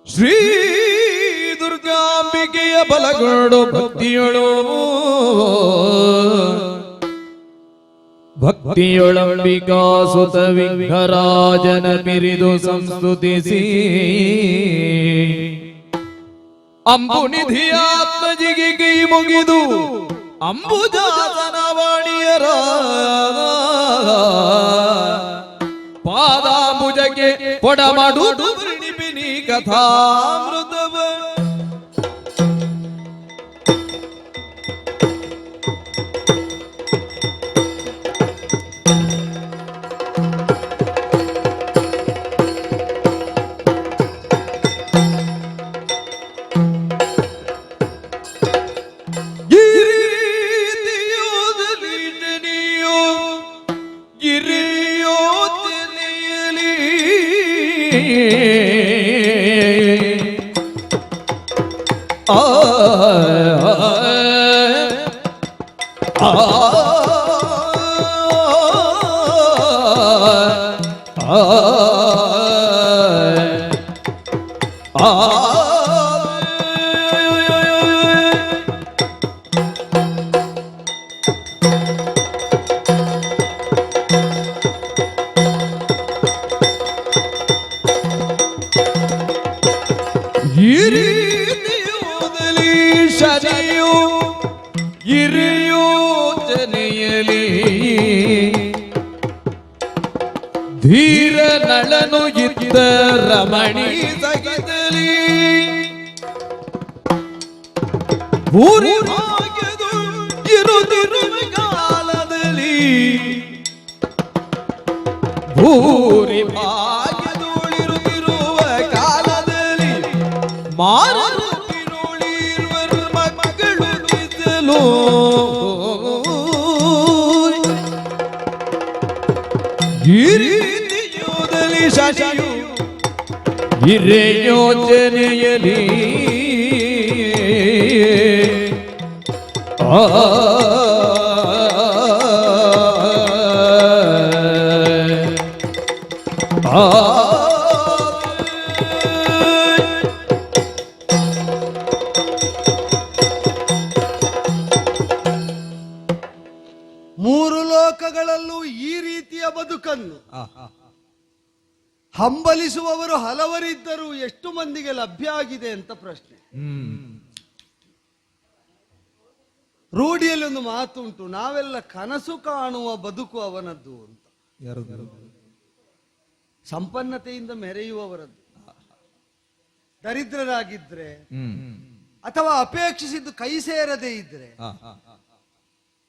ಶ್ರೀ ದುರ್ಗಾಂಬಿಕೆಯ ಬಲಗೊಂಡು ಭಕ್ತಿಯೊಳಂಬಿಕಾ ಸುತ ವಿಘ್ನರಾಜನ ಪಿರಿದು ಸಂಸ್ತುತಿಸಿ ಅಂಬುನಿಧಿಯ ಆತ್ಮಜಿಗೆ ಕೈ ಮುಗಿದು ಅಂಬುಜಾತನ ವಾಣಿಯರ ಪಾದಾಂಬುಜಕ್ಕೆ ಕೊಡಮಾಡುವುದು ವರ್ಣಿಪಿನಿ ಕಥಾಮೃತವ ಧೀರ ನಳನು ಇದ್ದ ರಮಣಿ ಸಗಿದಲಿ ಭೂರಿ ಭಾಗ್ಯದು ಇರುತ್ತಿರುವ ಕಾಲದಲ್ಲಿ ಭೂರಿ ಭಾಗ್ಯದುಳಿರುತ್ತಿರುವ ಕಾಲದಲ್ಲಿ ಮಾರುತ್ತಿರುಳಿರುವ ಮಕ್ಕಳು ಇದ್ದಲು ಶಶಿಯು ಹಿರೇ ಯೋಚನೆಯಲಿ ಮೂರು ಲೋಕಗಳಲ್ಲೂ ಈ ರೀತಿಯ ಬದುಕನ್ನು ಹಂಬಲಿಸುವವರು ಹಲವರಿದ್ದರೂ ಎಷ್ಟು ಮಂದಿಗೆ ಲಭ್ಯ ಆಗಿದೆ ಅಂತ ಪ್ರಶ್ನೆ. ರೂಢಿಯಲ್ಲಿ ಒಂದು ಮಾತುಂಟು, ನಾವೆಲ್ಲ ಕನಸು ಕಾಣುವ ಬದುಕು ಅವನದ್ದು ಅಂತ. ಸಂಪನ್ನತೆಯಿಂದ ಮೆರೆಯುವವರದ್ದು. ದರಿದ್ರರಾಗಿದ್ರೆ ಅಥವಾ ಅಪೇಕ್ಷಿಸಿದ್ದು ಕೈ ಸೇರದೇ ಇದ್ರೆ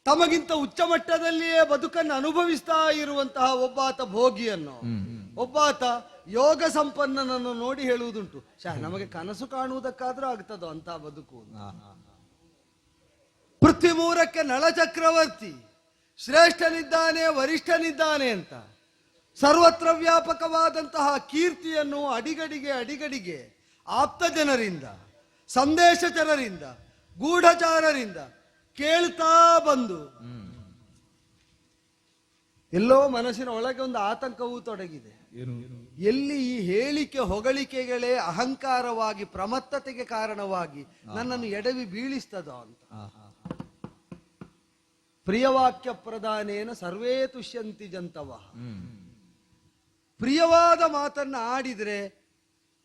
ತಮಗಿಂತ ಉಚ್ಚ ಮಟ್ಟದಲ್ಲಿಯೇ ಬದುಕನ್ನು ಅನುಭವಿಸ್ತಾ ಇರುವಂತಹ ಒಬ್ಬಾತ ಭೋಗಿಯನ್ನು, ಒಬ್ಬಾತ ಯೋಗ ಸಂಪನ್ನನನ್ನು ನೋಡಿ ಹೇಳುವುದುಂಟು, ನಮಗೆ ಕನಸು ಕಾಣುವುದಕ್ಕಾದ್ರೂ ಆಗ್ತದೋ ಅಂತ ಬದುಕು. ಪೃಥ್ವಿ ಮೂರಕ್ಕೆ ನಳಚಕ್ರವರ್ತಿ ಶ್ರೇಷ್ಠನಿದ್ದಾನೆ, ವರಿಷ್ಠನಿದ್ದಾನೆ ಅಂತ ಸರ್ವತ್ರ ವ್ಯಾಪಕವಾದಂತಹ ಕೀರ್ತಿಯನ್ನು ಅಡಿಗಡಿಗೆ ಆಪ್ತ ಜನರಿಂದ, ಸಂದೇಶಚರರಿಂದ, ಗೂಢಚಾರರಿಂದ ಕೇಳ್ತಾ ಬಂದು ಎಲ್ಲೋ ಮನಸ್ಸಿನ ಒಳಗೆ ಒಂದು ಆತಂಕವೂ ತೊಡಗಿದೆ. ಎಲ್ಲಿ ಈ ಹೇಳಿಕೆ ಹೊಗಳಿಕೆಗಳೇ ಅಹಂಕಾರವಾಗಿ ಪ್ರಮತ್ತತೆಗೆ ಕಾರಣವಾಗಿ ನನ್ನನ್ನು ಎಡವಿ ಬೀಳಿಸ್ತದೋ ಅಂತ. ಪ್ರಿಯವಾಕ್ಯ ಪ್ರಧಾನೇನ ಸರ್ವೇ ತುಷ್ಯಂತಿ ಜಂತವ. ಪ್ರಿಯವಾದ ಮಾತನ್ನ ಆಡಿದ್ರೆ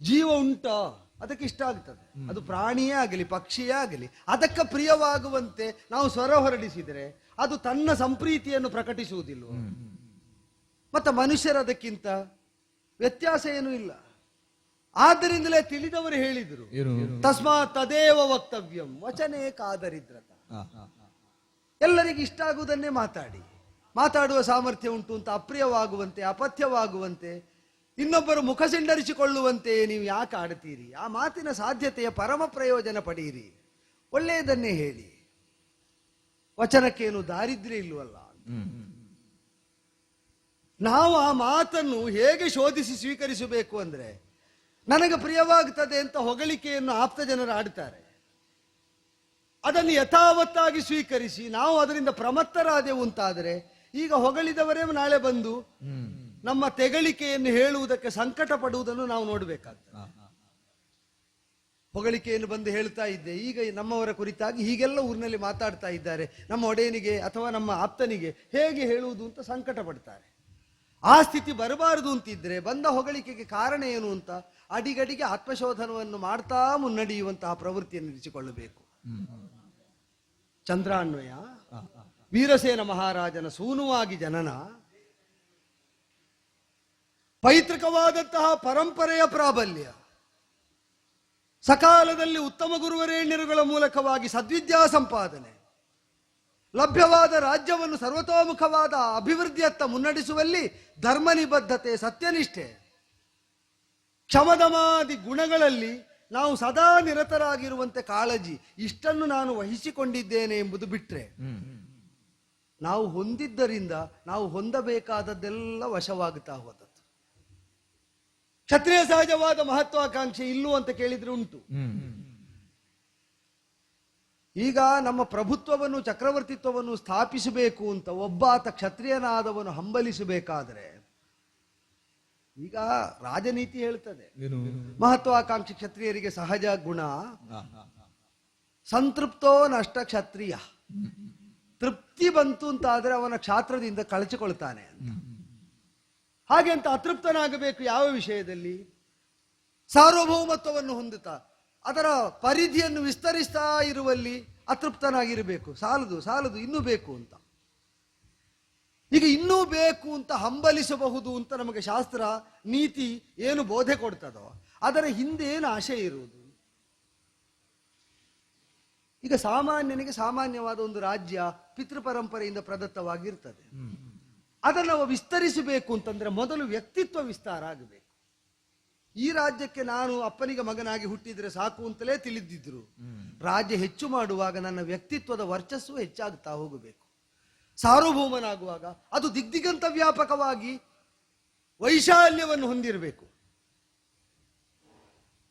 ಜೀವ ಉಂಟೋ ಅದಕ್ಕೆ ಇಷ್ಟ ಆಗ್ತದೆ. ಅದು ಪ್ರಾಣಿಯೇ ಆಗಲಿ ಪಕ್ಷಿಯೇ ಆಗಲಿ ಅದಕ್ಕೆ ಪ್ರಿಯವಾಗುವಂತೆ ನಾವು ಸ್ವರ ಹೊರಡಿಸಿದರೆ ಅದು ತನ್ನ ಸಂಪ್ರೀತಿಯನ್ನು ಪ್ರಕಟಿಸುವುದಿಲ್ಲ. ಮತ್ತೆ ಮನುಷ್ಯರ ಅದಕ್ಕಿಂತ ವ್ಯತ್ಯಾಸ ಏನೂ ಇಲ್ಲ. ಆದ್ದರಿಂದಲೇ ತಿಳಿದವರು ಹೇಳಿದರು, ತಸ್ಮಾತ್ ತದೇವ ವಕ್ತವ್ಯಂ ವಚನೇ ಕಾದರಿದ್ರತ. ಎಲ್ಲರಿಗೂ ಇಷ್ಟ ಆಗುವುದನ್ನೇ ಮಾತಾಡುವ ಸಾಮರ್ಥ್ಯ ಉಂಟು ಅಂತ ಅಪ್ರಿಯವಾಗುವಂತೆ, ಅಪಥ್ಯವಾಗುವಂತೆ, ಇನ್ನೊಬ್ಬರು ಮುಖ ಸಿಂಡರಿಸಿಕೊಳ್ಳುವಂತೆ ನೀವು ಯಾಕೆ ಆಡ್ತೀರಿ? ಆ ಮಾತಿನ ಸಾಧ್ಯತೆಯ ಪರಮ ಪ್ರಯೋಜನ ಪಡೆಯಿರಿ, ಒಳ್ಳೆಯದನ್ನೇ ಹೇಳಿ. ವಚನಕ್ಕೇನು ದಾರಿದ್ರ್ಯ ಇಲ್ವಲ್ಲ. ನಾವು ಆ ಮಾತನ್ನು ಹೇಗೆ ಶೋಧಿಸಿ ಸ್ವೀಕರಿಸಬೇಕು ಅಂದ್ರೆ, ನನಗೆ ಪ್ರಿಯವಾಗ್ತದೆ ಅಂತ ಹೊಗಳಿಕೆಯನ್ನು ಆಪ್ತ ಜನರು ಆಡ್ತಾರೆ, ಅದನ್ನು ಯಥಾವತ್ತಾಗಿ ಸ್ವೀಕರಿಸಿ ನಾವು ಅದರಿಂದ ಪ್ರಮತ್ತರಾದೆವು ಅಂತಾದರೆ, ಈಗ ಹೊಗಳಿದವರೇ ನಾಳೆ ಬಂದು ನಮ್ಮ ತೆಗಳಿಕೆಯನ್ನು ಹೇಳುವುದಕ್ಕೆ ಸಂಕಟ ಪಡುವುದನ್ನು ನಾವು ನೋಡಬೇಕಾಗ್ತದೆ. ಹೊಗಳಿಕೆಯನ್ನು ಬಂದು ಹೇಳ್ತಾ ಇದ್ದೆ, ಈಗ ನಮ್ಮವರ ಕುರಿತಾಗಿ ಹೀಗೆಲ್ಲ ಊರಿನಲ್ಲಿ ಮಾತಾಡ್ತಾ ಇದ್ದಾರೆ, ನಮ್ಮ ಒಡೆಯನಿಗೆ ಅಥವಾ ನಮ್ಮ ಆಪ್ತನಿಗೆ ಹೇಗೆ ಹೇಳುವುದು ಅಂತ ಸಂಕಟ ಪಡ್ತಾರೆ. ಆ ಸ್ಥಿತಿ ಬರಬಾರದು ಅಂತಿದ್ರೆ ಬಂದ ಹೊಗಳಿಕೆಗೆ ಕಾರಣ ಏನು ಅಂತ ಅಡಿಗಡಿಗೆ ಆತ್ಮಶೋಧನವನ್ನು ಮಾಡ್ತಾ ಮುನ್ನಡೆಯುವಂತಹ ಪ್ರವೃತ್ತಿಯನ್ನು ಇರಿಸಿಕೊಳ್ಳಬೇಕು. ಚಂದ್ರಾನ್ವಯ, ವೀರಸೇನ ಮಹಾರಾಜನ ಸೂನುವಾಗಿ ಜನನ, ಪೈತೃಕವಾದಂತಹ ಪರಂಪರೆಯ ಪ್ರಾಬಲ್ಯ, ಸಕಾಲದಲ್ಲಿ ಉತ್ತಮ ಗುರುವರೇಣ್ಯರುಗಳ ಮೂಲಕವಾಗಿ ಸದ್ವಿದ್ಯಾ ಸಂಪಾದನೆ, ಲಭ್ಯವಾದ ರಾಜ್ಯವನ್ನು ಸರ್ವತೋಮುಖವಾದ ಅಭಿವೃದ್ಧಿಯತ್ತ ಮುನ್ನಡೆಸುವಲ್ಲಿ ಧರ್ಮ ನಿಬದ್ಧತೆ, ಸತ್ಯನಿಷ್ಠೆ, ಕ್ಷಮದಮಾದಿ ಗುಣಗಳಲ್ಲಿ ನಾವು ಸದಾ ನಿರತರಾಗಿರುವಂತೆ ಕಾಳಜಿ, ಇಷ್ಟನ್ನು ನಾನು ವಹಿಸಿಕೊಂಡಿದ್ದೇನೆ ಎಂಬುದು ಬಿಟ್ರೆ ನಾವು ಹೊಂದಿದ್ದರಿಂದ ನಾವು ಹೊಂದಬೇಕಾದದ್ದೆಲ್ಲ ವಶವಾಗುತ್ತಾ ಹೋದದ್ದು. ಕ್ಷತ್ರಿಯ ಸಹಜವಾದ ಮಹತ್ವಾಕಾಂಕ್ಷೆ ಇಲ್ಲೂ ಅಂತ ಕೇಳಿದ್ರೆ ಉಂಟು. ಈಗ ನಮ್ಮ ಪ್ರಭುತ್ವವನ್ನು ಚಕ್ರವರ್ತಿತ್ವವನ್ನು ಸ್ಥಾಪಿಸಬೇಕು ಅಂತ ಒಬ್ಬಾತ ಕ್ಷತ್ರಿಯನಾದವನು ಹಂಬಲಿಸಬೇಕಾದ್ರೆ, ಈಗ ರಾಜನೀತಿ ಹೇಳ್ತದೆ ಮಹತ್ವಾಕಾಂಕ್ಷಿ ಕ್ಷತ್ರಿಯರಿಗೆ ಸಹಜ ಗುಣ ಸಂತೃಪ್ತೋ ನಷ್ಟ ಕ್ಷತ್ರಿಯ, ತೃಪ್ತಿ ಬಂತು ಅಂತ ಆದ್ರೆ ಅವನ ಕ್ಷಾತ್ರದಿಂದ ಕಳಚಿಕೊಳ್ತಾನೆ ಅಂತ. ಹಾಗೆ ಅಂತ ಅತೃಪ್ತನಾಗಬೇಕು ಯಾವ ವಿಷಯದಲ್ಲಿ? ಸಾರ್ವಭೌಮತ್ವವನ್ನು ಹೊಂದುತ್ತಾ ಅದರ ಪರಿಧಿಯನ್ನು ವಿಸ್ತರಿಸ್ತಾ ಇರುವಲ್ಲಿ ಅತೃಪ್ತನಾಗಿರಬೇಕು. ಸಾಲದು ಇನ್ನೂ ಬೇಕು ಅಂತ. ಈಗ ಇನ್ನೂ ಬೇಕು ಅಂತ ಹಂಬಲಿಸಬಹುದು ಅಂತ ನಮಗೆ ಶಾಸ್ತ್ರ ನೀತಿ ಏನು ಬೋಧೆ ಕೊಡ್ತದೋ ಅದರ ಹಿಂದೆ ಏನು ಆಶೆ ಇರುವುದು? ಈಗ ಸಾಮಾನ್ಯನಿಗೆ ಸಾಮಾನ್ಯವಾದ ಒಂದು ರಾಜ್ಯ ಪಿತೃಪರಂಪರೆಯಿಂದ ಪ್ರದತ್ತವಾಗಿರ್ತದೆ. ಅದನ್ನು ನಾವು ವಿಸ್ತರಿಸಬೇಕು ಅಂತಂದ್ರೆ ಮೊದಲು ವ್ಯಕ್ತಿತ್ವ ವಿಸ್ತಾರ ಆಗಬೇಕು. ಈ ರಾಜ್ಯಕ್ಕೆ ನಾನು ಅಪ್ಪನಿಗೆ ಮಗನಾಗಿ ಹುಟ್ಟಿದ್ರೆ ಸಾಕು ಅಂತಲೇ ತಿಳಿದಿದ್ರು. ರಾಜ್ಯ ಹೆಚ್ಚು ಮಾಡುವಾಗ ನನ್ನ ವ್ಯಕ್ತಿತ್ವದ ವರ್ಚಸ್ಸು ಹೆಚ್ಚಾಗುತ್ತಾ ಹೋಗಬೇಕು. ಸಾರ್ವಭೌಮನಾಗುವಾಗ ಅದು ದಿಗ್ದಿಗಂತ ವ್ಯಾಪಕವಾಗಿ ವೈಶಾಲ್ಯವನ್ನು ಹೊಂದಿರಬೇಕು.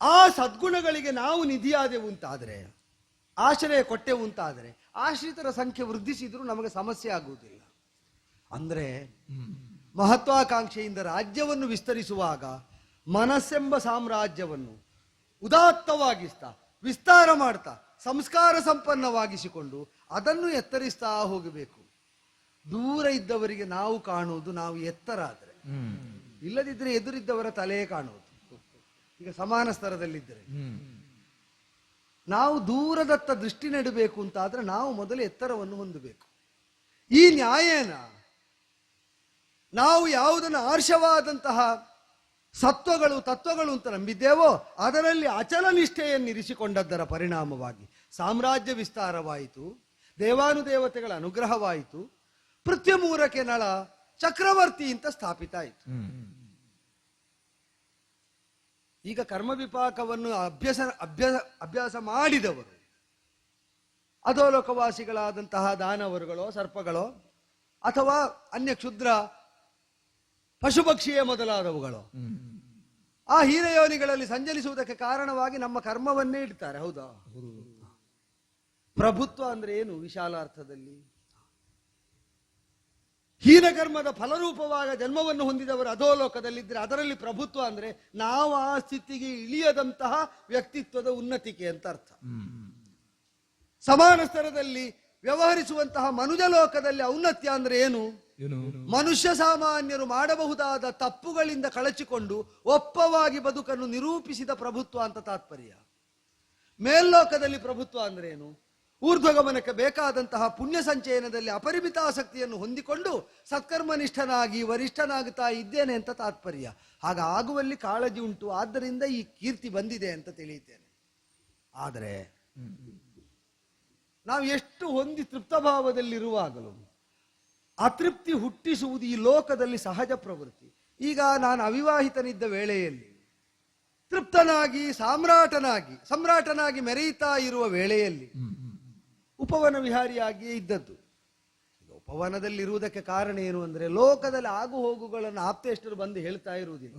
ಆ ಸದ್ಗುಣಗಳಿಗೆ ನಾವು ನಿಧಿಯಾದೆವು ಅಂತಾದರೆ, ಆಶ್ರಯ ಕೊಟ್ಟೆವು ಅಂತಾದರೆ, ಆಶ್ರಿತರ ಸಂಖ್ಯೆ ವೃದ್ಧಿಸಿದ್ರೂ ನಮಗೆ ಸಮಸ್ಯೆ ಆಗುವುದಿಲ್ಲ. ಅಂದ್ರೆ ಮಹತ್ವಾಕಾಂಕ್ಷೆಯಿಂದ ರಾಜ್ಯವನ್ನು ವಿಸ್ತರಿಸುವಾಗ ಮನಸ್ಸೆಂಬ ಸಾಮ್ರಾಜ್ಯವನ್ನು ಉದಾತ್ತವಾಗಿಸ್ತಾ ವಿಸ್ತಾರ ಮಾಡ್ತಾ ಸಂಸ್ಕಾರ ಸಂಪನ್ನವಾಗಿಸಿಕೊಂಡು ಅದನ್ನು ಎತ್ತರಿಸ್ತಾ ಹೋಗಬೇಕು. ದೂರ ಇದ್ದವರಿಗೆ ನಾವು ಕಾಣುವುದು ನಾವು ಎತ್ತರ ಆದರೆ, ಇಲ್ಲದಿದ್ದರೆ ಎದುರಿದ್ದವರ ತಲೆ ಕಾಣುವುದು. ಈಗ ಸಮಾನ ಸ್ತರದಲ್ಲಿದ್ದರೆ ನಾವು ದೂರದತ್ತ ದೃಷ್ಟಿ ನೆಡಬೇಕು ಅಂತಾದ್ರೆ ನಾವು ಮೊದಲು ಎತ್ತರವನ್ನು ಹೊಂದಬೇಕು. ಈ ನ್ಯಾಯನ ನಾವು ಯಾವುದನ್ನು ಆರ್ಷವಾದಂತಹ ಸತ್ವಗಳು ತತ್ವಗಳು ಅಂತ ನಂಬಿದ್ದೇವೋ ಅದರಲ್ಲಿ ಅಚಲ ನಿಷ್ಠೆಯನ್ನಿರಿಸಿಕೊಂಡದ್ದರ ಪರಿಣಾಮವಾಗಿ ಸಾಮ್ರಾಜ್ಯ ವಿಸ್ತಾರವಾಯಿತು, ದೇವಾನುದೇವತೆಗಳ ಅನುಗ್ರಹವಾಯಿತು, ಪೃಥ್ವಿಮೂರಕ್ಕೆ ನಳ ಚಕ್ರವರ್ತಿ ಅಂತ ಸ್ಥಾಪಿತ ಆಯಿತು. ಈಗ ಕರ್ಮ ವಿಪಾಕವನ್ನು ಅಭ್ಯಾಸ ಮಾಡಿದವರು ಅಧೋಲೋಕವಾಸಿಗಳಾದಂತಹ ದಾನವರುಗಳೋ ಸರ್ಪಗಳೋ ಅಥವಾ ಅನ್ಯ ಕ್ಷುದ್ರ ಪಶುಪಕ್ಷಿಯೇ ಮೊದಲಾದವುಗಳು ಆ ಹೀನಯೋನಿಗಳಲ್ಲಿ ಸಂಚರಿಸುವುದಕ್ಕೆ ಕಾರಣವಾಗಿ ನಮ್ಮ ಕರ್ಮವನ್ನೇ ಇಡ್ತಾರೆ. ಹೌದಾ? ಪ್ರಭುತ್ವ ಅಂದ್ರೆ ಏನು ವಿಶಾಲ ಅರ್ಥದಲ್ಲಿ? ಹೀನ ಕರ್ಮದ ಫಲರೂಪವಾಗ ಜನ್ಮವನ್ನು ಹೊಂದಿದವರು ಅಧೋಲೋಕದಲ್ಲಿದ್ದರೆ ಅದರಲ್ಲಿ ಪ್ರಭುತ್ವ ಅಂದ್ರೆ ನಾವು ಆ ಸ್ಥಿತಿಗೆ ಇಳಿಯದಂತಹ ವ್ಯಕ್ತಿತ್ವದ ಉನ್ನತಿಕೆ ಅಂತ ಅರ್ಥ. ಸಮಾನ ಸ್ತರದಲ್ಲಿ ವ್ಯವಹರಿಸುವಂತಹ ಮನುಜ ಲೋಕದಲ್ಲಿ ಔನ್ನತ್ಯ ಅಂದ್ರೆ ಏನು? ಮನುಷ್ಯ ಸಾಮಾನ್ಯರು ಮಾಡಬಹುದಾದ ತಪ್ಪುಗಳಿಂದ ಕಳಚಿಕೊಂಡು ಒಪ್ಪವಾಗಿ ಬದುಕನ್ನು ನಿರೂಪಿಸಿದ ಪ್ರಭುತ್ವ ಅಂತ ತಾತ್ಪರ್ಯ. ಮೇಲ್ಲೋಕದಲ್ಲಿ ಪ್ರಭುತ್ವ ಅಂದ್ರೆ ಏನು? ಊರ್ಧ್ವಗಮನಕ್ಕೆ ಬೇಕಾದಂತಹ ಪುಣ್ಯ ಸಂಚಯನದಲ್ಲಿ ಅಪರಿಮಿತ ಆಸಕ್ತಿಯನ್ನು ಹೊಂದಿಕೊಂಡು ಸತ್ಕರ್ಮನಿಷ್ಠನಾಗಿ ವರಿಷ್ಠನಾಗುತ್ತಾ ಇದ್ದೇನೆ ಅಂತ ತಾತ್ಪರ್ಯ. ಹಾಗಾಗುವಲ್ಲಿ ಕಾಳಜಿ ಉಂಟು, ಆದ್ದರಿಂದ ಈ ಕೀರ್ತಿ ಬಂದಿದೆ ಅಂತ ತಿಳಿಯುತ್ತೇನೆ. ಆದರೆ ನಾವು ಎಷ್ಟು ಹೊಂದಿ ತೃಪ್ತ ಭಾವದಲ್ಲಿರುವಾಗಲೂ ಅತೃಪ್ತಿ ಹುಟ್ಟಿಸುವುದು ಈ ಲೋಕದಲ್ಲಿ ಸಹಜ ಪ್ರವೃತ್ತಿ. ಈಗ ನಾನು ಅವಿವಾಹಿತನಿದ್ದ ವೇಳೆಯಲ್ಲಿ ತೃಪ್ತನಾಗಿ ಸಮ್ರಾಟನಾಗಿ ಮೆರೆಯುತ್ತಾ ಇರುವ ವೇಳೆಯಲ್ಲಿ ಉಪವನ ವಿಹಾರಿಯಾಗಿಯೇ ಇದ್ದದ್ದು. ಉಪವನದಲ್ಲಿರುವುದಕ್ಕೆ ಕಾರಣ ಏನು ಅಂದ್ರೆ ಲೋಕದಲ್ಲಿ ಆಗು ಹೋಗುಗಳನ್ನು ಆಪ್ತೇಷ್ಟರು ಬಂದು ಹೇಳ್ತಾ ಇರುವುದಿಲ್ಲ.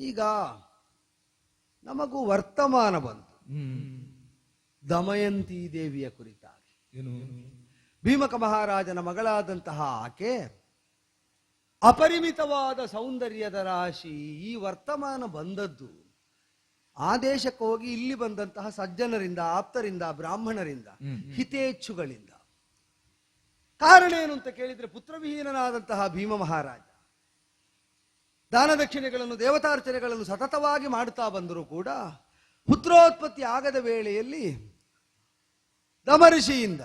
ಈಗ ನಮಗೂ ವರ್ತಮಾನ ಬಂತು ದಮಯಂತಿ ದೇವಿಯ ಕುರಿತಾಗಿ. ಭೀಮಕ ಮಹಾರಾಜನ ಮಗಳಾದಂತಹ ಆಕೆ ಅಪರಿಮಿತವಾದ ಸೌಂದರ್ಯದ ರಾಶಿ. ಈ ವರ್ತಮಾನ ಬಂದದ್ದು ಆ ದೇಶಕ್ಕೆ ಹೋಗಿ ಇಲ್ಲಿ ಬಂದಂತಹ ಸಜ್ಜನರಿಂದ, ಆಪ್ತರಿಂದ, ಬ್ರಾಹ್ಮಣರಿಂದ, ಹಿತೇಚ್ಛುಗಳಿಂದ. ಕಾರಣ ಏನು ಅಂತ ಕೇಳಿದ್ರೆ, ಪುತ್ರವಿಹೀನನಾದಂತಹ ಭೀಮ ಮಹಾರಾಜ ದಾನ ದಕ್ಷಿಣೆಗಳನ್ನು, ದೇವತಾರ್ಚನೆಗಳನ್ನು ಸತತವಾಗಿ ಮಾಡುತ್ತಾ ಬಂದರೂ ಕೂಡ ಪುತ್ರೋತ್ಪತ್ತಿ ಆಗದ ವೇಳೆಯಲ್ಲಿ ದಮರ್ಷಿಯಿಂದ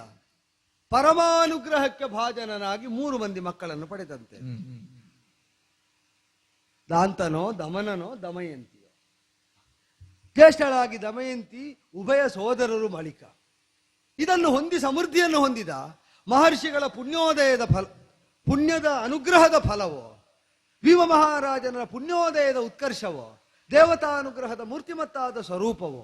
ಪರಮಾನುಗ್ರಹಕ್ಕೆ ಭಾಜನನಾಗಿ 3 ಮಂದಿ ಮಕ್ಕಳನ್ನು ಪಡೆದಂತೆ. ದಾಂತನೋ, ದಮನನೋ, ದಮಯಂತಿಯೋ. ಜ್ಯೇಷ್ಠಳಾಗಿ ದಮಯಂತಿ, ಉಭಯ ಸೋದರರು ಮಳಿಕ. ಇದನ್ನು ಹೊಂದಿ ಸಮೃದ್ಧಿಯನ್ನು ಹೊಂದಿದ ಮಹರ್ಷಿಗಳ ಪುಣ್ಯದ ಅನುಗ್ರಹದ ಫಲವೋ, ಭೀಮ ಮಹಾರಾಜನ ಪುಣ್ಯೋದಯದ ಉತ್ಕರ್ಷವೋ, ದೇವತಾನುಗ್ರಹದ ಮೂರ್ತಿಮತ್ತಾದ ಸ್ವರೂಪವೋ,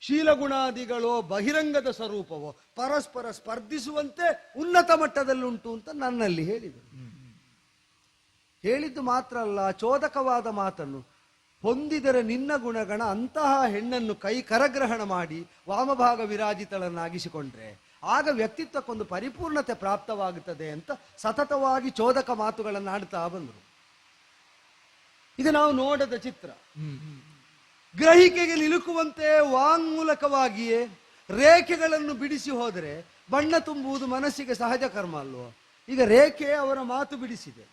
ಶೀಲಗುಣಾದಿಗಳೋ ಬಹಿರಂಗದ ಸ್ವರೂಪವೋ ಪರಸ್ಪರ ಸ್ಪರ್ಧಿಸುವಂತೆ ಉನ್ನತ ಮಟ್ಟದಲ್ಲುಂಟು ಅಂತ ನನ್ನಲ್ಲಿ ಹೇಳಿದರು. ಹೇಳಿದ್ದು ಮಾತ್ರ ಅಲ್ಲ, ಚೋದಕವಾದ ಮಾತನ್ನು, ಹೊಂದಿದರೆ ನಿನ್ನ ಗುಣಗಣ ಅಂತಹ ಹೆಣ್ಣನ್ನು ಕರಗ್ರಹಣ ಮಾಡಿ ವಾಮಭಾಗ ವಿರಾಜಿತಳನ್ನಾಗಿಸಿಕೊಂಡ್ರೆ ಆಗ ವ್ಯಕ್ತಿತ್ವಕ್ಕೊಂದು ಪರಿಪೂರ್ಣತೆ ಪ್ರಾಪ್ತವಾಗುತ್ತದೆ ಅಂತ ಸತತವಾಗಿ ಚೋದಕ ಮಾತುಗಳನ್ನು ಆಡ್ತಾ ಬಂದರು. ಇದು ನಾವು ನೋಡದ ಚಿತ್ರ. ಗ್ರಹಿಕೆಗೆ ನಿಲುಕುವಂತೆ ವಾಂಗ್ಮೂಲಕವಾಗಿಯೇ ರೇಖೆಗಳನ್ನು ಬಿಡಿಸಿ ಹೋದರೆ ಬಣ್ಣ ತುಂಬುವುದು ಮನಸ್ಸಿಗೆ ಸಹಜ ಕರ್ಮ ಅಲ್ವೋ. ಈಗ ರೇಖೆ ಅವರ ಮಾತು ಬಿಡಿಸಿದೆ,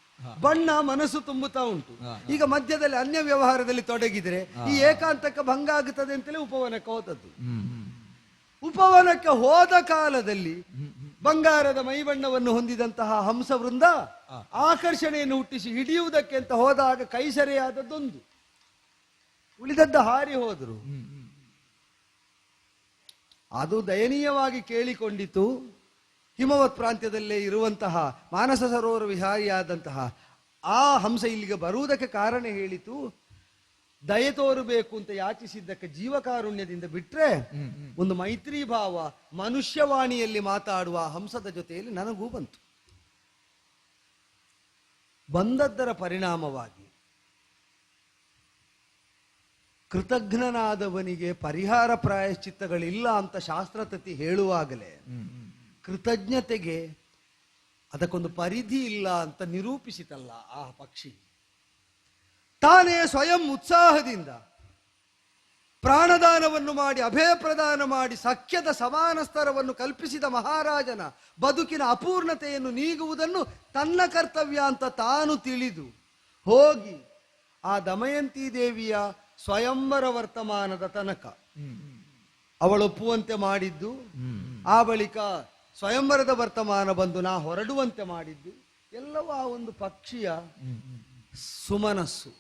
ಬಣ್ಣ ಮನಸ್ಸು ತುಂಬುತ್ತಾ ಉಂಟು. ಈಗ ಮಧ್ಯದಲ್ಲಿ ಅನ್ಯ ವ್ಯವಹಾರದಲ್ಲಿ ತೊಡಗಿದರೆ ಈ ಏಕಾಂತಕ್ಕೆ ಭಂಗ ಆಗುತ್ತದೆ ಅಂತಲೇ ಉಪವನಕ್ಕೆ ಹೋದದ್ದು. ಉಪವನಕ್ಕೆ ಹೋದ ಕಾಲದಲ್ಲಿ ಬಂಗಾರದ ಮೈಬಣ್ಣವನ್ನು ಹೊಂದಿದಂತಹ ಹಂಸವೃಂದ ಆಕರ್ಷಣೆಯನ್ನು ಹುಟ್ಟಿಸಿ ಹಿಡಿಯುವುದಕ್ಕೆ ಅಂತ ಹೋದಾಗ ಕೈಸರೆಯಾದದ್ದೊಂದು, ಉಳಿದದ್ದು ಹಾರಿ ಹೋದರು. ಅದು ದಯನೀಯವಾಗಿ ಕೇಳಿಕೊಂಡಿತು. ಹಿಮವತ್ ಪ್ರಾಂತ್ಯದಲ್ಲೇ ಇರುವಂತಹ ಮಾನಸ ಸರೋವರ ವಿಹಾರಿಯಾದಂತಹ ಆ ಹಂಸ ಇಲ್ಲಿಗೆ ಬರುವುದಕ್ಕೆ ಕಾರಣ ಹೇಳಿತು, ದಯೆ ತೋರಬೇಕು ಅಂತ ಯಾಚಿಸಿದ್ದಕ್ಕೆ ಜೀವಕಾರುಣ್ಯದಿಂದ ಬಿಟ್ರೆ ಒಂದು ಮೈತ್ರಿ ಭಾವ ಮನುಷ್ಯವಾಣಿಯಲ್ಲಿ ಮಾತಾಡುವ ಹಂಸದ ಜೊತೆಯಲ್ಲಿ ನನಗೂ ಬಂತು. ಬಂದದ್ದರ ಪರಿಣಾಮವಾಗಿ ಕೃತಜ್ಞನಾದವನಿಗೆ ಪರಿಹಾರ ಪ್ರಾಯಶ್ಚಿತ್ತಗಳಿಲ್ಲ ಅಂತ ಶಾಸ್ತ್ರತತಿ ಹೇಳುವಾಗಲೇ ಕೃತಜ್ಞತೆಗೆ ಅದಕ್ಕೊಂದು ಪರಿಧಿ ಇಲ್ಲ ಅಂತ ನಿರೂಪಿಸಿತಲ್ಲ ಆ ಪಕ್ಷಿ. ತಾನೇ ಸ್ವಯಂ ಉತ್ಸಾಹದಿಂದ ಪ್ರಾಣದಾನವನ್ನು ಮಾಡಿ ಅಭಯ ಪ್ರದಾನ ಮಾಡಿ ಸಖ್ಯದ ಸಮಾನ ಸ್ತರವನ್ನು ಕಲ್ಪಿಸಿದ ಮಹಾರಾಜನ ಬದುಕಿನ ಅಪೂರ್ಣತೆಯನ್ನು ನೀಗುವುದನ್ನು ತನ್ನ ಕರ್ತವ್ಯ ಅಂತ ತಾನು ತಿಳಿದು ಹೋಗಿ ಆ ದಮಯಂತಿ ದೇವಿಯ ಸ್ವಯಂವರ ವರ್ತಮಾನದ ತನಕ ಅವಳೊಪ್ಪುವಂತೆ ಮಾಡಿದ್ದು, ಆ ಬಳಿಕ ಸ್ವಯಂವರದ ವರ್ತಮಾನ ಬಂದು ನಾ ಹೊರಡುವಂತೆ ಮಾಡಿದ್ದು ಎಲ್ಲವೂ ಆ ಒಂದು ಪಕ್ಷಿಯ ಸುಮನಸ್ಸು.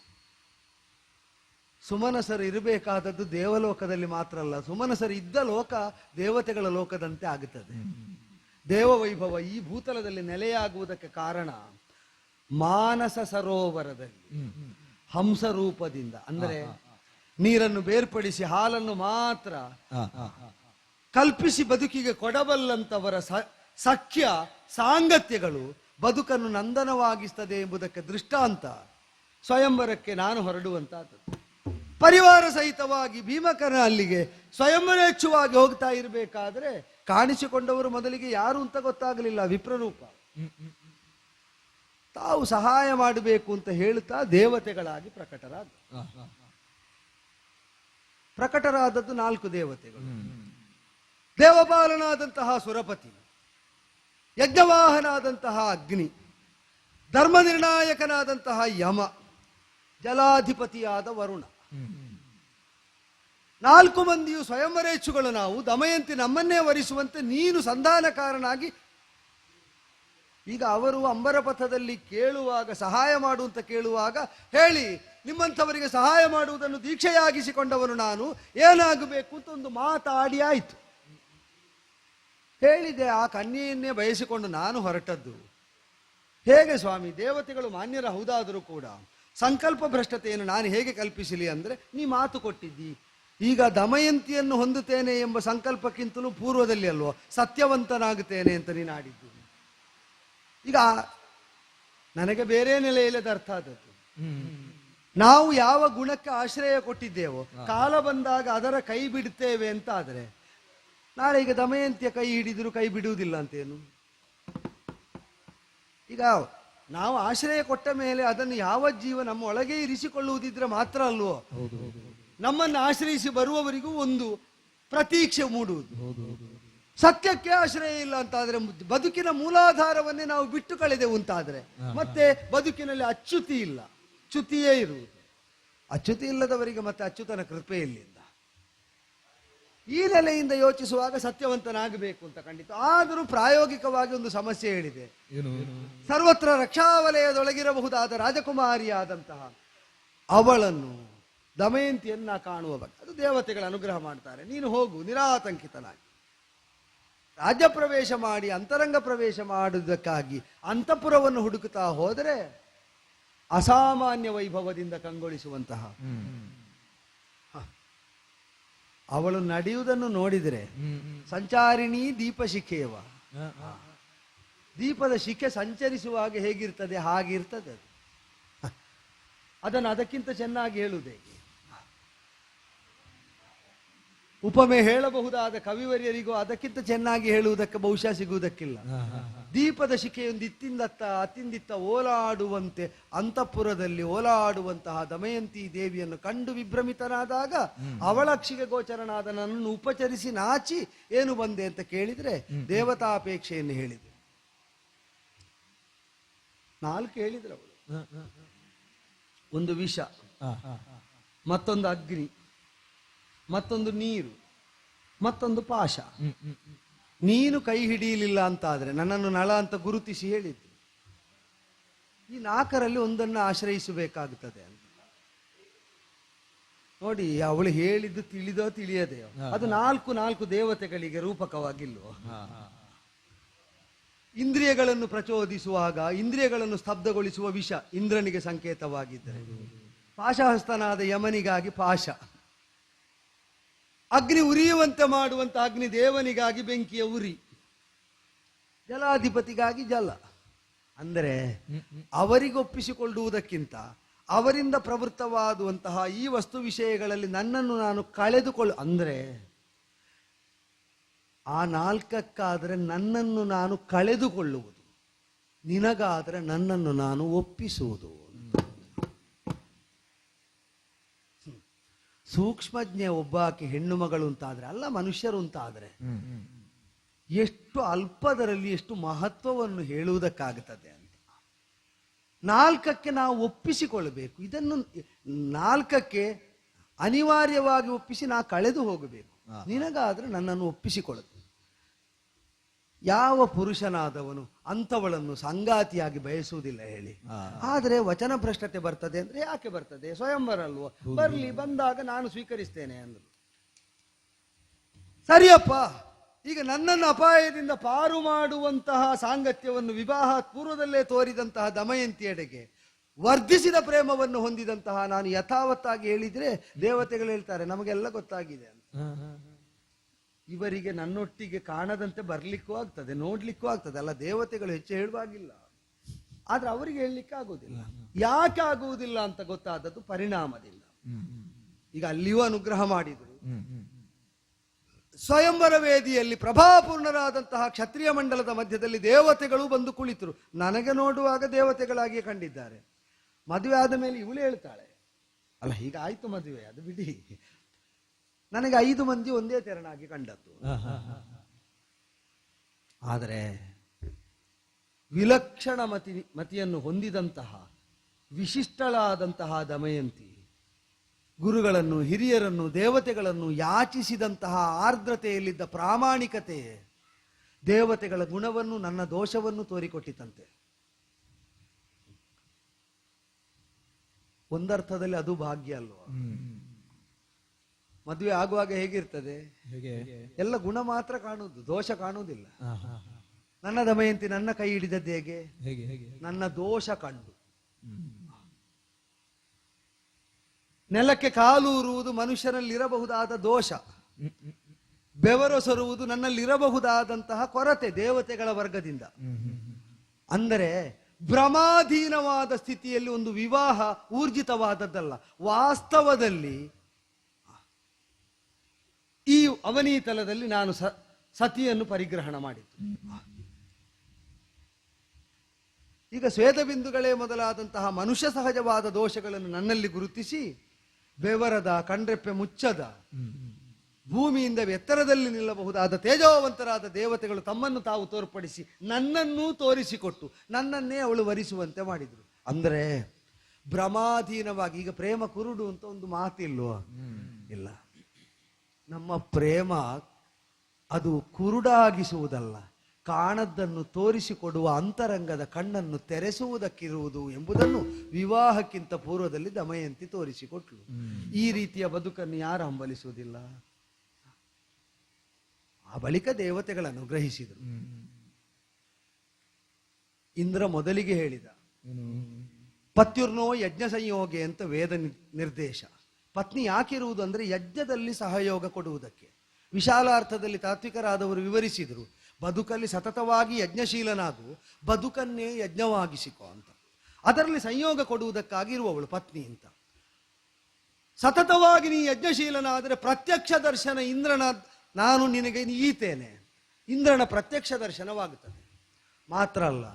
ಸುಮನಸರು ಇರಬೇಕಾದದ್ದು ದೇವಲೋಕದಲ್ಲಿ ಮಾತ್ರ ಅಲ್ಲ, ಸುಮನಸರು ಇದ್ದ ಲೋಕ ದೇವತೆಗಳ ಲೋಕದಂತೆ ಆಗುತ್ತದೆ. ದೇವವೈಭವ ಈ ಭೂತಲದಲ್ಲಿ ನೆಲೆಯಾಗುವುದಕ್ಕೆ ಕಾರಣ ಮಾನಸ ಸರೋವರದಲ್ಲಿ ಹಂಸ ರೂಪದಿಂದ, ಅಂದರೆ ನೀರನ್ನು ಬೇರ್ಪಡಿಸಿ ಹಾಲನ್ನು ಮಾತ್ರ ಕಲ್ಪಿಸಿ ಬದುಕಿಗೆ ಕೊಡಬಲ್ಲಂತವರ ಸಖ್ಯ ಸಾಂಗತ್ಯಗಳು ಬದುಕನ್ನು ನಂದನವಾಗಿಸ್ತದೆ ಎಂಬುದಕ್ಕೆ ದೃಷ್ಟಾಂತ ಸ್ವಯಂವರಕ್ಕೆ ನಾನು ಹೊರಡುವಂತಹದ್ದು. ಪರಿವಾರ ಸಹಿತವಾಗಿ ಭೀಮಕನ ಅಲ್ಲಿಗೆ ಸ್ವಯಂವರೇಚ್ಛವಾಗಿ ಹೋಗ್ತಾ ಇರಬೇಕಾದ್ರೆ ಕಾಣಿಸಿಕೊಂಡವರು ಮೊದಲಿಗೆ ಯಾರು ಅಂತ ಗೊತ್ತಾಗಲಿಲ್ಲ, ವಿಪ್ರರೂಪ. ತಾವು ಸಹಾಯ ಮಾಡಬೇಕು ಅಂತ ಹೇಳುತ್ತಾ ದೇವತೆಗಳಾಗಿ ಪ್ರಕಟರಾದದ್ದು 4 ದೇವತೆಗಳು. ದೇವಪಾಲನಾದಂತಹ ಸುರಪತಿ, ಯಜ್ಞವಾಹನಾದಂತಹ ಅಗ್ನಿ, ಧರ್ಮ ನಿರ್ಣಾಯಕನಾದಂತಹ ಯಮ, ಜಲಾಧಿಪತಿಯಾದ ವರುಣ. 4 ಮಂದಿಯು ಸ್ವಯಂವರೇಚ್ಛುಗಳು. ನಾವು ದಮಯಂತಿ ನಮ್ಮನ್ನೇ ವರಿಸುವಂತೆ ನೀನು ಸಂಧಾನಕಾರನಾಗಿ, ಈಗ ಅವರು ಅಂಬರಪಥದಲ್ಲಿ ಕೇಳುವಾಗ ಸಹಾಯ ಮಾಡುವಂತ ಕೇಳುವಾಗ ಹೇಳಿ, ನಿಮ್ಮಂಥವರಿಗೆ ಸಹಾಯ ಮಾಡುವುದನ್ನು ದೀಕ್ಷೆಯಾಗಿಸಿಕೊಂಡವನು ನಾನು, ಏನಾಗಬೇಕು ಅಂತ ಒಂದು ಮಾತಾಡಿ ಆಯಿತು. ಹೇಳಿದೆ, ಆ ಕನ್ಯೆಯನ್ನೇ ಬಯಸಿಕೊಂಡು ನಾನು ಹೊರಟದ್ದು. ಹೇಗೆ ಸ್ವಾಮಿ, ದೇವತೆಗಳು ಮಾನ್ಯರ ಹೌದಾದರೂ ಕೂಡ ಸಂಕಲ್ಪ ಭ್ರಷ್ಟತೆಯನ್ನು ನಾನು ಹೇಗೆ ಕಲ್ಪಿಸಲಿ ಅಂದರೆ, ನೀ ಮಾತು ಕೊಟ್ಟಿದ್ದಿ. ಈಗ ದಮಯಂತಿಯನ್ನು ಹೊಂದುತ್ತೇನೆ ಎಂಬ ಸಂಕಲ್ಪಕ್ಕಿಂತಲೂ ಪೂರ್ವದಲ್ಲಿ ಅಲ್ವೋ ಸತ್ಯವಂತನಾಗುತ್ತೇನೆ ಅಂತ ನೀನು ಆಡಿದ್ದು. ಈಗ ನನಗೆ ಬೇರೆ ನೆಲೆಯಲ್ಲಿ ಅರ್ಥ ಆದದ್ದು, ನಾವು ಯಾವ ಗುಣಕ್ಕೆ ಆಶ್ರಯ ಕೊಟ್ಟಿದ್ದೇವೋ ಕಾಲ ಬಂದಾಗ ಅದರ ಕೈ ಬಿಡುತ್ತೇವೆ ಅಂತ ಆದರೆ, ನಾಳೆ ಈಗ ದಮಯಂತಿಯ ಕೈ ಹಿಡಿದ್ರು ಕೈ ಬಿಡುವುದಿಲ್ಲ ಅಂತೇನು? ಈಗ ನಾವು ಆಶ್ರಯ ಕೊಟ್ಟ ಮೇಲೆ ಅದನ್ನು ಯಾವ ಜೀವ ನಮ್ಮ ಒಳಗೆ ಇರಿಸಿಕೊಳ್ಳುವುದಿದ್ರೆ ಮಾತ್ರ ಅಲ್ವೋ, ನಮ್ಮನ್ನು ಆಶ್ರಯಿಸಿ ಬರುವವರಿಗೂ ಒಂದು ಪ್ರತೀಕ್ಷೆ ಮೂಡುವುದು. ಸತ್ಯಕ್ಕೆ ಆಶ್ರಯ ಇಲ್ಲ ಅಂತಾದ್ರೆ, ಬದುಕಿನ ಮೂಲಾಧಾರವನ್ನೇ ನಾವು ಬಿಟ್ಟು ಕಳೆದೆವು ಅಂತಾದ್ರೆ ಮತ್ತೆ ಬದುಕಿನಲ್ಲಿ ಅಚ್ಯುತಿ ಇಲ್ಲ, ಚ್ಯುತಿಯೇ ಇರುವುದು. ಅಚ್ಯುತಿ ಇಲ್ಲದವರಿಗೆ ಮತ್ತೆ ಅಚ್ಯುತನ ಕೃಪೆ ಇಲ್ಲಿಂದ. ಈ ನೆಲೆಯಿಂದ ಯೋಚಿಸುವಾಗ ಸತ್ಯವಂತನಾಗಬೇಕು ಅಂತ ಖಂಡಿತ. ಆದರೂ ಪ್ರಾಯೋಗಿಕವಾಗಿ ಒಂದು ಸಮಸ್ಯೆ ಹೇಳಿದೆ. ಸರ್ವತ್ರ ರಕ್ಷಾವಲಯದೊಳಗಿರಬಹುದಾದ ರಾಜಕುಮಾರಿಯಾದಂತಹ ಅವಳನ್ನು, ದಮಯಂತಿಯನ್ನ ಕಾಣುವ ಬಗ್ಗೆ ಅದು ದೇವತೆಗಳ ಅನುಗ್ರಹ ಮಾಡ್ತಾರೆ. ನೀನು ಹೋಗು ನಿರಾತಂಕಿತನಾಗಿ. ರಾಜ್ಯ ಪ್ರವೇಶ ಮಾಡಿ ಅಂತರಂಗ ಪ್ರವೇಶ ಮಾಡುವುದಕ್ಕಾಗಿ ಅಂತಃಪುರವನ್ನು ಹುಡುಕುತ್ತಾ ಹೋದರೆ ಅಸಾಮಾನ್ಯ ವೈಭವದಿಂದ ಕಂಗೊಳಿಸುವಂತಹ ಅವಳು ನಡೆಯುವುದನ್ನು ನೋಡಿದರೆ ಸಂಚಾರಿಣಿ ದೀಪಶಿಖೆಯವ, ದೀಪದ ಶಿಖೆ ಸಂಚರಿಸುವಾಗ ಹೇಗಿರ್ತದೆ ಹಾಗಿರ್ತದೆ ಅದು. ಅದನ್ನು ಅದಕ್ಕಿಂತ ಚೆನ್ನಾಗಿ ಹೇಳುವುದೇ. ಉಪಮೆ ಹೇಳಬಹುದಾದ ಕವಿವರ್ಯರಿಗೂ ಅದಕ್ಕಿಂತ ಚೆನ್ನಾಗಿ ಹೇಳುವುದಕ್ಕೆ ಬಹುಶಃ ಸಿಗುವುದಕ್ಕಿಲ್ಲ. ದೀಪದ ಶಿಖೆಯೊಂದು ಇತ್ತಿಂದತ್ತ ಅತ್ತಿಂದಿತ್ತ ಓಲಾಡುವಂತೆ ಅಂತಃಪುರದಲ್ಲಿ ಓಲಾಡುವಂತಹ ದಮಯಂತಿ ದೇವಿಯನ್ನು ಕಂಡು ವಿಭ್ರಮಿತನಾದಾಗ ಅವಳಕ್ಷಿಗೆ ಗೋಚರನಾದ ನನ್ನನ್ನು ಉಪಚರಿಸಿ ನಾಚಿ ಏನು ಬಂದೆ ಅಂತ ಕೇಳಿದ್ರೆ ದೇವತಾಪೇಕ್ಷೆಯನ್ನು ಹೇಳಿದೆ. 4 ಹೇಳಿದ್ರು ಅವಳು. ಒಂದು ವಿಷ, ಮತ್ತೊಂದು ಅಗ್ನಿ, ಮತ್ತೊಂದು ನೀರು, ಮತ್ತೊಂದು ಪಾಶ. ನೀನು ಕೈ ಹಿಡಿಯಲಿಲ್ಲ ಅಂತಾದ್ರೆ ನನ್ನನ್ನು ನಳ ಅಂತ ಗುರುತಿಸಿ ಹೇಳಿದ್ದು. ಈ 4ರಲ್ಲಿ ಒಂದನ್ನು ಆಶ್ರಯಿಸಬೇಕಾಗುತ್ತದೆ ಅಂತ ನೋಡಿ. ಅವಳು ಹೇಳಿದ್ದು ತಿಳಿದೋ ತಿಳಿಯದೆಯೋ ಅದು 4 ದೇವತೆಗಳಿಗೆ ರೂಪಕವಾಗಿಲ್ವೋ. ಇಂದ್ರಿಯಗಳನ್ನು ಪ್ರಚೋದಿಸುವಾಗ ಇಂದ್ರಿಯಗಳನ್ನು ಸ್ತಬ್ಧಗೊಳಿಸುವ ವಿಷ ಇಂದ್ರನಿಗೆ ಸಂಕೇತವಾಗಿದ್ದರೆ, ಪಾಶಹಸ್ತನಾದ ಯಮನಿಗಾಗಿ ಪಾಶ, ಅಗ್ನಿ ಉರಿಯುವಂತೆ ಮಾಡುವಂತ ಅಗ್ನಿ ದೇವನಿಗಾಗಿ ಬೆಂಕಿಯ ಉರಿ, ಜಲಾಧಿಪತಿಗಾಗಿ ಜಲ. ಅಂದರೆ ಅವರಿಗೊಪ್ಪಿಸಿಕೊಳ್ಳುವುದಕ್ಕಿಂತ ಅವರಿಂದ ಪ್ರವೃತ್ತವಾದುವಂತಹ ಈ ವಸ್ತು ವಿಷಯಗಳಲ್ಲಿ ನನ್ನನ್ನು ನಾನು ಅಂದರೆ ಆ 4ಕ್ಕಾದರೆ ನನ್ನನ್ನು ನಾನು ಕಳೆದುಕೊಳ್ಳುವುದು, ನಿನಗಾದರೆ ನನ್ನನ್ನು ನಾನು ಒಪ್ಪಿಸುವುದು. ಸೂಕ್ಷ್ಮಜ್ಞೆ ಒಬ್ಬಾಕೆ ಹೆಣ್ಣು ಮಗಳು ಅಂತಾದ್ರೆ, ಅಲ್ಲ ಮನುಷ್ಯರು ಅಂತಾದ್ರೆ ಎಷ್ಟು ಅಲ್ಪದರಲ್ಲಿ ಎಷ್ಟು ಮಹತ್ವವನ್ನು ಹೇಳುವುದಕ್ಕಾಗುತ್ತದೆ ಅಂತ. 4ಕ್ಕೆ ನಾವು ಒಪ್ಪಿಸಿಕೊಳ್ಳಬೇಕು. ಇದನ್ನು 4ಕ್ಕೆ ಅನಿವಾರ್ಯವಾಗಿ ಒಪ್ಪಿಸಿ ನಾ ಕಳೆದು ಹೋಗಬೇಕು. ನಿನಗಾದ್ರೆ ನನ್ನನ್ನು ಒಪ್ಪಿಸಿಕೊಳ್ಳದು. ಯಾವ ಪುರುಷನಾದವನು ಅಂಥವಳನ್ನು ಸಂಗಾತಿಯಾಗಿ ಬಯಸುವುದಿಲ್ಲ ಹೇಳಿ. ಆದರೆ ವಚನ ಭ್ರಷ್ಟತೆ ಬರ್ತದೆ ಅಂದ್ರೆ ಯಾಕೆ ಬರ್ತದೆ? ಸ್ವಯಂವರ ಅಲ್ವೋ, ಬರ್ಲಿ, ಬಂದಾಗ ನಾನು ಸ್ವೀಕರಿಸ್ತೇನೆ ಅಂದ್ರು. ಸರಿಯಪ್ಪ, ಈಗ ನನ್ನನ್ನು ಅಪಾಯದಿಂದ ಪಾರು ಮಾಡುವಂತಹ ಸಾಂಗತ್ಯವನ್ನು ವಿವಾಹ ಪೂರ್ವದಲ್ಲೇ ತೋರಿದಂತಹ ದಮಯಂತಿಯೆಡೆಗೆ ವರ್ಧಿಸಿದ ಪ್ರೇಮವನ್ನು ಹೊಂದಿದಂತಹ ನಾನು ಯಥಾವತ್ತಾಗಿ ಹೇಳಿದ್ರೆ ದೇವತೆಗಳು ಹೇಳ್ತಾರೆ ನಮಗೆಲ್ಲ ಗೊತ್ತಾಗಿದೆ ಅಂತ. ಇವರಿಗೆ ನನ್ನೊಟ್ಟಿಗೆ ಕಾಣದಂತೆ ಬರ್ಲಿಕ್ಕೂ ಆಗ್ತದೆ, ನೋಡ್ಲಿಕ್ಕೂ ಆಗ್ತದೆ. ಅಲ್ಲ, ದೇವತೆಗಳು ಹೆಚ್ಚು ಹೇಳುವಾಗಿಲ್ಲ, ಆದ್ರೆ ಅವರಿಗೆ ಹೇಳಲಿಕ್ಕೆ ಆಗುವುದಿಲ್ಲ. ಯಾಕೆ ಆಗುವುದಿಲ್ಲ ಅಂತ ಗೊತ್ತಾದದ್ದು ಪರಿಣಾಮದಿಂದ. ಈಗ ಅಲ್ಲಿಯೂ ಅನುಗ್ರಹ ಮಾಡಿದರು. ಸ್ವಯಂವರ ವೇದಿಯಲ್ಲಿ ಪ್ರಭಾಪೂರ್ಣರಾದಂತಹ ಕ್ಷತ್ರಿಯ ಮಂಡಲದ ಮಧ್ಯದಲ್ಲಿ ದೇವತೆಗಳು ಬಂದು ಕುಳಿತರು. ನನಗೆ ನೋಡುವಾಗ ದೇವತೆಗಳಾಗಿಯೇ ಕಂಡಿದ್ದಾರೆ. ಮದುವೆ ಆದ ಮೇಲೆ ಇವಳು ಹೇಳ್ತಾಳೆ, ಅಲ್ಲ ಹೀಗಾಯ್ತು ಮದುವೆ, ಅದು ಬಿಡಿ, ನನಗೆ 5 ಮಂದಿ ಒಂದೇ ತೆರನಾಗಿ ಕಂಡದ್ದು. ಆದರೆ ವಿಲಕ್ಷಣ ಮತಿಯನ್ನು ಹೊಂದಿದಂತಹ ವಿಶಿಷ್ಟಳಾದಂತಹ ದಮಯಂತಿ ಗುರುಗಳನ್ನು, ಹಿರಿಯರನ್ನು, ದೇವತೆಗಳನ್ನು ಯಾಚಿಸಿದಂತಹ ಆರ್ದ್ರತೆಯಲ್ಲಿದ್ದ ಪ್ರಾಮಾಣಿಕತೆ ದೇವತೆಗಳ ಗುಣವನ್ನು, ನನ್ನ ದೋಷವನ್ನು ತೋರಿಕೊಟ್ಟಿತಂತೆ. ಒಂದರ್ಥದಲ್ಲಿ ಅದು ಭಾಗ್ಯ ಅಲ್ವಾ? ಮದುವೆ ಆಗುವಾಗ ಹೇಗಿರ್ತದೆ? ಎಲ್ಲ ಗುಣ ಮಾತ್ರ ಕಾಣುವುದು, ದೋಷ ಕಾಣುವುದಿಲ್ಲ. ನನ್ನ ದಮಯಂತಿ ನನ್ನ ಕೈ ಹಿಡಿದದ್ದು ಹೇಗೆ? ನನ್ನ ದೋಷ ಕಂಡು. ನೆಲಕ್ಕೆ ಕಾಲೂರುವುದು ಮನುಷ್ಯನಲ್ಲಿರಬಹುದಾದ ದೋಷ, ಬೆವರೊಸರುವುದು ನನ್ನಲ್ಲಿರಬಹುದಾದಂತಹ ಕೊರತೆ ದೇವತೆಗಳ ವರ್ಗದಿಂದ. ಅಂದರೆ ಭ್ರಮಾಧೀನವಾದ ಸ್ಥಿತಿಯಲ್ಲಿ ಒಂದು ವಿವಾಹ ಊರ್ಜಿತವಾದದ್ದಲ್ಲ. ವಾಸ್ತವದಲ್ಲಿ ಈ ಅವನೀತಲದಲ್ಲಿ ನಾನು ಸತಿಯನ್ನು ಪರಿಗ್ರಹಣ ಮಾಡಿದ್ದು. ಈಗ ಸ್ವೇದಬಿಂದುಗಳೇ ಮೊದಲಾದಂತಹ ಮನುಷ್ಯ ಸಹಜವಾದ ದೋಷಗಳನ್ನು ನನ್ನಲ್ಲಿ ಗುರುತಿಸಿ ಬೆವರದ, ಕಣ್ರೆಪ್ಪೆ ಮುಚ್ಚದ, ಭೂಮಿಯಿಂದ ಎತ್ತರದಲ್ಲಿ ನಿಲ್ಲಬಹುದಾದ ತೇಜೋವಂತರಾದ ದೇವತೆಗಳು ತಮ್ಮನ್ನು ತಾವು ತೋರ್ಪಡಿಸಿ ನನ್ನನ್ನೂ ತೋರಿಸಿಕೊಟ್ಟು ನನ್ನನ್ನೇ ಅವಳು ವರಿಸುವಂತೆ ಮಾಡಿದ್ರು. ಅಂದರೆ ಭ್ರಮಾಧೀನವಾಗಿ, ಈಗ ಪ್ರೇಮ ಕುರುಡು ಅಂತ ಒಂದು ಮಾತಿಲ್ವೋ? ಇಲ್ಲ. ನಮ್ಮ ಪ್ರೇಮ ಅದು ಕುರುಡಾಗಿಸುವುದಲ್ಲ, ಕಾಣದ್ದನ್ನು ತೋರಿಸಿಕೊಡುವ ಅಂತರಂಗದ ಕಣ್ಣನ್ನು ತೆರೆಸುವುದಕ್ಕಿರುವುದು ಎಂಬುದನ್ನು ವಿವಾಹಕ್ಕಿಂತ ಪೂರ್ವದಲ್ಲಿ ದಮಯಂತಿ ತೋರಿಸಿಕೊಟ್ಲು. ಈ ರೀತಿಯ ಬದುಕನ್ನು ಯಾರು ಹಂಬಲಿಸುವುದಿಲ್ಲ? ಆ ಬಳಿಕ ದೇವತೆಗಳು ಅನುಗ್ರಹಿಸಿದರು. ಇಂದ್ರ ಮೊದಲಿಗೆ ಹೇಳಿದ, ಪತ್ಯುರ್ನೋ ಯಜ್ಞ ಸಂಯೋಗೆ ಅಂತ ವೇದ ನಿರ್ದೇಶ. ಪತ್ನಿ ಯಾಕಿರುವುದು ಅಂದ್ರೆ ಯಜ್ಞದಲ್ಲಿ ಸಹಯೋಗ ಕೊಡುವುದಕ್ಕೆ. ವಿಶಾಲಾರ್ಥದಲ್ಲಿ ತಾತ್ವಿಕರಾದವರು ವಿವರಿಸಿದರು, ಬದುಕಲ್ಲಿ ಸತತವಾಗಿ ಯಜ್ಞಶೀಲನಾಗು, ಬದುಕನ್ನೇ ಯಜ್ಞವಾಗಿಸಿಕೊ ಅಂತ. ಅದರಲ್ಲಿ ಸಂಯೋಗ ಕೊಡುವುದಕ್ಕಾಗಿರುವವಳು ಪತ್ನಿ ಅಂತ. ಸತತವಾಗಿ ನೀ ಯಜ್ಞಶೀಲನಾದರೆ ಪ್ರತ್ಯಕ್ಷ ದರ್ಶನ ಇಂದ್ರನ, ನಾನು ನಿನಗೆ ಈತೇನೆ, ಇಂದ್ರನ ಪ್ರತ್ಯಕ್ಷ ದರ್ಶನವಾಗುತ್ತದೆ. ಮಾತ್ರ ಅಲ್ಲ,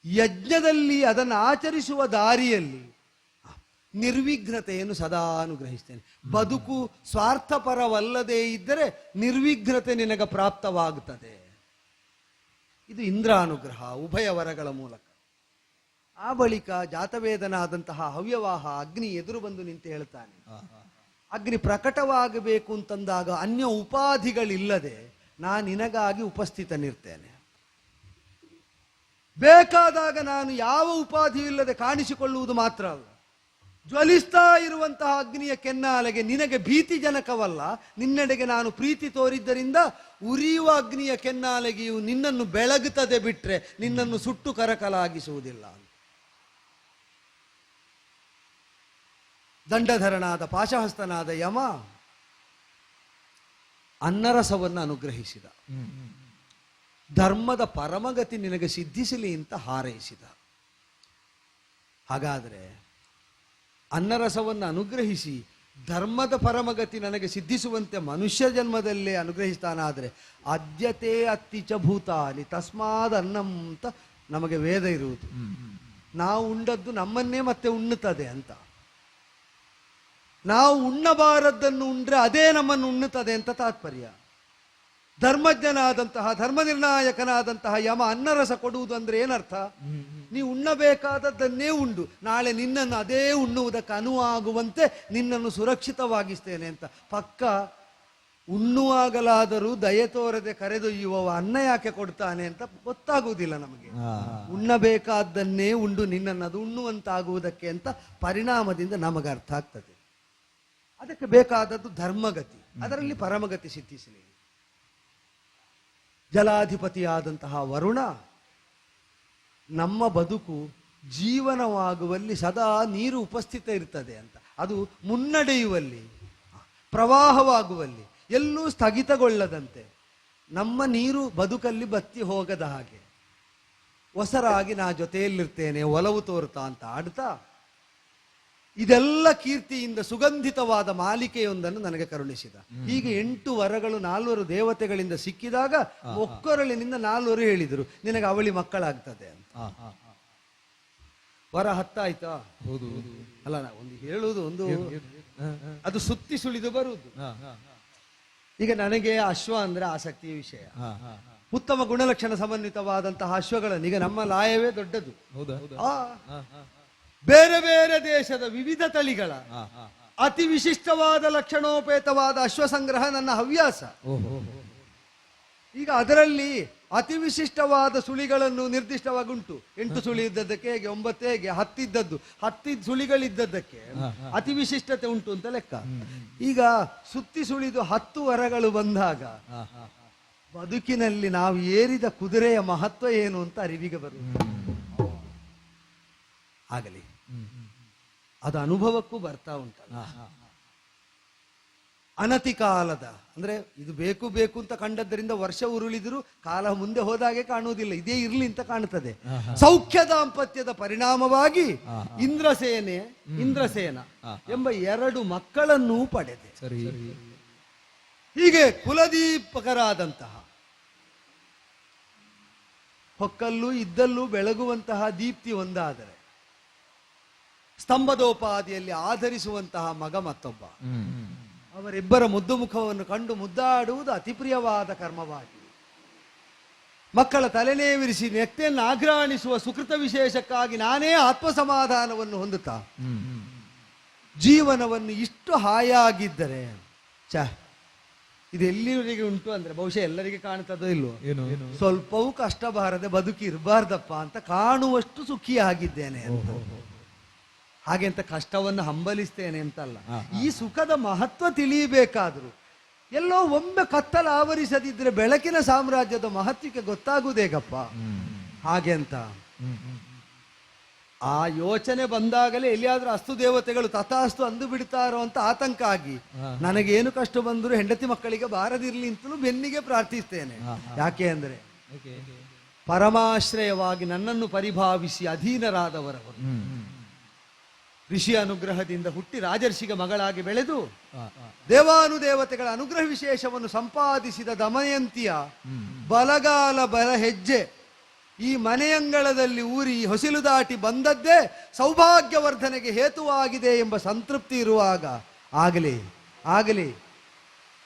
ಯಜ್ಞದಲ್ಲಿ ಅದನ್ನು ಆಚರಿಸುವ ದಾರಿಯಲ್ಲಿ ನಿರ್ವಿಘ್ನತೆಯನ್ನು ಸದಾ ಅನುಗ್ರಹಿಸ್ತೇನೆ. ಬದುಕು ಸ್ವಾರ್ಥಪರವಲ್ಲದೇ ಇದ್ದರೆ ನಿರ್ವಿಘ್ನತೆ ನಿನಗೆ ಪ್ರಾಪ್ತವಾಗುತ್ತದೆ. ಇದು ಇಂದ್ರ ಅನುಗ್ರಹ ಉಭಯ ವರಗಳ ಮೂಲಕ. ಆ ಬಳಿಕ ಜಾತವೇದನಾದಂತಹ ಹವ್ಯವಾಹ ಅಗ್ನಿ ಎದುರು ಬಂದು ನಿಂತು ಹೇಳ್ತಾನೆ, ಅಗ್ನಿ ಪ್ರಕಟವಾಗಬೇಕು ಅಂತಂದಾಗ ಅನ್ಯ ಉಪಾಧಿಗಳಿಲ್ಲದೆ ನಾನು ನಿನಗಾಗಿ ಉಪಸ್ಥಿತನಿರ್ತೇನೆ. ಬೇಕಾದಾಗ ನಾನು ಯಾವ ಉಪಾಧಿಯೂ ಇಲ್ಲದೆ ಕಾಣಿಸಿಕೊಳ್ಳುವುದು ಮಾತ್ರ ಅಲ್ಲ, ಜ್ವಲಿಸ್ತಾ ಇರುವಂತಹ ಅಗ್ನಿಯ ಕೆನ್ನಾಲೆಗೆ ನಿನಗೆ ಭೀತಿಜನಕವಲ್ಲ, ನಿನ್ನೆಡೆಗೆ ನಾನು ಪ್ರೀತಿ ತೋರಿದ್ದರಿಂದ ಉರಿಯುವ ಅಗ್ನಿಯ ಕೆನ್ನಾಲೆಗೆಯು ನಿನ್ನನ್ನು ಬೆಳಗುತ್ತದೆ ಬಿಟ್ರೆ ನಿನ್ನನ್ನು ಸುಟ್ಟು ಕರಕಲಾಗಿಸುವುದಿಲ್ಲ. ದಂಡಧರನಾದ ಪಾಶಹಸ್ತನಾದ ಯಮ ಅನ್ನರಸವನ್ನು ಅನುಗ್ರಹಿಸಿದ. ಧರ್ಮದ ಪರಮಗತಿ ನಿನಗೆ ಸಿದ್ಧಿಸಲಿ ಅಂತ ಹಾರೈಸಿದ. ಹಾಗಾದರೆ ಅನ್ನರಸವನ್ನು ಅನುಗ್ರಹಿಸಿ ಧರ್ಮದ ಪರಮಗತಿ ನನಗೆ ಸಿದ್ಧಿಸುವಂತೆ ಮನುಷ್ಯ ಜನ್ಮದಲ್ಲೇ ಅನುಗ್ರಹಿಸ್ತಾನಾದರೆ ಅದ್ಯತೆ ಅತ್ತಿಚ ಭೂತಾನಿ ತಸ್ಮಾದ್ ಅನ್ನಂ ಅಂತ ನಮಗೆ ವೇದ ಇರುವುದು. ನಾವು ಉಂಡದ್ದು ನಮ್ಮನ್ನೇ ಮತ್ತೆ ಉಣ್ಣುತ್ತದೆ ಅಂತ. ನಾವು ಉಣ್ಣಬಾರದ್ದನ್ನು ಉಂಡ್ರೆ ಅದೇ ನಮ್ಮನ್ನು ಉಣ್ಣುತ್ತದೆ ಅಂತ ತಾತ್ಪರ್ಯ. ಧರ್ಮಜ್ಞನಾದಂತಹ ಧರ್ಮ ನಿರ್ಣಾಯಕನಾದಂತಹ ಯಮ ಅನ್ನರಸ ಕೊಡುವುದು ಅಂದ್ರೆ ಏನರ್ಥ? ನೀವು ಉಣ್ಣಬೇಕಾದದ್ದನ್ನೇ ಉಂಡು, ನಾಳೆ ನಿನ್ನನ್ನು ಅದೇ ಉಣ್ಣುವುದಕ್ಕೆ ಅನುವಾಗುವಂತೆ ನಿನ್ನನ್ನು ಸುರಕ್ಷಿತವಾಗಿಸ್ತೇನೆ ಅಂತ. ಪಕ್ಕ ಉಣ್ಣುವಾಗಲಾದರೂ ದಯೆ ತೋರದೆ ಕರೆದೊಯ್ಯುವವ ಅನ್ನ ಯಾಕೆ ಕೊಡ್ತಾನೆ ಅಂತ ಗೊತ್ತಾಗುವುದಿಲ್ಲ ನಮಗೆ. ಉಣ್ಣಬೇಕಾದ್ದನ್ನೇ ಉಂಡು ನಿನ್ನನ್ನು ಅದು ಉಣ್ಣುವಂತಾಗುವುದಕ್ಕೆ ಅಂತ ಪರಿಣಾಮದಿಂದ ನಮಗೆ ಅರ್ಥ ಆಗ್ತದೆ. ಅದಕ್ಕೆ ಬೇಕಾದದ್ದು ಧರ್ಮಗತಿ, ಅದರಲ್ಲಿ ಪರಮಗತಿ ಸಿದ್ಧಿಸಲಿ. ಜಲಾಧಿಪತಿಯಾದಂತಹ ವರುಣ ನಮ್ಮ ಬದುಕು ಜೀವನವಾಗುವಲ್ಲಿ ಸದಾ ನೀರು ಉಪಸ್ಥಿತ ಇರ್ತದೆ ಅಂತ. ಅದು ಮುನ್ನಡೆಯುವಲ್ಲಿ, ಪ್ರವಾಹವಾಗುವಲ್ಲಿ ಎಲ್ಲೂ ಸ್ಥಗಿತಗೊಳ್ಳದಂತೆ ನಮ್ಮ ನೀರು ಬದುಕಲ್ಲಿ ಬತ್ತಿ ಹೋಗದ ಹಾಗೆ ಹೊಸರಾಗಿ ನಾ ಜೊತೆಯಲ್ಲಿರ್ತೇನೆ ಒಲವು ತೋರುತ್ತಾ ಅಂತ ಆಡ್ತಾ ಇದೆಲ್ಲ ಕೀರ್ತಿಯಿಂದ ಸುಗಂಧಿತವಾದ ಮಾಲಿಕೆಯೊಂದನ್ನು ನನಗೆ ಕರುಣಿಸಿದ. ಹೀಗೆ 8 ವರಗಳು 4 ದೇವತೆಗಳಿಂದ ಸಿಕ್ಕಿದಾಗ ಒಕ್ಕೊರಳಿನಿಂದ 4 ಹೇಳಿದರು, ನಿನಗೆ ಅವಳಿ ಮಕ್ಕಳಾಗ್ತದೆ ಅಂತ. ವರ 10 ಆಯ್ತಾ? ಅಲ್ಲ, ಒಂದು ಹೇಳುವುದು ಒಂದು ಅದು ಸುತ್ತಿ ಸುಳಿದು ಬರುವುದು. ಈಗ ನನಗೆ ಅಶ್ವ ಅಂದ್ರೆ ಆಸಕ್ತಿಯ ವಿಷಯ. ಉತ್ತಮ ಗುಣಲಕ್ಷಣ ಸಮನ್ವಿತವಾದಂತಹ ಅಶ್ವಗಳನ್ನು, ಈಗ ನಮ್ಮ ಲಾಯವೇ ದೊಡ್ಡದು, ಬೇರೆ ಬೇರೆ ದೇಶದ ವಿವಿಧ ತಳಿಗಳ ಅತಿ ವಿಶಿಷ್ಟವಾದ ಲಕ್ಷಣೋಪೇತವಾದ ಅಶ್ವ ಸಂಗ್ರಹ ನನ್ನ ಹವ್ಯಾಸ. ಈಗ ಅದರಲ್ಲಿ ಅತಿ ವಿಶಿಷ್ಟವಾದ ಸುಳಿಗಳನ್ನು ನಿರ್ದಿಷ್ಟವಾಗಿ ಉಂಟು. 8 ಸುಳಿ ಇದ್ದದ್ದಕ್ಕೆ ಹೇಗೆ, 9 ಹೇಗೆ, 10 ಇದ್ದದ್ದು 10 ಸುಳಿಗಳಿದ್ದದ್ದಕ್ಕೆ ಅತಿ ವಿಶಿಷ್ಟತೆ ಉಂಟು ಅಂತ ಲೆಕ್ಕ. ಈಗ ಸುತ್ತಿ ಸುಳಿದು 10 ವರಗಳು ಬಂದಾಗ ಬದುಕಿನಲ್ಲಿ ನಾವು ಏರಿದ ಕುದುರೆಯ ಮಹತ್ವ ಏನು ಅಂತ ಅರಿವಿಗೆ ಬರುವುದು. ಆಗಲಿ, ಅದು ಅನುಭವಕ್ಕೂ ಬರ್ತಾ ಉಂಟಲ್ಲ. ಅನತಿ ಕಾಲದ ಅಂದ್ರೆ ಇದು ಬೇಕು ಬೇಕು ಅಂತ ಕಂಡದ್ದರಿಂದ ವರ್ಷ ಉರುಳಿದ್ರು ಕಾಲ ಮುಂದೆ ಹೋದಾಗೆ ಕಾಣುವುದಿಲ್ಲ, ಇದೇ ಇರ್ಲಿ ಅಂತ ಕಾಣುತ್ತದೆ. ಸೌಖ್ಯ ದಾಂಪತ್ಯದ ಪರಿಣಾಮವಾಗಿ ಇಂದ್ರಸೇನ ಎಂಬ 2 ಮಕ್ಕಳನ್ನೂ ಪಡೆದೆ. ಹೀಗೆ ಕುಲದೀಪಕರಾದಂತಹ ಹೊಕ್ಕಲ್ಲೂ ಇದ್ದಲ್ಲೂ ಬೆಳಗುವಂತಹ ದೀಪ್ತಿ ಒಂದಾದರೆ, ಸ್ತಂಭದೋಪಾದಿಯಲ್ಲಿ ಆಧರಿಸುವಂತಹ ಮಗ ಮತ್ತೊಬ್ಬ, ಅವರಿಬ್ಬರ ಮುದ್ದು ಮುಖವನ್ನು ಕಂಡು ಮುದ್ದಾಡುವುದು ಅತಿ ಪ್ರಿಯವಾದ ಕರ್ಮವಾಗಿ, ಮಕ್ಕಳ ತಲೆನೇವಿರಿಸಿ ನೆಕ್ತೆಯನ್ನು ಆಘ್ರಾಣಿಸುವ ಸುಕೃತ ವಿಶೇಷಕ್ಕಾಗಿ ನಾನೇ ಆತ್ಮ ಸಮಾಧಾನವನ್ನು ಹೊಂದುತ್ತಾ ಜೀವನವನ್ನು ಇಷ್ಟು ಹಾಯಾಗಿದ್ದರೆ ಇದು ಎಲ್ಲಿವರೆಗೆ ಉಂಟು ಅಂದ್ರೆ ಬಹುಶಃ ಎಲ್ಲರಿಗೆ ಕಾಣ್ತದೋ ಇಲ್ವೋ, ಸ್ವಲ್ಪವೂ ಕಷ್ಟ ಬಾರದೆ ಬದುಕಿ ಇರಬಾರ್ದಪ್ಪ ಅಂತ ಕಾಣುವಷ್ಟು ಸುಖಿಯಾಗಿದ್ದೇನೆ ಅಂತ. ಹಾಗೆ ಅಂತ ಕಷ್ಟವನ್ನು ಹಂಬಲಿಸ್ತೇನೆ ಅಂತಲ್ಲ, ಈ ಸುಖದ ಮಹತ್ವ ತಿಳಿಯಬೇಕಾದ್ರು ಎಲ್ಲೋ ಒಮ್ಮೆ ಕತ್ತಲ ಆವರಿಸದಿದ್ರೆ ಬೆಳಕಿನ ಸಾಮ್ರಾಜ್ಯದ ಮಹತ್ವಕ್ಕೆ ಗೊತ್ತಾಗುವುದೇಗಪ್ಪ. ಹಾಗೆ ಅಂತ ಆ ಯೋಚನೆ ಬಂದಾಗಲೇ ಎಲ್ಲಿಯಾದ್ರೂ ಅಸ್ತು ದೇವತೆಗಳು ತಥಾಸ್ತು ಅಂದು ಬಿಡ್ತಾರೋ ಅಂತ ಆತಂಕ ಆಗಿ ನನಗೇನು ಕಷ್ಟ ಬಂದರೂ ಹೆಂಡತಿ ಮಕ್ಕಳಿಗೆ ಬಾರದಿರ್ಲಿ ಅಂತಲೂ ಬೆನ್ನಿಗೆ ಪ್ರಾರ್ಥಿಸ್ತೇನೆ. ಯಾಕೆ ಅಂದ್ರೆ ಪರಮಾಶ್ರಯವಾಗಿ ನನ್ನನ್ನು ಪರಿಭಾವಿಸಿ ಅಧೀನರಾದವರವರು ಋಷಿ ಅನುಗ್ರಹದಿಂದ ಹುಟ್ಟಿ ರಾಜರ್ಷಿಗೆ ಮಗಳಾಗಿ ಬೆಳೆದು ದೇವಾನುದೇವತೆಗಳ ಅನುಗ್ರಹ ವಿಶೇಷವನ್ನು ಸಂಪಾದಿಸಿದ ದಮಯಂತಿಯ ಬಲಗಾಲ ಬಲ ಹೆಜ್ಜೆ ಈ ಮನೆಯಂಗಳದಲ್ಲಿ ಊರಿ ಹೊಸಿಲು ದಾಟಿ ಬಂದದ್ದೇ ಸೌಭಾಗ್ಯವರ್ಧನೆಗೆ ಹೇತುವಾಗಿದೆ ಎಂಬ ಸಂತೃಪ್ತಿ ಇರುವಾಗ ಆಗಲೇ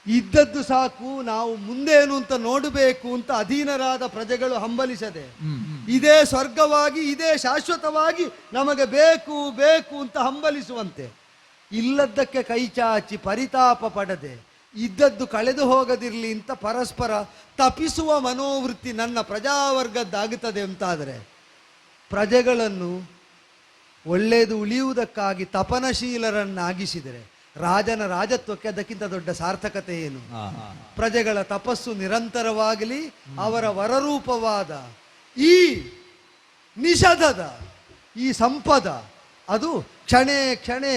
ಇದ್ದದ್ದು ಸಾಕು, ನಾವು ಮುಂದೇನು ಅಂತ ನೋಡಬೇಕು ಅಂತ ಅಧೀನರಾದ ಪ್ರಜೆಗಳು ಹಂಬಲಿಸದೆ ಇದೇ ಸ್ವರ್ಗವಾಗಿ ಇದೇ ಶಾಶ್ವತವಾಗಿ ನಮಗೆ ಬೇಕು ಬೇಕು ಅಂತ ಹಂಬಲಿಸುವಂತೆ, ಇಲ್ಲದ್ದಕ್ಕೆ ಕೈಚಾಚಿ ಪರಿತಾಪ ಪಡದೆ ಇದ್ದದ್ದು ಕಳೆದು ಹೋಗದಿರಲಿ ಅಂತ ಪರಸ್ಪರ ತಪಿಸುವ ಮನೋವೃತ್ತಿ ನನ್ನ ಪ್ರಜಾವರ್ಗದ್ದಾಗುತ್ತದೆ ಅಂತಾದರೆ, ಪ್ರಜೆಗಳನ್ನು ಒಳ್ಳೆಯದು ಉಳಿಯುವುದಕ್ಕಾಗಿ ತಪನಶೀಲರನ್ನಾಗಿಸಿದರೆ ರಾಜನ ರಾಜತ್ವಕ್ಕೆ ಅದಕ್ಕಿಂತ ದೊಡ್ಡ ಸಾರ್ಥಕತೆ ಏನು? ಪ್ರಜೆಗಳ ತಪಸ್ಸು ನಿರಂತರವಾಗಲಿ, ಅವರ ವರರೂಪವಾದ ಈ ನಿಷಧದ ಈ ಸಂಪದ ಅದು ಕ್ಷಣೆ ಕ್ಷಣೆ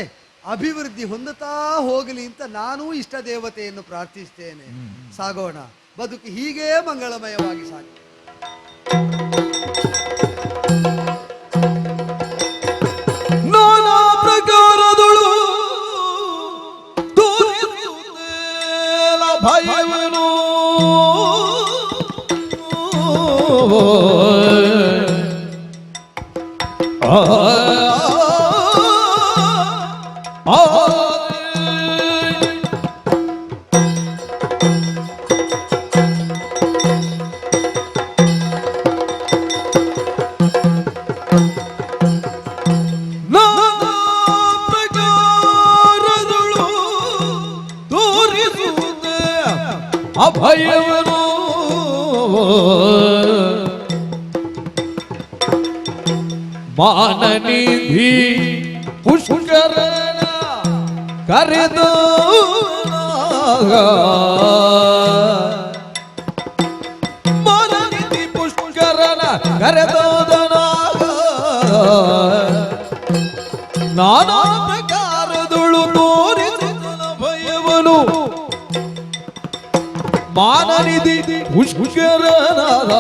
ಅಭಿವೃದ್ಧಿ ಹೊಂದುತ್ತಾ ಹೋಗಲಿ ಅಂತ ನಾನೂ ಇಷ್ಟ ದೇವತೆಯನ್ನು ಪ್ರಾರ್ಥಿಸ್ತೇನೆ. ಸಾಗೋಣ, ಬದುಕು ಹೀಗೇ ಮಂಗಳಮಯವಾಗಿ ಸಾಗಿ. ನಾನಾ ಪ್ರಕಾರದಳು ಭಯವನು ಅಭಯವನು ಮಾನನಿಧಿ ಪುಷ್ಕರನ ಕರೆದು ಮಾನನಿಧಿ ಪುಷ್ಕರನ ಕರೆದೋದನಾಗ ನಾನಾ ಪ್ರಕಾರದಳು ತೋರಿಸಿದ ಭಯವನು ಮಾನನಿಧಿ ಪುಷ್ಕರನಾದ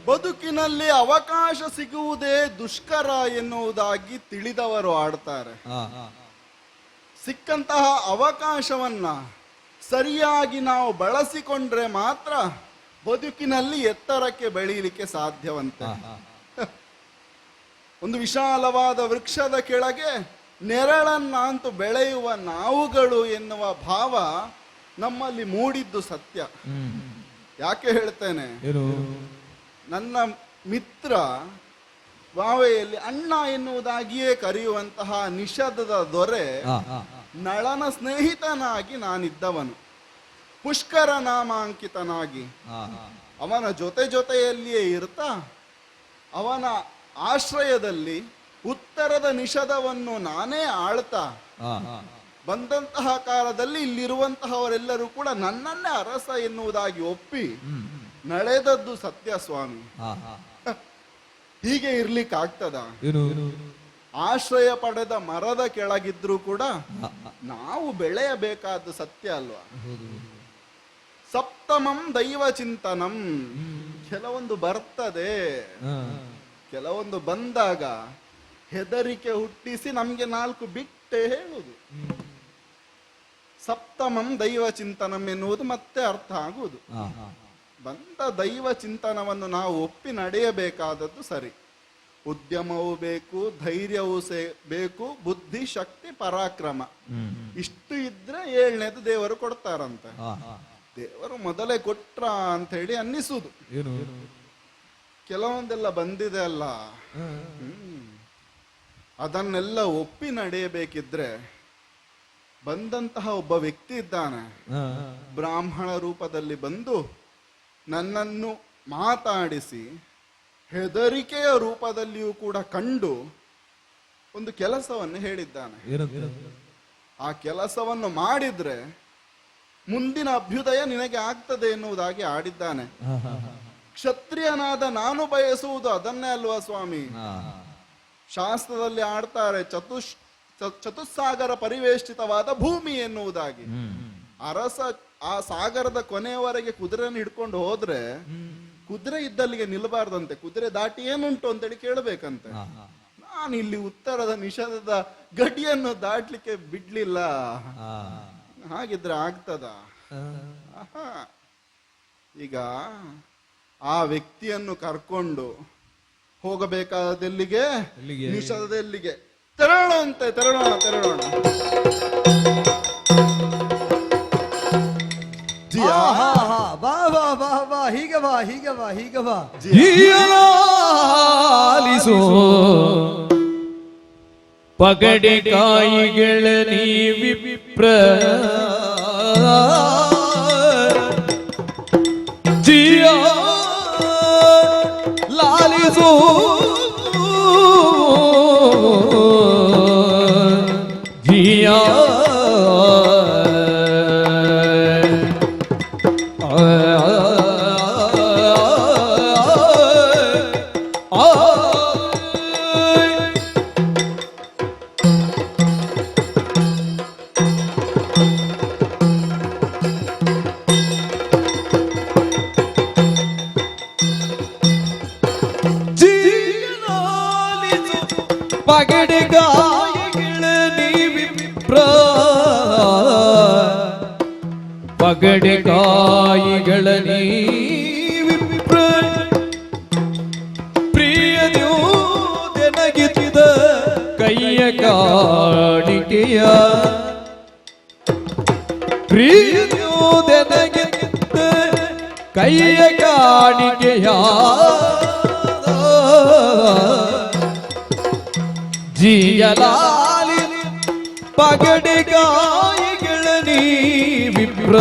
ಬದುಕಿನಲ್ಲಿ ಅವಕಾಶ ಸಿಗುವುದೇ ದುಷ್ಕರ ಎನ್ನುವುದಾಗಿ ತಿಳಿದವರು ಆಡ್ತಾರೆ. ಸಿಕ್ಕಂತಹ ಅವಕಾಶವನ್ನ ಸರಿಯಾಗಿ ನಾವು ಬಳಸಿಕೊಂಡ್ರೆ ಮಾತ್ರ ಬದುಕಿನಲ್ಲಿ ಎತ್ತರಕ್ಕೆ ಬೆಳೀಲಿಕ್ಕೆ ಸಾಧ್ಯವಂತೆ. ಒಂದು ವಿಶಾಲವಾದ ವೃಕ್ಷದ ಕೆಳಗೆ ನೆರಳನ್ನಂತೂ ಬೆಳೆಯುವ ನಾವುಗಳು ಎನ್ನುವ ಭಾವ ನಮ್ಮಲ್ಲಿ ಮೂಡಿದ್ದು ಸತ್ಯ. ಯಾಕೆ ಹೇಳ್ತೇನೆ, ನನ್ನ ಮಿತ್ರ ಬಾವೆಯಲ್ಲಿ ಅಣ್ಣ ಎನ್ನುವುದಾಗಿಯೇ ಕರೆಯುವಂತಹ ನಿಷಧದ ದೊರೆ ನಳನ ಸ್ನೇಹಿತನಾಗಿ ನಾನಿದ್ದವನು, ಪುಷ್ಕರ ನಾಮಾಂಕಿತನಾಗಿ ಅವನ ಜೊತೆಯಲ್ಲಿಯೇ ಇರ್ತಾ ಅವನ ಆಶ್ರಯದಲ್ಲಿ ಉತ್ತರದ ನಿಷಧವನ್ನು ನಾನೇ ಆಳ್ತಾ ಬಂದಂತಹ ಕಾಲದಲ್ಲಿ ಇಲ್ಲಿರುವಂತಹವರೆಲ್ಲರೂ ಕೂಡ ನನ್ನನ್ನೇ ಅರಸ ಎನ್ನುವುದಾಗಿ ಒಪ್ಪಿ ನಡೆದದ್ದು ಸತ್ಯ ಸ್ವಾಮಿ. ಹೀಗೆ ಇರ್ಲಿಕ್ಕಾಗ್ತದ? ಆಶ್ರಯ ಪಡೆದ ಮರದ ಕೆಳಗಿದ್ರು ಕೂಡ ನಾವು ಬೆಳೆಯಬೇಕಾದ ಸತ್ಯ ಅಲ್ವಾ? ಸಪ್ತಮಂ ದೈವ ಚಿಂತನಂ ಕೆಲವೊಂದು ಬರ್ತದೆ. ಕೆಲವೊಂದು ಬಂದಾಗ ಹೆದರಿಕೆ ಹುಟ್ಟಿಸಿ ನಮ್ಗೆ 4 ಬಿಟ್ಟೆ ಹೇಳುದು. ಸಪ್ತಮಂ ದೈವ ಚಿಂತನಂ ಎನ್ನುವುದು ಮತ್ತೆ ಅರ್ಥ ಆಗುವುದು. ಬಂದ ದೈವ ಚಿಂತನವನ್ನು ನಾವು ಒಪ್ಪಿ ನಡೆಯಬೇಕಾದದ್ದು ಸರಿ. ಉದ್ಯಮವೂ ಬೇಕು, ಧೈರ್ಯವೂ ಬೇಕು, ಬುದ್ಧಿ, ಶಕ್ತಿ, ಪರಾಕ್ರಮ ಇಷ್ಟು ಇದ್ರೆ 7ನೇದು ದೇವರು ಕೊಡ್ತಾರಂತೆ. ದೇವರು ಮೊದಲೇ ಕೊಟ್ರ ಅಂತ ಹೇಳಿ ಅನ್ನಿಸುವುದು. ಕೆಲವೊಂದೆಲ್ಲ ಬಂದಿದೆ ಅಲ್ಲ, ಅದನ್ನೆಲ್ಲ ಒಪ್ಪಿ ನಡೆಯಬೇಕಿದ್ರೆ ಬಂದಂತಹ ಒಬ್ಬ ವ್ಯಕ್ತಿ ಇದ್ದಾನೆ, ಬ್ರಾಹ್ಮಣ ರೂಪದಲ್ಲಿ ಬಂದು ನನ್ನನ್ನು ಮಾತಾಡಿಸಿ ಹೆದರಿಕೆಯ ರೂಪದಲ್ಲಿಯೂ ಕೂಡ ಕಂಡು ಒಂದು ಕೆಲಸವನ್ನು ಹೇಳಿದ್ದಾನೆ. ಆ ಕೆಲಸವನ್ನು ಮಾಡಿದ್ರೆ ಮುಂದಿನ ಅಭ್ಯುದಯ ನಿನಗೆ ಆಗ್ತದೆ ಎನ್ನುವುದಾಗಿ ಆಡಿದ್ದಾನೆ. ಕ್ಷತ್ರಿಯನಾದ ನಾನು ಬಯಸುವುದು ಅದನ್ನೇ ಅಲ್ವಾ ಸ್ವಾಮಿ? ಶಾಸ್ತ್ರದಲ್ಲಿ ಆಡ್ತಾರೆ ಚತುಸ್ಸಾಗರ ಪರಿವೇಷ್ಟಿತವಾದ ಭೂಮಿ ಎನ್ನುವುದಾಗಿ. ಅರಸ ಆ ಸಾಗರದ ಕೊನೆಯವರೆಗೆ ಕುದುರೆಯನ್ನು ಹಿಡ್ಕೊಂಡು ಹೋದ್ರೆ ಕುದುರೆ ಇದ್ದಲ್ಲಿಗೆ ನಿಲ್ಲಬಾರ್ದಂತೆ, ಕುದುರೆ ದಾಟಿ ಏನುಂಟು ಅಂತೇಳಿ ಕೇಳಬೇಕಂತೆ. ನಾನು ಇಲ್ಲಿ ಉತ್ತರದ ನಿಷೇಧದ ಗಡಿಯನ್ನು ದಾಟ್ಲಿಕ್ಕೆ ಬಿಡ್ಲಿಲ್ಲ. ಹಾಗಿದ್ರೆ ಆಗ್ತದ? ಈಗ ಆ ವ್ಯಕ್ತಿಯನ್ನು ಕರ್ಕೊಂಡು ಹೋಗಬೇಕಾದೆಲ್ಲಿಗೆ? ನಿಷೇಧದೆಲ್ಲಿಗೆ? ತೆರಳೋಣ. ಬಾ ಹೀಗೆ ಬಾ ಜಿಯಲಾಲಿಸೋ ಪಗಡೆ ಕಾಯಿಗಳ ನೀವಿಪ್ರ ಜಿಯ ಲಾಲಿಸೋ ಜಿಯ ಪಗಡೆ ಗಾಯಿಗಳ ನೀವಿಪ್ರ ಪಗಡೆ ಕಾಯಿಗಳ ನೀವಿಪ್ರ ಪ್ರಿಯನಗಿದ ಕೈಯ ಕಾಣಿಕೆಯ ಪ್ರಿಯನಗಿದ ಕೈಯ ಕಾಣಿಕೆಯ ಜಿಯಲಾಲಿ ಪಗಡೆ ಕಾಯಿಗಳ ನೀವಿಪ್ರ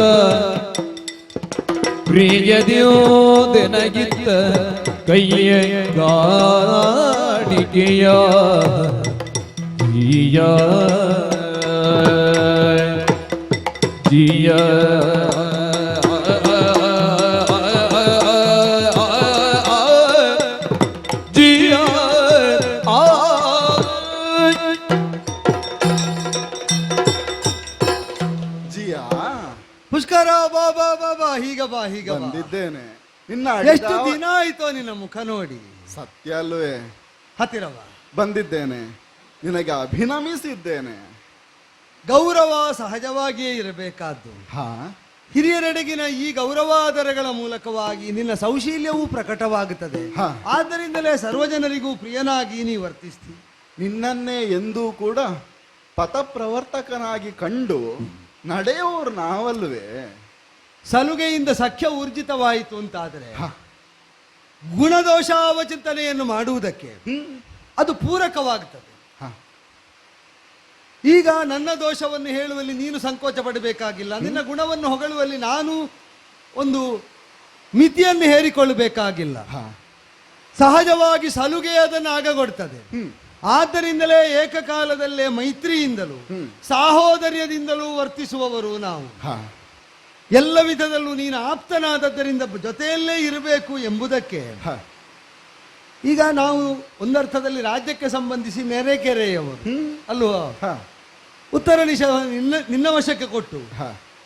ಪ್ರಿಯದ್ಯೋದೆನಗಿತ್ತ ಕೈಯ ಕಾಣಿಕೆಯ ಜಿಯ ಜಿಯ ಪುಷ್ಕರ ಬಾ ಹೀಗ ಬಂದಿದ್ದೇನೆ. ನಿನ್ನ ಎಷ್ಟು ದಿನ ಆಯ್ತೋ ನಿನ್ನ ಮುಖ ನೋಡಿ? ಸತ್ಯ ಅಲ್ವೇ? ಹತ್ತಿರವ ಬಂದಿದ್ದೇನೆ, ನಿನಗೆ ಅಭಿನಮಿಸಿದ್ದೇನೆ. ಗೌರವ ಸಹಜವಾಗಿಯೇ ಇರಬೇಕಾದ್ದು. ಹಿರಿಯರೆಡೆಗಿನ ಈ ಗೌರವಾದರಗಳ ಮೂಲಕವಾಗಿ ನಿನ್ನ ಸೌಶೀಲ್ಯವೂ ಪ್ರಕಟವಾಗುತ್ತದೆ. ಆದ್ದರಿಂದಲೇ ಸರ್ವಜನರಿಗೂ ಪ್ರಿಯನಾಗಿ ನೀ ವರ್ತಿಸ್ತಿ. ನಿನ್ನನ್ನೇ ಎಂದೂ ಕೂಡ ಪಥಪ್ರವರ್ತಕನಾಗಿ ಕಂಡು ನಡೆಯೋರು ನಾವಲ್ವೇ? ಸಲುಗೆಯಿಂದ ಸಖ್ಯ ಊರ್ಜಿತವಾಯಿತು ಅಂತಾದರೆ ಗುಣದೋಷಾವಚಿಂತನೆಯನ್ನು ಮಾಡುವುದಕ್ಕೆ ಅದು ಪೂರಕವಾಗುತ್ತದೆ. ಈಗ ನನ್ನ ದೋಷವನ್ನು ಹೇಳುವಲ್ಲಿ ನೀನು ಸಂಕೋಚ ಪಡಬೇಕಾಗಿಲ್ಲ, ನಿನ್ನ ಗುಣವನ್ನು ಹೊಗಳುವಲ್ಲಿ ನಾನು ಒಂದು ಮಿತಿಯನ್ನು ಹೇರಿಕೊಳ್ಳಬೇಕಾಗಿಲ್ಲ. ಸಹಜವಾಗಿ ಸಲುಗೆ ಅದನ್ನು ಆಗಗೊಡ್ತದೆ. ಆದ್ದರಿಂದಲೇ ಏಕಕಾಲದಲ್ಲೇ ಮೈತ್ರಿಯಿಂದಲೂ ಸಾಹೋದರ್ಯದಿಂದಲೂ ವರ್ತಿಸುವವರು ನಾವು. ಎಲ್ಲ ವಿಧದಲ್ಲೂ ನೀನು ಆಪ್ತನಾದದ್ದರಿಂದ ಜೊತೆಯಲ್ಲೇ ಇರಬೇಕು ಎಂಬುದಕ್ಕೆ ಈಗ ನಾವು ಒಂದರ್ಥದಲ್ಲಿ ರಾಜ್ಯಕ್ಕೆ ಸಂಬಂಧಿಸಿ ನೆರೆಕೆರೆಯವರು ಅಲ್ವಾ? ಉತ್ತರ ನಿಷೇಧ ನಿನ್ನ ವಶಕ್ಕೆ ಕೊಟ್ಟು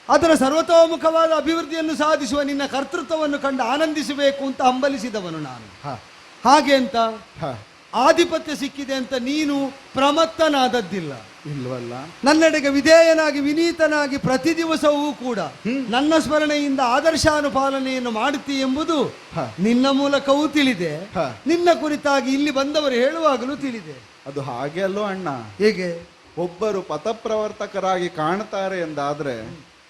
ಅದರ ಸರ್ವತೋಮುಖವಾದ ಅಭಿವೃದ್ಧಿಯನ್ನು ಸಾಧಿಸುವ ನಿನ್ನ ಕರ್ತೃತ್ವವನ್ನು ಕಂಡು ಆನಂದಿಸಬೇಕು ಅಂತ ಹಂಬಲಿಸಿದವನು ನಾನು. ಹಾಗೆ ಅಂತ ಹ, ಆಧಿಪತ್ಯ ಸಿಕ್ಕಿದೆ ಅಂತ ನೀನು ಪ್ರಮತ್ತನಾದದ್ದಿಲ್ಲ. ಇಲ್ವಲ್ಲ. ನನ್ನೆಡೆಗೆ ವಿಧೇಯನಾಗಿ ವಿನೀತನಾಗಿ ಪ್ರತಿ ದಿವಸವೂ ಕೂಡ ನನ್ನ ಸ್ಮರಣೆಯಿಂದ ಆದರ್ಶಾನುಪಾಲನೆಯನ್ನು ಮಾಡುತ್ತಿ ಎಂಬುದು ಹ. ನಿನ್ನ ಮೂಲಕವೂ ತಿಳಿದೆ, ಹ. ನಿನ್ನ ಕುರಿತಾಗಿ ಇಲ್ಲಿ ಬಂದವರು ಹೇಳುವಾಗಲೂ ತಿಳಿದೆ. ಅದು ಹಾಗೆ ಅಲ್ಲೋ ಅಣ್ಣ. ಹೇಗೆ? ಒಬ್ಬರು ಪಥಪ್ರವರ್ತಕರಾಗಿ ಕಾಣ್ತಾರೆ ಎಂದಾದ್ರೆ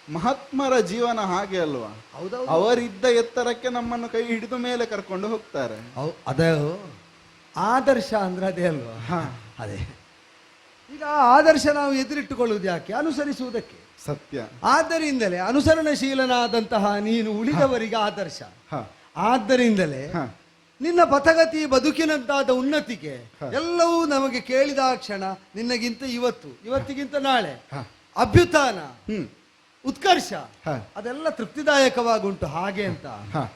ಮಹಾತ್ಮರ ಜೀವನ ಹಾಗೆ ಅಲ್ವಾ? ಹೌದೌದು. ಅವರಿದ್ದ ಎತ್ತರಕ್ಕೆ ನಮ್ಮನ್ನು ಕೈ ಹಿಡಿದು ಮೇಲೆ ಕರ್ಕೊಂಡು ಹೋಗ್ತಾರೆ. ಅದೇ ಆದರ್ಶ ಅಂದ್ರೆ ಅದೇ ಅಲ್ವಾ? ಹ. ಅದೇ. ಈಗ ಆದರ್ಶ ನಾವು ಎದುರಿಟ್ಟುಕೊಳ್ಳುವುದು ಯಾಕೆ? ಅನುಸರಿಸುವುದಕ್ಕೆ. ಸತ್ಯ. ಆದ್ದರಿಂದಲೇ ಅನುಸರಣಶೀಲನಾದಂತಹ ನೀನು ಉಳಿದವರಿಗೆ ಆದರ್ಶ. ಹ. ಆದ್ದರಿಂದಲೇ ಹ. ನಿನ್ನ ಪಥಗತಿ ಬದುಕಿನಂತಾದ ಉನ್ನತಿಗೆ ಎಲ್ಲವೂ ನಮಗೆ ಕೇಳಿದ ಕ್ಷಣ ನಿನ್ನಗಿಂತ ಇವತ್ತಿಗಿಂತ ನಾಳೆ ಹ. ಅಭ್ಯುತ್ಥಾನ, ಹ್ಮ್. ಉತ್ಕರ್ಷ ಹ. ಅದೆಲ್ಲ ತೃಪ್ತಿದಾಯಕವಾಗುಂಟು. ಹಾಗೆ ಅಂತ ಹ.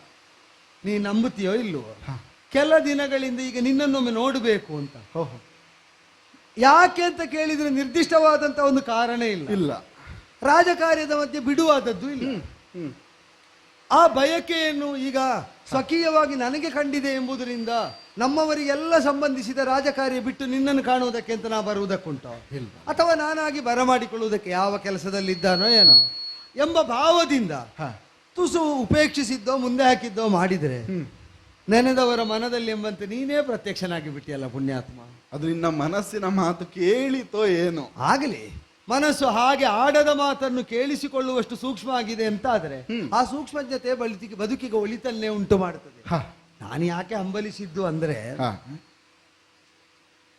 ನೀ ನಂಬುತ್ತೀಯೋ ಇಲ್ವೋ? ಹ. ಕೆಲ ದಿನಗಳಿಂದ ಈಗ ನಿನ್ನನ್ನೊಮ್ಮೆ ನೋಡಬೇಕು ಅಂತ. ಓಹೋ. ಯಾಕೆ ಅಂತ ಕೇಳಿದ್ರೆ ನಿರ್ದಿಷ್ಟವಾದಂತ ಒಂದು ಕಾರಣ ಇಲ್ಲ. ಇಲ್ಲ. ರಾಜಕಾರ್ಯದ ಮಧ್ಯೆ ಬಿಡುವಾದದ್ದು ಇಲ್ಲ. ಹ್ಮ್. ಆ ಬಯಕೆಯನ್ನು ಈಗ ಸ್ವಕೀಯವಾಗಿ ನನಗೆ ಕಂಡಿದೆ ಎಂಬುದರಿಂದ ನಮ್ಮವರಿಗೆಲ್ಲ ಸಂಬಂಧಿಸಿದ ರಾಜಕಾರ್ಯ ಬಿಟ್ಟು ನಿನ್ನನ್ನು ಕಾಣುವುದಕ್ಕೆ ಅಂತ ನಾ ಬರುವುದಕ್ಕುಂಟೋ? ಇಲ್ಲ. ಅಥವಾ ನಾನಾಗಿ ಬರಮಾಡಿಕೊಳ್ಳುವುದಕ್ಕೆ ಯಾವ ಕೆಲಸದಲ್ಲಿದ್ದಾನೋ ಏನೋ ಎಂಬ ಭಾವದಿಂದ ಹ. ತುಸು ಉಪೇಕ್ಷಿಸಿದ್ದೋ ಮುಂದೆ ಹಾಕಿದ್ದೋ ಮಾಡಿದರೆ ನೆನೆದವರ ಮನದಲ್ಲಿ ಎಂಬಂತೆ ನೀನೇ ಪ್ರತ್ಯಕ್ಷನಾಗಿ ಬಿಟ್ಟಿಯಲ್ಲ ಪುಣ್ಯಾತ್ಮ. ಅದು ನಿನ್ನ ಮನಸ್ಸಿನ ಮಾತು ಕೇಳಿತೋ ಏನೋ? ಆಗಲಿ, ಮನಸ್ಸು ಹಾಗೆ ಆಡದ ಮಾತನ್ನು ಕೇಳಿಸಿಕೊಳ್ಳುವಷ್ಟು ಸೂಕ್ಷ್ಮ ಆಗಿದೆ ಅಂತ ಆದ್ರೆ ಆ ಸೂಕ್ಷ್ಮಜ್ಞತೆ ಬದುಕಿಗೆ ಒಳಿತನ್ನೇ ಉಂಟು ಮಾಡುತ್ತದೆ. ಹ. ನಾನು ಯಾಕೆ ಹಂಬಲಿಸಿದ್ದು ಅಂದ್ರೆ ಹ.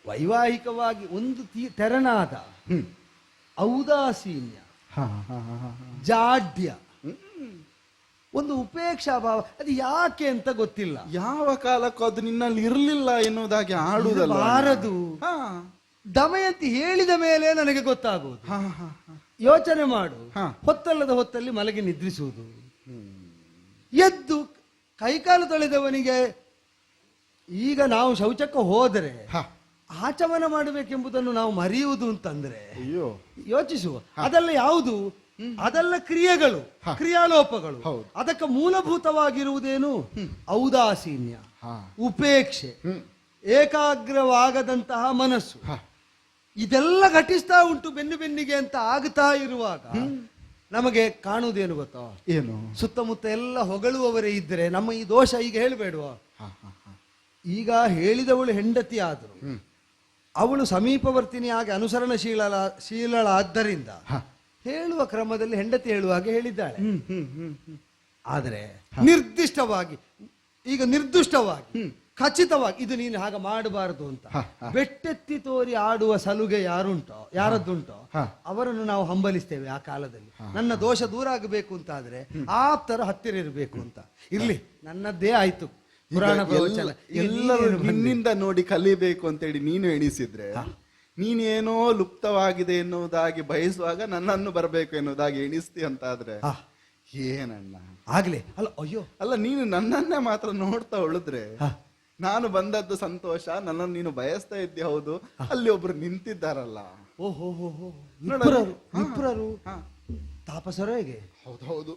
ವೈವಾಹಿಕವಾಗಿ ಒಂದು ತೆರನಾದ ಔದಾಸೀನ್ಯ, ಹ. ಹ. ಹ. ಜಾಡ್ಯ, ಒಂದು ಉಪೇಕ್ಷಾ ಭಾವ ಅದು ಯಾಕೆ ಅಂತ ಗೊತ್ತಿಲ್ಲ. ಯಾವ ಕಾಲಕ್ಕೂ ಅದು ನಿನ್ನಲ್ಲಿ ಇರಲಿಲ್ಲ ಎನ್ನುವುದಾಗಿ ಆಡುವುದಲ್ಲ. ಬಾರದು. ಹ. ದಮಯಂತಿ ಹೇಳಿದ ಮೇಲೆ ನನಗೆ ಗೊತ್ತಾಗುವುದು. ಹ. ಹ. ಯೋಚನೆ ಮಾಡು. ಹ. ಹೊತ್ತಲ್ಲದ ಹೊತ್ತಲ್ಲಿ ಮಲಗಿ ನಿದ್ರಿಸುವುದು, ಎದ್ದು ಕೈಕಾಲು ತೊಳೆದವನಿಗೆ ಈಗ ನಾವು ಶೌಚಕ್ಕೆ ಹೋದರೆ ಹ. ಆಚಮನ ಮಾಡಬೇಕೆಂಬುದನ್ನು ನಾವು ಮರೆಯುವುದು ಅಂತಂದ್ರೆ ಅಯ್ಯೋ, ಯೋಚಿಸುವ. ಅದೆಲ್ಲ ಯಾವುದು? ಅದೆಲ್ಲ ಕ್ರಿಯೆಗಳು, ಕ್ರಿಯಾಲೋಪಗಳು. ಅದಕ್ಕೆ ಮೂಲಭೂತವಾಗಿರುವುದೇನು? ಔದಾಸೀನ್ಯ, ಉಪೇಕ್ಷೆ, ಏಕಾಗ್ರವಾಗದಂತಹ ಮನಸ್ಸು. ಇದೆಲ್ಲ ಘಟಿಸ್ತಾ ಉಂಟು ಬೆನ್ನು ಬೆನ್ನಿಗೆ ಅಂತ ಆಗ್ತಾ ಇರುವಾಗ ನಮಗೆ ಕಾಣುವುದೇನು ಗೊತ್ತೋ? ಏನು? ಸುತ್ತಮುತ್ತ ಎಲ್ಲ ಹೊಗಳುವವರೇ ಇದ್ದರೆ ನಮ್ಮ ಈ ದೋಷ ಈಗ ಹೇಳಬೇಡುವ. ಈಗ ಹೇಳಿದವಳು ಹೆಂಡತಿ ಆದರು, ಅವಳು ಸಮೀಪವರ್ತಿನಿಯಾಗಿ ಅನುಸರಣಶೀಲಳಾದ್ದರಿಂದ ಹೇಳುವ ಕ್ರಮದಲ್ಲಿ ಹೆಂಡತಿ ಹೇಳುವ ಹಾಗೆ ಹೇಳಿದ್ದಾಳೆ. ಆದರೆ ನಿರ್ದಿಷ್ಟವಾಗಿ, ಈಗ ನಿರ್ದುಷ್ಟವಾಗಿ, ಖಚಿತವಾಗಿ ಇದು ನೀನು ಹಾಗೆ ಮಾಡಬಾರದು ಅಂತ ಬೆಟ್ಟೆತ್ತಿ ತೋರಿ ಆಡುವ ಸಲುಗೆ ಯಾರದ್ದುಂಟೋ ಅವರನ್ನು ನಾವು ಹಂಬಲಿಸ್ತೇವೆ. ಆ ಕಾಲದಲ್ಲಿ ನನ್ನ ದೋಷ ದೂರ ಆಗಬೇಕು ಅಂತ ಆದ್ರೆ ಆಪ್ತರ ಹತ್ತಿರ ಇರಬೇಕು ಅಂತ. ಇರ್ಲಿ, ನನ್ನದ್ದೇ ಆಯ್ತು ಪುರಾಣ ಪ್ರವಚನ, ಎಲ್ಲರೂ ನಿನ್ನಿಂದ ನೋಡಿ ಕಲಿಬೇಕು ಅಂತೇಳಿ ನೀನು ಎಣಿಸಿದ್ರೆ, ನೀನೇನೋ ಲುಪ್ತವಾಗಿದೆ ಎನ್ನುವುದಾಗಿ ಬಯಸುವಾಗ ನನ್ನನ್ನು ಬರಬೇಕು ಎನ್ನುವುದಾಗಿ ಎಣಿಸ್ತಿ ಅಂತಾದ್ರೆ ಏನಣ್ಣ ಆಗ್ಲಿ. ಅಲ್ಲ, ಅಯ್ಯೋ ಅಲ್ಲ, ನೀನು ನನ್ನನ್ನೇ ಮಾತ್ರ ನೋಡ್ತಾ ಉಳಿದ್ರೆ ನಾನು ಬಂದದ್ದು ಸಂತೋಷ, ನನ್ನನ್ನು ನೀನು ಬಯಸ್ತಾ ಇದ್ದೆ. ಹೌದು, ಅಲ್ಲಿ ಒಬ್ರು ನಿಂತಿದ್ದಾರಲ್ಲ. ಓಹೋ, ತಾಪಸರು ಹೇಗೆ? ಹೌದು,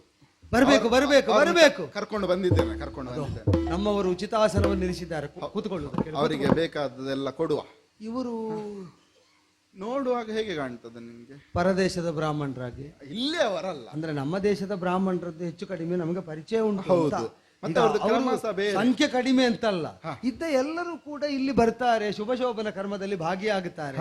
ಬರಬೇಕು ಬರಬೇಕು ಬರಬೇಕು. ಕರ್ಕೊಂಡು ಬಂದಿದ್ದೇನೆ. ನಮ್ಮವರು ಉಚಿತಾಸನವನ್ನು ನಿಲ್ಲಿಸಿದ್ದಾರೆ, ಕೂತ್ಕೊಳ್ಳುವುದಕ್ಕೆ. ಅವರಿಗೆ ಬೇಕಾದದೆಲ್ಲ ಕೊಡುವ. ಇವರು ನೋಡುವಾಗ ಹೇಗೆ ಕಾಣ್ತದೆ ನಿಮ್ಗೆ? ಪರದೇಶದ ಬ್ರಾಹ್ಮಣರಾಗಿ. ಇಲ್ಲೇ ಅವರಲ್ಲ, ಅಂದ್ರೆ ನಮ್ಮ ದೇಶದ ಬ್ರಾಹ್ಮಣರದ್ದು ಹೆಚ್ಚು ಕಡಿಮೆ ನಮಗೆ ಪರಿಚಯ ಉಂಟು. ಹೌದು, ಸಂಖ್ಯೆ ಕಡಿಮೆ ಅಂತಲ್ಲ, ಇದ್ದ ಎಲ್ಲರೂ ಕೂಡ ಇಲ್ಲಿ ಬರ್ತಾರೆ, ಶುಭ ಶೋಭನ ಕರ್ಮದಲ್ಲಿ ಭಾಗಿಯಾಗುತ್ತಾರೆ.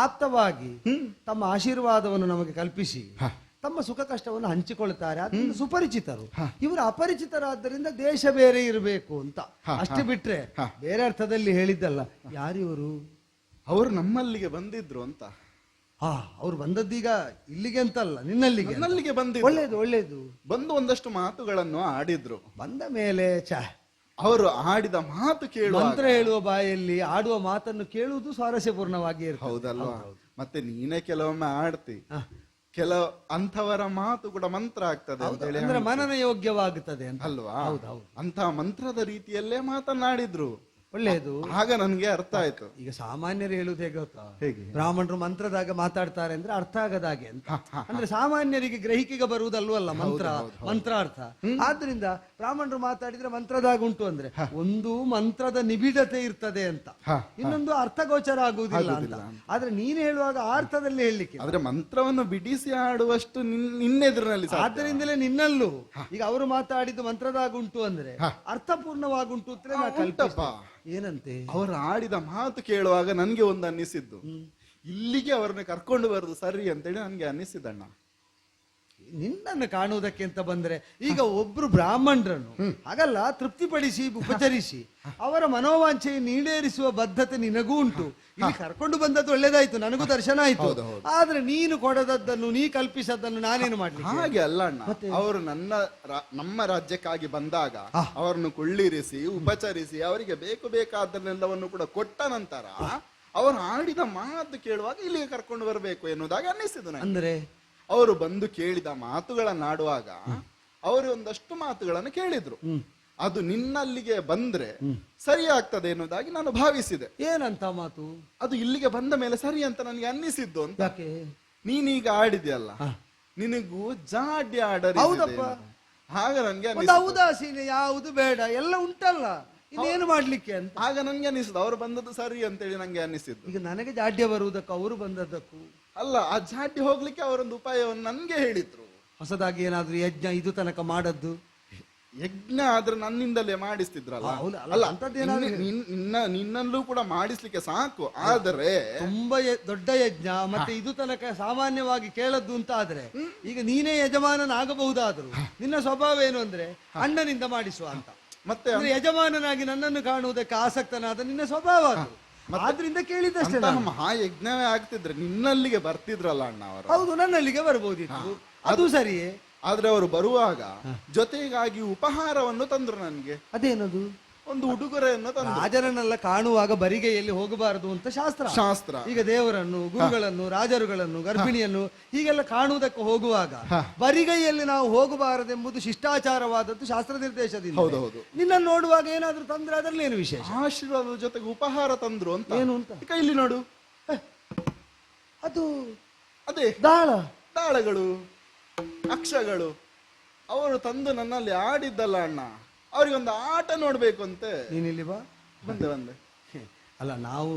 ಆಪ್ತವಾಗಿ ತಮ್ಮ ಆಶೀರ್ವಾದವನ್ನು ನಮಗೆ ಕಲ್ಪಿಸಿ ತಮ್ಮ ಸುಖ ಕಷ್ಟವನ್ನು ಹಂಚಿಕೊಳ್ತಾರೆ. ಅದರಿಂದ ಸುಪರಿಚಿತರು. ಇವರು ಅಪರಿಚಿತರಾದ್ದರಿಂದ ದೇಶ ಬೇರೆ ಇರಬೇಕು ಅಂತ ಅಷ್ಟೇ ಬಿಟ್ರೆ ಬೇರೆ ಅರ್ಥದಲ್ಲಿ ಹೇಳಿದ್ದಲ್ಲ. ಯಾರಿವರು? ಅವರು ನಮ್ಮಲ್ಲಿಗೆ ಬಂದಿದ್ರು ಅಂತ. ಅವ್ರು ಬಂದದ್ದೀಗ ಇಲ್ಲಿಗೆ ಅಂತಲ್ಲ, ನಿನ್ನಲ್ಲಿಗೆ ಬಂದಿದ್ರು. ಒಳ್ಳೇದು ಒಳ್ಳೇದು. ಬಂದು ಒಂದಷ್ಟು ಮಾತುಗಳನ್ನು ಆಡಿದ್ರು. ಬಂದ ಮೇಲೆ ಅವರು ಆಡಿದ ಮಾತು ಕೇಳುವ, ಮಂತ್ರ ಹೇಳುವ ಬಾಯಲ್ಲಿ ಆಡುವ ಮಾತನ್ನು ಕೇಳುವುದು ಸ್ವಾರಸ್ಯಪೂರ್ಣವಾಗಿ ಇರ್ತದೆ. ಹೌದಲ್ವಾ? ಮತ್ತೆ ನೀನೇ ಕೆಲವೊಮ್ಮೆ ಆಡ್ತಿ, ಕೆಲವು ಅಂಥವರ ಮಾತು ಕೂಡ ಮಂತ್ರ ಆಗ್ತದೆ ಅಂದ್ರೆ ಮನನ ಯೋಗ್ಯವಾಗುತ್ತದೆ ಅಂತ ಅಲ್ವಾ? ಅಂತಹ ಮಂತ್ರದ ರೀತಿಯಲ್ಲೇ ಮಾತನಾಡಿದ್ರು. ಒಳ್ಳೆಯದು. ಆಗ ನನ್ಗೆ ಅರ್ಥ ಆಯ್ತು. ಈಗ ಸಾಮಾನ್ಯರು ಹೇಳುವುದು ಹೇಗೆ ಗೊತ್ತಾ, ಹೇಗೆ? ಬ್ರಾಹ್ಮಣರು ಮಂತ್ರದಾಗ ಮಾತಾಡ್ತಾರೆ ಅಂದ್ರೆ ಅರ್ಥ ಆಗದಾಗೆ ಅಂತ. ಅಂದ್ರೆ ಸಾಮಾನ್ಯರಿಗೆ ಗ್ರಹಿಕೆಗೆ ಬರುವುದಲ್ವಲ್ಲ ಮಂತ್ರಾರ್ಥ. ಆದ್ರಿಂದ ಬ್ರಾಹ್ಮಣರು ಮಾತಾಡಿದ್ರೆ ಮಂತ್ರದಾಗ ಉಂಟು ಅಂದ್ರೆ ಒಂದು ಮಂತ್ರದ ನಿಬಿಡತೆ ಇರ್ತದೆ ಅಂತ, ಇನ್ನೊಂದು ಅರ್ಥಗೋಚರ ಆಗುವುದಿಲ್ಲ ಅಂತ. ಆದ್ರೆ ನೀನು ಹೇಳುವಾಗ ಅರ್ಥದಲ್ಲಿ ಹೇಳಲಿಕ್ಕೆ, ಆದ್ರೆ ಮಂತ್ರವನ್ನು ಬಿಡಿಸಿ ಆಡುವಷ್ಟು ನಿನ್ನೆದುರಿನಲ್ಲಿ. ಆದ್ದರಿಂದಲೇ ನಿನ್ನಲ್ಲೂ ಈಗ ಅವರು ಮಾತಾಡಿದ್ದು ಮಂತ್ರದಾಗ ಉಂಟು ಅಂದ್ರೆ ಅರ್ಥಪೂರ್ಣವಾಗುಂಟು ಅಂದ್ರೆ ನಾ ಕಲ್ಪಪ್ಪ. ಏನಂತೆ ಅವರು ಆಡಿದ ಮಾತು ಕೇಳುವಾಗ ನನ್ಗೆ ಒಂದು ಅನ್ನಿಸಿದ್ದು, ಇಲ್ಲಿಗೆ ಅವ್ರನ್ನ ಕರ್ಕೊಂಡು ಬರುದು ಸರಿ ಅಂತೇಳಿ ನನ್ಗೆ ಅನ್ನಿಸಿದಣ್ಣ. ನಿನ್ನನ್ನು ಕಾಣುವುದಕ್ಕೆ ಅಂತ ಬಂದ್ರೆ ಈಗ ಒಬ್ರು ಬ್ರಾಹ್ಮಣರನ್ನು ಹಾಗಲ್ಲ ತೃಪ್ತಿಪಡಿಸಿ ಉಪಚರಿಸಿ ಅವರ ಮನೋವಾಂಛೆಯನ್ನು ಈಡೇರಿಸುವ ಬದ್ಧತೆ ನಿನಗೂ ಉಂಟು. ಇಲ್ಲಿ ಕರ್ಕೊಂಡು ಬಂದದ್ದು ಒಳ್ಳೇದಾಯ್ತು, ನನಗೂ ದರ್ಶನ ಆಯ್ತು. ಆದ್ರೆ ನೀನು ಕೊಡದದ್ದನ್ನು ನೀ ಕಲ್ಪಿಸದನ್ನು ನಾನೇನು ಮಾಡ್ಲಿ? ಹಾಗೆ ಅಲ್ಲ ಅಣ್ಣ, ಅವರು ನಮ್ಮ ರಾಜ್ಯಕ್ಕಾಗಿ ಬಂದಾಗ ಅವರನ್ನು ಕುಳ್ಳಿರಿಸಿ ಉಪಚರಿಸಿ ಅವರಿಗೆ ಬೇಕಾದನ್ನೆಲ್ಲವನ್ನು ಕೂಡ ಕೊಟ್ಟ ನಂತರ ಅವರು ಆಡಿದ ಮಾತು ಕೇಳುವಾಗ ಇಲ್ಲಿಗೆ ಕರ್ಕೊಂಡು ಬರಬೇಕು ಎನ್ನುವುದಾಗಿ ಅನ್ನಿಸಿದ್ದು ನನಗೆ. ಅಂದ್ರೆ ಅವರು ಬಂದು ಕೇಳಿದ ಮಾತುಗಳನ್ನಾಡುವಾಗ ಅವರು ಒಂದಷ್ಟು ಮಾತುಗಳನ್ನು ಕೇಳಿದ್ರು, ಅದು ನಿನ್ನಲ್ಲಿಗೆ ಬಂದ್ರೆ ಸರಿ ಆಗ್ತದೆ ಎನ್ನುವುದಾಗಿ ನಾನು ಭಾವಿಸಿದೆ. ಏನಂತ ಮಾತು? ಅದು ಇಲ್ಲಿಗೆ ಬಂದ ಮೇಲೆ ಸರಿ ಅಂತ ನನಗೆ ಅನ್ನಿಸಿದ್ದು ಅಂತ. ಯಾಕೆ? ನೀನೀಗ ಆಡಿದ್ಯಲ್ಲ, ನಿನಗೂ ಜಾಡ್ಯ ಆಡರಿ. ಹೌದಪ್ಪ, ಆಗ ನನ್ಗೆ ಉದಾಸೀನ ಯಾವುದು ಬೇಡ, ಎಲ್ಲ ಉಂಟಲ್ಲ, ಇನ್ನೇನು ಮಾಡ್ಲಿಕ್ಕೆ ಅಂತ. ಆಗ ನನ್ಗೆ ಅನ್ನಿಸಿದ್ದು ಅವರು ಬಂದದ್ದು ಸರಿ ಅಂತೇಳಿ ನಂಗೆ ಅನ್ನಿಸಿದ್ದು. ಈಗ ನನಗೆ ಜಾಡ್ಯ ಬರುವುದಕ್ಕೂ ಅವರು ಬಂದದ್ದಕ್ಕೂ ಅಲ್ಲ, ಆ ಜಾಡ್ಯ ಹೋಗ್ಲಿಕ್ಕೆ ಅವರೊಂದು ಉಪಾಯವನ್ನು ನನ್ಗೆ ಹೇಳಿದ್ರು. ಹೊಸದಾಗಿ ಏನಾದ್ರೂ ಯಜ್ಞ ಇದು ತನಕ ಮಾಡದ್ದು? ಯಜ್ಞ ಆದ್ರೆ ನನ್ನಿಂದಲೇ ಮಾಡಿಸ್ತಿದ್ರಲ್ಲ. ಅಲ್ಲ, ನಿನ್ನಲ್ಲೂ ಕೂಡ ಮಾಡಿಸ್ಲಿಕ್ಕೆ ಸಾಕು. ಆದ್ರೆ ತುಂಬಾ ದೊಡ್ಡ ಯಜ್ಞ ಮತ್ತೆ ಇದು ತನಕ ಸಾಮಾನ್ಯವಾಗಿ ಕೇಳದ್ದು ಅಂತ ಆದ್ರೆ ಈಗ ನೀನೇ ಯಜಮಾನನಾಗಬಹುದಾದ್ರು ನಿನ್ನ ಸ್ವಭಾವ ಏನು ಅಂದ್ರೆ ಅಣ್ಣನಿಂದ ಮಾಡಿಸುವ ಅಂತ. ಮತ್ತೆ ಯಜಮಾನನಾಗಿ ನನ್ನನ್ನು ಕಾಣುವುದಕ್ಕೆ ಆಸಕ್ತನಾದ ನಿನ್ನ ಸ್ವಭಾವ ಅದು. ಆದ್ರಿಂದ ಕೇಳಿದಷ್ಟೇ. ಮಹಾಯಜ್ಞವೇ ಆಗ್ತಿದ್ರೆ ನಿನ್ನಲ್ಲಿಗೆ ಬರ್ತಿದ್ರಲ್ಲ ಅಣ್ಣ ಅವರು. ಹೌದು, ನನ್ನಲ್ಲಿಗೆ ಬರ್ಬೋದಿತ್ತು, ಅದು ಸರಿಯೇ. ಆದ್ರೆ ಅವರು ಬರುವಾಗ ಜೊತೆಗಾಗಿ ಉಪಹಾರವನ್ನು ತಂದ್ರು ನನ್ಗೆ. ಅದೇನದು? ಒಂದು ಉಡುಗೊರೆಯನ್ನು ತಂದ್ರು. ರಾಜರನ್ನೆಲ್ಲ ಕಾಣುವಾಗ ಬರಿಗೆಯಲ್ಲಿ ಹೋಗಬಾರದು ಅಂತ ಶಾಸ್ತ್ರ. ಈಗ ದೇವರನ್ನು, ಗುರುಗಳನ್ನು, ರಾಜರುಗಳನ್ನು, ಗರ್ಭಿಣಿಯನ್ನು ಹೀಗೆಲ್ಲ ಕಾಣುವುದಕ್ಕೆ ಹೋಗುವಾಗ ಬರಿಗೈಯಲ್ಲಿ ನಾವು ಹೋಗಬಾರದೆಂಬುದು ಶಿಷ್ಟಾಚಾರವಾದದ್ದು ಶಾಸ್ತ್ರ ನಿರ್ದೇಶದಿಂದ. ಹೌದೌದು. ನಿನ್ನನ್ನು ನೋಡುವಾಗ ಏನಾದ್ರೂ ತಂದ್ರೆ ಅದರಲ್ಲಿ ಏನು ವಿಶೇಷ? ಆಶೀರ್ವಾದದ ಜೊತೆಗೆ ಉಪಹಾರ ತಂದ್ರು ಅಂತ. ಏನು ಅಂತ? ಇಲ್ಲಿ ನೋಡು, ಅದು ಅದೇ ದಾಳಗಳು, ಅಕ್ಷಗಳು ಅವರು ತಂದು ನನ್ನಲ್ಲಿ ಆಡಿದ್ದಲ್ಲ ಅಣ್ಣ. ಅವ್ರಿಗೊಂದು ಆಟ ನೋಡ್ಬೇಕು ಅಂತೆ. ನೀನಿಲ್ಲಿ ಬಾ. ಬಂದೆ. ಅಲ್ಲ, ನಾವು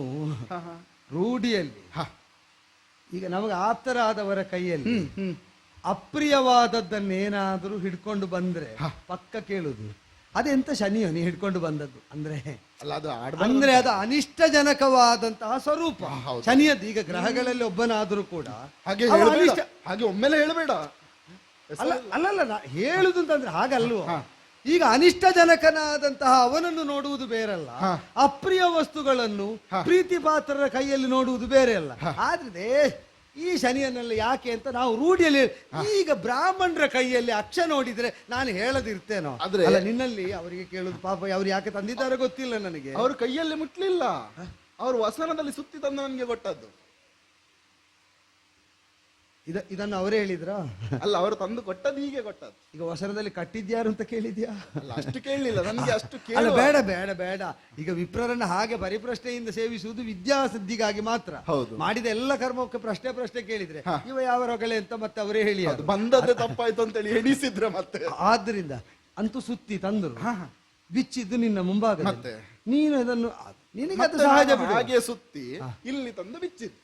ರೂಢಿಯಲ್ಲಿ ಈಗ ನಮಗೆ ಆಪ್ತರಾದವರ ಕೈಯಲ್ಲಿ ಅಪ್ರಿಯವಾದದ್ದನ್ನೇನಾದ್ರೂ ಹಿಡ್ಕೊಂಡು ಬಂದ್ರೆ ಪಕ್ಕ ಕೇಳುದು, ಅದೆಂತ ಶನಿಯೋ ನೀ ಹಿಡ್ಕೊಂಡು ಬಂದದ್ದು ಅಂದ್ರೆ? ಅಂದ್ರೆ ಅದು ಅನಿಷ್ಟಜನಕವಾದಂತಹ ಸ್ವರೂಪ ಶನಿಯದ್ದು. ಈಗ ಗ್ರಹಗಳಲ್ಲಿ ಒಬ್ಬನಾದ್ರೂ ಕೂಡ ಹಾಗೆ ಒಮ್ಮೆಲೆ ಹೇಳಬೇಡ. ಅಲ್ಲಲ್ಲ, ಹೇಳುದು ಅಂತಂದ್ರೆ ಹಾಗಲ್ವ. ಈಗ ಅನಿಷ್ಟಜನಕನಾದಂತಹ ಅವನನ್ನು ನೋಡುವುದು ಬೇರಲ್ಲ, ಅಪ್ರಿಯ ವಸ್ತುಗಳನ್ನು ಪ್ರೀತಿ ಪಾತ್ರರ ಕೈಯಲ್ಲಿ ನೋಡುವುದು ಬೇರೆ ಅಲ್ಲ. ಆದ್ರೆ ಈ ಶನಿಯನ್ನೆಲ್ಲ ಯಾಕೆ ಅಂತ ನಾವು ರೂಢಿಯಲ್ಲಿ. ಈಗ ಬ್ರಾಹ್ಮಣರ ಕೈಯಲ್ಲಿ ಅಕ್ಷ ನೋಡಿದ್ರೆ ನಾನು ಹೇಳದಿರ್ತೇನೋ? ಅಲ್ಲ, ನಿನ್ನಲ್ಲಿ ಅವರಿಗೆ ಕೇಳುದು ಪಾಪ, ಅವ್ರು ಯಾಕೆ ತಂದಿದ್ದಾರೆ ಗೊತ್ತಿಲ್ಲ ನನಗೆ. ಅವ್ರ ಕೈಯಲ್ಲಿ ಮುಟ್ಲಿಲ್ಲ, ಅವ್ರು ವಸನದಲ್ಲಿ ಸುತ್ತಿ ತಂದು ನನಗೆ ಕೊಟ್ಟದ್ದು. ಇದನ್ನು ಅವರೇ ಹೇಳಿದ್ರ? ಅಲ್ಲ, ಅವರು ತಂದು ಕೊಟ್ಟದ್ದು ಹೀಗೆ ಕೊಟ್ಟದ್ದು. ಈಗ ವಸನದಲ್ಲಿ ಕಟ್ಟಿದ್ಯಾರು ಅಂತ ಕೇಳಿದ್ಯಾ? ಅಷ್ಟು ಕೇಳಲಿಲ್ಲ ನನಗೆ. ಅಷ್ಟು ಅಲ್ಲ, ಬೇಡ ಬೇಡ ಬೇಡ. ಈಗ ವಿಪ್ರರನ್ನ ಹಾಗೆ ಪರಿಪ್ರಶ್ನೆಯಿಂದ ಸೇವಿಸುವುದು ವಿದ್ಯಾಸಿದ್ಧಿಗಾಗಿ ಮಾತ್ರ. ಮಾಡಿದ ಎಲ್ಲ ಕರ್ಮಕ್ಕೆ ಪ್ರಶ್ನೆ ಕೇಳಿದ್ರೆ ಇವ ಯಾವ ರೊಗಳೆ ಅಂತ ಮತ್ತೆ ಅವರೇ ಹೇಳಿ ಬಂದದ್ದೇ ತಪ್ಪಾಯ್ತು ಅಂತೇಳಿ ಎಣಿಸಿದ್ರೆ ಮತ್ತೆ. ಆದ್ರಿಂದ ಅಂತೂ ಸುತ್ತಿ ತಂದ್ರು, ಬಿಚ್ಚಿದ್ದು ನಿನ್ನ ಮುಂಭಾಗ. ನೀನು ಅದನ್ನು ನಿನಗೆ ಅದು ಸಹಜ. ಹಾಗೆ ಸುತ್ತಿ ಇಲ್ಲಿ ತಂದು ಬಿಚ್ಚಿದ್ದು.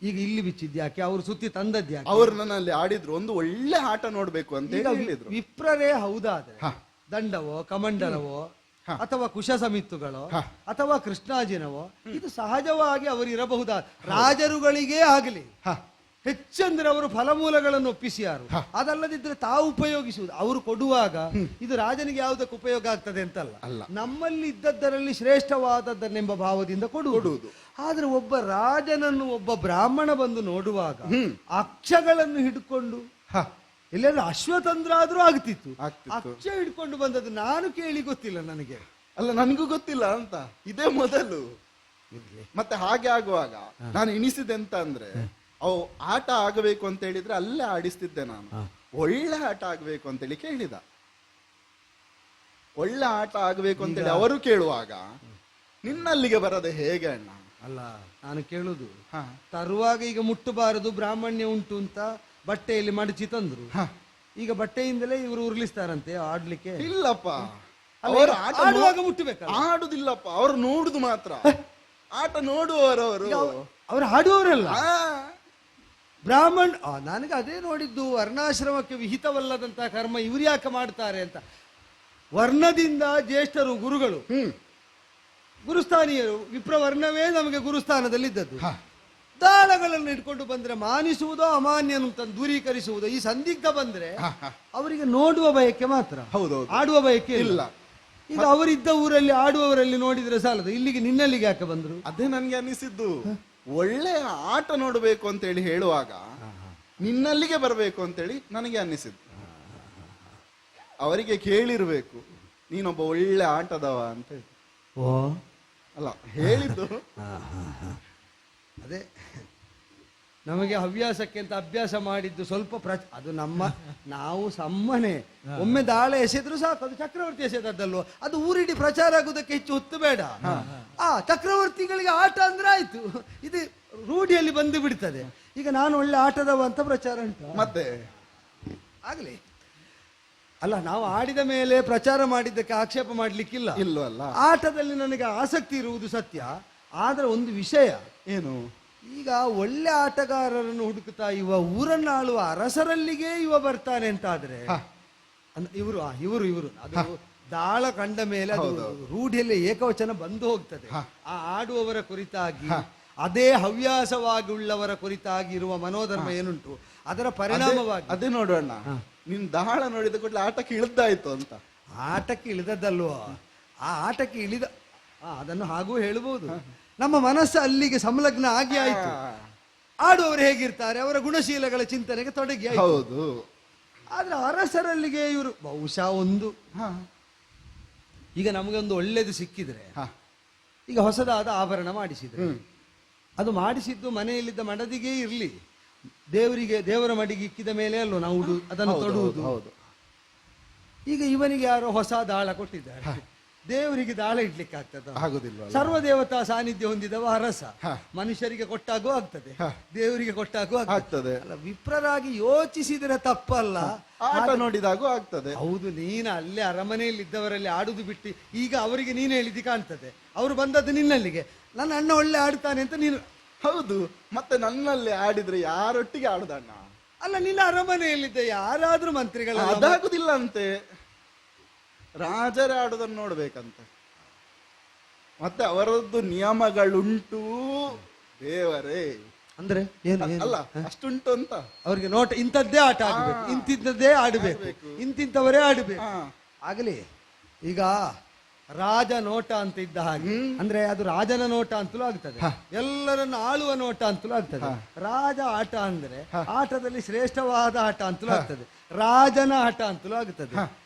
ಈಗ ಇಲ್ಲಿ ಬಿಚ್ಚಿದ್ಯಾಕೆ? ಅವ್ರು ಸುತ್ತಿ ತಂದದ್ಯಾಕೆ? ಅವ್ರು ನನ್ನಲ್ಲಿ ಆಡಿದ್ರು, ಒಂದು ಒಳ್ಳೆ ಆಟ ನೋಡ್ಬೇಕು ಅಂತ ಹೇಳಿದ್ರು. ವಿಪ್ರರೇ ಹೌದಾದ್ರೆ ದಂಡವೋ ಕಮಂಡಲವೋ ಅಥವಾ ಕುಶ ಸಮಿತ್ತುಗಳೋ ಅಥವಾ ಕೃಷ್ಣಾಜಿನವೋ ಇದು ಸಹಜವಾಗಿ ಅವರು ಇರಬಹುದಾದ. ರಾಜರುಗಳಿಗೇ ಆಗಲಿ ಹೆಚ್ಚಂದ್ರೆ ಅವರು ಫಲಮೂಲಗಳನ್ನು ಒಪ್ಪಿಸಿಯಾರು. ಅದಲ್ಲದಿದ್ರೆ ತಾವು ಉಪಯೋಗಿಸುವುದು. ಅವರು ಕೊಡುವಾಗ ಇದು ರಾಜನಿಗೆ ಯಾವುದಕ್ಕೆ ಉಪಯೋಗ ಆಗ್ತದೆ ಅಂತಲ್ಲ, ನಮ್ಮಲ್ಲಿ ಇದ್ದದ್ದರಲ್ಲಿ ಶ್ರೇಷ್ಠವಾದದ್ದನ್ನೆಂಬ ಭಾವದಿಂದ ಕೊಡುವುದು. ಆದ್ರೆ ಒಬ್ಬ ರಾಜನನ್ನು ಒಬ್ಬ ಬ್ರಾಹ್ಮಣ ಬಂದು ನೋಡುವಾಗ ಅಕ್ಷಗಳನ್ನು ಹಿಡ್ಕೊಂಡು, ಎಲ್ಲಾದ್ರೂ ಅಶ್ವತಂತ್ರ ಆದ್ರೂ ಆಗ್ತಿತ್ತು, ಅಕ್ಷ ಹಿಡ್ಕೊಂಡು ಬಂದದ್ದು ನಾನು ಕೇಳಿ ಗೊತ್ತಿಲ್ಲ ನನಗೆ. ಅಲ್ಲ, ನನಗೂ ಗೊತ್ತಿಲ್ಲ ಅಂತ ಇದೇ ಮೊದಲು. ಮತ್ತೆ ಹಾಗೆ ಆಗುವಾಗ ನಾನು ಎಣಿಸಿದೆ ಅಂತ ಅಂದ್ರೆ, ಅವು ಆಟ ಆಗಬೇಕು ಅಂತ ಹೇಳಿದ್ರೆ ಅಲ್ಲೇ ಆಡಿಸ್ತಿದ್ದೆ ನಾನು. ಒಳ್ಳೆ ಆಟ ಆಗಬೇಕು ಅಂತೇಳಿ ಕೇಳಿದ. ಒಳ್ಳೆ ಆಟ ಆಗಬೇಕು ಅಂತೇಳಿ ಅವರು ಕೇಳುವಾಗ ನಿನ್ನಲ್ಲಿಗೆ ಬರದೆ ಹೇಗೆ ಅಣ್ಣ? ಅಲ್ಲ ನಾನು ಕೇಳುದು, ಹ. ತರುವಾಗ ಈಗ ಮುಟ್ಟಬಾರದು ಬ್ರಾಹ್ಮಣ್ಯ ಉಂಟು ಅಂತ ಬಟ್ಟೆಯಲ್ಲಿ ಮಡಚಿ ತಂದ್ರು. ಈಗ ಬಟ್ಟೆಯಿಂದಲೇ ಇವರು ಉರುಳಿಸ್ತಾರಂತೆ ಆಡ್ಲಿಕ್ಕೆ. ಇಲ್ಲಪ್ಪ, ಅಲ್ಲ, ಅವರು ಈಗ ಆಟ ಆಡುವಾಗ ಮುಟ್ಟಬೇಕಲ್ಲ. ಆಡುದಿಲ್ಲಪ್ಪ, ಅವರು ನೋಡುದು ಮಾತ್ರ. ಆಟ ನೋಡುವವರು ಅವರು ಆಡುವವರಲ್ಲ ಆ, ಬ್ರಾಹ್ಮಣ. ನನಗೆ ಅದೇ ನೋಡಿದ್ದು, ವರ್ಣಾಶ್ರಮಕ್ಕೆ ವಿಹಿತವಲ್ಲದಂತಹ ಕರ್ಮ ಇವ್ರು ಯಾಕೆ ಮಾಡ್ತಾರೆ ಅಂತ. ವರ್ಣದಿಂದ ಜ್ಯೇಷ್ಠರು ಗುರುಗಳು, ಗುರುಸ್ಥಾನೀಯರು, ವಿಪ್ರವರ್ಣವೇ ನಮಗೆ ಗುರುಸ್ಥಾನದಲ್ಲಿದ್ದದ್ದು. ದಾಳಗಳನ್ನು ಇಟ್ಕೊಂಡು ಬಂದ್ರೆ ಮಾನಿಸುವುದೋ ಅಮಾನ್ಯನು ತಂದು ದೂರೀಕರಿಸುವುದೋ, ಈ ಸಂದಿಗ್ಧ ಬಂದ್ರೆ ಅವರಿಗೆ ನೋಡುವ ಬಯಕೆ ಮಾತ್ರ, ಹೌದೌದು, ಆಡುವ ಬಯಕೆ ಇಲ್ಲ. ಇಲ್ಲ. ಈಗ ಅವರಿದ್ದ ಊರಲ್ಲಿ ಆಡುವವರಲ್ಲಿ ನೋಡಿದ್ರೆ ಸಾಲದು, ಇಲ್ಲಿಗೆ ನಿನ್ನಲ್ಲಿಗೆ ಯಾಕೆ ಬಂದ್ರು? ಅದೇ ನನ್ಗೆ ಅನಿಸಿದ್ದು. ಒಳ್ಳೆ ಆಟ ನೋಡಬೇಕು ಅಂತೇಳಿ ಹೇಳುವಾಗ ನಿನ್ನಲ್ಲಿಗೆ ಬರಬೇಕು ಅಂತೇಳಿ ನನಗೆ ಅನ್ನಿಸಿದ್ದು. ಅವರಿಗೆ ಕೇಳಿರ್ಬೇಕು ನೀನೊಬ್ಬ ಒಳ್ಳೆ ಆಟದವ ಅಂತ ಹೇಳಿ. ಓ ಅಲ್ಲ ಹೇಳಿದ್ದು. ಅದೇ ನಮಗೆ ಹವ್ಯಾಸಕ್ಕೆ ಅಂತ ಅಭ್ಯಾಸ ಮಾಡಿದ್ದು ಸ್ವಲ್ಪ ಅದು ನಾವು ಸಮ್ಮನೆ ಒಮ್ಮೆ ದಾಳ ಎಸೆದ್ರು ಸಾಕು, ಅದು ಚಕ್ರವರ್ತಿ ಎಸೆದದ್ದಲ್ವ, ಅದು ಊರಿಡಿ ಪ್ರಚಾರ ಆಗುವುದಕ್ಕೆ ಹೆಚ್ಚು ಹೊತ್ತು ಬೇಡ. ಚಕ್ರವರ್ತಿಗಳಿಗೆ ಆಟ ಅಂದ್ರೆ ಆಯ್ತು, ಇದು ರೂಢಿಯಲ್ಲಿ ಬಂದು ಬಿಡ್ತದೆ. ಈಗ ನಾನು ಒಳ್ಳೆ ಆಟದವ ಅಂತ ಪ್ರಚಾರ ಉಂಟು ಮತ್ತೆ ಆಗ್ಲಿ. ಅಲ್ಲ, ನಾವು ಆಡಿದ ಮೇಲೆ ಪ್ರಚಾರ ಮಾಡಿದ್ದಕ್ಕೆ ಆಕ್ಷೇಪ ಮಾಡ್ಲಿಕ್ಕಿಲ್ಲ, ಇಲ್ವಲ್ಲ. ಆಟದಲ್ಲಿ ನನಗೆ ಆಸಕ್ತಿ ಇರುವುದು ಸತ್ಯ. ಆದ್ರೆ ಒಂದು ವಿಷಯ ಏನು, ಈಗ ಒಳ್ಳೆ ಆಟಗಾರರನ್ನು ಹುಡುಕುತ್ತಾ ಇವ ಊರನ್ನು ಆಳುವ ಅರಸರಲ್ಲಿಗೆ ಇವ ಬರ್ತಾನೆ ಅಂತಾದ್ರೆ ಇವರು ಇವರು ಇವರು ಅದು ದಾಳ ಕಂಡ ಮೇಲೆ ಅದು ರೂಢಿಯಲ್ಲಿ ಏಕವಚನ ಬಂದು ಹೋಗ್ತದೆ. ಆ ಆಡುವವರ ಕುರಿತಾಗಿ, ಅದೇ ಹವ್ಯಾಸವಾಗಿ ಉಳ್ಳವರ ಕುರಿತಾಗಿ ಇರುವ ಮನೋಧರ್ಮ ಏನುಂಟು ಅದರ ಪರಿಣಾಮವಾಗಿ ಅದೇ ನೋಡೋಣ. ನಿನ್ ದಾಳ ನೋಡಿದ ಕೂಡಲೇ ಆಟಕ್ಕೆ ಇಳಿದಾಯ್ತು ಅಂತ. ಆಟಕ್ಕೆ ಇಳಿದದ್ದಲ್ವೋ, ಆ ಆಟಕ್ಕೆ ಇಳಿದ ಅದನ್ನು ಹಾಗೂ ಹೇಳಬಹುದು. ನಮ್ಮ ಮನಸ್ಸು ಅಲ್ಲಿಗೆ ಸಂಲಗ್ನ ಆಗಿ ಆಯ್ತು. ಆಡುವವರು ಹೇಗಿರ್ತಾರೆ, ಅವರ ಗುಣಶೀಲಗಳ ಚಿಂತನೆಗೆ ತೊಡಗಿ ಆಯ್ತು. ಹೌದು. ಆದ್ರೆ ಅರಸರಲ್ಲಿಗೆ ಇವರು ಬಹುಶಃ ಒಂದು ಈಗ ನಮಗೆ ಒಂದು ಒಳ್ಳೇದು ಸಿಕ್ಕಿದ್ರೆ, ಈಗ ಹೊಸದಾದ ಆಭರಣ ಮಾಡಿಸಿದ್ರೆ, ಅದು ಮಾಡಿಸಿದ್ದು ಮನೆಯಲ್ಲಿದ್ದ ಮಡದಿಗೆ ಇರ್ಲಿ, ದೇವರ ಮಡಿಗೆ ಇಕ್ಕಿದ ಮೇಲೆ ಅಲ್ಲೋ ನಾವು ಅದನ್ನು ತೊಡುವುದು. ಈಗ ಇವನಿಗೆ ಯಾರೋ ಹೊಸ ದಾಳ ಕೊಟ್ಟಿದ್ದಾರೆ, ದೇವರಿಗೆ ದಾಳ ಇಡ್ಲಿಕ್ಕೆ ಆಗ್ತದ? ಆಗುದಿಲ್ಲ. ಸರ್ವದೇವತಾ ಸಾನ್ನಿಧ್ಯ ಹೊಂದಿದವ ಅರಸ, ಮನುಷ್ಯರಿಗೆ ಕೊಟ್ಟಾಗೂ ಆಗ್ತದೆ, ದೇವರಿಗೆ ಕೊಟ್ಟಾಗೂ ಆಗ್ತದೆ. ಅಲ್ಲ, ವಿಪ್ರರಾಗಿ ಯೋಚಿಸಿದ್ರೆ ತಪ್ಪಲ್ಲ, ಆಟ ನೋಡಿದಾಗೂ ಆಗ್ತದೆ. ಹೌದು, ನೀನು ಅಲ್ಲೇ ಅರಮನೆಯಲ್ಲಿ ಇದ್ದವರಲ್ಲಿ ಆಡುದು ಬಿಟ್ಟು ಈಗ ಅವರಿಗೆ ನೀನು ಹೇಳಿದ್ದು ಕಾಣ್ತದೆ. ಅವರು ಬಂದದ್ದು ನಿನ್ನಲ್ಲಿಗೆ, ನನ್ನ ಅಣ್ಣ ಒಳ್ಳೆ ಆಡ್ತಾನೆ ಅಂತ ನೀನು. ಹೌದು, ಮತ್ತೆ ನನ್ನಲ್ಲಿ ಆಡಿದ್ರೆ ಯಾರೊಟ್ಟಿಗೆ ಆಡುದಣ್ಣ? ಅಲ್ಲ, ನಿನ್ನ ಅರಮನೆಯಲ್ಲಿದ್ದ ಯಾರಾದ್ರೂ ಮಂತ್ರಿಗಳ ಅದಾಗುದಿಲ್ಲ ಅಂತೆ, ರಾಜರೇ ಆಡುದನ್ನು ನೋಡ್ಬೇಕಂತೆ. ಮತ್ತೆ ಅವರದ್ದು ನಿಯಮಗಳುಂಟು ದೇವರೇ. ಅಂದ್ರೆ ಏನು ಅಲ್ಲ, ಅಷ್ಟುಂಟು ಅಂತ ಅವ್ರಿಗೆ ನೋಟ. ಇಂಥದ್ದೇ ಆಟ ಆಡ್ಬೇಕು, ಇಂತಿದ್ದದ್ದೇ ಆಡ್ಬೇಕು, ಇಂತಿಂತವರೇ ಆಡ್ಬೇಕು. ಆಗಲಿ. ಈಗ ರಾಜ ನೋಟ ಅಂತ ಇದ್ದ ಹಾಗೆ, ಅಂದ್ರೆ ಅದು ರಾಜನ ನೋಟ ಅಂತಲೂ ಆಗ್ತದೆ, ಎಲ್ಲರನ್ನು ಆಳುವ ನೋಟ ಅಂತಲೂ ಆಗ್ತದೆ. ರಾಜ ಆಟ ಅಂದ್ರೆ ಆಟದಲ್ಲಿ ಶ್ರೇಷ್ಠವಾದ ಆಟ ಅಂತಲೂ ಆಗ್ತದೆ, ರಾಜನ ಆಟ ಅಂತಲೂ ಆಗ್ತದೆ.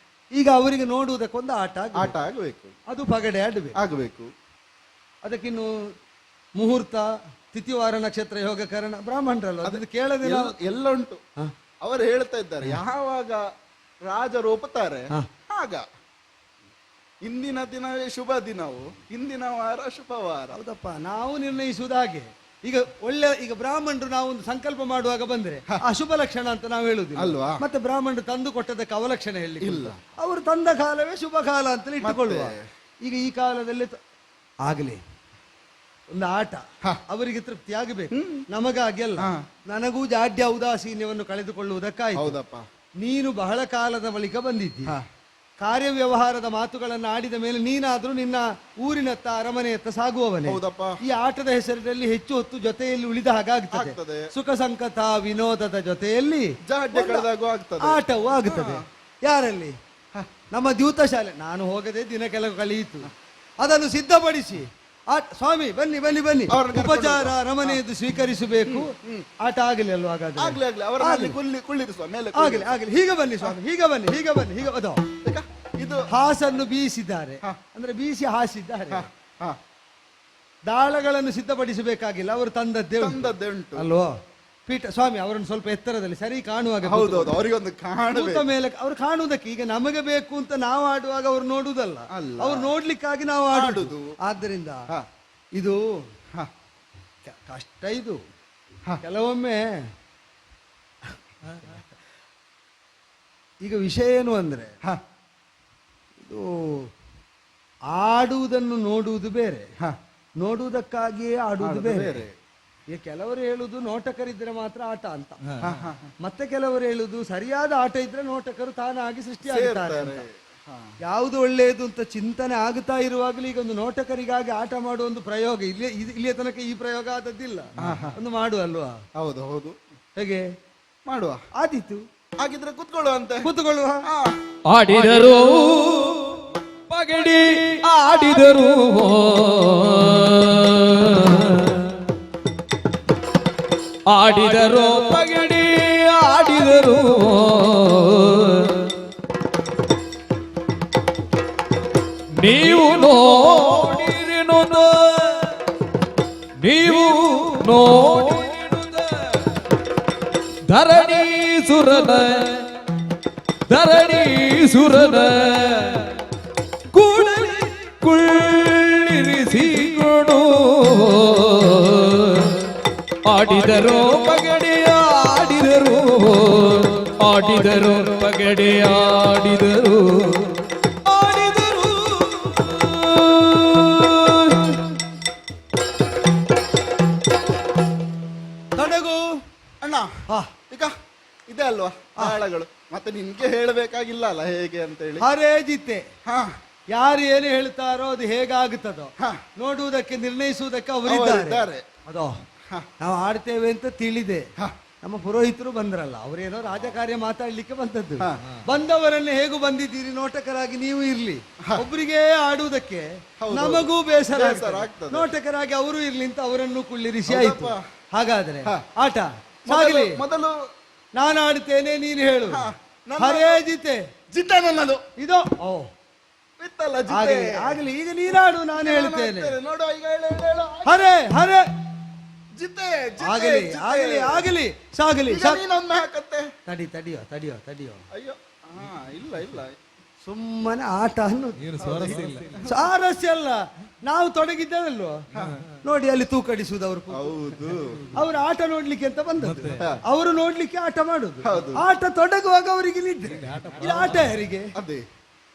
ಈಗ ಅವರಿಗೆ ನೋಡುವುದಕ್ಕೊಂದು ಆಟ ಆಗಬೇಕು, ಅದು ಪಗಡೆ ಆಗಬೇಕು. ಅದಕ್ಕಿನ್ನು ಮುಹೂರ್ತ, ತಿಥಿವಾರ, ನಕ್ಷತ್ರ, ಯೋಗ, ಕರಣ, ಬ್ರಾಹ್ಮಣರಲ್ಲ ಅದನ್ನು ಕೇಳದೆ ಎಲ್ಲ ಉಂಟು. ಅವರು ಹೇಳ್ತಾ ಇದ್ದಾರೆ, ಯಾವಾಗ ರಾಜರು ಒಪ್ಪುತ್ತಾರೆ ಆಗ ಇಂದಿನ ದಿನವೇ ಶುಭ ದಿನವು, ಇಂದಿನ ವಾರ ಶುಭವಾರ. ಹೌದಪ್ಪ, ನಾವು ನಿರ್ಣಯಿಸುವುದಾಗೆ. ಈಗ ಬ್ರಾಹ್ಮಣರು ನಾವು ಒಂದು ಸಂಕಲ್ಪ ಮಾಡುವಾಗ ಬಂದ್ರೆ ಅಶುಭ ಲಕ್ಷಣ ಅಂತ ನಾವು ಹೇಳುದಿಲ್ಲ ಅಲ್ವಾ? ಮತ್ತೆ ಬ್ರಾಹ್ಮಣರು ತಂದು ಕೊಟ್ಟದಕ್ಕೆ ಅವಲಕ್ಷಣ ಹೇಳಿ ಇಲ್ಲ, ಅವರು ತಂದ ಕಾಲವೇ ಶುಭ ಕಾಲ ಅಂತಲೇ ಇಟ್ಟುಕೊಳ್ಳುವ. ಈಗ ಈ ಕಾಲದಲ್ಲಿ ಆಗಲಿ ಒಂದು ಆಟ ಅವರಿಗೆ ತೃಪ್ತಿ ಆಗಬೇಕು, ನಮಗಾಗಿ ಅಲ್ಲ. ನನಗೂ ಜಾಡ್ಯ ಔದಾಸೀನ್ಯವನ್ನು ಕಳೆದುಕೊಳ್ಳುವುದಕ್ಕಾಯ್ತು. ಹೌದಪ್ಪ, ನೀನು ಬಹಳ ಕಾಲದ ಬಳಿಕ ಬಂದಿದ್ದಿ, ಕಾರ್ಯವ್ಯವಹಾರದ ಮಾತುಗಳನ್ನು ಆಡಿದ ಮೇಲೆ ನೀನಾದ್ರೂ ನಿನ್ನ ಊರಿನತ್ತ ಅರಮನೆಯತ್ತ ಸಾಗುವವನೇ. ಈ ಆಟದ ಹೆಸರಿನಲ್ಲಿ ಹೆಚ್ಚು ಹೊತ್ತು ಜೊತೆಯಲ್ಲಿ ಉಳಿದ ಹಾಗಾಗ್ತದೆ. ಸುಖ ಸಂಕಟ ವಿನೋದದ ಜೊತೆಯಲ್ಲಿ ಆಟವೂ ಆಗುತ್ತದೆ. ಯಾರಲ್ಲಿ? ನಮ್ಮ ದ್ಯೂತ ಶಾಲೆ. ನಾನು ಹೋಗದೆ ದಿನ ಕೆಲವು ಕಳೆಯಿತು, ಅದನ್ನು ಸಿದ್ಧಪಡಿಸಿ ಸ್ವಾಮಿ ಬನ್ನಿ ಬನ್ನಿ ಬನ್ನಿ ಉಪಚಾರ ಅರಮನೆಯದ್ದು ಸ್ವೀಕರಿಸಬೇಕು. ಆಟ ಆಗಲಿ ಅಲ್ವಾ? ಆಗಲಿ ಆಗಲಿ, ಹೀಗೆ ಬನ್ನಿ ಸ್ವಾಮಿ, ಹೀಗೆ ಬನ್ನಿ, ಹೀಗೆ ಬನ್ನಿ, ಹೀಗೆ. ಅದು ಇದು ಹಾಸನ್ನು ಬೀಸಿದ್ದಾರೆ ಅಂದ್ರೆ ಬೀಸಿ ಹಾಸಿದ್ದಾರೆ. ದಾಳಗಳನ್ನು ಸಿದ್ಧಪಡಿಸಬೇಕಾಗಿಲ್ಲ, ಅವರು ತಂದದ್ದೇ ಉಂಟು ಅಲ್ವೋ? ಪೀಠ ಸ್ವಾಮಿ ಅವರನ್ನು ಸ್ವಲ್ಪ ಎತ್ತರದಲ್ಲಿ ಸರಿ ಕಾಣುವಾಗ ಹೌದೌದು, ಅವರಿಗೊಂದು ಕೂತ ಕಾಣಬೇಕು. ಮೇಲೆ ಅವ್ರು ಕಾಣುವುದಕ್ಕೆ ಈಗ ನಮಗೆ ಬೇಕು ಅಂತ ನಾವು ಆಡುವಾಗ ಅವ್ರು ನೋಡುವುದಲ್ಲ, ಅಲ್ಲ. ಅವ್ರು ನೋಡ್ಲಿಕ್ಕಾಗಿ ನಾವು ಆಡುದು. ಆದ್ದರಿಂದ ಹ. ಇದು ಹ. ಕಷ್ಟ ಇದು. ಕೆಲವೊಮ್ಮೆ ಈಗ ವಿಷಯ ಏನು ಅಂದ್ರೆ ಹ. ಇದು ಆಡುವುದನ್ನು ನೋಡುವುದು ಬೇರೆ, ಹ. ನೋಡುವುದಕ್ಕಾಗಿಯೇ ಆಡುವುದು ಬೇರೆ. ಬೇರೆ. ಈಗ ಕೆಲವರು ಹೇಳುದು ನೋಟಕರಿದ್ರೆ ಮಾತ್ರ ಆಟ ಅಂತ, ಹ, ಹ, ಹ. ಮತ್ತೆ ಕೆಲವರು ಹೇಳುದು ಸರಿಯಾದ ಆಟ ಇದ್ರೆ ನೋಟಕರು ತಾನಾಗಿ ಸೃಷ್ಟಿಯಾಗುತ್ತಾರೆ ಅಂತ. ಸೇರ್ತಾರೆ. ಹ. ಯಾವುದು ಒಳ್ಳೆಯದು ಅಂತ ಚಿಂತನೆ ಆಗುತ್ತಾ ಇರುವಾಗಲೂ ಈಗ ಒಂದು ನೋಟಕರಿಗಾಗಿ ಆಟ ಮಾಡುವ ಒಂದು ಪ್ರಯೋಗ ಇಲ್ಲಿಯ ತನಕ ಈ ಪ್ರಯೋಗ ಆದದ್ದಿಲ್ಲ. ಒಂದು ಮಾಡು ಅಲ್ವಾ? ಹೌದು ಹೌದು, ಹೇಗೆ ಮಾಡುವ. ಆದೀತು, ಹಾಗಿದ್ರೆ ಕೂತ್ಕೊಳ್ಳುವಂತೆ. ಕೂತ್ಕೊಳ್ಳುವ. ಆಡಿದರು ಪಗಡಿ ಆಡಿದರು ಆಡಿದರು ಪಗಡಿ ಆಡಿದರು ನೀವು ನೋಡಿರಿನುದ ನೀವು ನೋಡಿರಿನುದ ಧರಣಿ ಸುರನ ಕೂಡಲಿ ಕುಳ್ಳಿರಿಸಿಕೊಡು ಆಡಿದರು ಪಗಡಿ ಆಡಿದರು ಆಡಿದರು ಪಗಡಿ ಆಡಿದರು ಆಡಿದರು ತಡಗು ಅಣ್ಣ. ಈಗ ಇದೆ ಅಲ್ವಾ ತಾಳಗಳು, ಮತ್ತೆ ನಿನ್ಗೆ ಹೇಳಬೇಕಾಗಿಲ್ಲ ಅಲ್ಲ ಹೇಗೆ ಅಂತ ಹೇಳಿ. ಹರೇ ಜಿತೆ, ಹಾ, ಯಾರು ಏನು ಹೇಳ್ತಾರೋ ಅದು ಹೇಗಾಗುತ್ತದೋ ಹ. ನೋಡುವುದಕ್ಕೆ ನಿರ್ಣಯಿಸುವುದಕ್ಕೆ ಅವರಿದ್ದಾರೆ. ಅವರಿದ್ದಾರೆ. ಅದೋ ಹ. ನಾವು ಆಡ್ತೇವೆ ಅಂತ ತಿಳಿದೆ. ಹ. ನಮ್ಮ ಪುರೋಹಿತರು ಬಂದ್ರಲ್ಲ, ಅವರೇನೋ ರಾಜಕಾರ್ಯ ಮಾತಾಡ್ಲಿಕ್ಕೆ ಬಂದದ್ದು. ಹ. ಬಂದವರನ್ನು ಹೇಗೂ ಬಂದಿದ್ದೀರಿ ನೋಟಕರಾಗಿ ನೀವು ಇರ್ಲಿ, ಒಬ್ಬರಿಗೆ ಆಡುವುದಕ್ಕೆ ಹೌದು. ನಮಗೂ ಬೇಸರ ಬೇಸರ ಆಗ್ತದೆ. ಆಗ್ತದೆ. ನೋಟಕರಾಗಿ ಅವರು ಇರ್ಲಿ ಅಂತ ಅವರನ್ನು ಕುಳ್ಳಿರಿಸಿ ಆಯ್ತು. ಹೌದಪ್ಪ. ಹಾಗಾದ್ರೆ ಹ. ಆಟ ಸಾಗಲಿ. ಮೊದಲು ನಾನು ಆಡ್ತೇನೆ, ನೀನು ಹೇಳು. ಹ. ನನ್ನ- ಹರೇ ಜಿತೆ ಜಿತ ನನ್ನದು ಇದು. ಓ ಬಿತ್ತಲ್ಲ ಜಿತೆ. ಆಗಲಿ ಆಗಲಿ, ಈಗ ನೀನಾಡು, ನಾನು ಹೇಳ್ತೇನೆ. ನೋಡು ಈಗ ಹೇಳು ಹೇಳು ಹೇಳು. ಹರೇ ಹರೇ ಜಿತೆ ಜಿತೆ, ಆಗಲಿ ಜಿತೆ. ಆಗಲಿ ಆಗಲಿ, ಸಾಗಲಿ. ಈಗ ನೀನೊಮ್ಮೆ ಹಾಕತ್ತೆ. ತಡಿಯೋ ತಡಿಯೋ ತಡಿಯೋ. ಅಯ್ಯೋ, ಹಾ, ಇಲ್ಲ ಇಲ್ಲ, ಸುಮ್ಮನೆ ಆಟ ಅನ್ನೋದು ಸಾರಸ್ಯ ಅಲ್ಲ. ನಾವು ತೊಡಗಿದ್ದೇವಲ್ವ ನೋಡಿ, ಅಲ್ಲಿ ತೂಕಡಿಸುವುದು ಅವರು. ಹೌದು. ಅವರು ಆಟ ನೋಡ್ಲಿಕ್ಕೆ ಅಂತ ಬಂದದ್ದು, ಅವರು ನೋಡ್ಲಿಕ್ಕೆ ಆಟ ಮಾಡುದು. ಹೌದು. ಆಟ ತೊಡಗುವಾಗ ಅವರಿಗೆ ನಿದ್ರೆ. ಇದು ಆಟ ಯಾರಿಗೆ? ಅದೇ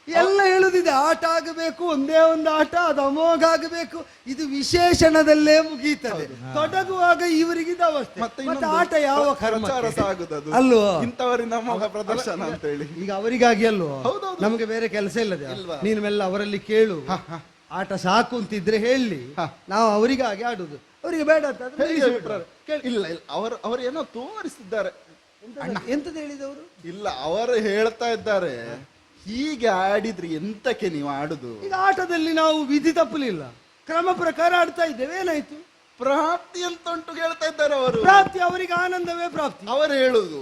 ಎಲ್ಲ ಹೇಳುದಿದೆ, ಆಟ ಆಗಬೇಕು, ಒಂದೇ ಒಂದು ಆಟ, ಅದು ಅಮೋಘ ಆಗಬೇಕು, ಇದು ವಿಶೇಷಣದಲ್ಲೇ ಮುಗೀತದೆ. ತೊಡಗುವಾಗ ಇವರಿಗೆ ಇದು ಅವಸ್ಥೆ. ಮತ್ತೆ ಆಟ ಯಾವ ಕರ್ಮ ಸಾಗುದದು ಅಲ್ವೋ? ಇಂಥವರಿಂದ ಮೊಗ ಪ್ರದರ್ಶನ ಅಂತ ಹೇಳಿ. ಈಗ ಅವರಿಗಾಗಿ ಅಲ್ವೋ? ಹೌದೌದು. ನಮಗೆ ಬೇರೆ ಕೆಲಸ ಇಲ್ಲದೆ ಇಲ್ವಾ? ನೀನು ಮೆಲ್ಲ ಅವರಲ್ಲಿ ಕೇಳು. ಆಟ ಸಾಕು ಅಂತಿದ್ರೆ ಹೇಳಿ, ನಾವು ಅವರಿಗಾಗಿ ಆಡುದು. ಅವರಿಗೆ ಬೇಡ ಅಂತ ಆದ್ರೆ ನಿಲ್ಲಿಸಿಬಿಟ್ರೆ. ಇಲ್ಲ ಇಲ್ಲ, ಅವರು ಏನೋ ತೋರಿಸಿದ್ದಾರೆ. ಎಂತದ್ದು ಹೇಳಿದವರು? ಇಲ್ಲ, ಅವರು ಹೇಳ್ತಾ ಇದ್ದಾರೆ, ಹೀಗೆ ಆಡಿದ್ರೆ ಎಂತಕ್ಕೆ ನೀವು ಆಡುದು? ಈಗ ಆಟದಲ್ಲಿ ನಾವು ವಿಧಿ ತಪ್ಪಲಿಲ್ಲ, ಕ್ರಮ ಪ್ರಕಾರ ಆಡ್ತಾ ಇದ್ದೇವೆ. ಏನಾಯ್ತು? ಪ್ರಾಪ್ತಿ ಅಂತ ಉಂಟು ಹೇಳ್ತಾ ಇದ್ದಾರೆ ಅವರು. ಪ್ರಾಪ್ತಿ, ಅವರಿಗೆ ಆನಂದವೇ ಪ್ರಾಪ್ತಿ. ಅವರು ಹೇಳುದು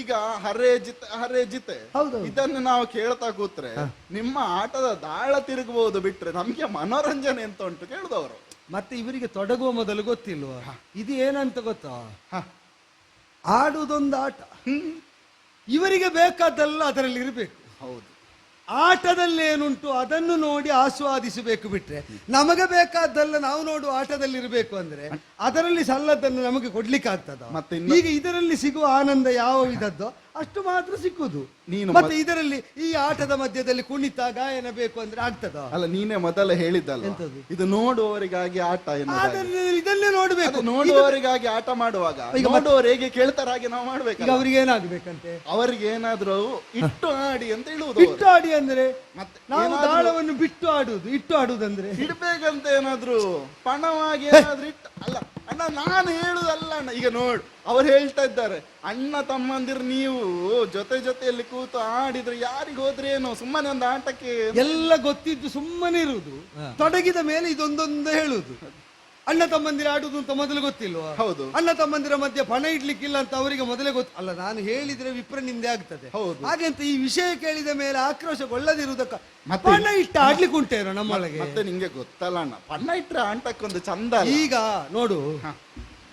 ಈಗ ಹರೇ ಜಿತೆ ಹೌದು. ಇದನ್ನು ನಾವು ಕೇಳ್ತಾ ಕೂತ್ರೆ ನಿಮ್ಮ ಆಟದ ದಾಳ ತಿರುಗಬಹುದು, ಬಿಟ್ರೆ ನಮ್ಗೆ ಮನೋರಂಜನೆ ಅಂತ ಉಂಟು ಕೇಳುದವರು. ಮತ್ತೆ ಇವರಿಗೆ ತೊಡಗುವ ಮೊದಲು ಗೊತ್ತಿಲ್ವಾ ಇದು ಏನಂತ ಗೊತ್ತಾ? ಆಡುವುದೊಂದು ಆಟ, ಇವರಿಗೆ ಬೇಕಾದ್ದಲ್ಲ ಅದರಲ್ಲಿ ಇರಬೇಕು. ಹೌದು. ಆಟದಲ್ಲಿ ಏನುಂಟು ಅದನ್ನು ನೋಡಿ ಆಸ್ವಾದಿಸಬೇಕು, ಬಿಟ್ರೆ ನಮಗೆ ಬೇಕಾದ್ದಲ್ಲ ನಾವು ನೋಡುವ ಆಟದಲ್ಲಿ ಇರಬೇಕು ಅಂದ್ರೆ ಅದರಲ್ಲಿ ಸಲ್ಲದನ್ನು ನಮಗೆ ಕೊಡ್ಲಿಕ್ಕೆ ಆಗ್ತದ? ಮತ್ತೆ ಈಗ ಇದರಲ್ಲಿ ಸಿಗುವ ಆನಂದ ಯಾವ ವಿಧದ್ದೋ ಅಷ್ಟು ಮಾತ್ರ ಸಿಕ್ಕುದು. ನೀನು ಮತ್ತೆ ಇದರಲ್ಲಿ ಈ ಆಟದ ಮಧ್ಯದಲ್ಲಿ ಕುಣಿತ ಗಾಯನ ಬೇಕು ಅಂದ್ರೆ ಆಗ್ತದ? ಅಲ್ಲ, ನೀನೇ ಮೊದಲ ಹೇಳಿದ್ದಲ್ಲ, ಎಂತದು? ಇದು ನೋಡುವವರಿಗಾಗಿ ಆಟ ಎನ್ನುವುದಾಗಿ. ಇದನ್ನೇ ನೋಡ್ಬೇಕು. ನೋಡುವವರಿಗಾಗಿ ಆಟ ಮಾಡುವಾಗ ನೋಡುವವರು ಹೇಗೆ ಕೇಳ್ತಾರ ಹಾಗೆ ನಾವು ಮಾಡ್ಬೇಕು. ಈಗ ಅವ್ರಿಗೆ ಏನಾಗ್ಬೇಕಂತೆ? ಅವರಿಗೆ ಏನಾದ್ರು ಇಟ್ಟು ಆಡಿ ಅಂತ ಹೇಳುವುದು. ಇಟ್ಟು ಆಡಿ ಅಂದ್ರೆ ಮತ್ತೆ ನಾವು ದಾಳವನ್ನು ಬಿಟ್ಟು ಆಡುದು, ಇಟ್ಟು ಆಡುದಂದ್ರೆ ಇಡ್ಬೇಕಂತ ಏನಾದ್ರು ಪಣವಾಗಿ ಏನಾದ್ರು ಇಟ್ಟು ಅಲ್ಲ ಅಣ್ಣ, ನಾನು ಹೇಳುದಲ್ಲ ಅಣ್ಣ. ಈಗ ನೋಡು, ಅವ್ರು ಹೇಳ್ತಾ ಇದ್ದಾರೆ, ಅಣ್ಣ ತಮ್ಮಂದಿರು ನೀವು ಜೊತೆಯಲ್ಲಿ ಕೂತು ಆಡಿದ್ರೆ ಯಾರಿಗೆ ಹೋದ್ರೆ ಏನು, ಸುಮ್ಮನೆ ಒಂದು ಆಟಕ್ಕೆ ಎಲ್ಲ ಗೊತ್ತಿದ್ದು ಸುಮ್ಮನೆ ಇರುವುದು. ತೊಡಗಿದ ಮೇಲೆ ಇದೊಂದೊಂದು ಹೇಳುದು. ಅಣ್ಣ ತಮ್ಮಂದಿರ ಆಡುದು ಅಂತ ಮೊದಲು ಗೊತ್ತಿಲ್ವಾ? ಹೌದು. ಅಣ್ಣ ತಮ್ಮಂದಿರ ಮಧ್ಯೆ ಪಣ ಇಡ್ಲಿಕ್ಕಿಲ್ಲ ಅಂತ ಅವರಿಗೆ ಮೊದಲೇ ಗೊತ್ತು. ಅಲ್ಲ, ನಾನು ಹೇಳಿದ್ರೆ ವಿಪ್ರ ನಿಂದೆ ಆಗ್ತದೆ. ಹೌದು. ಹಾಗೆಂತ ಈ ವಿಷಯ ಕೇಳಿದ ಮೇಲೆ ಆಕ್ರೋಶಗೊಳ್ಳದಿರುವುದಕ್ಕ ಪಣ ಇಟ್ಟ ಆಡ್ಲಿಕ್ಕೆ ಉಂಟೇನೋ ನಮ್ಮೊಳಗೆ? ಮತ್ತೆ ನಿಂಗೆ ಗೊತ್ತಲ್ಲ ಅಣ್ಣ, ಪಣ್ಣ ಇಟ್ರೆ ಆಟಕ್ಕೊಂದು ಚಂದ. ಈಗ ನೋಡು,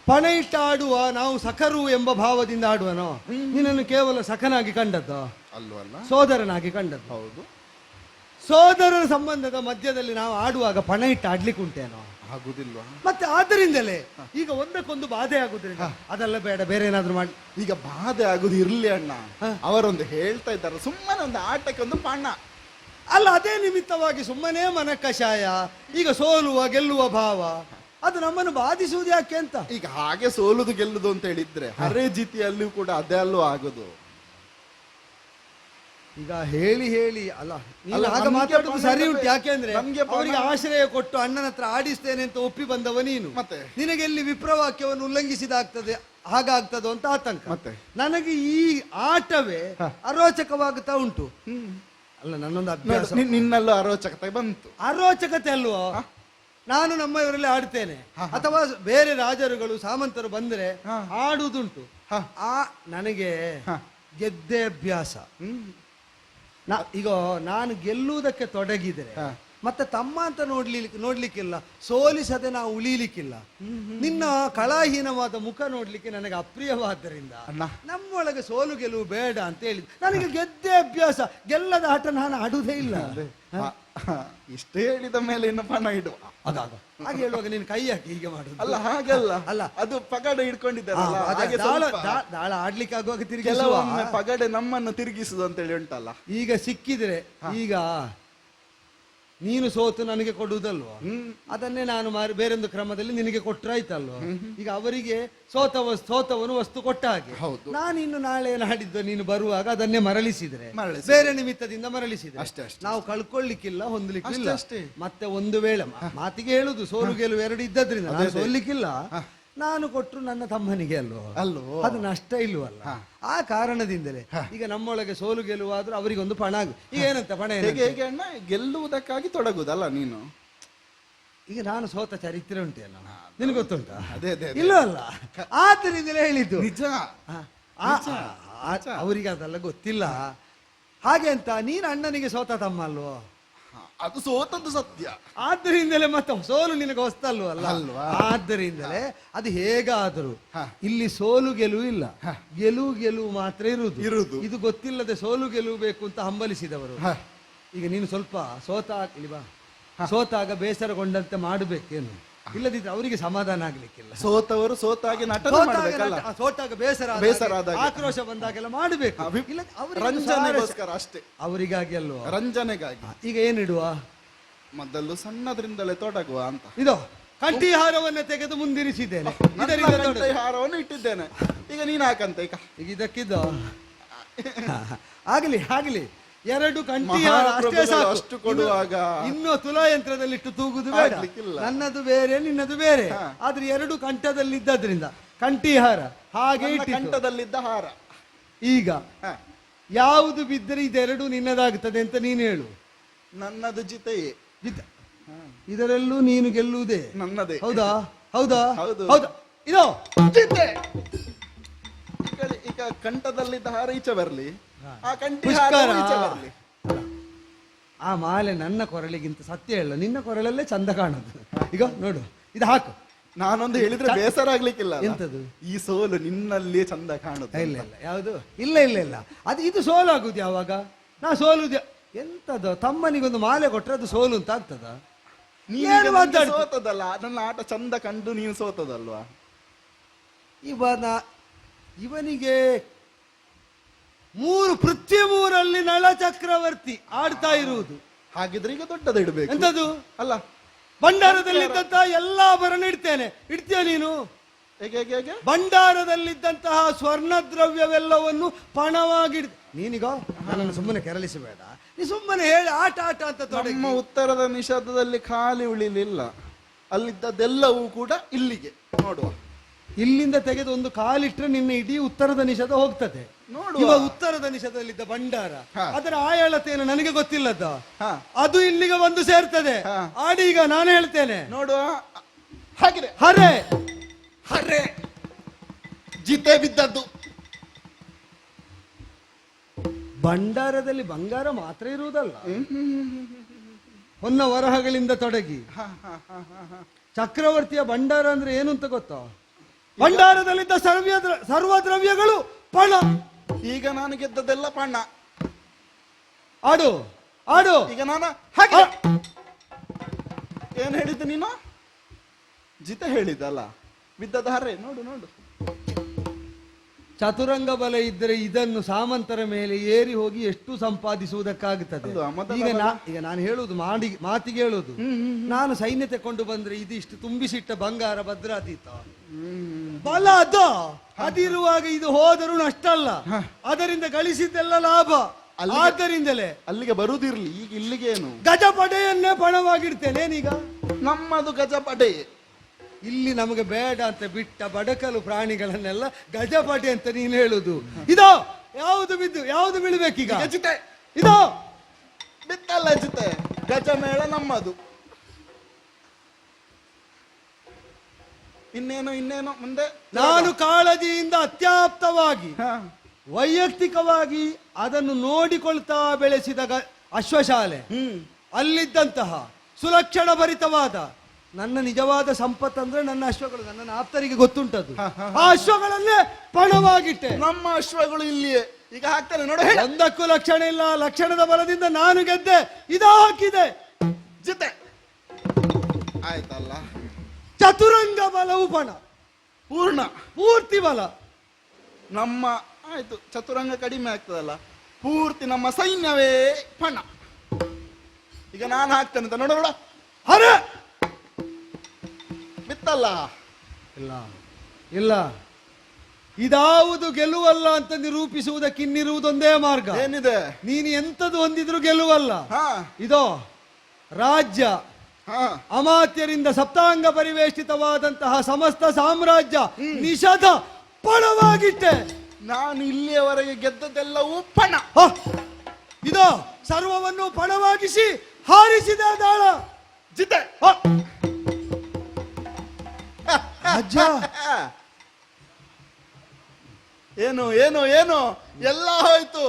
ಪಣ ಇಟ್ಟು ಆಡುವ ನಾವು ಸಖರು ಎಂಬ ಭಾವದಿಂದ ಆಡುವನೋ? ನಿನ್ನನ್ನು ಕೇವಲ ಸಖನಾಗಿ ಕಂಡದ್ದು ಅಲ್ವಲ್ಲ, ಸೋದರನಾಗಿ ಕಂಡದ್ದು. ಹೌದು. ಸೋದರನ ಸಂಬಂಧದ ಮಧ್ಯದಲ್ಲಿ ನಾವು ಆಡುವಾಗ ಪಣ ಇಟ್ಟು ಆಡ್ಲಿಕ್ಕೆ ಉಂಟೇನೋ? ಆಗುದಿಲ್ವಾ? ಮತ್ತೆ ಆದ್ದರಿಂದಲೇ ಈಗ ಒಂದಕ್ಕೊಂದು ಬಾಧೆ ಆಗುದ್ರಿಂದ ಅದೆಲ್ಲ ಬೇಡ, ಬೇರೆ ಏನಾದ್ರು ಮಾಡಿ. ಈಗ ಬಾಧೆ ಆಗುದು ಇರ್ಲಿ ಅಣ್ಣ, ಅವರೊಂದು ಹೇಳ್ತಾ ಇದ್ದಾರೆ, ಸುಮ್ಮನೆ ಒಂದು ಆಟಕ್ಕೆ ಒಂದು ಪಣ ಅಲ್ಲ, ಅದೇ ನಿಮಿತ್ತವಾಗಿ ಸುಮ್ಮನೆ ಮನ ಕಷಾಯ, ಈಗ ಸೋಲುವ ಗೆಲ್ಲುವ ಭಾವ ಅದು ನಮ್ಮನ್ನು ಬಾಧಿಸುವುದು ಯಾಕೆ ಅಂತ. ಈಗ ಹಾಗೆ ಸೋಲುದು ಗೆಲ್ಲುದು ಅಂತ ಹೇಳಿದ್ರೆ ಹರೇ ಜಿತಿಯಲ್ಲೂ ಕೂಡ ಅದೇ ಅಲ್ಲೂ ಆಗುದು. ಈಗ ಹೇಳಿ ಹೇಳಿ ಅಲ್ಲ, ಅಲ್ಲ, ಆಗ ನಮ್ಗೆ ಮಾತಾಡುದು ಪಣ ಸರಿ ಉಂಟು. ಬೇಕು. ಯಾಕೆಂದ್ರೆ ನಮ್ಗೆ ಪಣ- ಅವರಿಗೆ ಆಶ್ರಯ ಕೊಟ್ಟು ಅಣ್ಣನ ಹತ್ರ ಆಡಿಸ್ತೇನೆ ಅಂತ ಒಪ್ಪಿ ಬಂದವ ನೀನು. ಮತ್ತೆ ನಿನಗೆ ಎಲ್ಲಿ ವಿಪ್ರವಾಕ್ಯವನ್ನು ಉಲ್ಲಂಘಿಸಿದಾಗ್ತದೆ, ಹಾಗಾಗ್ತದೋ ಅಂತ ಆತಂಕ. ಮತ್ತೆ ನನಗೆ ಈ ಆಟವೇ ಅರೋಚಕವಾಗುತ್ತಾ ಉಂಟು. ಅಲ್ಲ, ನನ್ನೊಂದು ಅಭ್ಯಾಸ. ನಿನ್ನಲ್ಲೂ ಅರೋಚಕತೆ ಬಂತು. ಅರೋಚಕತೆ ಅಲ್ವೋ? ನಾನು ನಮ್ಮವರಲ್ಲಿ ಆಡ್ತೇನೆ, ಅಥವಾ ಬೇರೆ ರಾಜರುಗಳು ಸಾಮಂತರು ಬಂದ್ರೆ ಆಡುವುದುಂಟು. ನನಗೆ ಗೆದ್ದೆ ಅಭ್ಯಾಸ. ಈಗ ನಾನು ಗೆಲ್ಲುವುದಕ್ಕೆ ತೊಡಗಿದರೆ ಮತ್ತೆ ತಮ್ಮ ಅಂತ ನೋಡ್ಲಿಕ್ಕಿಲ್ಲ, ಸೋಲಿಸದೆ ನಾವು ಉಳಿಲಿಕ್ಕಿಲ್ಲ. ನಿನ್ನ ಕಲಾಹೀನವಾದ ಮುಖ ನೋಡ್ಲಿಕ್ಕೆ ನನಗೆ ಅಪ್ರಿಯವಾದ್ದರಿಂದ ನಮ್ಮೊಳಗೆ ಸೋಲು ಗೆಲುವು ಬೇಡ ಅಂತ ಹೇಳಿದ್. ನನಗೆ ಗೆದ್ದೆ ಅಭ್ಯಾಸ, ಗೆಲ್ಲದ ಆಟ ನಾನು ಆಡುವುದೇ ಇಲ್ಲ. ಇಷ್ಟೇ ಹೇಳಿದ ಮೇಲೆ ಇನ್ನು ಪಣ ಇಡುವ ಹಾಗೆ ಹೇಳುವಾಗ ನೀನು ಕೈ ಹಾಕಿ ಹೀಗೆ ಮಾಡುದು ಅಲ್ಲ, ಹಾಗಲ್ಲ. ಅಲ್ಲ, ಅದು ಪಗಡೆ ಹಿಡ್ಕೊಂಡಿದ್ದಾರಲ್ಲ, ಹಾಗೆ ದಾಳ ಆಡ್ಲಿಕ್ಕೆ ಆಗುವಾಗ ಕೆಲವೊಮ್ಮೆ ಪಗಡೆ ನಮ್ಮನ್ನು ತಿರುಗಿಸುದು ಅಂತ ಹೇಳಿ ಉಂಟಲ್ಲ. ಈಗ ಸಿಕ್ಕಿದ್ರೆ, ಈಗ ನೀನು ಸೋತು ನನಗೆ ಕೊಡುವುದಲ್ವ, ಅದನ್ನೇ ನಾನು ಬೇರೊಂದು ಕ್ರಮದಲ್ಲಿ ನಿನಗೆ ಕೊಟ್ರಾಯ್ತಲ್ವ. ಈಗ ಅವರಿಗೆ ಸೋತವನು ವಸ್ತು ಕೊಟ್ಟ ಹಾಗೆ. ನಾನು ಇನ್ನು ನಾಳೆ ನಾಡಿದ್ದು ನೀನು ಬರುವಾಗ ಅದನ್ನೇ ಮರಳಿಸಿದ್ರೆ, ಬೇರೆ ನಿಮಿತ್ತದಿಂದ ಮರಳಿಸಿದ್ರೆ ಅಷ್ಟೇ. ನಾವು ಕಳ್ಕೊಳ್ಳಿಕ್ಕಿಲ್ಲ, ಹೊಂದಲಿಕ್ಕಿಲ್ಲ. ಮತ್ತೆ ಒಂದು ವೇಳೆ ಮಾತಿಗೆ ಹೇಳುದು ಸೋಲು ಗೆಲುವು ಎರಡು ಇದ್ದದ್ರಿಂದ ನಾನು ಸೋಲಿಕ್ಕಿಲ್ಲ. ನಾನು ಕೊಟ್ಟರು ನನ್ನ ತಮ್ಮನಿಗೆ ಅಲ್ವೋ, ಅದು ನಷ್ಟ ಇಲ್ವಲ್ಲ. ಆ ಕಾರಣದಿಂದಲೇ ಈಗ ನಮ್ಮೊಳಗೆ ಸೋಲು ಗೆಲುವಾದ್ರೂ ಅವರಿಗೊಂದು ಪಣ ಈಗ ಏನಂತ ಪಣ ಹೇಗೆ ಅಣ್ಣ, ಗೆಲ್ಲುವುದಕ್ಕಾಗಿ ತೊಡಗುದಲ್ಲ ನೀನು. ಈಗ ನಾನು ಸೋತ ಚರಿತ್ರೆ ಉಂಟೇನೋ ನಿನಗೆ ಗೊತ್ತುಂಟಾ? ಅದೇ ಇಲ್ಲ ಅಲ್ಲ, ಆದ್ದರಿಂದಲೇ ಹೇಳಿದ್ದು. ನಿಜ. ಅವರಿಗೆ ಅದೆಲ್ಲ ಗೊತ್ತಿಲ್ಲ. ಹಾಗೆ ಅಂತ ನೀನು ಅಣ್ಣನಿಗೆ ಸೋತ ತಮ್ಮ ಅಲ್ವೋ? ಅದು ಸೋತದ್ದು ಸತ್ಯ. ಆದ್ದರಿಂದಲೇ ಮತ್ತೆ ಸೋಲು ನಿನಗೆ ಹೊಸ್ತಲ್ವ ಅಲ್ವಾ? ಆದ್ದರಿಂದಲೇ ಅದು ಹೇಗಾದರೂ ಇಲ್ಲಿ ಸೋಲು ಗೆಲುವು ಇಲ್ಲ, ಗೆಲುವು ಮಾತ್ರ ಇರುವುದು. ಇದು ಗೊತ್ತಿಲ್ಲದೆ ಸೋಲು ಗೆಲುವು ಬೇಕು ಅಂತ ಹಂಬಲಿಸಿದವರು. ಈಗ ನೀನು ಸ್ವಲ್ಪ ಸೋತಾಗ ಬೇಸರಗೊಂಡಂತೆ ಮಾಡಬೇಕೇನು, ಇಲ್ಲದಿದ್ರೆ ಅವರಿಗೆ ಸಮಾಧಾನ ಆಗ್ಲಿಕ್ಕಿಲ್ಲ. ಸೋತವರು ಸೋತಾಗಿ ಸೋತಾಗ ಬೇಸರ ಆಕ್ರೋಶ ಬಂದಾಗೆಲ್ಲ ಮಾಡಬೇಕು, ರಂಜನೆಗೋಸ್ಕರ ಅಷ್ಟೇ, ಅವರಿಗಾಗಿ ಅಲ್ವಾ, ರಂಜನೆಗಾಗಿ. ಈಗ ಏನಿಡುವ, ಮೊದಲು ಸಣ್ಣದ್ರಿಂದಲೇ ತೊಡಗುವ ಅಂತ ಇದು ಕಂಠೀಹಾರವನ್ನ ತೆಗೆದು ಮುಂದಿರಿಸಿದ್ದೇನೆ, ಹಾರವನ್ನು ಇಟ್ಟಿದ್ದೇನೆ. ಈಗ ನೀನ್ ಹಾಕಂತ ಈಗ ಇದಕ್ಕಿದ್ದು ಆಗ್ಲಿ ಎರಡು ಕಂಠೀಹಾರ ಅಷ್ಟೇ ಸಾಕು. ಅಷ್ಟು ಕೊಡುವಾಗ ಇನ್ನು ತುಲಾ ಯಂತ್ರದಲ್ಲಿಟ್ಟು ತೂಗುದು ಬೇಡ. ನನ್ನದು ಬೇರೆ ನಿನ್ನದು ಬೇರೆ, ಆದ್ರೆ ಎರಡು ಕಂಠದಲ್ಲಿದ್ದರಿಂದ ಕಂಠೀಹಾರ ಹಾಗೆ ಕಂಠದಲ್ಲಿದ್ದ ಹಾರ. ಈಗ ಯಾವುದು ಬಿದ್ದರೆ ಇದೆರಡು ನಿನ್ನದಾಗುತ್ತದೆ ಅಂತ ನೀನು ಹೇಳು. ನನ್ನದು ಜಿತೆಯೇ, ಇದರಲ್ಲೂ ನೀನು ಗೆಲ್ಲುವುದೇ ನನ್ನದೇ. ಹೌದಾ? ಹೌದಾ? ಹೌದು. ಇದು ಜಿತೆ. ಈಗ ಕಂಠದಲ್ಲಿದ್ದ ಹಾರ ಈಚೆ ಬರ್ಲಿ, ಆ ಬರ್ಲಿ. ಆ ಮಾಲೆ ನನ್ನ ಕೊರಳಿಗಿಂತ ಸತ್ಯ ಹೇಳ, ನಿನ್ನ ಕೊರಳಲ್ಲೇ ಚಂದ ಕಾಣುದು. ಈಗ ನೋಡು, ಇದು ಹಾಕು. ನಾನೊಂದು ಹೇಳಿದ್ರೆ ಬೇಸರ ಆಗ್ಲಿಕ್ಕಿಲ್ಲ. ಎಂತದು? ಈ ಸೋಲು ನಿನ್ನಲ್ಲೇ ಚಂದ ಕಾಣುದು. ಇಲ್ಲ ಯಾವುದು ಇಲ್ಲ ಅದು ಇದು ಸೋಲು ಆಗುದು ಯಾವಾಗ? ನಾ ಸೋಲುದು ಎಂತದ? ತಮ್ಮನಿಗೊಂದು ಮಾಲೆ ಕೊಟ್ರೆ ಅದು ಸೋಲು ಅಂತ ಆಗ್ತದ? ಸೋತದಲ್ಲ, ನನ್ನ ಆಟ ಚಂದ ಕಂಡು ನೀನು ಸೋತದಲ್ವಾ? ಇವನಿಗೆ ಪೃಥ್ವಿ ಮೂರಲ್ಲಿ ನಳ ಚಕ್ರವರ್ತಿ ಆಡ್ತಾ ಇರುವುದು. ಹಾಗಿದ್ರೆ ಈಗ ದೊಡ್ಡದ ಇಡಬೇಕು. ಎಂತದು? ಅಲ್ಲ, ಭಂಡಾರದಲ್ಲಿದ್ದಂತ ಎಲ್ಲಾ ಆಭರಣ ಇಡ್ತೀಯ ನೀನು. ಹೇಗೆ ಭಂಡಾರದಲ್ಲಿದ್ದಂತಹ ಸ್ವರ್ಣ ದ್ರವ್ಯವೆಲ್ಲವನ್ನು ಪಣವಾಗಿ ನೀನೀಗ ನನ್ನನ್ನು ಸುಮ್ಮನೆ ಕೆರಳಿಸಬೇಡ. ನೀ ಸುಮ್ಮನೆ ಹೇಳಿ ಆಟ ಅಂತ ನಮ್ಮ ಉತ್ತರದ ನಿಷೇಧದಲ್ಲಿ ಖಾಲಿ ಉಳಿಲಿಲ್ಲ, ಅಲ್ಲಿದ್ದದೆಲ್ಲವೂ ಕೂಡ ಇಲ್ಲಿಗೆ ನೋಡುವ. ಇಲ್ಲಿಂದ ತೆಗೆದು ಒಂದು ಕಾಲಿಟ್ರೆ ನಿನ್ನ ಇಡೀ ಉತ್ತರದ ನಿಷೇಧ ಹೋಗ್ತದೆ. ಇವ ಉತ್ತರದ ನಿಷೇಧದಲ್ಲಿದ್ದ ಭಂಡಾರ, ಅದರ ಆಯಾಳತೆಯನ್ನು ನನಗೆ ಗೊತ್ತಿಲ್ಲದ, ಅದು ಇಲ್ಲಿಗೆ ಬಂದು ಸೇರ್ತದೆ. ಆಡಿ ಈಗ ನಾನು ಹೇಳ್ತೇನೆ ನೋಡುವ. ಹಾಗಿದೆ ಹರೆ ಜಿತೆ ಬಿದ್ದದ್ದು. ಭಂಡಾರದಲ್ಲಿ ಬಂಗಾರ ಮಾತ್ರ ಇರುವುದಲ್ಲ, ಹೊನ್ನ ವರಹಗಳಿಂದ ತೊಡಗಿ ಚಕ್ರವರ್ತಿಯ ಭಂಡಾರ ಅಂದ್ರೆ ಏನು ಅಂತ ಗೊತ್ತಾ? ಭಂಡಾರದಲ್ಲಿದ್ದ ಸರ್ವ ದ್ರವ್ಯಗಳು ಪಣ. ಈಗ ನಾನು ಗೆದ್ದದೆಲ್ಲ ಪಣ. ಆಡು ಆಡು. ಈಗ ನಾನು ಹಾಗೆ ಏನ್ ಹೇಳಿದ್ದು ನೀನು? ಜಿತ ಹೇಳಿದ್ದಲ್ಲ, ಬಿದ್ದದ ಹರ್ರೆ. ನೋಡು ನೋಡು, ಚತುರಂಗ ಬಲ ಇದ್ದರೆ ಇದನ್ನು ಸಾಮಂತರ ಮೇಲೆ ಏರಿ ಹೋಗಿ ಎಷ್ಟು ಸಂಪಾದಿಸುವುದಕ್ಕಾಗುತ್ತದೆ. ಈಗ ನಾನು ಹೇಳುವುದು ಮಾತಿಗೆ ಹೇಳುವುದು, ನಾನು ಸೈನ್ಯ ತಕೊಂಡು ಬಂದ್ರೆ ಇದು ಇಷ್ಟು ತುಂಬಿಸಿಟ್ಟ ಬಂಗಾರ ಭದ್ರಾತೀತ ಬಲ ಅದಿರುವಾಗ ಇದು ಹೋದರೂ ನಷ್ಟ ಅಲ್ಲ, ಅದರಿಂದ ಗಳಿಸಿದ್ದೆಲ್ಲ ಲಾಭ. ಆದ್ದರಿಂದಲೇ ಅಲ್ಲಿಗೆ ಬರುದಿರ್ಲಿ, ಈಗ ಇಲ್ಲಿಗೆ ಏನು ಗಜಪಡೆಯನ್ನೇ ಪಣವಾಗಿಡ್ತೇನೆ. ಈಗ ನಮ್ಮದು ಗಜಪಡೆ. ಇಲ್ಲಿ ನಮಗೆ ಬೇಡ ಅಂತ ಬಿಟ್ಟ ಬಡಕಲು ಪ್ರಾಣಿಗಳನ್ನೆಲ್ಲ ಗಜಪಟೆ ಅಂತ ನೀನು ಹೇಳುದು. ಇದೋ ಯಾವುದು ಬಿದ್ದು ಯಾವುದು ಬೀಳ್ಬೇಕೀಗ? ಜಿತೆ ಇದೋ ಬಿತ್ತಲ್ಲ ಜಿತೆ. ಗಜ ಮೇಳ ನಮ್ಮದು. ಇನ್ನೇನು ಮುಂದೆ? ನಾನು ಕಾಳಜಿಯಿಂದ ಅತ್ಯಾಪ್ತವಾಗಿ ವೈಯಕ್ತಿಕವಾಗಿ ಅದನ್ನು ನೋಡಿಕೊಳ್ತಾ ಬೆಳೆಸಿದ ಅಶ್ವಶಾಲೆ, ಅಲ್ಲಿದ್ದಂತಹ ಸುಲಕ್ಷಣ ಭರಿತವಾದ ನನ್ನ ನಿಜವಾದ ಸಂಪತ್ತಂದ್ರೆ ನನ್ನ ಅಶ್ವಗಳು. ನನ್ನ ಆಪ್ತರಿಗೆ ಗೊತ್ತುಂಟದು. ಆ ಅಶ್ವಗಳನ್ನೇ ಪಣವಾಗಿಟ್ಟೆ. ನಮ್ಮ ಅಶ್ವಗಳು ಇಲ್ಲಿಯೇ ಈಗ ಹಾಕ್ತಾರೆ ನೋಡ. ಒಂದಕ್ಕೂ ಲಕ್ಷಣ ಇಲ್ಲ. ಲಕ್ಷಣದ ಬಲದಿಂದ ನಾನು ಗೆದ್ದೆ. ಇದು ಹಾಕಿದೆ ಜಿತೆ ಆಯ್ತಲ್ಲ. ಚತುರಂಗ ಬಲವು ಪಣ, ಪೂರ್ತಿ ಬಲ ನಮ್ಮ. ಆಯ್ತು, ಚತುರಂಗ ಕಡಿಮೆ ಆಗ್ತದಲ್ಲ, ಪೂರ್ತಿ ನಮ್ಮ ಸೈನ್ಯವೇ ಪಣ. ಈಗ ನಾನು ಹಾಕ್ತೇನೆ ಅಂತ ನೋಡ. ಅರೆ ಬಿತ್ತಲ್ಲ. ಇಲ್ಲ ಇಲ್ಲ, ಇದಾವುದು ಗೆಲುವಲ್ಲ ಅಂತ ನಿರೂಪಿಸುವುದಕ್ಕೆ ಇನ್ನಿರುವುದೊಂದೇ ಮಾರ್ಗ. ಏನಿದೆ? ನೀನು ಎಂತದ್ದು ಹೊಂದಿದ್ರು ಗೆಲುವಲ್ಲ. ಹಾ, ಇದೋ ರಾಜ್ಯ, ಅಮಾತ್ಯರಿಂದ ಸಪ್ತಾಂಗ ಪರಿವೇಷ್ಟಿತವಾದಂತಹ ಸಮಸ್ತ ಸಾಮ್ರಾಜ್ಯ ನಿಷಧ ಪಣವಾಗಿಟ್ಟೆ. ನಾನು ಇಲ್ಲಿಯವರೆಗೆ ಗೆದ್ದದೆಲ್ಲವೂ ಪಣ. ಇದೋ ಸರ್ವವನ್ನು ಪಣವಾಗಿಸಿ ಹಾರಿಸಿದ ದಾಳ ಜಿತೆ. ಅಜ್ಜ ಏನು ಏನು ಏನು ಎಲ್ಲ ಹೋಯ್ತು.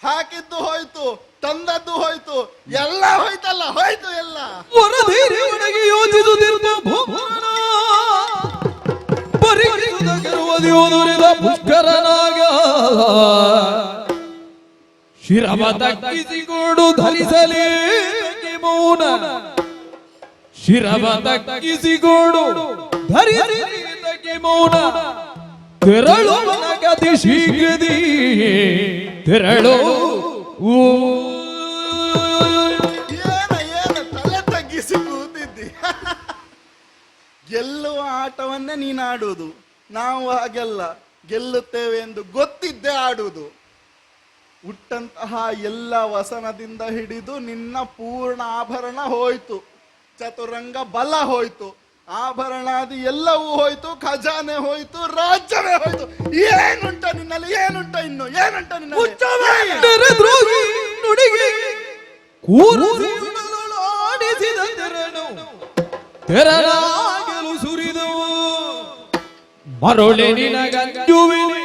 ಹಾಕಿದ್ದು ಹೋಯ್ತು, ತಂದದ್ದು ಹೋಯ್ತು, ಎಲ್ಲ ಹೋಯ್ತಲ್ಲ, ಹೋಯ್ತು ಎಲ್ಲ. ವರಧೀರಿಯವನಿಗೆ ಯೋಚಿಸುತ್ತಿರುವ ಭೂಮನ ಪರಿಗಣಿಸುತ್ತ ಗೆಲುವದಿಯುವುದರಿಂದ ಪುಷ್ಕರನಾಗ ಶಿರವ ತಗ್ಗಿಸಿಕೊಂಡು ಧರಿಸಲೇ ಮೌನ. ಶಿರವ ತಗ್ಗಿಸಿಕೊಂಡು ಧರಿಸಿ ಮೌನ. ತೆರಳು ಗತಿ ಶೀಘ್ರದಿ ತೆರಳು. ಏನು ತಲೆ ತಗ್ಗಿಸಿ ಕೂತಿದ್ದಿ. ಗೆಲ್ಲುವ ಆಟವನ್ನೇ ನೀನು ಆಡುವುದು. ನಾವು ಹಾಗೆಲ್ಲ ಗೆಲ್ಲುತ್ತೇವೆ ಎಂದು ಗೊತ್ತಿದ್ದೇ ಆಡುವುದು. ಹುಟ್ಟಂತಹ ಎಲ್ಲ ವಸನದಿಂದ ಹಿಡಿದು ನಿನ್ನ ಪೂರ್ಣ ಆಭರಣ ಹೋಯ್ತು, ಚತುರಂಗ ಬಲ ಹೋಯ್ತು, ಆಭರಣಾದಿ ಎಲ್ಲವೂ ಹೋಯ್ತು, ಖಜಾನೆ ಹೋಯ್ತು, ರಾಜ್ಯವೇ ಹೋಯ್ತು. ಏನುಂಟ ನಿನ್ನಲ್ಲಿ? ಏನುಂಟ ಇನ್ನು? ಏನುಂಟ ನಿನ್ನಲ್ಲಿ? ತೆರನಾಗಲು ಸುರಿದವು ಮರುಳೆ ನಿನಗಂಜುವಿನಿ,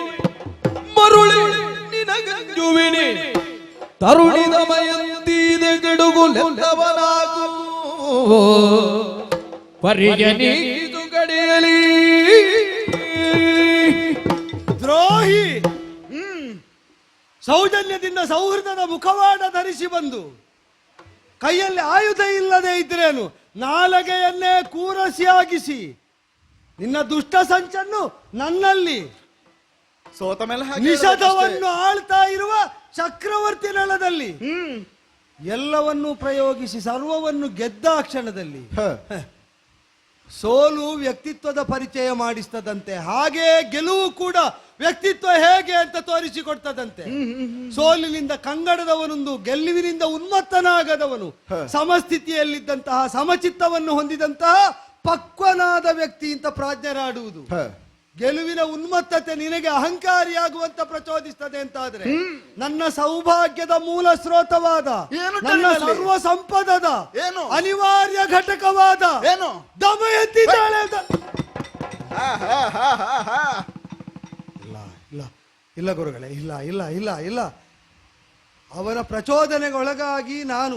ಮರುಳೆ ನಿನಗಂಜುವಿನಿ. ತರುಣಿದ ಮಯಂತೀದ ಗೆಡುಗುಲೆಲ್ಲವನಾಗು ಪರಿಗಣಿದು ಗಡಿಯಲಿ. ದ್ರೋಹಿ ಸೌಜನ್ಯದಿಂದ ಸೌಹೃದದ ಮುಖವಾಡ ಧರಿಸಿ ಬಂದು ಕೈಯಲ್ಲಿ ಆಯುಧ ಇಲ್ಲದೆ ಇದ್ರೇನು ನಾಲಗೆಯನ್ನೇ ಕೂರಸಿಯಾಗಿಸಿ ನಿನ್ನ ದುಷ್ಟ ಸಂಚನ್ನು ನನ್ನಲ್ಲಿ ಸೋತ ಮೇಲೆ ನಿಷಧವನ್ನು ಆಳ್ತಾ ಇರುವ ಚಕ್ರವರ್ತಿ ನೆಲದಲ್ಲಿ ಎಲ್ಲವನ್ನೂ ಪ್ರಯೋಗಿಸಿ ಸರ್ವವನ್ನು ಗೆದ್ದ ಕ್ಷಣದಲ್ಲಿ ಸೋಲು ವ್ಯಕ್ತಿತ್ವದ ಪರಿಚಯ ಮಾಡಿಸ್ತದಂತೆ, ಹಾಗೆ ಗೆಲುವು ಕೂಡ ವ್ಯಕ್ತಿತ್ವ ಹೇಗೆ ಅಂತ ತೋರಿಸಿಕೊಡ್ತದಂತೆ. ಸೋಲಿನಿಂದ ಕಂಗಡದವನೊಂದು, ಗೆಲುವಿನಿಂದ ಉನ್ಮತ್ತನಾಗದವನು, ಸಮಸ್ಥಿತಿಯಲ್ಲಿದ್ದಂತಹ ಸಮಚಿತ್ತವನ್ನು ಹೊಂದಿದಂತಹ ಪಕ್ವನಾದ ವ್ಯಕ್ತಿ ಅಂತ ಪ್ರಾಜ್ಞರಾಡುವುದು. ಗೆಲುವಿನ ಉನ್ಮತ್ತತೆ ನಿನಗೆ ಅಹಂಕಾರಿಯಾಗುವಂತ ಪ್ರಚೋದಿಸ್ತದೆ ಅಂತಾದ್ರೆ ನನ್ನ ಸೌಭಾಗ್ಯದ ಮೂಲ ಸ್ರೋತವಾದ, ನನ್ನ ಸರ್ವ ಸಂಪದದ ಅನಿವಾರ್ಯ ಘಟಕವಾದ ದಮಯಂತಿ ಇಲ್ಲ ಗುರುಗಳೇ, ಇಲ್ಲ ಇಲ್ಲ ಇಲ್ಲ ಇಲ್ಲ. ಅವನ ಪ್ರಚೋದನೆಗೊಳಗಾಗಿ ನಾನು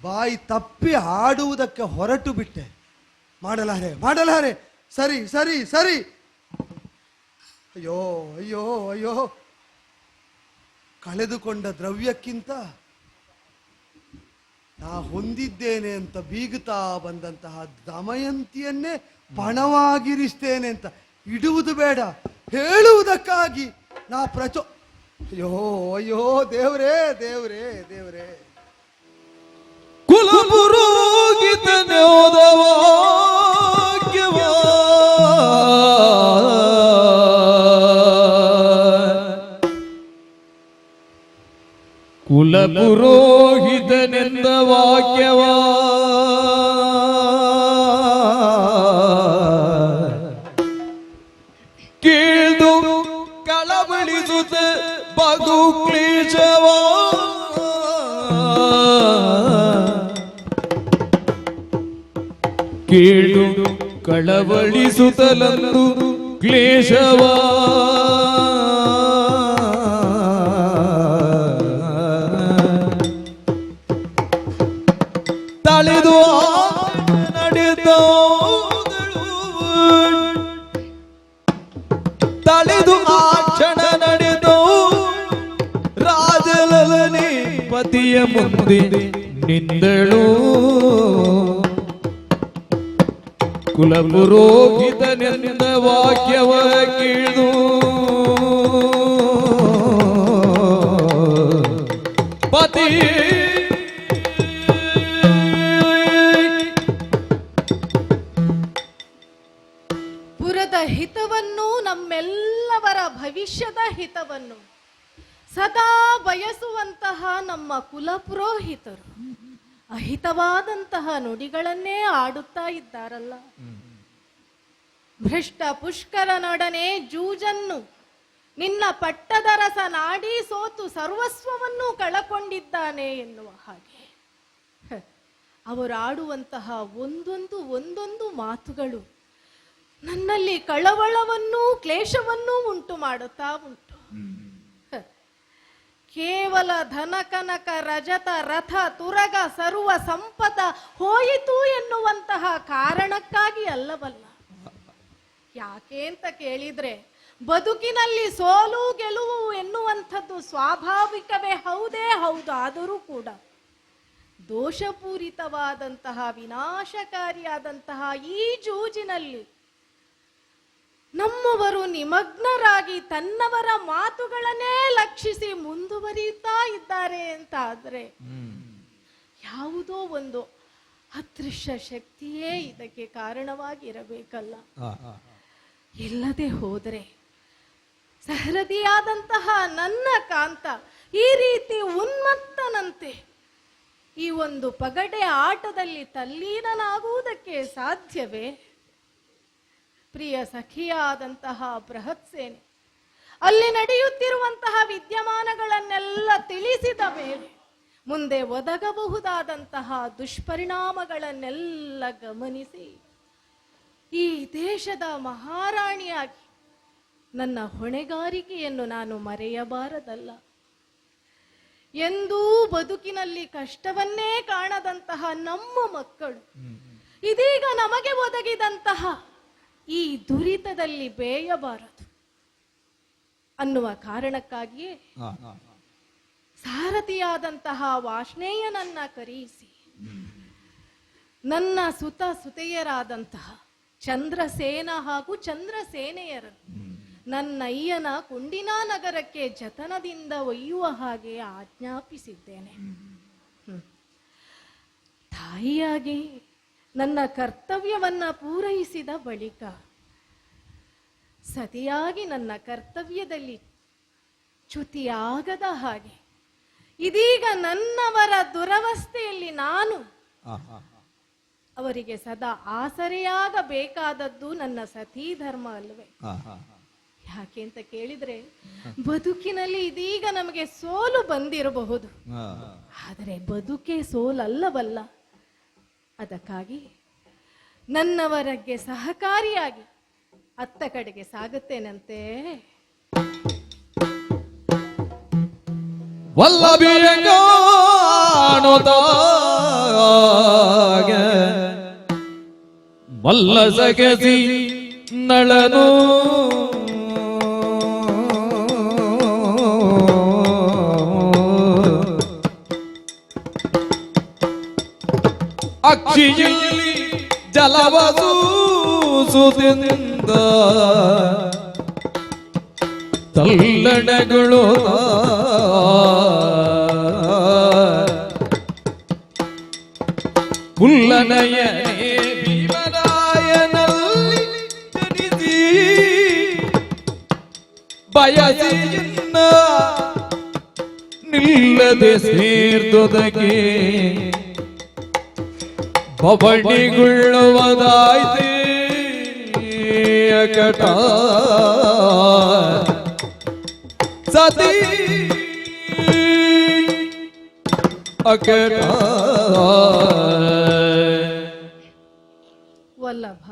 ಬಾಯಿ ತಪ್ಪಿ ಆಡುವುದಕ್ಕೆ ಹೊರಟು ಬಿಟ್ಟೆ. ಮಾಡಲಾರೆ ಮಾಡಲಾರೆ. ಸರಿ ಸರಿ ಸರಿ, ಅಯ್ಯೋ ಅಯ್ಯೋ ಅಯ್ಯೋ, ಕಳೆದುಕೊಂಡ ದ್ರವ್ಯಕ್ಕಿಂತ ನಾ ಹೊಂದಿದ್ದೇನೆ ಅಂತ ಬೀಗುತ್ತಾ ಬಂದಂತಹ ದಮಯಂತಿಯನ್ನೇ ಪಣವಾಗಿರಿಸ್ತೇನೆ ಅಂತ ಇಡುವುದು ಬೇಡ, ಹೇಳುವುದಕ್ಕಾಗಿ ನಾ ಅಯ್ಯೋ ಅಯ್ಯೋ, ದೇವ್ರೇ ದೇವ್ರೇ ದೇವ್ರೇ. ಕುಲಪುರೋಹಿತನೋದವಾಕ್ಯವ ಕುಲಪುರೋಹಿತನೆಂದ ವಾಕ್ಯವ ಕೇಳ್ದು ಕಳವಳಿಸುತ್ತ ಬಗು ಕ್ಲೇಶವ ಕೇಳು ಕಳವಳಿಸುತ್ತಲಂದು ಕ್ಲೇಶವ ತಳೆದು ತಳೆದು ಆ ಕ್ಷಣ ನಡೆದು ರಾಜಲಲನೆ ಪತಿಯ ಮುಂದೆ ನಿಂದಳು. ಕುಲಪುರೋಹಿತನೆಂದ ವಾಕ್ಯವ ಕೇಳು ಪತಿ ಪುರದ ಹಿತವನ್ನು, ನಮ್ಮೆಲ್ಲವರ ಭವಿಷ್ಯದ ಹಿತವನ್ನು ಸದಾ ಬಯಸುವಂತಹ ನಮ್ಮ ಕುಲಪುರೋಹಿತರು ಅಹಿತವಾದಂತಹ ನುಡಿಗಳನ್ನೇ ಆಡುತ್ತಾ ಇದ್ದಾರಲ್ಲ. ಭ್ರಷ್ಟ ಪುಷ್ಕರನೊಡನೆ ಜೂಜನ್ನು ನಿನ್ನ ಪಟ್ಟದರಸ ನಾಡಿ ಸೋತು ಸರ್ವಸ್ವವನ್ನು ಕಳಕೊಂಡಿದ್ದಾನೆ ಎನ್ನುವ ಹಾಗೆ ಅವರು ಆಡುವಂತಹ ಒಂದೊಂದು ಮಾತುಗಳು ನನ್ನಲ್ಲಿ ಕಳವಳವನ್ನೂ ಕ್ಲೇಶವನ್ನೂ ಉಂಟು ಮಾಡುತ್ತಾ ಉಂಟು. ಕೇವಲ ಧನ ಕನಕ ರಜತ ರಥ ತುರಗ ಸರ್ವ ಸಂಪದ ಹೋಯಿತು ಎನ್ನುವಂತಹ ಕಾರಣಕ್ಕಾಗಿ ಅಲ್ಲವಲ್ಲ. ಯಾಕೆ ಅಂತ ಕೇಳಿದ್ರೆ, ಬದುಕಿನಲ್ಲಿ ಸೋಲು ಗೆಲುವು ಎನ್ನುವಂಥದ್ದು ಸ್ವಾಭಾವಿಕವೇ ಹೌದೇ ಹೌದು. ಆದರೂ ಕೂಡ ದೋಷಪೂರಿತವಾದಂತಹ ವಿನಾಶಕಾರಿಯಾದಂತಹ ಈ ಜೂಜಿನಲ್ಲಿ ನಮ್ಮವರು ನಿಮಗ್ನರಾಗಿ ತನ್ನವರ ಮಾತುಗಳನ್ನೇ ಲಕ್ಷಿಸಿ ಮುಂದುವರಿಯುತ್ತಾ ಇದ್ದಾರೆ ಅಂತ ಆದ್ರೆ ಯಾವುದೋ ಒಂದು ಅದೃಶ್ಯ ಶಕ್ತಿಯೇ ಇದಕ್ಕೆ ಕಾರಣವಾಗಿರಬೇಕಲ್ಲ. ಇಲ್ಲದೆ ಹೋದರೆ ಸಹೃದಿಯಾದಂತಹ ನನ್ನ ಕಾಂತ ಈ ರೀತಿ ಉನ್ಮತ್ತನಂತೆ ಈ ಒಂದು ಪಗಡೆ ಆಟದಲ್ಲಿ ತಲ್ಲೀನನಾಗುವುದಕ್ಕೆ ಸಾಧ್ಯವೇ? ಪ್ರಿಯ ಸಖಿಯಾದಂತಹ ಬೃಹತ್ ಸೇನೆ ಅಲ್ಲಿ ನಡೆಯುತ್ತಿರುವಂತಹ ವಿದ್ಯಮಾನಗಳನ್ನೆಲ್ಲ ತಿಳಿಸಿದ ಮೇಲೆ ಮುಂದೆ ಒದಗಬಹುದಾದಂತಹ ದುಷ್ಪರಿಣಾಮಗಳನ್ನೆಲ್ಲ ಗಮನಿಸಿ ಈ ದೇಶದ ಮಹಾರಾಣಿಯಾಗಿ ನನ್ನ ಹೊಣೆಗಾರಿಕೆಯನ್ನು ನಾನು ಮರೆಯಬಾರದಲ್ಲ. ಎಂದೂ ಬದುಕಿನಲ್ಲಿ ಕಷ್ಟವನ್ನೇ ಕಾಣದಂತಹ ನಮ್ಮ ಮಕ್ಕಳು ಇದೀಗ ನಮಗೆ ಒದಗಿದಂತಹ ಈ ದುರಿತದಲ್ಲಿ ಬೇಯಬಾರದು ಅನ್ನುವ ಕಾರಣಕ್ಕಾಗಿಯೇ ಸಾರಥಿಯಾದಂತಹ ವಾಷ್ಣೇಯನನ್ನ ಕರೆಯಿಸಿ ನನ್ನ ಸುತೆಯರಾದಂತಹ ಚಂದ್ರಸೇನ ಹಾಗೂ ಚಂದ್ರಸೇನೆಯರನ್ನು ನನ್ನಯ್ಯನ ಕುಂಡಿನಾ ನಗರಕ್ಕೆ ಜತನದಿಂದ ಒಯ್ಯುವ ಹಾಗೆ ಆಜ್ಞಾಪಿಸಿದ್ದೇನೆ. ತಾಯಿಯಾಗಿ ನನ್ನ ಕರ್ತವ್ಯವನ್ನ ಪೂರೈಸಿದ ಬಳಿಕ ಸತಿಯಾಗಿ ನನ್ನ ಕರ್ತವ್ಯದಲ್ಲಿ ಚ್ಯುತಿಯಾಗದ ಹಾಗೆ ಇದೀಗ ನನ್ನವರ ದುರವಸ್ಥೆಯಲ್ಲಿ ನಾನು ಅವರಿಗೆ ಸದಾ ಆಸರೆಯಾಗಬೇಕಾದದ್ದು ನನ್ನ ಸತೀ ಧರ್ಮ ಅಲ್ವೇ? ಯಾಕೆ ಅಂತ ಕೇಳಿದ್ರೆ, ಬದುಕಿನಲ್ಲಿ ಇದೀಗ ನಮಗೆ ಸೋಲು ಬಂದಿರಬಹುದು, ಆದರೆ ಬದುಕೆ ಸೋಲಲ್ಲವಲ್ಲ. ಅದಕ್ಕಾಗಿ ನನ್ನವರಿಗೆ ಸಹಕಾರಿಯಾಗಿ ಅತ್ತ ಕಡೆಗೆ ಸಾಗುತ್ತೇನಂತೆ. ವಲ್ಲಭಿಯ ಮಲ್ಲ ಸಗಸಿ ನಳನು ಅಕ್ಷಿಯಲ್ಲಿ ಜಲವಸೂಸುದಿಂದ ತಲ್ಲಣಗಳು ಉಲ್ಲನಯನೇ ಭೀಮರಾಯನಲ್ಲಿ ಜನಿಸಿ ಬಯಸಿಯನ್ನ ನಿಲ್ಲದೆ ಸೇರ್ದೊದಗೆ ಬವಣಿಗುಳ್ಳುವುದಾಯ್ತೇ ಅಕಟ ಸತಿ ಅಕಟ ವಲ್ಲಭ,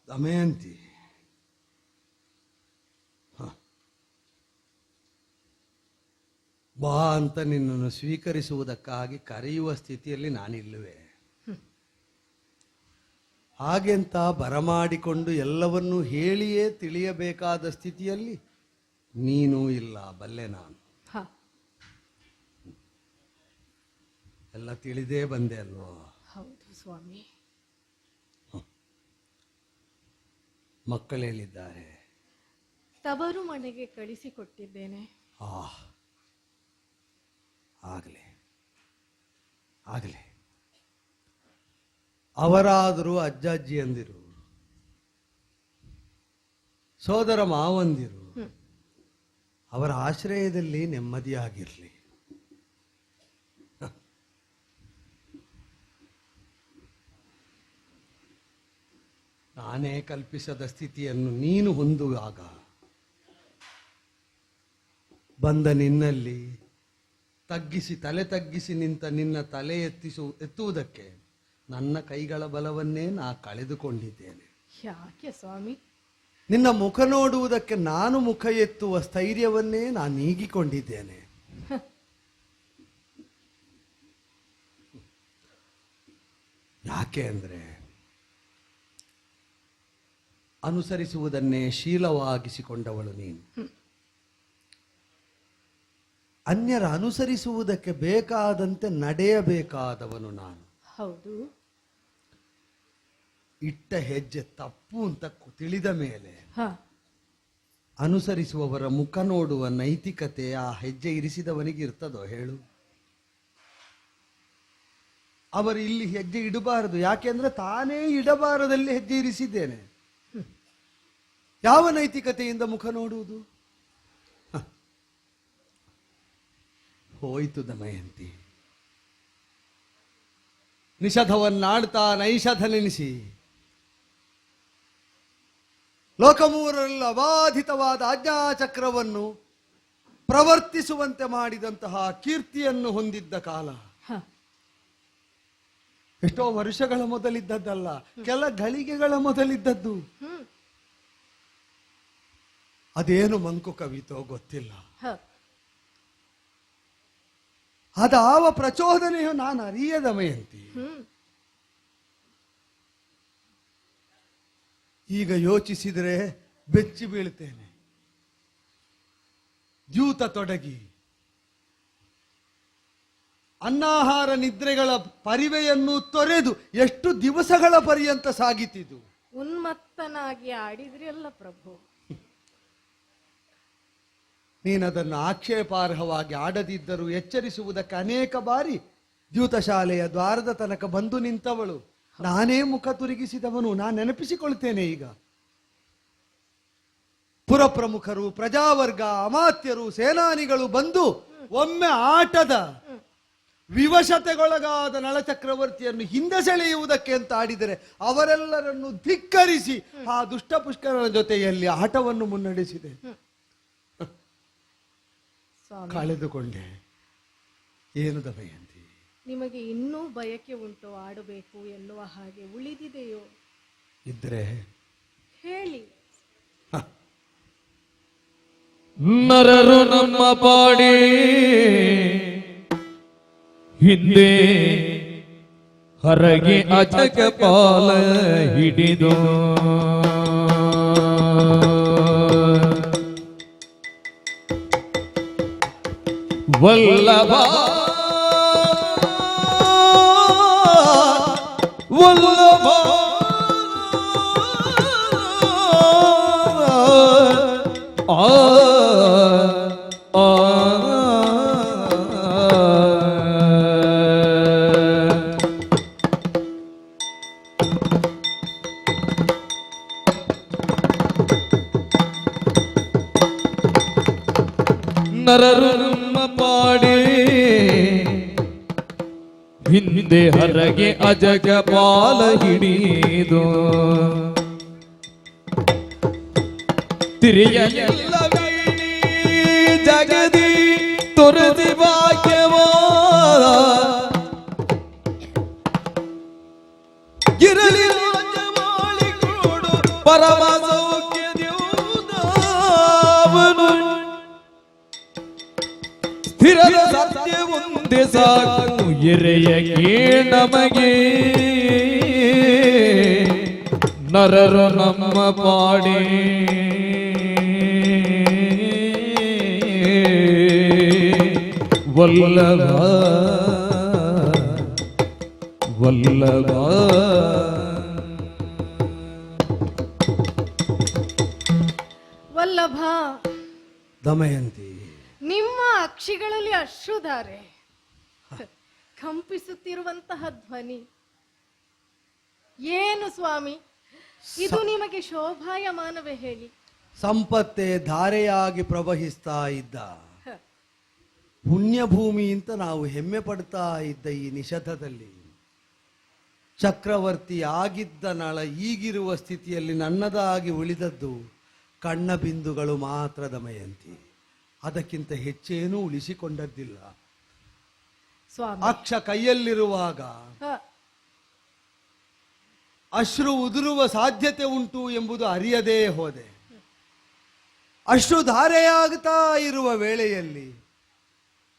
ದಮಯಂತಿ, ಬಾ ಅಂತ ನಿನ್ನನ್ನು ಸ್ವೀಕರಿಸುವುದಕ್ಕಾಗಿ ಕರೆಯುವ ಸ್ಥಿತಿಯಲ್ಲಿ ನಾನಿಲ್ಲುವೆ. ಹಾಗೆಂತ ಬರಮಾಡಿಕೊಂಡು ಎಲ್ಲವನ್ನೂ ಹೇಳಿಯೇ ತಿಳಿಯಬೇಕಾದ ಸ್ಥಿತಿಯಲ್ಲಿ ನೀನೂ ಇಲ್ಲ, ಬಲ್ಲೆ ನಾನು. ಹ, ಎಲ್ಲ ತಿಳಿದೇ ಬಂದೆ ಅಲ್ವೋ? ಹೌದು ಸ್ವಾಮಿ. ಮಕ್ಕಳೇಳಿದ್ದಾರೆ? ತವರು ಮನೆಗೆ ಕಳಿಸಿಕೊಟ್ಟಿದ್ದೇನೆ. ಆಗಲಿ ಆಗಲಿ. ಅವರಾದರೂ ಅಜ್ಜಾಜ್ಜಿ ಅಂದಿರು, ಸೋದರ ಮಾವಂದಿರು, ಅವರ ಆಶ್ರಯದಲ್ಲಿ ನೆಮ್ಮದಿಯಾಗಿರಲಿ. ನಾನೇ ಕಲ್ಪಿಸದ ಸ್ಥಿತಿಯನ್ನು ನೀನು ಹೊಂದುವಾಗ ಬಂದ ನಿನ್ನಲ್ಲಿ ತಲೆ ತಗ್ಗಿಸಿ ನಿಂತ ನಿನ್ನ ತಲೆ ಎತ್ತುವುದಕ್ಕೆ ನನ್ನ ಕೈಗಳ ಬಲವನ್ನೇ ನಾ ಕಳೆದುಕೊಂಡಿದ್ದೇನೆ. ಯಾಕೆ ಸ್ವಾಮಿ? ನಿನ್ನ ಮುಖ ನೋಡುವುದಕ್ಕೆ ನಾನು ಮುಖ ಎತ್ತುವ ಸ್ಥೈರ್ಯವನ್ನೇ ನಾನು ನೀಗಿಕೊಂಡಿದ್ದೇನೆ. ಯಾಕೆ ಅಂದ್ರೆ ಅನುಸರಿಸುವುದನ್ನೇ ಶೀಲವಾಗಿಸಿಕೊಂಡವಳು ನೀನು. ಅನ್ಯರ ಅನುಸರಿಸುವುದಕ್ಕೆ ಬೇಕಾದಂತೆ ನಡೆಯಬೇಕಾದವನು ನಾನು. ಹೌದು. ಇಟ್ಟ ಹೆಜ್ಜೆ ತಪ್ಪು ಅಂತ ತಿಳಿದ ಮೇಲೆ ಹ, ಅನುಸರಿಸುವವರ ಮುಖ ನೋಡುವ ನೈತಿಕತೆ ಆ ಹೆಜ್ಜೆ ಇರಿಸಿದವನಿಗೆ ಇರ್ತದೋ ಹೇಳು? ಅವರು ಇಲ್ಲಿ ಹೆಜ್ಜೆ ಇಡಬಾರದು, ಯಾಕೆಂದ್ರೆ ತಾನೇ ಇಡಬಾರದಲ್ಲಿ ಹೆಜ್ಜೆ ಇರಿಸಿದ್ದೇನೆ. ಯಾವ ನೈತಿಕತೆಯಿಂದ ಮುಖ ನೋಡುವುದು? ಹೋಯಿತು ದಮಯಂತಿ. ನಿಷಧವನ್ನಾಡ್ತಾ ನೈಷಧನೆನಿಸಿ ಲೋಕಮೂರರಲ್ಲಿ ಅಬಾಧಿತವಾದ ಆಜ್ಞಾಚಕ್ರವನ್ನು ಪ್ರವರ್ತಿಸುವಂತೆ ಮಾಡಿದಂತಹ ಕೀರ್ತಿಯನ್ನು ಹೊಂದಿದ್ದ ಕಾಲ ಹ, ಎಷ್ಟೋ ವರ್ಷಗಳ ಮೊದಲಿದ್ದದ್ದಲ್ಲ, ಕೆಲ ಗಳಿಗೆಗಳ ಮೊದಲಿದ್ದದ್ದು. ಅದೇನು ಮಂಕು ಕವಿತೋ ಗೊತ್ತಿಲ್ಲ. ಹ, ಅದಾವ ಪ್ರಚೋದನೆಯು ನಾನು ಅರಿಯದ ದಮಯಂತಿ. ಈಗ ಯೋಚಿಸಿದರೆ ಬೆಚ್ಚಿ ಬೀಳ್ತೇನೆ. ದ್ಯೂತ ತೊಡಗಿ ಅನ್ನಾಹಾರ ನಿದ್ರೆಗಳ ಪರಿವೆಯನ್ನು ತೊರೆದು ಎಷ್ಟು ದಿವಸಗಳ ಪರ್ಯಂತ ಸಾಗಿತಿದ್ದು. ಉನ್ಮತ್ತನಾಗಿ ಆಡಿದ್ರಿ ಅಲ್ಲ ಪ್ರಭು. ನೀನದನ್ನು ಆಕ್ಷೇಪಾರ್ಹವಾಗಿ ಆಡದಿದ್ದರೂ ಎಚ್ಚರಿಸುವುದಕ್ಕೆ ಅನೇಕ ಬಾರಿ ದ್ಯೂತ ಶಾಲೆಯ ದ್ವಾರದ ತನಕ ಬಂದು ನಿಂತವಳು. ನಾನೇ ಮುಖ ತುರುಗಿಸಿದವನು. ನಾನು ನೆನಪಿಸಿಕೊಳ್ತೇನೆ. ಈಗ ಪುರಪ್ರಮುಖರು, ಪ್ರಜಾವರ್ಗ, ಅಮಾತ್ಯರು, ಸೇನಾನಿಗಳು ಬಂದು ಒಮ್ಮೆ ಆಟದ ವಿವಶತೆಗೊಳಗಾದ ನಳಚಕ್ರವರ್ತಿಯನ್ನು ಹಿಂದೆ ಸೆಳೆಯುವುದಕ್ಕೆ ಅಂತ ಆಡಿದರೆ ಅವರೆಲ್ಲರನ್ನು ಧಿಕ್ಕರಿಸಿ ಆ ದುಷ್ಟ ಪುಷ್ಕರನ ಜೊತೆಯಲ್ಲಿ ಆಟವನ್ನು ಮುನ್ನಡೆಸಿದೆ. ಕಳೆದುಕೊಂಡೆ. ಏನು ದಮಯಂತಿ? ನಿಮಗೆ ಇನ್ನೂ ಬಯಕೆ ಉಂಟು ಆಡಬೇಕು ಎನ್ನುವ ಹಾಗೆ ಉಳಿದಿದೆಯೋ? ಇದ್ರೆ ಹೇಳಿ. ನರರು ನಮ್ಮ ಪಾಡಿ ಹಿಂದೆ ಹರಗಿ ಅಜಕ ಪಾಲ ಹಿಡಿದು ವಲ್ಲಭ ವಲ್ಲಭ ಆ ಆ ನರರು ನಮ್ಮ ಪಾಡಿ ಹಿಂದೆ ಹರಗೆ ಅಜಗ ಪಾಲ ಹಿಡಿದು ತಿರಿಯಲ್ಲ ವೀಣಿ ಜಗದಿ ತೊರೆದಿ ಭಾಗ್ಯವಾದ ಇರಲಿ ರಾಜವಾಳಿ ಕೊಡು ಪರಮ ಸೌಖ್ಯದೇವನು ಸ್ಥಿರದ ಸತ್ಯ ಒಂದೇ ಸಾಕು ಎರೆಯ ನಮಗೆ ನರರು ನಮ್ಮ ಪಾಡಿ ವಲ್ಲಭ ವಲ್ಲಭ ವಲ್ಲಭ, ದಮಯಂತಿ, ನಿಮ್ಮ ಅಕ್ಷಿಗಳಲ್ಲಿ ಅಶ್ರುಧಾರೆ, ಕಂಪಿಸುತ್ತಿರುವಂತಹ ಧ್ವನಿ ಏನು ಸ್ವಾಮಿ? ಇದು ನಿಮಗೆ ಶೋಭಾಯಮಾನವೇ ಹೇಳಿ? ಸಂಪತ್ತೇ ಧಾರೆಯಾಗಿ ಪ್ರವಹಿಸ್ತಾ ಇದ್ದ ಪುಣ್ಯಭೂಮಿ ಅಂತ ನಾವು ಹೆಮ್ಮೆ ಪಡ್ತಾ ಇದ್ದ ಈ ನಿಷಧದಲ್ಲಿ ಚಕ್ರವರ್ತಿ ಆಗಿದ್ದ ನಳ ಈಗಿರುವ ಸ್ಥಿತಿಯಲ್ಲಿ ನನ್ನದಾಗಿ ಉಳಿದದ್ದು ಕಣ್ಣ ಬಿಂದುಗಳು ಮಾತ್ರ ದಮಯಂತಿ. ಅದಕ್ಕಿಂತ ಹೆಚ್ಚೇನೂ ಉಳಿಸಿಕೊಂಡದ್ದಿಲ್ಲ. ಸ್ವಾಮಿ, ಅಕ್ಷ ಕೈಯಲ್ಲಿರುವಾಗ ಅಶ್ರು ಉದುರುವ ಸಾಧ್ಯತೆ ಉಂಟು ಎಂಬುದು ಅರಿಯದೇ ಹೋದೆ. ಅಶ್ರು ಧಾರೆಯಾಗ್ತಾ ಇರುವ ವೇಳೆಯಲ್ಲಿ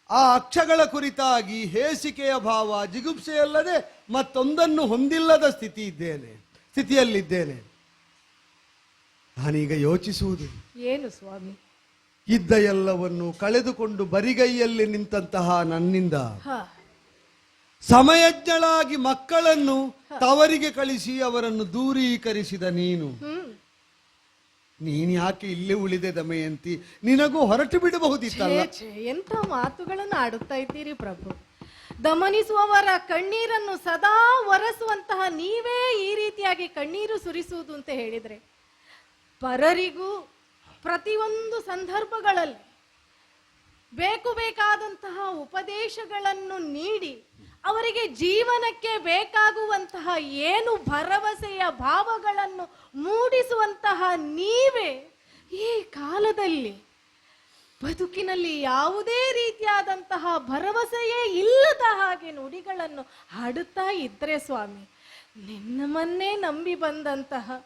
ಆ ಅಕ್ಷಗಳ ಕುರಿತಾಗಿ ಹೇಸಿಕೆಯ ಭಾವ, ಜಿಗುಪ್ಸೆಯಲ್ಲದೆ ಮತ್ತೊಂದನ್ನು ಹೊಂದಿಲ್ಲದ ಸ್ಥಿತಿಯಲ್ಲಿದ್ದೇನೆ. ನಾನೀಗ ಯೋಚಿಸುವುದು ಏನು ಸ್ವಾಮಿ? ಇದ್ದ ಎಲ್ಲವನ್ನು ಕಳೆದುಕೊಂಡು ಬರಿಗೈಯಲ್ಲಿ ನಿಂತಹ ನನ್ನಿಂದ ಸಮಯಜ್ಞಳಾಗಿ ಮಕ್ಕಳನ್ನು ತವರಿಗೆ ಕಳಿಸಿ ಅವರನ್ನು ದೂರೀಕರಿಸಿದ ನೀನು ಯಾಕೆ ಇಲ್ಲೇ ಉಳಿದೆ ದಮಯಂತಿ? ನಿನಗೂ ಹೊರಟು ಬಿಡಬಹುದಿತ್ತಲ್ಲ. ಎಂಥ ಮಾತುಗಳನ್ನು ಆಡುತ್ತಾ ಇದ್ದೀರಿ ಪ್ರಭು. ದಮನಿಸುವವರ ಕಣ್ಣೀರನ್ನು ಸದಾ ಒರೆಸುವಂತಹ ನೀವೇ ಈ ರೀತಿಯಾಗಿ ಕಣ್ಣೀರು ಸುರಿಸುವುದು ಅಂತ ಹೇಳಿದ್ರೆ, ಪರರಿಗೂ ಪ್ರತಿಯೊಂದು ಸಂದರ್ಭಗಳಲ್ಲಿ ಬೇಕಾದಂತಹ ಉಪದೇಶಗಳನ್ನು ನೀಡಿ ಅವರಿಗೆ ಜೀವನಕ್ಕೆ ಬೇಕಾಗುವಂತಹ ಏನು ಭರವಸೆಯ ಭಾವಗಳನ್ನು ಮೂಡಿಸುವಂತಹ ನೀವೇ ಈ ಕಾಲದಲ್ಲಿ ಬದುಕಿನಲ್ಲಿ ಯಾವುದೇ ರೀತಿಯಾದಂತಹ ಭರವಸೆಯೇ ಇಲ್ಲದ ಹಾಗೆ ನುಡಿಗಳನ್ನು ಹಾಡುತ್ತಾ ಇದ್ರೆ ಸ್ವಾಮಿ, ನಿನ್ನನ್ನೇ ನಂಬಿ ಬಂದಂತಹ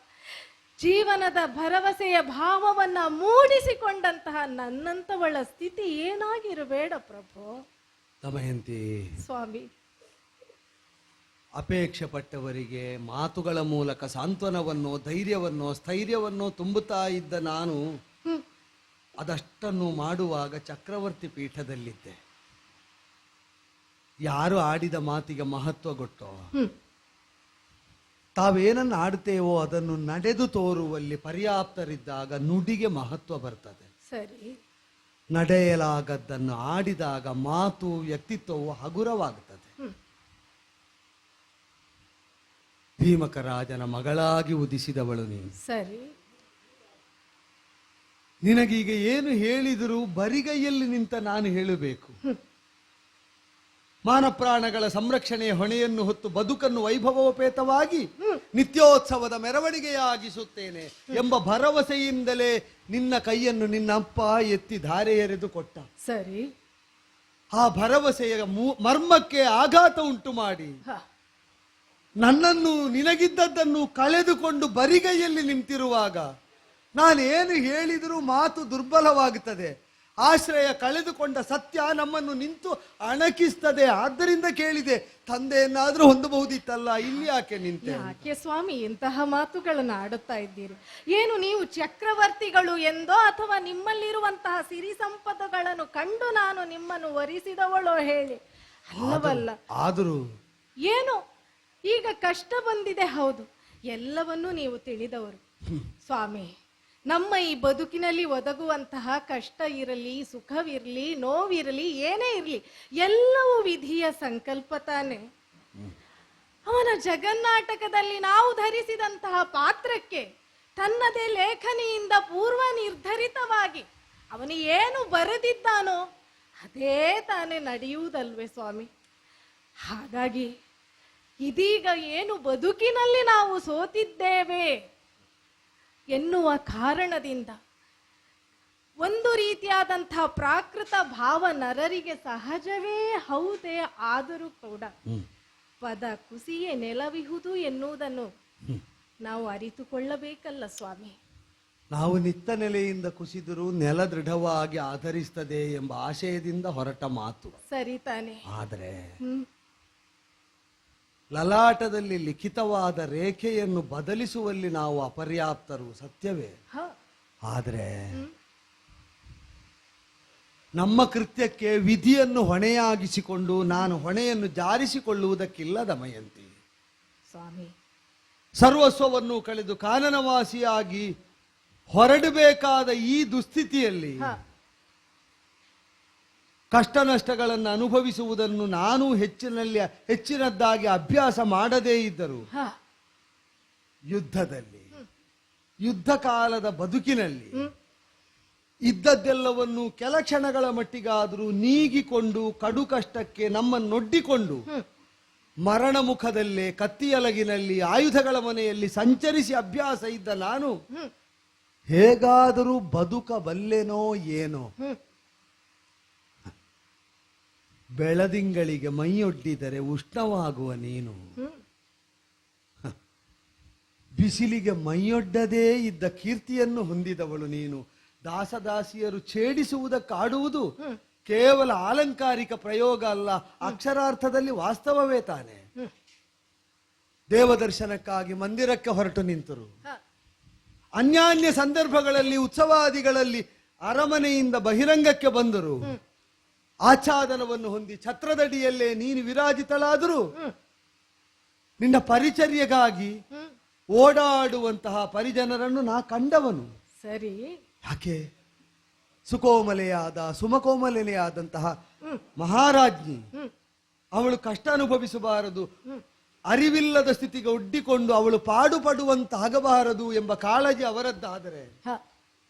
ಜೀವನದ ಭರವಸೆಯ ಭಾವವನ್ನ ಮೂಡಿಸಿಕೊಂಡಂತಹ ನನ್ನಂತವಳ ಸ್ಥಿತಿ ಏನಾಗಿರಬೇಡ ಪ್ರಭು. ದಮಯಂತಿ ಸ್ವಾಮಿ, ಅಪೇಕ್ಷೆ ಪಟ್ಟವರಿಗೆ ಮಾತುಗಳ ಮೂಲಕ ಸಾಂತ್ವನವನ್ನೋ ಧೈರ್ಯವನ್ನೋ ಸ್ಥೈರ್ಯವನ್ನೋ ತುಂಬುತ್ತಾ ಇದ್ದ ನಾನು ಅದಷ್ಟನ್ನು ಮಾಡುವಾಗ ಚಕ್ರವರ್ತಿ ಪೀಠದಲ್ಲಿದ್ದೆ. ಯಾರು ಆಡಿದ ಮಾತಿಗೆ ಮಹತ್ವ ಕೊಟ್ಟೋ, ತಾವೇನನ್ನು ಆಡ್ತೇವೋ ಅದನ್ನು ನಡೆದು ತೋರುವಲ್ಲಿ ಪರ್ಯಾಪ್ತರಿದ್ದಾಗ ನುಡಿಗೆ ಮಹತ್ವ ಬರ್ತದೆ. ಸರಿ, ನಡೆಯಲಾಗದ್ದನ್ನು ಆಡಿದಾಗ ಮಾತು ವ್ಯಕ್ತಿತ್ವವು ಹಗುರವಾಗುತ್ತದೆ. ಭೀಮಕ ರಾಜನ ಮಗಳಾಗಿ ಉದಿಸಿದವಳು ನೀನು. ಸರಿ, ನಿನಗೀಗ ಏನು ಹೇಳಿದರೂ ಬರಿಗೈಯಲ್ಲಿ ನಿಂತ ನಾನು ಹೇಳಬೇಕು. ಮಾನಪ್ರಾಣಗಳ ಸಂರಕ್ಷಣೆಯ ಹೊಣೆಯನ್ನು ಹೊತ್ತು ಬದುಕನ್ನು ವೈಭವೋಪೇತವಾಗಿ ನಿತ್ಯೋತ್ಸವದ ಮೆರವಣಿಗೆಯಾಗಿಸುತ್ತೇನೆ ಎಂಬ ಭರವಸೆಯಿಂದಲೇ ನಿನ್ನ ಕೈಯನ್ನು ನಿನ್ನಪ್ಪ ಎತ್ತಿ ಧಾರೆ ಎರೆದು ಕೊಟ್ಟ. ಸರಿ, ಆ ಭರವಸೆಯ ಮರ್ಮಕ್ಕೆ ಆಘಾತ ಉಂಟು ಮಾಡಿ ನನ್ನನ್ನು ನಿನಗಿದ್ದದ್ದನ್ನು ಕಳೆದುಕೊಂಡು ಬರಿಗೈಯಲ್ಲಿ ನಿಂತಿರುವಾಗ ನಾನೇನು ಹೇಳಿದರೂ ಮಾತು ದುರ್ಬಲವಾಗುತ್ತದೆ. ಆಶ್ರಯ ಕಳೆದುಕೊಂಡ ಸತ್ಯ ನಮ್ಮನ್ನು ನಿಂತು ಅಣಕಿಸ್ತದೆ. ಆದ್ದರಿಂದ ಕೇಳಿದೆ, ತಂದೆಯನ್ನಾದ್ರೂ ಹೊಂದಬಹುದಿತ್ತಲ್ಲ, ಇಲ್ಲಿ ಯಾಕೆ ನಿಂತೆ? ಯಾಕೆ ಸ್ವಾಮಿ ಇಂತಹ ಮಾತುಗಳನ್ನು ಆಡುತ್ತಾ ಇದ್ದೀರಿ? ಏನು ನೀವು ಚಕ್ರವರ್ತಿಗಳು ಎಂದೋ ಅಥವಾ ನಿಮ್ಮಲ್ಲಿರುವಂತಹ ಸಿರಿ ಸಂಪದಗಳನ್ನು ಕಂಡು ನಾನು ನಿಮ್ಮನ್ನು ವರಿಸಿದವಳೋ ಹೇಳಿ? ಅಲ್ಲವಲ್ಲ. ಆದರೂ ಏನು ಈಗ ಕಷ್ಟ ಬಂದಿದೆ, ಹೌದು, ಎಲ್ಲವನ್ನೂ ನೀವು ತಿಳಿದವರು. ಸ್ವಾಮಿ, ನಮ್ಮ ಈ ಬದುಕಿನಲ್ಲಿ ಒದಗುವಂತಹ ಕಷ್ಟ ಇರಲಿ, ಸುಖವಿರಲಿ, ನೋವಿರಲಿ, ಏನೇ ಇರಲಿ, ಎಲ್ಲವೂ ವಿಧಿಯ ಸಂಕಲ್ಪ ತಾನೆ. ಅವನ ಜಗನ್ನಾಟಕದಲ್ಲಿ ನಾವು ಧರಿಸಿದಂತಹ ಪಾತ್ರಕ್ಕೆ ತನ್ನದೇ ಲೇಖನಿಯಿಂದ ಪೂರ್ವ ನಿರ್ಧರಿತವಾಗಿ ಅವನು ಏನು ಬರೆದಿದ್ದಾನೋ ಅದೇ ತಾನೇ ನಡೆಯುವುದಲ್ವೇ ಸ್ವಾಮಿ? ಹಾಗಾಗಿ ಇದೀಗ ಏನು ಬದುಕಿನಲ್ಲಿ ನಾವು ಸೋತಿದ್ದೇವೆ ಎನ್ನುವ ಕಾರಣದಿಂದ ಒಂದು ರೀತಿಯಾದಂತಹ ಪ್ರಾಕೃತ ಭಾವ ನರರಿಗೆ ಸಹಜವೇ ಹೌದೇ, ಆದರೂ ಕೂಡ ಪದ ಕುಸಿಯೇ ನೆಲವಿಹುದು ಎನ್ನುವುದನ್ನು ನಾವು ಅರಿತುಕೊಳ್ಳಬೇಕಲ್ಲ ಸ್ವಾಮಿ. ನಾವು ನಿತ್ತ ನೆಲೆಯಿಂದ ಕುಸಿದರೂ ನೆಲ ದೃಢವಾಗಿ ಆಧರಿಸ್ತದೆ ಎಂಬ ಆಶಯದಿಂದ ಹೊರಟ ಮಾತು ಸರಿ ತಾನೆ. ಆದರೆ ಲಲಾಟದಲ್ಲಿ ಲಿಖಿತವಾದ ರೇಖೆಯನ್ನು ಬದಲಿಸುವಲ್ಲಿ ನಾವು ಅಪರ್ಯಾಪ್ತರು, ಸತ್ಯವೇ. ಆದರೆ ನಮ್ಮ ಕೃತ್ಯಕ್ಕೆ ವಿಧಿಯನ್ನು ಹೊಣೆಯಾಗಿಸಿಕೊಂಡು ನಾನು ಹೊಣೆಯನ್ನು ಜಾರಿಸಿಕೊಳ್ಳುವುದಕ್ಕಿಲ್ಲ ದಮಯಂತಿ. ಸ್ವಾಮಿ, ಸರ್ವಸ್ವವನ್ನು ಕಳೆದು ಕಾನನವಾಸಿಯಾಗಿ ಹೊರಡಬೇಕಾದ ಈ ದುಸ್ಥಿತಿಯಲ್ಲಿ ಕಷ್ಟ ನಷ್ಟಗಳನ್ನು ಅನುಭವಿಸುವುದನ್ನು ನಾನು ಹೆಚ್ಚಿನದ್ದಾಗಿ ಅಭ್ಯಾಸ ಮಾಡದೇ ಇದ್ದರು ಯುದ್ಧದಲ್ಲಿ, ಯುದ್ಧ ಕಾಲದ ಬದುಕಿನಲ್ಲಿ ಇದ್ದದ್ದೆಲ್ಲವನ್ನು ಕೆಲ ಕ್ಷಣಗಳ ಮಟ್ಟಿಗಾದರೂ ನೀಗಿಕೊಂಡು ಕಡು ಕಷ್ಟಕ್ಕೆ ನಮ್ಮನ್ನೊಡ್ಡಿಕೊಂಡು ಮರಣ ಮುಖದಲ್ಲೇ ಕತ್ತಿಯಲಗಿನಲ್ಲಿ ಆಯುಧಗಳ ಮನೆಯಲ್ಲಿ ಸಂಚರಿಸಿ ಅಭ್ಯಾಸ ಇದ್ದ ನಾನು ಹೇಗಾದರೂ ಬದುಕಬಲ್ಲೆನೋ ಏನೋ. ಬೆಳದಿಂಗಳಿಗೆ ಮೈಯೊಡ್ಡಿದರೆ ಉಷ್ಣವಾಗುವ ನೀನು ಬಿಸಿಲಿಗೆ ಮೈಯೊಡ್ಡದೇ ಇದ್ದ ಕೀರ್ತಿಯನ್ನು ಹೊಂದಿದವಳು ನೀನು. ದಾಸದಾಸಿಯರು ಛೇಡಿಸುವುದಕ್ಕಾಡುವುದು ಕೇವಲ ಆಲಂಕಾರಿಕ ಪ್ರಯೋಗ ಅಲ್ಲ, ಅಕ್ಷರಾರ್ಥದಲ್ಲಿ ವಾಸ್ತವವೇ ತಾನೆ. ದೇವದರ್ಶನಕ್ಕಾಗಿ ಮಂದಿರಕ್ಕೆ ಹೊರಟು ನಿಂತರು, ಅನ್ಯಾನ್ಯ ಸಂದರ್ಭಗಳಲ್ಲಿ ಉತ್ಸವಾದಿಗಳಲ್ಲಿ ಅರಮನೆಯಿಂದ ಬಹಿರಂಗಕ್ಕೆ ಬಂದರು, ಆಚ್ಛಾದನವನ್ನು ಹೊಂದಿ ಛತ್ರದಡಿಯಲ್ಲೇ ನೀನು ವಿರಾಜಿತಳಾದರೂ ನಿನ್ನ ಪರಿಚರ್ಯೆಗಾಗಿ ಓಡಾಡುವಂತಹ ಪರಿಜನರನ್ನು ನಾ ಕಂಡವನು. ಸರಿ, ಯಾಕೆ? ಸುಕೋಮಲೆಯಾದ ಸುಮಕೋಮಲೆಯಾದಂತಹ ಮಹಾರಾಜ್ಞಿ ಅವಳು ಕಷ್ಟ ಅನುಭವಿಸಬಾರದು, ಅರಿವಿಲ್ಲದ ಸ್ಥಿತಿಗೆ ಒಡ್ಡಿಕೊಂಡು ಅವಳು ಪಾಡುಪಡುವಂತಾಗಬಾರದು ಎಂಬ ಕಾಳಜಿ ಅವರದ್ದಾದರೆ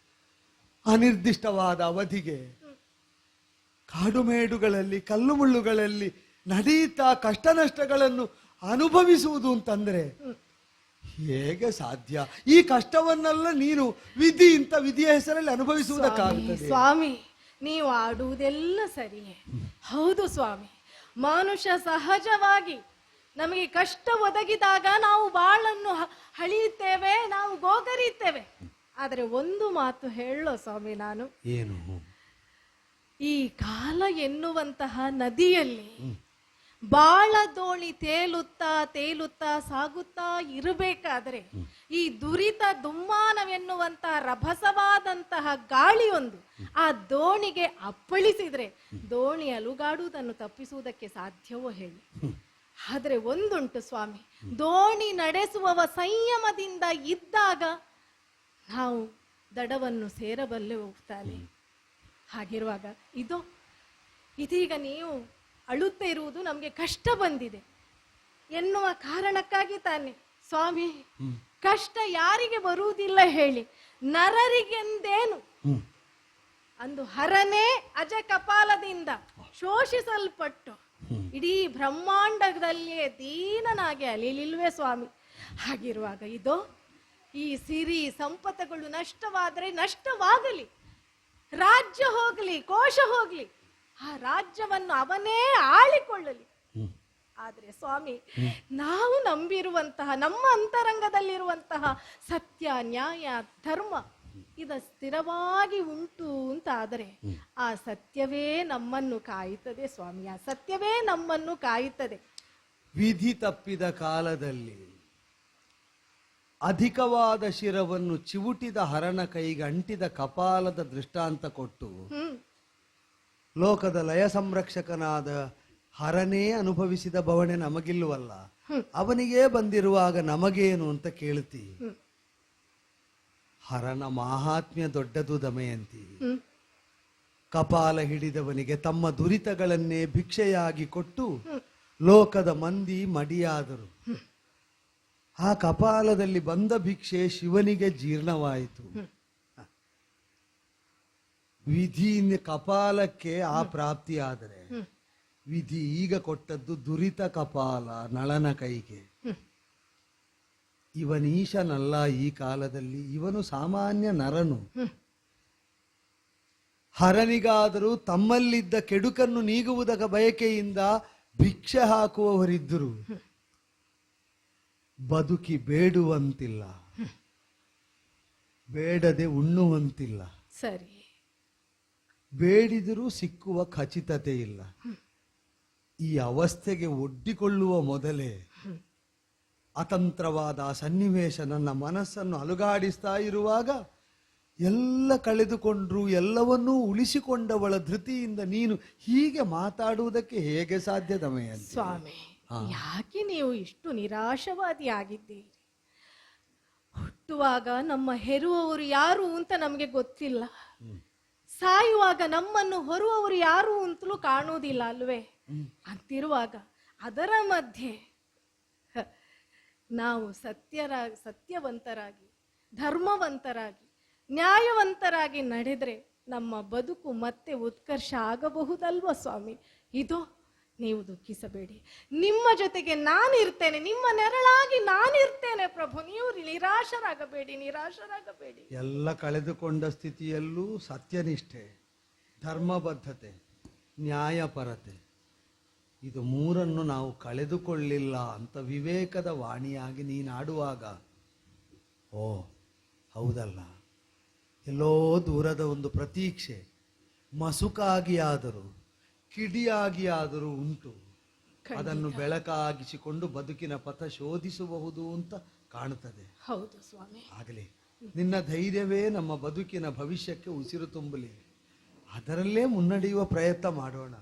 ಅನಿರ್ದಿಷ್ಟವಾದ ಅವಧಿಗೆ ಕಾಡುಮೇಡುಗಳಲ್ಲಿ ಕಲ್ಲು ಮುಳ್ಳುಗಳಲ್ಲಿ ನಡೆಯುತ್ತಾ ಕಷ್ಟ ನಷ್ಟಗಳನ್ನು ಅನುಭವಿಸುವುದು ಅಂತಂದ್ರೆ ಹೇಗೆ ಸಾಧ್ಯ? ಈ ಕಷ್ಟವನ್ನೆಲ್ಲ ನೀನು ವಿಧಿಯ ಹೆಸರಲ್ಲಿ ಅನುಭವಿಸುವುದಕ್ಕಾಗುತ್ತದೆ. ಸ್ವಾಮಿ, ನೀವು ಆಡುವುದೆಲ್ಲ ಸರಿಯೇ, ಹೌದು ಸ್ವಾಮಿ. ಮನುಷ್ಯ ಸಹಜವಾಗಿ ನಮಗೆ ಕಷ್ಟ ಒದಗಿದಾಗ ನಾವು ಬಾಳನ್ನು ಹಳಿಯುತ್ತೇವೆ, ನಾವು ಗೋಗರಿಯುತ್ತೇವೆ. ಆದರೆ ಒಂದು ಮಾತು ಹೇಳೋ ಸ್ವಾಮಿ, ನಾನು ಏನು, ಈ ಕಾಲ ಎನ್ನುವಂತಹ ನದಿಯಲ್ಲಿ ಬಾಳ ದೋಣಿ ತೇಲುತ್ತಾ ಸಾಗುತ್ತಾ ಇರಬೇಕಾದ್ರೆ ಈ ದುರಿತ ದುಮ್ಮಾನವೆನ್ನುವಂತಹ ರಭಸವಾದಂತಹ ಗಾಳಿಯೊಂದು ಆ ದೋಣಿಗೆ ಅಪ್ಪಳಿಸಿದ್ರೆ ದೋಣಿ ಅಲುಗಾಡುವುದನ್ನು ತಪ್ಪಿಸುವುದಕ್ಕೆ ಸಾಧ್ಯವೋ ಹೇಳಿ? ಆದ್ರೆ ಒಂದುಂಟು ಸ್ವಾಮಿ, ದೋಣಿ ನಡೆಸುವವ ಸಂಯಮದಿಂದ ಇದ್ದಾಗ ನಾವು ದಡವನ್ನು ಸೇರಬಲ್ಲೆ ಹೋಗ್ತಾನೆ. ಹಾಗಿರುವಾಗ ಇದೀಗ ನೀವು ಅಳುತ್ತಾ ಇರುವುದು ನಮಗೆ ಕಷ್ಟ ಬಂದಿದೆ ಎನ್ನುವ ಕಾರಣಕ್ಕಾಗಿ ತಾನೆ ಸ್ವಾಮಿ. ಕಷ್ಟ ಯಾರಿಗೆ ಬರುವುದಿಲ್ಲ ಹೇಳಿ? ನರರಿಗೆಂದೇನು ಅಂದು ಹರನೇ ಅಜ ಕಪಾಲದಿಂದ ಶೋಷಿಸಲ್ಪಟ್ಟು ಇಡೀ ಬ್ರಹ್ಮಾಂಡದಲ್ಲಿಯೇ ದೀನನಾಗಿ ಅಲಿಲಿಲ್ವೇ ಸ್ವಾಮಿ? ಹಾಗಿರುವಾಗ ಈ ಸಿರಿ ಸಂಪತ್ತುಗಳು ನಷ್ಟವಾದರೆ ನಷ್ಟವಾಗಲಿ, ರಾಜ್ಯ ಹೋಗಲಿ, ಕೋಶ ಹೋಗಲಿ, ಆ ರಾಜ್ಯವನ್ನು ಅವನೇ ಆಳಿಕೊಳ್ಳಲಿ. ಆದ್ರೆ ಸ್ವಾಮಿ, ನಾವು ನಂಬಿರುವಂತಹ ನಮ್ಮ ಅಂತರಂಗದಲ್ಲಿರುವಂತಹ ಸತ್ಯ, ನ್ಯಾಯ, ಧರ್ಮ ಇದು ಸ್ಥಿರವಾಗಿ ಉಂಟು ಅಂತ ಆದರೆ ಆ ಸತ್ಯವೇ ನಮ್ಮನ್ನು ಕಾಯುತ್ತದೆ ಸ್ವಾಮಿ, ಆ ಸತ್ಯವೇ ನಮ್ಮನ್ನು ಕಾಯುತ್ತದೆ. ವಿಧಿ ತಪ್ಪಿದ ಕಾಲದಲ್ಲಿ ಅಧಿಕವಾದ ಶಿರವನ್ನು ಚಿವುಟಿದ ಹರನ ಕೈಗೆ ಅಂಟಿದ ಕಪಾಲದ ದೃಷ್ಟಾಂತ ಕೊಟ್ಟು ಲೋಕದ ಲಯ ಸಂರಕ್ಷಕನಾದ ಹರನೇ ಅನುಭವಿಸಿದ ಬವಣೆ ನಮಗಿಲ್ಲವಲ್ಲ. ಅವನಿಗೇ ಬಂದಿರುವಾಗ ನಮಗೇನು ಅಂತ ಕೇಳ್ತಿ. ಹರನ ಮಾಹಾತ್ಮ್ಯ ದೊಡ್ಡದು ದಮಯಂತಿ. ಕಪಾಲ ಹಿಡಿದವನಿಗೆ ತಮ್ಮ ದುರಿತಗಳನ್ನೇ ಭಿಕ್ಷೆಯಾಗಿ ಕೊಟ್ಟು ಲೋಕದ ಮಂದಿ ಮಡಿಯಾದರು. ಆ ಕಪಾಲದಲ್ಲಿ ಬಂದ ಭಿಕ್ಷೆ ಶಿವನಿಗೆ ಜೀರ್ಣವಾಯಿತು. ವಿಧಿ ಕಪಾಲಕ್ಕೆ ಆ ಪ್ರಾಪ್ತಿಯಾದರೆ ವಿಧಿ ಈಗ ಕೊಟ್ಟದ್ದು ದುರಿತ ಕಪಾಲ ನಳನ ಕೈಗೆ. ಇವನೀಶನಲ್ಲ ಈ ಕಾಲದಲ್ಲಿ, ಇವನು ಸಾಮಾನ್ಯ ನರನು. ಹರನಿಗಾದರೂ ತಮ್ಮಲ್ಲಿದ್ದ ಕೆಡುಕನ್ನು ನೀಗುವುದರ ಬಯಕೆಯಿಂದ ಭಿಕ್ಷೆ ಹಾಕುವವರಿದ್ದರು. ಬದುಕಿ ಬೇಡುವಂತಿಲ್ಲ, ಬೇಡದೆ ಉಣ್ಣುವಂತಿಲ್ಲ. ಸರಿ, ಬೇಡಿದರೂ ಸಿಕ್ಕುವ ಖಚಿತತೆ ಇಲ್ಲ. ಈ ಅವಸ್ಥೆಗೆ ಒಡ್ಡಿಕೊಳ್ಳುವ ಮೊದಲೇ ಅತಂತ್ರವಾದ ಸನ್ನಿವೇಶ ನನ್ನ ಮನಸ್ಸನ್ನು ಅಲುಗಾಡಿಸ್ತಾ ಇರುವಾಗ ಎಲ್ಲ ಕಳೆದುಕೊಂಡ್ರು ಎಲ್ಲವನ್ನೂ ಉಳಿಸಿಕೊಂಡವಳ ಧೃತಿಯಿಂದ ನೀನು ಹೀಗೆ ಮಾತಾಡುವುದಕ್ಕೆ ಹೇಗೆ ಸಾಧ್ಯ ದಮಯಂತಿ? ಸ್ವಾಮಿ, ಯಾಕೆ ನೀವು ಇಷ್ಟು ನಿರಾಶವಾದಿಯಾಗಿದ್ದೀರಿ? ಹುಟ್ಟುವಾಗ ನಮ್ಮ ಹೆರುವವರು ಯಾರು ಅಂತ ನಮಗೆ ಗೊತ್ತಿಲ್ಲ. ಸಾಯುವಾಗ ನಮ್ಮನ್ನು ಹೊರುವವರು ಯಾರು ಅಂತಲೂ ಕಾಣುವುದಿಲ್ಲ ಅಲ್ವೇ? ಅಂತಿರುವಾಗ ಅದರ ಮಧ್ಯೆ ನಾವು ಸತ್ಯವಂತರಾಗಿ ಧರ್ಮವಂತರಾಗಿ ನ್ಯಾಯವಂತರಾಗಿ ನಡೆದ್ರೆ ನಮ್ಮ ಬದುಕು ಮತ್ತೆ ಉತ್ಕರ್ಷ ಆಗಬಹುದಲ್ವ ಸ್ವಾಮಿ? ಇದು ನೀವು ದುಃಖಿಸಬೇಡಿ. ನಿಮ್ಮ ಜೊತೆಗೆ ನಾನಿರ್ತೇನೆ, ನಿಮ್ಮ ನೆರಳಾಗಿ ನಾನಿರ್ತೇನೆ ಪ್ರಭು. ನೀವು ನಿರಾಶರಾಗಬೇಡಿ. ಎಲ್ಲ ಕಳೆದುಕೊಂಡ ಸ್ಥಿತಿಯಲ್ಲೂ ಸತ್ಯನಿಷ್ಠೆ, ಧರ್ಮಬದ್ಧತೆ, ನ್ಯಾಯಪರತೆ, ಇದು ಮೂರನ್ನು ನಾವು ಕಳೆದುಕೊಳ್ಳಿಲ್ಲ ಅಂತ ವಿವೇಕದ ವಾಣಿಯಾಗಿ ನೀನಾಡುವಾಗ, ಓ ಹೌದಲ್ಲ, ಎಲ್ಲೋ ದೂರದ ಒಂದು ಪ್ರತೀಕ್ಷೆ ಮಸುಕಾಗಿ ಆದರೂ ಕಿಡಿಯಾಗಿ ಆದರೂ ಉಂಟು. ಅದನ್ನು ಬೆಳಕಾಗಿಸಿಕೊಂಡು ಬದುಕಿನ ಪಥ ಶೋಧಿಸಬಹುದು ಅಂತ ಕಾಣುತ್ತದೆ. ಹೌದು ಸ್ವಾಮಿ. ಆಗಲಿ, ನಿನ್ನ ಧೈರ್ಯವೇ ನಮ್ಮ ಬದುಕಿನ ಭವಿಷ್ಯಕ್ಕೆ ಉಸಿರು ತುಂಬಲಿ. ಅದರಲ್ಲೇ ಮುನ್ನಡೆಯುವ ಪ್ರಯತ್ನ ಮಾಡೋಣ.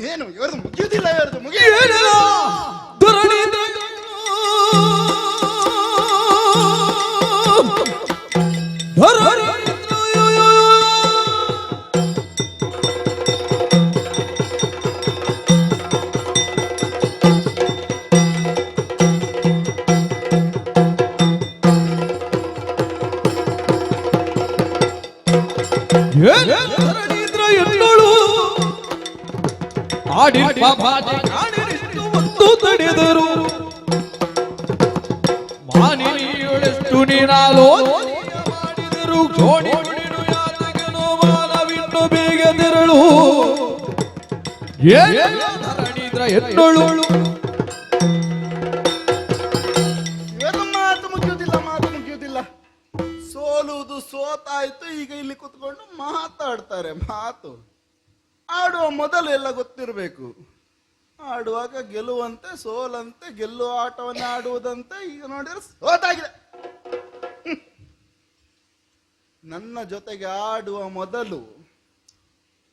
ಏನು ಇವರದು ಮುಗಿಯುವುದಿಲ್ಲ, ತಡೆದರು ಮಾನಿನಿಯೊಳೆಷ್ಟು ನೀನಾಲೋ ಮಾಡಿದರು. ಜೋಡಿ ಯಾತಕನೋ ಮಾನವಿನ್ನು ಬೇಗ ತೆರಳು. ಧರಣಿದ್ರ ಎನ್ನೋಳು. ಮಾತು ಮುಗಿಯುವುದಿಲ್ಲ. ಸೋಲುವುದು ಸೋತಾಯ್ತು, ಈಗ ಇಲ್ಲಿ ಕುತ್ಕೊಂಡು ಮಾತಾಡ್ತಾರೆ. ಮಾತು ಆಡುವ ಮೊದಲು ಎಲ್ಲ ಗೊತ್ತಿರಬೇಕು. ಆಡುವಾಗ ಗೆಲ್ಲುವಂತೆ, ಸೋಲಂತೆ, ಗೆಲ್ಲುವ ಆಟವನ್ನು ಆಡುವುದಂತೆ. ಈಗ ನೋಡಿದ್ರೆ ಸೋತಾಗಿದೆ. ನನ್ನ ಜೊತೆಗೆ ಆಡುವ ಮೊದಲು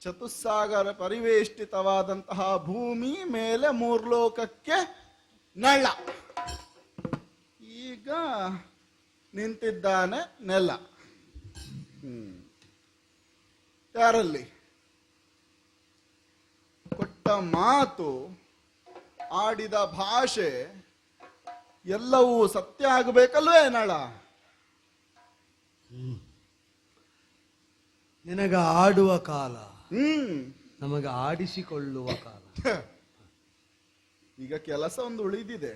ಚತುಸ್ಸಾಗರ ಪರಿವೇಷ್ಟಿತವಾದಂತಹ ಭೂಮಿ ಮೇಲೆ ಮೂರ್ಲೋಕಕ್ಕೆ ನಳ. ಈಗ ನಿಂತಿದ್ದಾನೆ ನೆಲ. ಯಾರಲ್ಲಿ ಕೊಟ್ಟ ಮಾತು, ಆಡಿದ ಭಾಷೆ ಎಲ್ಲವೂ ಸತ್ಯ ಆಗಬೇಕಲ್ವೇ ನಳ? ನಿನಗ ಆಡುವ ಕಾಲ, ನಮಗ ಆಡಿಸಿಕೊಳ್ಳುವ ಕಾಲ. ಈಗ ಕೆಲಸ ಒಂದು ಉಳಿದಿದೆ.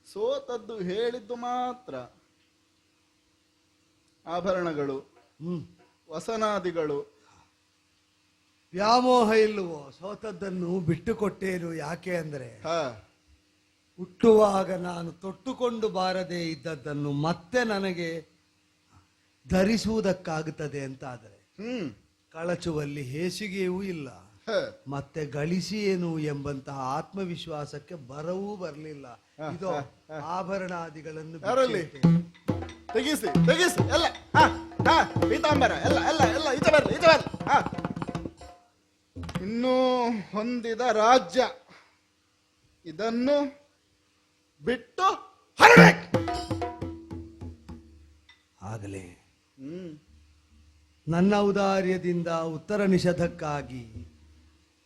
ಸೋತದ್ದು ಹೇಳಿದ್ದು ಮಾತ್ರ. ಆಭರಣಗಳು, ವಸನಾದಿಗಳು. ವ್ಯಾಮೋಹ ಇಲ್ಲವೋ? ಸೋತದ್ದನ್ನು ಬಿಟ್ಟುಕೊಟ್ಟೇನು. ಯಾಕೆ ಅಂದ್ರೆ ಹುಟ್ಟುವಾಗ ನಾನು ತೊಟ್ಟುಕೊಂಡು ಬಾರದೆ ಇದ್ದದ್ದನ್ನು ಮತ್ತೆ ನನಗೆ ಧರಿಸುವುದಕ್ಕಾಗುತ್ತದೆ ಅಂತ ಆದರೆ ಕಳಚುವಲ್ಲಿ ಹೇಸಿಗೆಯೂ ಇಲ್ಲ, ಮತ್ತೆ ಗಳಿಸಿ ಏನು ಎಂಬಂತಹ ಆತ್ಮವಿಶ್ವಾಸಕ್ಕೆ ಬರವೂ ಬರಲಿಲ್ಲ. ಇದು ಆಭರಣಾದಿಗಳನ್ನು ತೆಗಿಸಿ ಎಲ್ಲ ಪೀತಾಂಬರ ಎಲ್ಲ ಈಚೆ ಬರ್ಲಿ. ಇನ್ನೂ ಹೊಂದಿದ ರಾಜ್ಯ ಇದನ್ನು ಬಿಟ್ಟು ಹೊರಬೇಕು. ಆಗಲೇ ನನ್ನ ಔದಾರ್ಯದಿಂದ ಉತ್ತರ ನಿಷಧಕ್ಕಾಗಿ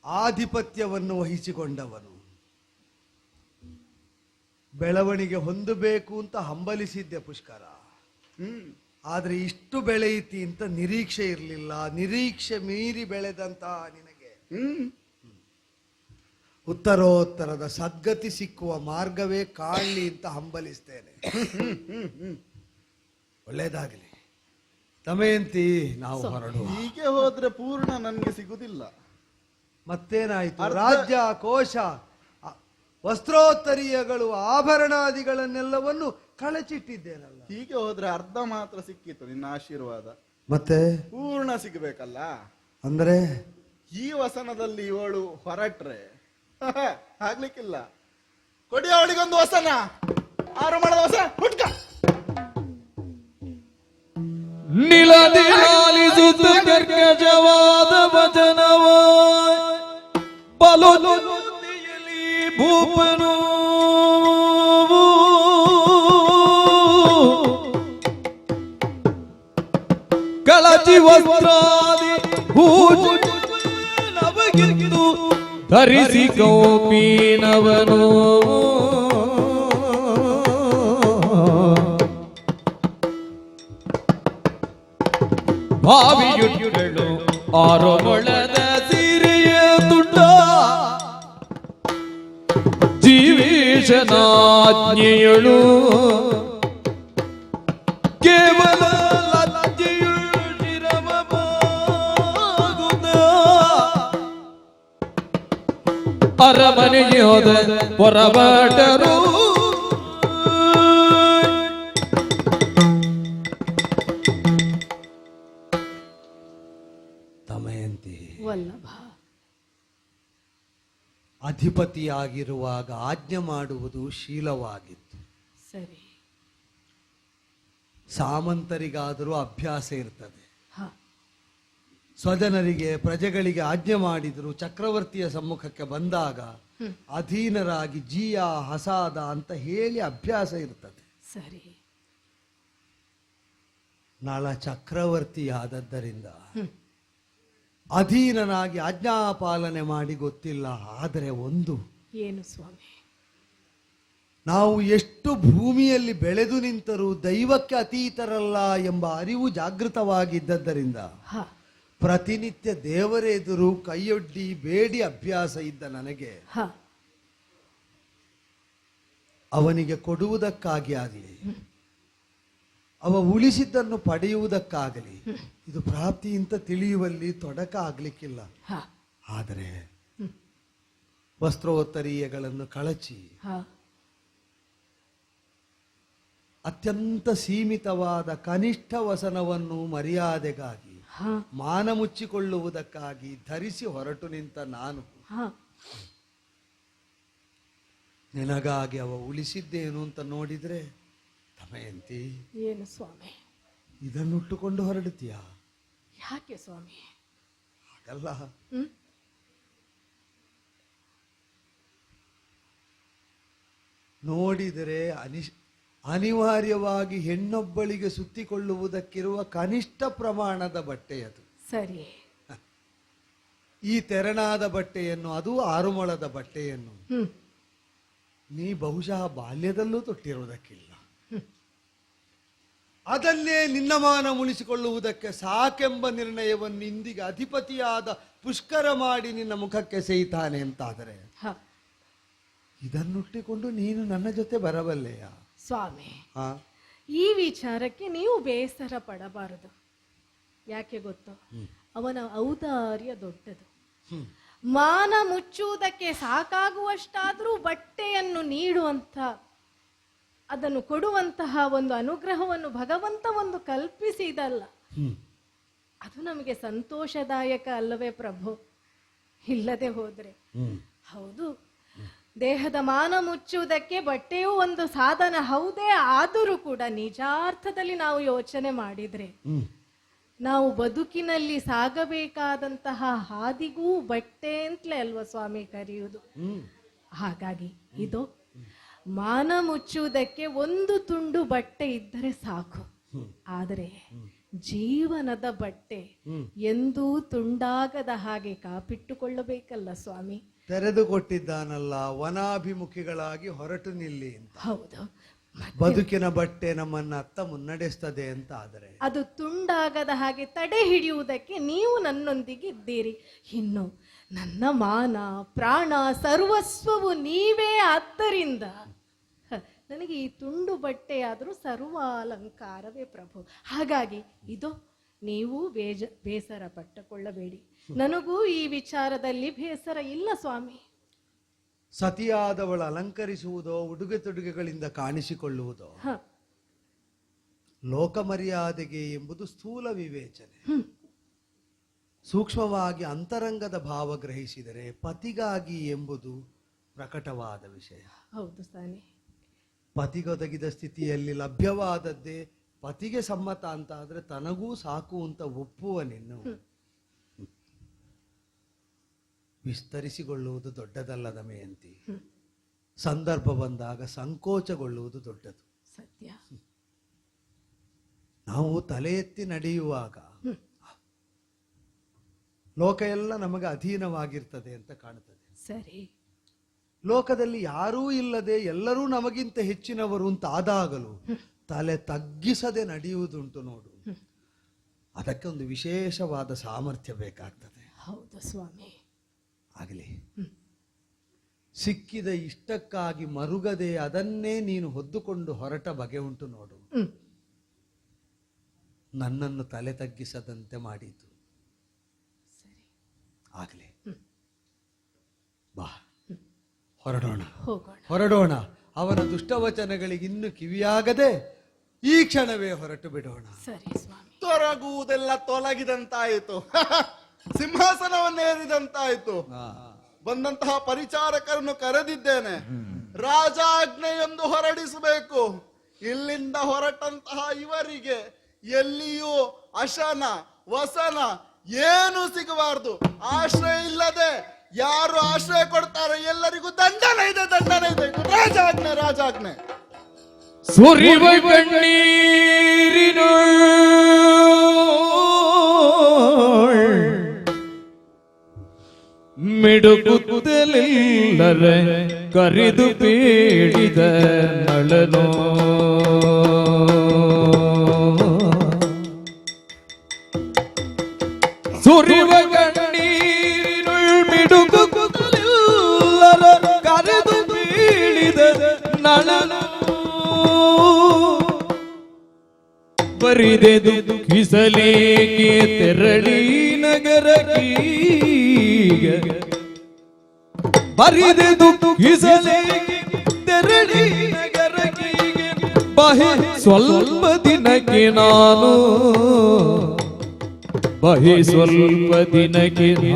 ಆಧಿಪತ್ಯವನ್ನು ವಹಿಸಿಕೊಂಡವನು ಬೆಳವಣಿಗೆ ಹೊಂದಬೇಕು ಅಂತ ಹಂಬಲಿಸಿದ್ದೆ ಪುಷ್ಕರ. ಆದ್ರೆ ಇಷ್ಟು ಬೆಳೆಯಿತಿ ಅಂತ ನಿರೀಕ್ಷೆ ಇರಲಿಲ್ಲ. ನಿರೀಕ್ಷೆ ಮೀರಿ ಬೆಳೆದಂತಹ ನಿನಗೆ ಉತ್ತರೋತ್ತರದ ಸದ್ಗತಿ ಸಿಕ್ಕುವ ಮಾರ್ಗವೇ ಕಾಣಲಿ ಅಂತ ಹಂಬಲಿಸ್ತೇನೆ. ಒಳ್ಳೇದಾಗಲಿ. ದಮಯಂತಿ, ನಾವು ಹೊರಡುವ. ಹೀಗೆ ಹೋದ್ರೆ ಪೂರ್ಣ ನನ್ಗೆ ಸಿಗುದಿಲ್ಲ. ಮತ್ತೇನಾಯ್ತು? ರಾಜ್ಯ, ಕೋಶ, ವಸ್ತ್ರೋತ್ತರೀಯಗಳು, ಆಭರಣಾದಿಗಳನ್ನೆಲ್ಲವನ್ನು ಕಳಚಿಟ್ಟಿದ್ದೇನಲ್ಲ. ಹೀಗೆ ಹೋದ್ರೆ ಅರ್ಧ ಮಾತ್ರ ಸಿಕ್ಕಿತ್ತು ನಿನ್ನ ಆಶೀರ್ವಾದ. ಮತ್ತೆ ಪೂರ್ಣ ಸಿಗಬೇಕಲ್ಲ. ಅಂದ್ರೆ ಈ ವಸನದಲ್ಲಿ ಇವಳು ಹೊರಟ್ರೆ ಆಗ್ಲಿಕ್ಕಿಲ್ಲ. ಕೊಡಿ ಅವಳಿಗೊಂದು ವಸನ. 6 ಮೊಳದ ವಸನ ಹುಟ್ಕ. ನಿಲದಿಲಾಲಿಸುತ್ತ ಕರ್ಕಜವಾದ ವಚನವ ಬಲುತಿಯಲ್ಲಿ ಭೂಪನು ಕಳಚಿ ವಸ್ತ್ರಾದಿ ಹೂಜು ನವಗಿಂದು ಧರಿಸಿ ಗೌಪೀನವನು ಭಾವಿಯುಟ್ಟಳು 6 ಮೊಳದ ಸೀರೆಯ ತುಂಡ ಜೀವೇಶನಾಜ್ಞೆಯಳು ಕೇವಲ ಲಜ್ಜೆಯುಳು ಶಿರಮವಾಗುತ್ತ ಅರಮನೆಗೆ ಹೋದ ಪೊರಬಟರು ವಲ್ಲಭ. ಅಧಿಪತಿಯಾಗಿರುವಾಗ ಆಜ್ಞೆ ಮಾಡುವುದು ಶೀಲವಾಗಿತ್ತು. ಸರಿ. ಸಾಮಂತರಿಗಾದರೂ ಅಭ್ಯಾಸ ಇರ್ತದೆ. ಹ. ಸ್ವಜನರಿಗೆ, ಪ್ರಜೆಗಳಿಗೆ ಆಜ್ಞೆ ಮಾಡಿದ್ರು ಚಕ್ರವರ್ತಿಯ ಸಮ್ಮುಖಕ್ಕೆ ಬಂದಾಗ ಅಧೀನರಾಗಿ ಜಿಯ ಹಸಾದ ಅಂತ ಹೇಳಿ ಅಭ್ಯಾಸ ಇರ್ತದೆ. ಸರಿ. ನಳ ಚಕ್ರವರ್ತಿಯಾದದ್ದರಿಂದ ಅಧೀನನಾಗಿ ಆಜ್ಞಾಪಾಲನೆ ಮಾಡಿ ಗೊತ್ತಿಲ್ಲ. ಆದರೆ ಒಂದು, ಏನು ಸ್ವಾಮಿ? ನಾವು ಎಷ್ಟು ಭೂಮಿಯಲ್ಲಿ ಬೆಳೆದು ನಿಂತರೂ ದೈವಕ್ಕೆ ಅತೀತರಲ್ಲ ಎಂಬ ಅರಿವು ಜಾಗೃತವಾಗಿದ್ದರಿಂದ ಪ್ರತಿನಿತ್ಯ ದೇವರೆದುರು ಕೈಯೊಡ್ಡಿ ಬೇಡಿ ಅಭ್ಯಾಸ ಇದ್ದ ನನಗೆ ಅವನಿಗೆ ಕೊಡುವುದಕ್ಕಾಗಿ ಆಗಲಿ, ಅವ ಉಳಿಸಿದ್ದನ್ನು ಪಡೆಯುವುದಕ್ಕಾಗಲಿ ಇದು ಪ್ರಾಪ್ತಿ ಅಂತ ತಿಳಿಯುವಲ್ಲಿ ತೊಡಕ ಆಗ್ಲಿಕ್ಕಿಲ್ಲ. ಆದರೆ ವಸ್ತ್ರೋತ್ತರೀಯಗಳನ್ನು ಕಳಚಿ ಅತ್ಯಂತ ಸೀಮಿತವಾದ ಕನಿಷ್ಠ ವಸನವನ್ನು ಮರ್ಯಾದೆಗಾಗಿ, ಮಾನ ಮುಚ್ಚಿಕೊಳ್ಳುವುದಕ್ಕಾಗಿ ಧರಿಸಿ ಹೊರಟು ನಿಂತ ನಾನು ನಿನಗಾಗಿ ಅವ ಉಳಿಸಿದ್ದೇನು ಅಂತ ನೋಡಿದ್ರೆ, ದಮಯಂತಿ, ಏನು ಸ್ವಾಮಿ ಇದನ್ನುಟ್ಟುಕೊಂಡು ಹೊರಡುತ್ತೀಯಾ? ಯಾಕೆ ಸ್ವಾಮಿ? ಹಾಗಲ್ಲ, ನೋಡಿದರೆ ಅನಿವಾರ್ಯವಾಗಿ ಹೆಣ್ಣೊಬ್ಬಳಿಗೆ ಸುತ್ತಿಕೊಳ್ಳುವುದಕ್ಕಿರುವ ಕನಿಷ್ಠ ಪ್ರಮಾಣದ ಬಟ್ಟೆಯದು. ಸರಿ. ಈ ತೆರನಾದ ಬಟ್ಟೆಯನ್ನು, ಅದು 6 ಮೊಳದ ಬಟ್ಟೆಯನ್ನು ನೀ ಬಹುಶಃ ಬಾಲ್ಯದಲ್ಲೂ ತೊಟ್ಟಿರುವುದಕ್ಕಿಲ್ಲ. ಅದನ್ನೇ ನಿನ್ನ ಮಾನ ಉಳಿಸಿಕೊಳ್ಳುವುದಕ್ಕೆ ಸಾಕೆಂಬ ನಿರ್ಣಯವನ್ನು ಇಂದಿಗೆ ಅಧಿಪತಿಯಾದ ಪುಷ್ಕರ ಮಾಡಿ ನಿನ್ನ ಮುಖಕ್ಕೆ ಸೇಯ್ತಾನೆ ಅಂತಾದರೆ ಇದನ್ನುಟ್ಟಿಕೊಂಡು ನೀನು ನನ್ನ ಜೊತೆ ಬರಬಲ್ಲೆಯ? ಸ್ವಾಮಿ, ಈ ವಿಚಾರಕ್ಕೆ ನೀವು ಬೇಸರ ಪಡಬಾರದು. ಯಾಕೆ ಗೊತ್ತೋ, ಅವನ ಔದಾರ್ಯ ದೊಡ್ಡದು. ಮಾನ ಮುಚ್ಚುವುದಕ್ಕೆ ಸಾಕಾಗುವಷ್ಟಾದ್ರೂ ಬಟ್ಟೆಯನ್ನು ನೀಡುವಂತ, ಅದನ್ನು ಕೊಡುವಂತಹ ಒಂದು ಅನುಗ್ರಹವನ್ನು ಭಗವಂತ ಒಂದು ಕಲ್ಪಿಸಿದಲ್ಲ, ಅದು ನಮಗೆ ಸಂತೋಷದಾಯಕ ಅಲ್ಲವೇ ಪ್ರಭು? ಇಲ್ಲದೆ ಹೋದ್ರೆ ಹೌದು, ದೇಹದ ಮಾನ ಮುಚ್ಚುವುದಕ್ಕೆ ಬಟ್ಟೆಯೂ ಒಂದು ಸಾಧನ ಹೌದೇ. ಆದರೂ ಕೂಡ ನಿಜಾರ್ಥದಲ್ಲಿ ನಾವು ಯೋಚನೆ ಮಾಡಿದ್ರೆ, ನಾವು ಬದುಕಿನಲ್ಲಿ ಸಾಗಬೇಕಾದಂತಹ ಹಾದಿಗೂ ಬಟ್ಟೆ ಅಂತಲೇ ಅಲ್ವಾ ಸ್ವಾಮಿ ಕರೆಯುವುದು? ಹಾಗಾಗಿ ಇದು ಮಾನ ಮುಚ್ಚುವುದಕ್ಕೆ ಒಂದು ತುಂಡು ಬಟ್ಟೆ ಇದ್ದರೆ ಸಾಕು. ಆದರೆ ಜೀವನದ ಬಟ್ಟೆ ಎಂದೂ ತುಂಡಾಗದ ಹಾಗೆ ಕಾಪಿಟ್ಟುಕೊಳ್ಳಬೇಕಲ್ಲ ಸ್ವಾಮಿ. ತೆರೆದು ಕೊಟ್ಟಿದ್ದಾನಲ್ಲ, ವನಾಭಿಮುಖಿಗಳಾಗಿ ಹೊರಟು ನಿಲ್ಲಿ ಅಂತ. ಹೌದು, ಬದುಕಿನ ಬಟ್ಟೆ ನಮ್ಮನ್ನ ಅತ್ತ ಮುನ್ನಡೆಸ್ತದೆ ಅಂತ. ಆದರೆ ಅದು ತುಂಡಾಗದ ಹಾಗೆ ತಡೆ ಹಿಡಿಯುವುದಕ್ಕೆ ನೀವು ನನ್ನೊಂದಿಗೆ ಇದ್ದೀರಿ. ಇನ್ನು ನನ್ನ ಮಾನ ಪ್ರಾಣ ಸರ್ವಸ್ವವು ನೀವೇ. ಆದ್ದರಿಂದ ನನಗೆ ಈ ತುಂಡು ಬಟ್ಟೆಯಾದರೂ ಸರ್ವಾಲಂಕಾರವೇ ಪ್ರಭು. ಹಾಗಾಗಿ ಇದು ನೀವು ಬೇಸರ ಪಟ್ಟುಕೊಳ್ಳಬೇಡಿ. ನನಗೂ ಈ ವಿಚಾರದಲ್ಲಿ ಬೇಸರ ಇಲ್ಲ ಸ್ವಾಮಿ. ಸತಿಯಾದವಳು ಅಲಂಕರಿಸುವುದೋ ಉಡುಗೆ ತೊಡುಗೆಗಳಿಂದ ಕಾಣಿಸಿಕೊಳ್ಳುವುದೋ ಲೋಕ ಮರ್ಯಾದೆಗೆ ಎಂಬುದು ಸ್ಥೂಲ ವಿವೇಚನೆ. ಸೂಕ್ಷ್ಮವಾಗಿ ಅಂತರಂಗದ ಭಾವ ಗ್ರಹಿಸಿದರೆ ಪತಿಗಾಗಿ ಎಂಬುದು ಪ್ರಕಟವಾದ ವಿಷಯ. ಹೌದು ಸ್ವಾಮಿ. ಪತಿಗೊದಗಿದ ಸ್ಥಿತಿಯಲ್ಲಿ ಲಭ್ಯವಾದದ್ದೇ ಪತಿಗೆ ಸಮ್ಮತ ಅಂತ ಆದ್ರೆ ತನಗೂ ಸಾಕು ಅಂತ ಒಪ್ಪುವ ನಿನ್ನು ವಿಸ್ತರಿಸಿಕೊಳ್ಳುವುದು ದೊಡ್ಡದಲ್ಲದ ಮೇಯಂತಿ. ಸಂದರ್ಭ ಬಂದಾಗ ಸಂಕೋಚಗೊಳ್ಳುವುದು ದೊಡ್ಡದು. ಸತ್ಯ. ನಾವು ತಲೆ ಎತ್ತಿ ನಡೆಯುವಾಗ ಲೋಕ ಎಲ್ಲ ನಮಗೆ ಅಧೀನವಾಗಿರ್ತದೆ ಅಂತ ಕಾಣುತ್ತದೆ. ಸರಿ. ಲೋಕದಲ್ಲಿ ಯಾರೂ ಇಲ್ಲದೆ ಎಲ್ಲರೂ ನಮಗಿಂತ ಹೆಚ್ಚಿನವರು ಅಂತ ಆದಾಗಲೂ ತಲೆ ತಗ್ಗಿಸದೆ ನಡೆಯುವುದುಂಟು ನೋಡು. ಅದಕ್ಕೆ ಒಂದು ವಿಶೇಷವಾದ ಸಾಮರ್ಥ್ಯ ಬೇಕಾಗ್ತದೆ. ಹೌದು ಸ್ವಾಮಿ. ಆಗಲಿ, ಸಿಕ್ಕಿದ ಇಷ್ಟಕ್ಕಾಗಿ ಮರುಗದೆ ಅದನ್ನೇ ನೀನು ಹೊದ್ದುಕೊಂಡು ಹೊರಟ ಬಗೆ ಉಂಟು ನೋಡು. ನನ್ನನ್ನು ತಲೆ ತಗ್ಗಿಸದಂತೆ ಮಾಡಿತು. ಆಗಲಿ, ಬಾ ಹೊರಡೋಣ. ಅವನ ದುಷ್ಟವಚನಗಳಿಗೆ ಇನ್ನು ಕಿವಿಯಾಗದೆ ಈ ಕ್ಷಣವೇ ಹೊರಟು ಬಿಡೋಣ. ಸರಿ ಸ್ವಾಮಿ. ತೊರಗುವುದೆಲ್ಲ ತೊಲಗಿದಂತಾಯಿತು, ಸಿಂಹಾಸನವನ್ನೇರಿದಂತಾಯಿತು. ಬಂದಂತಹ ಪರಿಚಾರಕರನ್ನು ಕರೆದಿದ್ದೇನೆ. ರಾಜಾಜ್ಞೆಯೊಂದು ಹೊರಡಿಸಬೇಕು. ಇಲ್ಲಿಂದ ಹೊರಟಂತಹ ಇವರಿಗೆ ಎಲ್ಲಿಯೂ ಅಶನ ವಸನ ಏನು ಸಿಗಬಾರದು. ಆಶ್ರಯ ಇಲ್ಲದೆ ಯಾರು ಆಶ್ರಯ ಕೊಡ್ತಾರೆ ಎಲ್ಲರಿಗೂ ದಂಡನೆ ಇದೆ. ರಾಜಾಜ್ಞೆ, ರಾಜಾಜ್ಞೆ. ಸುರಿವ ಕಣ್ಣೀರಿನ ಮಿಡುಕುತ್ತಲಿಲ್ಲರೆ ಕರೆದು ಬೇಡಿದ ನಳನೋ. ಸುರಿವ ಕಣ್ಣೀರಿನ ಮಿಡುಕುತ್ತಲಿಲ್ಲರೆ ಕರೆದು ಬೇಡಿದ ನಳನೋ. ಬರಿದೆದು ಕಿಸಲೇಕೆ ತೆರಳಿ ನಗರಕೀಗ. ಬರಿದೆದು ಕಿಸಲೇಕೆ ತೆರಳಿ ನಗರಕೀಗೆ. ಬಹಿ ಸ್ವಲ್ಪ ದಿನಕ್ಕೆ ನಾನು, ಬಹಿ ಸ್ವಲ್ಪ ದಿನಕ್ಕೆ ನಾನು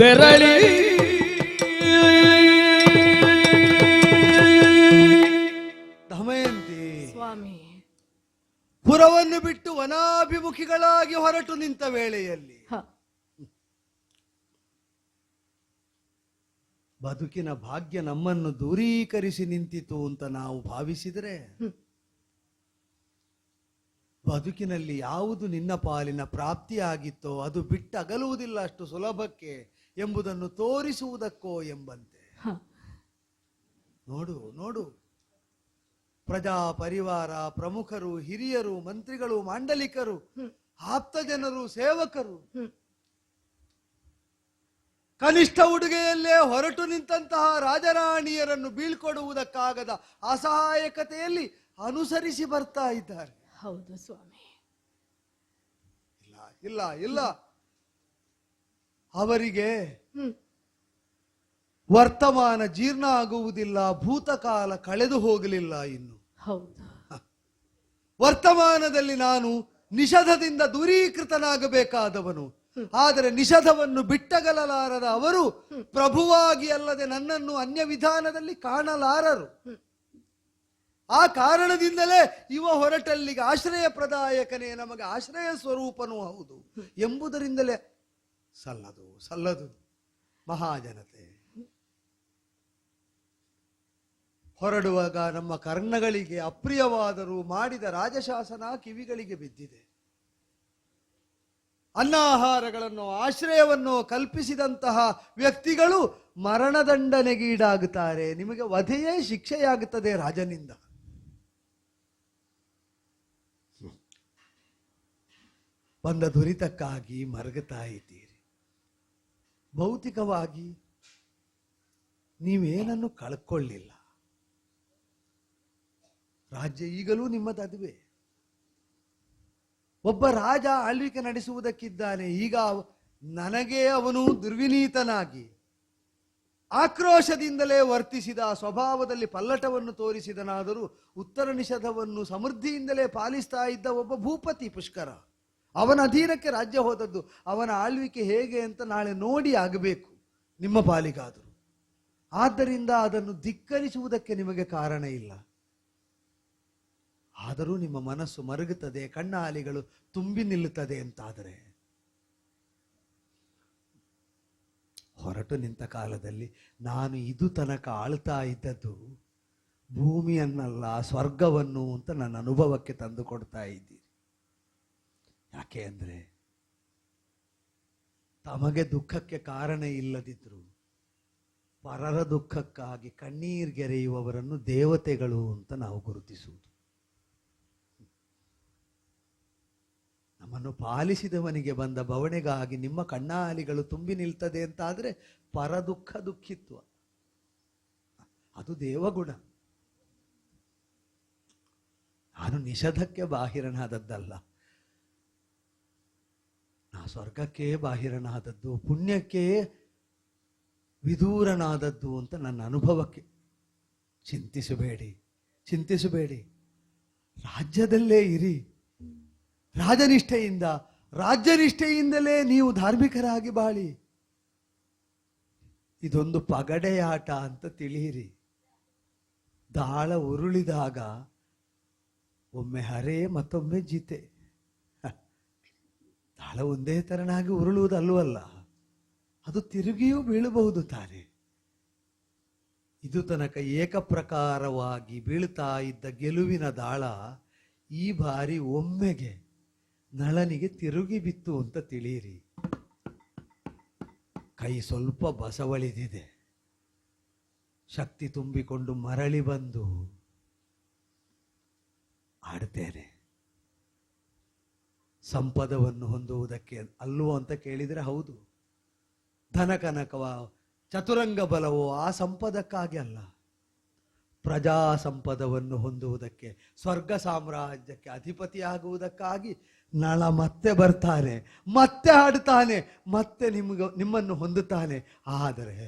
ತೆರಳಿ ದಮಯಂತಿ ಸ್ವಾಮಿ. ಪುರವನ್ನು ಬಿಟ್ಟು ವನಾಭಿಮುಖಿಗಳಾಗಿ ಹೊರಟು ನಿಂತ ವೇಳೆಯಲ್ಲಿ ಬದುಕಿನ ಭಾಗ್ಯ ನಮ್ಮನ್ನು ದೂರೀಕರಿಸಿ ನಿಂತಿತು ಅಂತ ನಾವು ಭಾವಿಸಿದರೆ ಬದುಕಿನಲ್ಲಿ ಯಾವುದು ನಿನ್ನ ಪಾಲಿನ ಪ್ರಾಪ್ತಿಯಾಗಿತ್ತೋ ಅದು ಬಿಟ್ಟಗಲುವುದಿಲ್ಲ ಅಷ್ಟು ಸುಲಭಕ್ಕೆ ಎಂಬುದನ್ನು ತೋರಿಸುವುದಕ್ಕೋ ಎಂಬಂತೆ. ನೋಡು ನೋಡು, ಪ್ರಜಾ ಪರಿವಾರ ಪ್ರಮುಖರು, ಹಿರಿಯರು, ಮಂತ್ರಿಗಳು, ಮಾಂಡಲಿಕರು, ಆಪ್ತ ಜನರು, ಸೇವಕರು ಕನಿಷ್ಠ ಉಡುಗೆಯಲ್ಲೇ ಹೊರಟು ನಿಂತಹ ರಾಜರಾಣಿಯರನ್ನು ಬೀಳ್ಕೊಡುವುದಕ್ಕಾಗದ ಅಸಹಾಯಕತೆಯಲ್ಲಿ ಅನುಸರಿಸಿ ಬರ್ತಾ ಇದ್ದಾರೆ. ಹೌದು ಸ್ವಾಮಿ. ಇಲ್ಲ ಇಲ್ಲ ಇಲ್ಲ, ಅವರಿಗೆ ವರ್ತಮಾನ ಜೀರ್ಣ ಆಗುವುದಿಲ್ಲ, ಭೂತಕಾಲ ಕಳೆದು ಹೋಗಲಿಲ್ಲ ಇನ್ನು. ಹೌದು. ವರ್ತಮಾನದಲ್ಲಿ ನಾನು ನಿಷಧದಿಂದ ದೂರೀಕೃತನಾಗಬೇಕಾದವನು, ಆದರೆ ನಿಷಧವನ್ನು ಬಿಟ್ಟಗಲಾರದ ಅವರು ಪ್ರಭುವಾಗಿ ಅಲ್ಲದೆ ನನ್ನನ್ನು ಅನ್ಯ ವಿಧಾನದಲ್ಲಿ ಕಾಣಲಾರರು. ಆ ಕಾರಣದಿಂದಲೇ ಇವ ಹೊರಟಲ್ಲಿಗೆ ಆಶ್ರಯ ಪ್ರದಾಯಕನೇ ನಮಗೆ ಆಶ್ರಯ ಸ್ವರೂಪನೂ ಹೌದು ಎಂಬುದರಿಂದಲೇ ಸಲ್ಲದು ಮಹಾಜನತೆ. ಹೊರಡುವಾಗ ನಮ್ಮ ಕರ್ಣಗಳಿಗೆ ಅಪ್ರಿಯವಾದರೂ ಮಾಡಿದ ರಾಜಶಾಸನ ಕಿವಿಗಳಿಗೆ ಬಿದ್ದಿದೆ. ಅನ್ನಾಹಾರಗಳನ್ನು ಆಶ್ರಯವನ್ನು ಕಲ್ಪಿಸಿದಂತಹ ವ್ಯಕ್ತಿಗಳು ಮರಣದಂಡನೆಗೀಡಾಗುತ್ತಾರೆ. ನಿಮಗೆ ವಧೆಯೇ ಶಿಕ್ಷೆಯಾಗುತ್ತದೆ ರಾಜನಿಂದ. ಬಂದ ದುರಿತಕ್ಕಾಗಿ ಮರಗುತ್ತಾ ಇದ್ದೀರಿ. ಭೌತಿಕವಾಗಿ ನೀವೇನನ್ನು ಕಳ್ಕೊಳ್ಳಿಲ್ಲ. ರಾಜ್ಯ ಈಗಲೂ ನಿಮ್ಮದದುವೆ. ಒಬ್ಬ ರಾಜ ಆಳ್ವಿಕೆ ನಡೆಸುವುದಕ್ಕಿದ್ದಾನೆ. ಈಗ ನನಗೆ ಅವನು ದುರ್ವಿನೀತನಾಗಿ ಆಕ್ರೋಶದಿಂದಲೇ ವರ್ತಿಸಿದ, ಸ್ವಭಾವದಲ್ಲಿ ಪಲ್ಲಟವನ್ನು ತೋರಿಸಿದನಾದರೂ ಉತ್ತರ ನಿಷಧವನ್ನು ಸಮೃದ್ಧಿಯಿಂದಲೇ ಪಾಲಿಸ್ತಾ ಇದ್ದ ಒಬ್ಬ ಭೂಪತಿ ಪುಷ್ಕರ. ಅವನ ಅಧೀನಕ್ಕೆ ರಾಜ್ಯ ಹೋದದ್ದು. ಅವನ ಆಳ್ವಿಕೆ ಹೇಗೆ ಅಂತ ನಾಳೆ ನೋಡಿ ಆಗಬೇಕು ನಿಮ್ಮ ಪಾಲಿಗಾದರೂ. ಆದ್ದರಿಂದ ಅದನ್ನು ಧಿಕ್ಕರಿಸುವುದಕ್ಕೆ ನಿಮಗೆ ಕಾರಣ ಇಲ್ಲ. ಆದರೂ ನಿಮ್ಮ ಮನಸ್ಸು ಮರುಗುತ್ತದೆ, ಕಣ್ಣಾಲಿಗಳು ತುಂಬಿ ನಿಲ್ಲುತ್ತದೆ ಅಂತಾದರೆ ಹೊರಟು ನಿಂತ ಕಾಲದಲ್ಲಿ ನಾನು ಇದು ತನಕ ಆಳ್ತಾ ಇದ್ದದ್ದು ಭೂಮಿಯನ್ನಲ್ಲ ಸ್ವರ್ಗವನ್ನು ಅಂತ ನನ್ನ ಅನುಭವಕ್ಕೆ ತಂದು ಕೊಡ್ತಾ ಇದ್ದೀರಿ. ಯಾಕೆ ಅಂದರೆ ತಮಗೆ ದುಃಖಕ್ಕೆ ಕಾರಣ ಇಲ್ಲದಿದ್ರು ಪರರ ದುಃಖಕ್ಕಾಗಿ ಕಣ್ಣೀರ್ಗೆರೆಯುವವರನ್ನು ದೇವತೆಗಳು ಅಂತ ನಾವು ಗುರುತಿಸುವುದು. ನಮ್ಮನ್ನು ಪಾಲಿಸಿದವನಿಗೆ ಬಂದ ಬವಣೆಗಾಗಿ ನಿಮ್ಮ ಕಣ್ಣಾಲಿಗಳು ತುಂಬಿ ನಿಲ್ತದೆ ಅಂತಾದರೆ ಪರ ದುಃಖ ದುಃಖಿತ್ವ, ಅದು ದೇವಗುಣ. ನಾನು ನಿಷಧಕ್ಕೆ ಬಾಹಿರನಾದದ್ದಲ್ಲ, ನಾ ಸ್ವರ್ಗಕ್ಕೆ ಬಾಹಿರನಾದದ್ದು, ಪುಣ್ಯಕ್ಕೆ ವಿದೂರನಾದದ್ದು ಅಂತ ನನ್ನ ಅನುಭವಕ್ಕೆ. ಚಿಂತಿಸಬೇಡಿ. ರಾಜ್ಯದಲ್ಲೇ ಇರಿ. ರಾಜ್ಯನಿಷ್ಠೆಯಿಂದಲೇ ನೀವು ಧಾರ್ಮಿಕರಾಗಿ ಬಾಳಿ. ಇದೊಂದು ಪಗಡೆಯಾಟ ಅಂತ ತಿಳಿಯಿರಿ. ದಾಳ ಉರುಳಿದಾಗ ಒಮ್ಮೆ ಹರೆ ಮತ್ತೊಮ್ಮೆ ಜೀತೆ. ದಾಳ ಒಂದೇ ತರನಾಗಿ ಉರುಳುವುದಲ್ವಲ್ಲ, ಅದು ತಿರುಗಿಯೂ ಬೀಳಬಹುದು ತಾನೆ. ಇದು ತನಕ ಏಕಪ್ರಕಾರವಾಗಿ ಬೀಳ್ತಾ ಇದ್ದ ಗೆಲುವಿನ ದಾಳ ಈ ಬಾರಿ ಒಮ್ಮೆಗೆ ನಳನಿಗೆ ತಿರುಗಿ ಬಿತ್ತು ಅಂತ ತಿಳಿಯಿರಿ. ಕೈ ಸ್ವಲ್ಪ ಬಸವಳಿದಿದೆ. ಶಕ್ತಿ ತುಂಬಿಕೊಂಡು ಮರಳಿ ಬಂದು ಆಡ್ತೇನೆ. ಸಂಪದವನ್ನು ಹೊಂದುವುದಕ್ಕೆ ಅಲ್ವೋ ಅಂತ ಕೇಳಿದರೆ ಹೌದು. ಧನಕನಕವ ಚತುರಂಗ ಬಲವೋ ಆ ಸಂಪದಕ್ಕಾಗಿ ಅಲ್ಲ, ಪ್ರಜಾ ಸಂಪದವನ್ನು ಹೊಂದುವುದಕ್ಕೆ, ಸ್ವರ್ಗ ಸಾಮ್ರಾಜ್ಯಕ್ಕೆ ಅಧಿಪತಿಯಾಗುವುದಕ್ಕಾಗಿ ನಳ ಮತ್ತೆ ಬರ್ತಾನೆ, ಮತ್ತೆ ಆಡ್ತಾನೆ, ಮತ್ತೆ ನಿಮ್ಮನ್ನು ಹೊಂದುತ್ತಾನೆ. ಆದರೆ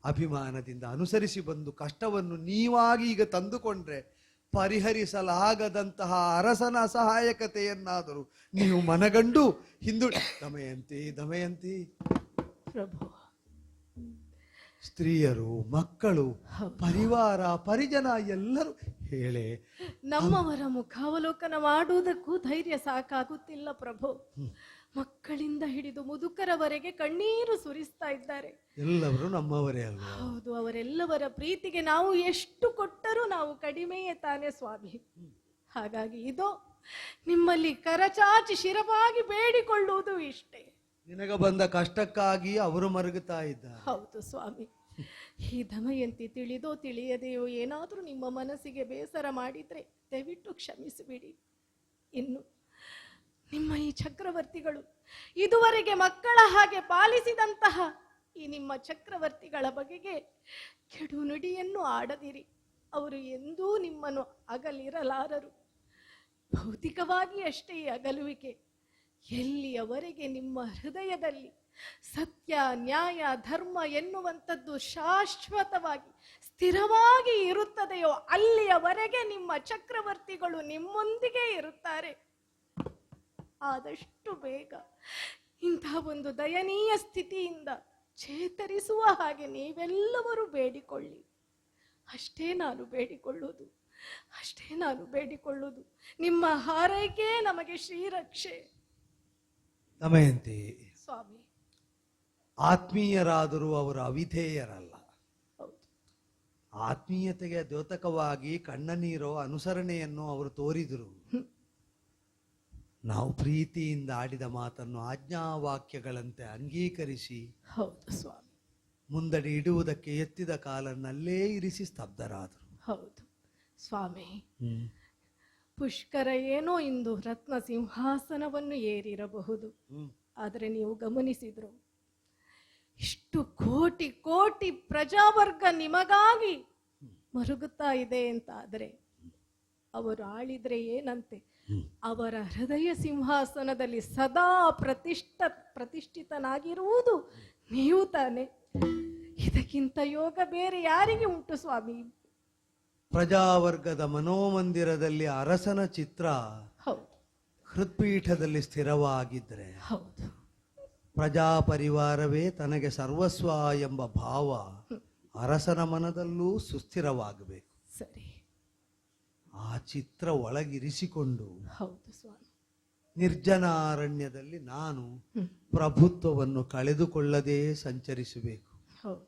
ಅಭಿಮಾನದಿಂದ ಅನುಸರಿಸಿ ಬಂದು ಕಷ್ಟವನ್ನು ನೀವಾಗಿ ಈಗ ತಂದುಕೊಂಡ್ರೆ ಪರಿಹರಿಸಲಾಗದಂತಹ ಅರಸನ ಅಸಹಾಯಕತೆಯನ್ನಾದರೂ ನೀವು ಮನಗಂಡು ದಮಯಂತಿ ಪ್ರಭು, ಸ್ತ್ರೀಯರು, ಮಕ್ಕಳು, ಪರಿವಾರ, ಪರಿಜನ ಎಲ್ಲರೂ ಹೇಳೆ ನಮ್ಮವರ ಮುಖಾವಲೋಕನ ಮಾಡುವುದಕ್ಕೂ ಧೈರ್ಯ ಸಾಕಾಗುತ್ತಿಲ್ಲ ಪ್ರಭು. ಮಕ್ಕಳಿಂದ ಹಿಡಿದು ಮುದುಕರವರೆಗೆ ಕಣ್ಣೀರು ಸುರಿಸ್ತಾ ಇದ್ದಾರೆ. ಎಲ್ಲವರು ನಮ್ಮವರೇ ಅಲ್ವಾ? ಹೌದು, ಅವರೆಲ್ಲವರ ಪ್ರೀತಿಗೆ ನಾವು ಎಷ್ಟು ಕೊಟ್ಟರೂ ನಾವು ಕಡಿಮೆಯೇ ತಾನೇ ಸ್ವಾಮಿ. ಹಾಗಾಗಿ ಇದೋ ನಿಮ್ಮಲ್ಲಿ ಕರಚಾಚಿ ಶಿರವಾಗಿ ಬೇಡಿಕೊಳ್ಳುವುದು ಇಷ್ಟೇ. ನಿನಗ ಬಂದ ಕಷ್ಟಕ್ಕಾಗಿ ಅವರು ಮರುಗುತ್ತಾ ಇದ್ದಾರೆ. ಹೌದು ಸ್ವಾಮಿ. ಈ ದಮಯಂತಿ ತಿಳಿದೋ ತಿಳಿಯದೆಯೋ ಏನಾದರೂ ನಿಮ್ಮ ಮನಸ್ಸಿಗೆ ಬೇಸರ ಮಾಡಿದ್ರೆ ದಯವಿಟ್ಟು ಕ್ಷಮಿಸಿಬಿಡಿ. ಇನ್ನು ನಿಮ್ಮ ಈ ಚಕ್ರವರ್ತಿಗಳು ಇದುವರೆಗೆ ಮಕ್ಕಳ ಹಾಗೆ ಪಾಲಿಸಿದಂತಹ ಈ ನಿಮ್ಮ ಚಕ್ರವರ್ತಿಗಳ ಬಗೆಗೆ ಕೆಡು ನುಡಿಯನ್ನು ಆಡದಿರಿ. ಅವರು ಎಂದೂ ನಿಮ್ಮನ್ನು ಅಗಲಿರಲಾರರು. ಭೌತಿಕವಾಗಿ ಅಷ್ಟೇ ಈ ಅಗಲುವಿಕೆ. ಎಲ್ಲಿಯವರೆಗೆ ನಿಮ್ಮ ಹೃದಯದಲ್ಲಿ ಸತ್ಯ, ನ್ಯಾಯ, ಧರ್ಮ ಎನ್ನುವಂಥದ್ದು ಶಾಶ್ವತವಾಗಿ ಸ್ಥಿರವಾಗಿ ಇರುತ್ತದೆಯೋ ಅಲ್ಲಿಯವರೆಗೆ ನಿಮ್ಮ ಚಕ್ರವರ್ತಿಗಳು ನಿಮ್ಮೊಂದಿಗೆ ಇರುತ್ತಾರೆ. ಆದಷ್ಟು ಬೇಗ ಇಂಥ ಇಂಥ ಒಂದು ದಯನೀಯ ಸ್ಥಿತಿಯಿಂದ ಚೇತರಿಸುವ ಹಾಗೆ ನೀವೆಲ್ಲರೂ ಬೇಡಿಕೊಳ್ಳಿ. ಅಷ್ಟೇ ನಾನು ಬೇಡಿಕೊಳ್ಳುವುದು. ನಿಮ್ಮ ಹಾರೈಕೆ ನಮಗೆ ಶ್ರೀರಕ್ಷೆ. ದಮಯಂತಿ, ಸ್ವಾಮಿ, ಆತ್ಮೀಯರಾದರೂ ಅವರು ಅವಿಧೇಯರಲ್ಲ. ಹೌದು. ಆತ್ಮೀಯತೆಗೆ ದ್ಯೋತಕವಾಗಿ ಕಣ್ಣ ನೀರೋ ಅನುಸರಣೆಯನ್ನು ಅವರು ತೋರಿದರು. ನಾವು ಪ್ರೀತಿಯಿಂದ ಆಡಿದ ಮಾತನ್ನು ಆಜ್ಞಾವಾಕ್ಯಗಳಂತೆ ಅಂಗೀಕರಿಸಿ, ಹೌದು ಸ್ವಾಮಿ, ಮುಂದಡಿ ಇಡುವುದಕ್ಕೆ ಎತ್ತಿದ ಕಾಲನ್ನಲ್ಲೇ ಇರಿಸಿ ಸ್ತಬ್ಧರಾದರು. ಹೌದು ಸ್ವಾಮಿ. ಪುಷ್ಕರ ಏನೋ ಇಂದು ರತ್ನ ಸಿಂಹಾಸನವನ್ನು ಏರಿರಬಹುದು, ಆದರೆ ನೀವು ಗಮನಿಸಿದ್ರು ಇಷ್ಟು ಕೋಟಿ ಕೋಟಿ ಪ್ರಜಾವರ್ಗ ನಿಮಗಾಗಿ ಮರುಗುತ್ತಾ ಇದೆ ಅಂತ ಆದರೆ ಅವರು ಆಳಿದ್ರೆ ಏನಂತೆ, ಅವರ ಹೃದಯ ಸಿಂಹಾಸನದಲ್ಲಿ ಸದಾ ಪ್ರತಿಷ್ಠಿತನಾಗಿರುವುದು ನೀವು ತಾನೆ. ಇದಕ್ಕಿಂತ ಯೋಗ ಬೇರೆ ಯಾರಿಗೆ ಉಂಟು ಸ್ವಾಮಿ? ಪ್ರಜಾವರ್ಗದ ಮನೋಮಂದಿರದಲ್ಲಿ ಅರಸನ ಚಿತ್ರ ಹೌದು, ಹೃತ್ಪೀಠದಲ್ಲಿ ಸ್ಥಿರವಾಗಿದ್ರೆ, ಹೌದು, ಪ್ರಜಾ ಪರಿವಾರವೇ ತನಗೆ ಸರ್ವಸ್ವ ಎಂಬ ಭಾವ ಅರಸನ ಮನದಲ್ಲೂ ಸುಸ್ಥಿರವಾಗಬೇಕು. ಸರಿ, ಆ ಚಿತ್ರ ಒಳಗಿರಿಸಿಕೊಂಡು, ಹೌದು ಸ್ವಾಮಿ, ನಿರ್ಜನಾರಣ್ಯದಲ್ಲಿ ನಾನು ಪ್ರಭುತ್ವವನ್ನು ಕಳೆದುಕೊಳ್ಳದೇ ಸಂಚರಿಸಬೇಕು. ಹೌದು,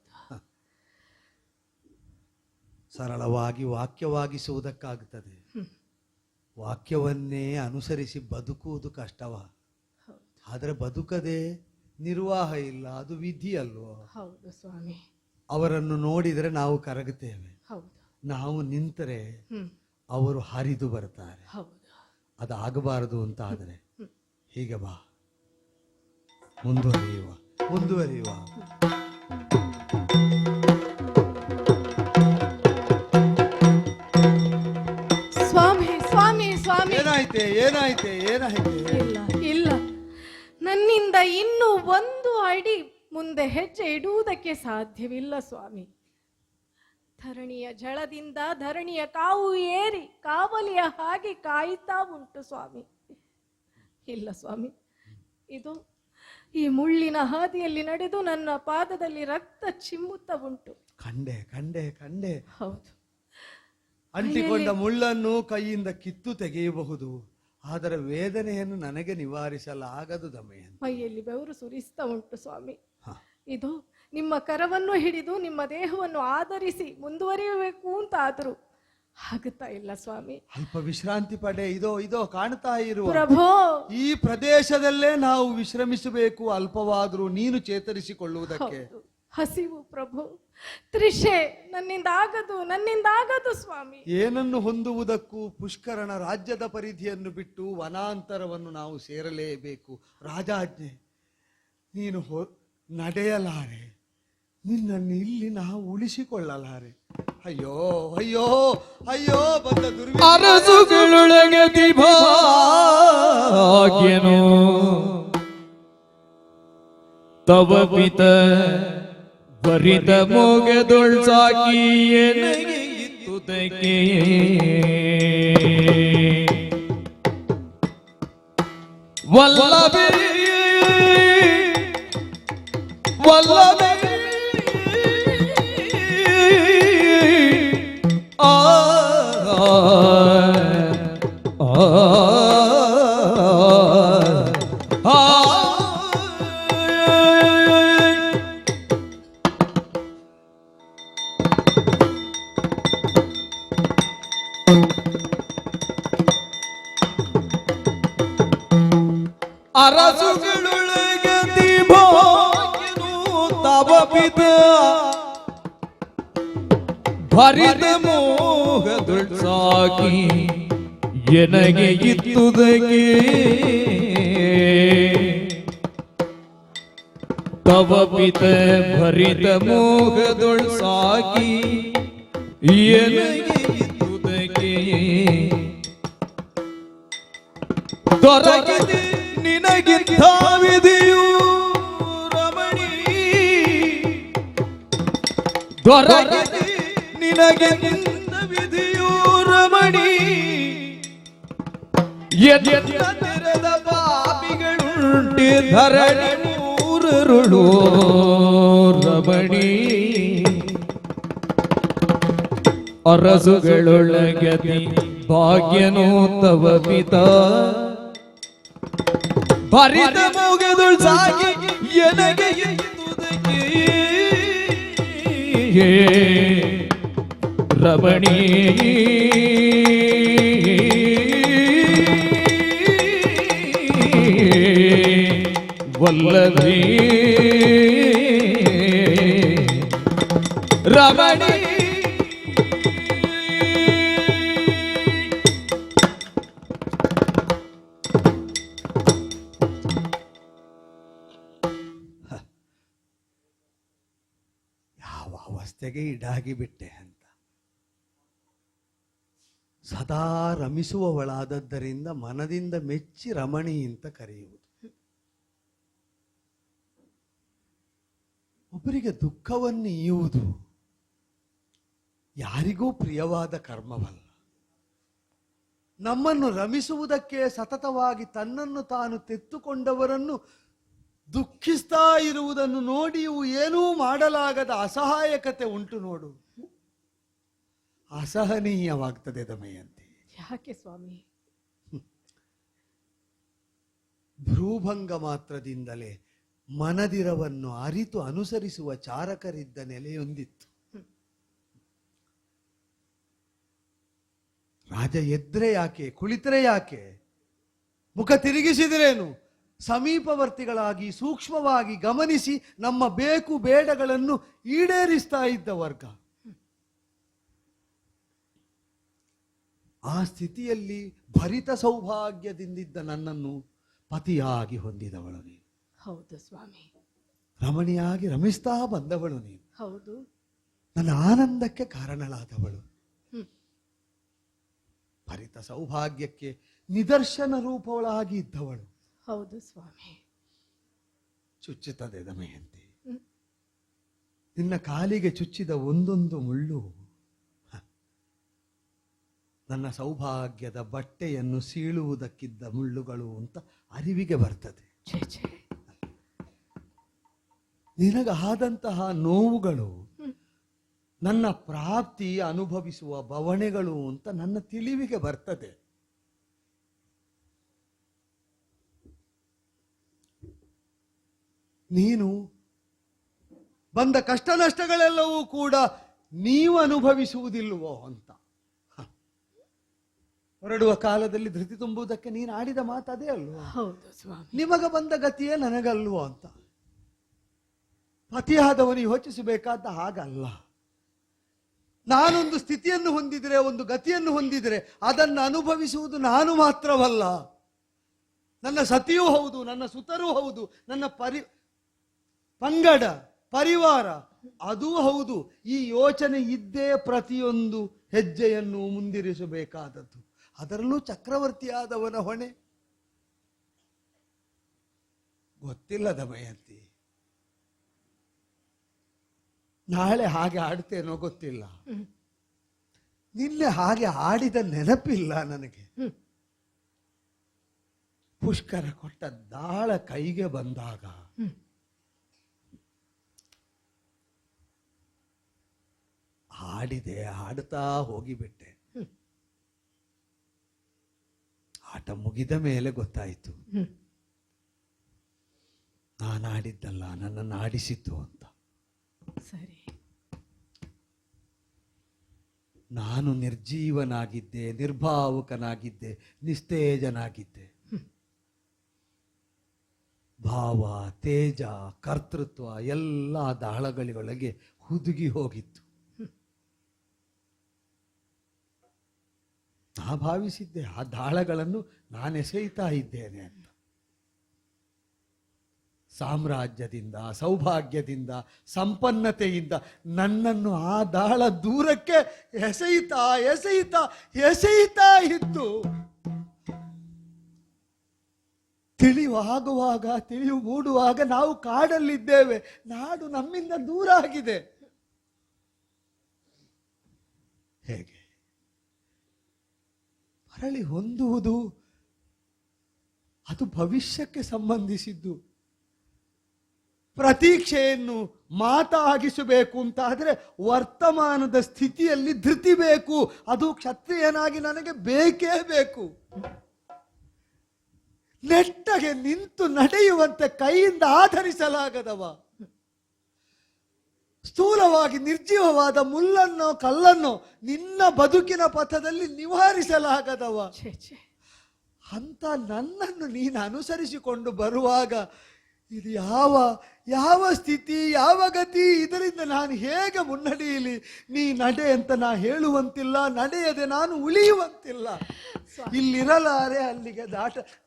ಸರಳವಾಗಿ ವಾಕ್ಯವಾಗಿಸುವುದಕ್ಕಾಗುತ್ತದೆ, ವಾಕ್ಯವನ್ನೇ ಅನುಸರಿಸಿ ಬದುಕುವುದು ಕಷ್ಟವ. ಆದರೆ ಬದುಕದೆ ನಿರ್ವಾಹ ಇಲ್ಲ, ಅದು ವಿಧಿ ಅಲ್ವೋ? ಹೌದು ಸ್ವಾಮಿ. ಅವರನ್ನು ನೋಡಿದರೆ ನಾವು ಕರಗುತ್ತೇವೆ, ಹೌದು, ನಾವು ನಿಂತರೆ ಅವರು ಹರಿದು ಬರ್ತಾರೆ. ಹೌದು, ಅದಾಗಬಾರದು ಅಂತ ಆದರೆ ಹೀಗೆ ಬಾ, ಮುಂದುವರಿಯುವ. ಸ್ವಾಮಿ ಸ್ವಾಮಿ ಸ್ವಾಮಿ, ಏನಾಯ್ತೆ? ಇಲ್ಲ, ನನ್ನಿಂದ ಇನ್ನೂ ಒಂದು ಅಡಿ ಮುಂದೆ ಹೆಜ್ಜೆ ಇಡುವುದಕ್ಕೆ ಸಾಧ್ಯವಿಲ್ಲ ಸ್ವಾಮಿ. ಧರಣಿಯ ಝಳದಿಂದ ಧರಣಿಯ ಕಾವು ಏರಿ ಕಾವಲಿಯ ಹಾಗೆ ಕಾಯ್ತಾ ಉಂಟು ಸ್ವಾಮಿ. ಇಲ್ಲ ಸ್ವಾಮಿ, ಇದು ಈ ಮುಳ್ಳಿನ ಹಾದಿಯಲ್ಲಿ ನಡೆದು ನನ್ನ ಪಾದದಲ್ಲಿ ರಕ್ತ ಚಿಮ್ಮುತ್ತಾ ಉಂಟು. ಕಂಡೆ. ಹೌದು, ಅಂಟಿಕೊಂಡ ಮುಳ್ಳನ್ನು ಕೈಯಿಂದ ಕಿತ್ತು ತೆಗೆಯಬಹುದು, ಆದರೆ ವೇದನೆಯನ್ನು ನನಗೆ ನಿವಾರಿಸಲಾಗದು ದಮಯಂತಿ. ಮೈಯಲ್ಲಿ ಬೆವರು ಸುರಿಸ್ತಾ ಉಂಟು ಸ್ವಾಮಿ. ಇದು ನಿಮ್ಮ ಕರವನ್ನು ಹಿಡಿದು ನಿಮ್ಮ ದೇಹವನ್ನು ಆಧರಿಸಿ ಮುಂದುವರಿಯಬೇಕು ಅಂತ ಆದರೂ ಆಗುತ್ತಾ ಇಲ್ಲ ಸ್ವಾಮಿ. ಅಲ್ಪ ವಿಶ್ರಾಂತಿ ಪಡೆ. ಇದೋ ಕಾಣ್ತಾ ಇರುವ ಪ್ರಭೋ, ಈ ಪ್ರದೇಶದಲ್ಲೇ ನಾವು ವಿಶ್ರಮಿಸಬೇಕು, ಅಲ್ಪವಾದರೂ ನೀನು ಚೇತರಿಸಿಕೊಳ್ಳುವುದಕ್ಕೆ. ಹಸಿವು ಪ್ರಭು, ತ್ರಿಷೆ, ನನ್ನಿಂದ ಆಗದು ಸ್ವಾಮಿ. ಏನನ್ನು ಹೊಂದುವುದಕ್ಕೂ ಪುಷ್ಕರನ ರಾಜ್ಯದ ಪರಿಧಿಯನ್ನು ಬಿಟ್ಟು ವನಾಂತರವನ್ನು ನಾವು ಸೇರಲೇಬೇಕು. ರಾಜಾಜ್ಞೆ, ನೀನು ನಡೆಯಲಾರೆ, ನಿನ್ನನ್ನು ಇಲ್ಲಿ ನಾವು ಉಳಿಸಿಕೊಳ್ಳಲಾರೆ. ಅಯ್ಯೋ ಬಂದ ಅರಸುಗಳೊಳಗೆ ದಿಭಾಗ್ಯನು ತವ ಪಿತ ಬರಿದ ಮೋಗದೊಳ್ ಸಾಕಿ ಎನಗೆ ಇತ್ತುದಕ್ಕೆ ವಲ್ಲಭೆ ಅರಸುಗಳೊಳಗೆ ದಿಭಾಗ್ಯನು ತವ ಪಿತ ಭರಿದ ಮೋಹದೊಳ್ ಸಾಕಿ ಎನಗೆ ಇತ್ತುದಕ್ಕೆ ತವ ಪಿತ ಭರಿದ ಮೋಹದೊಳ್ ಸಾಕಿ ಎನಗೆ ಇತ್ತುದಕ್ಕೆ ದೊರಕಿದೆ ನಿನಗಿಂತ ವಿಧಿಯು ರಮಣಿ, ದೊರಕಿದೆ ನಿನಗಿಂತ ವಿಧಿಯು ರಮಣಿ. ಎದ್ದ ತೆರೆದ ಪಾಪಿಗಳುಂಟೆ ಧರಣಿ ಸುರರುಳು ರಮಣಿ ಅರಸುಗಳೊಳಗತಿ ಭಾಗ್ಯನೋ ತವ ಪಿತಾ ಭರಿತ ಮುಗಿದುಳ್ ಸಾಗಿ ಎನಗೆ ಎತ್ತುವುದಕ್ಕೆ ರಮಣಿ ವಲ್ಲಭಿ ರಮಣಿ ಯಾವ ಅವಸ್ಥೆಗೆ ಈಡಾಗಿ ಬಿಟ್ಟೆ ಅಂತ. ಸದಾ ರಮಿಸುವವಳಾದದ್ದರಿಂದ ಮನದಿಂದ ಮೆಚ್ಚಿ ರಮಣಿ ಅಂತ ಕರೆಯುವುದು. ಒಬ್ಬರಿಗೆ ದುಃಖವನ್ನು ಈಯುವುದು ಯಾರಿಗೂ ಪ್ರಿಯವಾದ ಕರ್ಮವಲ್ಲ. ನಮ್ಮನ್ನು ರಮಿಸುವುದಕ್ಕೆ ಸತತವಾಗಿ ತನ್ನನ್ನು ತಾನು ತೆತ್ತುಕೊಂಡವರನ್ನು ದುಃಖಿಸ್ತಾ ಇರುವುದನ್ನು ನೋಡಿಯೂ ಏನೂ ಮಾಡಲಾಗದ ಅಸಹಾಯಕತೆ ಉಂಟು ನೋಡು. ಅಸಹನೀಯವಾಗ್ತದೆ ದಮಯಂತಿ. ಯಾಕೆ ಸ್ವಾಮಿ? ಭ್ರೂಭಂಗ ಮಾತ್ರದಿಂದಲೇ ಮನದಿರವನ್ನು ಅರಿತು ಅನುಸರಿಸುವ ಚಾರಕರಿದ್ದ ನೆಲೆಯೊಂದಿತ್ತು. ರಾಜ ಎದ್ರೆ ಯಾಕೆ, ಕುಳಿತರೆ ಯಾಕೆ, ಮುಖ ತಿರುಗಿಸಿದ್ರೇನು, ಸಮೀಪವರ್ತಿಗಳಾಗಿ ಸೂಕ್ಷ್ಮವಾಗಿ ಗಮನಿಸಿ ನಮ್ಮ ಬೇಕು ಬೇಡಗಳನ್ನು ಈಡೇರಿಸ್ತಾ ಇದ್ದ ವರ್ಗ. ಆ ಸ್ಥಿತಿಯಲ್ಲಿ ಭರಿತ ಸೌಭಾಗ್ಯದಿಂದಿದ್ದ ನನ್ನನ್ನು ಪತಿಯಾಗಿ ಹೊಂದಿದವಳು ನೀನು. ಹೌದು ಸ್ವಾಮಿ. ರಮಣಿಯಾಗಿ ರಮಿಸ್ತಾ ಬಂದವಳು ನೀನು. ಹೌದು. ನನ್ನ ಆನಂದಕ್ಕೆ ಕಾರಣಳಾದವಳು. ಭರಿತ ಸೌಭಾಗ್ಯಕ್ಕೆ ನಿದರ್ಶನ ರೂಪವಳಾಗಿ ಇದ್ದವಳು. ಹೌದು ಸ್ವಾಮಿ. ಚುಚ್ಚುತ್ತದೆ ದಮಯಂತಿ. ನಿನ್ನ ಕಾಲಿಗೆ ಚುಚ್ಚಿದ ಒಂದೊಂದು ಮುಳ್ಳು ನನ್ನ ಸೌಭಾಗ್ಯದ ಬಟ್ಟೆಯನ್ನು ಸೀಳುವುದಕ್ಕಿದ್ದ ಮುಳ್ಳುಗಳು ಅಂತ ಅರಿವಿಗೆ ಬರ್ತದೆ. ನಿನಗಾದಂತಹ ನೋವುಗಳು ನನ್ನ ಪ್ರಾಪ್ತಿ ಅನುಭವಿಸುವ ಬವಣೆಗಳು ಅಂತ ನನ್ನ ತಿಳಿವಿಗೆ ಬರ್ತದೆ. ನೀನು ಬಂದ ಕಷ್ಟ ನಷ್ಟಗಳೆಲ್ಲವೂ ಕೂಡ ನೀವು ಅನುಭವಿಸುವುದಿಲ್ವೋ ಅಂತ. ಹೊರಡುವ ಕಾಲದಲ್ಲಿ ಧೃತಿ ತುಂಬುವುದಕ್ಕೆ ನೀನು ಆಡಿದ ಮಾತದೇ ಅಲ್ವೋ? ಹೌದು ಸ್ವಾಮಿ. ನಿಮಗ ಬಂದ ಗತಿಯೇ ನನಗಲ್ವೋ ಅಂತ. ಪತಿಯಾದವನು ಯೋಚಿಸಬೇಕಾದ ಹಾಗಲ್ಲ. ನಾನೊಂದು ಸ್ಥಿತಿಯನ್ನು ಹೊಂದಿದ್ರೆ, ಒಂದು ಗತಿಯನ್ನು ಹೊಂದಿದ್ರೆ ಅದನ್ನು ಅನುಭವಿಸುವುದು ನಾನು ಮಾತ್ರವಲ್ಲ, ನನ್ನ ಸತಿಯೂ ಹೌದು, ನನ್ನ ಸುತರೂ ಹೌದು, ನನ್ನ ಪಂಗಡ ಪರಿವಾರ ಅದೂ ಹೌದು. ಈ ಯೋಚನೆ ಇದ್ದೇ ಪ್ರತಿಯೊಂದು ಹೆಜ್ಜೆಯನ್ನು ಮುಂದಿರಿಸಬೇಕಾದದ್ದು. ಅದರಲ್ಲೂ ಚಕ್ರವರ್ತಿಯಾದವನ ಹೊಣೆ ಗೊತ್ತಿಲ್ಲ ದಮಯಂತಿ. ನಾಳೆ ಹಾಗೆ ಆಡ್ತೇನೋ ಗೊತ್ತಿಲ್ಲ. ನಿನ್ನೆ ಹಾಗೆ ಆಡಿದ ನೆನಪಿಲ್ಲ ನನಗೆ. ಪುಷ್ಕರ ಕೊಟ್ಟ ದಾಳ ಕೈಗೆ ಬಂದಾಗ ಆಡಿದೆ, ಆಡ್ತಾ ಹೋಗಿಬಿಟ್ಟೆ. ಆಟ ಮುಗಿದ ಮೇಲೆ ಗೊತ್ತಾಯಿತು ನಾನಾಡಿದ್ದಲ್ಲ, ನನ್ನನ್ನು ಆಡಿಸಿದ್ದು ಅಂತ. ಸರಿ. ನಾನು ನಿರ್ಜೀವನಾಗಿದ್ದೆ, ನಿರ್ಭಾವುಕನಾಗಿದ್ದೆ, ನಿಸ್ತೇಜನಾಗಿದ್ದೆ. ಭಾವ, ತೇಜ, ಕರ್ತೃತ್ವ ಎಲ್ಲ ದಾಳಗಳಿಗೊಳಗೆ ಹುದುಗಿ ಹೋಗಿತ್ತು. ನಾ ಭಾವಿಸಿದ್ದೆ ಆ ದಾಳಗಳನ್ನು ನಾನೆಸೆಯುತ್ತಾ ಇದ್ದೇನೆ ಅಂತ. ಸಾಮ್ರಾಜ್ಯದಿಂದ, ಸೌಭಾಗ್ಯದಿಂದ, ಸಂಪನ್ನತೆಯಿಂದ ನನ್ನನ್ನು ಆ ದಾಳ ದೂರಕ್ಕೆ ಎಸೆಯುತ್ತಾ ಎಸೆಯುತ್ತಾ ಎಸೆಯುತ್ತಾ ಇತ್ತು. ತಿಳಿವಾಗುವಾಗ, ತಿಳಿವು ಮೂಡುವಾಗ ನಾವು ಕಾಡಲ್ಲಿದ್ದೇವೆ. ನಾಡು ನಮ್ಮಿಂದ ದೂರ ಆಗಿದೆ. ಹೇಗೆ ಮರಳಿ ಹೊಂದುವುದು? ಅದು ಭವಿಷ್ಯಕ್ಕೆ ಸಂಬಂಧಿಸಿದ್ದು. ಪ್ರತೀಕ್ಷೆಯನ್ನು ಮಾತಾಗಿಸಬೇಕು ಅಂತ ಆದರೆ ವರ್ತಮಾನದ ಸ್ಥಿತಿಯಲ್ಲಿ ಧೃತಿ ಬೇಕು. ಅದು ಕ್ಷತ್ರಿಯನಾಗಿ ನನಗೆ ಬೇಕೇ ಬೇಕು. ನೆಟ್ಟಗೆ ನಿಂತು ನಡೆಯುವಂತೆ ಕೈಯಿಂದ ಆಧರಿಸಲಾಗದವ, ಸ್ಥೂಲವಾಗಿ ನಿರ್ಜೀವವಾದ ಮುಳ್ಳನ್ನೋ ಕಲ್ಲನ್ನೋ ನಿನ್ನ ಬದುಕಿನ ಪಥದಲ್ಲಿ ನಿವಾರಿಸಲಾಗದವ ಅಂತ ನನ್ನನ್ನು ನೀನು ಅನುಸರಿಸಿಕೊಂಡು ಬರುವಾಗ ಇದು ಯಾವ ಸ್ಥಿತಿ, ಯಾವ ಗತಿ, ಇದರಿಂದ ನಾನು ಹೇಗೆ ಮುನ್ನಡೆಯಲಿ? ನೀ ನಡೆ ಅಂತ ನಾ ಹೇಳುವಂತಿಲ್ಲ, ನಡೆಯದೆ ನಾನು ಉಳಿಯುವಂತಿಲ್ಲ. ಇಲ್ಲಿರಲಾರೆ, ಅಲ್ಲಿಗೆ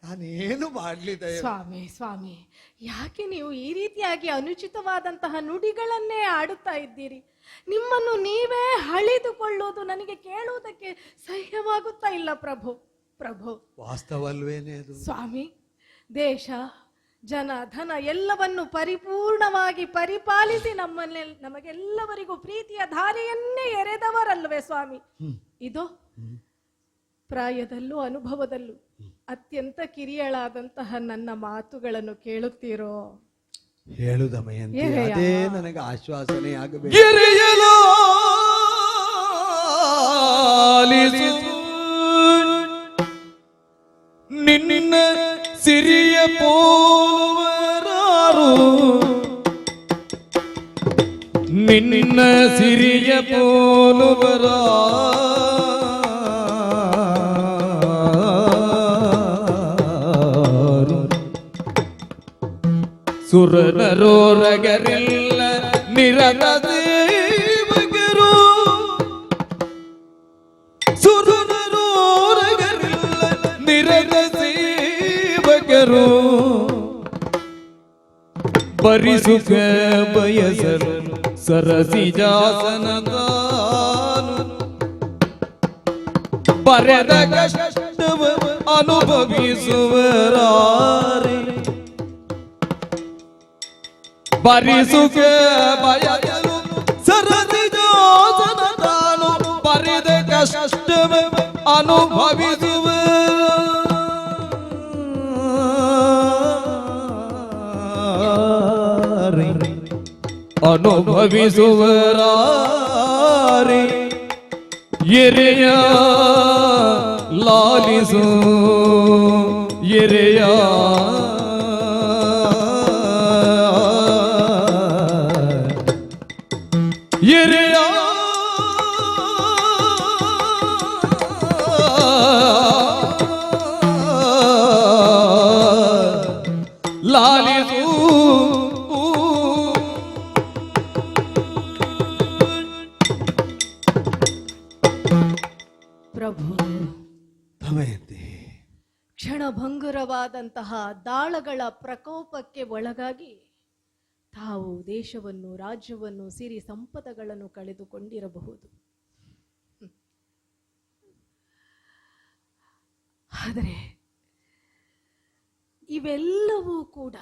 ನಾನೇನು ಮಾಡಲಿದೆ? ಸ್ವಾಮಿ, ಯಾಕೆ ನೀವು ಈ ರೀತಿಯಾಗಿ ಅನುಚಿತವಾದಂತಹ ನುಡಿಗಳನ್ನೇ ಆಡುತ್ತಾ ಇದ್ದೀರಿ? ನಿಮ್ಮನ್ನು ನೀವೇ ಹಳಿದುಕೊಳ್ಳುವುದು ನನಗೆ ಕೇಳುವುದಕ್ಕೆ ಸಹ್ಯವಾಗುತ್ತಾ ಇಲ್ಲ ಪ್ರಭು. ವಾಸ್ತವಲ್ವೇನೆ ಅದು? ಸ್ವಾಮಿ, ದೇಶ ಜನ ಧನ ಎಲ್ಲವನ್ನು ಪರಿಪೂರ್ಣವಾಗಿ ಪರಿಪಾಲಿಸಿ ನಮಗೆಲ್ಲವರಿಗೂ ಪ್ರೀತಿಯ ಧಾರೆಯನ್ನೇ ಎರೆದವರಲ್ವೇ ಸ್ವಾಮಿ? ಇದು ಪ್ರಾಯದಲ್ಲೂ ಅನುಭವದಲ್ಲೂ ಅತ್ಯಂತ ಕಿರಿಯಳಾದಂತಹ ನನ್ನ ಮಾತುಗಳನ್ನು ಕೇಳುತ್ತೀರೋ? ಹೇಳುದಮಯಂತಿ, ಅದೇ ನನಗೆ ಆಶ್ವಾಸನೆ ಆಗಬೇಕು. ನಿನ್ನ ಸಿರಿಯ ಪೋಲುವರಾರು, ನಿನ್ನ ಸಿರಿಯ ಪೋಲುವರಾರು, ಸುರನರೋರಗರೆಲ್ಲ ನಿರತ ದೇವಗರು, ಸುರನರೋರಗರೆಲ್ಲ ನಿರತ ಸೇವಕರು, ಬರಿಸುಖ ಬಯಸಲು ಸರಸಿಜಾಸನದಾನು, ಬರೆದ ಕಷ್ಟವ ಅನುಭವಿಸುವರಾರೆ, ಬರಿಸುಖ ಬಯಸಲು ಸರಸಿಜಾಸನದಾನು, ಬರೆದ ಕಷ್ಟವ ಅನುಭವಿಸುವ ಅನುಭವಿಸುವರಾರೆ, ಎರೆಯ ಲಾಲಿಸು ಎರೆಯ ಎರೆಯ ಲಾಲಿಸು ಪ್ರಭು. ಕ್ಷಣಭಂಗುರವಾದಂತಹ ದಾಳಗಳ ಪ್ರಕೋಪಕ್ಕೆ ಒಳಗಾಗಿ ತಾವು ದೇಶವನ್ನು, ರಾಜ್ಯವನ್ನು, ಸಿರಿ ಸಂಪದಗಳನ್ನು ಕಳೆದುಕೊಂಡಿರಬಹುದು. ಆದರೆ ಇವೆಲ್ಲವೂ ಕೂಡ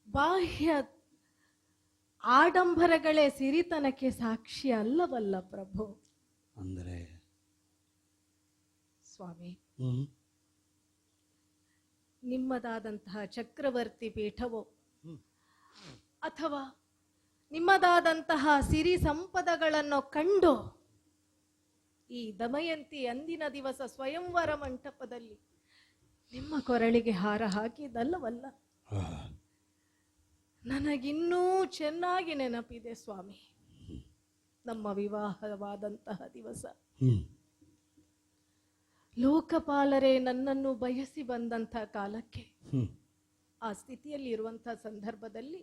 ಬಾಹ್ಯ ಆಡಂಬರಗಳೇ ಸಿರಿತನಕ್ಕೆ ಸಾಕ್ಷಿ ಅಲ್ಲವಲ್ಲ ಪ್ರಭು. ಅಂದರೆ ಸ್ವಾಮಿ, ನಿಮ್ಮದಾದಂತಹ ಚಕ್ರವರ್ತಿ ಪೀಠವೋ ಅಥವಾ ನಿಮ್ಮದಾದಂತಹ ಸಿರಿ ಸಂಪದಗಳನ್ನು ಕಂಡು ಈ ದಮಯಂತಿ ಅಂದಿನ ದಿವಸ ಸ್ವಯಂವರ ಮಂಟಪದಲ್ಲಿ ನಿಮ್ಮ ಕೊರಳಿಗೆ ಹಾರ ಹಾಕಿದಲ್ಲವಲ್ಲ? ನನಗಿನ್ನೂ ಚೆನ್ನಾಗಿ ನೆನಪಿದೆ ಸ್ವಾಮಿ. ನಮ್ಮ ವಿವಾಹವಾದಂತಹ ದಿವಸ ಲೋಕಪಾಲರೇ ನನ್ನನ್ನು ಬಯಸಿ ಬಂದಂಥ ಕಾಲಕ್ಕೆ, ಆ ಸ್ಥಿತಿಯಲ್ಲಿ ಇರುವಂತಹ ಸಂದರ್ಭದಲ್ಲಿ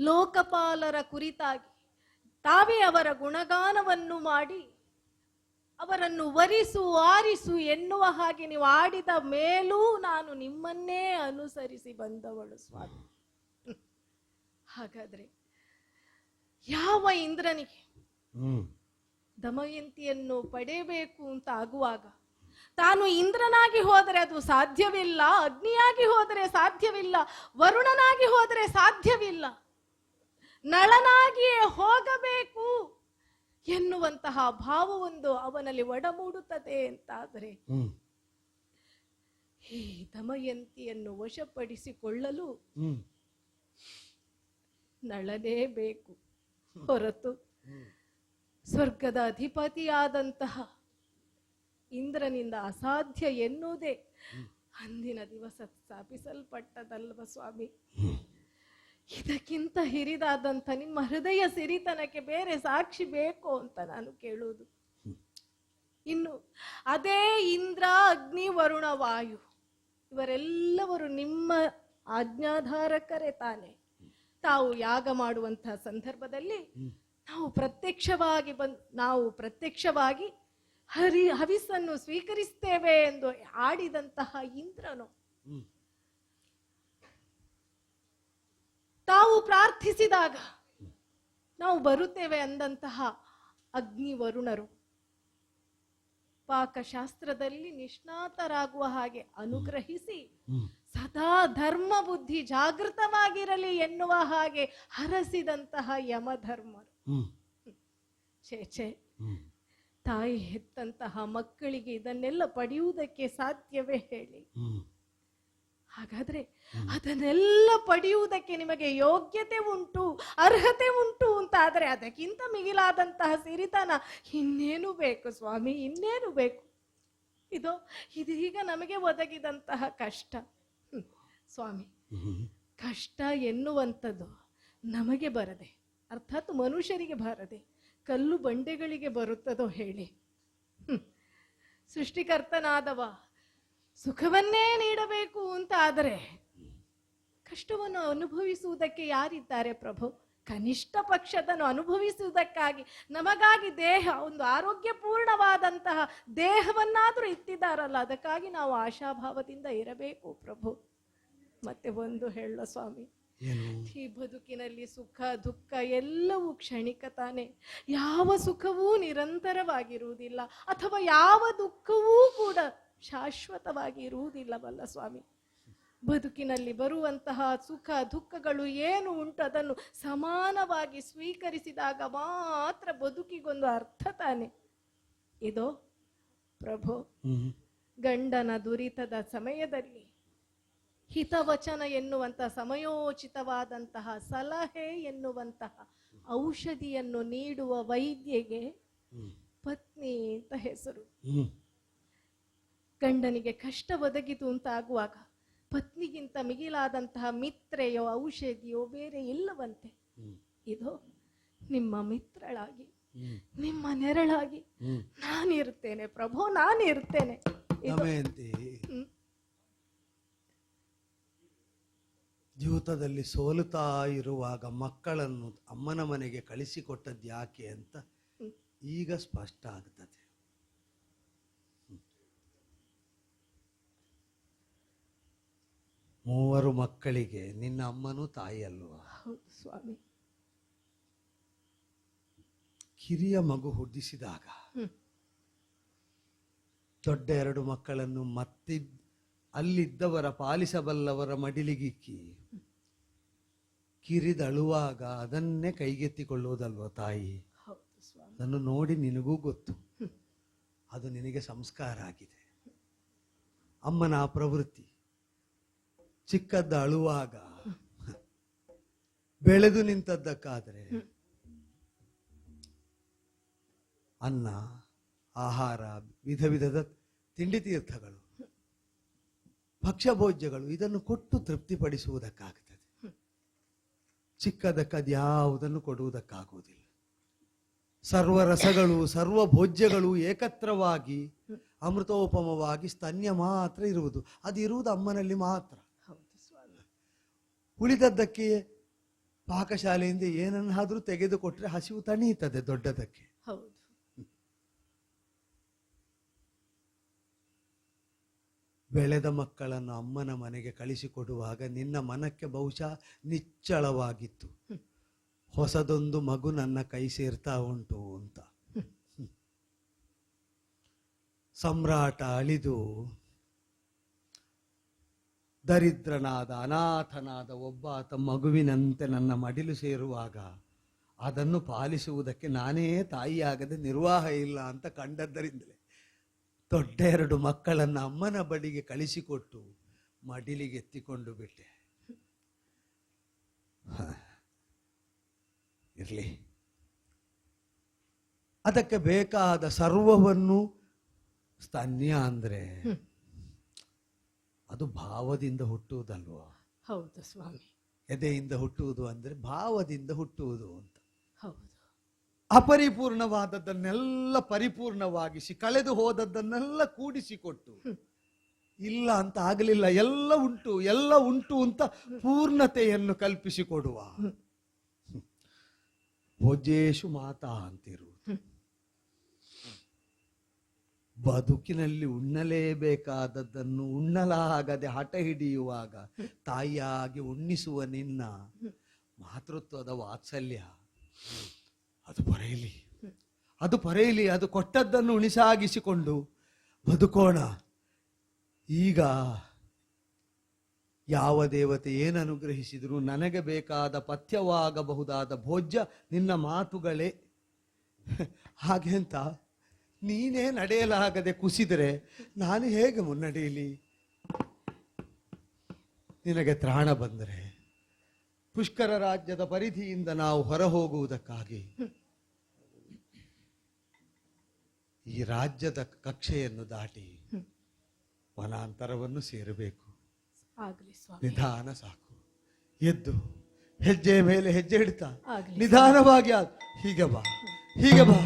ಲೋಕಪಾಲರ ಕುರಿತಾಗಿ ತಾವೇ ಅವರ ಗುಣಗಾನವನ್ನು ಮಾಡಿ ಅವರನ್ನು ವರಿಸು ಆರಿಸು ಎನ್ನುವ ಹಾಗೆ ನೀವು ಆಡಿದ ಮೇಲೂ ನಾನು ನಿಮ್ಮನ್ನೇ ಅನುಸರಿಸಿ ಬಂದವಳು ಸ್ವಾಮಿ. ಹಾಗಾದ್ರೆ ಯಾವ ಇಂದ್ರನಿಗೆ ದಮಯಂತಿಯನ್ನು ಪಡೆಯಬೇಕು ಅಂತ ಆಗುವಾಗ ತಾನು ಇಂದ್ರನಾಗಿ ಹೋದರೆ ಅದು ಸಾಧ್ಯವಿಲ್ಲ, ಅಗ್ನಿಯಾಗಿ ಹೋದರೆ ಸಾಧ್ಯವಿಲ್ಲ, ವರುಣನಾಗಿ ಹೋದರೆ ಸಾಧ್ಯವಿಲ್ಲ, ನಳನಾಗಿಯೇ ಹೋಗಬೇಕು ಎನ್ನುವಂತಹ ಭಾವವೊಂದು ಅವನಲ್ಲಿ ಒಡಮೂಡುತ್ತದೆ ಅಂತಾದರೆ ಈ ದಮಯಂತಿಯನ್ನು ವಶಪಡಿಸಿಕೊಳ್ಳಲು ನಳನೇ ಬೇಕು ಹೊರತು ಸ್ವರ್ಗದ ಅಧಿಪತಿಯಾದಂತಹ ಇಂದ್ರನಿಂದ ಅಸಾಧ್ಯ ಎನ್ನುವುದೇ ಅಂದಿನ ದಿವಸ ಸ್ಥಾಪಿಸಲ್ಪಟ್ಟದಲ್ವ ಸ್ವಾಮಿ. ಇದಕ್ಕಿಂತ ಹಿರಿದಾದಂಥ ನಿಮ್ಮ ಹೃದಯ ಸಿರಿತನಕ್ಕೆ ಬೇರೆ ಸಾಕ್ಷಿ ಬೇಕು ಅಂತ ನಾನು ಕೇಳುವುದು. ಇನ್ನು ಅದೇ ಇಂದ್ರ, ಅಗ್ನಿ, ವರುಣ, ವಾಯು ಇವರೆಲ್ಲವರು ನಿಮ್ಮ ಆಜ್ಞಾಧಾರಕರೇ ತಾನೆ. ತಾವು ಯಾಗ ಮಾಡುವಂತಹ ಸಂದರ್ಭದಲ್ಲಿ ನಾವು ಪ್ರತ್ಯಕ್ಷವಾಗಿ ಹವಿಸ್ಸನ್ನು ಸ್ವೀಕರಿಸ್ತೇವೆ ಎಂದು ಆಡಿದಂತಹ ಇಂದ್ರನು ತಾವು ಪ್ರಾರ್ಥಿಸಿದಾಗ ನಾವು ಬರುತ್ತೇವೆ ಅಂದಂತಹ ಅಗ್ನಿ, ವರುಣರು ಪಾಕಶಾಸ್ತ್ರದಲ್ಲಿ ನಿಷ್ಣಾತರಾಗುವ ಹಾಗೆ ಅನುಗ್ರಹಿಸಿ ಸದಾ ಧರ್ಮ ಬುದ್ಧಿ ಜಾಗೃತವಾಗಿರಲಿ ಎನ್ನುವ ಹಾಗೆ ಹರಸಿದಂತಹ ಯಮಧರ್ಮರು. ಛೇ, ತಾಯಿ ಹೆತ್ತಂತಹ ಮಕ್ಕಳಿಗೆ ಇದನ್ನೆಲ್ಲ ಪಡೆಯುವುದಕ್ಕೆ ಸಾಧ್ಯವೇ ಹೇಳಿ? ಹಾಗಾದ್ರೆ ಅದನ್ನೆಲ್ಲ ಪಡೆಯುವುದಕ್ಕೆ ನಿಮಗೆ ಯೋಗ್ಯತೆ ಉಂಟು, ಅರ್ಹತೆ ಉಂಟು ಅಂತ ಆದ್ರೆ ಅದಕ್ಕಿಂತ ಮಿಗಿಲಾದಂತಹ ಸಿರಿತನ ಇನ್ನೇನು ಬೇಕು ಸ್ವಾಮಿ, ಇನ್ನೇನು ಬೇಕು? ಇದೀಗ ನಮಗೆ ಒದಗಿದಂತಹ ಕಷ್ಟ ಸ್ವಾಮಿ, ಕಷ್ಟ ಎನ್ನುವಂಥದ್ದು ನಮಗೆ ಬರದೆ, ಅರ್ಥಾತ್ ಮನುಷ್ಯರಿಗೆ ಬರದೆ ಕಲ್ಲು ಬಂಡೆಗಳಿಗೆ ಬರುತ್ತದೋ ಹೇಳಿ? ಸೃಷ್ಟಿಕರ್ತನಾದವ ಸುಖವನ್ನೇ ನೀಡಬೇಕು ಅಂತ ಆದರೆ ಕಷ್ಟವನ್ನು ಅನುಭವಿಸುವುದಕ್ಕೆ ಯಾರಿದ್ದಾರೆ ಪ್ರಭು? ಕನಿಷ್ಠ ಪಕ್ಷದನ್ನು ಅನುಭವಿಸುವುದಕ್ಕಾಗಿ ನಮಗಾಗಿ ಒಂದು ಆರೋಗ್ಯಪೂರ್ಣವಾದಂತಹ ದೇಹವನ್ನಾದರೂ ಇತ್ತಿದ್ದಾರಲ್ಲ, ಅದಕ್ಕಾಗಿ ನಾವು ಆಶಾಭಾವದಿಂದ ಇರಬೇಕು ಪ್ರಭು. ಮತ್ತೆ ಒಂದು ಹೇಳ ಸ್ವಾಮಿ, ಈ ಬದುಕಿನಲ್ಲಿ ಸುಖ ದುಃಖ ಎಲ್ಲವೂ ಕ್ಷಣಿಕ ತಾನೆ. ಯಾವ ಸುಖವೂ ನಿರಂತರವಾಗಿರುವುದಿಲ್ಲ, ಅಥವಾ ಯಾವ ದುಃಖವೂ ಕೂಡ ಶಾಶ್ವತವಾಗಿ ಇರುವುದಿಲ್ಲವಲ್ಲ ಸ್ವಾಮಿ. ಬದುಕಿನಲ್ಲಿ ಬರುವಂತಹ ಸುಖ ದುಃಖಗಳು ಏನು ಉಂಟು ಅದನ್ನು ಸಮಾನವಾಗಿ ಸ್ವೀಕರಿಸಿದಾಗ ಮಾತ್ರ ಬದುಕಿಗೊಂದು ಅರ್ಥ ತಾನೆ. ಇದೋ ಪ್ರಭು, ಗಂಡನ ದುರಿತದ ಸಮಯದಲ್ಲಿ ಹಿತವಚನ ಎನ್ನುವಂತಹ ಸಮಯೋಚಿತವಾದಂತಹ ಸಲಹೆ ಎನ್ನುವಂತಹ ಔಷಧಿಯನ್ನು ನೀಡುವ ವೈದ್ಯಗೆ ಪತ್ನಿ ಅಂತ ಹೆಸರು. ಗಂಡನಿಗೆ ಕಷ್ಟ ಒದಗಿತು ಅಂತ ಆಗುವಾಗ ಪತ್ನಿಗಿಂತ ಮಿಗಿಲಾದಂತಹ ಮಿತ್ರೆಯೋ ಔಷಧಿಯೋ ಬೇರೆ ಇಲ್ಲವಂತೆ. ಇದು ನಿಮ್ಮ ಮಿತ್ರಳಾಗಿ, ನಿಮ್ಮ ನೆರಳಾಗಿ ನಾನಿರ್ತೇನೆ ಪ್ರಭು, ನಾನಿರ್ತೇನೆ. ಜೀವಿತದಲ್ಲಿ ಸೋಲುತ್ತಾ ಇರುವಾಗ ಮಕ್ಕಳನ್ನು ಅಮ್ಮನ ಮನೆಗೆ ಕಳಿಸಿಕೊಟ್ಟದ್ದು ಯಾಕೆ ಅಂತ ಈಗ ಸ್ಪಷ್ಟ ಆಗ್ತದೆ. ಮೂವರು ಮಕ್ಕಳಿಗೆ ನಿನ್ನ ಅಮ್ಮನೂ ತಾಯಿ ಅಲ್ವಾ? ಹೌದು ಸ್ವಾಮಿ. ಕಿರಿಯ ಮಗು ಹುಟ್ಟಿಸಿದಾಗ ದೊಡ್ಡ ಎರಡು ಮಕ್ಕಳನ್ನು ಅಲ್ಲಿದ್ದವರ ಪಾಲಿಸಬಲ್ಲವರ ಮಡಿಲಿಗಿಕ್ಕಿ ಕಿರಿದಳುವಾಗ ಅದನ್ನೇ ಕೈಗೆತ್ತಿಕೊಳ್ಳುವುದಲ್ವ ತಾಯಿ? ಅದನ್ನು ನೋಡಿ ನಿನಗೂ ಗೊತ್ತು, ಅದು ನಿನಗೆ ಸಂಸ್ಕಾರ ಆಗಿದೆ. ಅಮ್ಮನ ಆ ಪ್ರವೃತ್ತಿ ಚಿಕ್ಕದ್ದ ಅಳುವಾಗ ಬೆಳೆದು ನಿಂತದ್ದಕ್ಕಾದರೆ ಅನ್ನ, ಆಹಾರ, ವಿಧ ವಿಧದ ತಿಂಡಿ ತೀರ್ಥಗಳು, ಭಕ್ಷ್ಯಭೋಜ್ಯಗಳು ಇದನ್ನು ಕೊಟ್ಟು ತೃಪ್ತಿಪಡಿಸುವುದಕ್ಕಾಗ್ತದೆ. ಚಿಕ್ಕದಕ್ಕದ್ಯಾವುದನ್ನು ಕೊಡುವುದಕ್ಕಾಗುವುದಿಲ್ಲ. ಸರ್ವ ರಸಗಳು ಸರ್ವ ಭೋಜ್ಯಗಳು ಏಕತ್ರವಾಗಿ ಅಮೃತೋಪಮವಾಗಿ ಸ್ತನ್ಯ ಮಾತ್ರ ಇರುವುದು. ಅದು ಇರುವುದು ಅಮ್ಮನಲ್ಲಿ ಮಾತ್ರ. ಉಳಿದದ್ದಕ್ಕೆ ಪಾಕಶಾಲೆಯಿಂದ ಏನನ್ನಾದರೂ ತೆಗೆದುಕೊಟ್ರೆ ಹಸಿವು ತಣೀತದೆ ದೊಡ್ಡದಕ್ಕೆ. ಬೆಳೆದ ಮಕ್ಕಳನ್ನು ಅಮ್ಮನ ಮನೆಗೆ ಕಳಿಸಿಕೊಡುವಾಗ ನಿನ್ನ ಮನಕ್ಕೆ ಬಹುಶಃ ನಿಚ್ಚಳವಾಗಿತ್ತು, ಹೊಸದೊಂದು ಮಗು ನನ್ನ ಕೈ ಸೇರ್ತಾ ಉಂಟು ಅಂತ. ಸಮ್ರಾಟ ಅಳಿದು ದರಿದ್ರನಾದ ಅನಾಥನಾದ ಒಬ್ಬ ಆತ ಮಗುವಿನಂತೆ ನನ್ನ ಮಡಿಲು ಸೇರುವಾಗ ಅದನ್ನು ಪಾಲಿಸುವುದಕ್ಕೆ ನಾನೇ ತಾಯಿಯಾಗದೆ ನಿರ್ವಾಹ ಇಲ್ಲ ಅಂತ ಕಂಡದ್ದರಿಂದಲೇ ದೊಡ್ಡ ಎರಡು ಮಕ್ಕಳನ್ನು ಅಮ್ಮನ ಬಳಿಗೆ ಕಳಿಸಿಕೊಟ್ಟು ಮಡಿಲಿಗೆ ಎತ್ತಿಕೊಂಡು ಬಿಟ್ಟೆ. ಇರಲಿ, ಅದಕ್ಕೆ ಬೇಕಾದ ಸರ್ವವನ್ನು ಸ್ತನ್ಯ ಅಂದ್ರೆ ಅದು ಭಾವದಿಂದ ಹುಟ್ಟುವುದಲ್ವ? ಹೌದು ಸ್ವಾಮಿ. ಎದೆಯಿಂದ ಹುಟ್ಟುವುದು ಅಂದ್ರೆ ಭಾವದಿಂದ ಹುಟ್ಟುವುದು ಅಂತ. ಹೌದು. ಅಪರಿಪೂರ್ಣವಾದದ್ದನ್ನೆಲ್ಲ ಪರಿಪೂರ್ಣವಾಗಿಸಿ, ಕಳೆದು ಹೋದದ್ದನ್ನೆಲ್ಲ ಕೂಡಿಸಿಕೊಟ್ಟು, ಇಲ್ಲ ಅಂತ ಆಗಲಿಲ್ಲ, ಎಲ್ಲ ಉಂಟು ಎಲ್ಲ ಉಂಟು ಅಂತ ಪೂರ್ಣತೆಯನ್ನು ಕಲ್ಪಿಸಿಕೊಡುವ ಭೋಜೇಶು ಮಾತಾ ಅಂತಿರುವುದು. ಬದುಕಿನಲ್ಲಿ ಉಣ್ಣಲೇಬೇಕಾದದ್ದನ್ನು ಉಣ್ಣಲಾಗದೆ ಹಠ ಹಿಡಿಯುವಾಗ ತಾಯಿಯಾಗಿ ಉಣ್ಣಿಸುವ ನಿನ್ನ ಮಾತೃತ್ವದ ವಾತ್ಸಲ್ಯ ಅದು ಪೊರೆಯಲಿ, ಅದು ಪೊರೆಯಲಿ. ಅದು ಕೊಟ್ಟದ್ದನ್ನು ಉಣಿಸಾಗಿಸಿಕೊಂಡು ಬದುಕೋಣ. ಈಗ ಯಾವ ದೇವತೆ ಏನು ಅನುಗ್ರಹಿಸಿದ್ರು ನನಗೆ ಬೇಕಾದ ಪಥ್ಯವಾಗಬಹುದಾದ ಭೋಜ್ಯ ನಿನ್ನ ಮಾತುಗಳೇ. ಹಾಗೆ ಅಂತ ನೀನೇ ನಡೆಯಲಾಗದೆ ಕುಸಿದರೆ ನಾನು ಹೇಗೆ ಮುನ್ನಡೆಯಲಿ? ನಿನಗೆ ತ್ರಾಣ ಬಂದರೆ ಪುಷ್ಕರ ರಾಜ್ಯದ ಪರಿಧಿಯಿಂದ ನಾವು ಹೊರ ಹೋಗುವುದಕ್ಕಾಗಿ ಈ ರಾಜ್ಯದ ಕಕ್ಷೆಯನ್ನು ದಾಟಿ ವನಾಂತರವನ್ನು ಸೇರಬೇಕು. ಆಗ್ಲಿ ಸ್ವಾಮಿ. ನಿಧಾನ ಸಾಕು. ಎದ್ದು ಹೆಜ್ಜೆ ಮೇಲೆ ಹೆಜ್ಜೆ ಇಡ್ತಾ ಆಗ್ಲಿ. ನಿಧಾನವಾಗಿ ಹೀಗೆ ಬಾ, ಹೀಗೆ ಬಾ,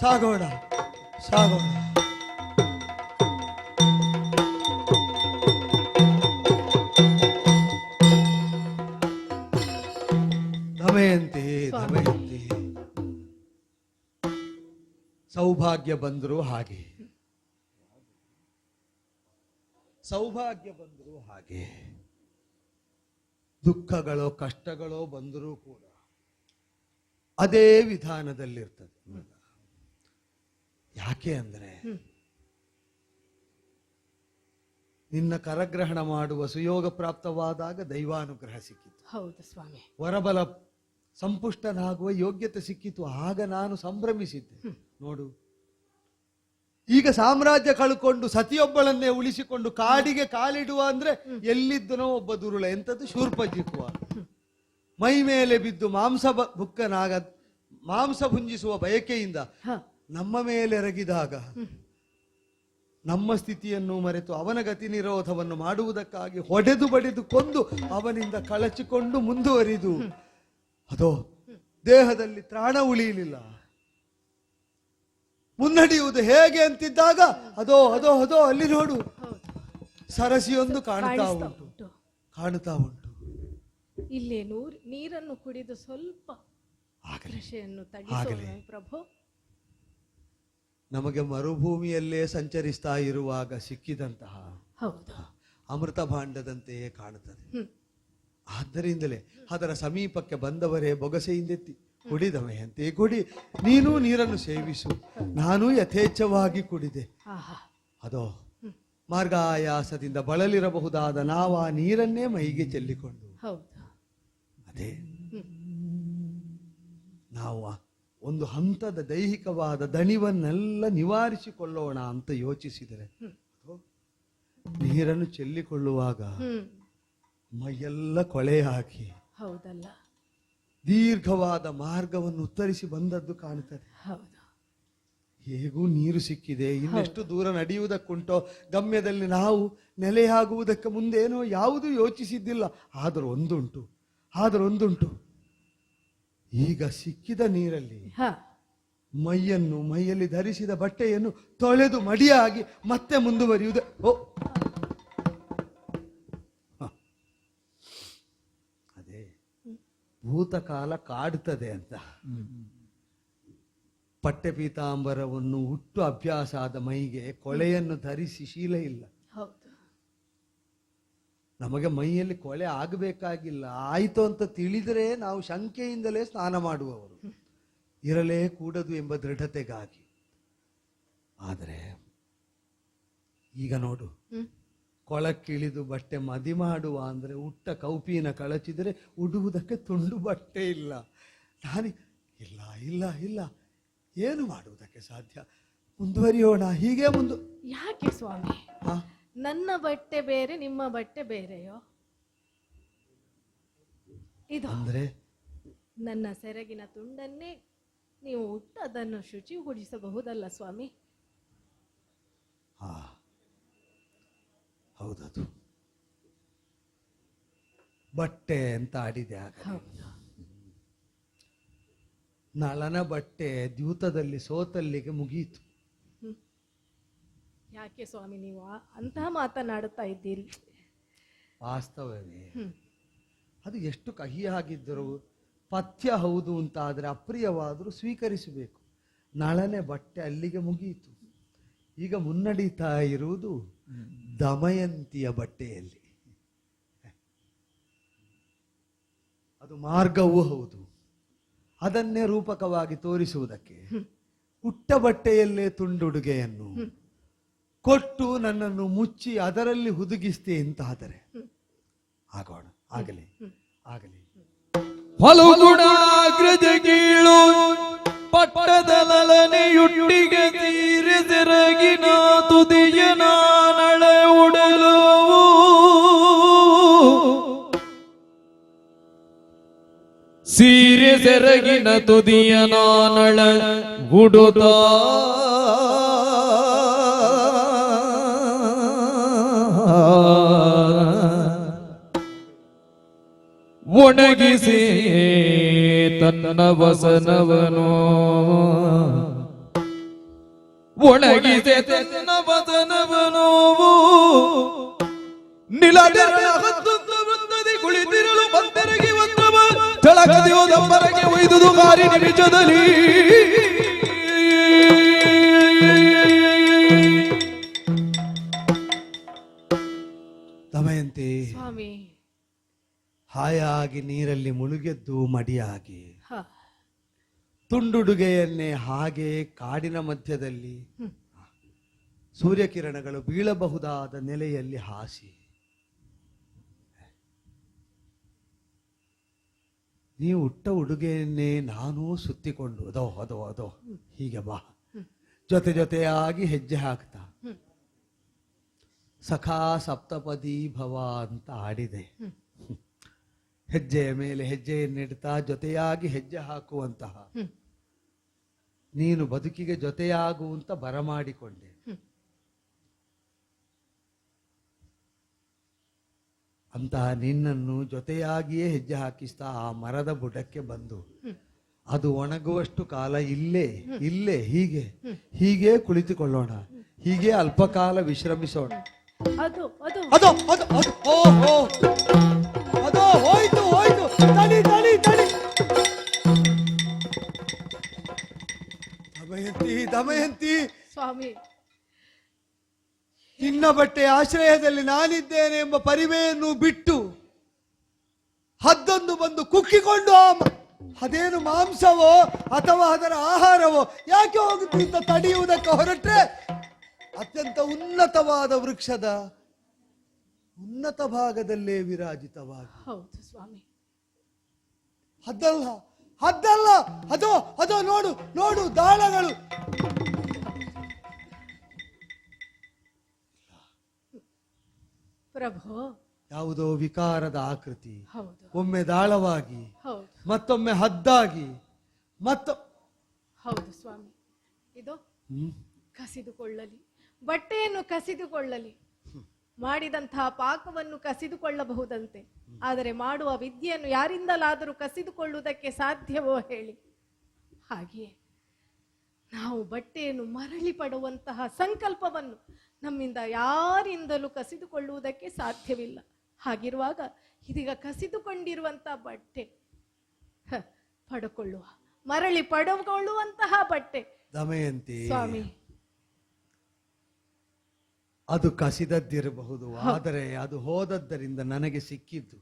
ಸಾಗೋಣ ಸಾಗೋಣ. ದಮಯಂತಿ ದಮಯಂತಿ, ಸೌಭಾಗ್ಯ ಬಂದರೂ ಹಾಗೆ, ಸೌಭಾಗ್ಯ ಬಂದರೂ ಹಾಗೆ, ದುಃಖಗಳೋ ಕಷ್ಟಗಳೋ ಬಂದರೂ ಕೂಡ ಅದೇ ವಿಧಾನದಲ್ಲಿರ್ತದೆ. ಯಾಕೆ ಅಂದ್ರೆ ನಿನ್ನ ಕರಗ್ರಹಣ ಮಾಡುವ ಸುಯೋಗ ಪ್ರಾಪ್ತವಾದಾಗ ದೈವಾನುಗ್ರಹ ಸಿಕ್ಕಿತು. ಹೌದು ಸ್ವಾಮಿ. ವರಬಲ ಸಂಪುಷ್ಟನಾಗುವ ಯೋಗ್ಯತೆ ಸಿಕ್ಕಿತು. ಆಗ ನಾನು ಸಂಭ್ರಮಿಸಿದ್ದೆ. ನೋಡು, ಈಗ ಸಾಮ್ರಾಜ್ಯ ಕಳ್ಕೊಂಡು ಸತಿಯೊಬ್ಬಳನ್ನೇ ಉಳಿಸಿಕೊಂಡು ಕಾಡಿಗೆ ಕಾಲಿಡುವ ಅಂದ್ರೆ ಎಲ್ಲಿದ್ದನೋ ಒಬ್ಬ ದುರುಳ, ಎಂಥದ್ದು ಶೂರ್ಪಜಿಕ್ಕುವ, ಮೈ ಮೇಲೆ ಬಿದ್ದು ಬುಕ್ಕನಾಗ ಮಾಂಸ ಭುಂಜಿಸುವ ಬಯಕೆಯಿಂದ ನಮ್ಮ ಮೇಲೆ ಎರಗಿದಾಗ ನಮ್ಮ ಸ್ಥಿತಿಯನ್ನು ಮರೆತು ಅವನ ಗತಿ ನಿರೋಧವನ್ನು ಮಾಡುವುದಕ್ಕಾಗಿ ಹೊಡೆದು ಬಡಿದು ಕೊಂದು ಅವನಿಂದ ಕಳಚಿಕೊಂಡು ಮುಂದುವರಿದು ಅದೋ ದೇಹದಲ್ಲಿ ತ್ರಾಣ ಉಳಿಯಲಿಲ್ಲ. ಮುನ್ನಡೆಯುವುದು ಹೇಗೆ ಅಂತಿದ್ದಾಗ ಅದೋ ಅದೋ ಅದೋ ಅಲ್ಲಿ ನೋಡು, ಸರಸಿಯೊಂದು ಕಾಣುತ್ತಾ ಉಂಟು. ಇಲ್ಲಿ ನೀರನ್ನು ಕುಡಿದು ಸ್ವಲ್ಪ ಕೃಷಿಯನ್ನು ತಗ್ಗಿಸೋಣ ಪ್ರಭು. ನಮಗೆ ಮರುಭೂಮಿಯಲ್ಲೇ ಸಂಚರಿಸ್ತಾ ಇರುವಾಗ ಸಿಕ್ಕಿದಂತಹ ಅಮೃತ ಭಾಂಡದಂತೆಯೇ ಕಾಣುತ್ತದೆ. ಆದ್ದರಿಂದಲೇ ಅದರ ಸಮೀಪಕ್ಕೆ ಬಂದವರೇ ಬೊಗಸೆಯಿಂದೆತ್ತಿ ಕುಡಿದಮೆಯಂತೆ ಕುಡಿ, ನೀನು ನೀರನ್ನು ಸೇವಿಸು, ನಾನು ಯಥೇಚ್ಛವಾಗಿ ಕುಡಿದೆ. ಅದೋ ಮಾರ್ಗಾಯಾಸದಿಂದ ಬಳಲಿರಬಹುದಾದ ನಾವು ಆ ನೀರನ್ನೇ ಮೈಗೆ ಚೆಲ್ಲಿಕೊಂಡು ಅದೇ ನಾವು ಒಂದು ಹಂತದ ದೈಹಿಕವಾದ ದಣಿವನ್ನೆಲ್ಲ ನಿವಾರಿಸಿಕೊಳ್ಳೋಣ ಅಂತ ಯೋಚಿಸಿದರೆ ನೀರನ್ನು ಚೆಲ್ಲಿಕೊಳ್ಳುವಾಗ ಮೈಯೆಲ್ಲ ಕೊಳೆ ಹಾಕಿ ದೀರ್ಘವಾದ ಮಾರ್ಗವನ್ನು ಉತ್ತರಿಸಿ ಬಂದದ್ದು ಕಾಣುತ್ತದೆ. ಹೇಗೂ ನೀರು ಸಿಕ್ಕಿದೆ, ಇನ್ನೆಷ್ಟು ದೂರ ನಡೆಯುವುದಕ್ಕುಂಟೋ, ಗಮ್ಯದಲ್ಲಿ ನಾವು ನೆಲೆಯಾಗುವುದಕ್ಕೆ ಮುಂದೇನೋ ಯಾವುದೂ ಯೋಚಿಸಿದ್ದಿಲ್ಲ. ಆದರೂ ಒಂದುಂಟು, ಈಗ ಸಿಕ್ಕಿದ ನೀರಲ್ಲಿ ಮೈಯಲ್ಲಿ ಧರಿಸಿದ ಬಟ್ಟೆಯನ್ನು ತೊಳೆದು ಮಡಿಯಾಗಿ ಮತ್ತೆ ಮುಂದುವರಿಯುವುದು. ಅದೇ ಭೂತಕಾಲ ಕಾಡುತ್ತದೆ ಅಂತ. ಪಟ್ಟೆ ಪೀತಾಂಬರವನ್ನು ಹುಟ್ಟು ಅಭ್ಯಾಸ ಆದ ಮೈಗೆ ಕೊಳೆಯನ್ನು ಧರಿಸಿ ಶೀಲ ಇಲ್ಲ. ನಮಗೆ ಮೈಯಲ್ಲಿ ಕೊಳೆ ಆಗಬೇಕಾಗಿಲ್ಲ, ಆಯಿತು ಅಂತ ತಿಳಿದರೆ ನಾವು ಶಂಕೆಯಿಂದಲೇ ಸ್ನಾನ ಮಾಡುವವರು, ಇರಲೇ ಕೂಡದು ಎಂಬ ದೃಢತೆಗಾಗಿ. ಆದರೆ ಈಗ ನೋಡು, ಕೊಳಕ್ಕಿಳಿದು ಬಟ್ಟೆ ಮದಿ ಮಾಡುವ ಅಂದ್ರೆ ಉಟ್ಟ ಕೌಪಿನ ಕಳಚಿದರೆ ಉಡುವುದಕ್ಕೆ ತುಂಡು ಬಟ್ಟೆ ಇಲ್ಲ. ಇಲ್ಲ ಇಲ್ಲ ಇಲ್ಲ, ಏನು ಮಾಡುವುದಕ್ಕೆ ಸಾಧ್ಯ? ಮುಂದುವರಿಯೋಣ ಹೀಗೆ ಯಾಕೆ ಸ್ವಾಮಿ? ನನ್ನ ಬಟ್ಟೆ ಬೇರೆ, ನಿಮ್ಮ ಬಟ್ಟೆ ಬೇರೆಯೋ? ಇದು ಅಂದ್ರೆ ನನ್ನ ಸೆರಗಿನ ತುಂಡನ್ನೇ ನೀವು ಉಟ್ಟು ಅದನ್ನು ಶುಚಿಗೊಳಿಸಬಹುದಲ್ಲ ಸ್ವಾಮಿ. ಹಾ, ಹೌದದು ಬಟ್ಟೆ ಅಂತ ಆಡಿದೆ ಆಗ. ಹೌದು. ನಳನ ಬಟ್ಟೆ ದ್ಯೂತದಲ್ಲಿ ಸೋತಲ್ಲಿಗೆ ಮುಗಿಯಿತು. ಯಾಕೆ ಸ್ವಾಮಿ ನೀವು ಅಂತಹ ಮಾತನಾಡುತ್ತಾ ಇದ್ದೀರಿ? ವಾಸ್ತವವೇ, ಅದು ಎಷ್ಟು ಕಹಿಯಾಗಿದ್ದರೂ ಪಥ್ಯ ಹೌದು ಅಂತ ಆದರೆ ಅಪ್ರಿಯವಾದರೂ ಸ್ವೀಕರಿಸಬೇಕು. ನಳನೆ ಬಟ್ಟೆ ಅಲ್ಲಿಗೆ ಮುಗಿಯಿತು. ಈಗ ಮುನ್ನಡೀತಾ ಇರುವುದು ದಮಯಂತಿಯ ಬಟ್ಟೆಯಲ್ಲಿ. ಅದು ಮಾರ್ಗವೂ ಹೌದು. ಅದನ್ನೇ ರೂಪಕವಾಗಿ ತೋರಿಸುವುದಕ್ಕೆ ಉಟ್ಟ ಬಟ್ಟೆಯಲ್ಲೇ ತುಂಡುಡುಗೆಯನ್ನು ಕೊಟ್ಟು ನನ್ನನ್ನು ಮುಚ್ಚಿ ಅದರಲ್ಲಿ ಹುದುಗಿಸ್ತೆ ಅಂತಾದರೆ ಆಗೋಣ. ಆಗಲಿ ಆಗಲಿ. ಫಲಗುಣಾಗ್ರಜ ಕೀಳು ಪಟ್ಟದ ಲಲನೆಯುಟ್ಟಿಗೆ ತೀರೆ ಸೆರಗಿನ ತುದಿಯ ನಾನಳೆ ಉಡಲು ಸೀರೆ ಸೆರಗಿನ ತುದಿಯ ನಾನಳ ಉಡುತ್ತ ಒಣಗಿಸಿ ತನ್ನ ವಸನವನು ಒಣಗಿಸಿ ತನ್ನ ವಸನವನು ನಿಲದೆರಳ ಹತ್ತೊಂದು ವೃತ್ತದಿ ಕುಳಿತಿರಲು ಬಂದೆರಗಿ ಒಂದವ ಚಳಕದಿಯೋದಪ್ಪರಗೆ ಒಯ್ದುದು ಮಾರಿ ನಿಮಿಷದಲ್ಲಿ ದಮಯಂತಿ ಸ್ವಾಮಿ. ಹಾಯಾಗಿ ನೀರಲ್ಲಿ ಮುಳುಗೆದ್ದು ಮಡಿಯಾಗಿ ಹ, ತುಂಡುಡುಗೆಯನ್ನೇ ಹಾಗೆ ಕಾಡಿನ ಮಧ್ಯದಲ್ಲಿ ಸೂರ್ಯಕಿರಣಗಳು ಬೀಳಬಹುದಾದ ನೆಲೆಯಲ್ಲಿ ಹಾಸಿ ನೀವು ಉಟ್ಟ ಉಡುಗೆಯನ್ನೇ ನಾನೂ ಸುತ್ತಿಕೊಂಡು ಅದೋ ಅದೋ ಅದೋ ಹೀಗೆ ಬಾ ಜೊತೆ ಜೊತೆಯಾಗಿ ಹೆಜ್ಜೆ ಹಾಕ್ತಾ ಸಖಾ ಸಪ್ತಪದಿ ಭವ ಅಂತ ಆಡಿದೆ. ಹೆಜ್ಜೆಯ ಮೇಲೆ ಹೆಜ್ಜೆಯನ್ನಿಡ್ತಾ ಜೊತೆಯಾಗಿ ಹೆಜ್ಜೆ ಹಾಕುವಂತಹ ನೀನು ಬದುಕಿಗೆ ಜೊತೆಯಾಗುವಂತ ಬರಮಾಡಿಕೊಂಡೆ. ಅಂತಹ ನಿನ್ನನ್ನು ಜೊತೆಯಾಗಿಯೇ ಹೆಜ್ಜೆ ಹಾಕಿಸ್ತಾ ಆ ಮರದ ಬುಡಕ್ಕೆ ಬಂದು ಅದು ಒಣಗುವಷ್ಟು ಕಾಲ ಇಲ್ಲೇ ಇಲ್ಲೇ ಹೀಗೆ ಹೀಗೆ ಕುಳಿತುಕೊಳ್ಳೋಣ, ಹೀಗೆ ಅಲ್ಪಕಾಲ ವಿಶ್ರಮಿಸೋಣ. ಅದು ಅದು ಅದು ಅದು ಅದು ಓಹೋ ಅದು ಹೋಯ್ತು ಹೋಯ್ತು. ತಡಿ ತಡಿ ತಡಿ. ದಮಯಂತಿ ದಮಯಂತಿ, ಸ್ವಾಮಿ. ನಿನ್ನ ಬಟ್ಟೆ ಆಶ್ರಯದಲ್ಲಿ ನಾನಿದ್ದೇನೆ ಎಂಬ ಪರಿವೆಯನ್ನು ಬಿಟ್ಟು ಹದ್ದೊಂದು ಬಂದು ಕುಕ್ಕಿಕೊಂಡು ಅದೇನು ಮಾಂಸವೋ ಅಥವಾ ಅದರ ಆಹಾರವೋ ಯಾಕೆ ಹೋಗುತ್ತಿದ್ದ ತಡೆಯುವುದಕ್ಕೆ ಹೊರಟ್ರೆ ಅತ್ಯಂತ ಉನ್ನತವಾದ ವೃಕ್ಷದ ಉನ್ನತ ಭಾಗದಲ್ಲೇ ವಿರಾಜಿತವಾಗಿ. ಹೌದು ಸ್ವಾಮಿ. ಹದ್ದಲ್ಲ ಹದ್ದಲ್ಲ, ಅದೋ ಅದೋ ನೋಡು ನೋಡು ದಾಳಗಳು. ಪ್ರಭು, ಯಾವುದೋ ವಿಕಾರದ ಆಕೃತಿ, ಹೌದು ಒಮ್ಮೆ ದಾಳವಾಗಿ ಹೌದು ಮತ್ತೊಮ್ಮೆ ಹದ್ದಾಗಿ ಹೌದು ಸ್ವಾಮಿ. ಇದು ಕಸಿದುಕೊಳ್ಳಲಿ, ಬಟ್ಟೆಯನ್ನು ಕಸಿದುಕೊಳ್ಳಲಿ, ಮಾಡಿದಂತಹ ಪಾಕವನ್ನು ಕಸಿದುಕೊಳ್ಳಬಹುದಂತೆ. ಆದರೆ ಮಾಡುವ ವಿದ್ಯೆಯನ್ನು ಯಾರಿಂದಲಾದರೂ ಕಸಿದುಕೊಳ್ಳುವುದಕ್ಕೆ ಸಾಧ್ಯವೋ ಹೇಳಿ? ಹಾಗೆಯೇ ನಾವು ಬಟ್ಟೆಯನ್ನು ಮರಳಿ ಪಡುವಂತಹ ಸಂಕಲ್ಪವನ್ನು ನಮ್ಮಿಂದ ಯಾರಿಂದಲೂ ಕಸಿದುಕೊಳ್ಳುವುದಕ್ಕೆ ಸಾಧ್ಯವಿಲ್ಲ. ಹಾಗಿರುವಾಗ ಇದೀಗ ಕಸಿದುಕೊಂಡಿರುವಂತಹ ಬಟ್ಟೆ ಪಡೆಕೊಳ್ಳುವ, ಮರಳಿ ಪಡೆದುಕೊಳ್ಳುವಂತಹ ಬಟ್ಟೆ. ದಮಯಂತಿ, ಸ್ವಾಮಿ, ಅದು ಕಸಿದದ್ದಿರಬಹುದು, ಆದರೆ ಅದು ಹೋದದ್ದರಿಂದ ನನಗೆ ಸಿಕ್ಕಿದ್ದು.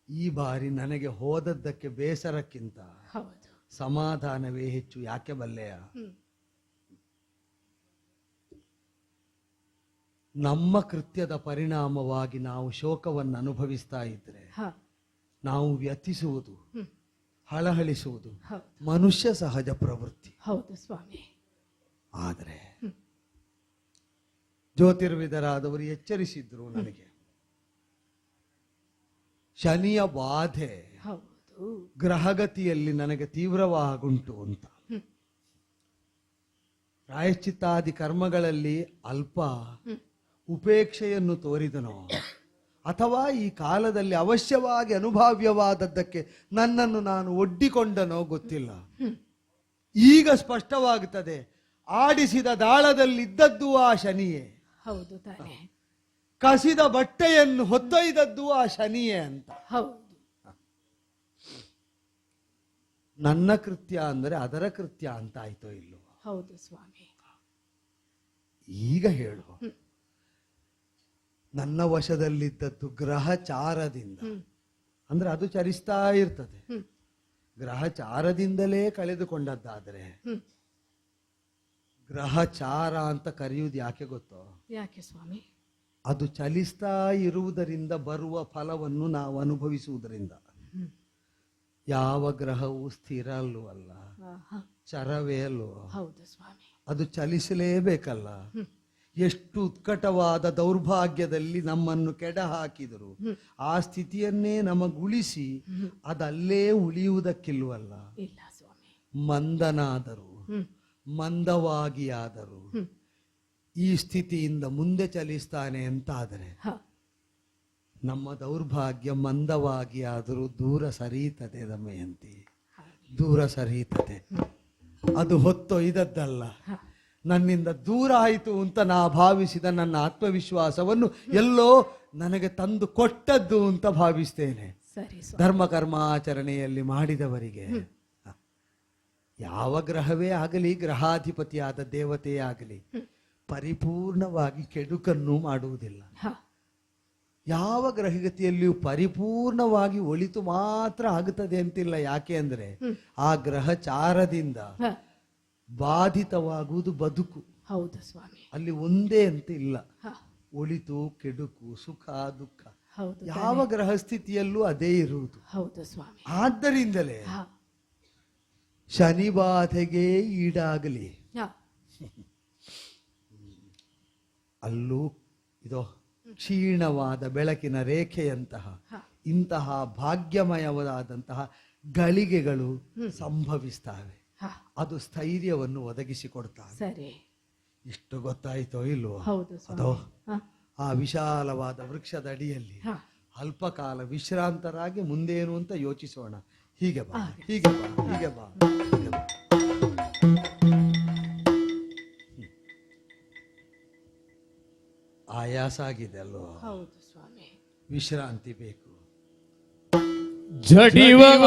ಈ ಬಾರಿ ನನಗೆ ಹೋದದ್ದಕ್ಕೆ ಬೇಸರಕ್ಕಿಂತ ಹೌದು ಸಮಾಧಾನವೇ ಹೆಚ್ಚು. ಯಾಕೆ ಬಲ್ಲೆಯ? ನಮ್ಮ ಕೃತ್ಯದ ಪರಿಣಾಮವಾಗಿ ನಾವು ಶೋಕವನ್ನು ಅನುಭವಿಸ್ತಾ ಇದ್ರೆ ನಾವು ವ್ಯಥಿಸುವುದು, ಹಳಹಳಿಸುವುದು ಮನುಷ್ಯ ಸಹಜ ಪ್ರವೃತ್ತಿ. ಹೌದು ಸ್ವಾಮಿ. ಆದರೆ ಜ್ಯೋತಿರ್ವಿದರಾದವರು ಎಚ್ಚರಿಸಿದ್ರು ನನಗೆ, ಶನಿಯ ಬಾಧೆ ಹೌದು. ಗ್ರಹಗತಿಯಲ್ಲಿ ನನಗೆ ತೀವ್ರವಾಗುಂಟು ಅಂತ. ಪ್ರಾಯಶ್ಚಿತ್ತಾದಿ ಕರ್ಮಗಳಲ್ಲಿ ಅಲ್ಪ ಉಪೇಕ್ಷೆಯನ್ನು ತೋರಿದನೋ ಅಥವಾ ಈ ಕಾಲದಲ್ಲಿ ಅವಶ್ಯವಾಗಿ ಅನುಭಾವ್ಯವಾದದ್ದಕ್ಕೆ ನನ್ನನ್ನು ನಾನು ಒಡ್ಡಿಕೊಂಡನೋ ಗೊತ್ತಿಲ್ಲ. ಈಗ ಸ್ಪಷ್ಟವಾಗುತ್ತದೆ, ಆಡಿಸಿದ ದಾಳದಲ್ಲಿದ್ದದ್ದು ಆ ಶನಿಯೇ, ಹೌದು ತಾನೆ, ಕಸಿದ ಬಟ್ಟೆಯನ್ನು ಹೊತ್ತೊಯ್ದದ್ದು ಆ ಶನಿಯೇ ಅಂತ. ಹೌದು. ನನ್ನ ಕೃತ್ಯ ಅಂದರೆ ಅದರ ಕೃತ್ಯ ಅಂತ ಆಯ್ತೋ ಇಲ್ಲೋ? ಹೌದು ಸ್ವಾಮಿ. ಈಗ ಹೇಳು, ನನ್ನ ವಶದಲ್ಲಿದ್ದದ್ದು ಗ್ರಹಚಾರದಿಂದ, ಅಂದ್ರೆ ಅದು ಚರಿಸ್ತಾ ಇರ್ತದೆ. ಗ್ರಹಚಾರದಿಂದಲೇ ಕಳೆದುಕೊಂಡದ್ದಾದರೆ ಗ್ರಹಚಾರ ಅಂತ ಕರೆಯುವುದು ಯಾಕೆ ಗೊತ್ತೋ? ಯಾಕೆ ಸ್ವಾಮಿ? ಅದು ಚಲಿಸ್ತಾ ಇರುವುದರಿಂದ ಬರುವ ಫಲವನ್ನು ನಾವು ಅನುಭವಿಸುವುದರಿಂದ. ಯಾವ ಗ್ರಹವು ಸ್ಥಿರ ಅಲ್ಲವಲ್ಲ, ಚರವೇ ಅಲ್ವೋ? ಹೌದು ಸ್ವಾಮಿ. ಅದು ಚಲಿಸಲೇಬೇಕಲ್ಲ. ಎಷ್ಟು ಉತ್ಕಟವಾದ ದೌರ್ಭಾಗ್ಯದಲ್ಲಿ ನಮ್ಮನ್ನು ಕೆಡ ಹಾಕಿದರು, ಆ ಸ್ಥಿತಿಯನ್ನೇ ನಮಗುಳಿಸಿ ಅದಲ್ಲೇ ಉಳಿಯುವುದಕ್ಕಿಲ್ವಲ್ಲ. ಇಲ್ಲ ಸ್ವಾಮಿ. ಮಂದನಾದರೂ ಮಂದವಾಗಿ ಆದರೂ ಈ ಸ್ಥಿತಿಯಿಂದ ಮುಂದೆ ಚಲಿಸ್ತಾನೆ ಅಂತಾದರೆ ನಮ್ಮ ದೌರ್ಭಾಗ್ಯ ಮಂದವಾಗಿ ಆದರೂ ದೂರ ಸರಿಯುತ್ತದೆ. ದಮಯಂತಿ, ದೂರ ಸರಿಯುತ್ತದೆ. ಅದು ಹೊತ್ತೊಯ್ದದ್ದಲ್ಲ, ನನ್ನಿಂದ ದೂರ ಆಯಿತು ಅಂತ ನಾ ಭಾವಿಸಿದ ನನ್ನ ಆತ್ಮವಿಶ್ವಾಸವನ್ನು ಎಲ್ಲೋ ನನಗೆ ತಂದು ಕೊಟ್ಟದ್ದು ಅಂತ ಭಾವಿಸ್ತೇನೆ. ಸರಿ ಸ್ವಾಮಿ. ಧರ್ಮ ಕರ್ಮಾಚರಣೆಯಲ್ಲಿ ಮಾಡಿದವರಿಗೆ ಯಾವ ಗ್ರಹವೇ ಆಗಲಿ, ಗ್ರಹಾಧಿಪತಿಯಾದ ದೇವತೆಯೇ ಆಗಲಿ, ಪರಿಪೂರ್ಣವಾಗಿ ಕೆಡುಕನ್ನು ಮಾಡುವುದಿಲ್ಲ. ಯಾವ ಗ್ರಹಗತಿಯಲ್ಲಿಯೂ ಪರಿಪೂರ್ಣವಾಗಿ ಒಳಿತು ಮಾತ್ರ ಆಗುತ್ತದೆ ಅಂತಿಲ್ಲ. ಯಾಕೆ ಅಂದ್ರೆ ಆ ಗ್ರಹಚಾರದಿಂದ ಬಾಧಿತವಾಗುವುದು ಬದುಕು. ಹೌದು ಸ್ವಾಮಿ. ಅಲ್ಲಿ ಒಂದೇ ಅಂತ ಇಲ್ಲ, ಒಳಿತು ಕೆಡುಕು, ಸುಖ ದುಃಖ, ಯಾವ ಗ್ರಹ ಸ್ಥಿತಿಯಲ್ಲೂ ಅದೇ ಇರುವುದು. ಹೌದು ಸ್ವಾಮಿ. ಆದ್ದರಿಂದಲೇ ಶನಿ ಬಾಧೆಗೆ ಈಡಾಗಲಿ, ಅಲ್ಲೂ ಇದೋ ಕ್ಷೀಣವಾದ ಬೆಳಕಿನ ರೇಖೆಯಂತಹ ಇಂತಹ ಭಾಗ್ಯಮಯವಾದಂತಹ ಗಳಿಗೆಗಳು ಸಂಭವಿಸ್ತವೆ. ಅದು ಸ್ಥೈರ್ಯವನ್ನು ಒದಗಿಸಿಕೊಡ್ತಾವೆ. ಸರಿ. ಇಷ್ಟು ಗೊತ್ತಾಯ್ತೋ ಇಲ್ವೋ? ಹೌದು ಅದೋ ಆ ವಿಶಾಲವಾದ ವೃಕ್ಷದ ಅಡಿಯಲ್ಲಿ ಅಲ್ಪಕಾಲ ವಿಶ್ರಾಂತರಾಗಿ ಮುಂದೇನು ಅಂತ ಯೋಚಿಸೋಣ. ಹೀಗೆ ಬಾ, ಹೀಗೆ ಬಾ, ಹೀಗೆ ಬಾ, ಹೀಗೆ ಬಾ. ಆಯಾಸ ಆಗಿದೆ ಅಲ್ವೋ? ಹೌದು ಸ್ವಾಮಿ. ವಿಶ್ರಾಂತಿ ಬೇಕು. ಜಡಿವಗಾವಳಿಕೆಯಲ್ಲಿ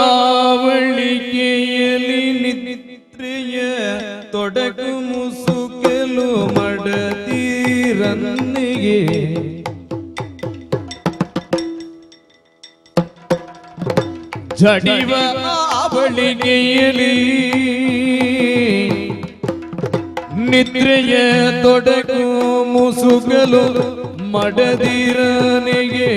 ನಿದ್ರೆಯ ತೊಡಗು ಮುಸುಕೆಲು ಮಡತೀರನ್ನಿಗೆ ಜಡಿವಗಾವಳಿಕೆಯಲ್ಲಿ ನಿದ್ರೆಯ ತೊಡಗು ಮುಸುಕಲು ಮಡದಿರನಿಗೆ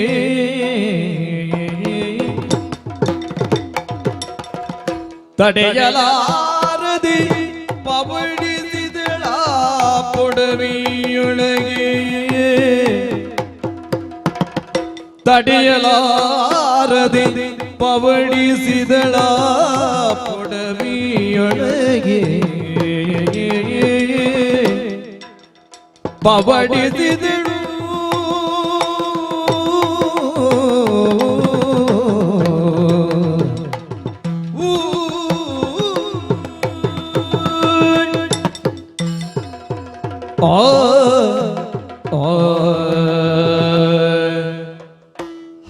ತಡೆಯಲಾರದೆ ಪವಡಿಸಿದಳ ಪೊಡವಿಯೊಳಗೆ, ತಡೆಯಲಾರದೆ ಪವಡಿಸಿದಳ ಪೊಡವಿಯೊಳಗೆ, ಪವಡಿಸಿದಳು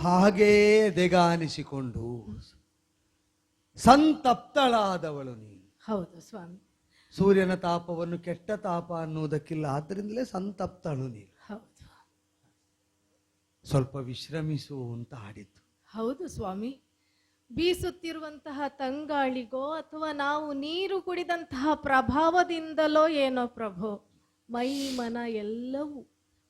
ಹಾಗೇ ದೆಗಾನಿಸಿಕೊಂಡು ಸಂತಪ್ತಳಾದವಳು ನೀನು. ಹೌದು ಸ್ವಾಮಿ. ಸೂರ್ಯನ ತಾಪವನ್ನು ಕೆಟ್ಟ ತಾಪ ಅನ್ನುವುದಕ್ಕಿಲ್ಲ, ಆದ್ರಿಂದಲೇ ಸಂತಪ್ತಳು ನೀನು. ಹೌದು. ಸ್ವಲ್ಪ ವಿಶ್ರಮಿಸು ಅಂತ ಆಡಿತ್ತು. ಹೌದು ಸ್ವಾಮಿ. ಬೀಸುತ್ತಿರುವಂತಹ ತಂಗಾಳಿಗೋ ಅಥವಾ ನಾವು ನೀರು ಕುಡಿದಂತಹ ಪ್ರಭಾವದಿಂದಲೋ ಏನೋ ಪ್ರಭೋ, ಮೈ ಮನ ಎಲ್ಲವೂ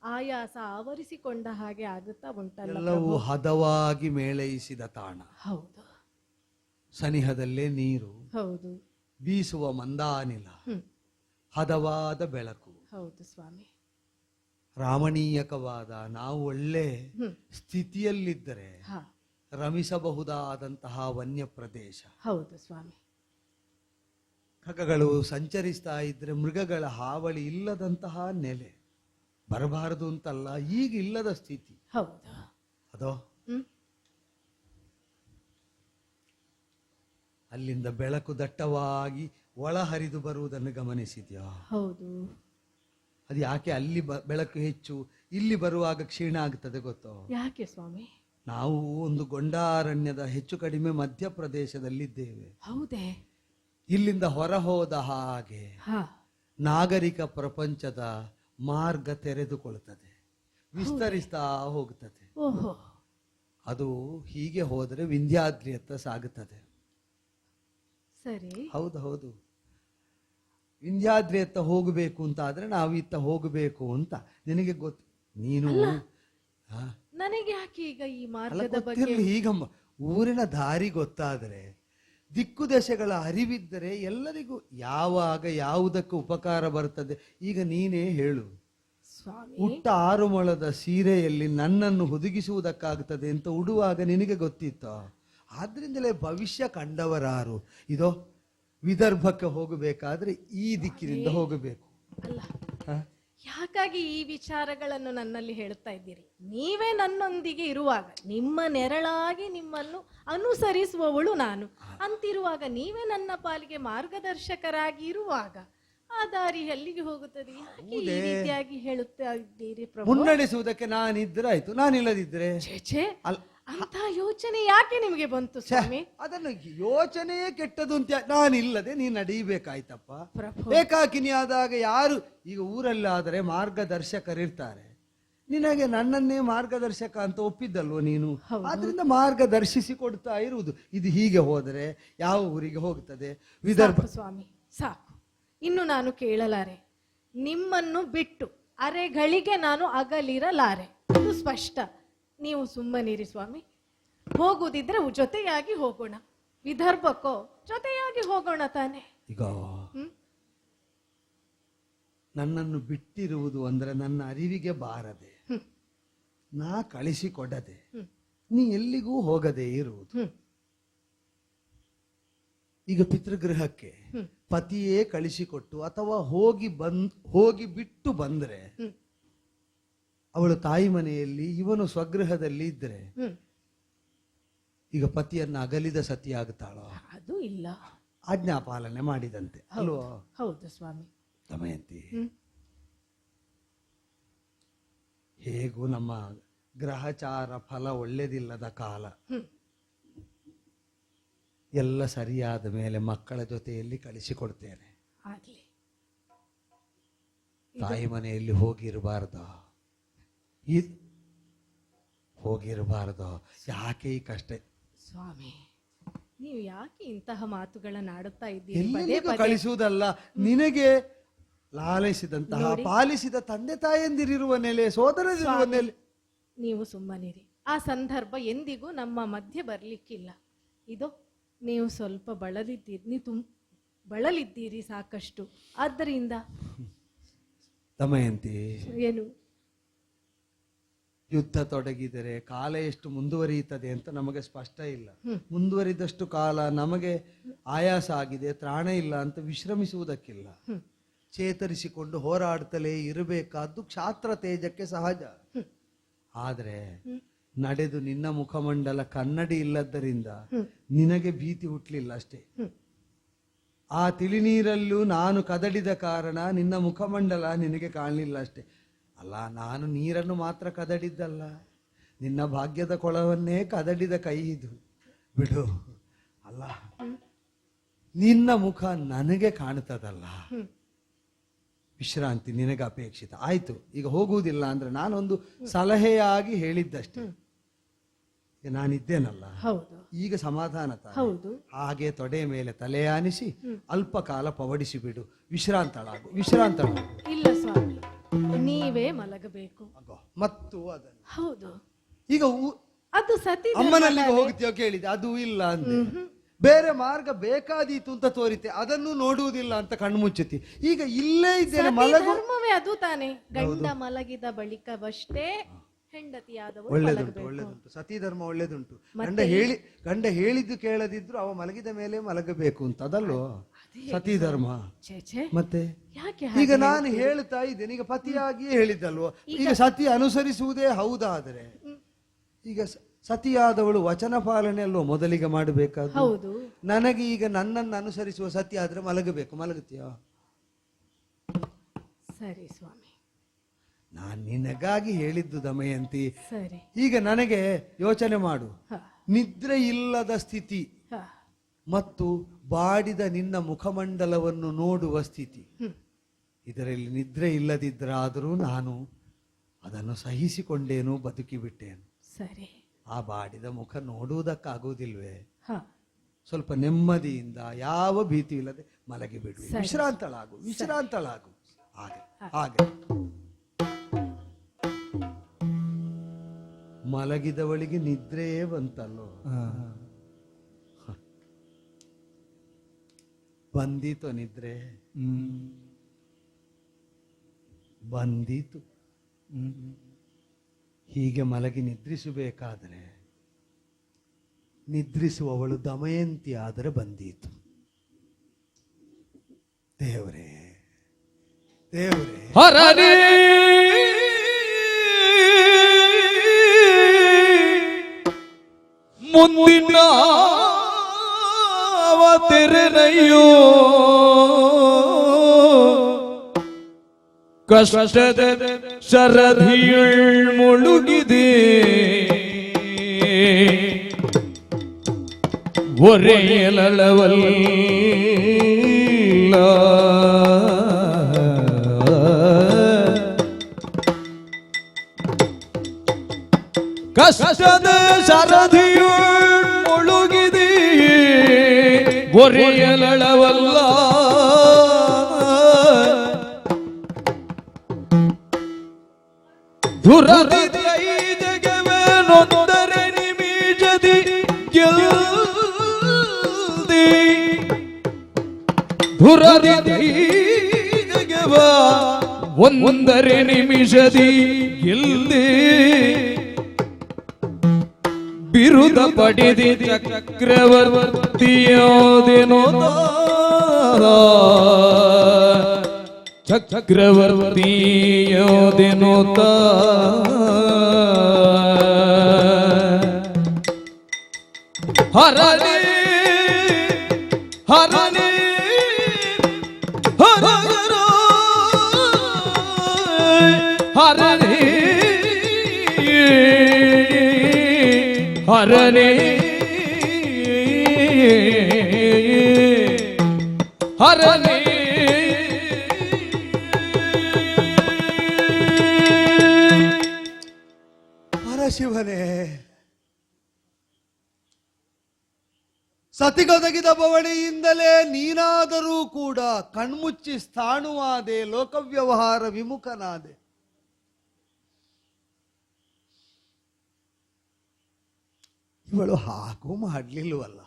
ಆಯಾಸ ಆವರಿಸಿಕೊಂಡ ಹಾಗೆ ಆಗುತ್ತಾ ಉಂಟಲ್ಲ. ಎಲ್ಲವೂ ಹದವಾಗಿ ಮೇಳೈಸಿದ ತಾಣ. ಹೌದು. ಸನಿಹದಲ್ಲೇ ನೀರು, ಹೌದು. ಬೀಸುವ ಮಂದಾನಿಲ, ಹದವಾದ ಬೆಳಕು. ಹೌದು ಸ್ವಾಮಿ. ರಾಮಣೀಯಕವಾದ ನಾವು ಒಳ್ಳೆ ಸ್ಥಿತಿಯಲ್ಲಿದ್ದರೆ ರಮಿಸಬಹುದಾದಂತಹ ವನ್ಯ ಪ್ರದೇಶ. ಹೌದು ಸ್ವಾಮಿ. ಖಗಗಳು ಸಂಚರಿಸ್ತಾ ಇದ್ರೆ ಮೃಗಗಳ ಹಾವಳಿ ಇಲ್ಲದಂತಹ ನೆಲೆ. ಬರಬಾರದು ಅಂತಲ್ಲ, ಈಗ ಇಲ್ಲದ ಸ್ಥಿತಿ. ಹೌದು. ಅದೋ ಹ್ಮ್. ಅಲ್ಲಿಂದ ಬೆಳಕು ದಟ್ಟವಾಗಿ ಒಳ ಹರಿದು ಬರುವುದನ್ನು ಗಮನಿಸಿದ್ಯಾ? ಹೌದು. ಅದು ಯಾಕೆ ಅಲ್ಲಿ ಬೆಳಕು ಹೆಚ್ಚು, ಇಲ್ಲಿ ಬರುವಾಗ ಕ್ಷೀಣ ಆಗ್ತದೆ ಗೊತ್ತೋ? ಯಾಕೆ ಸ್ವಾಮಿ? ನಾವು ಒಂದು ಗೊಂಡಾರಣ್ಯದ ಹೆಚ್ಚು ಕಡಿಮೆ ಮಧ್ಯಪ್ರದೇಶದಲ್ಲಿದ್ದೇವೆ. ಹೌದೇ? ಇಲ್ಲಿಂದ ಹೊರ ಹೋದ ಹಾಗೆ ಹಾ. ನಾಗರಿಕ ಪ್ರಪಂಚದ ಮಾರ್ಗ ತೆರೆದುಕೊಳ್ತದೆ, ವಿಸ್ತರಿಸ್ತಾ ಹೋಗ್ತದೆ. ಓಹೋ. ಅದು ಹೀಗೆ ಹೋದರೆ ವಿಂಧ್ಯಾದ್ರಿಯತ್ತ ಸಾಗುತ್ತದೆ. ಸರಿ. ಹೌದು ಹೌದು, ವಿಂಧ್ಯಾದ್ರಿಯತ್ತ ಹೋಗಬೇಕು ಅಂತ ಆದ್ರೆ ನಾವು ಇತ್ತ ಹೋಗಬೇಕು ಅಂತ ನಿನಗೆ ಗೊತ್ತು. ನೀನು ನನಗೆ ಯಾಕೆ ಈಗ ಈ ಅಲ್ಲ, ಮಾರ್ಗದ ಬಗ್ಗೆ ಗೊತ್ತಿರ್ಲಿ. ಈಗ ಊರಿನ ದಾರಿ ಗೊತ್ತಾದರೆ, ದಿಕ್ಕು ದಶೆಗಳ ಅರಿವಿದ್ದರೆ ಎಲ್ಲರಿಗೂ ಯಾವಾಗ ಯಾವುದಕ್ಕೆ ಉಪಕಾರ ಬರ್ತದೆ. ಈಗ ನೀನೇ ಹೇಳು, ಸ್ವಾಮಿ. ಉಟ್ಟ 6 ಮೊಳದ ಸೀರೆಯಲ್ಲಿ ನನ್ನನ್ನು ಹುದುಗಿಸುವುದಕ್ಕಾಗ್ತದೆ ಅಂತ ಉಡುವಾಗ ನಿನಗೆ ಗೊತ್ತಿತ್ತ? ಆದ್ರಿಂದಲೇ ಭವಿಷ್ಯ ಕಂಡವರಾರು. ಇದೋ ವಿದರ್ಭಕ್ಕೆ ಹೋಗಬೇಕಾದ್ರೆ ಈ ದಿಕ್ಕಿನಿಂದ ಹೋಗಬೇಕು. ಅಲ್ಲ, ಹ? ಯಾಕಾಗಿ ಈ ವಿಚಾರಗಳನ್ನು ನನ್ನಲ್ಲಿ ಹೇಳ್ತಾ ಇದ್ದೀರಿ? ನೀವೇ ನನ್ನೊಂದಿಗೆ ಇರುವಾಗ, ನಿಮ್ಮ ನೆರಳಾಗಿ ನಿಮ್ಮನ್ನು ಅನುಸರಿಸುವವಳು ನಾನು ಅಂತಿರುವಾಗ, ನೀವೇ ನನ್ನ ಪಾಲಿಗೆ ಮಾರ್ಗದರ್ಶಕರಾಗಿ ಇರುವಾಗ ಆ ದಾರಿ ಎಲ್ಲಿಗೆ ಹೋಗುತ್ತದೆ? ಯಾಕೆ ಈ ರೀತಿಯಾಗಿ ಹೇಳುತ್ತಾ ಇದ್ದೀರಿ ಪ್ರಭು? ಮುನ್ನಡೆಸುವುದಕ್ಕೆ ನಾನಿದ್ರಾಯ್ತು, ನಾನಿಲ್ಲದಿದ್ರೆ ಛೇ, ಅಂತ ಯೋಚನೆ ಯಾಕೆ ನಿಮಗೆ ಬಂತು ಸ್ವಾಮಿ? ಅದನ್ನು ಯೋಚನೆಯೇ ಕೆಟ್ಟದು ಅಂತ ನಾನಿಲ್ಲದೆ ನೀನು ನಡೀಬೇಕಾಯ್ತಪ್ಪ. ಪ್ರಭು. ಏಕಾಕಿನಿ ಆದಾಗ ಯಾರು ಈಗ ಊರಲ್ಲಾದರೆ ಮಾರ್ಗದರ್ಶಕರಿರ್ತಾರೆ. ನಿನಗೆ ನನ್ನನ್ನೇ ಮಾರ್ಗದರ್ಶಕ ಅಂತ ಒಪ್ಪಿದ್ದಲ್ವ ನೀನು? ಆದ್ರಿಂದ ಮಾರ್ಗದರ್ಶಿಸಿ ಕೊಡ್ತಾ ಇರುವುದು. ಇದು ಹೀಗೆ ಹೋದರೆ ಯಾವ ಊರಿಗೆ ಹೋಗ್ತದೆ? ವಿದರ್ಭ. ಸಾಕು ಸ್ವಾಮಿ, ಸಾಕು. ಇನ್ನು ನಾನು ಕೇಳಲಾರೆ. ನಿಮ್ಮನ್ನು ಬಿಟ್ಟು ಅರೆಗಳಿಗೆ ನಾನು ಅಗಲಿರಲಾರೆ, ಇದು ಸ್ಪಷ್ಟ. ನೀವು ಸುಮ್ಮನಿರಿ ಸ್ವಾಮಿ. ಹೋಗುದಿದ್ರೆ ಜೊತೆಯಾಗಿ ಹೋಗೋಣ. ವಿದರ್ಭಕ್ಕೋ ಜೊತೆಯಾಗಿ ಹೋಗೋಣ ತಾನೆ. ಈಗ ನನ್ನನ್ನು ಬಿಟ್ಟಿರುವುದು ಅಂದ್ರೆ ನನ್ನ ಅರಿವಿಗೆ ಬಾರದೆ, ನಾ ಕಳಿಸಿಕೊಡದೆ, ನೀ ಎಲ್ಲಿಗೂ ಹೋಗದೆ ಇರುವುದು. ಈಗ ಪಿತೃಗೃಹಕ್ಕೆ ಪತಿಯೇ ಕಳಿಸಿಕೊಟ್ಟು ಅಥವಾ ಹೋಗಿ ಬಿಟ್ಟು ಬಂದ್ರೆ, ಅವಳು ತಾಯಿ ಮನೆಯಲ್ಲಿ, ಇವನು ಸ್ವಗೃಹದಲ್ಲಿ ಇದ್ರೆ, ಈಗ ಪತಿಯನ್ನ ಅಗಲಿದ ಸತಿ ಆಗುತ್ತಾಳೋ? ಅದು ಇಲ್ಲ. ಆಜ್ಞಾಪಾಲನೆ ಮಾಡಿದಂತೆ ಅಲ್ವೋ? ಹೌದು ಸ್ವಾಮಿ. ದಮಯಂತಿ, ಹೇಗೂ ನಮ್ಮ ಗ್ರಹಚಾರ ಫಲ ಒಳ್ಳೆದಿಲ್ಲದ ಕಾಲ. ಎಲ್ಲ ಸರಿಯಾದ ಮೇಲೆ ಮಕ್ಕಳ ಜೊತೆಯಲ್ಲಿ ಕಳಿಸಿಕೊಡ್ತೇನೆ. ಆಗ್ಲಿ. ತಾಯಿ ಮನೆಯಲ್ಲಿ ಹೋಗಿರಬಾರ್ದು, ಹೋಗಿರಬಾರ್ದು. ಯಾಕೆ ಈ ಕಷ್ಟ ಸ್ವಾಮಿ? ನೀವು ಯಾಕೆ ಇಂತಹ ಮಾತುಗಳನ್ನ ಆಡುತ್ತಾ ಇದ್ದೀರಿ? ಎಲ್ಲಿಗೂ ಕಳಿಸುವುದಲ್ಲ, ನಿನಗೆ ಲಾಲಿಸಿದಂತಹ ಪಾಲಿಸಿದ ತಂದೆ ತಾಯಂದಿರಿರುವ ನೆಲೆ, ಸೋದರರಿರುವ ನೆಲೆ. ನೀವು ಸುಮ್ಮನಿರಿ. ಆ ಸಂದರ್ಭ ಎಂದಿಗೂ ನಮ್ಮ ಮಧ್ಯೆ ಬರ್ಲಿಕ್ಕಿಲ್ಲ. ಇದು ನೀವು ಸ್ವಲ್ಪ ಬಳಲಿದ್ದೀರಿ, ನೀವು ಬಳಲಿದ್ದೀರಿ ಸಾಕಷ್ಟು. ಆದ್ದರಿಂದ ದಮಯಂತಿ, ಏನು ಯುದ್ಧ ತೊಡಗಿದರೆ ಕಾಲ ಎಷ್ಟು ಮುಂದುವರಿಯುತ್ತದೆ ಅಂತ ನಮಗೆ ಸ್ಪಷ್ಟ ಇಲ್ಲ. ಮುಂದುವರಿದಷ್ಟು ಕಾಲ ನಮಗೆ ಆಯಾಸ ಆಗಿದೆ, ತ್ರಾಣ ಇಲ್ಲ ಅಂತ ವಿಶ್ರಮಿಸುವುದಕ್ಕಿಲ್ಲ. ಚೇತರಿಸಿಕೊಂಡು ಹೋರಾಡ್ತಲೇ ಇರಬೇಕಾದ್ದು ಕ್ಷಾತ್ರ ತೇಜಕ್ಕೆ ಸಹಜ. ಆದರೆ ನಡೆದು ನಿನ್ನ ಮುಖಮಂಡಲ ಕನ್ನಡಿ ಇಲ್ಲದ್ದರಿಂದ ನಿನಗೆ ಭೀತಿ ಹುಟ್ಟಲಿಲ್ಲ ಅಷ್ಟೇ. ಆ ತಿಳಿನೀರಲ್ಲೂ ನಾನು ಕದಡಿದ ಕಾರಣ ನಿನ್ನ ಮುಖಮಂಡಲ ನಿನಗೆ ಕಾಣಲಿಲ್ಲ ಅಷ್ಟೇ. ಅಲ್ಲ, ನಾನು ನೀರನ್ನು ಮಾತ್ರ ಕದಡಿದ್ದಲ್ಲ, ನಿನ್ನ ಭಾಗ್ಯದ ಕೊಳವನ್ನೇ ಕದಡಿದ ಕೈ ಇದು. ಬಿಡು. ಅಲ್ಲ, ನಿನ್ನ ಮುಖ ನನಗೆ ಕಾಣ್ತದಲ್ಲ. ವಿಶ್ರಾಂತಿ ನಿನಗೆ ಅಪೇಕ್ಷಿತ. ಆಯ್ತು, ಈಗ ಹೋಗುವುದಿಲ್ಲ ಅಂದ್ರೆ ನಾನೊಂದು ಸಲಹೆಯಾಗಿ ಹೇಳಿದ್ದಷ್ಟೇ. ನಾನಿದ್ದೇನಲ್ಲ, ಈಗ ಸಮಾಧಾನ. ಹಾಗೆ ತೊಡೆ ಮೇಲೆ ತಲೆಯಾನಿಸಿ ಅಲ್ಪ ಕಾಲ ಪವಡಿಸಿ ಬಿಡು. ವಿಶ್ರಾಂತಳಾಗು. ಇಲ್ಲ ಸ್ವಾಮಿ, ನೀವೇ ಮಲಗಬೇಕು. ಮತ್ತು ಅದನ್ನು ಹೌದು, ಈಗ ಅದು ಸತಿ ಅಮ್ಮನಲ್ಲಿಗೆ ಹೋಗ್ತೀಯೋ ಕೇಳಿದೆ, ಅದು ಇಲ್ಲ ಅಂದೆ. ಬೇರೆ ಮಾರ್ಗ ಬೇಕಾದೀತು ಅಂತ ತೋರಿತೆ, ಅದನ್ನು ನೋಡುವುದಿಲ್ಲ ಅಂತ ಕಣ್ಮುಚ್ಚುತ್ತಿ. ಈಗ ಇಲ್ಲೇ ಇದ್ದೇನೆ, ಧರ್ಮವೇ ಅದು ತಾನೆ. ಗಂಡ ಮಲಗಿದ ಬಳಿಕವಷ್ಟೇ ಹೆಂಡತಿಯಾದವರು ಒಳ್ಳೇದುಂಟು ಮಲಗಬೇಕು. ಒಳ್ಳೇದುಂಟು, ಸತಿ ಧರ್ಮ ಒಳ್ಳೇದುಂಟು. ಮತ್ತೆ ಗಂಡ ಹೇಳಿದ್ದು ಕೇಳದಿದ್ರು ಅವ ಮಲಗಿದ ಮೇಲೆ ಮಲಗಬೇಕು ಅಂತ, ಅದಲ್ಲೋ ಸತಿ ಧರ್ಮ. ಛೇ ಛೇ, ಮತ್ತೆ ಯಾಕೆ ಈಗ ನಾನು ಹೇಳ್ತಾ ಇದ್ದೇನೆ, ಈಗ ಪತಿಯಾಗಿಯೇ ಹೇಳಿದ್ದಲ್ವ, ಈಗ ಸತಿ ಅನುಸರಿಸುವುದೇ ಹೌದಾದರೆ ಈಗ ಸತಿಯಾದವಳು ವಚನ ಪಾಲನೆ ಅಲ್ವೋ ಮೊದಲಿಗೆ ಮಾಡಬೇಕಾದ. ಹೌದು. ನನಗೆ ಈಗ ನನ್ನನ್ನು ಅನುಸರಿಸುವ ಸತಿ ಆದ್ರೆ ಮಲಗಬೇಕು, ಮಲಗುತ್ತೀಯಾ? ಸರಿ ಸ್ವಾಮಿ, ನಾನು ನಿನಗಾಗಿ ಹೇಳಿದ್ದು ದಮಯಂತಿ. ಸರಿ. ಈಗ ನನಗೆ ಯೋಚನೆ ಮಾಡು, ಹ, ನಿದ್ರೆ ಇಲ್ಲದ ಸ್ಥಿತಿ ಹ, ಮತ್ತು ಬಾಡಿದ ನಿನ್ನ ಮುಖಮಂಡಲವನ್ನು ನೋಡುವ ಸ್ಥಿತಿ, ಹ್ಮ್. ಇದರಲ್ಲಿ ನಿದ್ರೆ ಇಲ್ಲದಿದ್ದರಾದರೂ ನಾನು ಅದನ್ನು ಸಹಿಸಿಕೊಂಡೇನು, ಬದುಕಿಬಿಟ್ಟೇನು. ಸರಿ. ಆ ಬಾಡಿದ ಮುಖ ನೋಡುವುದಕ್ಕಾಗುವುದಿಲ್ವೇ? ಹ, ಸ್ವಲ್ಪ ನೆಮ್ಮದಿಯಿಂದ ಯಾವ ಭೀತಿ ಇಲ್ಲದೆ ಮಲಗಿ ಬಿಡು, ಸರಿ. ವಿಶ್ರಾಂತಳಾಗು. ಹಾಗೆ ಹಾಗೆ ಮಲಗಿದವಳಿಗೆ ನಿದ್ರೆಯೇ ಬಂತಲ್ಲೋ. ಬಂದೀತು ನಿದ್ರೆ, ಬಂದೀತು. ಹೀಗೆ ಮಲಗಿ ನಿದ್ರಿಸಬೇಕಾದರೆ ನಿದ್ರಿಸುವವಳು ದಮಯಂತಿ ಆದರೆ ಬಂದೀತು. ದೇವರೇ ದೇವರೇ, ಹರನೇ ಮುಂದಿನ ಅವತಿರನಯ್ಯೋ, ಕಷ್ಟದ ಶರಧಿಯುಳ್ ಮುಳುಗಿದೆ ಒರೆಯಲವಲ್ಲ. ಕಷ್ಟದ ಶರಧಿಯುಳ್ ಮುಳುಗಿದೆ ಒರೆಯಲವಲ್ಲ. ದುರದಿ ಜಗವೇನೊಂದರೆ ನಿಮಿಷದಿ ಗೆಲ್ದಿ, ದುರದಿ ಜಗವ ಒಂದರೆ ನಿಮಿಷದಿ ಗೆಲ್ದಿ, ಬಿರುದ ಪಡೆದಿ ಚಕ್ರವರ್ತಿಯೋದೇನೋ, ಚಕ್ರವರ್ತಿಯೋದೇನೋತ. ಹರನೇ ಹರನೇ ಹರರ ಹರನೇ ಹರನೇ ಹರನೇ. ಪರಶಿವನೇ, ಸತಿಗೊದಗಿದ ಬವಣೆಯಿಂದಲೇ ನೀನಾದರೂ ಕೂಡ ಕಣ್ಮುಚ್ಚಿ ಸ್ಥಾಣುವಾದೆ, ಲೋಕವ್ಯವಹಾರ ವಿಮುಖನಾದೆ. ಇವಳು ಹಾಗೂ ಮಾಡಲಿಲ್ವಲ್ಲ.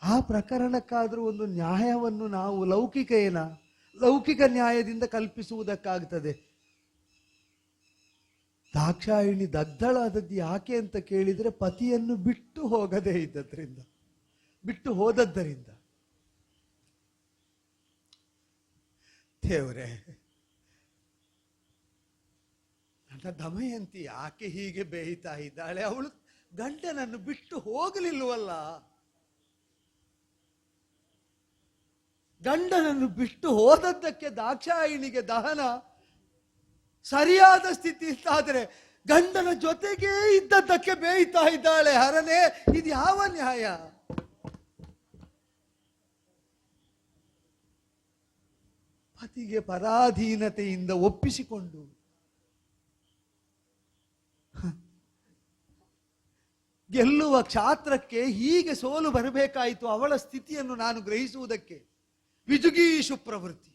ಆ ಪ್ರಕರಣಕ್ಕಾದ್ರೂ ಒಂದು ನ್ಯಾಯವನ್ನು ನಾವು ಲೌಕಿಕ ನ್ಯಾಯದಿಂದ ಕಲ್ಪಿಸುವುದಕ್ಕಾಗ್ತದೆ. ದಾಕ್ಷಾಯಿಣಿ ದಗ್ಧಳಾದದ್ದು ಯಾಕೆ ಅಂತ ಕೇಳಿದ್ರೆ ಪತಿಯನ್ನು ಬಿಟ್ಟು ಹೋಗದೇ ಇದ್ದದ್ರಿಂದ, ಬಿಟ್ಟು ಹೋದದ್ದರಿಂದ. ದೇವರೇ, ನನ್ನ ದಮಯಂತಿ ಯಾಕೆ ಹೀಗೆ ಬೇಯ್ತಾ ಇದ್ದಾಳೆ? ಅವಳು ಗಂಡನನ್ನು ಬಿಟ್ಟು ಹೋಗಲಿಲ್ವಲ್ಲ. ಗಂಡನನ್ನು ಬಿಟ್ಟು ಹೋದದ್ದಕ್ಕೆ ದಾಕ್ಷಾಯಿಣಿಗೆ ದಹನ ಸರಿಯಾದ ಸ್ಥಿತಿ ಇತ್ತಾದರೆ ಗಂಡನ ಜೊತೆಗೇ ಇದ್ದದ್ದಕ್ಕೆ ಬೇಯ್ತಾ ಇದ್ದಾಳೆ. ಹರನೇ, ಇದು ಯಾವ ನ್ಯಾಯ? ಪತಿಗೆ ಪರಾಧೀನತೆಯಿಂದ ಒಪ್ಪಿಸಿಕೊಂಡು ಗೆಲ್ಲುವ ಕ್ಷಾತ್ರಕ್ಕೆ ಹೀಗೆ ಸೋಲು ಬರಬೇಕಾಯಿತು. ಅವಳ ಸ್ಥಿತಿಯನ್ನು ನಾನು ಗ್ರಹಿಸುವುದಕ್ಕೆ ವಿಜುಗೀಷು ಪ್ರವೃತ್ತಿ.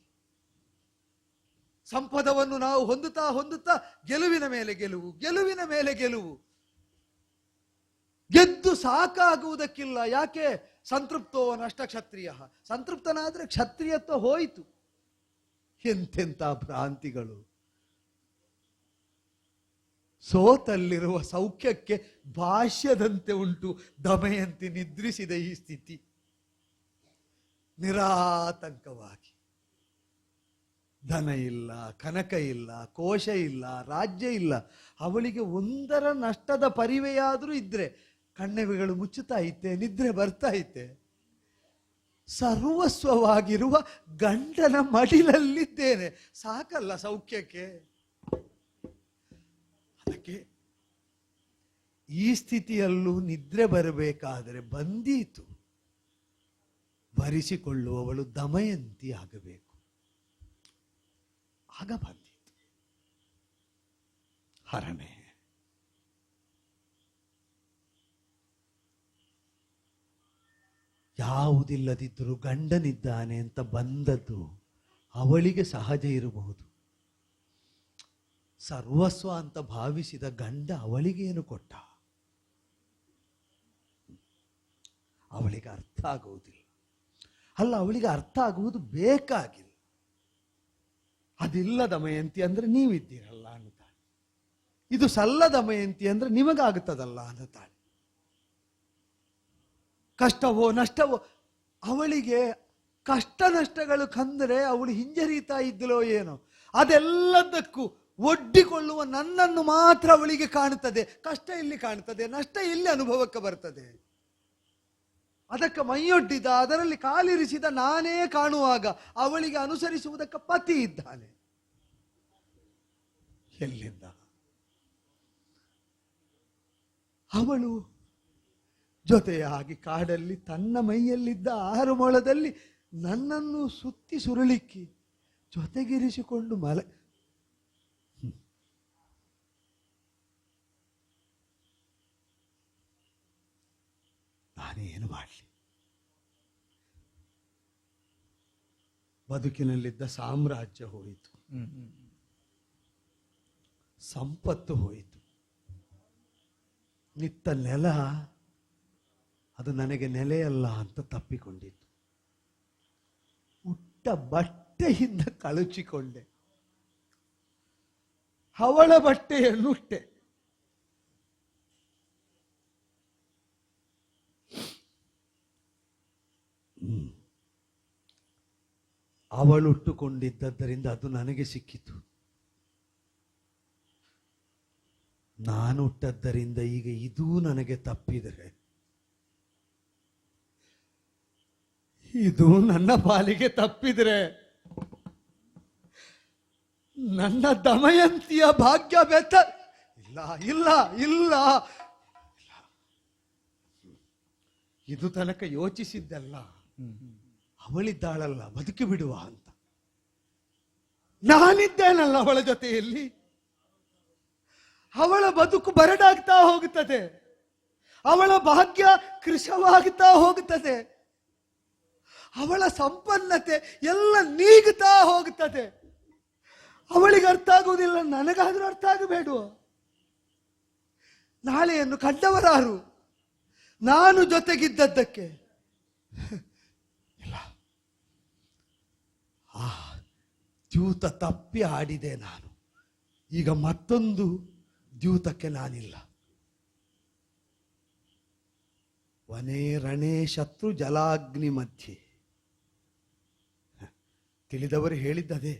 ಸಂಪದವನ್ನು ನಾವು ಹೊಂದುತ್ತಾ ಗೆಲುವಿನ ಮೇಲೆ ಗೆಲುವು, ಗೆದ್ದು ಸಾಕಾಗುವುದಕ್ಕಿಲ್ಲ. ಯಾಕೆ? ಸಂತೃಪ್ತೋ ನಷ್ಟ ಕ್ಷತ್ರಿಯ. ಸಂತೃಪ್ತನಾದ್ರೆ ಕ್ಷತ್ರಿಯತ್ವ ಹೋಯಿತು. ಎಂತೆಂಥ ಭ್ರಾಂತಿಗಳು. ಸೋತಲ್ಲಿರುವ ಸೌಖ್ಯಕ್ಕೆ ಭಾಷ್ಯದಂತೆ ಉಂಟು ದಮಯಂತಿ ನಿದ್ರಿಸಿದ ಈ ಸ್ಥಿತಿ. ನಿರಾತಂಕವಾಗಿ ಧನ ಇಲ್ಲ, ಕನಕ ಇಲ್ಲ, ಕೋಶ ಇಲ್ಲ, ರಾಜ್ಯ ಇಲ್ಲ. ಅವಳಿಗೆ ಒಂದರ ನಷ್ಟದ ಪರಿವೆಯಾದರೂ ಇದ್ರೆ ಕಣ್ಣೆಗಳು ಮುಚ್ಚುತ್ತಾ ಇತ್ತೆ, ನಿದ್ರೆ ಬರ್ತಾ ಇತ್ತೆ. ಸರ್ವಸ್ವವಾಗಿರುವ ಗಂಡನ ಮಡಿಲಲ್ಲಿದ್ದೇನೆ, ಸಾಕಲ್ಲ ಸೌಖ್ಯಕ್ಕೆ. ಅದಕ್ಕೆ ಈ ಸ್ಥಿತಿಯಲ್ಲೂ ನಿದ್ರೆ ಬರಬೇಕಾದರೆ ಬಂದೀತು, ಭರಿಸಿಕೊಳ್ಳುವವಳು ದಮಯಂತಿ ಆಗಬೇಕು. ಆಗ ಬಂದೀತು. ಹರನೆ ಯಾವುದಿಲ್ಲದಿದ್ದರೂ ಗಂಡನಿದ್ದಾನೆ ಅಂತ ಬಂದದ್ದು ಅವಳಿಗೆ ಸಹಜ ಇರಬಹುದು. ಸರ್ವಸ್ವ ಅಂತ ಭಾವಿಸಿದ ಗಂಡ ಅವಳಿಗೇನು ಕೊಟ್ಟ? ಅವಳಿಗೆ ಅರ್ಥ ಆಗುವುದಿಲ್ಲ. ಅಲ್ಲ, ಅವಳಿಗೆ ಅರ್ಥ ಆಗುವುದು ಬೇಕಾಗಿಲ್ಲ. ಅದಿಲ್ಲ ದಮಯಂತಿ ಅಂದ್ರೆ ನೀವಿದ್ದೀರಲ್ಲ ಅನ್ನುತ್ತಾಳೆ. ಇದು ಸಲ್ಲ ದಮಯಂತಿ ಅಂದ್ರೆ ನಿಮಗಾಗುತ್ತದಲ್ಲ ಅನ್ನುತ್ತಾಳೆ. ಕಷ್ಟವೋ ನಷ್ಟವೋ, ಅವಳಿಗೆ ಕಷ್ಟ ನಷ್ಟಗಳು ಕಂದರೆ ಅವಳು ಹಿಂಜರಿತಾ ಇದ್ದಲೋ ಏನೋ. ಅದೆಲ್ಲದಕ್ಕೂ ಒಡ್ಡಿಕೊಳ್ಳುವ ನನ್ನನ್ನು ಮಾತ್ರ ಅವಳಿಗೆ ಕಾಣುತ್ತದೆ. ಕಷ್ಟ ಎಲ್ಲಿ ಕಾಣುತ್ತದೆ, ನಷ್ಟ ಎಲ್ಲಿ ಅನುಭವಕ್ಕೆ ಬರ್ತದೆ? ಅದಕ್ಕೆ ಮೈಯೊಡ್ಡಿದ, ಅದರಲ್ಲಿ ಕಾಲಿರಿಸಿದ ನಾನೇ ಕಾಣುವಾಗ ಅವಳಿಗೆ ಅನುಸರಿಸುವುದಕ್ಕೆ ಪತಿ ಇದ್ದಾನೆ. ಎಲ್ಲಿಂದ? ಅವಳು ಜೊತೆಯಾಗಿ ಕಾಡಲ್ಲಿ ತನ್ನ ಮೈಯಲ್ಲಿದ್ದ 6 ಮೊಳದಲ್ಲಿ ನನ್ನನ್ನು ಸುತ್ತಿ ಸುರುಳಿಕ್ಕಿ ಜೊತೆಗಿರಿಸಿಕೊಂಡು ನಾನೇನು ಮಾಡಲಿ? ಬದುಕಿನಲ್ಲಿದ್ದ ಸಾಮ್ರಾಜ್ಯ ಹೋಯಿತು, ಸಂಪತ್ತು ಹೋಯಿತು, ನಿತ್ತ ನೆಲ ಅದು ನನಗೆ ನೆಲೆಯಲ್ಲ ಅಂತ ತಪ್ಪಿಕೊಂಡಿತ್ತು. ಉಟ್ಟ ಬಟ್ಟೆಯಿಂದ ಕಳಚಿಕೊಂಡೆ, ಅವಳ ಬಟ್ಟೆಯನ್ನುಟ್ಟೆ. ಅವಳುಟ್ಟುಕೊಂಡಿದ್ದರಿಂದ ಅದು ನನಗೆ ಸಿಕ್ಕಿತು. ನಾನು ಹುಟ್ಟದ್ದರಿಂದ ಈಗ ಇದೂ ನನಗೆ ತಪ್ಪಿದರೆ ಇದು ನನ್ನ ಪಾಲಿಗೆ ತಪ್ಪಿದ್ರೆ ನನ್ನ ದಮಯಂತಿಯ ಭಾಗ್ಯ ಬೆತ್ತ. ಇಲ್ಲ ಇಲ್ಲ ಇಲ್ಲ, ಇದು ತನಕ ಯೋಚಿಸಿದ್ದಲ್ಲ. ಅವಳಿದ್ದಾಳಲ್ಲ, ಬದುಕಿ ಬಿಡುವ ಅಂತ. ನಾನಿದ್ದೇನಲ್ಲ ಅವಳ ಜೊತೆಯಲ್ಲಿ. ಅವಳ ಬದುಕು ಬರಡಾಗ್ತಾ ಹೋಗುತ್ತದೆ, ಅವಳ ಭಾಗ್ಯ ಕೃಶವಾಗ್ತಾ ಹೋಗುತ್ತದೆ, ಅವಳ ಸಂಪನ್ನತೆ ಎಲ್ಲ ನೀಗುತ್ತಾ ಹೋಗುತ್ತದೆ. ಅವಳಿಗೆ ಅರ್ಥ ಆಗುವುದಿಲ್ಲ, ನನಗಾದ್ರೂ ಅರ್ಥ ಆಗಬೇಡುವ? ನಾಳೆಯನ್ನು ಕಂಡವರಾರು? ನಾನು ಜೊತೆಗಿದ್ದದ್ದಕ್ಕೆ ಇಲ್ಲ. ದ್ಯೂತ ತಪ್ಪಿ ಆಡಿದೆ ನಾನು. ಈಗ ಮತ್ತೊಂದು ದ್ಯೂತಕ್ಕೆ ನಾನಿಲ್ಲ. ವನೇ ರಣೇ ಶತ್ರು ಜಲಾಗ್ನಿ ಮಧ್ಯೆ. ತಿಳಿದವರು ಹೇಳಿದ್ದದೇ.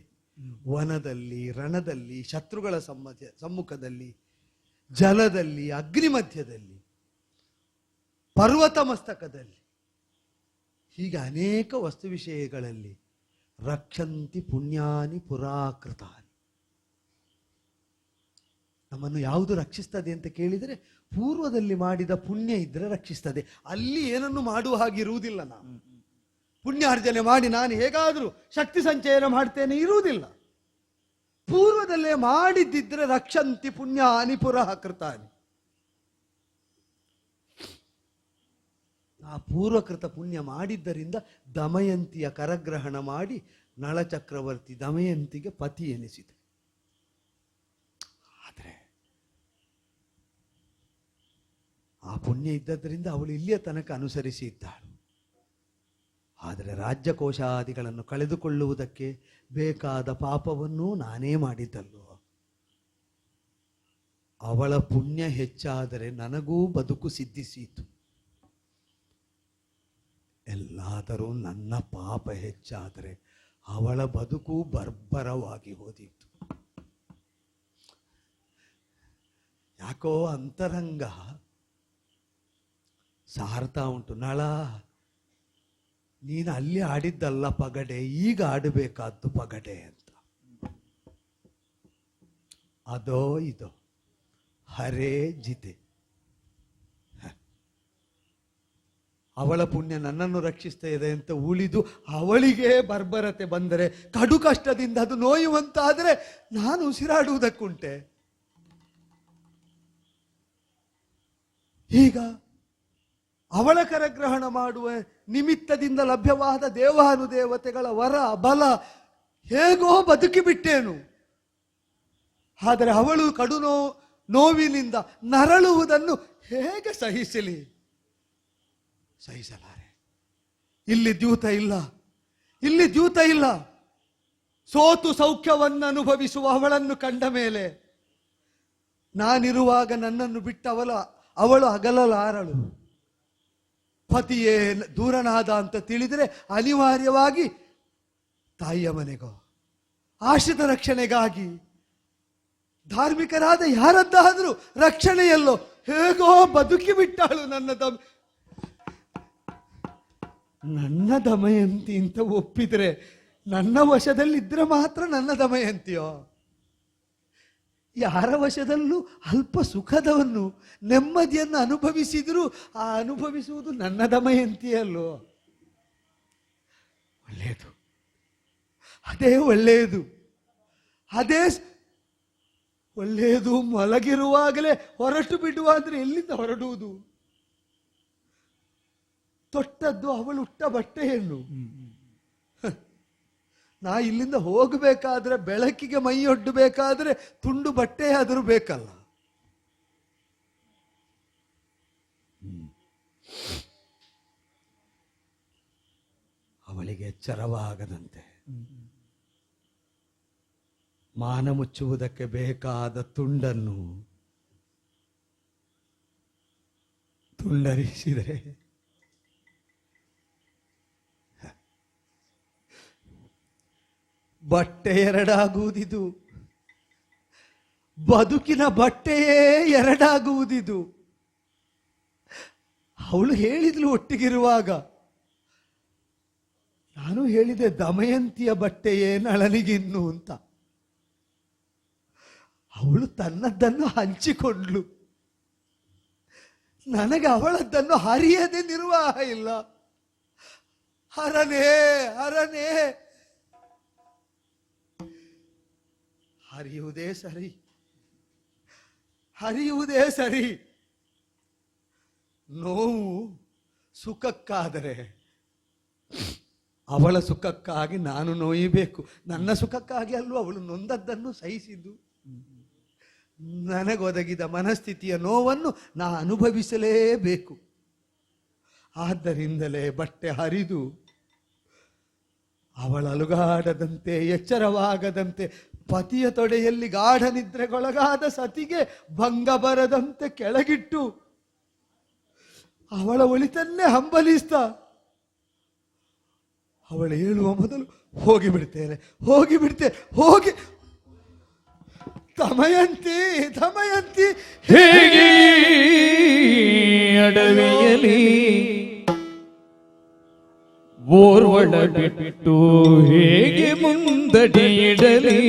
ವನದಲ್ಲಿ, ರಣದಲ್ಲಿ, ಶತ್ರುಗಳ ಸಮ್ಮುಖದಲ್ಲಿ, ಜಲದಲ್ಲಿ, ಅಗ್ನಿ ಮಧ್ಯದಲ್ಲಿ, ಪರ್ವತ ಮಸ್ತಕದಲ್ಲಿ, ಹೀಗೆ ಅನೇಕ ವಸ್ತು ವಿಷಯಗಳಲ್ಲಿ ರಕ್ಷಂತಿ ಪುಣ್ಯಾನಿ ಪುರಾಕೃತಾನಿ. ನಮ್ಮನ್ನು ಯಾವುದು ರಕ್ಷಿಸ್ತದೆ ಅಂತ ಕೇಳಿದರೆ, ಪೂರ್ವದಲ್ಲಿ ಮಾಡಿದ ಪುಣ್ಯ ಇದ್ರೆ ರಕ್ಷಿಸ್ತದೆ. ಅಲ್ಲಿ ಏನನ್ನು ಮಾಡುವ ಹಾಗಿರುವುದಿಲ್ಲ. ನಾವು ಪುಣ್ಯಾರ್ಜನೆ ಮಾಡಿ ನಾನು ಹೇಗಾದರೂ ಶಕ್ತಿ ಸಂಚಯನ ಮಾಡ್ತೇನೆ ಇರುವುದಿಲ್ಲ. ಪೂರ್ವದಲ್ಲೇ ಮಾಡಿದ್ದಿದ್ರೆ ರಕ್ಷಂತಿ ಪುಣ್ಯಾನಿ ಪುರಾಕೃತಾನಿ. ಆ ಪೂರ್ವಕೃತ ಪುಣ್ಯ ಮಾಡಿದ್ದರಿಂದ ದಮಯಂತಿಯ ಕರಗ್ರಹಣ ಮಾಡಿ ನಳಚಕ್ರವರ್ತಿ ದಮಯಂತಿಗೆ ಪತಿ ಎನಿಸಿದೆ. ಆದರೆ ಆ ಪುಣ್ಯ ಇದ್ದದ್ರಿಂದ ಅವಳು ಇಲ್ಲಿಯ ತನಕ ಅನುಸರಿಸಿ ಇದ್ದಾಳು. ಆದರೆ ರಾಜ್ಯಕೋಶಾದಿಗಳನ್ನು ಕಳೆದುಕೊಳ್ಳುವುದಕ್ಕೆ ಬೇಕಾದ ಪಾಪವನ್ನೂ ನಾನೇ ಮಾಡಿದ್ದಲ್ಲೋ. ಅವಳ ಪುಣ್ಯ ಹೆಚ್ಚಾದರೆ ನನಗೂ ಬದುಕು ಸಿದ್ಧಿಸಿತು. ಎಲ್ಲಾದರೂ ನನ್ನ ಪಾಪ ಹೆಚ್ಚಾದರೆ ಅವಳ ಬದುಕು ಬರ್ಬರವಾಗಿ ಹೋದಿತ್ತು. ಯಾಕೋ ಅಂತರಂಗ ಸಾರ್ತಾ ಉಂಟು. ನಳ, ನೀನು ಅಲ್ಲಿ ಆಡಿದ್ದಲ್ಲ ಪಗಡೆ, ಈಗ ಆಡಬೇಕಾದ್ದು ಪಗಡೆ ಅಂತ. ಅದೋ ಇದೋ ಹರೇ ಜಿತೆ. ಅವಳ ಪುಣ್ಯ ನನ್ನನ್ನು ರಕ್ಷಿಸ್ತಾ ಇದೆ ಅಂತ ಉಳಿದು ಅವಳಿಗೆ ಬರ್ಬರತೆ ಬಂದರೆ, ಕಡು ಕಷ್ಟದಿಂದ ಅದು ನೋಯುವಂತಾದರೆ ನಾನು ಉಸಿರಾಡುವುದಕ್ಕುಂಟೆ. ಈಗ ಅವಳ ಕರಗ್ರಹಣ ಮಾಡುವ ನಿಮಿತ್ತದಿಂದ ಲಭ್ಯವಾದ ದೇವಾನುದೇವತೆಗಳ ವರ ಬಲ ಹೇಗೋ ಬದುಕಿಬಿಟ್ಟೇನು. ಆದರೆ ಅವಳು ಕಡು ನೋವಿನಿಂದ ನರಳುವುದನ್ನು ಹೇಗೆ ಸಹಿಸಲಿ? ಸಹಿಸಲಾರೆ. ಇಲ್ಲಿ ದ್ಯೂತ ಇಲ್ಲ, ಇಲ್ಲಿ ದ್ಯೂತ ಇಲ್ಲ. ಸೋತು ಸೌಖ್ಯವನ್ನು ಅನುಭವಿಸುವ ಅವಳನ್ನು ಕಂಡ ಮೇಲೆ ನಾನಿರುವಾಗ ನನ್ನನ್ನು ಬಿಟ್ಟು ಅವಳು ಅಗಲಲಾರಳು. ಪತಿಯೇ ದೂರನಾದ ಅಂತ ತಿಳಿದರೆ ಅನಿವಾರ್ಯವಾಗಿ ತಾಯಿಯ ಮನೆಗೋ ಆಶ್ರಿತ ರಕ್ಷಣೆಗಾಗಿ ಧಾರ್ಮಿಕರಾದ ಯಾರದ್ದಾದರೂ ರಕ್ಷಣೆಯಲ್ಲೋ ಹೇಗೋ ಬದುಕಿ ಬಿಟ್ಟಾಳು. ನನ್ನ ದಮಯಂತಿ ಅಂತ ಒಪ್ಪಿದ್ರೆ, ನನ್ನ ವಶದಲ್ಲಿದ್ದರೆ ಮಾತ್ರ ನನ್ನ ದಮಯಂತಿಯೋ? ಯಾರ ವಶದಲ್ಲೂ ಅಲ್ಪ ಸುಖದವನ್ನು ನೆಮ್ಮದಿಯನ್ನು ಅನುಭವಿಸಿದರೂ ಆ ಅನುಭವಿಸುವುದು ನನ್ನ ದಮಯಂತಿಯಲ್ಲೋ? ಒಳ್ಳೆಯದು, ಅದೇ ಒಳ್ಳೆಯದು, ಅದೇ ಒಳ್ಳೆಯದು. ಮಲಗಿರುವಾಗಲೇ ಹೊರಟು ಬಿಡುವ ಅಂದ್ರೆ ಎಲ್ಲಿಂದ ಹೊರಡುವುದು? ತೊಟ್ಟದ್ದು ಅವಳು ಉಟ್ಟ ಬಟ್ಟೆಯನ್ನು. ನಾ ಇಲ್ಲಿಂದ ಹೋಗಬೇಕಾದ್ರೆ, ಬೆಳಕಿಗೆ ಮೈಯೊಡ್ಡಬೇಕಾದ್ರೆ ತುಂಡು ಬಟ್ಟೆ ಆದರೂ ಬೇಕಲ್ಲ. ಅವಳಿಗೆ ಎಚ್ಚರವಾಗದಂತೆ ಮಾನ ಮುಚ್ಚುವುದಕ್ಕೆ ಬೇಕಾದ ತುಂಡನ್ನು ತುಂಡರಿಸಿದರೆ ಬಟ್ಟೆ ಎರಡಾಗುವುದಿದು. ಬದುಕಿನ ಬಟ್ಟೆಯೇ ಎರಡಾಗುವುದಿದು. ಅವಳು ಹೇಳಿದ್ಲು ಒಟ್ಟಿಗಿರುವಾಗ, ನಾನು ಹೇಳಿದೆ ದಮಯಂತಿಯ ಬಟ್ಟೆಯೇ ನಳನಿಗಿನ್ನು ಅಂತ. ಅವಳು ತನ್ನದ್ದನ್ನು ಹಂಚಿಕೊಂಡ್ಲು. ನನಗೆ ಅವಳದ್ದನ್ನು ಹರಿಯದೆ ನಿರ್ವಾಹ ಇಲ್ಲ. ಹರನೇ ಹರನೇ, ಹರಿಯುವುದೇ ಸರಿ, ಹರಿಯುವುದೇ ಸರಿ. ನೋವು ಸುಖಕ್ಕಾದರೆ ಅವಳ ಸುಖಕ್ಕಾಗಿ ನಾನು ನೋಯಬೇಕು. ನನ್ನ ಸುಖಕ್ಕಾಗಿ ಅಲ್ಲೂ ಅವಳು ನೊಂದದ್ದನ್ನು ಸಹಿಸಿದ್ದು. ನನಗೊದಗಿದ ಮನಸ್ಥಿತಿಯ ನೋವನ್ನು ನಾ ಅನುಭವಿಸಲೇಬೇಕು. ಆದ್ದರಿಂದಲೇ ಬಟ್ಟೆ ಹರಿದು ಅವಳ ಅಲುಗಾಡದಂತೆ, ಎಚ್ಚರವಾಗದಂತೆ, ಪತಿಯ ತೊಡೆಯಲ್ಲಿ ಗಾಢ ನಿದ್ರೆಗೊಳಗಾದ ಸತಿಗೆ ಭಂಗ ಬರದಂತೆ ಕೆಳಗಿಟ್ಟು ಅವಳ ಒಳಿತನ್ನೇ ಹಂಬಲಿಸ್ತಾ ಅವಳು ಹೇಳುವ ಮೊದಲು ಹೋಗಿಬಿಡ್ತೇನೆ, ಹೋಗಿಬಿಡ್ತೇನೆ, ಹೋಗಿ ದಮಯಂತಿ ದಮಯಂತಿ ಹೇಗೆ ಅಡವಿಯಲಿ ಓರ್ವಳ ಬಿಟ್ಟು ಹೇಗೆ ಮುಂದಡಿಯಿಡಲಿ?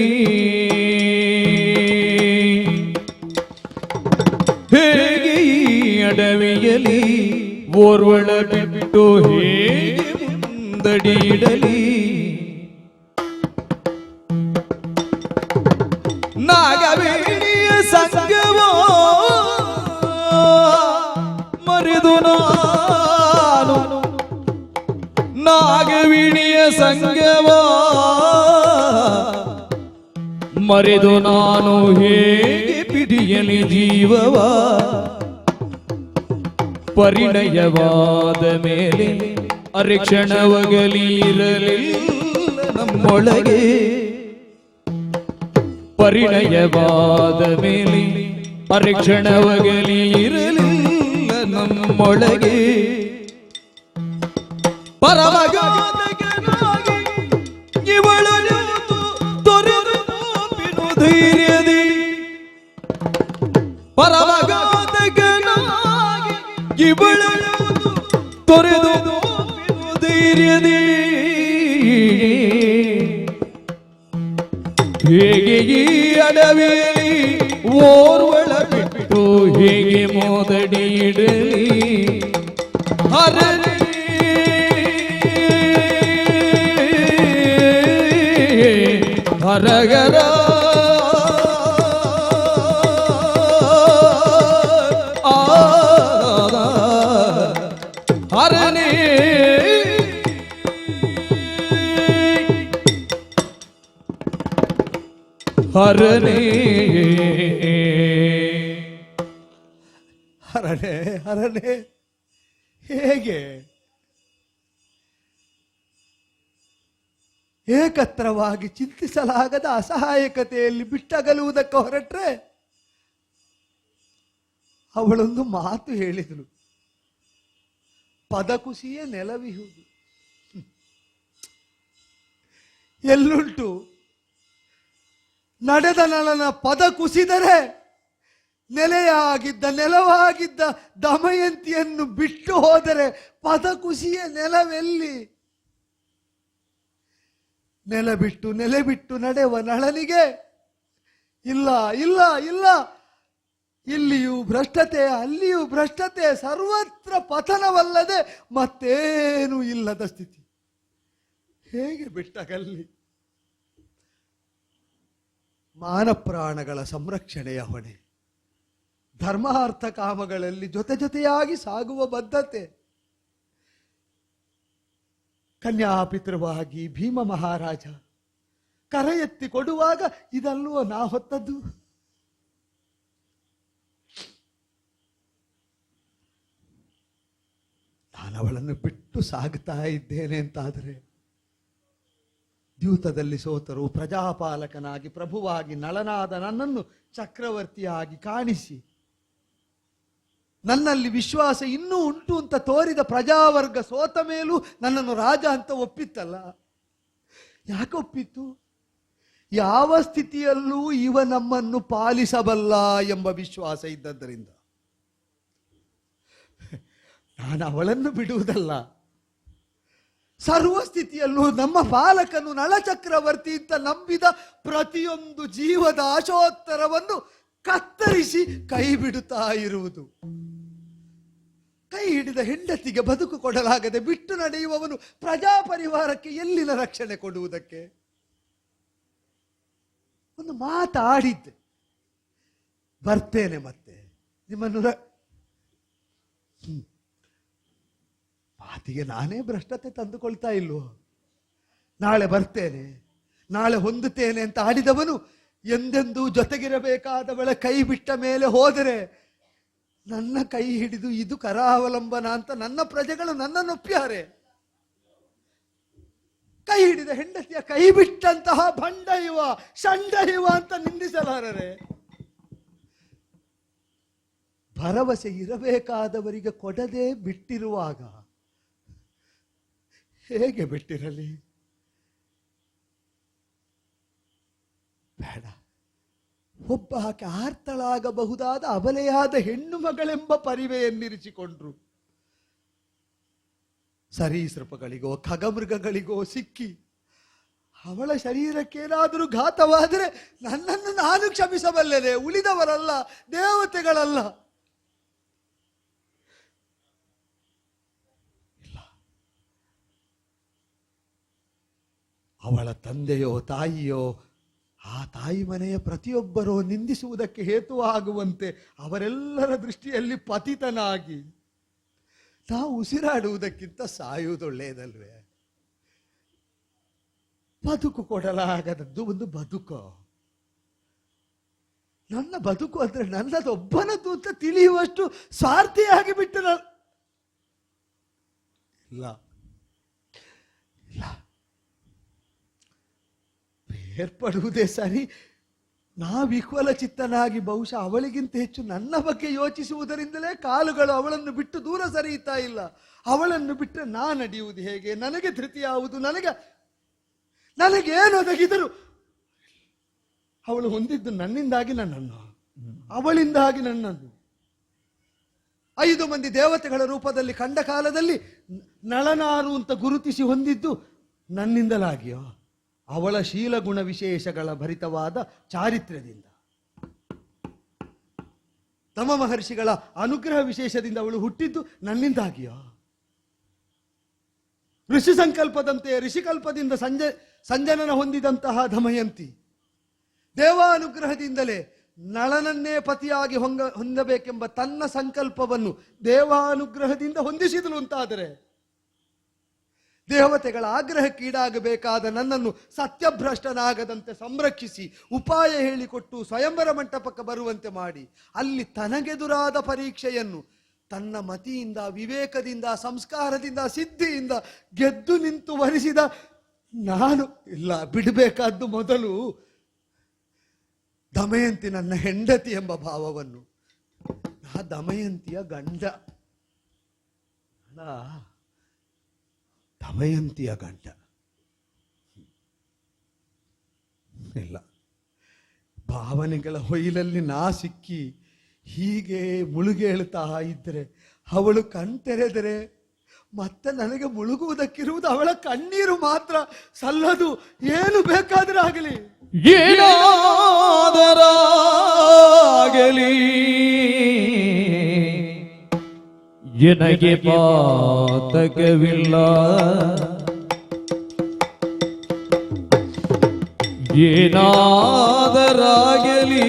ಹೇಗೆ ಅಡವಿಯಲಿ ಓರ್ವಳ ಬಿಟ್ಟು ಹೇಗೆ ಮುಂದಡಿಯಿಡಲಿ? ನಾಗವೇಣಿಯ ಸಂಗವೋ ಮರೆದು ನಾನು, ನಾಗವಿಣಿಯ ಸಂಗವ ಮರೆದು ನಾನು ಹೇಗೆ ಪಿಡಿಯಲಿ ಜೀವವ? ಪರಿಣಯವಾದ ಮೇಲೆ ಅರೆಕ್ಷಣವಗಲಿ ಇರಲಿಲ್ಲ ನಮ್ಮೊಳಗೆ ಪರಿಣಯವಾದ ಮೇಲೆ ಅರೆಕ್ಷಣವಗಲಿ ಇರಲಿಲ್ಲ ನಮ್ಮೊಳಗೆ ಪರಮಗಾದಕನಾಗಿ ಇವಳನ್ನು ತೊರೆದು ನೋಪಿನು ಧೈರ್ಯದಿ ಪರಮಗಾದಕನಾಗಿ ಇವಳನ್ನು ತೊರೆದು ನೋಪಿನು ಧೈರ್ಯದಿ ಹೇಗೆ ಈ ಅಡವಿಯಲ್ಲಿ ಓರ್ವಳ ಬಿಟ್ಟು ಹೇಗೆ ಮೋದಡಿ ಇಡಲಿ ಹರನೇ ಹರಗರ ಹರನೇ ಹರನೇ ಹರನೆ ಹರನೆ ಹೇಗೆ ಏಕತ್ರವಾಗಿ ಚಿಂತಿಸಲಾಗದ ಅಸಹಾಯಕತೆಯಲ್ಲಿ ಬಿಟ್ಟಗಲುವುದಕ್ಕೆ ಹೊರಟ್ರೆ ಅವಳೊಂದು ಮಾತು ಹೇಳಿದಳು, ಪದಕುಸಿಯೇ ನೆಲವಿಹುದು. ಎಲ್ಲುಂಟು ನಡೆದ ನಳನ ಪದ ಕುಸಿದರೆ ನೆಲವಾಗಿದ್ದ ದಮಯಂತಿಯನ್ನು ಬಿಟ್ಟು ಹೋದರೆ ಪದ ಕುಸಿಯ ನೆಲವೆಲ್ಲಿ? ನೆಲೆ ಬಿಟ್ಟು ನಡೆಯುವ ನಳನಿಗೆ ಇಲ್ಲ ಇಲ್ಲ ಇಲ್ಲ, ಇಲ್ಲಿಯೂ ಭ್ರಷ್ಟತೆ ಅಲ್ಲಿಯೂ ಭ್ರಷ್ಟತೆ, ಸರ್ವತ್ರ ಪತನವಲ್ಲದೆ ಮತ್ತೇನೂ ಇಲ್ಲದ ಸ್ಥಿತಿ. ಹೇಗೆ ಬಿಟ್ಟಗಲ್ಲಿ? ಮಾನಪ್ರಾಣಗಳ ಸಂರಕ್ಷಣೆಯ ಹೊಣೆ, ಧರ್ಮಾರ್ಥ ಕಾಮಗಳಲ್ಲಿ ಜೊತೆಯಾಗಿ ಸಾಗುವ ಬದ್ಧತೆ. ಕನ್ಯಾಪಿತೃವಾಗಿ ಭೀಮ ಮಹಾರಾಜ ಕರ ಎತ್ತಿ ಕೊಡುವಾಗ ಇದಲ್ಲವೋ ನಾ ಹೊತ್ತದ್ದು? ನಾನು ಅವಳನ್ನು ಬಿಟ್ಟು ಸಾಗುತ್ತಾ ಇದ್ದೇನೆ ಅಂತಾದರೆ, ದ್ಯೂತದಲ್ಲಿ ಸೋತರು ಪ್ರಜಾಪಾಲಕನಾಗಿ ಪ್ರಭುವಾಗಿ ನಳನಾದ ನನ್ನನ್ನು ಚಕ್ರವರ್ತಿಯಾಗಿ ಕಾಣಿಸಿ ನನ್ನಲ್ಲಿ ವಿಶ್ವಾಸ ಇನ್ನೂ ಉಂಟು ಅಂತ ತೋರಿದ ಪ್ರಜಾವರ್ಗ ಸೋತ ಮೇಲೂ ನನ್ನನ್ನು ರಾಜ ಅಂತ ಒಪ್ಪಿತ್ತಲ್ಲ. ಯಾಕೆ ಒಪ್ಪಿತ್ತು? ಯಾವ ಸ್ಥಿತಿಯಲ್ಲೂ ಇವ ನಮ್ಮನ್ನು ಪಾಲಿಸಬಲ್ಲ ಎಂಬ ವಿಶ್ವಾಸ ಇದ್ದದ್ದರಿಂದ. ನಾನು ಅವಳನ್ನು ಬಿಡುವುದಲ್ಲ, ಸರ್ವ ಸ್ಥಿತಿಯಲ್ಲೂ ನಮ್ಮ ಪಾಲಕನು ನಳಚಕ್ರವರ್ತಿ ಅಂತ ನಂಬಿದ ಪ್ರತಿಯೊಂದು ಜೀವದ ಆಶೋತ್ತರವನ್ನು ಕತ್ತರಿಸಿ ಕೈ ಬಿಡುತ್ತಾ ಇರುವುದು. ಕೈ ಹಿಡಿದ ಹೆಂಡತಿಗೆ ಬದುಕು ಕೊಡಲಾಗದೆ ಬಿಟ್ಟು ನಡೆಯುವವನು ಪ್ರಜಾಪರಿವಾರಕ್ಕೆ ಎಲ್ಲಿನ ರಕ್ಷಣೆ ಕೊಡುವುದಕ್ಕೆ? ಒಂದು ಮಾತಾಡಿದ್ದೆ, ಬರ್ತೇನೆ ಮತ್ತೆ ನಿಮ್ಮನ್ನು ಮಾತಿಗೆ ನಾನೇ ಭ್ರಷ್ಟತೆ ತಂದುಕೊಳ್ತಾ ಇಲ್ವೋ? ನಾಳೆ ಬರ್ತೇನೆ, ನಾಳೆ ಹೊಂದುತ್ತೇನೆ ಅಂತ ಆಡಿದವನು ಎಂದೆಂದೂ ಜೊತೆಗಿರಬೇಕಾದವಳ ಕೈ ಬಿಟ್ಟ ಮೇಲೆ ಹೋದರೆ ನನ್ನ ಕೈ ಹಿಡಿದು ಇದು ಕರಾವಲಂಬನ ಅಂತ ನನ್ನ ಪ್ರಜೆಗಳು ನನ್ನನ್ನೊಪ್ಪ್ಯಾರೆ. ಕೈ ಹಿಡಿದ ಹೆಂಡತಿಯ ಕೈ ಬಿಟ್ಟಂತಹ ಭಂಡ ಇವ, ಷಂಡ ಇವ ಅಂತ ನಿಂದಿಸಲಾರರೆ. ಭರವಸೆ ಇರಬೇಕಾದವರಿಗೆ ಕೊಡದೆ ಬಿಟ್ಟಿರುವಾಗ ಹೇಗೆ ಬಿಟ್ಟಿರಲಿ? ಬೇಡ. ಒಬ್ಬ ಆಕೆ ಆರ್ತಳಾಗಬಹುದಾದ ಅಬಲೆಯಾದ ಹೆಣ್ಣು ಮಗಳೆಂಬ ಪರಿವೆಯನ್ನಿರಿಸಿಕೊಂಡ್ರು. ಸರೀಸೃಪಗಳಿಗೋ ಖಗಮೃಗಗಳಿಗೋ ಸಿಕ್ಕಿ ಅವಳ ಶರೀರಕ್ಕೇನಾದರೂ ಘಾತವಾದರೆ ನನ್ನನ್ನು ನಾನು ಕ್ಷಮಿಸಬಲ್ಲೆನೆ, ಉಳಿದವರಲ್ಲ, ದೇವತೆಗಳಲ್ಲ. ಅವಳ ತಂದೆಯೋ ತಾಯಿಯೋ ಆ ತಾಯಿ ಮನೆಯ ಪ್ರತಿಯೊಬ್ಬರೂ ನಿಂದಿಸುವುದಕ್ಕೆ ಹೇತುವಾಗುವಂತೆ ಅವರೆಲ್ಲರ ದೃಷ್ಟಿಯಲ್ಲಿ ಪತಿತನಾಗಿ ನಾವು ಉಸಿರಾಡುವುದಕ್ಕಿಂತ ಸಾಯುವುದೊಳ್ಳೆಯದಲ್ವೇ? ಬದುಕು ಕೊಡಲಾಗದದ್ದು ಒಂದು ಬದುಕು. ನನ್ನ ಬದುಕು ಅಂದ್ರೆ ನನ್ನದೊಬ್ಬನದು ಅಂತ ತಿಳಿಯುವಷ್ಟು ಸ್ವಾರ್ಥಿಯಾಗಿ ಬಿಟ್ಟನ ಇಲ್ಲ. ಏರ್ಪಡುವುದೇ ಸರಿ. ವಿಹ್ವಲ ಚಿತ್ತನಾಗಿ ಬಹುಶಃ ಅವಳಿಗಿಂತ ಹೆಚ್ಚು ನನ್ನ ಬಗ್ಗೆ ಯೋಚಿಸುವುದರಿಂದಲೇ ಕಾಲುಗಳು ಅವಳನ್ನು ಬಿಟ್ಟು ದೂರ ಸರಿಯುತ್ತಾ ಇಲ್ಲ. ಅವಳನ್ನು ಬಿಟ್ಟರೆ ನಾನು ನಡೆಯುವುದು ಹೇಗೆ? ನನಗೆ ಧೃತಿ ಯಾವುದು? ನನಗೇನು ಒದಗಿದರು? ಅವಳು ಹೊಂದಿದ್ದು ನನ್ನಿಂದಾಗಿ ನನ್ನನ್ನು, ಅವಳಿಂದಾಗಿ ನನ್ನನ್ನು. 5 ಮಂದಿ ದೇವತೆಗಳ ರೂಪದಲ್ಲಿ ಕಂಡ ಕಾಲದಲ್ಲಿ ನಳನಾರು ಅಂತ ಗುರುತಿಸಿ ಹೊಂದಿದ್ದು ನನ್ನಿಂದಲಾಗಿಯೋ? ಅವಳ ಶೀಲಗುಣ ವಿಶೇಷಗಳ ಭರಿತವಾದ ಚಾರಿತ್ರ್ಯದಿಂದ, ತಮ ಮಹರ್ಷಿಗಳ ಅನುಗ್ರಹ ವಿಶೇಷದಿಂದ ಅವಳು ಹುಟ್ಟಿದ್ದು ನನ್ನಿಂದಾಗಿಯೋ? ಋಷಿ ಸಂಕಲ್ಪದಂತೆ ಋಷಿಕಲ್ಪದಿಂದ ಸಂಜನನ ಹೊಂದಿದಂತಹ ದಮಯಂತಿ ದೇವಾನುಗ್ರಹದಿಂದಲೇ ನಳನನ್ನೇ ಪತಿಯಾಗಿ ಹೊಂದಬೇಕೆಂಬ ತನ್ನ ಸಂಕಲ್ಪವನ್ನು ದೇವಾನುಗ್ರಹದಿಂದ ಹೊಂದಿಸಿದಳು ಅಂತಾದರೆ, ದೇವತೆಗಳ ಆಗ್ರಹಕ್ಕೀಡಾಗಬೇಕಾದ ನನ್ನನ್ನು ಸತ್ಯಭ್ರಷ್ಟನಾಗದಂತೆ ಸಂರಕ್ಷಿಸಿ ಉಪಾಯ ಹೇಳಿಕೊಟ್ಟು ಸ್ವಯಂವರ ಮಂಟಪಕ್ಕೆ ಬರುವಂತೆ ಮಾಡಿ ಅಲ್ಲಿ ತನಗೆದುರಾದ ಪರೀಕ್ಷೆಯನ್ನು ತನ್ನ ಮತಿಯಿಂದ, ವಿವೇಕದಿಂದ, ಸಂಸ್ಕಾರದಿಂದ, ಸಿದ್ಧಿಯಿಂದ ಗೆದ್ದು ನಿಂತು ವರಿಸಿದ ನಾನು ಇಲ್ಲ ಬಿಡಬೇಕಾದ್ದು ಮೊದಲು ದಮಯಂತಿ ನನ್ನ ಹೆಂಡತಿ ಎಂಬ ಭಾವವನ್ನು. ದಮಯಂತಿಯ ಗಂಡ, ದಮಯಂತಿಯ ಗಂಡ ಇಲ್ಲ. ಭಾವನೆಗಳ ಹೊಯ್ಲಲ್ಲಿ ಸಿಕ್ಕಿ ಹೀಗೆ ಮುಳುಗೇಳ್ತಾ ಇದ್ದರೆ ಅವಳು ಕಣ್ತೆರೆದರೆ ಮತ್ತೆ ನನಗೆ ಮುಳುಗುವುದಕ್ಕಿರುವುದು ಅವಳ ಕಣ್ಣೀರು ಮಾತ್ರ, ಸಲ್ಲದು. ಏನು ಬೇಕಾದರೂ ಆಗಲಿ, ಏನಾದರಾಗಲಿ ಎನಗೆ ಪಾತಕವಿಲ್ಲ, ಏನಾದರಾಗಲಿ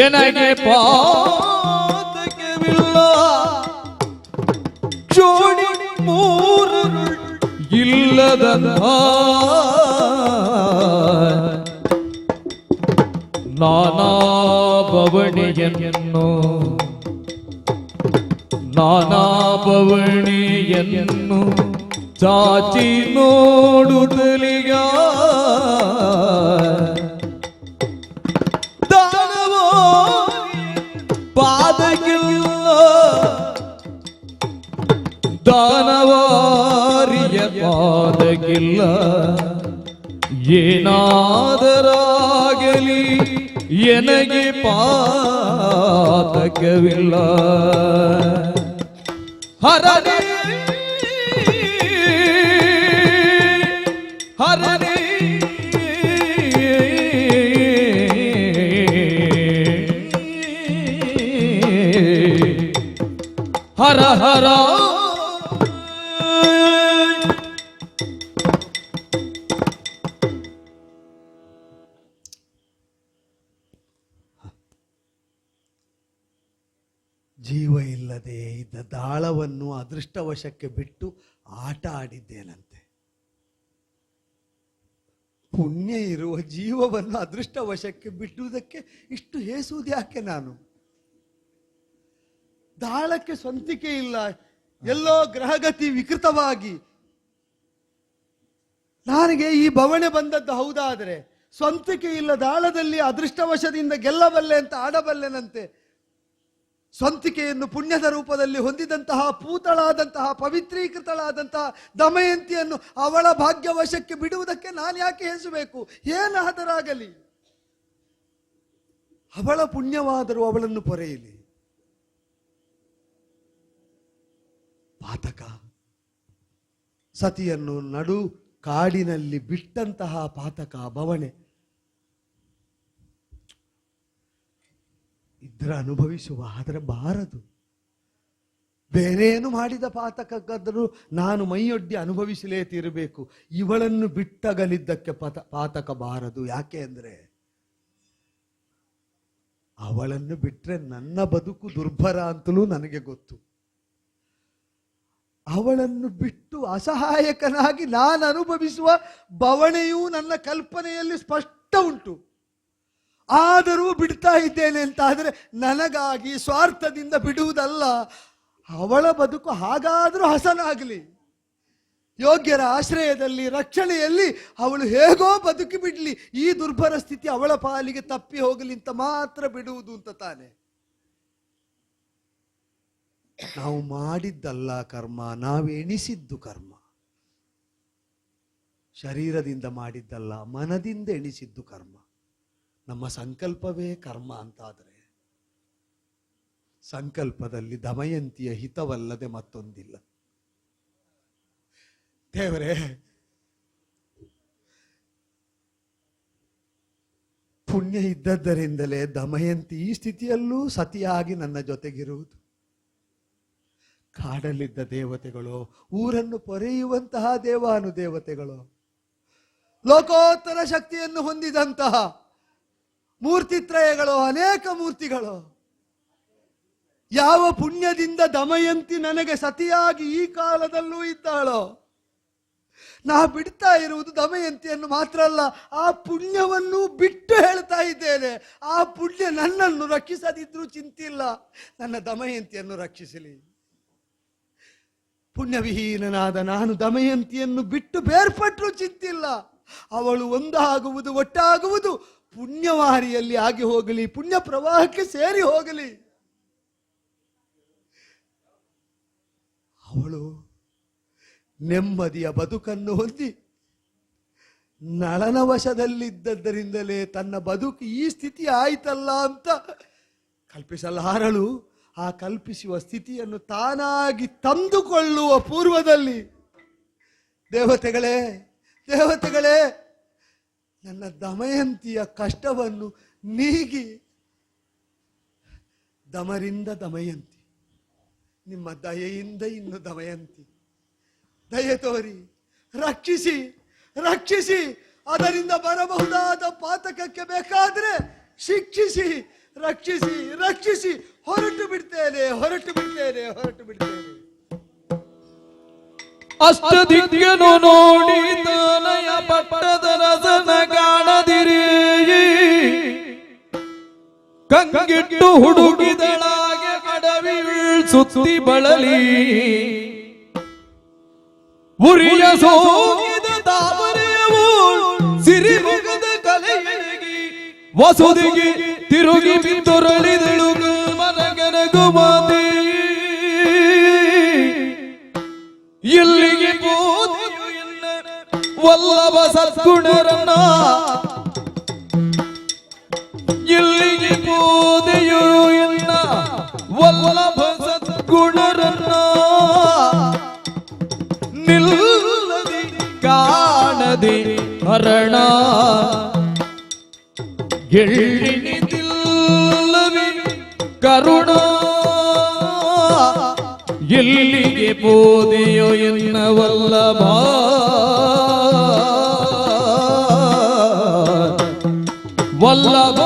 ಎನಗೆ ಪಾತಕವಿಲ್ಲ. ಜೋಡಿ ಮೂರು ಇಲ್ಲದಂಥ ನಾನಾ ಬವಣೆಯನ್ನು ಚಾಚಿ ನೋಡುತ್ತಲಿಗ ದಾನವ ಪಾದಕ್ಕಿಲ್ಲ, ದಾನವಾರಿಯ ಪಾದಕ್ಕಿಲ್ಲ. ಏನಾದರಾಗಲಿ ಎನಗೆ ಪಾತಕವಿಲ್ಲ. ಹರನೇ ಹರನೇ ಹರ ಹರ ಜೀವ ಇಲ್ಲದೆ ಇದ್ದ ದಾಳವನ್ನು ಅದೃಷ್ಟವಶಕ್ಕೆ ಬಿಟ್ಟು ಆಟ ಆಡಿದ್ದೇನಂತೆ. ಪುಣ್ಯ ಇರುವ ಜೀವವನ್ನು ಅದೃಷ್ಟವಶಕ್ಕೆ ಬಿಟ್ಟುವುದಕ್ಕೆ ಇಷ್ಟು ಹೇಸುವುದು ಯಾಕೆ? ನಾನು ದಾಳಕ್ಕೆ ಸ್ವಂತಿಕೆ ಇಲ್ಲ, ಎಲ್ಲೋ ಗ್ರಹಗತಿ ವಿಕೃತವಾಗಿ ನನಗೆ ಈ ಬವಣೆ ಬಂದದ್ದು ಹೌದಾದರೆ ಸ್ವಂತಿಕೆ ಇಲ್ಲ ದಾಳದಲ್ಲಿ ಅದೃಷ್ಟವಶದಿಂದ ಗೆಲ್ಲಬಲ್ಲೆ ಅಂತ ಆಡಬಲ್ಲೆನಂತೆ. ಸ್ವಂತಿಕೆಯನ್ನು ಪುಣ್ಯದ ರೂಪದಲ್ಲಿ ಹೊಂದಿದಂತಹ ಪೂತಳಾದಂತಹ ಪವಿತ್ರೀಕೃತಳಾದಂತಹ ದಮಯಂತಿಯನ್ನು ಅವಳ ಭಾಗ್ಯವಶಕ್ಕೆ ಬಿಡುವುದಕ್ಕೆ ನಾನು ಯಾಕೆ ಹೇಸಬೇಕು? ಏನಾದರಾಗಲಿ, ಅವಳ ಪುಣ್ಯವಾದರೂ ಅವಳನ್ನು ಪೊರೆಯಲಿ. ಪಾತಕ ಸತಿಯನ್ನು ನಡು ಕಾಡಿನಲ್ಲಿ ಬಿಟ್ಟಂತಹ ಪಾತಕ ಬವಣೆ ಇದ್ರೆ ಅನುಭವಿಸುವ, ಆದರೆ ಬಾರದು. ಬೇರೇನು ಮಾಡಿದ ಪಾತಕಕ್ಕಾದರೂ ನಾನು ಮೈಯೊಡ್ಡಿ ಅನುಭವಿಸಲೇ ತೀರಬೇಕು. ಇವಳನ್ನು ಬಿಟ್ಟಗಲಿದ್ದಕ್ಕೆ ಪಾತಕ ಬಾರದು. ಯಾಕೆ ಅಂದರೆ ಅವಳನ್ನು ಬಿಟ್ಟರೆ ನನ್ನ ಬದುಕು ದುರ್ಭರ ಅಂತಲೂ ನನಗೆ ಗೊತ್ತು. ಅವಳನ್ನು ಬಿಟ್ಟು ಅಸಹಾಯಕನಾಗಿ ನಾನು ಅನುಭವಿಸುವ ಬವಣೆಯೂ ನನ್ನ ಕಲ್ಪನೆಯಲ್ಲಿ ಸ್ಪಷ್ಟ ಉಂಟು. ಆದರೂ ಬಿಡ್ತಾ ಇದ್ದೇನೆ ಅಂತ ಆದರೆ ನನಗಾಗಿ ಸ್ವಾರ್ಥದಿಂದ ಬಿಡುವುದಲ್ಲ. ಅವಳ ಬದುಕು ಹಾಗಾದರೂ ಹಸನಾಗಲಿ. ಯೋಗ್ಯರ ಆಶ್ರಯದಲ್ಲಿ ರಕ್ಷಣೆಯಲ್ಲಿ ಅವಳು ಹೇಗೋ ಬದುಕಿ ಬಿಡ್ಲಿ, ಈ ದುರ್ಭರ ಸ್ಥಿತಿ ಅವಳ ಪಾಲಿಗೆ ತಪ್ಪಿ ಹೋಗಲಿ ಅಂತ ಮಾತ್ರ ಬಿಡುವುದು ಅಂತ ತಾನೆ. ನಾವು ಮಾಡಿದ್ದಲ್ಲ ಕರ್ಮ, ನಾವು ಎಣಿಸಿದ್ದು ಕರ್ಮ. ಶರೀರದಿಂದ ಮಾಡಿದ್ದಲ್ಲ, ಮನದಿಂದ ಎಣಿಸಿದ್ದು ಕರ್ಮ. ನಮ್ಮ ಸಂಕಲ್ಪವೇ ಕರ್ಮ ಅಂತಾದರೆ ಸಂಕಲ್ಪದಲ್ಲಿ ದಮಯಂತಿಯ ಹಿತವಲ್ಲದೆ ಮತ್ತೊಂದಿಲ್ಲ. ದೇವರೇ, ಪುಣ್ಯ ಇದ್ದದ್ದರಿಂದಲೇ ದಮಯಂತಿ ಈ ಸ್ಥಿತಿಯಲ್ಲೂ ಸತಿಯಾಗಿ ನನ್ನ ಜೊತೆಗಿರುವುದು. ಕಾಡಲ್ಲಿದ್ದ ದೇವತೆಗಳು, ಊರನ್ನು ಪೊರೆಯುವಂತಹ ದೇವಾನುದೇವತೆಗಳು, ಲೋಕೋತ್ತರ ಶಕ್ತಿಯನ್ನು ಹೊಂದಿದಂತಹ ಮೂರ್ತಿತ್ರಯಗಳು, ಅನೇಕ ಮೂರ್ತಿಗಳು, ಯಾವ ಪುಣ್ಯದಿಂದ ದಮಯಂತಿ ನನಗೆ ಸತಿಯಾಗಿ ಈ ಕಾಲದಲ್ಲೂ ಇದ್ದಾಳೋ, ನಾ ಬಿಡ್ತಾ ಇರುವುದು ದಮಯಂತಿಯನ್ನು ಮಾತ್ರ ಅಲ್ಲ, ಆ ಪುಣ್ಯವನ್ನು ಬಿಟ್ಟು ಹೇಳ್ತಾ ಇದ್ದೇನೆ. ಆ ಪುಣ್ಯ ನನ್ನನ್ನು ರಕ್ಷಿಸದಿದ್ರೂ ಚಿಂತಿಲ್ಲ, ನನ್ನ ದಮಯಂತಿಯನ್ನು ರಕ್ಷಿಸಲಿ. ಪುಣ್ಯವಿಹೀನನಾದ ನಾನು ದಮಯಂತಿಯನ್ನು ಬಿಟ್ಟು ಬೇರ್ಪಟ್ಟರೂ ಚಿಂತಿಲ್ಲ. ಅವಳು ಒಂದಾಗುವುದು, ಒಟ್ಟಾಗುವುದು ಪುಣ್ಯವಾರಿಯಲ್ಲಿ ಆಗಿ ಹೋಗಲಿ, ಪುಣ್ಯ ಪ್ರವಾಹಕ್ಕೆ ಸೇರಿ ಹೋಗಲಿ. ಅವಳು ನೆಮ್ಮದಿಯ ಬದುಕನ್ನು ಹೊಂದಿ ನಳನ ವಶದಲ್ಲಿದ್ದದ್ದರಿಂದಲೇ ತನ್ನ ಬದುಕು ಈ ಸ್ಥಿತಿ ಆಯ್ತಲ್ಲ ಅಂತ ಕಲ್ಪಿಸಲಾರಳು. ಆ ಕಲ್ಪಿಸುವ ಸ್ಥಿತಿಯನ್ನು ತಾನಾಗಿ ತಂದುಕೊಳ್ಳುವ ಪೂರ್ವದಲ್ಲಿ, ದೇವತೆಗಳೇ ದೇವತೆಗಳೇ, ನನ್ನ ದಮಯಂತಿಯ ಕಷ್ಟವನ್ನು ನೀಗಿ, ದಮರಿಂದ ದಮಯಂತಿ, ನಿಮ್ಮ ದಯೆಯಿಂದ ಇನ್ನು ದಮಯಂತಿ, ದಯೆ ತೋರಿ ರಕ್ಷಿಸಿ ರಕ್ಷಿಸಿ. ಅದರಿಂದ ಬರಬಹುದಾದ ಪಾತಕಕ್ಕೆ ಬೇಕಾದ್ರೆ ಶಿಕ್ಷಿಸಿ, ರಕ್ಷಿಸಿ ರಕ್ಷಿಸಿ. ಹೊರಟು ಬಿಡ್ತೇನೆ, ಹೊರಟು ಬಿಡ್ತೇನೆ, ಹೊರಟು ಬಿಡ್ತೇನೆ. ಅಷ್ಟದಿಕ್ಕನು ನೋಡಿ ತನಯ ಪಟ್ಟದ ರಸನ ಕಾಣದಿರಿ, ಕಂಗಿಟ್ಟು ಹುಡುಗಿದಳಾಗೆ ಅಡವಿ ಸುತ್ತಿ ಬಳಲಿ, ಉರಿಯ ಸೋಗಿದ ತಾವರೆಯವು ಸಿರಿಮುಖದ ಕಲೆಯಗಿ, ವಸುದಿಗೆ ತಿರುಗಿ ಬಿತ್ತೊರಳಿದಳು ಮನಗನಗು ಮಾತೆ. ಎಲ್ಲಿಗೆ ಬೋಧೆಯು ಎನ್ನ ವಲ್ಲಭ ಸದ್ಗುಣರನ್ನ, ಎಲ್ಲಿಗೆ ಬೋಧೆಯು ಎನ್ನ ವಲ್ಲಭ ಸದ್ಗುಣರನ್ನ, ನಿಲ್ಲದೆ ಕಾಣದೆ ಹರಣ ಎಳ್ಳಿನಿದಿಲ್ಲವೇ ಕರುಣ, ಎಲ್ಲಿಗೆ ಬೋದೆಯೋ ಎನ್ನ ವಲ್ಲಭ ವಲ್ಲಭ.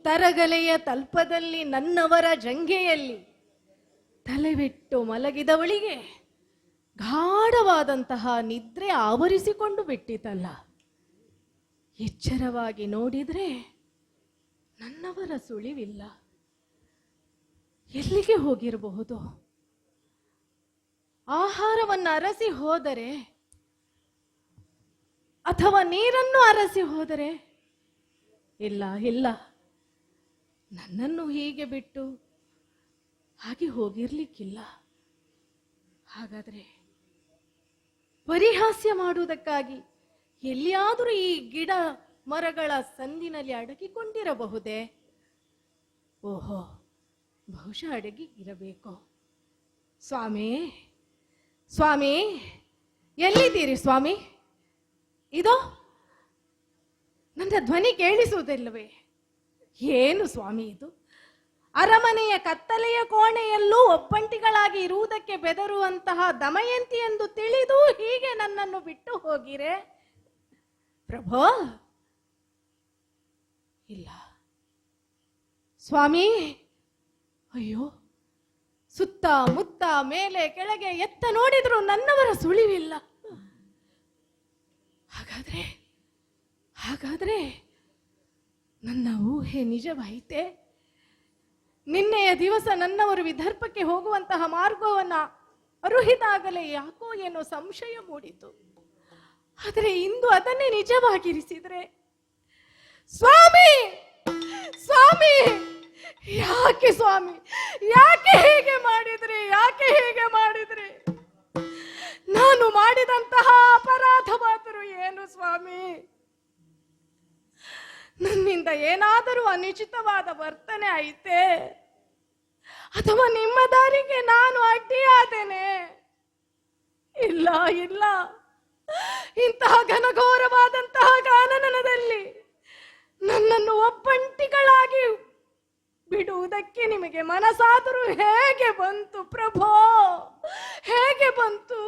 ತರಗಲೆಯ ತಲ್ಪದಲ್ಲಿ ನನ್ನವರ ಜಂಘೆಯಲ್ಲಿ ತಲೆಬಿಟ್ಟು ಮಲಗಿದವಳಿಗೆ ಗಾಢವಾದಂತಹ ನಿದ್ರೆ ಆವರಿಸಿಕೊಂಡು ಬಿಟ್ಟಿತಲ್ಲ. ಎಚ್ಚರವಾಗಿ ನೋಡಿದ್ರೆ ನನ್ನವರ ಸುಳಿವಿಲ್ಲ. ಎಲ್ಲಿಗೆ ಹೋಗಿರಬಹುದು? ಆಹಾರವನ್ನು ಅರಸಿ ಹೋದರೆ ಅಥವಾ ನೀರನ್ನು ಅರಸಿ ಹೋದರೆ? ಇಲ್ಲ ಇಲ್ಲ, ನನ್ನನ್ನು ಹೀಗೆ ಬಿಟ್ಟು ಹಾಗೆ ಹೋಗಿರ್ಲಿಕ್ಕಿಲ್ಲ. ಹಾಗಾದ್ರೆ ಪರಿಹಾಸ್ಯ ಮಾಡುವುದಕ್ಕಾಗಿ ಎಲ್ಲಿಯಾದರೂ ಈ ಗಿಡ ಮರಗಳ ಸಂದಿನಲ್ಲಿ ಅಡಗಿಕೊಂಡಿರಬಹುದೇ? ಓಹೋ, ಬಹುಶಃ ಅಡಗಿ ಇರಬೇಕು. ಸ್ವಾಮಿ ಸ್ವಾಮಿ, ಎಲ್ಲಿದ್ದೀರಿ ಸ್ವಾಮಿ? ಇದೋ ನನ್ನ ಧ್ವನಿ ಕೇಳಿಸುವುದಿಲ್ಲವೇ? ಏನು ಸ್ವಾಮಿ ಇದು? ಅರಮನೆಯ ಕತ್ತಲೆಯ ಕೋಣೆಯಲ್ಲೂ ಒಬ್ಬಂಟಿಗಳಾಗಿ ಇರುವುದಕ್ಕೆ ಬೆದರುವಂತಹ ದಮಯಂತಿ ಎಂದು ತಿಳಿದು ಹೀಗೆ ನನ್ನನ್ನು ಬಿಟ್ಟು ಹೋಗಿರೆ? ಪ್ರಭೋ, ಇಲ್ಲ ಸ್ವಾಮಿ. ಅಯ್ಯೋ, ಸುತ್ತ ಮುತ್ತ ಮೇಲೆ ಕೆಳಗೆ ಎತ್ತ ನೋಡಿದ್ರು ನನ್ನವರ ಸುಳಿವಿಲ್ಲ. ಹಾಗಾದ್ರೆ ನನ್ನ ಊಹೆ ನಿಜವಾಯಿತೆ. ನಿನ್ನೆಯ ದಿವಸ ನನ್ನವರು ವಿದರ್ಭಕ್ಕೆ ಹೋಗುವಂತಹ ಮಾರ್ಗವನ್ನ ಅರುಹಿದಾಗಲೇ ಯಾಕೋ ಏನೋ ಸಂಶಯ ಮೂಡಿತು. ಆದರೆ ಇಂದು ಅದನ್ನೇ ನಿಜವಾಗಿರಿಸಿದ್ರೆ, ಸ್ವಾಮಿ ಸ್ವಾಮಿ, ಯಾಕೆ ಸ್ವಾಮಿ, ಯಾಕೆ ಹೀಗೆ ಮಾಡಿದ್ರಿ, ಯಾಕೆ ಹೀಗೆ ಮಾಡಿದ್ರಿ? ನಾನು ಮಾಡಿದಂತಹ ಅಪರಾಧವಾದರೂ ಏನು ಸ್ವಾಮಿ? ನನ್ನಿಂದ ಏನಾದರೂ ಅನುಚಿತವಾದ ವರ್ತನೆ ಐತೆ, ಅಥವಾ ನಿಮ್ಮ ದಾರಿಗೆ ನಾನು ಅಡ್ಡಿಯಾದೇನೆ? ಇಲ್ಲ ಇಲ್ಲ, ಇಂತಹ ಘನಘೋರವಾದಂತಹ ಕಾನನದಲ್ಲಿ ನನ್ನನ್ನು ಒಬ್ಬಂಟಿಗಳಾಗಿ ಬಿಡುವುದಕ್ಕೆ ನಿಮಗೆ ಮನಸ್ಸಾದರೂ ಹೇಗೆ ಬಂತು ಪ್ರಭೋ, ಹೇಗೆ ಬಂತು?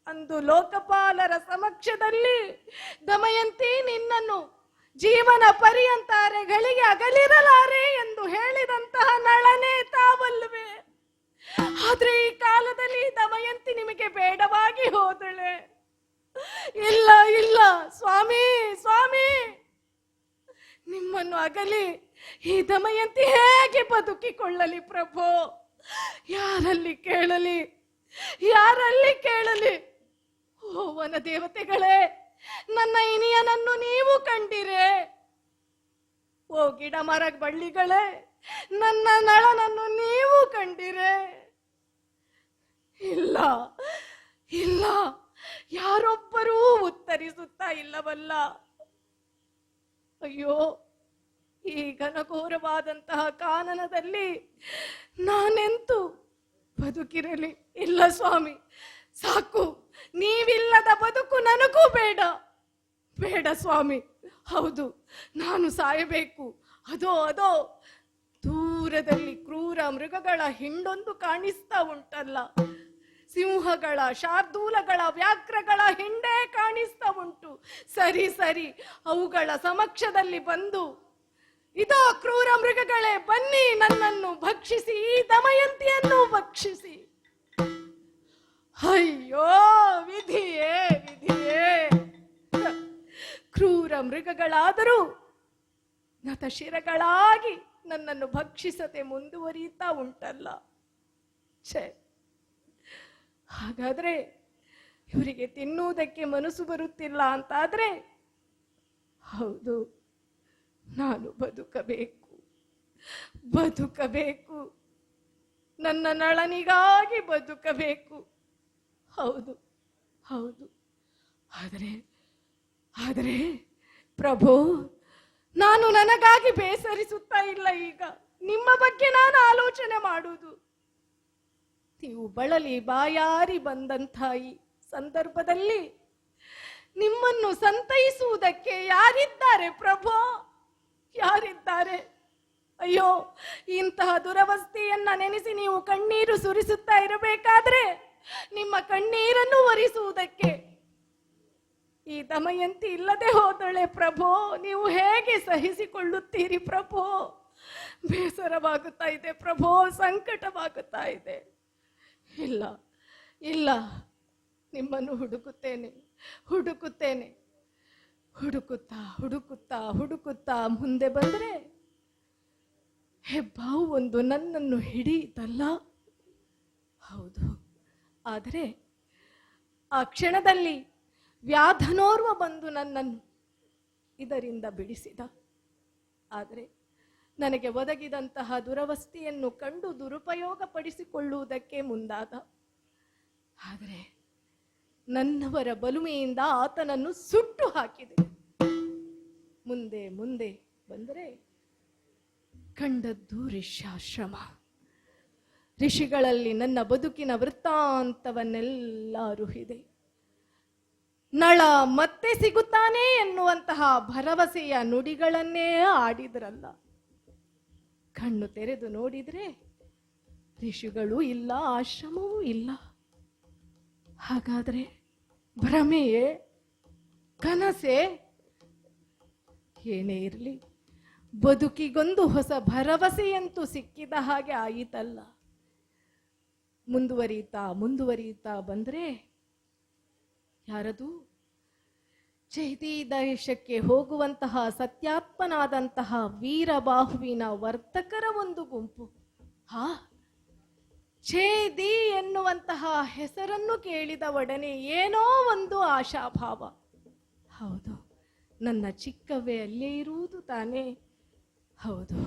ಅಂದು ಲೋಕಪಾಲರ ಸಮಕ್ಷದಲ್ಲಿ ದಮಯಂತಿ ನಿನ್ನನ್ನು ಜೀವನ ಪರ್ಯಂತರೆಗಳಿಗೆ ಅಗಲಿರಲಾರೆ ಎಂದು ಹೇಳಿದಂತಹ ನಳನೇ ತಾವಲ್ವೇ? ಆದ್ರೆ ಈ ಕಾಲದಲ್ಲಿ ದಮಯಂತಿ ನಿಮಗೆ ಬೇಡವಾಗಿ ಹೋದಳೆ. ಇಲ್ಲ ಇಲ್ಲ ಸ್ವಾಮಿ, ಸ್ವಾಮಿ, ನಿಮ್ಮನ್ನು ಅಗಲಿ ಈ ದಮಯಂತಿ ಹೇಗೆ ಬದುಕಿಕೊಳ್ಳಲಿ ಪ್ರಭೋ? ಯಾರಲ್ಲಿ ಕೇಳಲಿ, ಯಾರಲ್ಲಿ ಕೇಳಲಿ? ಓ ವನ ದೇವತೆಗಳೇ, ನನ್ನ ಇನಿಯನನ್ನು ನೀವು ಕಂಡಿರೆ? ಓ ಗಿಡ ಮರ ಬಳ್ಳಿಗಳೇ, ನನ್ನ ನಳನನ್ನು ನೀವು ಕಂಡಿರೆ? ಇಲ್ಲ ಇಲ್ಲ, ಯಾರೊಬ್ಬರೂ ಉತ್ತರಿಸುತ್ತಾ ಇಲ್ಲವಲ್ಲ. ಅಯ್ಯೋ, ಈ ಘನಘೋರವಾದಂತಹ ಕಾನನದಲ್ಲಿ ನಾನೆಂತೂ ಬದುಕಿರಲಿ? ಇಲ್ಲ ಸ್ವಾಮಿ, ಸಾಕು, ನೀವಿಲ್ಲದ ಬದುಕು ನನಗೂ ಬೇಡ. ಬೇಡ ಸ್ವಾಮಿ. ಹೌದು, ನಾನು ಸಾಯಬೇಕು. ಅದೋ ಅದೋ ದೂರದಲ್ಲಿ ಕ್ರೂರ ಮೃಗಗಳ ಹಿಂಡೊಂದು ಕಾಣಿಸ್ತಾ ಉಂಟಲ್ಲ, ಸಿಂಹಗಳ, ಶಾರ್ದೂಲಗಳ, ವ್ಯಾಘ್ರಗಳ ಹಿಂಡೇ ಕಾಣಿಸ್ತಾ ಉಂಟು. ಸರಿ ಸರಿ, ಅವುಗಳ ಸಮಕ್ಷದಲ್ಲಿ ಬಂದು, ಇದೋ ಕ್ರೂರ ಮೃಗಗಳೇ, ಬನ್ನಿ ನನ್ನನ್ನು ಭಕ್ಷಿಸಿ, ಈ ದಮಯಂತಿಯನ್ನು ಭಕ್ಷಿಸಿ. ಅಯ್ಯೋ ವಿಧಿಯೇ, ವಿಧಿಯೇ! ಕ್ರೂರ ಮೃಗಗಳಾದರೂ ನತಶಿರಗಳಾಗಿ ನನ್ನನ್ನು ಭಕ್ಷಿಸದೆ ಮುಂದುವರಿಯುತ್ತಾ ಉಂಟಲ್ಲ. ಛೇ, ಹಾಗಾದ್ರೆ ಇವರಿಗೆ ತಿನ್ನುವುದಕ್ಕೆ ಮನಸ್ಸು ಬರುತ್ತಿಲ್ಲ ಅಂತಾದ್ರೆ, ಹೌದು, ನಾನು ಬದುಕಬೇಕು, ಬದುಕಬೇಕು, ನನ್ನ ನಳನಿಗಾಗಿ ಬದುಕಬೇಕು. ಹೌದು ಹೌದು, ಆದರೆ ಪ್ರಭು, ನಾನು ನನಗಾಗಿ ಬೇಸರಿಸುತ್ತಾ ಇಲ್ಲ. ಈಗ ನಿಮ್ಮ ಬಗ್ಗೆ ನಾನು ಆಲೋಚನೆ ಮಾಡುವುದು. ನೀವು ಬಳಲಿ ಬಾಯಾರಿ ಬಂದಂಥ ಈ ಸಂದರ್ಭದಲ್ಲಿ ನಿಮ್ಮನ್ನು ಸಂತೈಸುವುದಕ್ಕೆ ಯಾರಿದ್ದಾರೆ ಪ್ರಭು? ಯಾರಿದ್ದಾರೆ? ಅಯ್ಯೋ, ಇಂತಹ ದುರವಸ್ಥೆಯನ್ನ ನೆನೆಸಿ ನೀವು ಕಣ್ಣೀರು ಸುರಿಸುತ್ತಾ ಇರಬೇಕಾದ್ರೆ ನಿಮ್ಮ ಕಣ್ಣೀರನ್ನು ಒರೆಸುವುದಕ್ಕೆ ಈ ದಮಯಂತಿ ಇಲ್ಲದೆ ಹೋದಳೆ ಪ್ರಭೋ. ನೀವು ಹೇಗೆ ಸಹಿಸಿಕೊಳ್ಳುತ್ತೀರಿ ಪ್ರಭೋ? ಬೇಸರವಾಗುತ್ತಾ ಇದೆ ಪ್ರಭೋ, ಸಂಕಟವಾಗುತ್ತಾ ಇದೆ. ಇಲ್ಲ ಇಲ್ಲ, ನಿಮ್ಮನ್ನು ಹುಡುಕುತ್ತೇನೆ, ಹುಡುಕುತ್ತೇನೆ. ಹುಡುಕುತ್ತಾ ಹುಡುಕುತ್ತಾ ಹುಡುಕುತ್ತಾ ಮುಂದೆ ಬಂದರೆ ಹೆಬ್ಬಾವು ಒಂದು ನನ್ನನ್ನು ಹಿಡಿಯಿತಲ್ಲ. ಹೌದು, ಆದರೆ ಆ ಕ್ಷಣದಲ್ಲಿ ವ್ಯಾಧನೋರ್ವ ಬಂದು ನನ್ನನ್ನು ಇದರಿಂದ ಬಿಡಿಸಿದ. ಆದರೆ ನನಗೆ ಒದಗಿದಂತಹ ದುರವಸ್ಥೆಯನ್ನು ಕಂಡು ದುರುಪಯೋಗ ಪಡಿಸಿಕೊಳ್ಳುವುದಕ್ಕೆ ಮುಂದಾದ. ಆದರೆ ನನ್ನವರ ಬಲುಮೆಯಿಂದ ಆತನನ್ನು ಸುಟ್ಟು ಹಾಕಿದೆ. ಮುಂದೆ ಮುಂದೆ ಬಂದರೆ ಕಂಡದ್ದು ಋಷ್ಯಾಶ್ರಮ. ಋಷಿಗಳಲ್ಲಿ ನನ್ನ ಬದುಕಿನ ವೃತ್ತಾಂತವನ್ನೆಲ್ಲ ಅರುಹಿದೆ. ನಳ ಮತ್ತೆ ಸಿಗುತ್ತಾನೆ ಎನ್ನುವಂತಹ ಭರವಸೆಯ ನುಡಿಗಳನ್ನೇ ಆಡಿದ್ರಲ್ಲ. ಕಣ್ಣು ತೆರೆದು ನೋಡಿದ್ರೆ ಋಷಿಗಳೂ ಇಲ್ಲ, ಆಶ್ರಮವೂ ಇಲ್ಲ. ಹಾಗಾದ್ರೆ ಭ್ರಮೆಯೇ, ಕನಸೇ? ಏನೇ ಇರಲಿ, ಬದುಕಿಗೊಂದು ಹೊಸ ಭರವಸೆಯಂತೂ ಸಿಕ್ಕಿದ ಹಾಗೆ ಆಯಿತಲ್ಲ. ಮುಂದುವರಿಯುತ್ತಾ ಮುಂದುವರಿಯುತ್ತಾ ಬಂದ್ರೆ ಯಾರದು ಚೈತಿ ದೇಶಕ್ಕೆ ಹೋಗುವಂತಹ ಸತ್ಯಾತ್ಮನಾದಂತಹ ವೀರಬಾಹುವಿನ ವರ್ತಕರ ಒಂದು ಗುಂಪು. ಹಾ, ಛೇದಿ ಎನ್ನುವಂತಹ ಹೆಸರನ್ನು ಕೇಳಿದ ಒಡನೆ ಏನೋ ಒಂದು ಆಶಾಭಾವ. ಹೌದು, ನನ್ನ ಚಿಕ್ಕವೇ ಅಲ್ಲೇ ಇರುವುದು ತಾನೇ. ಹೌದು,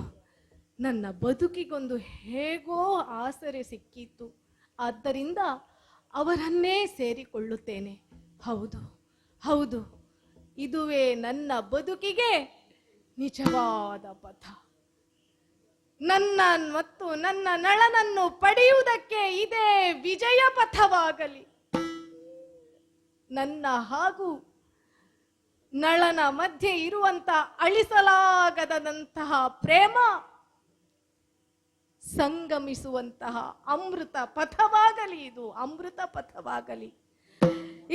ನನ್ನ ಬದುಕಿಗೊಂದು ಹೇಗೋ ಆಸರೆ ಸಿಕ್ಕಿತ್ತು, ಆದ್ದರಿಂದ ಅವರನ್ನೇ ಸೇರಿಕೊಳ್ಳುತ್ತೇನೆ. ಹೌದು ಹೌದು, ಇದುವೇ ನನ್ನ ಬದುಕಿಗೆ ನಿಜವಾದ ಪಥ. ನನ್ನ ಮತ್ತು ನನ್ನ ನಳನನ್ನು ಪಡೆಯುವುದಕ್ಕೆ ಇದೇ ವಿಜಯ ಪಥವಾಗಲಿ. ನನ್ನ ಹಾಗೂ ನಳನ ಮಧ್ಯೆ ಇರುವಂತ ಅಳಿಸಲಾಗದಂತಹ ಪ್ರೇಮ ಸಂಗಮಿಸುವಂತಹ ಅಮೃತ ಪಥವಾಗಲಿ. ಇದು ಅಮೃತ ಪಥವಾಗಲಿ.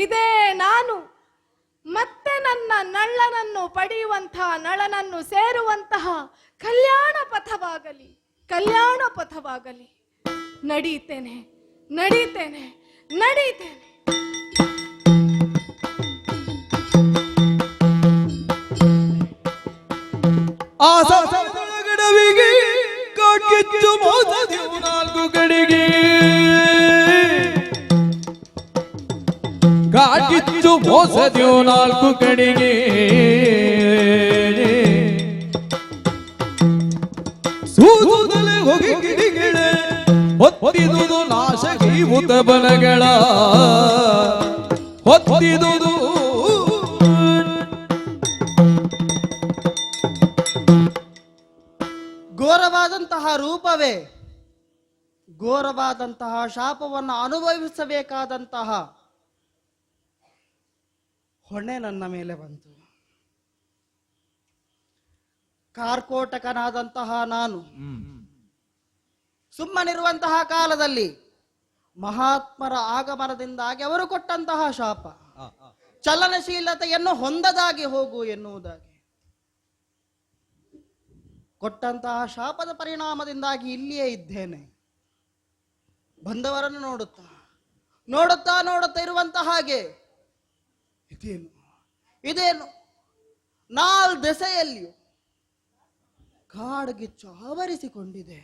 ಇದೇ ನಾನು ಮತ್ತೆ ನನ್ನ ನಳ್ಳನನ್ನು ಪಡೆಯುವಂತಹ, ನಳನನ್ನು ಸೇರುವಂತಹ ಕಲ್ಯಾಣ ಪಥವಾಗಲಿ, ಕಲ್ಯಾಣ ಪಥವಾಗಲಿ. ನಡೀತೇನೆ ನಡೀತೇನೆ ನಡೀತೇನೆ. ಗಡವಿಗೆ ಕಾಕಿಚ್ಚು ಮೋಸದೆವು ನಾಲ್ಕು ಕಡೆಗೆ, ಕಾಕಿಚ್ಚು ಮೋಸದೆವು ನಾಲ್ಕು ಕಡೆಗೆ. ಸೂಸುತ್ತಲೇ ಹೋಗಿ ಗಿಡಿಗಳ ಹೊತ್ತಿದುದು ನಾಶಕಿ ಮುತ ಬಲಗಳ ಹೊತ್ತಿದುದು. ಘೋರವಾದಂತಹ ರೂಪವೇ ಘೋರವಾದಂತಹ ಶಾಪವನ್ನು ಅನುಭವಿಸಬೇಕಾದಂತಹ ಹೊಣೆ ನನ್ನ ಮೇಲೆ ಬಂತು. ಕಾರ್ಕೋಟಕನಾದಂತಹ ನಾನು ಸುಮ್ಮನಿರುವಂತಹ ಕಾಲದಲ್ಲಿ ಮಹಾತ್ಮರ ಆಗಮನದಿಂದಾಗಿ ಅವರು ಕೊಟ್ಟಂತಹ ಶಾಪ, ಚಲನಶೀಲತೆಯನ್ನು ಹೊಂದದಾಗಿ ಹೋಗು ಎನ್ನುವುದಾಗಿ ಕೊಟ್ಟಂತಹ ಶಾಪದ ಪರಿಣಾಮದಿಂದಾಗಿ ಇಲ್ಲಿಯೇ ಇದ್ದೇನೆ. ಬಂದವರನ್ನು ನೋಡುತ್ತಾ ನೋಡುತ್ತಾ ನೋಡುತ್ತಾ ಇರುವಂತಹ ಹಾಗೆ ಇದೇನು ನಾಲ್ದೆಸೆಯಲ್ಲಿಯೂ ಕಾಡ್ಗಿಚ್ಚು ಆವರಿಸಿಕೊಂಡಿದೆ.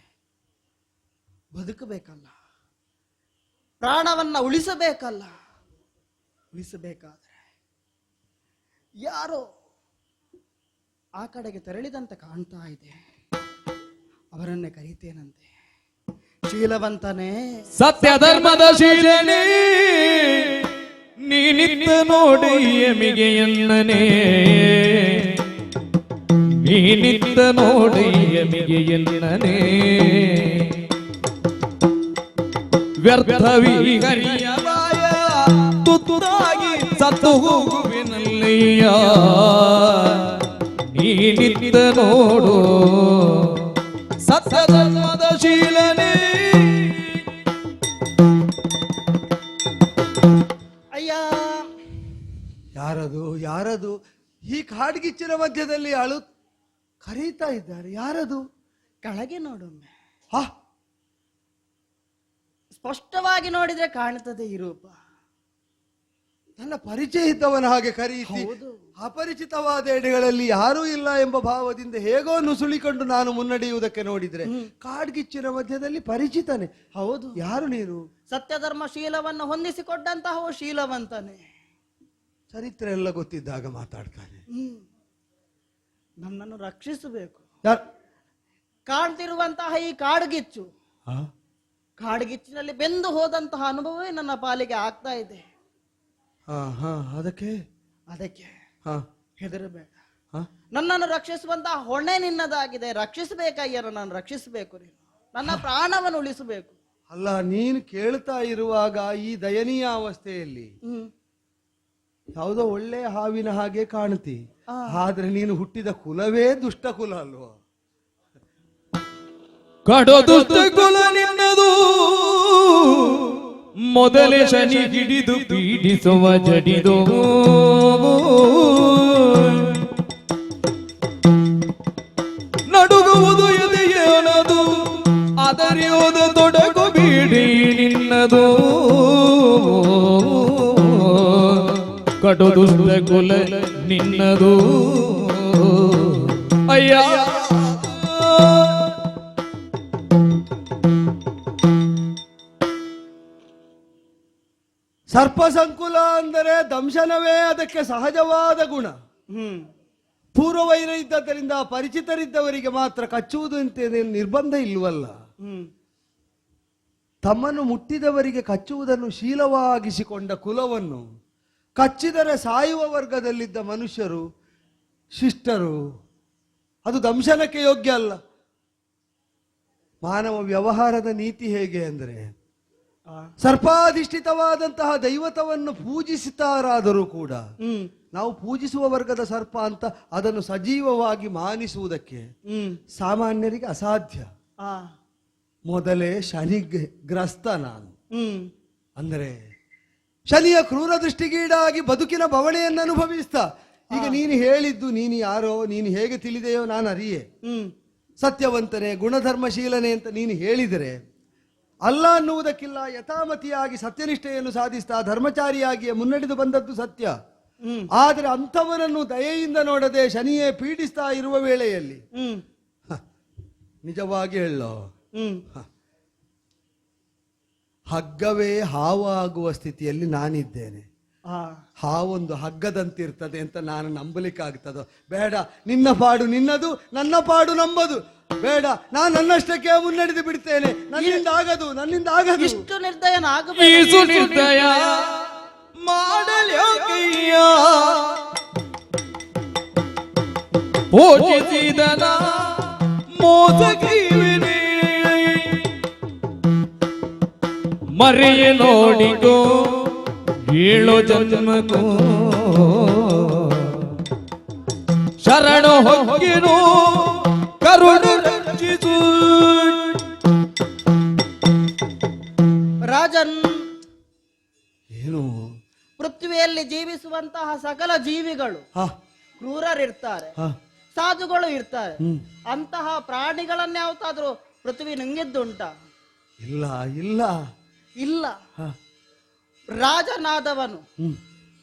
ಬದುಕಬೇಕಲ್ಲ, ಪ್ರಾಣವನ್ನ ಉಳಿಸಬೇಕಲ್ಲ. ಉಳಿಸಬೇಕಾದ್ರೆ ಯಾರೋ ಆ ಕಡೆಗೆ ತೆರಳಿದಂತೆ ಕಾಣ್ತಾ ಇದೆ. ಅವರನ್ನೇ ಕರೀತೇನಂತೆ. ಶೀಲವಂತನೇ, ಸತ್ಯ ಧರ್ಮದ ಶೀಲನೇ, ನೀನಿತ್ತ ನೋಡಿ ಎಮಿಗೆ ಎನ್ನನೇ, ನೀನಿತ್ತ ನೋಡಿ ಎಮಿಗೆ ಎನ್ನನೇ. ವ್ಯರ್ಥವಿ ಹರಿಯದಾಯ ತುತ್ತುದಾಗಿ ಸತ್ತು ಹೋಗುವಿನಲ್ಲಯ್ಯ, ನೀನಿತ್ತ ನೋಡು ಸತ್ಯ ಧರ್ಮದ ಶೀಲನೇ. ಅಯ್ಯ, ಯಾರದು ಯಾರದು ಈ ಕಾಡ್ಗಿಚ್ಚಿನ ಮಧ್ಯದಲ್ಲಿ ಕರೀತಾ ಇದ್ದಾರೆ? ಯಾರದು? ಕೆಳಗೆ ನೋಡೊಮ್ಮೆ. ಹಾ, ಸ್ಪಷ್ಟವಾಗಿ ನೋಡಿದ್ರೆ ಕಾಣುತ್ತದೆ ಈ ರೂಪ. ನನ್ನ ಪರಿಚಯ ಇದ್ದವನ ಹಾಗೆ ಕರೀತಿ. ಹೌದು. ಅಪರಿಚಿತವಾದ ಎಡೆಗಳಲ್ಲಿ ಯಾರೂ ಇಲ್ಲ ಎಂಬ ಭಾವದಿಂದ ಹೇಗೋ ನುಸುಳಿಕೊಂಡು ನಾನು ಮುನ್ನಡೆಯುವುದಕ್ಕೆ ನೋಡಿದ್ರೆ ಕಾಡ್ಗಿಚ್ಚಿನ ಮಧ್ಯದಲ್ಲಿ ಪರಿಚಿತನೇ. ಹೌದು. ಯಾರು ನೀನು? ಸತ್ಯಧರ್ಮ ಶೀಲವನ್ನು ಹೊಂದಿಸಿಕೊಂಡಂತಹ ಶೀಲವಂತನೇ. ಚರಿತ್ರೆ ಎಲ್ಲ ಗೊತ್ತಿದ್ದಾಗ ಮಾತಾಡ್ತಾನೆ. ನನ್ನನ್ನು ರಕ್ಷಿಸಬೇಕು. ಯಾರು? ಕಾಣ್ತಿರುವಂತಹ ಈ ಕಾಡ್ಗಿಚ್ಚು, ಕಾಡ್ಗಿಚ್ಚಿನಲ್ಲಿ ಬೆಂದು ಹೋದಂತಹ ಅನುಭವವೇ ನನ್ನ ಪಾಲಿಗೆ ಆಗ್ತಾ ಇದೆ. ಅದಕ್ಕೆ ಅದಕ್ಕೆ ಹಾ, ಹೆದರಬೇಡ. ನನ್ನನ್ನು ರಕ್ಷಿಸುವಂತಹ ಹೊಣೆ ನಿನ್ನದಾಗಿದೆ. ರಕ್ಷಿಸಬೇಕಯ್ಯ, ನನ್ನನ್ನು ರಕ್ಷಿಸಬೇಕು. ನೀನು ನನ್ನ ಪ್ರಾಣವನ್ನು ಉಳಿಸಬೇಕು. ಅಲ್ಲ, ನೀನು ಕೇಳ್ತಾ ಇರುವಾಗ ಈ ದಯನೀಯ ಅವಸ್ಥೆಯಲ್ಲಿ ಯಾವುದೋ ಒಳ್ಳೆ ಹಾವಿನ ಹಾಗೆ ಕಾಣುತ್ತಿ. ಆದ್ರೆ ನೀನು ಹುಟ್ಟಿದ ಕುಲವೇ ದುಷ್ಟ ಕುಲ ಅಲ್ವಾ? ಕಡೋ ದುಷ್ಟ ಕುಲ ನಿನ್ನದು, ಮೊದಲೇ ಶನಿ ಹಿಡಿದು ಪೀಡಿಸುವ ಜಡಿದು. ನಡುಗುವುದು ಎದೆಯೇನದು, ಅದರಿಯೋದ ತೊಡಗು ಬೀಡಿ ನಿನ್ನದು. ಕಡು ದುಷ್ಟ ಕುಲ ನಿನ್ನದು ಅಯ್ಯ. ಸರ್ಪ ಸಂಕುಲ ಅಂದರೆ ದಂಶನವೇ ಅದಕ್ಕೆ ಸಹಜವಾದ ಗುಣ. ಪೂರ್ವವೈರ ಇದ್ದದ್ದರಿಂದ ಪರಿಚಿತರಿದ್ದವರಿಗೆ ಮಾತ್ರ ಕಚ್ಚುವುದು ಅಂತ ನಿರ್ಬಂಧ ಇಲ್ವಲ್ಲ. ತಮ್ಮನ್ನು ಮುಟ್ಟಿದವರಿಗೆ ಕಚ್ಚುವುದನ್ನು ಶೀಲವಾಗಿಸಿಕೊಂಡ ಕುಲವನ್ನು ಕಚ್ಚಿದರೆ ಸಾಯುವ ವರ್ಗದಲ್ಲಿದ್ದ ಮನುಷ್ಯರು ಶಿಷ್ಟರು. ಅದು ದಂಶನಕ್ಕೆ ಯೋಗ್ಯ ಅಲ್ಲ. ಮಾನವ ವ್ಯವಹಾರದ ನೀತಿ ಹೇಗೆ ಅಂದರೆ ಸರ್ಪಾಧಿಷ್ಠಿತವಾದಂತಹ ದೈವತವನ್ನು ಪೂಜಿಸುತ್ತಾರಾದರೂ ಕೂಡ ನಾವು ಪೂಜಿಸುವ ವರ್ಗದ ಸರ್ಪ ಅಂತ ಅದನ್ನು ಸಜೀವವಾಗಿ ಮಾನಿಸುವುದಕ್ಕೆ ಸಾಮಾನ್ಯರಿಗೆ ಅಸಾಧ್ಯ. ಮೊದಲೇ ಶನಿಗ್ರಸ್ತ ನಾನು. ಅಂದರೆ ಶನಿಯ ಕ್ರೂರ ದೃಷ್ಟಿಗೀಡಾಗಿ ಬದುಕಿನ ಬವಣೆಯನ್ನು ಅನುಭವಿಸ್ತಾ ಈಗ ನೀನು ಹೇಳಿದ್ದು ನೀನು ಯಾರೋ, ನೀನು ಹೇಗೆ ತಿಳಿದೆಯೋ ನಾನು ಅರಿಯೆ. ಸತ್ಯವಂತನೇ ಗುಣಧರ್ಮಶೀಲನೆ ಅಂತ ನೀನು ಹೇಳಿದರೆ ಅಲ್ಲ ಅನ್ನುವುದಕ್ಕಿಲ್ಲ. ಯಥಾಮತಿಯಾಗಿ ಸತ್ಯನಿಷ್ಠೆಯನ್ನು ಸಾಧಿಸ್ತಾ ಧರ್ಮಚಾರಿಯಾಗಿಯೇ ಮುನ್ನಡೆದು ಬಂದದ್ದು ಸತ್ಯ. ಆದರೆ ಅಂಥವನನ್ನು ದಯೆಯಿಂದ ನೋಡದೆ ಶನಿಯೇ ಪೀಡಿಸ್ತಾ ಇರುವ ವೇಳೆಯಲ್ಲಿ ನಿಜವಾಗಿ ಹೇಳೋ ಹಗ್ಗವೇ ಹಾವಾಗುವ ಸ್ಥಿತಿಯಲ್ಲಿ ನಾನಿದ್ದೇನೆ. ಹಾವೊಂದು ಹಗ್ಗದಂತಿರ್ತದೆ ಅಂತ ನಾನು ನಂಬಲಿಕ್ಕಾಗ್ತದೋ? ಬೇಡ. ನಿನ್ನ ಪಾಡು ನಿನ್ನದು, ನನ್ನ ಪಾಡು ನಂಬದು. ಬೇಡ, ನಾನು ನನ್ನಷ್ಟಕ್ಕೆ ಮುನ್ನಡೆದು ಬಿಡ್ತೇನೆ. ನನ್ನಿಂದ ಆಗದು. ಇಷ್ಟು ನಿರ್ದಯ ನಿರ್ದಯ ಮಾಡಲ್ಯೋಗಯ್ಯ ಪೋಷಿಸಿದನ ಮೋಸಗಿವಿನಿ ಮರೆಯ ನೋಡಿಕೋ ಏಳು ಜನ್ಮಕ್ಕೂ ಶರಣ ಹೊಕ್ಕಿನು ಕರುಣ ರಕ್ಷಿಸು. ರಾಜನ್, ಏನು ಪೃಥ್ವಿಯಲ್ಲಿ ಜೀವಿಸುವಂತಹ ಸಕಲ ಜೀವಿಗಳು ಕ್ರೂರರಿರ್ತಾರೆ, ಸಾಧುಗಳು ಇರ್ತಾರೆ. ಅಂತಹ ಪ್ರಾಣಿಗಳನ್ನ ಯಾವತ್ತಾದ್ರೂ ಪೃಥ್ವಿ ನುಂಗಿದ್ದುಂಟ? ಇಲ್ಲ ಇಲ್ಲ ಇಲ್ಲ. ರಾಜನಾದವನು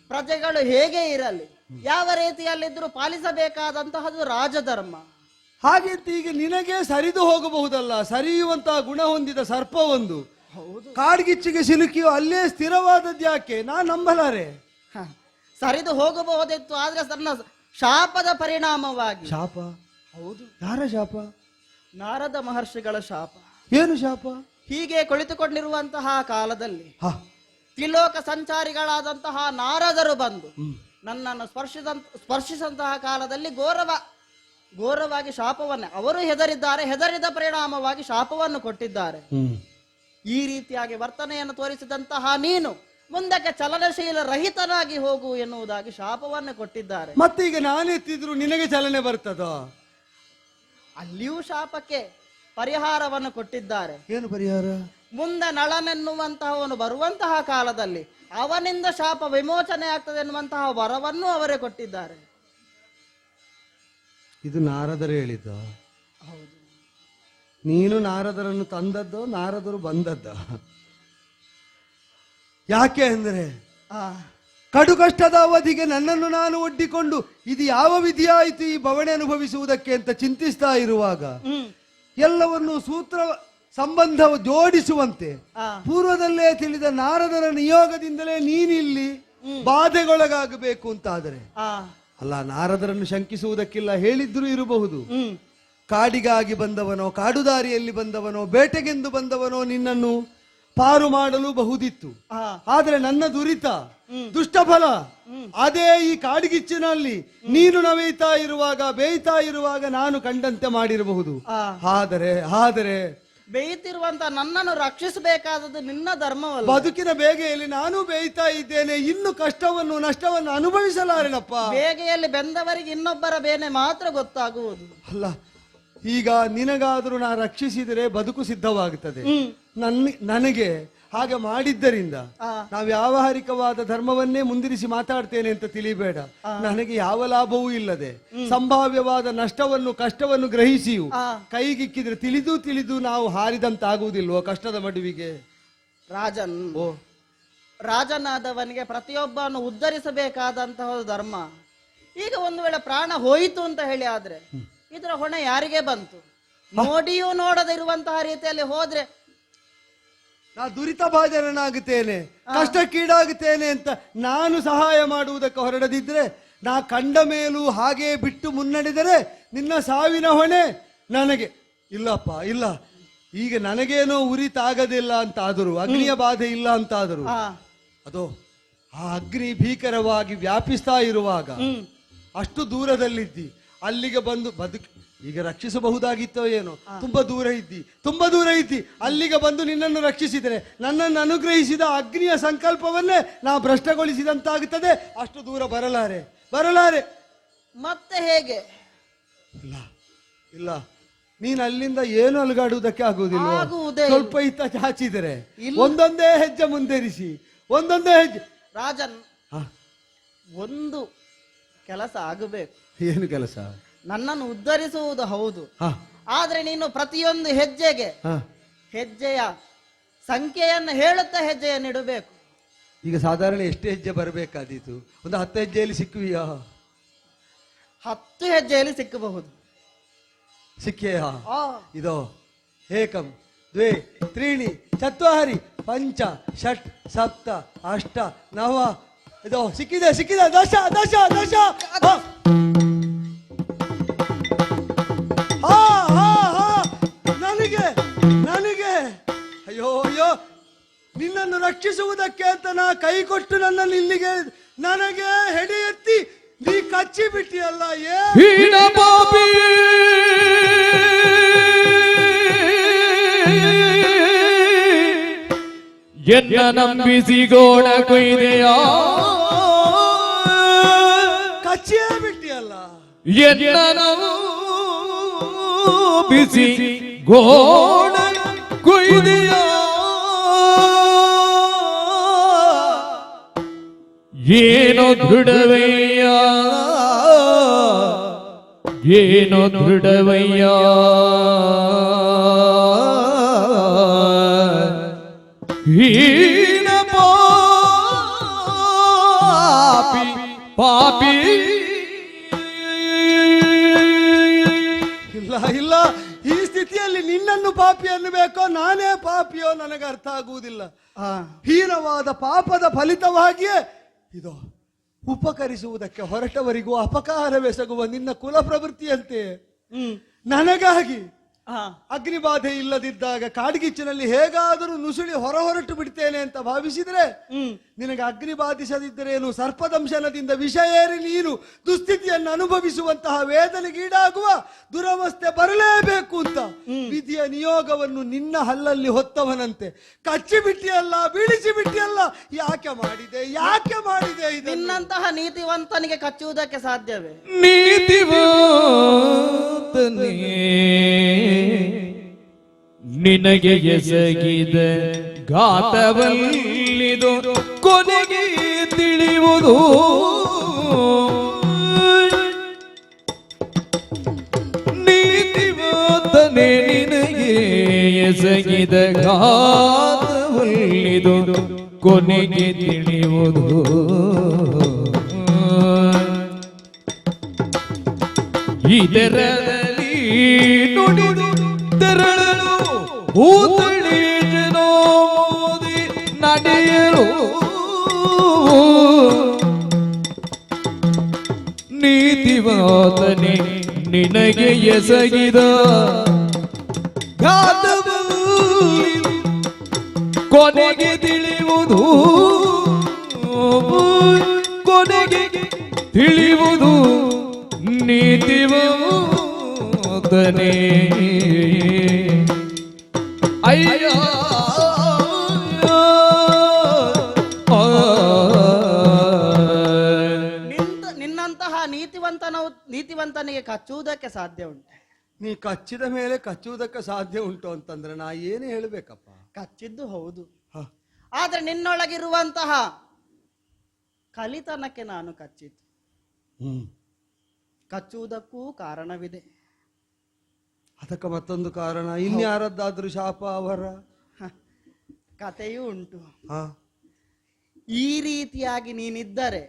ಪ್ರಜೆಗಳು ಹೇಗೆ ಇರಲಿ, ಯಾವ ರೀತಿಯಲ್ಲಿದ್ರೂ ಪಾಲಿಸಬೇಕಾದಂತಹದ್ದು ರಾಜಧರ್ಮ. ಹಾಗೆ ಈಗ ನಿನಗೆ ಸರಿದು ಹೋಗಬಹುದಲ್ಲ. ಸರಿಯುವಂತಹ ಗುಣ ಹೊಂದಿದ ಸರ್ಪ ಒಂದು ಕಾಡ್ಗಿಚ್ಚಿಗೆ ಸಿಲುಕಿಯೋ ಅಲ್ಲೇ ಸ್ಥಿರವಾದದ್ದು ಯಾಕೆ? ನಾನು ನಂಬಲಾರೆ. ಸರಿದು ಹೋಗಬಹುದಿತ್ತು, ಆದ್ರೆ ತನ್ನ ಶಾಪದ ಪರಿಣಾಮವಾಗಿ. ಶಾಪ? ಹೌದು. ಯಾರ ಶಾಪ? ನಾರದ ಮಹರ್ಷಿಗಳ ಶಾಪ. ಏನು ಶಾಪ? ಹೀಗೆ ಕುಳಿತುಕೊಂಡಿರುವಂತಹ ಕಾಲದಲ್ಲಿ ತ್ರಿಲೋಕ ಸಂಚಾರಿಗಳಾದಂತಹ ನಾರದರು ಬಂದು ನನ್ನನ್ನು ಸ್ಪರ್ಶಿಸಂತಹ ಕಾಲದಲ್ಲಿ ಘೋರವಾಗಿ ಶಾಪವನ್ನೇ ಅವರು ಹೆದರಿದ್ದಾರೆ. ಹೆದರಿದ ಪರಿಣಾಮವಾಗಿ ಶಾಪವನ್ನು ಕೊಟ್ಟಿದ್ದಾರೆ. ಈ ರೀತಿಯಾಗಿ ವರ್ತನೆಯನ್ನು ತೋರಿಸಿದಂತಹ ನೀನು ಮುಂದಕ್ಕೆ ಚಲನಶೀಲ ರಹಿತನಾಗಿ ಹೋಗು ಎನ್ನುವುದಾಗಿ ಶಾಪವನ್ನು ಕೊಟ್ಟಿದ್ದಾರೆ. ಮತ್ತೆ ಈಗ ನಾನೆತ್ತಿದ್ರು ನಿನಗೆ ಚಲನೆ ಬರ್ತದೋ? ಅಲ್ಲಿಯೂ ಶಾಪಕ್ಕೆ ಪರಿಹಾರವನ್ನು ಕೊಟ್ಟಿದ್ದಾರೆ. ಏನು ಪರಿಹಾರ? ಮುಂದೆ ನಳನೆನ್ನುವಂತಹವನು ಬರುವಂತಹ ಕಾಲದಲ್ಲಿ ಅವನಿಂದ ಶಾಪ ವಿಮೋಚನೆ ಆಗ್ತದೆ ಎನ್ನುವಂತಹ ವರವನ್ನು ಅವರೇ ಕೊಟ್ಟಿದ್ದಾರೆ. ಇದು ನಾರದರು ಹೇಳಿದ್ದು? ಹೌದು. ನೀನು ನಾರದರನ್ನು ತಂದದ್ದೋ ನಾರದರು ಬಂದದ್ದೋ? ಯಾಕೆ ಅಂದರೆ ಕಡು ಕಷ್ಟದ ಅವಧಿಗೆ ನನ್ನನ್ನು ನಾನು ಒಡ್ಡಿಕೊಂಡು ಇದು ಯಾವ ವಿಧಿಯಾಯಿತು ಈ ಬವಣೆ ಅನುಭವಿಸುವುದಕ್ಕೆ ಅಂತ ಚಿಂತಿಸ್ತಾ ಇರುವಾಗ ಎಲ್ಲವನ್ನು ಸೂತ್ರ ಸಂಬಂಧ ಜೋಡಿಸುವಂತೆ ಪೂರ್ವದಲ್ಲೇ ತಿಳಿದ ನಾರದರ ನಿಯೋಗದಿಂದಲೇ ನೀನಿಲ್ಲಿ ಬಾಧೆಗೊಳಗಾಗಬೇಕು ಅಂತಾದರೆ ಅಲ್ಲ, ನಾರದರನ್ನು ಶಂಕಿಸುವುದಕ್ಕಿಲ್ಲ, ಹೇಳಿದ್ರು ಇರಬಹುದು. ಕಾಡಿಗಾಗಿ ಬಂದವನೋ, ಕಾಡುದಾರಿಯಲ್ಲಿ ಬಂದವನೋ, ಬೇಟೆಗೆಂದು ಬಂದವನೋ ನಿನ್ನನ್ನು ಪಾರು ಮಾಡಲು ಬಹುದಿತ್ತು. ಆದರೆ ನನ್ನ ದುರಿತ ದುಷ್ಟಫಲ ಅದೇ ಈ ಕಾಡಿಗಿಚ್ಚಿನಲ್ಲಿ ನೀನು ನವೀತಾ ಇರುವಾಗ ಬೇಯ್ತಾ ಇರುವಾಗ ನಾನು ಕಂಡಂತೆ ಮಾಡಿರಬಹುದು. ಆದರೆ ಬೇಯ್ತಿರುವಂತ ನನ್ನನ್ನು ರಕ್ಷಿಸಬೇಕಾದದ್ದು ನಿನ್ನ ಧರ್ಮವಲ್ಲ. ಬದುಕಿನ ಬೇಗೆಯಲ್ಲಿ ನಾನು ಬೇಯ್ತಾ ಇದ್ದೇನೆ, ಇನ್ನು ಕಷ್ಟವನ್ನು ನಷ್ಟವನ್ನು ಅನುಭವಿಸಲಾರೆನಪ್ಪ. ಬೇಗೆಯಲ್ಲಿ ಬೆಂದವರಿಗೆ ಇನ್ನೊಬ್ಬರ ಬೇನೆ ಮಾತ್ರ ಗೊತ್ತಾಗುವುದು. ಅಲ್ಲ, ಈಗ ನಿನಗಾದರೂ ನಾ ರಕ್ಷಿಸಿದರೆ ಬದುಕು ಸಿದ್ಧವಾಗುತ್ತದೆ. ನನಗೆ ಹಾಗೆ ಮಾಡಿದ್ದರಿಂದ ನಾವು ವ್ಯಾವಹಾರಿಕವಾದ ಧರ್ಮವನ್ನೇ ಮುಂದಿರಿಸಿ ಮಾತಾಡ್ತೇನೆ ಅಂತ ತಿಳಿಬೇಡ. ನನಗೆ ಯಾವ ಲಾಭವೂ ಇಲ್ಲದೆ ಸಂಭಾವ್ಯವಾದ ನಷ್ಟವನ್ನು ಕಷ್ಟವನ್ನು ಗ್ರಹಿಸಿಯೂ ಕೈಗಿಕ್ಕಿದ್ರೆ ತಿಳಿದು ನಾವು ಹಾರಿದಂತಾಗುವುದಿಲ್ವೋ ಕಷ್ಟದ ಮಡುವಿಗೆ? ರಾಜನ್, ರಾಜನಾದವನಿಗೆ ಪ್ರತಿಯೊಬ್ಬನು ಉದ್ಧರಿಸಬೇಕಾದಂತಹ ಧರ್ಮ. ಈಗ ಒಂದು ವೇಳೆ ಪ್ರಾಣ ಹೋಯಿತು ಅಂತ ಹೇಳಿ ಆದ್ರೆ ಇದರ ಹೊಣೆ ಯಾರಿಗೆ ಬಂತು? ನೋಡಿಯೂ ನೋಡದಿರುವಂತಹ ರೀತಿಯಲ್ಲಿ ಹೋದ್ರೆ ನಾ ದುರಿತ ಭಾಜನನಾಗುತ್ತೇನೆ, ಕಷ್ಟಕ್ಕೀಡಾಗುತ್ತೇನೆ ಅಂತ ನಾನು ಸಹಾಯ ಮಾಡುವುದಕ್ಕೆ ಹೊರಡದಿದ್ರೆ, ನಾ ಕಂಡ ಮೇಲೂ ಹಾಗೇ ಬಿಟ್ಟು ಮುನ್ನಡೆದರೆ ನಿನ್ನ ಸಾವಿನ ಹೊಣೆ ನನಗೆ. ಇಲ್ಲಪ್ಪ ಇಲ್ಲ, ಈಗ ನನಗೇನೋ ಉರಿತಾಗದಿಲ್ಲ ಅಂತಾದರೂ, ಅಗ್ನಿಯ ಬಾಧೆ ಇಲ್ಲ ಅಂತಾದರೂ, ಅದು ಆ ಅಗ್ನಿ ಭೀಕರವಾಗಿ ವ್ಯಾಪಿಸ್ತಾ ಇರುವಾಗ ಅಷ್ಟು ದೂರದಲ್ಲಿದ್ದಿ, ಅಲ್ಲಿಗೆ ಬಂದು ಈಗ ರಕ್ಷಿಸಬಹುದಾಗಿತ್ತೋ ಏನೋ, ತುಂಬಾ ದೂರ ಇದ್ದಿ, ಅಲ್ಲಿಗೆ ಬಂದು ನಿನ್ನನ್ನು ರಕ್ಷಿಸಿದರೆ ನನ್ನನ್ನು ಅನುಗ್ರಹಿಸಿದ ಅಗ್ನಿಯ ಸಂಕಲ್ಪವನ್ನೇ ನಾ ಭ್ರಷ್ಟಗೊಳಿಸಿದಂತಾಗುತ್ತದೆ. ಅಷ್ಟು ದೂರ ಬರಲಾರೆ. ಮತ್ತೆ ಹೇಗೆ? ಇಲ್ಲ ನೀನು ಅಲ್ಲಿಂದ ಏನು ಅಲುಗಾಡುವುದಕ್ಕೆ ಆಗುವುದಿಲ್ಲ. ಸ್ವಲ್ಪ ಇತ್ತ ಚಾಚಿದರೆ ಒಂದೊಂದೇ ಹೆಜ್ಜೆ ಮುಂದೇರಿಸಿ, ಒಂದೊಂದೇ ಹೆಜ್ಜೆ. ರಾಜನ್, ಒಂದು ಕೆಲಸ ಆಗಬೇಕು. ಏನು ಕೆಲಸ? ನನ್ನನ್ನು ಉದ್ಧರಿಸುವುದು ಹೌದು, ಆದ್ರೆ ನೀನು ಪ್ರತಿಯೊಂದು ಹೆಜ್ಜೆಯ ಸಂಖ್ಯೆಯನ್ನು ಹೇಳುತ್ತಾ ಹೆಜ್ಜೆಯನ್ನಿಡಬೇಕು. ಈಗ ಸಾಧಾರಣ ಎಷ್ಟು ಹೆಜ್ಜೆ ಬರಬೇಕಾದೀತು? ಒಂದು 10 ಹೆಜ್ಜೆಯಲ್ಲಿ ಸಿಕ್ಕುವಿಯಾ? 10 ಹೆಜ್ಜೆಯಲ್ಲಿ ಸಿಕ್ಕಬಹುದು. ಸಿಕ್ಕೆಯಾ? ಇದೋ ಏಕಂ ದ್ವೇ ತ್ರೀಣಿ ಚತ್ವಾರಿ ಪಂಚ ಷಟ್ ಸಪ್ತ ಅಷ್ಟ ನವ, ಇದೋ ಸಿಕ್ಕಿದೆ. ದಶ ದಶ ದಶ. ನನಗೆ ಅಯ್ಯೋ ನಿನ್ನನ್ನು ರಕ್ಷಿಸುವುದಕ್ಕೆ ಅಂತ ನಾ ಕೈ ಕೊಟ್ಟು ನನ್ನನ್ನು ಇಲ್ಲಿಗೆ ನನಗೆ ಹೆಡೆ ಎತ್ತಿ ನೀ ಕಚ್ಚಿ ಬಿಟ್ಟಿಯಲ್ಲ. ಪಾಪಿ ಎನ್ನ ನಂಬಿಸಿ ಗೋಣ ಕೊಯ್ದೆಯ ಕಚ್ಚಿಯೇ ಬಿಟ್ಟಿಯಲ್ಲ. ಎನ್ನ ನಂಬಿಸಿ ಗೋಣ ಕೊಯ್ದೆಯ ಏನೋ ದೃಢವಯ್ಯ, ಏನೋ ದೃಢವಯ್ಯ. ಹೀನ ಪಾಪಿ ಇಲ್ಲ, ಈ ಸ್ಥಿತಿಯಲ್ಲಿ ನಿನ್ನನ್ನು ಪಾಪಿ ಅನ್ನಬೇಕೋ ನಾನೇ ಪಾಪಿಯೋ ನನಗೆ ಅರ್ಥ ಆಗುವುದಿಲ್ಲ. ಹೀನವಾದ ಪಾಪದ ಫಲಿತವಾಗಿಯೇ ಇದು ಉಪಕರಿಸುವುದಕ್ಕೆ ಹೊರಟವರಿಗೂ ಅಪಕಾರವೆಸಗುವ ನಿನ್ನ ಕುಲ ಪ್ರವೃತ್ತಿಯಂತೆ ನನಗಾಗಿ ಅಗ್ನಿಬಾಧೆ ಇಲ್ಲದಿದ್ದಾಗ ಕಾಡ್ಗಿಚ್ಚಿನಲ್ಲಿ ಹೇಗಾದರೂ ನುಸುಳಿ ಹೊರಟು ಬಿಡ್ತೇನೆ ಅಂತ ಭಾವಿಸಿದ್ರೆ, ನಿನಗೆ ಅಗ್ನಿ ಬಾಧಿಸದಿದ್ದರೇನು ಸರ್ಪದಂಶನದಿಂದ ವಿಷ ಏರಿ ನೀನು ದುಸ್ಥಿತಿಯನ್ನು ಅನುಭವಿಸುವಂತಹ ವೇದನೆಗೀಡಾಗುವ ದುರವಸ್ಥೆ ಬರಲೇಬೇಕು ಅಂತ ವಿಧಿಯ ನಿಯೋಗವನ್ನು ನಿನ್ನ ಹಲ್ಲಲ್ಲಿ ಹೊತ್ತವನಂತೆ ಕಚ್ಚಿ ಬಿಟ್ಟಿಯಲ್ಲ, ಬೀಳಿಸಿ ಬಿಟ್ಟಿಯಲ್ಲ. ಯಾಕೆ ಮಾಡಿದೆ ನಿನ್ನಂತಹ ನೀತಿವಂತನಿಗೆ ಕಚ್ಚುವುದಕ್ಕೆ ಸಾಧ್ಯವೇ? ನೀತಿವಂತನೇ ನಿನಗೆ ಎಸಗಿದ ಘಾತವಲ್ಲಿದು ಕೊನೆಗೆ ತಿಳಿಯುವುದು. ನೀತಿವಂತನೇ ನಿನಗೆ ಎಸಗಿದ ಘಾತವಲ್ಲಿದು ಕೊನೆಗೆ ತಿಳಿಯುವುದು. ಇದರಲ್ಲಿ ನುಡಿದು ತೆರಳಲು ಹೂತಳಿ ಜನೋದಿ ನಡೆಯಲು ನೀತಿವಾದನೆ ನಿನಗೆ ಎಸಗಿದ ಘಾತದಲ್ಲಿ ಕೊನೆಗೆ ತಿಳಿಯುವುದು. ಕೊನೆಗೆ ತಿಳಿಯುವುದು ನೀತಿವಾದನೆ. ಅಯ್ಯ ನಿನ್ನಂತಹ ನೀತಿವಂತನಿಗೆ ಕಚ್ಚುವುದಕ್ಕೆ ಸಾಧ್ಯ ಉಂಟೆ? ನೀ ಕಚ್ಚಿದ ಮೇಲೆ ಕಚ್ಚುವುದಕ್ಕೆ ಸಾಧ್ಯ ಉಂಟು ಅಂತಂದ್ರೆ ನಾ ಏನು ಹೇಳಬೇಕಪ್ಪ? ಕಚ್ಚಿದ್ದು ಹೌದು, ಆದ್ರೆ ನಿನ್ನೊಳಗಿರುವಂತಹ ಕಲಿತನಕ್ಕೆ ನಾನು ಕಚ್ಚಿದ್ದು. ಕಚ್ಚುವುದಕ್ಕೂ ಕಾರಣವಿದೆ. ಅದಕ್ಕೆ ಮತ್ತೊಂದು ಕಾರಣ, ಇನ್ಯಾರದ್ದಾದ್ರೂ ಶಾಪ ಅವರ ಕಥೆಯೂ ಉಂಟು. ಈ ರೀತಿಯಾಗಿ ನೀನಿದ್ದರೆ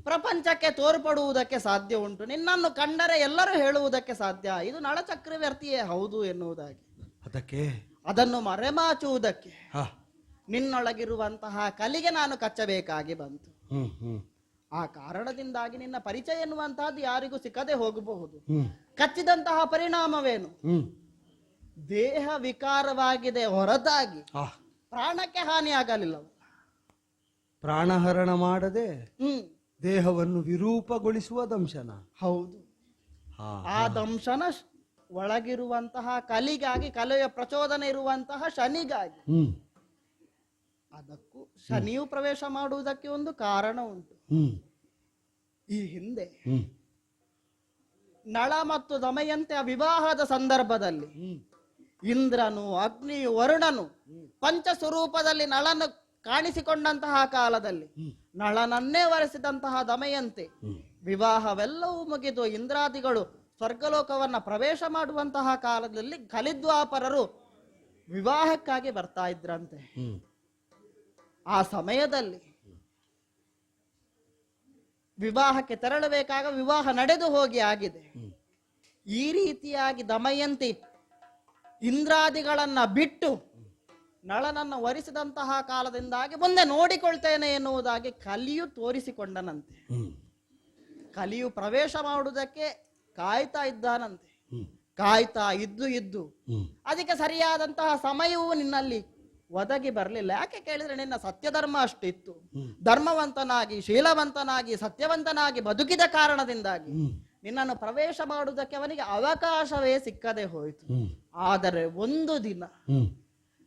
ಪ್ರಪಂಚಕ್ಕೆ ತೋರ್ಪಡುವುದಕ್ಕೆ ಸಾಧ್ಯ ಉಂಟು. ನಿನ್ನನ್ನು ಕಂಡರೆ ಎಲ್ಲರೂ ಹೇಳುವುದಕ್ಕೆ ಸಾಧ್ಯ, ಇದು ನಳಚಕ್ರವರ್ತಿಯೇ ಹೌದು ಎನ್ನುವುದಾಗಿ. ಅದಕ್ಕೆ ಅದನ್ನು ಮರೆಮಾಚುವುದಕ್ಕೆ ಹಾ. ನಿನ್ನೊಳಗಿರುವಂತಹ ಕಲಿಗೆ ನಾನು ಕಚ್ಚಬೇಕಾಗಿ ಬಂತು. ಹ್ಮ್ ಹ್ಮ್ ಆ ಕಾರಣದಿಂದಾಗಿ ನಿನ್ನ ಪರಿಚಯ ಎನ್ನುವಂತಹದ್ದು ಯಾರಿಗೂ ಸಿಕ್ಕದೆ ಹೋಗಬಹುದು. ಹ್ಮ್ ಕಚ್ಚಿದಂತಹ ಪರಿಣಾಮವೇನು? ಹ್ಮ್ ದೇಹ ವಿಕಾರವಾಗಿದೆ ಹೊರತಾಗಿ ಆ, ಪ್ರಾಣಕ್ಕೆ ಹಾನಿಯಾಗಲಿಲ್ಲ. ಪ್ರಾಣಹರಣ ಮಾಡದೆ ಹ್ಮ್ ದೇಹವನ್ನು ವಿರೂಪಗೊಳಿಸುವ ದಂಶನ. ಹೌದು. ಹಾ. ಆ ದಂಶನ ಒಳಗಿರುವಂತಹ ಕಲಿಗಾಗಿ, ಕಲೆಯ ಪ್ರಚೋದನೆ ಇರುವಂತಹ ಶನಿಗಾಗಿ. ಹ್ಮ್ ಅದಕ್ಕೂ ಶನಿಯು ಪ್ರವೇಶ ಮಾಡುವುದಕ್ಕೆ ಒಂದು ಕಾರಣ ಉಂಟು. ಹ್ಮ್ ಈ ಹಿಂದೆ ಹ್ಮ್ ನಳ ಮತ್ತು ದಮಯಂತಿಯ ವಿವಾಹದ ಸಂದರ್ಭದಲ್ಲಿ ಇಂದ್ರನು, ಅಗ್ನಿಯು, ವರುಣನು ಪಂಚಸ್ವರೂಪದಲ್ಲಿ ನಳನು ಕಾಣಿಸಿಕೊಂಡಂತಹ ಕಾಲದಲ್ಲಿ ನಳನನ್ನೇ ವರೆಸಿದಂತಹ ದಮಯಂತಿ ವಿವಾಹವೆಲ್ಲವೂ ಮುಗಿದು ಇಂದ್ರಾದಿಗಳು ಸ್ವರ್ಗಲೋಕವನ್ನ ಪ್ರವೇಶ ಮಾಡುವಂತಹ ಕಾಲದಲ್ಲಿ ಕಲಿದ್ವಾಪರರು ವಿವಾಹಕ್ಕಾಗಿ ಬರ್ತಾ ಇದ್ರಂತೆ. ಆ ಸಮಯದಲ್ಲಿ ವಿವಾಹಕ್ಕೆ ತೆರಳಬೇಕಾಗ ವಿವಾಹ ನಡೆದು ಹೋಗಿ ಆಗಿದೆ. ಈ ರೀತಿಯಾಗಿ ದಮಯಂತಿ ಇಂದ್ರಾದಿಗಳನ್ನ ಬಿಟ್ಟು ನಳನನ್ನು ವರಿಸಿದಂತಹ ಕಾಲದಿಂದಾಗಿ ಮುಂದೆ ನೋಡಿಕೊಳ್ತೇನೆ ಎನ್ನುವುದಾಗಿ ಕಲಿಯು ತೋರಿಸಿಕೊಂಡನಂತೆ. ಕಲಿಯು ಪ್ರವೇಶ ಮಾಡುವುದಕ್ಕೆ ಕಾಯ್ತಾ ಇದ್ದಾನಂತೆ. ಕಾಯ್ತಾ ಇದ್ದು ಅದಕ್ಕೆ ಸರಿಯಾದಂತಹ ಸಮಯವೂ ನಿನ್ನಲ್ಲಿ ಒದಗಿ ಬರಲಿಲ್ಲ. ಯಾಕೆ ಕೇಳಿದ್ರೆ ನಿನ್ನ ಸತ್ಯಧರ್ಮ ಅಷ್ಟಿತ್ತು. ಧರ್ಮವಂತನಾಗಿ, ಶೀಲವಂತನಾಗಿ, ಸತ್ಯವಂತನಾಗಿ ಬದುಕಿದ ಕಾರಣದಿಂದಾಗಿ ನಿನ್ನನ್ನು ಪ್ರವೇಶ ಮಾಡುವುದಕ್ಕೆ ಅವನಿಗೆ ಅವಕಾಶವೇ ಸಿಕ್ಕದೆ ಹೋಯಿತು. ಆದರೆ ಒಂದು ದಿನ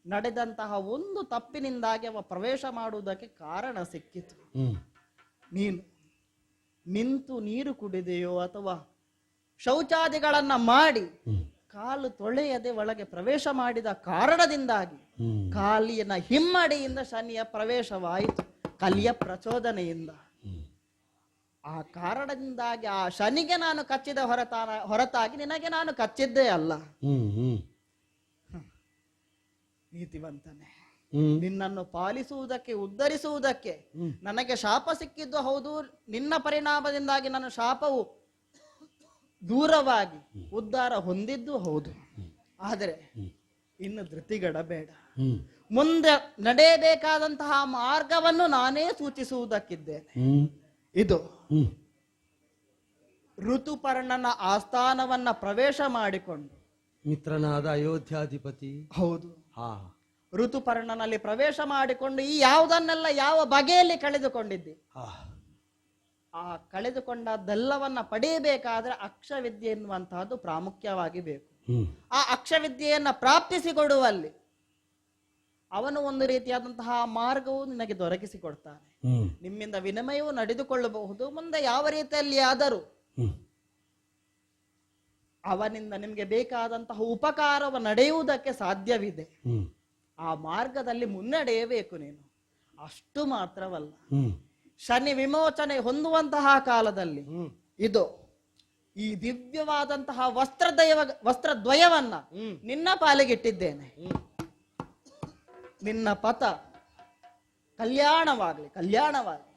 ನಡೆದಂತಹ ಒಂದು ತಪ್ಪಿನಿಂದಾಗಿ ಅವ ಪ್ರವೇಶ ಮಾಡುವುದಕ್ಕೆ ಕಾರಣ ಸಿಕ್ಕಿತು. ನೀನು ನಿಂತು ನೀರು ಕುಡಿದೆಯೋ ಅಥವಾ ಶೌಚಾದಿಗಳನ್ನ ಮಾಡಿ ಕಾಲು ತೊಳೆಯದೆ ಒಳಗೆ ಪ್ರವೇಶ ಮಾಡಿದ ಕಾರಣದಿಂದಾಗಿ ಕಾಲಿನ ಹಿಮ್ಮಡಿಯಿಂದ ಶನಿಯ ಪ್ರವೇಶವಾಯಿತು, ಕಲಿಯ ಪ್ರಚೋದನೆಯಿಂದ. ಆ ಕಾರಣದಿಂದಾಗಿ ಆ ಶನಿಗೆ ನಾನು ಕಚ್ಚಿದ ಹೊರತಾಗಿ ನಿನಗೆ ನಾನು ಕಚ್ಚಿದ್ದೇ ಅಲ್ಲ. ನೀತಿವಂತನೇ, ನಿನ್ನನ್ನು ಪಾಲಿಸುವುದಕ್ಕೆ, ಉದ್ಧರಿಸುವುದಕ್ಕೆ ನನಗೆ ಶಾಪ ಸಿಕ್ಕಿದ್ದು ಹೌದು. ನಿನ್ನ ಪರಿಣಾಮದಿಂದಾಗಿ ನನ್ನ ಶಾಪವು ದೂರವಾಗಿ ಉದ್ಧಾರ ಹೊಂದಿದ್ದು ಹೌದು. ಆದರೆ ಇನ್ನು ಧೃತಿಗಡಬೇಡ. ಮುಂದೆ ನಡೆಯಬೇಕಾದಂತಹ ಮಾರ್ಗವನ್ನು ನಾನೇ ಸೂಚಿಸುವುದಕ್ಕಿದ್ದೇನೆ. ಇದು ಋತುಪರ್ಣನ ಆಸ್ಥಾನವನ್ನ ಪ್ರವೇಶ ಮಾಡಿಕೊಂಡು ಮಿತ್ರನಾದ ಅಯೋಧ್ಯಾಧಿಪತಿ. ಹೌದು, ಹಾ. ಋತುಪರ್ಣನಲ್ಲಿ ಪ್ರವೇಶ ಮಾಡಿಕೊಂಡು ಈ ಯಾವುದನ್ನೆಲ್ಲ ಯಾವ ಬಗೆಯಲ್ಲಿ ಕಳೆದುಕೊಂಡಿದ್ದಿ, ಆ ಕಳೆದುಕೊಂಡದ್ದೆಲ್ಲವನ್ನ ಪಡೆಯಬೇಕಾದ್ರೆ ಅಕ್ಷವಿದ್ಯೆ ಎನ್ನುವಂತಹದ್ದು ಪ್ರಾಮುಖ್ಯವಾಗಿ ಬೇಕು. ಆ ಅಕ್ಷವಿದ್ಯೆಯನ್ನ ಪ್ರಾಪ್ತಿಸಿಕೊಡುವಲ್ಲಿ ಅವನು ಒಂದು ರೀತಿಯಾದಂತಹ ಮಾರ್ಗವು ನಿನಗೆ ದೊರಕಿಸಿಕೊಡ್ತಾನೆ. ನಿಮ್ಮಿಂದ ವಿನಿಮಯವೂ ನಡೆದುಕೊಳ್ಳಬಹುದು. ಮುಂದೆ ಯಾವ ರೀತಿಯಲ್ಲಿ ಆದರೂ ಅವನಿಂದ ನಿಮ್ಗೆ ಬೇಕಾದಂತಹ ಉಪಕಾರವ ನಡೆಯುವುದಕ್ಕೆ ಸಾಧ್ಯವಿದೆ. ಆ ಮಾರ್ಗದಲ್ಲಿ ಮುನ್ನಡೆಯಬೇಕು ನೀನು. ಅಷ್ಟು ಮಾತ್ರವಲ್ಲ, ಶನಿ ವಿಮೋಚನೆ ಹೊಂದುವಂತಹ ಕಾಲದಲ್ಲಿ ಇದು ಈ ದಿವ್ಯವಾದಂತಹ ವಸ್ತ್ರದ್ವಯವನ್ನ ನಿನ್ನ ಪಾಲಿಗಿಟ್ಟಿದ್ದೇನೆ. ನಿನ್ನ ಪಥ ಕಲ್ಯಾಣವಾಗ್ಲಿ, ಕಲ್ಯಾಣವಾಗ್ಲಿ.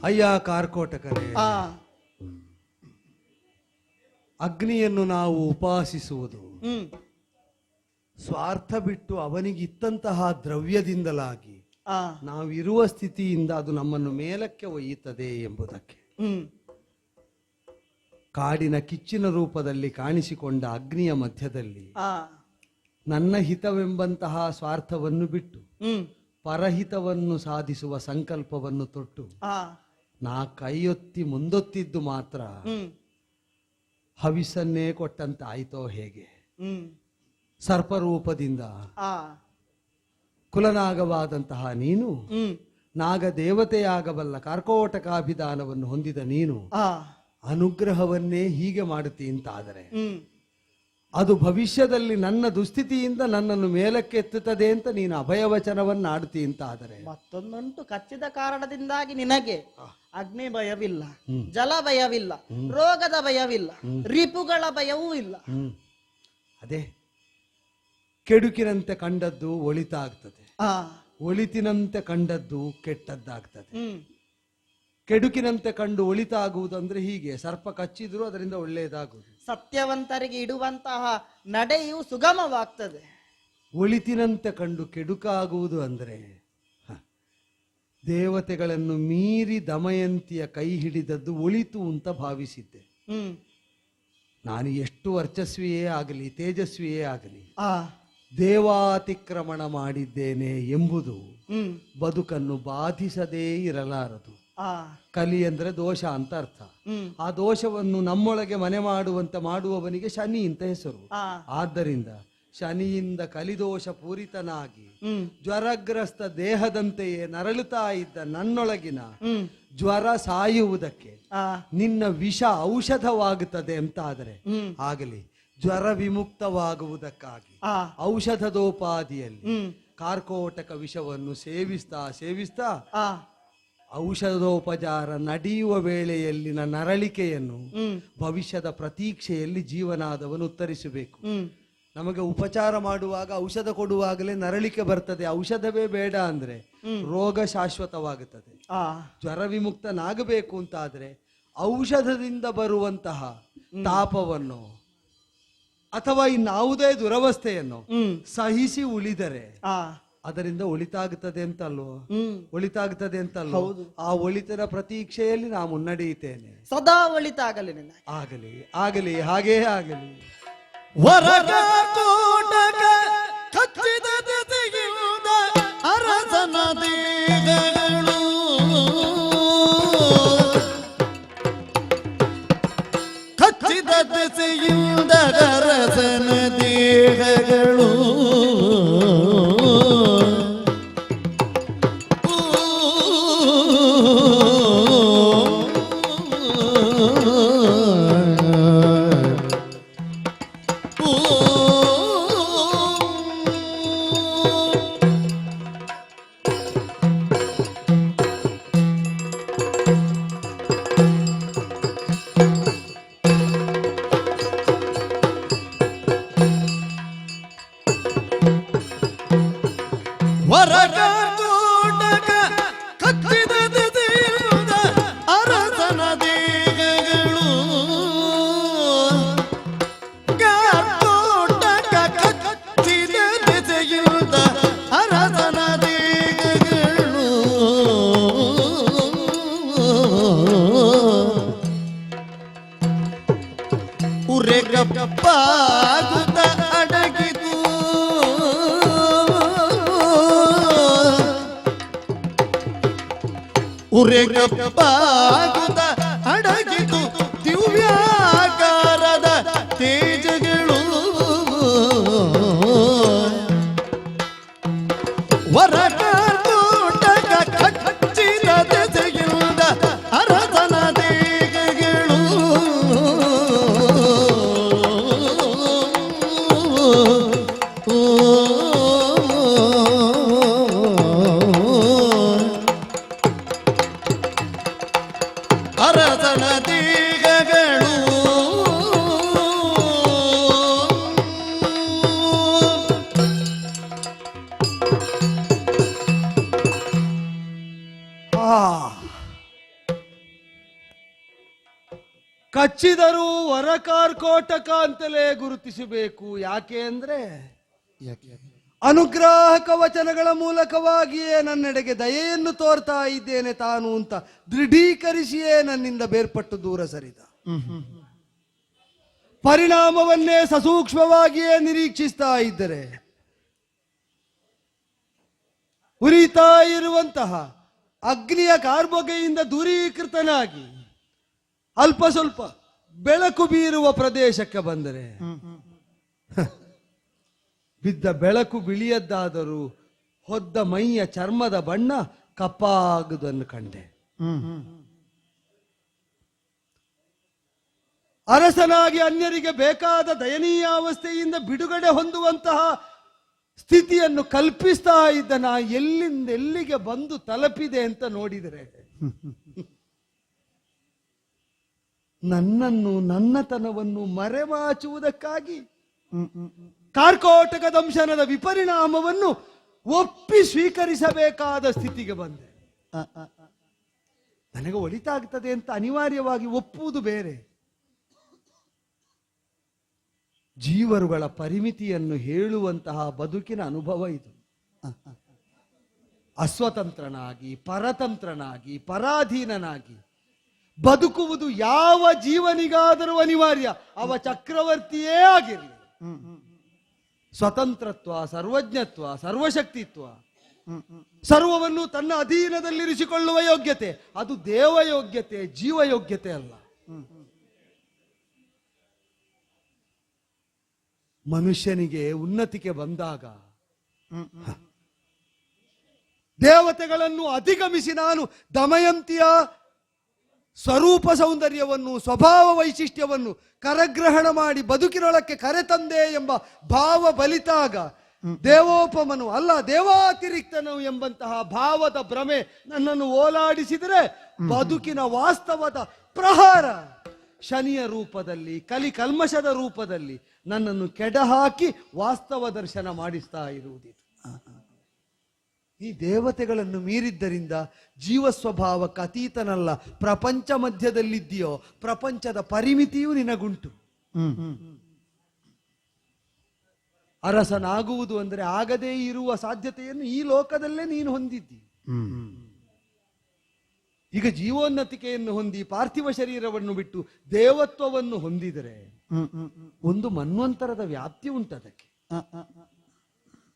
ಅಯ್ಯ ಕಾರ್ಕೋಟಕರೇ, ಅಗ್ನಿಯನ್ನು ನಾವು ಉಪಾಸಿಸುವುದು ಸ್ವಾರ್ಥ ಬಿಟ್ಟು ಅವನಿಗಿತ್ತಂತಹ ದ್ರವ್ಯದಿಂದಲಾಗಿ ನಾವಿರುವ ಸ್ಥಿತಿಯಿಂದ ಅದು ನಮ್ಮನ್ನು ಮೇಲಕ್ಕೆ ಒಯ್ಯುತ್ತದೆ ಎಂಬುದಕ್ಕೆ. ಕಾಡಿನ ಕಿಚ್ಚಿನ ರೂಪದಲ್ಲಿ ಕಾಣಿಸಿಕೊಂಡ ಅಗ್ನಿಯ ಮಧ್ಯದಲ್ಲಿ ನನ್ನ ಹಿತವೆಂಬಂತಹ ಸ್ವಾರ್ಥವನ್ನು ಬಿಟ್ಟು ಪರಹಿತವನ್ನು ಸಾಧಿಸುವ ಸಂಕಲ್ಪವನ್ನು ತೊಟ್ಟು ನಾ ಕೈಯೊತ್ತಿ ಮುಂದೊತ್ತಿದ್ದು ಮಾತ್ರ ಹವಿಸನ್ನೇ ಕೊಟ್ಟಂತಾಯ್ತೋ ಹೇಗೆ? ಸರ್ಪರೂಪದಿಂದ ಕುಲನಾಗವಾದಂತಹ ನೀನು ನಾಗ ದೇವತೆಯಾಗಬಲ್ಲ ಕಾರ್ಕೋಟಕಾಭಿಧಾನವನ್ನು ಹೊಂದಿದ ನೀನು ಅನುಗ್ರಹವನ್ನೇ ಹೀಗೆ ಮಾಡುತ್ತೀಂತಾದರೆ ಅದು ಭವಿಷ್ಯದಲ್ಲಿ ನನ್ನ ದುಸ್ಥಿತಿಯಿಂದ ನನ್ನನ್ನು ಮೇಲಕ್ಕೆ ಎತ್ತುತ್ತದೆ ಅಂತ ನೀನು ಅಭಯವಚನವನ್ನು ಆಡುತ್ತೀಂತಾದರೆ ಮತ್ತೊಂದುಂಟು. ಕಚ್ಚಿದ ಕಾರಣದಿಂದಾಗಿ ನಿನಗೆ ಅಗ್ನಿ ಭಯವಿಲ್ಲ, ಜಲ ಭಯವಿಲ್ಲ, ರೋಗದ ಭಯವಿಲ್ಲ, ರಿಪುಗಳ ಭಯವೂ ಇಲ್ಲ. ಅದೇ ಕೆಡುಕಿನಂತೆ ಕಂಡದ್ದು ಒಳಿತಾಗ್ತದೆ. ಒಳಿತಿನಂತೆ ಕಂಡದ್ದು ಕೆಟ್ಟದ್ದಾಗ್ತದೆ. ಹ್ಮ್ ಕೆಡುಕಿನಂತೆ ಕಂಡು ಒಳಿತಾಗುವುದಂದ್ರೆ ಹೀಗೆ, ಸರ್ಪ ಕಚ್ಚಿದ್ರು ಅದರಿಂದ ಒಳ್ಳೆಯದಾಗುವುದು. ಸತ್ಯವಂತರಿಗೆ ಇಡುವಂತಹ ನಡೆಯು ಸುಗಮವಾಗ್ತದೆ. ಒಳಿತಿನಂತೆ ಕಂಡು ಕೆಡುಕಾಗುವುದು ಅಂದರೆ ದೇವತೆಗಳನ್ನು ಮೀರಿ ದಮಯಂತಿಯ ಕೈ ಹಿಡಿದದ್ದು ಒಳಿತು ಅಂತ ಭಾವಿಸಿದ್ದೆ. ಹ್ಮ್ ನಾನು ಎಷ್ಟು ವರ್ಚಸ್ವಿಯೇ ಆಗಲಿ ತೇಜಸ್ವಿಯೇ ಆಗಲಿ ಆ ದೇವಾತಿಕ್ರಮಣ ಮಾಡಿದ್ದೇನೆ ಎಂಬುದು ಹ್ಮ್ ಬದುಕನ್ನು ಬಾಧಿಸದೇ ಇರಲಾರದು. ಆ ಕಲಿ ಅಂದ್ರೆ ದೋಷ ಅಂತ ಅರ್ಥ. ಆ ದೋಷವನ್ನು ನಮ್ಮೊಳಗೆ ಮನೆ ಮಾಡುವಂತೆ ಮಾಡುವವನಿಗೆ ಶನಿ ಅಂತ ಹೆಸರು. ಆ ಆದ್ದರಿಂದ ಶನಿಯಿಂದ ಕಲಿದೋಷ ಪೂರಿತನಾಗಿ ಹ್ಮ್ ಜ್ವರಗ್ರಸ್ತ ದೇಹದಂತೆಯೇ ನರಳುತ್ತಾ ಇದ್ದ ನನ್ನೊಳಗಿನ ಹ್ಮ್ ಜ್ವರ ಸಾಯುವುದಕ್ಕೆ ಆ ನಿನ್ನ ವಿಷ ಔಷಧವಾಗುತ್ತದೆ ಅಂತಾದರೆ ಆಗಲಿ. ಜ್ವರ ವಿಮುಕ್ತವಾಗುವುದಕ್ಕಾಗಿ ಆ ಔಷಧದೋಪಾದಿಯಲ್ಲಿ ಹ್ಮ್ ಕಾರ್ಕೋಟಕ ವಿಷವನ್ನು ಸೇವಿಸ್ತಾ ಸೇವಿಸ್ತಾ ಆ ಔಷಧೋಪಚಾರ ನಡೆಯುವ ವೇಳೆಯಲ್ಲಿನ ನರಳಿಕೆಯನ್ನು ಹ್ಮ್ ಭವಿಷ್ಯದ ಪ್ರತೀಕ್ಷೆಯಲ್ಲಿ ಜೀವನಾದವನು ಉತ್ತರಿಸಬೇಕು. ಹ್ಮ್ ನಮಗೆ ಉಪಚಾರ ಮಾಡುವಾಗ ಔಷಧ ಕೊಡುವಾಗಲೇ ನರಳಿಕೆ ಬರ್ತದೆ. ಔಷಧವೇ ಬೇಡ ಅಂದ್ರೆ ರೋಗ ಶಾಶ್ವತವಾಗುತ್ತದೆ. ಆ ಜ್ವರ ವಿಮುಕ್ತನಾಗಬೇಕು ಅಂತಾದ್ರೆ ಔಷಧದಿಂದ ಬರುವಂತಹ ತಾಪವನ್ನು ಅಥವಾ ಇನ್ನಾವುದೇ ದುರವಸ್ಥೆಯನ್ನು ಸಹಿಸಿ ಉಳಿದರೆ ಆ ಅದರಿಂದ ಒಳಿತಾಗುತ್ತದೆ ಅಂತಲ್ವೋ? ಹ್ಮ್ ಒಳಿತಾಗುತ್ತದೆ ಅಂತಲ್ವೋ? ಆ ಒಳಿತನ ಪ್ರತೀಕ್ಷೆಯಲ್ಲಿ ನಾನು ಮುನ್ನಡೆಯುತ್ತೇನೆ. ಸದಾ ಒಳಿತಾಗಲಿ ನಿನ್ನ. ಆಗಲಿ ಆಗಲಿ, ಹಾಗೇ ಆಗಲಿ. ವರಗ ಕೋಟಕ ಕಚ್ಚಿದ ದೆಸೆಯಿಂದ ಅರಸನ ದೇಹಗಳು ಕಚ್ಚಿದ ದೆಸೆಯಿಂದ ಅರಸನ ದೇಹಗಳು ವರಗ ಕೋಟಕ ಕಚ್ಚಿದ ದೆಸೆಯಿಂದ ಅರಸನ ದೇಹಗಳು ಕೋಟಕ ಕಚ್ಚಿದ ದೆಸೆಯಿಂದ ಅರಸನ ದೇಹಗಳು ಉರೆಗಪ್ಪಾಗುತ್ತ ಅಡಗಿತು ಉರೆಗಪ್ಪಾಗುತ್ತ ಅಡಗಿತು ದಿವ್ಯಾಕಾರದ ತೇಜಗಳು ವರಗ ಕೋಟಕ ಕಚ್ಚಿದ ದೆಸೆಯಿಂದ ಅರಸನ ದೇಹಗಳು ಅರಸನ ದೇಹಗಳು ಕಚ್ಚಿದರೂ ವರಕಾರ್ಕೋಟಕ ಅಂತಲೇ ಗುರುತಿಸಬೇಕು. ಯಾಕೆ ಅಂದ್ರೆ ಅನುಗ್ರಾಹಕ ವಚನಗಳ ಮೂಲಕವಾಗಿಯೇ ನನ್ನೆಡೆಗೆ ದಯೆಯನ್ನು ತೋರ್ತಾ ಇದ್ದೇನೆ ತಾನು ಅಂತ ದೃಢೀಕರಿಸಿಯೇ ನನ್ನಿಂದ ಬೇರ್ಪಟ್ಟು ದೂರ ಸರಿದ. ಪರಿಣಾಮವನ್ನೇ ಸಸೂಕ್ಷ್ಮವಾಗಿಯೇ ನಿರೀಕ್ಷಿಸ್ತಾ ಇದ್ದರೆ ಉರಿತಾ ಇರುವಂತಹ ಅಗ್ನಿಯ ಕಾರ್ಬೊಗೆಯಿಂದ ದೂರೀಕೃತನಾಗಿ ಅಲ್ಪ ಸ್ವಲ್ಪ ಬೆಳಕು ಬೀರುವ ಪ್ರದೇಶಕ್ಕೆ ಬಂದರೆ ಬಿದ್ದ ಬೆಳಕು ಬಿಳಿಯದ್ದಾದರೂ ಹೊದ್ದ ಮೈಯ ಚರ್ಮದ ಬಣ್ಣ ಕಪ್ಪಾಗುವುದನ್ನು ಕಂಡೆ. ಅರಸನಾಗಿ ಅನ್ಯರಿಗೆ ಬೇಕಾದ ದಯನೀಯಾವಸ್ಥೆಯಿಂದ ಬಿಡುಗಡೆ ಹೊಂದುವಂತಹ ಸ್ಥಿತಿಯನ್ನು ಕಲ್ಪಿಸ್ತಾ ಇದ್ದ ನಾ ಎಲ್ಲಿಂದ ಎಲ್ಲಿಗೆ ಬಂದು ತಲುಪಿದೆ ಅಂತ ನೋಡಿದರೆ ನನ್ನನ್ನು ನನ್ನತನವನ್ನು ಮರೆಮಾಚುವುದಕ್ಕಾಗಿ ಕಾರ್ಕೋಟಕ ದಂಶನದ ವಿಪರಿಣಾಮವನ್ನು ಒಪ್ಪಿ ಸ್ವೀಕರಿಸಬೇಕಾದ ಸ್ಥಿತಿಗೆ ಬಂದೆ. ನನಗೆ ಒಳಿತಾಗ್ತದೆ ಅಂತ ಅನಿವಾರ್ಯವಾಗಿ ಒಪ್ಪುವುದು ಬೇರೆ. ಜೀವರುಗಳ ಪರಿಮಿತಿಯನ್ನು ಹೇಳುವಂತಹ ಬದುಕಿನ ಅನುಭವ ಇದು. ಅಸ್ವತಂತ್ರನಾಗಿ, ಪರತಂತ್ರನಾಗಿ, ಪರಾಧೀನನಾಗಿ ಬದುಕುವುದು ಯಾವ ಜೀವನಿಗಾದರೂ ಅನಿವಾರ್ಯ, ಅವ ಚಕ್ರವರ್ತಿಯೇ ಆಗಿರಲಿ. ಸ್ವತಂತ್ರತ್ವ, ಸರ್ವಜ್ಞತ್ವ, ಸರ್ವಶಕ್ತಿತ್ವ, ಸರ್ವವನ್ನು ತನ್ನ ಅಧೀನದಲ್ಲಿರಿಸಿಕೊಳ್ಳುವ ಯೋಗ್ಯತೆ, ಅದು ದೇವಯೋಗ್ಯತೆ, ಜೀವಯೋಗ್ಯತೆ ಅಲ್ಲ. ಮನುಷ್ಯನಿಗೆ ಉನ್ನತಿಗೆ ಬಂದಾಗ ದೇವತೆಗಳನ್ನು ಅಧಿಗಮಿಸಿ ನಾನು ದಮಯಂತಿಯ ಸ್ವರೂಪ ಸೌಂದರ್ಯವನ್ನು, ಸ್ವಭಾವ ವೈಶಿಷ್ಟ್ಯವನ್ನು ಕರಗ್ರಹಣ ಮಾಡಿ ಬದುಕಿನೊಳಕ್ಕೆ ಕರೆತಂದೆ ಎಂಬ ಭಾವ ಬಲಿತಾಗ ದೇವೋಪಮನು ಅಲ್ಲ ದೇವಾತಿರಿಕ್ತನು ಎಂಬಂತಹ ಭಾವದ ಭ್ರಮೆ ನನ್ನನ್ನು ಓಲಾಡಿಸಿದರೆ ಬದುಕಿನ ವಾಸ್ತವದ ಪ್ರಹಾರ ಶನಿಯ ರೂಪದಲ್ಲಿ, ಕಲ್ಮಶದ ರೂಪದಲ್ಲಿ ನನ್ನನ್ನು ಕೆಡಹಾಕಿ ವಾಸ್ತವ ದರ್ಶನ ಮಾಡಿಸ್ತಾ ಇರುವುದಿದು. ಈ ದೇವತೆಗಳನ್ನು ಮೀರಿದ್ದರಿಂದ ಜೀವ ಸ್ವಭಾವಕ್ಕೆ ಅತೀತನಲ್ಲ. ಪ್ರಪಂಚ ಮಧ್ಯದಲ್ಲಿದ್ದೀಯೋ, ಪ್ರಪಂಚದ ಪರಿಮಿತಿಯೂ ನಿನಗುಂಟು. ಅರಸನಾಗುವುದು ಅಂದರೆ ಆಗದೇ ಇರುವ ಸಾಧ್ಯತೆಯನ್ನು ಈ ಲೋಕದಲ್ಲೇ ನೀನು ಹೊಂದಿದ್ದಿ. ಈಗ ಜೀವೋನ್ನತಿಕೆಯನ್ನು ಹೊಂದಿ ಪಾರ್ಥಿವ ಶರೀರವನ್ನು ಬಿಟ್ಟು ದೇವತ್ವವನ್ನು ಹೊಂದಿದರೆ ಒಂದು ಮನ್ವಂತರದ ವ್ಯಾಪ್ತಿ ಉಂಟದಕ್ಕೆ.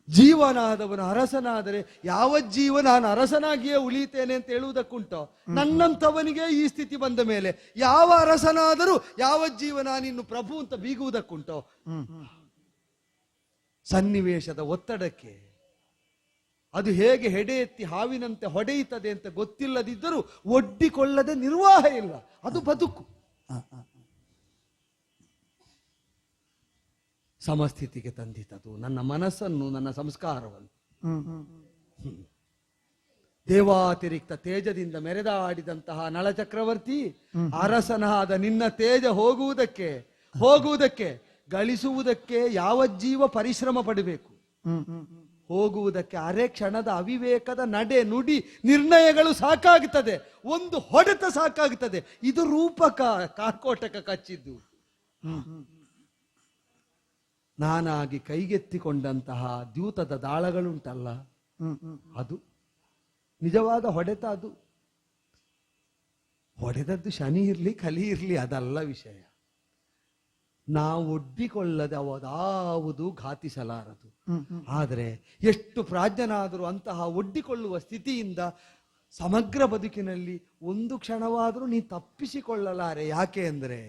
ಜೀವನಾದವನು ಅರಸನಾದರೆ ಯಾವ ಜೀವ ನಾನು ಅರಸನಾಗಿಯೇ ಉಳಿತೇನೆ ಅಂತ ಹೇಳುವುದಕ್ಕುಂಟೋ? ನನ್ನಂಥವನಿಗೆ ಈ ಸ್ಥಿತಿ ಬಂದ ಮೇಲೆ ಯಾವ ಅರಸನಾದರೂ ಯಾವ ಜೀವ ನಾನಿನ್ನು ಪ್ರಭು ಅಂತ ಬೀಗುವುದಕ್ಕುಂಟೋ? ಸನ್ನಿವೇಶದ ಒತ್ತಡಕ್ಕೆ ಅದು ಹೇಗೆ ಹೆಡೆ ಎತ್ತಿ ಹಾವಿನಂತೆ ಹೊಡೆಯುತ್ತದೆ ಅಂತ ಗೊತ್ತಿಲ್ಲದಿದ್ದರೂ ಒಡ್ಡಿಕೊಳ್ಳದೆ ನಿರ್ವಾಹ ಇಲ್ಲ. ಅದು ಬದುಕು. ಸಮಸ್ಥಿತಿಗೆ ತಂದಿತದು ನನ್ನ ಮನಸ್ಸನ್ನು, ನನ್ನ ಸಂಸ್ಕಾರವನ್ನು. ದೇವಾತಿರಿಕ್ತ ತೇಜದಿಂದ ಮೆರೆದಾಡಿದಂತಹ ನಳಚಕ್ರವರ್ತಿ, ಅರಸನಾದ ನಿನ್ನ ತೇಜ ಹೋಗುವುದಕ್ಕೆ ಗಳಿಸುವುದಕ್ಕೆ ಯಾವ ಜೀವ ಪರಿಶ್ರಮ ಪಡಬೇಕು? ಹೋಗುವುದಕ್ಕೆ ಅರೆ ಕ್ಷಣದ ಅವಿವೇಕದ ನಡೆ ನುಡಿ ನಿರ್ಣಯಗಳು ಸಾಕಾಗುತ್ತದೆ. ಒಂದು ಹೊಡೆತ ಸಾಕಾಗುತ್ತದೆ. ಇದು ರೂಪಕ ಕಾರ್ಕೋಟಕ ಕಚ್ಚಿದ್ದು. ನಾನಾಗಿ ಕೈಗೆತ್ತಿಕೊಂಡಂತಹ ದ್ಯೂತದ ದಾಳಗಳುಂಟಲ್ಲ, ಅದು ನಿಜವಾದ ಹೊಡೆತ. ಅದು ಹೊಡೆದದ್ದು ಶನಿ ಇರ್ಲಿ ಕಲಿ ಇರ್ಲಿ ಅದಲ್ಲ ವಿಷಯ. ನಾವು ಒಡ್ಡಿಕೊಳ್ಳದೆ ಅದಾವುದು ಘಾತಿಸಲಾರದು. ಆದರೆ ಎಷ್ಟು ಪ್ರಾಜ್ಞನಾದರೂ ಅಂತಹ ಒಡ್ಡಿಕೊಳ್ಳುವ ಸ್ಥಿತಿಯಿಂದ ಸಮಗ್ರ ಬದುಕಿನಲ್ಲಿ ಒಂದು ಕ್ಷಣವಾದರೂ ನೀ ತಪ್ಪಿಸಿಕೊಳ್ಳಲಾರೆ. ಯಾಕೆ ಅಂದರೆ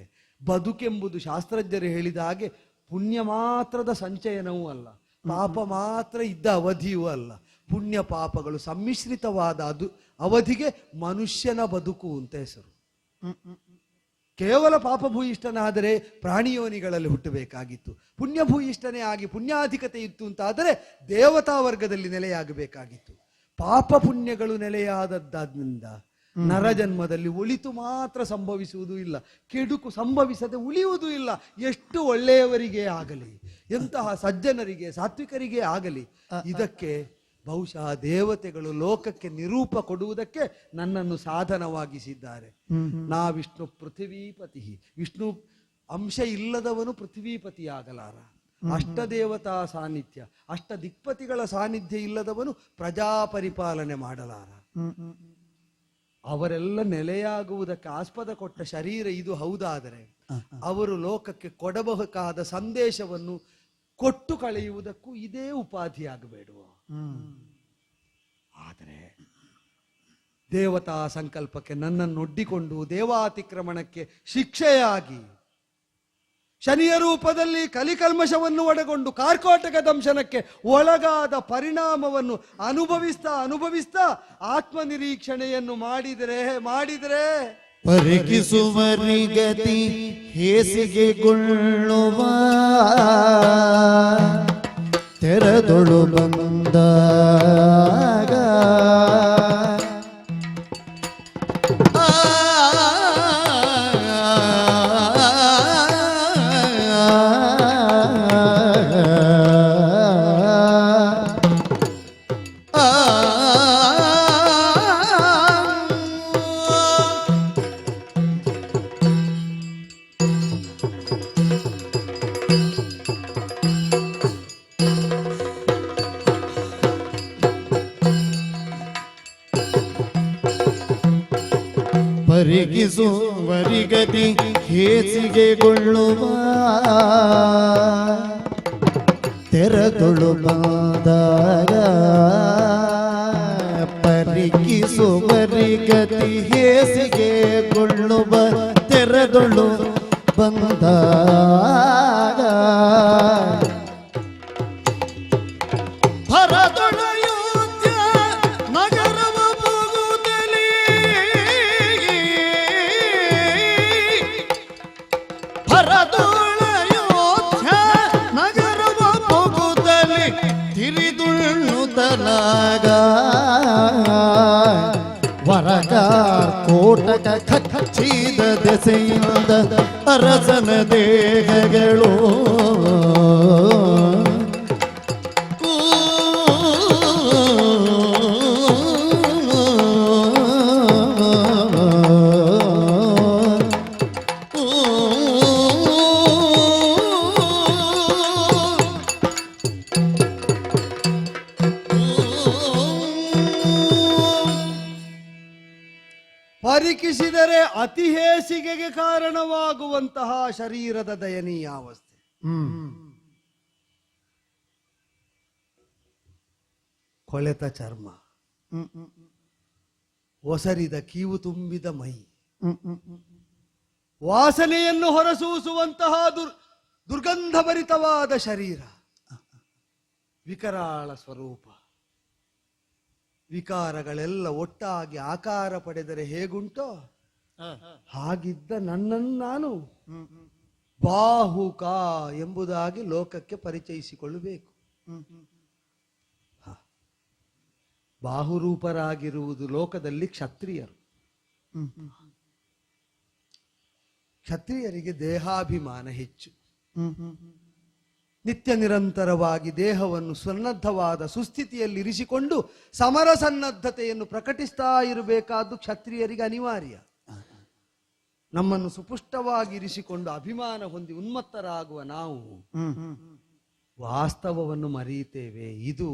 ಬದುಕೆಂಬುದು ಶಾಸ್ತ್ರಜ್ಞರು ಹೇಳಿದ ಹಾಗೆ ಪುಣ್ಯ ಮಾತ್ರದ ಸಂಚಯನವೂ ಅಲ್ಲ, ಪಾಪ ಮಾತ್ರ ಇದ್ದ ಅವಧಿಯೂ ಅಲ್ಲ. ಪುಣ್ಯ ಪಾಪಗಳು ಸಮ್ಮಿಶ್ರಿತವಾದ ಅವಧಿಗೆ ಮನುಷ್ಯನ ಬದುಕು ಅಂತ ಹೆಸರು. ಕೇವಲ ಪಾಪಭೂಯಿಷ್ಠನಾದರೆ ಪ್ರಾಣಿಯೋನಿಗಳಲ್ಲಿ ಹುಟ್ಟಬೇಕಾಗಿತ್ತು. ಪುಣ್ಯಭೂಯಿಷ್ಠನೇ ಆಗಿ ಪುಣ್ಯಾಧಿಕತೆ ಇತ್ತು ಅಂತಾದರೆ ದೇವತಾ ವರ್ಗದಲ್ಲಿ ನೆಲೆಯಾಗಬೇಕಾಗಿತ್ತು. ಪಾಪ ಪುಣ್ಯಗಳು ನೆಲೆಯಾದದ್ದರಿಂದ ನರಜನ್ಮದಲ್ಲಿ ಒಳಿತು ಮಾತ್ರ ಸಂಭವಿಸುವುದೂ ಇಲ್ಲ, ಕೆಡುಕು ಸಂಭವಿಸದೆ ಉಳಿಯುವುದೂ ಇಲ್ಲ. ಎಷ್ಟು ಒಳ್ಳೆಯವರಿಗೆ ಆಗಲಿ, ಎಂತಹ ಸಜ್ಜನರಿಗೆ ಸಾತ್ವಿಕರಿಗೆ ಆಗಲಿ, ಇದಕ್ಕೆ ಬಹುಶಃ ದೇವತೆಗಳು ಲೋಕಕ್ಕೆ ನಿರೂಪ ಕೊಡುವುದಕ್ಕೆ ನನ್ನನ್ನು ಸಾಧನವಾಗಿಸಿದ್ದಾರೆ. ನಾ ವಿಷ್ಣು ಪೃಥ್ವೀಪತಿ, ವಿಷ್ಣು ಅಂಶ ಇಲ್ಲದವನು ಪೃಥ್ವೀಪತಿ ಆಗಲಾರ. ಅಷ್ಟದೇವತಾ ಸಾನ್ನಿಧ್ಯ, ಅಷ್ಟ ದಿಕ್ಪತಿಗಳ ಸಾನ್ನಿಧ್ಯ ಇಲ್ಲದವನು ಪ್ರಜಾ ಪರಿಪಾಲನೆ ಮಾಡಲಾರ. ಅವರೆಲ್ಲ ನೆಲೆಯಾಗುವುದಕ್ಕೆ ಆಸ್ಪದ ಕೊಟ್ಟ ಶರೀರ ಇದು ಹೌದಾದರೆ ಅವರು ಲೋಕಕ್ಕೆ ಕೊಡಬಹುದಾದ ಸಂದೇಶವನ್ನು ಕೊಟ್ಟು ಕಳೆಯುವುದಕ್ಕೂ ಇದೇ ಉಪಾಧಿಯಾಗಬೇಡುವ. ಆದರೆ ದೇವತಾ ಸಂಕಲ್ಪಕ್ಕೆ ನನ್ನನ್ನು ಒಡ್ಡಿಕೊಂಡು ದೇವಾತಿಕ್ರಮಣಕ್ಕೆ ಶಿಕ್ಷೆಯಾಗಿ ಶನಿಯ ರೂಪದಲ್ಲಿ ಕಲಿಕಲ್ಮಶವನ್ನು ಒಳಗೊಂಡು ಕಾರ್ಕೋಟಕ ದಂಶನಕ್ಕೆ ಒಳಗಾದ ಪರಿಣಾಮವನ್ನು ಅನುಭವಿಸ್ತಾ ಆತ್ಮನಿರೀಕ್ಷಣೆಯನ್ನು ಮಾಡಿದರೆ ಪರಿಕಿಸುವರಿಗತಿ ಹೇಸಿಗೆಗೊಳ್ಳುವ ತೆರದೊಳು ಬಂದಾಗ ಪರಿಗಿಸುವರಿಗತಿ ಹೇಸಿಗೆಗೊಳ್ಳುವ ತೆರದೊಳು ಬಂದಾಗ ಪರಿಗಿಸುವರಿಗತಿ ಹೇಸಿಗೆಗೊಳ್ಳುವ ತೆರದೊಳು ಬಂದಾಗ ಭರದೊಳಯೋಧ್ಯ ನಗರವ ಹೋಗುತ್ತಲೇ ಭರದೊಳಯೋಧ್ಯ ನಗರವ ಹೋಗುತ್ತಲೇ ತಿರಿದುಣ್ಣುತ್ತಲಾಗ ವರಗಾರ್ ಕೋಟಕ ಕಚ್ಚಿದ ದೆಸೆಯಿಂದ ಅರಸನ ದೇಹಗಳು ಪರಿಕಿಸಿದರೆ ಅತಿ ಹೇಸಿಗೆಗೆ ಕಾರಣವಾಗುವಂತಹ ಶರೀರದ ದಯನೀಯಾವಸ್ಥೆ. ಕೊಳೆತ ಚರ್ಮ, ಒಸರಿದ ಕೀವು ತುಂಬಿದ ಮೈ, ವಾಸನೆಯನ್ನು ಹೊರಸೂಸುವಂತಹ ದುರ್ಗಂಧಭರಿತವಾದ ಶರೀರ, ವಿಕರಾಳ ಸ್ವರೂಪ. ವಿಕಾರಗಳೆಲ್ಲ ಒಟ್ಟಾಗಿ ಆಕಾರ ಪಡೆದರೆ ಹೇಗುಂಟೋ ಹಾಗಿದ್ದ ನನ್ನನ್ನು ನಾನು ಬಾಹುಕ ಎಂಬುದಾಗಿ ಲೋಕಕ್ಕೆ ಪರಿಚಯಿಸಿಕೊಳ್ಳಬೇಕು. ಬಾಹುರೂಪರಾಗಿರುವುದು ಲೋಕದಲ್ಲಿ ಕ್ಷತ್ರಿಯರು. ಕ್ಷತ್ರಿಯರಿಗೆ ದೇಹಾಭಿಮಾನ ಹೆಚ್ಚು. ನಿತ್ಯ ನಿರಂತರವಾಗಿ ದೇಹವನ್ನು ಸನ್ನದ್ಧವಾದ ಸುಸ್ಥಿತಿಯಲ್ಲಿ ಇರಿಸಿಕೊಂಡು ಸಮರ ಸನ್ನದ್ಧತೆಯನ್ನು ಪ್ರಕಟಿಸ್ತಾ ಇರಬೇಕಾದ್ದು ಕ್ಷತ್ರಿಯರಿಗೆ ಅನಿವಾರ್ಯ. ನಮ್ಮನ್ನು ಸುಪುಷ್ಟವಾಗಿ ಇರಿಸಿಕೊಂಡು ಅಭಿಮಾನ ಹೊಂದಿ ಉನ್ಮತ್ತರಾಗುವ ನಾವು ವಾಸ್ತವವನ್ನು ಮರೆಯುತ್ತೇವೆ. ಇದು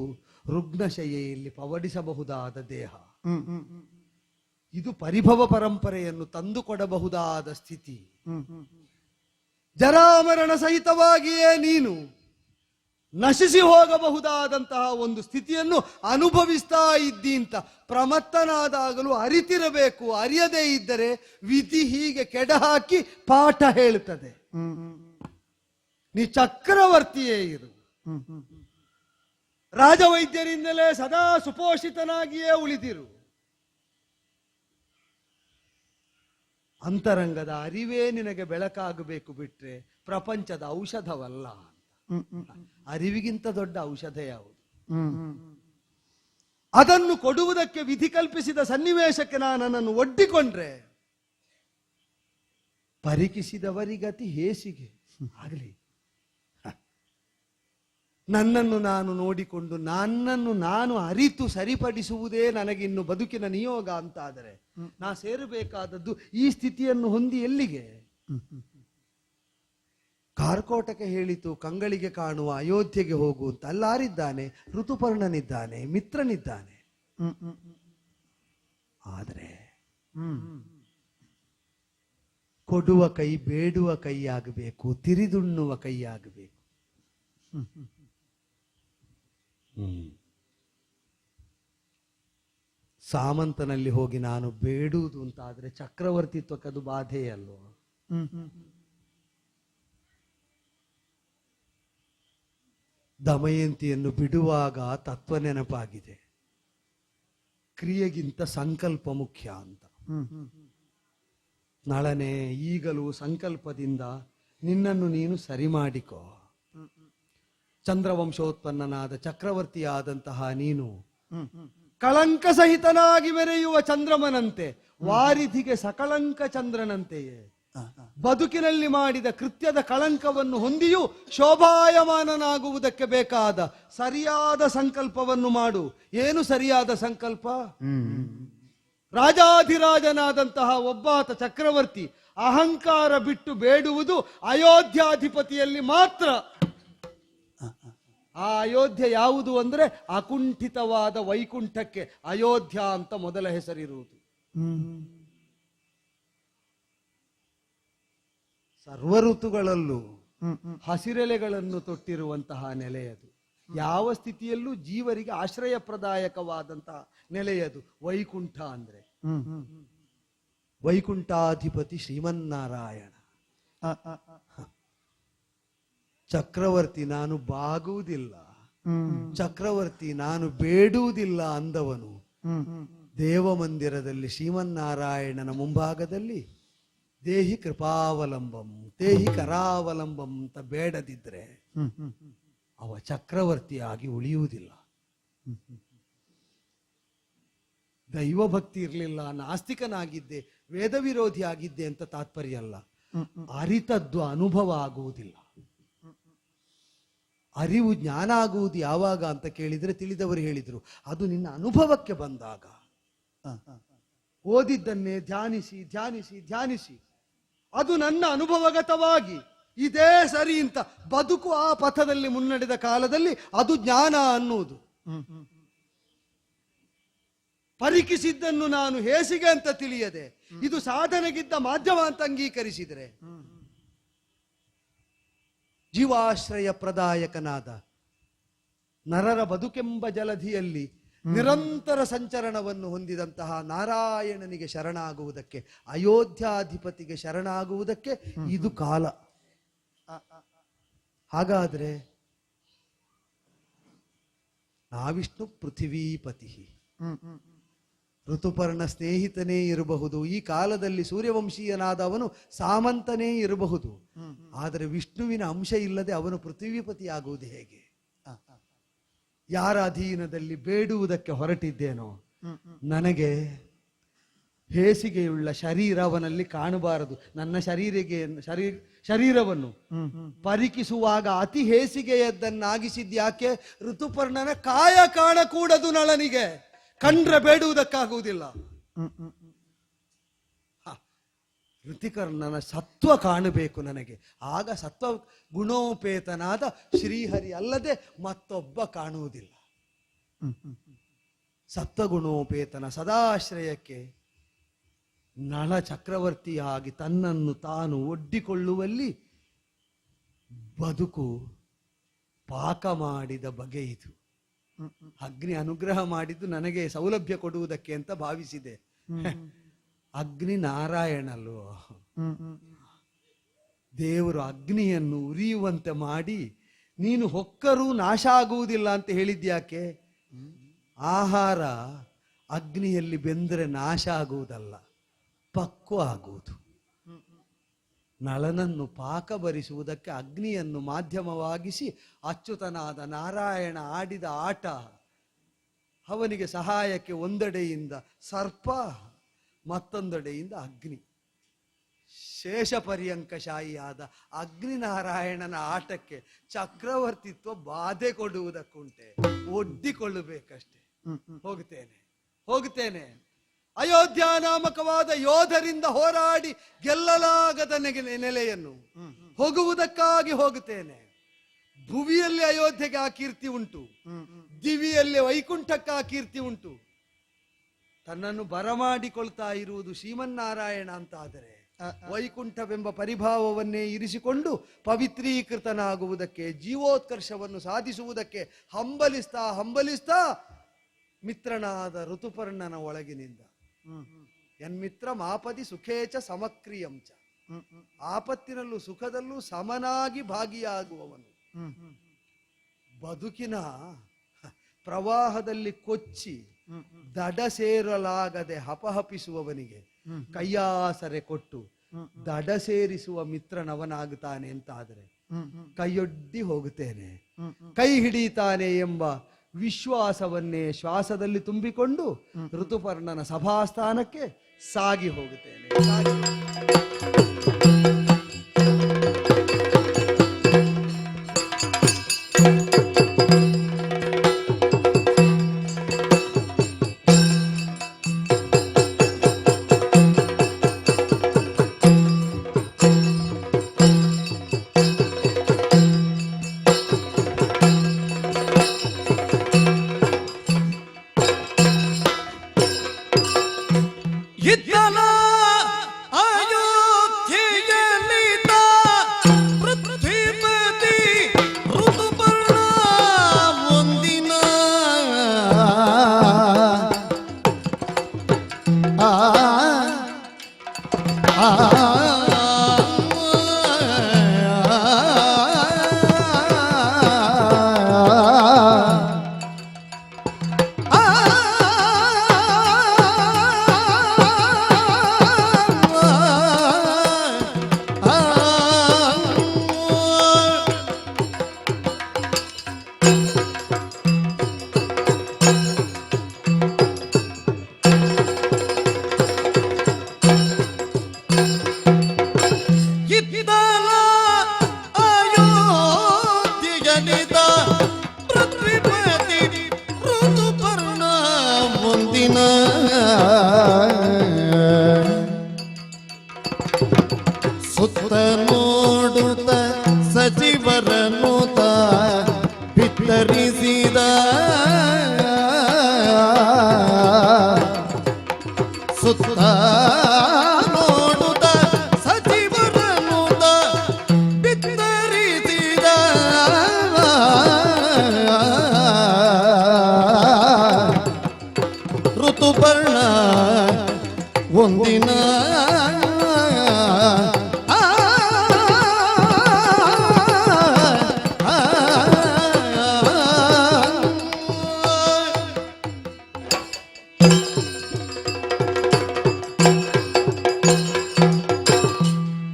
ರುಗ್ನಶಯೆಯಲ್ಲಿ ಪವಡಿಸಬಹುದಾದ ದೇಹ. ಇದು ಪರಿಭವ ಪರಂಪರೆಯನ್ನು ತಂದುಕೊಡಬಹುದಾದ ಸ್ಥಿತಿ. ಜರಾಮರಣ ಸಹಿತವಾಗಿಯೇ ನೀನು ನಶಿಸಿ ಹೋಗಬಹುದಾದಂತಹ ಒಂದು ಸ್ಥಿತಿಯನ್ನು ಅನುಭವಿಸ್ತಾ ಇದ್ದೀಂತ ಪ್ರಮತ್ತನಾದಾಗಲೂ ಅರಿತಿರಬೇಕು. ಅರಿಯದೇ ಇದ್ದರೆ ವಿಧಿ ಹೀಗೆ ಕೆಡಹಾಕಿ ಪಾಠ ಹೇಳುತ್ತದೆ. ನೀ ಚಕ್ರವರ್ತಿಯೇ ಇರು. ರಾಜವೈದ್ಯರಿಂದಲೇ ಸದಾ ಸುಪೋಷಿತನಾಗಿಯೇ ಉಳಿದಿರು. ಅಂತರಂಗದ ಅರಿವೇ ನಿನಗೆ ಬೆಳಕಾಗಬೇಕು ಬಿಟ್ರೆ ಪ್ರಪಂಚದ ಔಷಧವಲ್ಲ. ಅರಿವಿಗಿಂತ ದೊಡ್ಡ ಔಷಧ ಯಾವುದು? ಅದನ್ನು ಕೊಡುವುದಕ್ಕೆ ವಿಧಿ ಕಲ್ಪಿಸಿದ ಸನ್ನಿವೇಶಕ್ಕೆ ನನ್ನನ್ನು ಒಡ್ಡಿಕೊಂಡ್ರೆ ಪರಿಕಿಸಿದವರಿಗತಿ ಹೇಸಿಗೆ ಆಗಲಿ. ನನ್ನನ್ನು ನಾನು ನೋಡಿಕೊಂಡು ನನ್ನನ್ನು ನಾನು ಅರಿತು ಸರಿಪಡಿಸುವುದೇ ನನಗಿನ್ನು ಬದುಕಿನ ನಿಯೋಗ ಅಂತಾದರೆ ನಾ ಸೇರಬೇಕಾದದ್ದು ಈ ಸ್ಥಿತಿಯನ್ನು ಹೊಂದಿ ಎಲ್ಲಿಗೆ? ಕಾರ್ಕೋಟಕ್ಕೆ ಹೇಳಿತು ಕಂಗಳಿಗೆ ಕಾಣುವ ಅಯೋಧ್ಯೆಗೆ ಹೋಗು ಅಂತ. ಅಲ್ಲಾರಿದ್ದಾನೆ, ಋತುಪರ್ಣನಿದ್ದಾನೆ, ಮಿತ್ರನಿದ್ದಾನೆ. ಆದರೆ ಕೊಡುವ ಕೈ ಬೇಡುವ ಕೈಯಾಗಬೇಕು, ತಿರಿದುಣ್ಣುವ ಕೈಯಾಗಬೇಕು. ಸಾಮಂತನಲ್ಲಿ ಹೋಗಿ ನಾನು ಬೇಡುವುದು ಅಂತ ಆದ್ರೆ ಚಕ್ರವರ್ತಿತ್ವಕ್ಕದು ಬಾಧೆಯೇ ಅಲ್ವೋ? ದಮಯಂತಿಯನ್ನು ಬಿಡುವಾಗ ತತ್ವ ನೆನಪಾಗಿದೆ. ಕ್ರಿಯೆಗಿಂತ ಸಂಕಲ್ಪ ಮುಖ್ಯ ಅಂತ. ನಳನೆ ಈಗಲೂ ಸಂಕಲ್ಪದಿಂದ ನಿನ್ನನ್ನು ನೀನು ಸರಿ ಮಾಡಿಕೋ. ಚಂದ್ರವಂಶೋತ್ಪನ್ನನಾದ ಚಕ್ರವರ್ತಿಯಾದಂತಹ ನೀನು ಕಳಂಕ ಸಹಿತನಾಗಿ ಮೆರೆಯುವ ಚಂದ್ರಮನಂತೆ, ವಾರಿಧಿಗೆ ಸಕಳಂಕ ಚಂದ್ರನಂತೆಯೇ ಬದುಕಿನಲ್ಲಿ ಮಾಡಿದ ಕೃತ್ಯದ ಕಳಂಕವನ್ನು ಹೊಂದಿಯೂ ಶೋಭಾಯಮಾನನಾಗುವುದಕ್ಕೆ ಬೇಕಾದ ಸರಿಯಾದ ಸಂಕಲ್ಪವನ್ನು ಮಾಡು. ಏನು ಸರಿಯಾದ ಸಂಕಲ್ಪ? ರಾಜಾಧಿರಾಜನಾದಂತಹ ಒಬ್ಬಾತ ಚಕ್ರವರ್ತಿ ಅಹಂಕಾರ ಬಿಟ್ಟು ಬೇಡುವುದು ಅಯೋಧ್ಯಾಧಿಪತಿಯಲ್ಲಿ ಮಾತ್ರ. ಆ ಅಯೋಧ್ಯೆ ಯಾವುದು ಅಂದ್ರೆ ಅಕುಂಠಿತವಾದ ವೈಕುಂಠಕ್ಕೆ ಅಯೋಧ್ಯ ಅಂತ ಮೊದಲ ಹೆಸರಿರುವುದು. ಸರ್ವ ಋತುಗಳಲ್ಲೂ ಹಸಿರೆಲೆಗಳನ್ನು ತೊಟ್ಟಿರುವಂತಹ ನೆಲೆಯದು. ಯಾವ ಸ್ಥಿತಿಯಲ್ಲೂ ಜೀವರಿಗೆ ಆಶ್ರಯಪ್ರದಾಯಕವಾದಂತಹ ನೆಲೆಯದು ವೈಕುಂಠ ಅಂದ್ರೆ. ವೈಕುಂಠಾಧಿಪತಿ ಶ್ರೀಮನ್ನಾರಾಯಣ. ಚಕ್ರವರ್ತಿ ನಾನು ಬಾಗುವುದಿಲ್ಲ, ಚಕ್ರವರ್ತಿ ನಾನು ಬೇಡುವುದಿಲ್ಲ ಅಂದವನು ದೇವಮಂದಿರದಲ್ಲಿ ಶ್ರೀಮನ್ನಾರಾಯಣನ ಮುಂಭಾಗದಲ್ಲಿ ದೇಹಿ ಕೃಪಾವಲಂಬಂ ದೇಹಿ ಕರಾವಲಂಬಂ ಅಂತ ಬೇಡದಿದ್ರೆ ಅವ ಚಕ್ರವರ್ತಿಯಾಗಿ ಉಳಿಯುವುದಿಲ್ಲ. ದೈವ ಭಕ್ತಿ ಇರಲಿಲ್ಲ, ನಾಸ್ತಿಕನಾಗಿದ್ದೆ, ವೇದ ವಿರೋಧಿ ಆಗಿದ್ದೆ ಅಂತ ತಾತ್ಪರ್ಯ ಅಲ್ಲ. ಅರಿತದ್ದು ಅನುಭವ ಆಗುವುದಿಲ್ಲ. ಅರಿವು ಜ್ಞಾನ ಆಗುವುದು ಯಾವಾಗ ಅಂತ ಕೇಳಿದ್ರೆ ತಿಳಿದವರು ಹೇಳಿದ್ರು, ಅದು ನಿನ್ನ ಅನುಭವಕ್ಕೆ ಬಂದಾಗ. ಓದಿದ್ದನ್ನೇ ಧ್ಯಾನಿಸಿ ಧ್ಯಾನಿಸಿ ಧ್ಯಾನಿಸಿ ಅದು ನನ್ನ ಅನುಭವಗತವಾಗಿ ಇದೇ ಸರಿ ಅಂತ ಬದುಕು ಆ ಪಥದಲ್ಲಿ ಮುನ್ನಡೆದ ಕಾಲದಲ್ಲಿ ಅದು ಜ್ಞಾನ ಅನ್ನುವುದು. ಪರಿಕಿಸಿದ್ದನ್ನು ನಾನು ಹೇಸಿಗೆ ಅಂತ ತಿಳಿಯದೆ ಇದು ಸಾಧನೆಗಿದ್ದ ಮಾಧ್ಯಮ ಅಂತ ಅಂಗೀಕರಿಸಿದರೆ ಜೀವಾಶ್ರಯ ಪ್ರದಾಯಕನಾದ ನರರ ಬದುಕೆಂಬ ಜಲಧಿಯಲ್ಲಿ ನಿರಂತರ ಸಂಚರಣವನ್ನು ಹೊಂದಿದಂತಹ ನಾರಾಯಣನಿಗೆ ಶರಣಾಗುವುದಕ್ಕೆ, ಅಯೋಧ್ಯಾಧಿಪತಿಗೆ ಶರಣಾಗುವುದಕ್ಕೆ ಇದು ಕಾಲ. ಹಾಗಾದ್ರೆ ನಾವಿಷ್ಣು ಪೃಥಿವೀಪತಿ, ಋತುಪರ್ಣ ಸ್ನೇಹಿತನೇ ಇರಬಹುದು. ಈ ಕಾಲದಲ್ಲಿ ಸೂರ್ಯವಂಶೀಯನಾದ ಅವನು ಸಾಮಂತನೇ ಇರಬಹುದು. ಆದರೆ ವಿಷ್ಣುವಿನ ಅಂಶ ಇಲ್ಲದೆ ಅವನು ಪೃಥ್ವೀಪತಿ ಆಗುವುದು ಹೇಗೆ? ಯಾರ ಅಧೀನದಲ್ಲಿ ಬೇಡುವುದಕ್ಕೆ ಹೊರಟಿದ್ದೇನೋ ನನಗೆ ಹೇಸಿಗೆಯುಳ್ಳ ಶರೀರ ಅವನಲ್ಲಿ ಕಾಣಬಾರದು. ನನ್ನ ಶರೀರವನ್ನು ಪರಿಕಿಸುವಾಗ ಅತಿ ಹೇಸಿಗೆಯದ್ದನ್ನಾಗಿಸಿದ್ಯಾಕೆ? ಋತುಪರ್ಣನ ಕಾಯ ಕಾಣಕೂಡದು ನಳನಿಗೆ, ಕಂಡ್ರೆ ಬೇಡುವುದಕ್ಕಾಗುವುದಿಲ್ಲ. ಋತಿಕರ್ಣನ ಸತ್ವ ಕಾಣಬೇಕು ನನಗೆ. ಆಗ ಸತ್ವ ಗುಣೋಪೇತನಾದ ಶ್ರೀಹರಿ ಅಲ್ಲದೆ ಮತ್ತೊಬ್ಬ ಕಾಣುವುದಿಲ್ಲ. ಸತ್ವಗುಣೋಪೇತನ ಸದಾಶ್ರಯಕ್ಕೆ ನಳ ಚಕ್ರವರ್ತಿಯಾಗಿ ತನ್ನನ್ನು ತಾನು ಒಡ್ಡಿಕೊಳ್ಳುವಲ್ಲಿ ಬದುಕು ಪಾಕ ಮಾಡಿದ ಬಗೆ ಇದು. ಅಗ್ನಿ ಅನುಗ್ರಹ ಮಾಡಿದ್ದು ನನಗೆ ಸೌಲಭ್ಯ ಕೊಡುವುದಕ್ಕೆ ಅಂತ ಭಾವಿಸಿದೆ. ಅಗ್ನಿ ನಾರಾಯಣಲ್ವೋ? ದೇವರು ಅಗ್ನಿಯನ್ನು ಉರಿಯುವಂತೆ ಮಾಡಿ ನೀನು ಹೊಕ್ಕರೂ ನಾಶ ಆಗುವುದಿಲ್ಲ ಅಂತ ಹೇಳಿದ್ಯಾಕೆ? ಆಹಾರ ಅಗ್ನಿಯಲ್ಲಿ ಬೆಂದರೆ ನಾಶ ಆಗುವುದಲ್ಲ, ಪಕ್ವ ಆಗುವುದು. ನಳನನ್ನು ಪಾಕ ಭರಿಸುವುದಕ್ಕೆ ಅಗ್ನಿಯನ್ನು ಮಾಧ್ಯಮವಾಗಿಸಿ ಅಚ್ಯುತನಾದ ನಾರಾಯಣ ಆಡಿದ ಆಟ. ಅವನಿಗೆ ಸಹಾಯಕ್ಕೆ ಒಂದೆಡೆಯಿಂದ ಸರ್ಪ, ಮತ್ತೊಂದೆಡೆಯಿಂದ ಅಗ್ನಿ. ಶೇಷ ಪರ್ಯಂಕಶಾಹಿಯಾದ ಅಗ್ನಿನಾರಾಯಣನ ಆಟಕ್ಕೆ ಚಕ್ರವರ್ತಿತ್ವ ಬಾಧೆ ಕೊಡುವುದಕ್ಕುಂಟೆ. ಒಡ್ಡಿಕೊಳ್ಳಬೇಕಷ್ಟೆ. ಹೋಗುತ್ತೇನೆ ಅಯೋಧ್ಯ ನಾಮಕವಾದ ಯೋಧರಿಂದ ಹೋರಾಡಿ ಗೆಲ್ಲಲಾಗದ ನೆಲೆಯನ್ನು ಹೋಗುವುದಕ್ಕಾಗಿ ಹೋಗುತ್ತೇನೆ. ಭುವಿಯಲ್ಲಿ ಅಯೋಧ್ಯೆಗೆ ಆ ಕೀರ್ತಿ ಉಂಟು, ದಿವಿಯಲ್ಲಿ ವೈಕುಂಠಕ್ಕೆ ಆ ಕೀರ್ತಿ ಉಂಟು. ತನ್ನನ್ನು ಬರಮಾಡಿಕೊಳ್ತಾ ಇರುವುದು ಶ್ರೀಮನ್ನಾರಾಯಣ ಅಂತಾದರೆ ವೈಕುಂಠವೆಂಬ ಪರಿಭಾವವನ್ನೇ ಇರಿಸಿಕೊಂಡು ಪವಿತ್ರೀಕೃತನಾಗುವುದಕ್ಕೆ, ಜೀವೋತ್ಕರ್ಷವನ್ನು ಸಾಧಿಸುವುದಕ್ಕೆ ಹಂಬಲಿಸ್ತಾ ಮಿತ್ರನಾದ ಋತುಪರ್ಣನ ಒಳಗಿನಿಂದ ಯನ್ಮಿತ್ರ ಮಾಪದಿ ಸುಖೇಚ ಸಮಕ್ರಿಯಂಚ, ಆಪತ್ತಿನಲ್ಲೂ ಸುಖದಲ್ಲೂ ಸಮನಾಗಿ ಭಾಗಿಯಾಗುವವನು. ಬದುಕಿನ ಪ್ರವಾಹದಲ್ಲಿ ಕೊಚ್ಚಿ ದಡ ಸೇರಲಾಗದೆ ಹಪಹಪಿಸುವವನಿಗೆ ಕೈಯಾಸರೆ ಕೊಟ್ಟು ದಡ ಸೇರಿಸುವ ಮಿತ್ರನವನಾಗುತ್ತಾನೆ ಅಂತಾದರೆ ಕೈಯೊಡ್ಡಿ ಹೋಗುತ್ತೇನೆ, ಕೈ ಹಿಡಿತಾನೆ ಎಂಬ ವಿಶ್ವಾಸವನ್ನೇ ಶ್ವಾಸದಲ್ಲಿ ತುಂಬಿಕೊಂಡು ಋತುಪರ್ಣನ ಸಭಾಸ್ಥಾನಕ್ಕೆ ಸಾಗಿ ಹೋಗುತ್ತೇನೆ. ಇದ್ದನ ಅಯೋಧ್ಯೆಯಲ್ಲಿ ಇದ್ದಲ ಅಯೋಧ್ಯೆಯನಿದ ಪೃಥ್ವಿಪತಿ ಋತುಪರ್ಣ ಮುಂದಿನ ಸುತ್ತ ನೋಡುತ್ತ ಸಚಿವರನ್ನುತ ಬಿತ್ತರಿಸಿದ ಸುತ್ತ ನೋಡುತ್ತ ಸಚಿವರನ್ನುತ ಬಿತ್ತರಿಸಿದ ಋತುಪರ್ಣ ಒಂದಿನ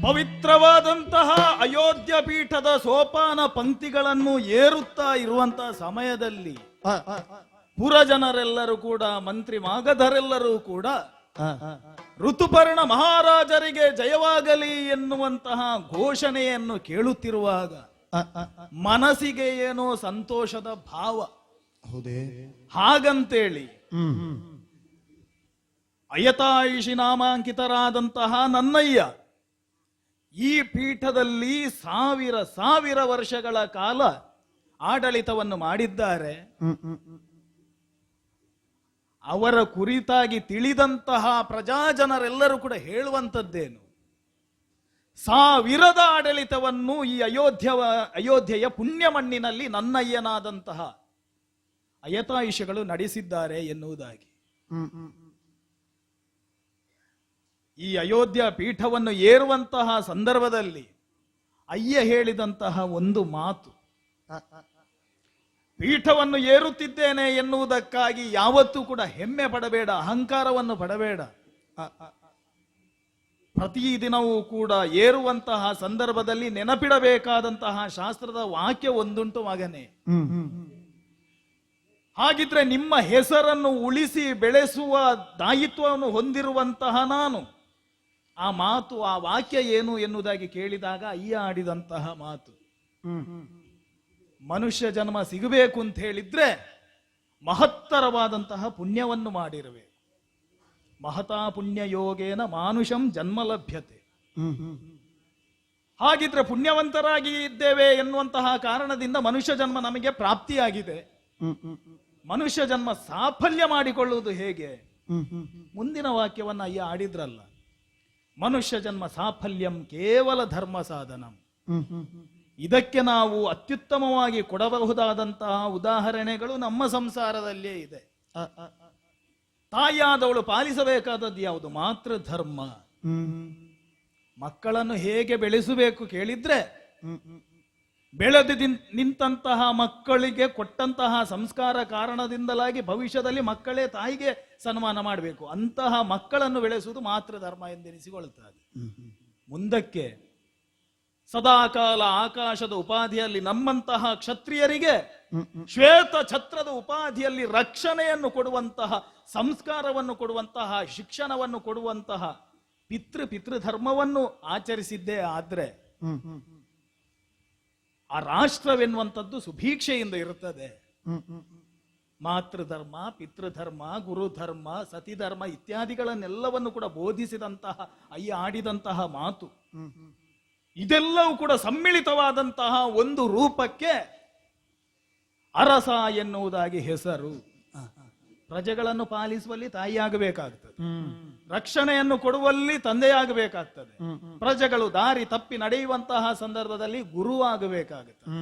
ಪವಿತ್ರವಾದಂತಹ ಅಯೋಧ್ಯ ಪೀಠದ ಸೋಪಾನ ಪಂಕ್ತಿಗಳನ್ನು ಏರುತ್ತಾ ಇರುವಂತಹ ಸಮಯದಲ್ಲಿ ಪುರಜನರೆಲ್ಲರೂ ಕೂಡ ಮಂತ್ರಿ ಮಾಗಧರೆಲ್ಲರೂ ಕೂಡ ಋತುಪರ್ಣ ಮಹಾರಾಜರಿಗೆ ಜಯವಾಗಲಿ ಎನ್ನುವಂತಹ ಘೋಷಣೆಯನ್ನು ಕೇಳುತ್ತಿರುವಾಗ ಮನಸ್ಸಿಗೆ ಏನೋ ಸಂತೋಷದ ಭಾವ. ಹೌದೇ? ಹಾಗಂತೇಳಿ ಅಯತಾಯುಷಿ ನಾಮಾಂಕಿತರಾದಂತಹ ನನ್ನಯ್ಯ ಈ ಪೀಠದಲ್ಲಿ ಸಾವಿರ ವರ್ಷಗಳ ಕಾಲ ಆಡಳಿತವನ್ನು ಮಾಡಿದ್ದಾರೆ. ಅವರ ಕುರಿತಾಗಿ ತಿಳಿದಂತಹ ಪ್ರಜಾಜನರೆಲ್ಲರೂ ಕೂಡ ಹೇಳುವಂಥದ್ದೇನು, ಸಾವಿರದ ಆಡಳಿತವನ್ನು ಈ ಅಯೋಧ್ಯೆಯ ಪುಣ್ಯ ಮಣ್ಣಿನಲ್ಲಿ ನನ್ನಯ್ಯನಾದಂತಹ ಅಯತಾಯುಷಿಗಳು ನಡೆಸಿದ್ದಾರೆ ಎನ್ನುವುದಾಗಿ. ಈ ಅಯೋಧ್ಯ ಪೀಠವನ್ನು ಏರುವಂತಹ ಸಂದರ್ಭದಲ್ಲಿ ಅಯ್ಯ ಹೇಳಿದಂತಹ ಒಂದು ಮಾತು, ಪೀಠವನ್ನು ಏರುತ್ತಿದ್ದೇನೆ ಎನ್ನುವುದಕ್ಕಾಗಿ ಯಾವತ್ತೂ ಕೂಡ ಹೆಮ್ಮೆ ಪಡಬೇಡ, ಅಹಂಕಾರವನ್ನು ಪಡಬೇಡ. ಪ್ರತಿದಿನವೂ ಕೂಡ ಏರುವಂತಹ ಸಂದರ್ಭದಲ್ಲಿ ನೆನಪಿಡಬೇಕಾದಂತಹ ಶಾಸ್ತ್ರದ ವಾಕ್ಯ ಒಂದುಂಟು ಮಗನೇ. ಹಾಗಿದ್ರೆ ನಿಮ್ಮ ಹೆಸರನ್ನು ಉಳಿಸಿ ಬೆಳೆಸುವ ದಾಯಿತ್ವವನ್ನು ಹೊಂದಿರುವಂತಹ ನಾನು ಆ ಮಾತು, ಆ ವಾಕ್ಯ ಏನು ಎನ್ನುವುದಾಗಿ ಕೇಳಿದಾಗ ಅಯ್ಯ ಆಡಿದಂತಹ ಮಾತು, ಮನುಷ್ಯ ಜನ್ಮ ಸಿಗಬೇಕು ಅಂತ ಹೇಳಿದ್ರೆ ಮಹತ್ತರವಾದಂತಹ ಪುಣ್ಯವನ್ನು ಮಾಡಿರಬೇಕು. ಮಹತಾ ಪುಣ್ಯ ಯೋಗೇನ ಮಾನುಷಂ ಜನ್ಮ ಲಭ್ಯತೆ. ಹಾಗಿದ್ರೆ ಪುಣ್ಯವಂತರಾಗಿ ಇದ್ದೇವೆ ಎನ್ನುವಂತಹ ಕಾರಣದಿಂದ ಮನುಷ್ಯ ಜನ್ಮ ನಮಗೆ ಪ್ರಾಪ್ತಿಯಾಗಿದೆ. ಮನುಷ್ಯ ಜನ್ಮ ಸಾಫಲ್ಯ ಮಾಡಿಕೊಳ್ಳುವುದು ಹೇಗೆ? ಮುಂದಿನ ವಾಕ್ಯವನ್ನ ಅಯ್ಯ ಆಡಿದ್ರಲ್ಲ, ಮನುಷ್ಯ ಜನ್ಮ ಸಾಫಲ್ಯಂ ಕೇವಲ ಧರ್ಮ ಸಾಧನಂ. ಇದಕ್ಕೆ ನಾವು ಅತ್ಯುತ್ತಮವಾಗಿ ಕೊಡಬಹುದಾದಂತಹ ಉದಾಹರಣೆಗಳು ನಮ್ಮ ಸಂಸಾರದಲ್ಲೇ ಇದೆ. ತಾಯಿಯಾದವಳು ಪಾಲಿಸಬೇಕಾದದ್ದು ಯಾವುದು? ಮಾತೃ ಧರ್ಮ. ಮಕ್ಕಳನ್ನು ಹೇಗೆ ಬೆಳೆಸಬೇಕು ಕೇಳಿದ್ರೆ, ಬೆಳೆದು ನಿಂತಹ ಮಕ್ಕಳಿಗೆ ಕೊಟ್ಟಂತಹ ಸಂಸ್ಕಾರ ಕಾರಣದಿಂದಲಾಗಿ ಭವಿಷ್ಯದಲ್ಲಿ ಮಕ್ಕಳೇ ತಾಯಿಗೆ ಸನ್ಮಾನ ಮಾಡಬೇಕು. ಅಂತಹ ಮಕ್ಕಳನ್ನು ಬೆಳೆಸುವುದು ಮಾತೃಧರ್ಮ ಎಂದೆನಿಸಿಕೊಳ್ಳುತ್ತದೆ. ಮುಂದಕ್ಕೆ ಸದಾಕಾಲ ಆಕಾಶದ ಉಪಾಧಿಯಲ್ಲಿ ನಮ್ಮಂತಹ ಕ್ಷತ್ರಿಯರಿಗೆ ಶ್ವೇತ ಛತ್ರದ ಉಪಾಧಿಯಲ್ಲಿ ರಕ್ಷಣೆಯನ್ನು ಕೊಡುವಂತಹ, ಸಂಸ್ಕಾರವನ್ನು ಕೊಡುವಂತಹ, ಶಿಕ್ಷಣವನ್ನು ಕೊಡುವಂತಹ ಪಿತೃಧರ್ಮವನ್ನು ಆಚರಿಸಿದ್ದೇ ಆದ್ರೆ ಆ ರಾಷ್ಟ್ರವೆನ್ನುವಂಥದ್ದು ಸುಭೀಕ್ಷೆಯಿಂದ ಇರುತ್ತದೆ. ಮಾತೃಧರ್ಮ, ಪಿತೃಧರ್ಮ, ಗುರುಧರ್ಮ, ಸತಿಧರ್ಮ ಇತ್ಯಾದಿಗಳನ್ನೆಲ್ಲವನ್ನು ಕೂಡ ಬೋಧಿಸಿದಂತಹ ಅಯ್ಯ ಆಡಿದಂತಹ ಮಾತು, ಇದೆಲ್ಲವೂ ಕೂಡ ಸಮ್ಮಿಳಿತವಾದಂತಹ ಒಂದು ರೂಪಕ್ಕೆ ಅರಸ ಎನ್ನುವುದಾಗಿ ಹೆಸರು. ಪ್ರಜೆಗಳನ್ನು ಪಾಲಿಸುವಲ್ಲಿ ತಾಯಿಯಾಗಬೇಕಾಗ್ತದೆ, ರಕ್ಷಣೆಯನ್ನು ಕೊಡುವಲ್ಲಿ ತಂದೆಯಾಗಬೇಕಾಗ್ತದೆ, ಪ್ರಜೆಗಳು ದಾರಿ ತಪ್ಪಿ ನಡೆಯುವಂತಹ ಸಂದರ್ಭದಲ್ಲಿ ಗುರು ಆಗಬೇಕಾಗುತ್ತದೆ.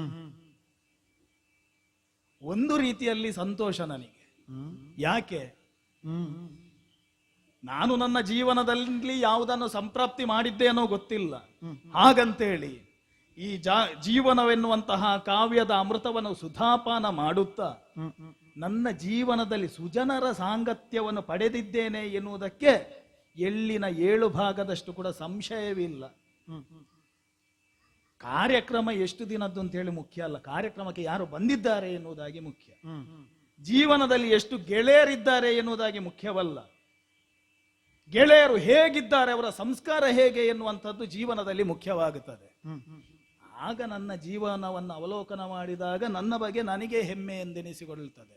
ಒಂದು ರೀತಿಯಲ್ಲಿ ಸಂತೋಷ ನನಗೆ. ಯಾಕೆ? ನಾನು ನನ್ನ ಜೀವನದಲ್ಲಿ ಯಾವುದನ್ನು ಸಂಪ್ರಾಪ್ತಿ ಮಾಡಿದ್ದೇನೋ ಗೊತ್ತಿಲ್ಲ. ಹಾಗಂತೇಳಿ ಈ ಜೀವನವೆನ್ನುವಂತಹ ಕಾವ್ಯದ ಅಮೃತವನ್ನು ಸುಧಾಪಾನ ಮಾಡುತ್ತಾ ನನ್ನ ಜೀವನದಲ್ಲಿ ಸುಜನರ ಸಾಂಗತ್ಯವನ್ನು ಪಡೆದಿದ್ದೇನೆ ಎನ್ನುವುದಕ್ಕೆ ಎಳ್ಳಿನ 7 ಭಾಗದಷ್ಟು ಕೂಡ ಸಂಶಯವಿಲ್ಲ. ಕಾರ್ಯಕ್ರಮ ಎಷ್ಟು ದಿನದ್ದು ಅಂತ ಹೇಳಿ ಮುಖ್ಯ ಅಲ್ಲ, ಕಾರ್ಯಕ್ರಮಕ್ಕೆ ಯಾರು ಬಂದಿದ್ದಾರೆ ಎನ್ನುವುದಾಗಿ ಮುಖ್ಯ. ಜೀವನದಲ್ಲಿ ಎಷ್ಟು ಗೆಳೆಯರಿದ್ದಾರೆ ಎನ್ನುವುದಾಗಿ ಮುಖ್ಯವಲ್ಲ, ಗೆಳೆಯರು ಹೇಗಿದ್ದಾರೆ, ಅವರ ಸಂಸ್ಕಾರ ಹೇಗೆ ಎನ್ನುವಂಥದ್ದು ಜೀವನದಲ್ಲಿ ಮುಖ್ಯವಾಗುತ್ತದೆ. ಆಗ ನನ್ನ ಜೀವನವನ್ನು ಅವಲೋಕನ ಮಾಡಿದಾಗ ನನ್ನ ಬಗ್ಗೆ ನನಗೆ ಹೆಮ್ಮೆ ಎಂದೆನಿಸಿಕೊಳ್ಳುತ್ತದೆ.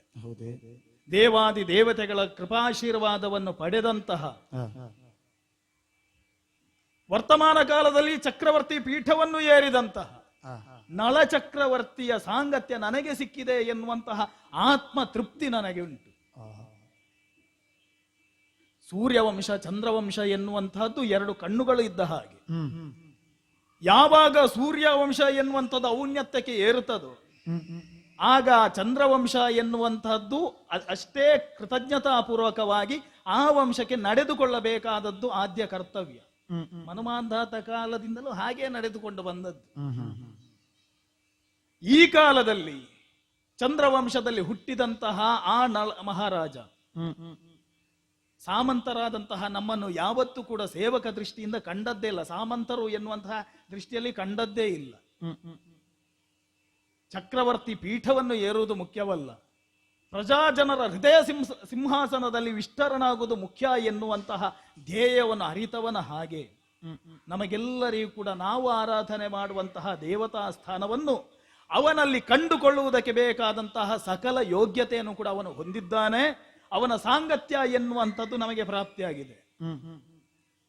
ದೇವಾದಿ ದೇವತೆಗಳ ಕೃಪಾಶೀರ್ವಾದವನ್ನು ಪಡೆದಂತಹ ವರ್ತಮಾನ ಕಾಲದಲ್ಲಿ ಚಕ್ರವರ್ತಿ ಪೀಠವನ್ನು ಏರಿದಂತಹ ನಳ ಚಕ್ರವರ್ತಿಯ ಸಾಂಗತ್ಯ ನನಗೆ ಸಿಕ್ಕಿದೆ ಎನ್ನುವಂತಹ ಆತ್ಮ ತೃಪ್ತಿ ನನಗೆ ಉಂಟು. ಸೂರ್ಯವಂಶ ಚಂದ್ರವಂಶ ಎನ್ನುವಂತಹದ್ದು 2 ಕಣ್ಣುಗಳು ಇದ್ದ ಹಾಗೆ. ಯಾವಾಗ ಸೂರ್ಯವಂಶ ಎನ್ನುವಂಥದ್ದು ಔನ್ನತ್ಯಕ್ಕೆ ಏರುತ್ತದೋ ಆಗ ಚಂದ್ರವಂಶ ಎನ್ನುವಂತಹದ್ದು ಅಷ್ಟೇ ಕೃತಜ್ಞತಾಪೂರ್ವಕವಾಗಿ ಆ ವಂಶಕ್ಕೆ ನಡೆದುಕೊಳ್ಳಬೇಕಾದದ್ದು ಆದ್ಯ ಕರ್ತವ್ಯ. ಮನುಮಾಂಧಾತ ಕಾಲದಿಂದಲೂ ಹಾಗೆ ನಡೆದುಕೊಂಡು ಬಂದದ್ದು. ಈ ಕಾಲದಲ್ಲಿ ಚಂದ್ರವಂಶದಲ್ಲಿ ಹುಟ್ಟಿದಂತಹ ಆ ಮಹಾರಾಜ ಸಾಮಂತರಾದಂತಹ ನಮ್ಮನ್ನು ಯಾವತ್ತೂ ಕೂಡ ಸೇವಕ ದೃಷ್ಟಿಯಿಂದ ಕಂಡದ್ದೇ ಇಲ್ಲ, ಸಾಮಂತರು ಎನ್ನುವಂತಹ ದೃಷ್ಟಿಯಲ್ಲಿ ಕಂಡದ್ದೇ ಇಲ್ಲ. ಚಕ್ರವರ್ತಿ ಪೀಠವನ್ನು ಏರುವುದು ಮುಖ್ಯವಲ್ಲ, ಪ್ರಜಾಜನರ ಹೃದಯ ಸಿಂಹಾಸನದಲ್ಲಿ ವಿಸ್ತರಣಾಗುವುದು ಮುಖ್ಯ ಎನ್ನುವಂತಹ ಧ್ಯೇಯವನ್ನು ಅರಿತವನ ಹಾಗೆ ನಮಗೆಲ್ಲರಿಗೂ ಕೂಡ ನಾವು ಆರಾಧನೆ ಮಾಡುವಂತಹ ದೇವತಾ ಸ್ಥಾನವನ್ನು ಅವನಲ್ಲಿ ಕಂಡುಕೊಳ್ಳುವುದಕ್ಕೆ ಬೇಕಾದಂತಹ ಸಕಲ ಯೋಗ್ಯತೆಯನ್ನು ಕೂಡ ಅವನು ಹೊಂದಿದ್ದಾನೆ. ಅವನ ಸಾಂಗತ್ಯ ಎನ್ನುವಂಥದ್ದು ನಮಗೆ ಪ್ರಾಪ್ತಿಯಾಗಿದೆ.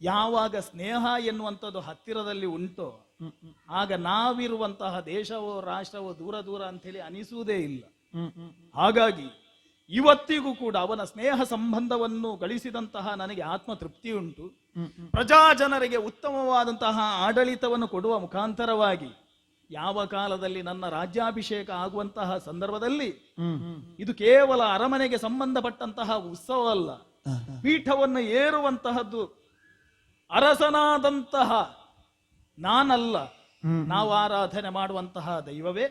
ಯಾವಾಗ ಸ್ನೇಹ ಎನ್ನುವಂಥದ್ದು ಹತ್ತಿರದಲ್ಲಿ ಉಂಟೋ ಆಗ ನಾವಿರುವಂತಹ ದೇಶವೋ ರಾಷ್ಟ್ರವೋ ದೂರ ದೂರ ಅಂತೇಳಿ ಅನಿಸುವುದೇ ಇಲ್ಲ. ಹಾಗಾಗಿ ಇವತ್ತಿಗೂ ಕೂಡ ಅವನ ಸ್ನೇಹ ಸಂಬಂಧವನ್ನು ಗಳಿಸಿದಂತಹ ನನಗೆ ಆತ್ಮ ತೃಪ್ತಿ ಉಂಟು. ಪ್ರಜಾಜನರಿಗೆ ಉತ್ತಮವಾದಂತಹ ಆಡಳಿತವನ್ನು ಕೊಡುವ ಮುಖಾಂತರವಾಗಿ ಯಾವ ಕಾಲದಲ್ಲಿ ನನ್ನ ರಾಜ್ಯಾಭಿಷೇಕ ಆಗುವಂತಹ ಸಂದರ್ಭದಲ್ಲಿ ಇದು ಕೇವಲ ಅರಮನೆಗೆ ಸಂಬಂಧಪಟ್ಟಂತಹ ಉತ್ಸವ ಅಲ್ಲ, ಪೀಠವನ್ನು ಏರುವಂತಹದ್ದು ಅರಸನಾದಂತಹ ನಾನಲ್ಲ, ನಾವು ಆರಾಧನೆ ಮಾಡುವಂತಹ ದೈವವೇ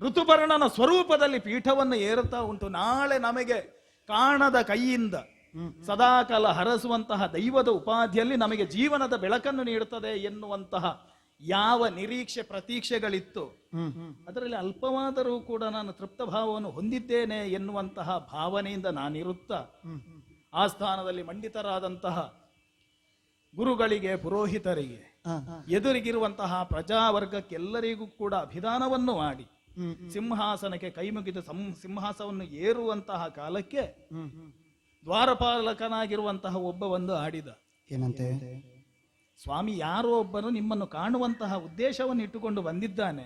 ಋತುಪರ್ಣನ ಸ್ವರೂಪದಲ್ಲಿ ಪೀಠವನ್ನು ಏರುತ್ತಾ ಉಂಟು. ನಾಳೆ ನಮಗೆ ಕಾಣದ ಕೈಯಿಂದ ಸದಾಕಾಲ ಹರಸುವಂತಹ ದೈವದ ಉಪಾಧಿಯಲ್ಲಿ ನಮಗೆ ಜೀವನದ ಬೆಳಕನ್ನು ನೀಡುತ್ತದೆ ಎನ್ನುವಂತಹ ಯಾವ ನಿರೀಕ್ಷೆ ಪ್ರತೀಕ್ಷೆಗಳಿತ್ತು ಅದರಲ್ಲಿ ಅಲ್ಪವಾದರೂ ಕೂಡ ನಾನು ತೃಪ್ತ ಭಾವವನ್ನು ಹೊಂದಿದ್ದೇನೆ ಎನ್ನುವಂತಹ ಭಾವನೆಯಿಂದ ನಾನಿರುತ್ತಾ ಆ ಸ್ಥಾನದಲ್ಲಿ ಮಂಡಿತರಾದಂತಹ ಗುರುಗಳಿಗೆ, ಪುರೋಹಿತರಿಗೆ, ಎದುರಿಗಿರುವಂತಹ ಪ್ರಜಾವರ್ಗಕ್ಕೆಲ್ಲರಿಗೂ ಕೂಡ ಅಭಿದಾನವನ್ನು ಮಾಡಿ ಸಿಂಹಾಸನಕ್ಕೆ ಕೈಮುಗಿದು ಸಿಂಹಾಸನವನ್ನು ಏರುವಂತಹ ಕಾಲಕ್ಕೆ ದ್ವಾರಪಾಲಕನಾಗಿರುವಂತಹ ಒಬ್ಬ ಒಂದು ಆಡಿದ, ಏನಂತೆ? ಸ್ವಾಮಿ ಯಾರೋ ಒಬ್ಬನು ನಿಮ್ಮನ್ನು ಕಾಣುವಂತಹ ಉದ್ದೇಶವನ್ನು ಇಟ್ಟುಕೊಂಡು ಬಂದಿದ್ದಾನೆ,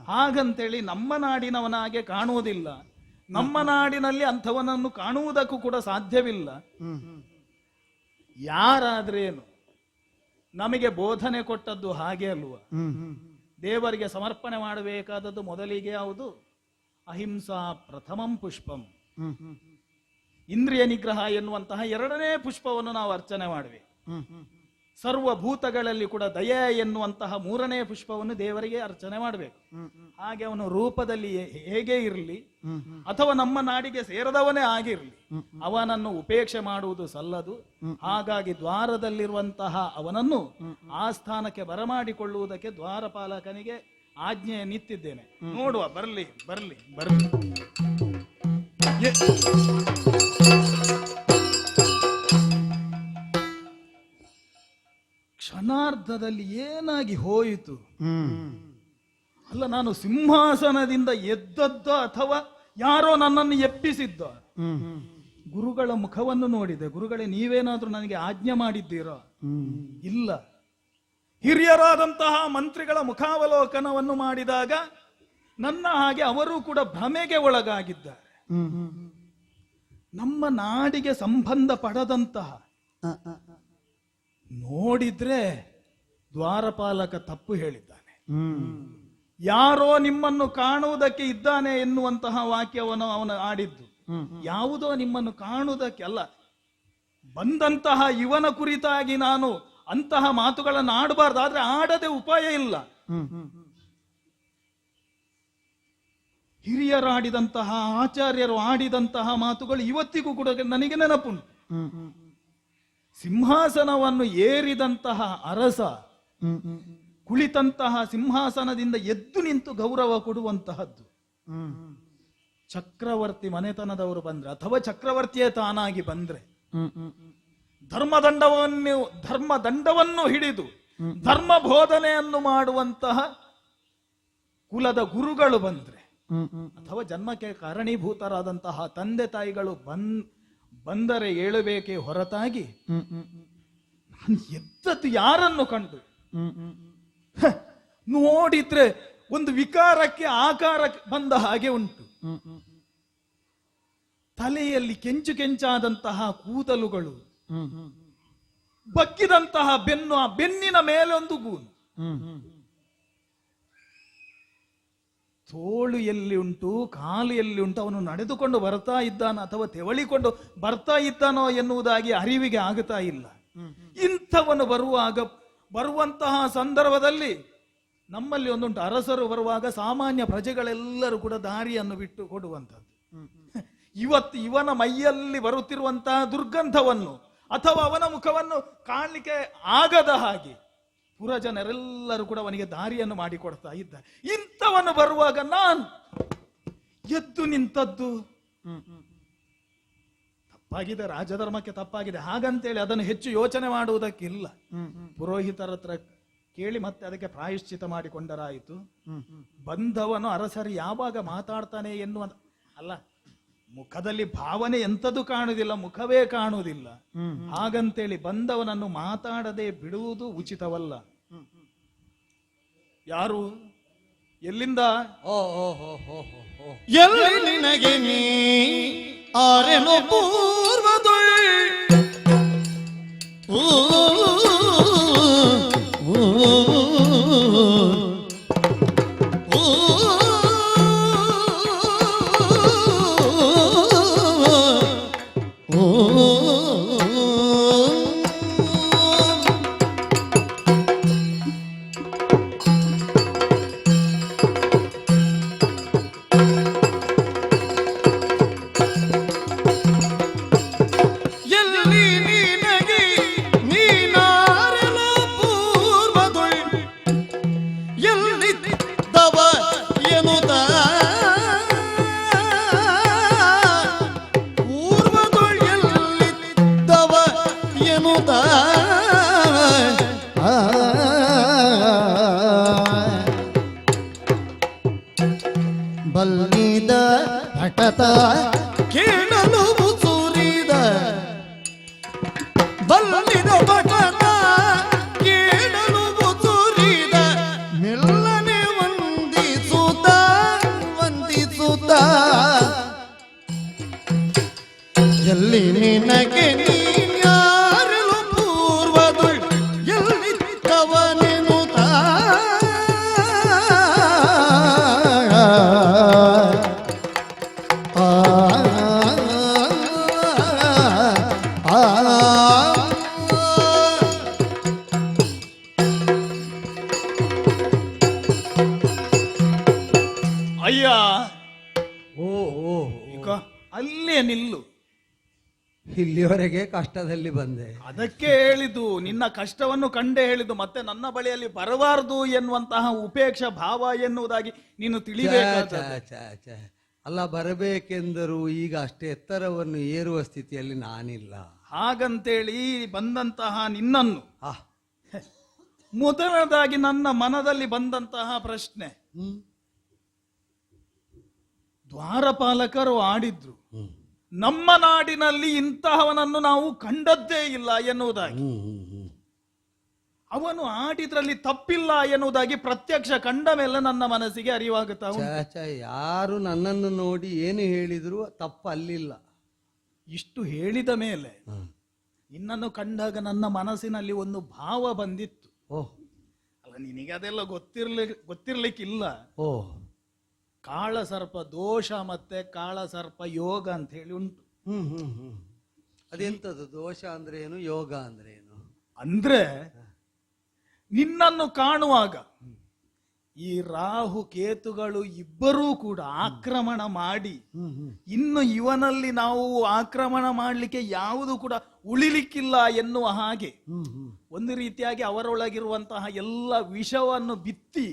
ಹಾಗಂತೇಳಿ ನಮ್ಮ ನಾಡಿನವನಾಗೆ ಕಾಣುವುದಿಲ್ಲ, ನಮ್ಮ ನಾಡಿನಲ್ಲಿ ಅಂಥವನನ್ನು ಕಾಣುವುದಕ್ಕೂ ಕೂಡ ಸಾಧ್ಯವಿಲ್ಲ. ಯಾರಾದ್ರೇನು ನಮಗೆ ಬೋಧನೆ ಕೊಟ್ಟದ್ದು ಹಾಗೆ ಅಲ್ವ? ದೇವರಿಗೆ ಸಮರ್ಪಣೆ ಮಾಡಬೇಕಾದದ್ದು ಮೊದಲಿಗೆ ಯಾವುದು? ಅಹಿಂಸಾ ಪ್ರಥಮಂ ಪುಷ್ಪಂ, ಇಂದ್ರಿಯ ನಿಗ್ರಹ ಎನ್ನುವಂತಹ 2ನೇ ಪುಷ್ಪವನ್ನು ನಾವು ಅರ್ಚನೆ ಮಾಡುವೆ. ಸರ್ವಭೂತಗಳಲ್ಲಿ ಕೂಡ ದಯ ಎನ್ನುವಂತಹ 3ನೇ ಪುಷ್ಪವನ್ನು ದೇವರಿಗೆ ಅರ್ಚನೆ ಮಾಡಬೇಕು. ಹಾಗೆ ಅವನು ರೂಪದಲ್ಲಿ ಹೇಗೆ ಇರಲಿ ಅಥವಾ ನಮ್ಮ ನಾಡಿಗೆ ಸೇರದವನೇ ಆಗಿರಲಿ ಅವನನ್ನು ಉಪೇಕ್ಷೆ ಮಾಡುವುದು ಸಲ್ಲದು. ಹಾಗಾಗಿ ದ್ವಾರದಲ್ಲಿರುವಂತಹ ಅವನನ್ನು ಆ ಸ್ಥಾನಕ್ಕೆ ಬರಮಾಡಿಕೊಳ್ಳುವುದಕ್ಕೆ ದ್ವಾರಪಾಲಕನಿಗೆ ಆಜ್ಞೆಯನ್ನಿತ್ತಿದ್ದೇನೆ. ನೋಡುವ, ಬರ್ಲಿ ಬರ್ಲಿ ಬರ್ಲಿ. ಕ್ಷಣಾರ್ಧದಲ್ಲಿ ಏನಾಗಿ ಹೋಯಿತು ಅಲ್ಲ, ನಾನು ಸಿಂಹಾಸನದಿಂದ ಎದ್ದದ್ದ ಅಥವಾ ಯಾರೋ ನನ್ನನ್ನು ಎಪ್ಪಿಸಿದ್ದ? ಗುರುಗಳ ಮುಖವನ್ನು ನೋಡಿದೆ. ಗುರುಗಳೇ, ನೀವೇನಾದ್ರೂ ನನಗೆ ಆಜ್ಞೆ ಮಾಡಿದ್ದೀರಾ? ಇಲ್ಲ. ಹಿರಿಯರಾದಂತಹ ಮಂತ್ರಿಗಳ ಮುಖಾವಲೋಕನವನ್ನು ಮಾಡಿದಾಗ ನನ್ನ ಹಾಗೆ ಅವರು ಕೂಡ ಭ್ರಮೆಗೆ ಒಳಗಾಗಿದ್ದಾರೆ. ನಮ್ಮ ನಾಡಿಗೆ ಸಂಬಂಧ ಪಡದಂತಹ ನೋಡಿದ್ರೆ ದ್ವಾರಪಾಲಕ ತಪ್ಪು ಹೇಳಿದ್ದಾನೆ. ಯಾರೋ ನಿಮ್ಮನ್ನು ಕಾಣುವುದಕ್ಕೆ ಇದ್ದಾನೆ ಎನ್ನುವಂತಹ ವಾಕ್ಯವನ್ನು ಅವನು ಆಡಿದ್ದು ಯಾವುದೋ ನಿಮ್ಮನ್ನು ಕಾಣುವುದಕ್ಕೆ ಅಲ್ಲ, ಬಂದಂತಹ ಇವನ ಕುರಿತಾಗಿ ನಾನು ಅಂತಹ ಮಾತುಗಳನ್ನು ಆಡಬಾರ್ದು, ಆದ್ರೆ ಆಡದೆ ಉಪಾಯ ಇಲ್ಲ. ಹಿರಿಯರಾಡಿದಂತಹ ಆಚಾರ್ಯರು ಆಡಿದಂತಹ ಮಾತುಗಳು ಇವತ್ತಿಗೂ ಕೂಡ ನನಗೆ ನೆನಪುಂಟು. ಸಿಂಹಾಸನವನ್ನು ಏರಿದಂತಹ ಅರಸ ಕುಳಿತಂತಹ ಸಿಂಹಾಸನದಿಂದ ಎದ್ದು ನಿಂತು ಗೌರವ ಕೊಡುವಂತಹದ್ದು. ಚಕ್ರವರ್ತಿ ಮನೆತನದವರು ಬಂದ್ರೆ ಅಥವಾ ಚಕ್ರವರ್ತಿಯೇ ತಾನಾಗಿ ಬಂದ್ರೆ ಧರ್ಮದಂಡವನ್ನು ಹಿಡಿದು ಧರ್ಮ ಬೋಧನೆಯನ್ನು ಮಾಡುವಂತಹ ಕುಲದ ಗುರುಗಳು ಬಂದ್ರೆ ಅಥವಾ ಜನ್ಮಕ್ಕೆ ಕಾರಣೀಭೂತರಾದಂತಹ ತಂದೆ ತಾಯಿಗಳು ಬಂದರೆ ಏಳಬೇಕೇ ಹೊರತಾಗಿ ನಾನು ಎದ್ದದ್ದು ಯಾರನ್ನು ಕಂಡು ನೋಡಿದ್ರೆ ಒಂದು ವಿಕಾರಕ್ಕೆ ಆಕಾರ ಬಂದ ಹಾಗೆ ಉಂಟು. ತಲೆಯಲ್ಲಿ ಕೆಂಚು ಕೆಂಚಾದಂತಹ ಕೂದಲುಗಳು, ಬಗ್ಗಿದಂತಹ ಬೆನ್ನು, ಆ ಬೆನ್ನಿನ ಮೇಲೆ ಒಂದು ಗೂನು, ತೋಳು ಎಲ್ಲಿ ಉಂಟು, ಕಾಲು ಎಲ್ಲಿ ಉಂಟು, ಅವನು ನಡೆದುಕೊಂಡು ಬರ್ತಾ ಇದ್ದಾನೋ ಅಥವಾ ತೆವಳಿಕೊಂಡು ಬರ್ತಾ ಇದ್ದಾನೋ ಎನ್ನುವುದಾಗಿ ಅರಿವಿಗೆ ಆಗುತ್ತಾ ಇಲ್ಲ. ಇಂಥವನು ಬರುವಂತಹ ಸಂದರ್ಭದಲ್ಲಿ ನಮ್ಮಲ್ಲಿ ಒಂದುಂಟು, ಅರಸರು ಬರುವಾಗ ಸಾಮಾನ್ಯ ಪ್ರಜೆಗಳೆಲ್ಲರೂ ಕೂಡ ದಾರಿಯನ್ನು ಬಿಟ್ಟು ಕೊಡುವಂಥದ್ದು. ಇವತ್ತು ಇವನ ಮೈಯಲ್ಲಿ ಬರುತ್ತಿರುವಂತಹ ದುರ್ಗಂಧವನ್ನು ಅಥವಾ ಅವನ ಮುಖವನ್ನು ಕಾಣಲಿಕ್ಕೆ ಆಗದ ಹಾಗೆ ಪುರಜನರೆಲ್ಲರೂ ಕೂಡ ಅವನಿಗೆ ದಾರಿಯನ್ನು ಮಾಡಿಕೊಡ್ತಾ ಇದ್ದಾರೆ. ಇಂಥವನು ಬರುವಾಗ ನಾನು ಎದ್ದು ನಿಂತದ್ದು ತಪ್ಪಾಗಿದೆ, ರಾಜಧರ್ಮಕ್ಕೆ ತಪ್ಪಾಗಿದೆ. ಹಾಗಂತೇಳಿ ಅದನ್ನು ಹೆಚ್ಚು ಯೋಚನೆ ಮಾಡುವುದಕ್ಕಿಲ್ಲ. ಪುರೋಹಿತರ ಹತ್ರ ಕೇಳಿ ಮತ್ತೆ ಅದಕ್ಕೆ ಪ್ರಾಯಶ್ಚಿತ ಮಾಡಿಕೊಂಡರಾಯಿತು. ಬಂದವನು ಅರಸರು ಯಾವಾಗ ಮಾತಾಡ್ತಾನೆ ಎನ್ನುವ ಅಲ್ಲ, ಮುಖದಲ್ಲಿ ಭಾವನೆ ಎಂಥದ್ದು ಕಾಣುವುದಿಲ್ಲ, ಮುಖವೇ ಕಾಣುವುದಿಲ್ಲ. ಹಾಗಂತೇಳಿ ಬಂದವನನ್ನು ಮಾತಾಡದೆ ಬಿಡುವುದು ಉಚಿತವಲ್ಲ. ಯಾರು ಎಲ್ಲಿಂದ ಎಲ್ಲಿ ನಿನಗೆ ನೀ ಆರೆನೋ ಪೂರ್ವದೊಳ್ ಬಲ್ಲಿದ ಹಠತ ಕೇಳಲು ಸುರಿದ ಬಲ್ಲಿದ ಪಠತ ಕೇಳಲು ಸುರಿದ ಮೆಲ್ಲನೆ ವಂದಿಸುತ್ತ ಎಲ್ಲಿ ನಿನಗೆ ನೀನ್ಯಾರಲು ಪೂರ್ವದುಳ್ ಎಲ್ಲಿ ತವನೆನುತ ಅಯ್ಯ ಓ ಅಲ್ಲೇ ನಿಲ್ಲು. ಇಲ್ಲಿವರೆಗೆ ಕಷ್ಟದಲ್ಲಿ ಬಂದೆ, ಅದಕ್ಕೆ ಹೇಳಿದ್ದು, ನಿನ್ನ ಕಷ್ಟವನ್ನು ಕಂಡೇ ಹೇಳಿದ್ದು. ಮತ್ತೆ ನನ್ನ ಬಳಿಯಲ್ಲಿ ಬರಬಾರದು ಎನ್ನುವಂತಹ ಉಪೇಕ್ಷ ಭಾವ ಎನ್ನುವುದಾಗಿ ನೀನು ತಿಳಿಬೇಕಾದ. ಅಲ್ಲ, ಬರಬೇಕೆಂದರೂ ಈಗ ಅಷ್ಟೇ ಎತ್ತರವನ್ನು ಏರುವ ಸ್ಥಿತಿಯಲ್ಲಿ ನಾನಿಲ್ಲ. ಹಾಗಂತೇಳಿ ಬಂದಂತಹ ನಿನ್ನನ್ನು ಮೊದಲದಾಗಿ ನನ್ನ ಮನದಲ್ಲಿ ಬಂದಂತಹ ಪ್ರಶ್ನೆ, ದ್ವಾರಪಾಲಕರು ಆಡಿದ್ರು, ನಮ್ಮ ನಾಡಿನಲ್ಲಿ ಇಂತಹವನನ್ನು ನಾವು ಕಂಡದ್ದೇ ಇಲ್ಲ ಎನ್ನುವುದಾಗಿ. ಅವನು ಆಡಿದ್ರಲ್ಲಿ ತಪ್ಪಿಲ್ಲ ಎನ್ನುವುದಾಗಿ ಪ್ರತ್ಯಕ್ಷ ಕಂಡ ಮೇಲೆ ನನ್ನ ಮನಸ್ಸಿಗೆ ಅರಿವಾಗುತ್ತಾ ಉಂಟು. ಯಾರು ನನ್ನನ್ನು ನೋಡಿ ಏನು ಹೇಳಿದ್ರು ತಪ್ಪಲ್ಲಿಲ್ಲ. ಇಷ್ಟು ಹೇಳಿದ ಮೇಲೆ ನಿನ್ನನ್ನು ಕಂಡಾಗ ನನ್ನ ಮನಸ್ಸಿನಲ್ಲಿ ಒಂದು ಭಾವ ಬಂದಿತ್ತು. ಅಲ್ಲ, ನಿನಗೆ ಅದೆಲ್ಲ ಗೊತ್ತಿರ್ಲಿಕ್ಕಿಲ್ಲ. ಕಾಳಸರ್ಪ ದೋಷ ಮತ್ತೆ ಕಾಳಸರ್ಪ ಯೋಗ ಅಂತ ಹೇಳಿ ಉಂಟು. ಅದೆಂತದ್ದು ದೋಷ ಅಂದ್ರೆ ಏನು, ಯೋಗ ಅಂದ್ರೆ ಏನು? ಅಂದ್ರೆ ನಿನ್ನನ್ನು ಕಾಣುವಾಗ ಈ ರಾಹು ಕೇತುಗಳು ಇಬ್ಬರೂ ಕೂಡ ಆಕ್ರಮಣ ಮಾಡಿ ಇನ್ನು ಇವನಲ್ಲಿ ನಾವು ಆಕ್ರಮಣ ಮಾಡಲಿಕ್ಕೆ ಯಾವುದು ಕೂಡ ಉಳಿಲಿಕ್ಕಿಲ್ಲ ಎನ್ನುವ ಹಾಗೆ ಒಂದು ರೀತಿಯಾಗಿ ಅವರೊಳಗಿರುವಂತಹ ಎಲ್ಲ ವಿಷವನ್ನು ಬಿತ್ತಿ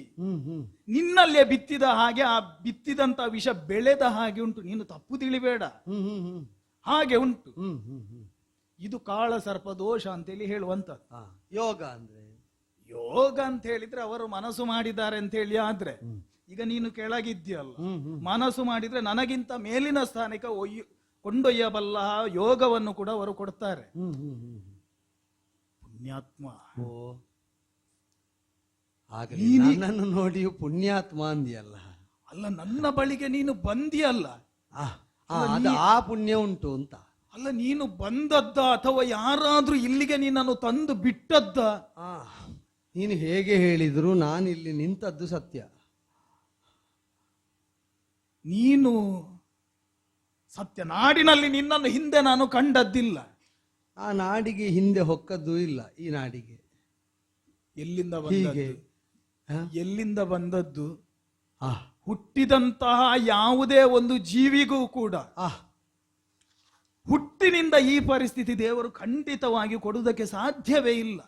ನಿನ್ನಲ್ಲೇ ಬಿತ್ತಿದ ಹಾಗೆ ಆ ಬಿತ್ತಿದಂತ ವಿಷ ಬೆಳೆದ ಹಾಗೆ ಉಂಟು. ನೀನು ತಪ್ಪು ತಿಳಿಬೇಡ, ಹಾಗೆ ಉಂಟು. ಇದು ಕಾಳ ಸರ್ಪ ದೋಷ ಅಂತೇಳಿ ಹೇಳುವಂತದ್ದು. ಯೋಗ ಅಂದ್ರೆ ಯೋಗ ಅಂತ ಹೇಳಿದ್ರೆ ಅವರು ಮನಸ್ಸು ಮಾಡಿದ್ದಾರೆ ಅಂತ ಹೇಳಿ ಆದ್ರೆ ಈಗ ನೀನು ಕೆಳಗಿದ್ಯಲ್ಲ, ಮನಸ್ಸು ಮಾಡಿದ್ರೆ ನನಗಿಂತ ಮೇಲಿನ ಸ್ಥಾನಕ್ಕೆ ಕೊಂಡೊಯ್ಯಬಲ್ಲ ಯೋಗವನ್ನು ಕೂಡ ಅವರು ಕೊಡ್ತಾರೆ. ಪುಣ್ಯಾತ್ಮ. ಓ ಹಾಗೆ ನನ್ನನ್ನು ನೋಡಿ ಪುಣ್ಯಾತ್ಮ ಅಂದಿಯಲ್ಲ. ಅಲ್ಲ, ನನ್ನ ಬಳಿಗೆ ನೀನು ಬಂದಿಯಲ್ಲ, ಅದು ಆ ಪುಣ್ಯ ಉಂಟು ಅಂತ. ಅಲ್ಲ, ನೀನು ಬಂದದ್ದ ಅಥವಾ ಯಾರಾದ್ರೂ ಇಲ್ಲಿಗೆ ನಿನ್ನನ್ನು ತಂದು ಬಿಟ್ಟದ್ದ? ನೀನು ಹೇಗೆ ಹೇಳಿದ್ರು ನಾನು ಇಲ್ಲಿ ನಿಂತದ್ದು ಸತ್ಯ. ನೀನು ಸತ್ಯ. ನಾಡಿನಲ್ಲಿ ನಿನ್ನನ್ನು ಹಿಂದೆ ನಾನು ಕಂಡದ್ದಿಲ್ಲ. ಆ ನಾಡಿಗೆ ಹಿಂದೆ ಹೊಕ್ಕದ್ದು ಇಲ್ಲ. ಈ ನಾಡಿಗೆ ಎಲ್ಲಿಂದ ಹೀಗೆ ಎಲ್ಲಿಂದ ಬಂದದ್ದು? ಹುಟ್ಟಿದಂತಹ ಯಾವುದೇ ಒಂದು ಜೀವಿಗೂ ಕೂಡ ಹುಟ್ಟಿನಿಂದ ಈ ಪರಿಸ್ಥಿತಿ ದೇವರು ಖಂಡಿತವಾಗಿ ಕೊಡುವುದಕ್ಕೆ ಸಾಧ್ಯವೇ ಇಲ್ಲ.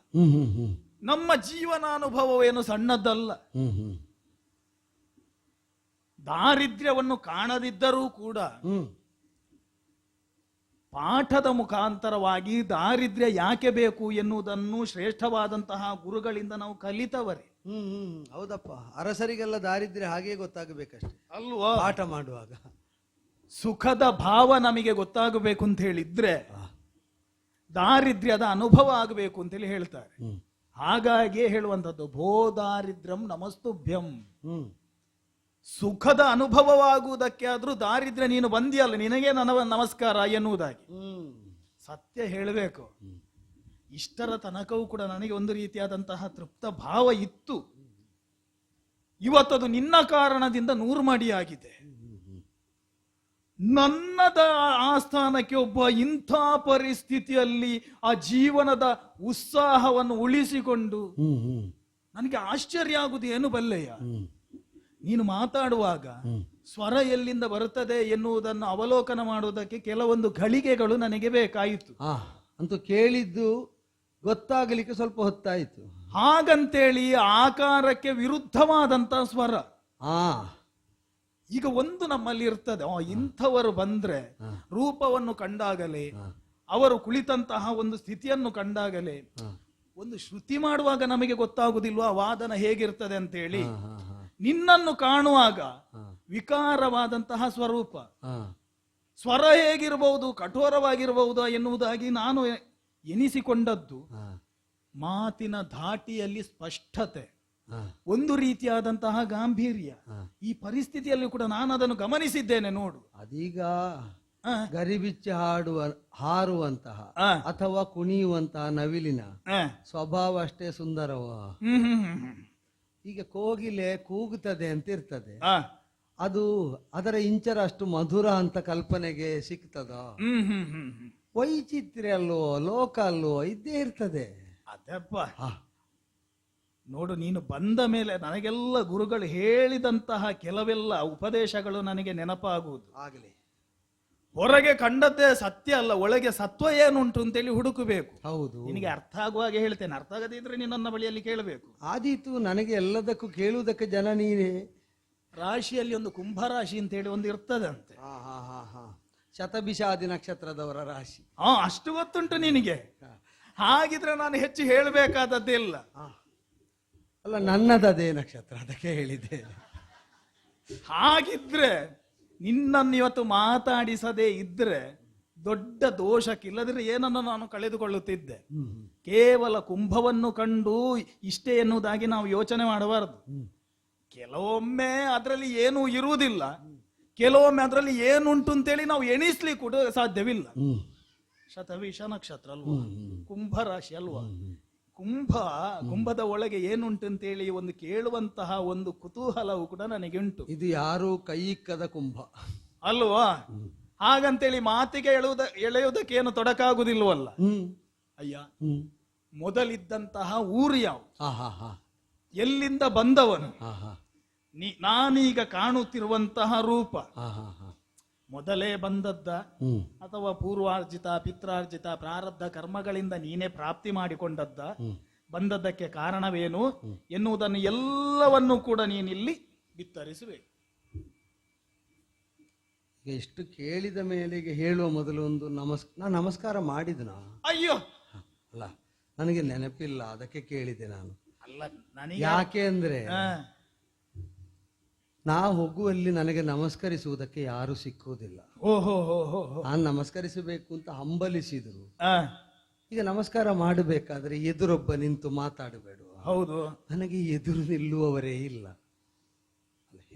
ನಮ್ಮ ಜೀವನಾನುಭವವೇನು ಸಣ್ಣದಲ್ಲ. ದಾರಿದ್ರ್ಯವನ್ನು ಕಾಣದಿದ್ದರೂ ಕೂಡ ಪಾಠದ ಮುಖಾಂತರವಾಗಿ ದಾರಿದ್ರ್ಯ ಯಾಕೆ ಬೇಕು ಎನ್ನುವುದನ್ನು ಶ್ರೇಷ್ಠವಾದಂತಹ ಗುರುಗಳಿಂದ ನಾವು ಕಲಿತವರೇ. ಹೌದಪ್ಪ, ಅರಸರಿಗೆಲ್ಲ ದಾರಿದ್ರ್ಯ ಹಾಗೆ ಗೊತ್ತಾಗಬೇಕಷ್ಟೇ ಅಲ್ವಾ? ಪಾಠ ಮಾಡುವಾಗ ಸುಖದ ಭಾವ ನಮಗೆ ಗೊತ್ತಾಗಬೇಕು ಅಂತ ಹೇಳಿದ್ರೆ ದಾರಿದ್ರ್ಯದ ಅನುಭವ ಆಗಬೇಕು ಅಂತೇಳಿ ಹೇಳ್ತಾರೆ. ಹಾಗಾಗಿ ಹೇಳುವಂಥದ್ದು ಭೋ ದಾರಿದ್ರ್ಯಂ ನಮಸ್ತುಭ್ಯಂ. ಸುಖದ ಅನುಭವವಾಗುವುದಕ್ಕೆ ಆದ್ರೂ ದಾರಿದ್ರ್ಯ ನೀನು ಬಂದಿಯಲ್ಲ, ನಿನಗೆ ನನ್ನ ನಮಸ್ಕಾರ ಎನ್ನುವುದಾಗಿ ಸತ್ಯ ಹೇಳಬೇಕು. ಇಷ್ಟರ ತನಕವೂ ಕೂಡ ನನಗೆ ಒಂದು ರೀತಿಯಾದಂತಹ ತೃಪ್ತ ಭಾವ ಇತ್ತು. ಇವತ್ತದು ನಿನ್ನ ಕಾರಣದಿಂದ 100 ಮಡಿಯಾಗಿದೆ. ನನ್ನದ ಆಸ್ಥಾನಕ್ಕೆ ಒಬ್ಬ ಇಂಥ ಪರಿಸ್ಥಿತಿಯಲ್ಲಿ ಆ ಜೀವನದ ಉತ್ಸಾಹವನ್ನು ಉಳಿಸಿಕೊಂಡು ನನಗೆ ಆಶ್ಚರ್ಯ ಆಗುವುದು ಏನು ಬಲ್ಲೆಯ? ನೀನು ಮಾತಾಡುವಾಗ ಸ್ವರ ಎಲ್ಲಿಂದ ಬರುತ್ತದೆ ಎನ್ನುವುದನ್ನು ಅವಲೋಕನ ಮಾಡುವುದಕ್ಕೆ ಕೆಲವೊಂದು ಘಳಿಗೆಗಳು ನನಗೆ ಬೇಕಾಯಿತು. ಅಂತೂ ಕೇಳಿದ್ದು ಗೊತ್ತಾಗಲಿಕ್ಕೆ ಸ್ವಲ್ಪ ಹೊತ್ತಾಯಿತು. ಹಾಗಂತೇಳಿ ಆಕಾರಕ್ಕೆ ವಿರುದ್ಧವಾದಂತ ಸ್ವರ. ಈಗ ಒಂದು ನಮ್ಮಲ್ಲಿ ಇರ್ತದೆ, ಇಂಥವರು ಬಂದ್ರೆ ರೂಪವನ್ನು ಕಂಡಾಗಲೇ, ಅವರು ಕುಳಿತಂತಹ ಒಂದು ಸ್ಥಿತಿಯನ್ನು ಕಂಡಾಗಲೇ ಒಂದು ಶ್ರುತಿ ಮಾಡುವಾಗ ನಮಗೆ ಗೊತ್ತಾಗುದಿಲ್ವಾ ವಾದನ ಹೇಗಿರ್ತದೆ ಅಂತೇಳಿ. ನಿನ್ನನ್ನು ಕಾಣುವಾಗ ವಿಕಾರವಾದಂತಹ ಸ್ವರೂಪ, ಸ್ವರ ಹೇಗಿರಬಹುದು, ಕಠೋರವಾಗಿರಬಹುದು ಎನ್ನುವುದಾಗಿ ನಾನು ಎನಿಸಿಕೊಂಡದ್ದು. ಮಾತಿನ ಧಾಟಿಯಲ್ಲಿ ಸ್ಪಷ್ಟತೆ, ಒಂದು ರೀತಿಯಾದಂತಹ ಗಾಂಭೀರ್ಯ. ಈ ಪರಿಸ್ಥಿತಿಯಲ್ಲಿ ಕೂಡ ನಾನು ಅದನ್ನು ಗಮನಿಸಿದ್ದೇನೆ. ನೋಡು, ಅದೀಗ ಗರಿಬಿಚ್ಚಿ ಹಾರುವಂತಹ ಅಥವಾ ಕುಣಿಯುವಂತಹ ನವಿಲಿನ ಸ್ವಭಾವ ಅಷ್ಟೇ ಸುಂದರವ. ಈಗ ಕೋಗಿಲೆ ಕೂಗುತ್ತದೆ ಅಂತ ಇರ್ತದೆ, ಅದು ಅದರ ಇಂಚರ ಅಷ್ಟು ಮಧುರ ಅಂತ ಕಲ್ಪನೆಗೆ ಸಿಗ್ತದ? ವೈಚಿತ್ರ್ಯ ಅಲ್ಲೋ, ಲೋಕ ಅಲ್ಲೋ ಇದ್ದೇ ಇರ್ತದೆ. ಅದಪ್ಪ ನೋಡು, ನೀನು ಬಂದ ಮೇಲೆ ನನಗೆಲ್ಲ ಗುರುಗಳು ಹೇಳಿದಂತಹ ಕೆಲವೆಲ್ಲ ಉಪದೇಶಗಳು ನನಗೆ ನೆನಪಾಗುವುದು. ಆಗಲಿ, ಹೊರಗೆ ಕಂಡದ್ದೇ ಸತ್ಯ ಅಲ್ಲ, ಒಳಗೆ ಸತ್ವ ಏನುಂಟು ಅಂತೇಳಿ ಹುಡುಕಬೇಕು. ಹೌದು, ನಿನಗೆ ಅರ್ಥ ಆಗುವಾಗೆ ಹೇಳ್ತೇನೆ, ಅರ್ಥ ಆಗದಿದ್ರೆ ನೀನು ನನ್ನ ಬಳಿಯಲ್ಲಿ ಕೇಳಬೇಕು. ಆದೀತು, ನನಗೆ ಎಲ್ಲದಕ್ಕೂ ಕೇಳುವುದಕ್ಕೆ ಜನ ನೀನೇ. ರಾಶಿಯಲ್ಲಿ ಒಂದು ಕುಂಭರಾಶಿ ಅಂತೇಳಿ ಒಂದು ಇರ್ತದಂತೆ. ಶತಭಿಷಾದಿ ನಕ್ಷತ್ರದವರ ರಾಶಿ. ಅಷ್ಟು ಗೊತ್ತುಂಟು ನಿನಗೆ. ಹಾಗಿದ್ರೆ ನಾನು ಹೆಚ್ಚು ಹೇಳಬೇಕಾದದ್ದಿಲ್ಲ. ಅಲ್ಲ, ನನ್ನದೇ ನಕ್ಷತ್ರ, ಅದಕ್ಕೆ ಹೇಳಿದೆ. ಹಾಗಿದ್ರೆ ನಿನ್ನನ್ನು ಇವತ್ತು ಮಾತಾಡಿಸದೇ ಇದ್ರೆ ದೊಡ್ಡ ದೋಷಕ್ಕಿಲ್ಲದ್ರೆ ಏನನ್ನು ನಾನು ಕಳೆದುಕೊಳ್ಳುತ್ತಿದ್ದೆ. ಕೇವಲ ಕುಂಭವನ್ನು ಕಂಡು ಇಷ್ಟೇ ಎನ್ನುವುದಾಗಿ ನಾವು ಯೋಚನೆ ಮಾಡಬಾರದು. ಕೆಲವೊಮ್ಮೆ ಅದರಲ್ಲಿ ಏನೂ ಇರುವುದಿಲ್ಲ, ಕೆಲವೊಮ್ಮೆ ಅದರಲ್ಲಿ ಏನುಂಟು ಅಂತೇಳಿ ನಾವು ಎಣಿಸ್ಲಿಕ್ಕೆ ಕೂಡ ಸಾಧ್ಯವಿಲ್ಲ. ಶತವಿಷ ನಕ್ಷತ್ರ ಅಲ್ವಾ, ಕುಂಭರಾಶಿ ಅಲ್ವಾ. ಕುಂಭದ ಒಳಗೆ ಏನುಂಟು ಅಂತೇಳಿ ಒಂದು ಕೇಳುವಂತಹ ಒಂದು ಕುತೂಹಲವು ಕೂಡ ನನಗೆ ಉಂಟು. ಇದು ಯಾರು ಕೈಯಿಕ್ಕದ ಕುಂಭ ಅಲ್ವಾ. ಹಾಗಂತೇಳಿ ಮಾತಿಗೆ ಎಳೆಯುವುದಕ್ಕೇನು ತೊಡಕಾಗುದಿಲ್ವಲ್ಲ. ಹ್ಮ್ ಅಯ್ಯ, ಹ್ಮ್ ಮೊದಲಿದ್ದಂತಹ ಊರು ಯಾವುದು, ಹಾ ಹಾ ಹಾ ಎಲ್ಲಿಂದ ಬಂದವನು, ಹಾ ಹಾ ನಾನೀಗ ಕಾಣುತ್ತಿರುವಂತಹ ರೂಪ ಹಾ ಹಾ ಹಾ ಮೊದಲೇ ಬಂದದ್ದ ಹ್ಮ್ ಅಥವಾ ಪೂರ್ವಾರ್ಜಿತ ಪಿತ್ರಾರ್ಜಿತ ಪ್ರಾರಬ್ಧ ಕರ್ಮಗಳಿಂದ ನೀನೇ ಪ್ರಾಪ್ತಿ ಮಾಡಿಕೊಂಡದ್ದ, ಬಂದದ್ದಕ್ಕೆ ಕಾರಣವೇನು ಎನ್ನುವುದನ್ನು ಎಲ್ಲವನ್ನೂ ಕೂಡ ನೀನಿಲ್ಲಿ ಬಿತ್ತರಿಸಬೇಕು. ಈಗ ಇಷ್ಟು ಕೇಳಿದ ಮೇಲೆಗೆ ಹೇಳುವ ಮೊದಲು ಒಂದು ನಾನು ನಮಸ್ಕಾರ ಮಾಡಿದ್ನ? ಅಯ್ಯೋ ಅಲ್ಲ, ನನಗೆ ನೆನಪಿಲ್ಲ, ಅದಕ್ಕೆ ಕೇಳಿದೆ ನಾನು. ಅಲ್ಲ, ನನಗೆ ಯಾಕೆ ಅಂದ್ರೆ ನಾ ಹೋಗುವಲ್ಲಿ ನನಗೆ ನಮಸ್ಕರಿಸುವುದಕ್ಕೆ ಯಾರು ಸಿಕ್ಕುವುದಿಲ್ಲ. ಓಹೋ ಹೋ ಹೋ ಹೋ. ನಾನು ನಮಸ್ಕರಿಸಬೇಕು ಅಂತ ಹಂಬಲಿಸಿದ್ರು. ಆ, ಈಗ ನಮಸ್ಕಾರ ಮಾಡಬೇಕಾದ್ರೆ ಎದುರೊಬ್ಬ ನಿಂತು ಮಾತಾಡಬೇಡ. ಹೌದು. ನನಗೆ ಎದುರು ನಿಲ್ಲುವವರೇ ಇಲ್ಲ.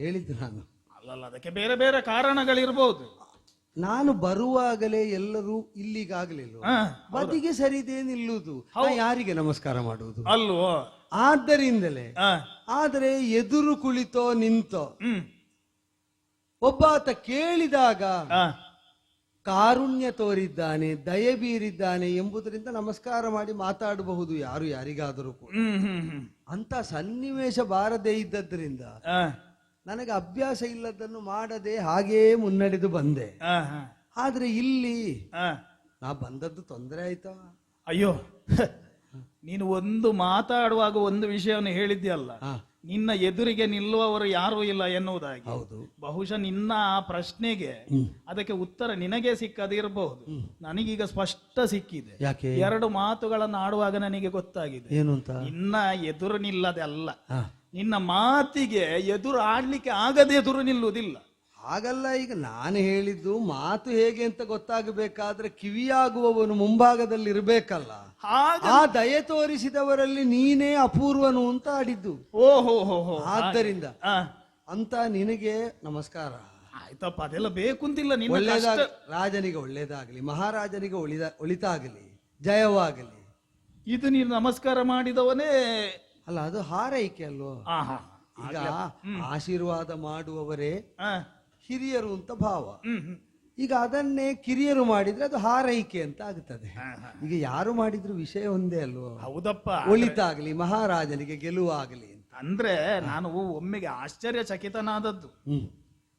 ಹೇಳಿದ್ದು ನಾನು. ಅಲ್ಲಲ್ಲ, ಅದಕ್ಕೆ ಬೇರೆ ಬೇರೆ ಕಾರಣಗಳಿರ್ಬೋದು. ನಾನು ಬರುವಾಗಲೇ ಎಲ್ಲರೂ ಇಲ್ಲಿಗಾಗಲಿಲ್ಲ, ಬದಿಗೆ ಸರಿದೇ ನಿಲ್ಲುವುದು. ನಾ ಯಾರಿಗೆ ನಮಸ್ಕಾರ ಮಾಡುವುದು? ಅಲ್ವೋ? ಆದ್ದರಿಂದಲೇ ಆದರೆ ಎದುರು ಕುಳಿತೋ ನಿಂತೋ ಒಬ್ಬಾತ ಕೇಳಿದಾಗ ಕಾರುಣ್ಯ ತೋರಿದ್ದಾನೆ, ದಯೆ ಬೀರಿದ್ದಾನೆ ಎಂಬುದರಿಂದ ನಮಸ್ಕಾರ ಮಾಡಿ ಮಾತಾಡಬಹುದು ಯಾರು ಯಾರಿಗಾದರೂ ಕೂಡ. ಅಂತ ಸನ್ನಿವೇಶ ಬಾರದೇ ಇದ್ದದ್ರಿಂದ ನನಗೆ ಅಭ್ಯಾಸ ಇಲ್ಲದನ್ನು ಮಾಡದೆ ಹಾಗೇ ಮುನ್ನಡೆದು ಬಂದೆ. ಆದ್ರೆ ಇಲ್ಲಿ ನಾ ಬಂದದ್ದು ತೊಂದರೆ ಆಯ್ತಾ? ಅಯ್ಯೋ, ನೀನು ಒಂದು ಮಾತಾಡುವಾಗ ಒಂದು ವಿಷಯವನ್ನು ಹೇಳಿದ್ಯಲ್ಲ, ನಿನ್ನ ಎದುರಿಗೆ ನಿಲ್ಲುವವರು ಯಾರೂ ಇಲ್ಲ ಎನ್ನುವುದಾಗಿ. ಹೌದು. ಬಹುಶಃ ನಿನ್ನ ಆ ಪ್ರಶ್ನೆಗೆ ಅದಕ್ಕೆ ಉತ್ತರ ನಿನಗೆ ಸಿಕ್ಕದಿರಬಹುದು, ನನಗೀಗ ಸ್ಪಷ್ಟ ಸಿಕ್ಕಿದೆ. ಯಾಕೆ? ಎರಡು ಮಾತುಗಳನ್ನು ಆಡುವಾಗ ನನಗೆ ಗೊತ್ತಾಗಿದೆ. ಏನು ಅಂತ? ನಿನ್ನ ಎದುರು ನಿಲ್ಲದೆ ಅಲ್ಲ, ನಿನ್ನ ಮಾತಿಗೆ ಎದುರು ಆಡ್ಲಿಕ್ಕೆ ಆಗದೆ ಎದುರು ನಿಲ್ಲುವುದಿಲ್ಲ. ಹಾಗಲ್ಲ, ಈಗ ನಾನು ಹೇಳಿದ್ದು ಮಾತು ಹೇಗೆ ಅಂತ ಗೊತ್ತಾಗಬೇಕಾದ್ರೆ ಕಿವಿಯಾಗುವವನು ಮುಂಭಾಗದಲ್ಲಿ ಇರಬೇಕಲ್ಲ. ಆ ದಯೆ ತೋರಿಸಿದವರಲ್ಲಿ ನೀನೇ ಅಪೂರ್ವನು ಅಂತ ಆಡಿದ್ದು. ಓಹೋ ಹೋ ಹೋ. ಆದ್ದರಿಂದ ಅಂತ ನಿನಗೆ ನಮಸ್ಕಾರ. ಆಯ್ತಪ್ಪ, ಅದೆಲ್ಲ ಬೇಕು ಅಂತಿಲ್ಲ. ರಾಜನಿಗೆ ಒಳ್ಳೇದಾಗಲಿ, ಮಹಾರಾಜನಿಗೆ ಒಳಿತಾಗಲಿ, ಜಯವಾಗಲಿ. ಇದು ನೀನು ನಮಸ್ಕಾರ ಮಾಡಿದವನೇ ಅಲ್ಲ, ಅದು ಹಾರೈಕೆ ಅಲ್ವೋ? ಈಗ ಆಶೀರ್ವಾದ ಮಾಡುವವರೇ ಹಿರಿಯರು ಅಂತ ಭಾವ. ಈಗ ಅದನ್ನೇ ಕಿರಿಯರು ಮಾಡಿದ್ರೆ ಅದು ಹಾರೈಕೆ ಅಂತ ಆಗುತ್ತದೆ. ಈಗ ಯಾರು ಮಾಡಿದ್ರು ವಿಷಯ ಒಂದೇ ಅಲ್ವೋ? ಹೌದಪ್ಪ, ಒಳಿತಾಗ್ಲಿ, ಮಹಾರಾಜನಿಗೆ ಗೆಲುವಾಗಲಿ ಅಂತ. ಅಂದ್ರೆ ನಾನು ಒಮ್ಮೆಗೆ ಆಶ್ಚರ್ಯಚಕಿತನಾದದ್ದು.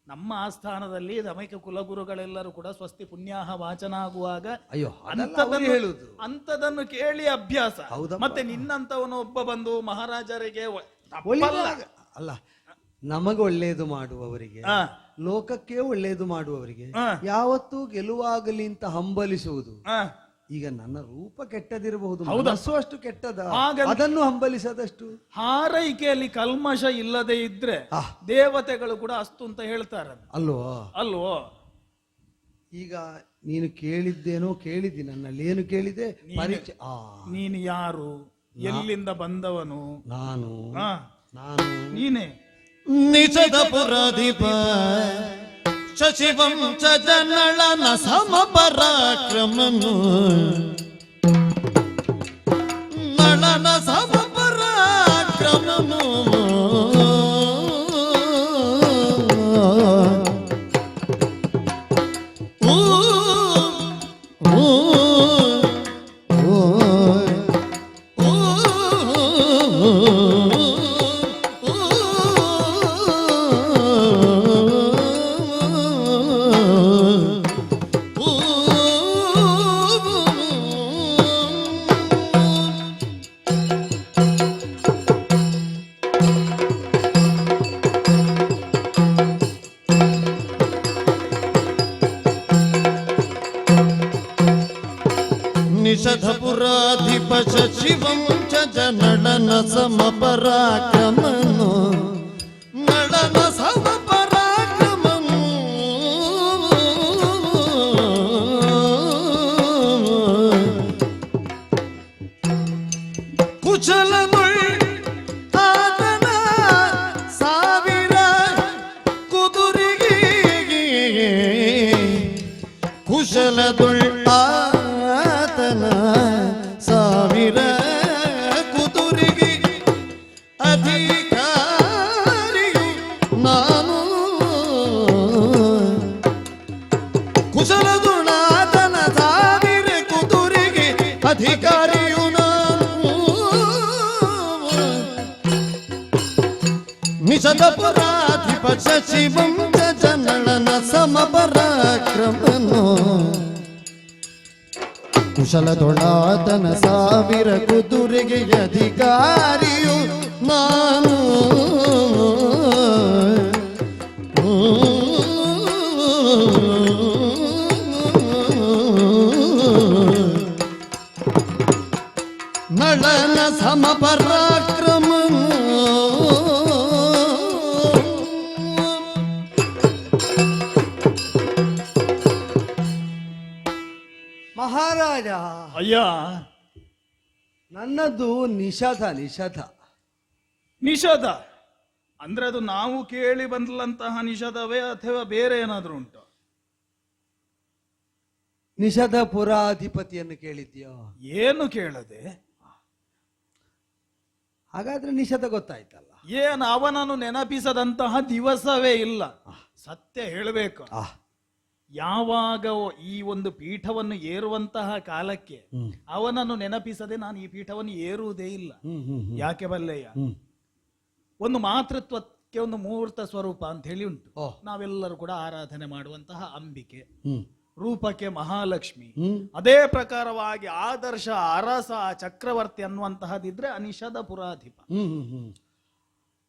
ನಮ್ಮ ಆಸ್ಥಾನದಲ್ಲಿ ರಮೈಕ ಕುಲಗುರುಗಳೆಲ್ಲರೂ ಕೂಡ ಸ್ವಸ್ತಿ ಪುಣ್ಯಾಹ ವಾಚನ ಆಗುವಾಗ ಅಯ್ಯೋ ಹೇಳುದು ಅಂತದನ್ನು ಕೇಳಿ ಅಭ್ಯಾಸ. ಮತ್ತೆ ನಿನ್ನಂತವನು ಒಬ್ಬ ಬಂದು ಮಹಾರಾಜರಿಗೆ ಅಲ್ಲ, ನಮಗೆ ಒಳ್ಳೇದು ಮಾಡುವವರಿಗೆ, ಲೋಕಕ್ಕೆ ಒಳ್ಳೇದು ಮಾಡುವವರಿಗೆ ಯಾವತ್ತೂ ಗೆಲುವಾಗಲಿ ಅಂತ ಹಂಬಲಿಸುವುದು. ಈಗ ನನ್ನ ರೂಪ ಕೆಟ್ಟದಿರಬಹುದು, ಮನಸ್ಸು ಅಷ್ಟು ಕೆಟ್ಟದ, ಅದನ್ನು ಹಂಬಲಿಸದಷ್ಟು. ಹಾರೈಕೆಯಲ್ಲಿ ಕಲ್ಮಶ ಇಲ್ಲದೆ ಇದ್ರೆ ದೇವತೆಗಳು ಕೂಡ ಅಸ್ತು ಅಂತ ಹೇಳ್ತಾರೆ ಅಲ್ವೋ? ಈಗ ನೀನು ಕೇಳಿದ್ದೇನೋ ಕೇಳಿದಿ, ನನ್ನಲ್ಲಿ ಏನು ಕೇಳಿದೆ? ಪರಿಚಯ. ನೀನು ಯಾರು, ಎಲ್ಲಿಂದ ಬಂದವನು? ನಾನು ನೀನೇ ನಿಜದ ಪುರಾಧಿಪ ಶಶಿವಂಶ ಜನಳನ ಸಮಪರಾಕ್ರಮನು, ನಳನ ಸಮಪರಾಕ್ರಮನು, ನಿಷಧಪುರಾಧಿಪ ಶಶಿವಂಶ ಜನಳನ ಸಮಪರಾಕ್ರಮನು, ನಳನ ಸಮಪರಾಕ್ರಮನು, ಕುಶಲನುಳ್ ಆತನ ಸಾವಿರ ಕುದುರಿಗೆ, ಕುಶಲದುಳ್ ಸಾವಿರ ಕುದುರಿಗೆ ಅಧಿಕಾರಿಯು ನಾನು, ನಿಷದ ಪುರಾಧಿಪ ಶಶಿವಂ ಜನನ ಸಮಪರಾಕ್ರಮನು ಕುಶಲದೊಳಾತನ ಸಾವಿರ ಕುದುರೆಗೆ ಅಧಿಕಾರಿಯು ನಾನು ನಳನ ಸಮಪರಾಕ್ರಮನು ಮಹಾರಾಜ, ಅಯ್ಯ, ನನ್ನದು ನಿಷಧ ನಿಷಧ ಅಂದ್ರೆ ಅದು ನಾವು ಕೇಳಿ ಬಂದಂತಹ ನಿಷಧವೇ ಅಥವಾ ಬೇರೆ ಏನಾದ್ರೂ ಉಂಟು? ನಿಷಧ ಪುರಾಧಿಪತಿಯನ್ನು ಕೇಳಿದ್ಯೋ? ಏನು ಕೇಳದೆ? ಹಾಗಾದ್ರೆ ನಿಷಧ ಗೊತ್ತಾಯ್ತಲ್ಲ. ಏನು ಅವನನ್ನು ನೆನಪಿಸದಂತಹ ದಿವಸವೇ ಇಲ್ಲ. ಸತ್ಯ ಹೇಳಬೇಕು, ಯಾವಾಗ ಈ ಒಂದು ಪೀಠವನ್ನು ಏರುವಂತಹ ಕಾಲಕ್ಕೆ ಅವನನ್ನು ನೆನಪಿಸದೆ ನಾನು ಈ ಪೀಠವನ್ನು ಏರುವುದೇ ಇಲ್ಲ. ಯಾಕೆ ಬಲ್ಲೆಯ? ಒಂದು ಮಾತೃತ್ವಕ್ಕೆ ಒಂದು ಮುಹೂರ್ತ ಸ್ವರೂಪ ಅಂತ ಹೇಳಿ ಉಂಟು. ನಾವೆಲ್ಲರೂ ಕೂಡ ಆರಾಧನೆ ಮಾಡುವಂತಹ ಅಂಬಿಕೆ, ರೂಪಕ್ಕೆ ಮಹಾಲಕ್ಷ್ಮಿ. ಅದೇ ಪ್ರಕಾರವಾಗಿ ಆದರ್ಶ ಅರಸ ಚಕ್ರವರ್ತಿ ಅನ್ನುವಂತಹದಿದ್ರೆ ಅನಿಷದ ಪುರಾಧಿಪ.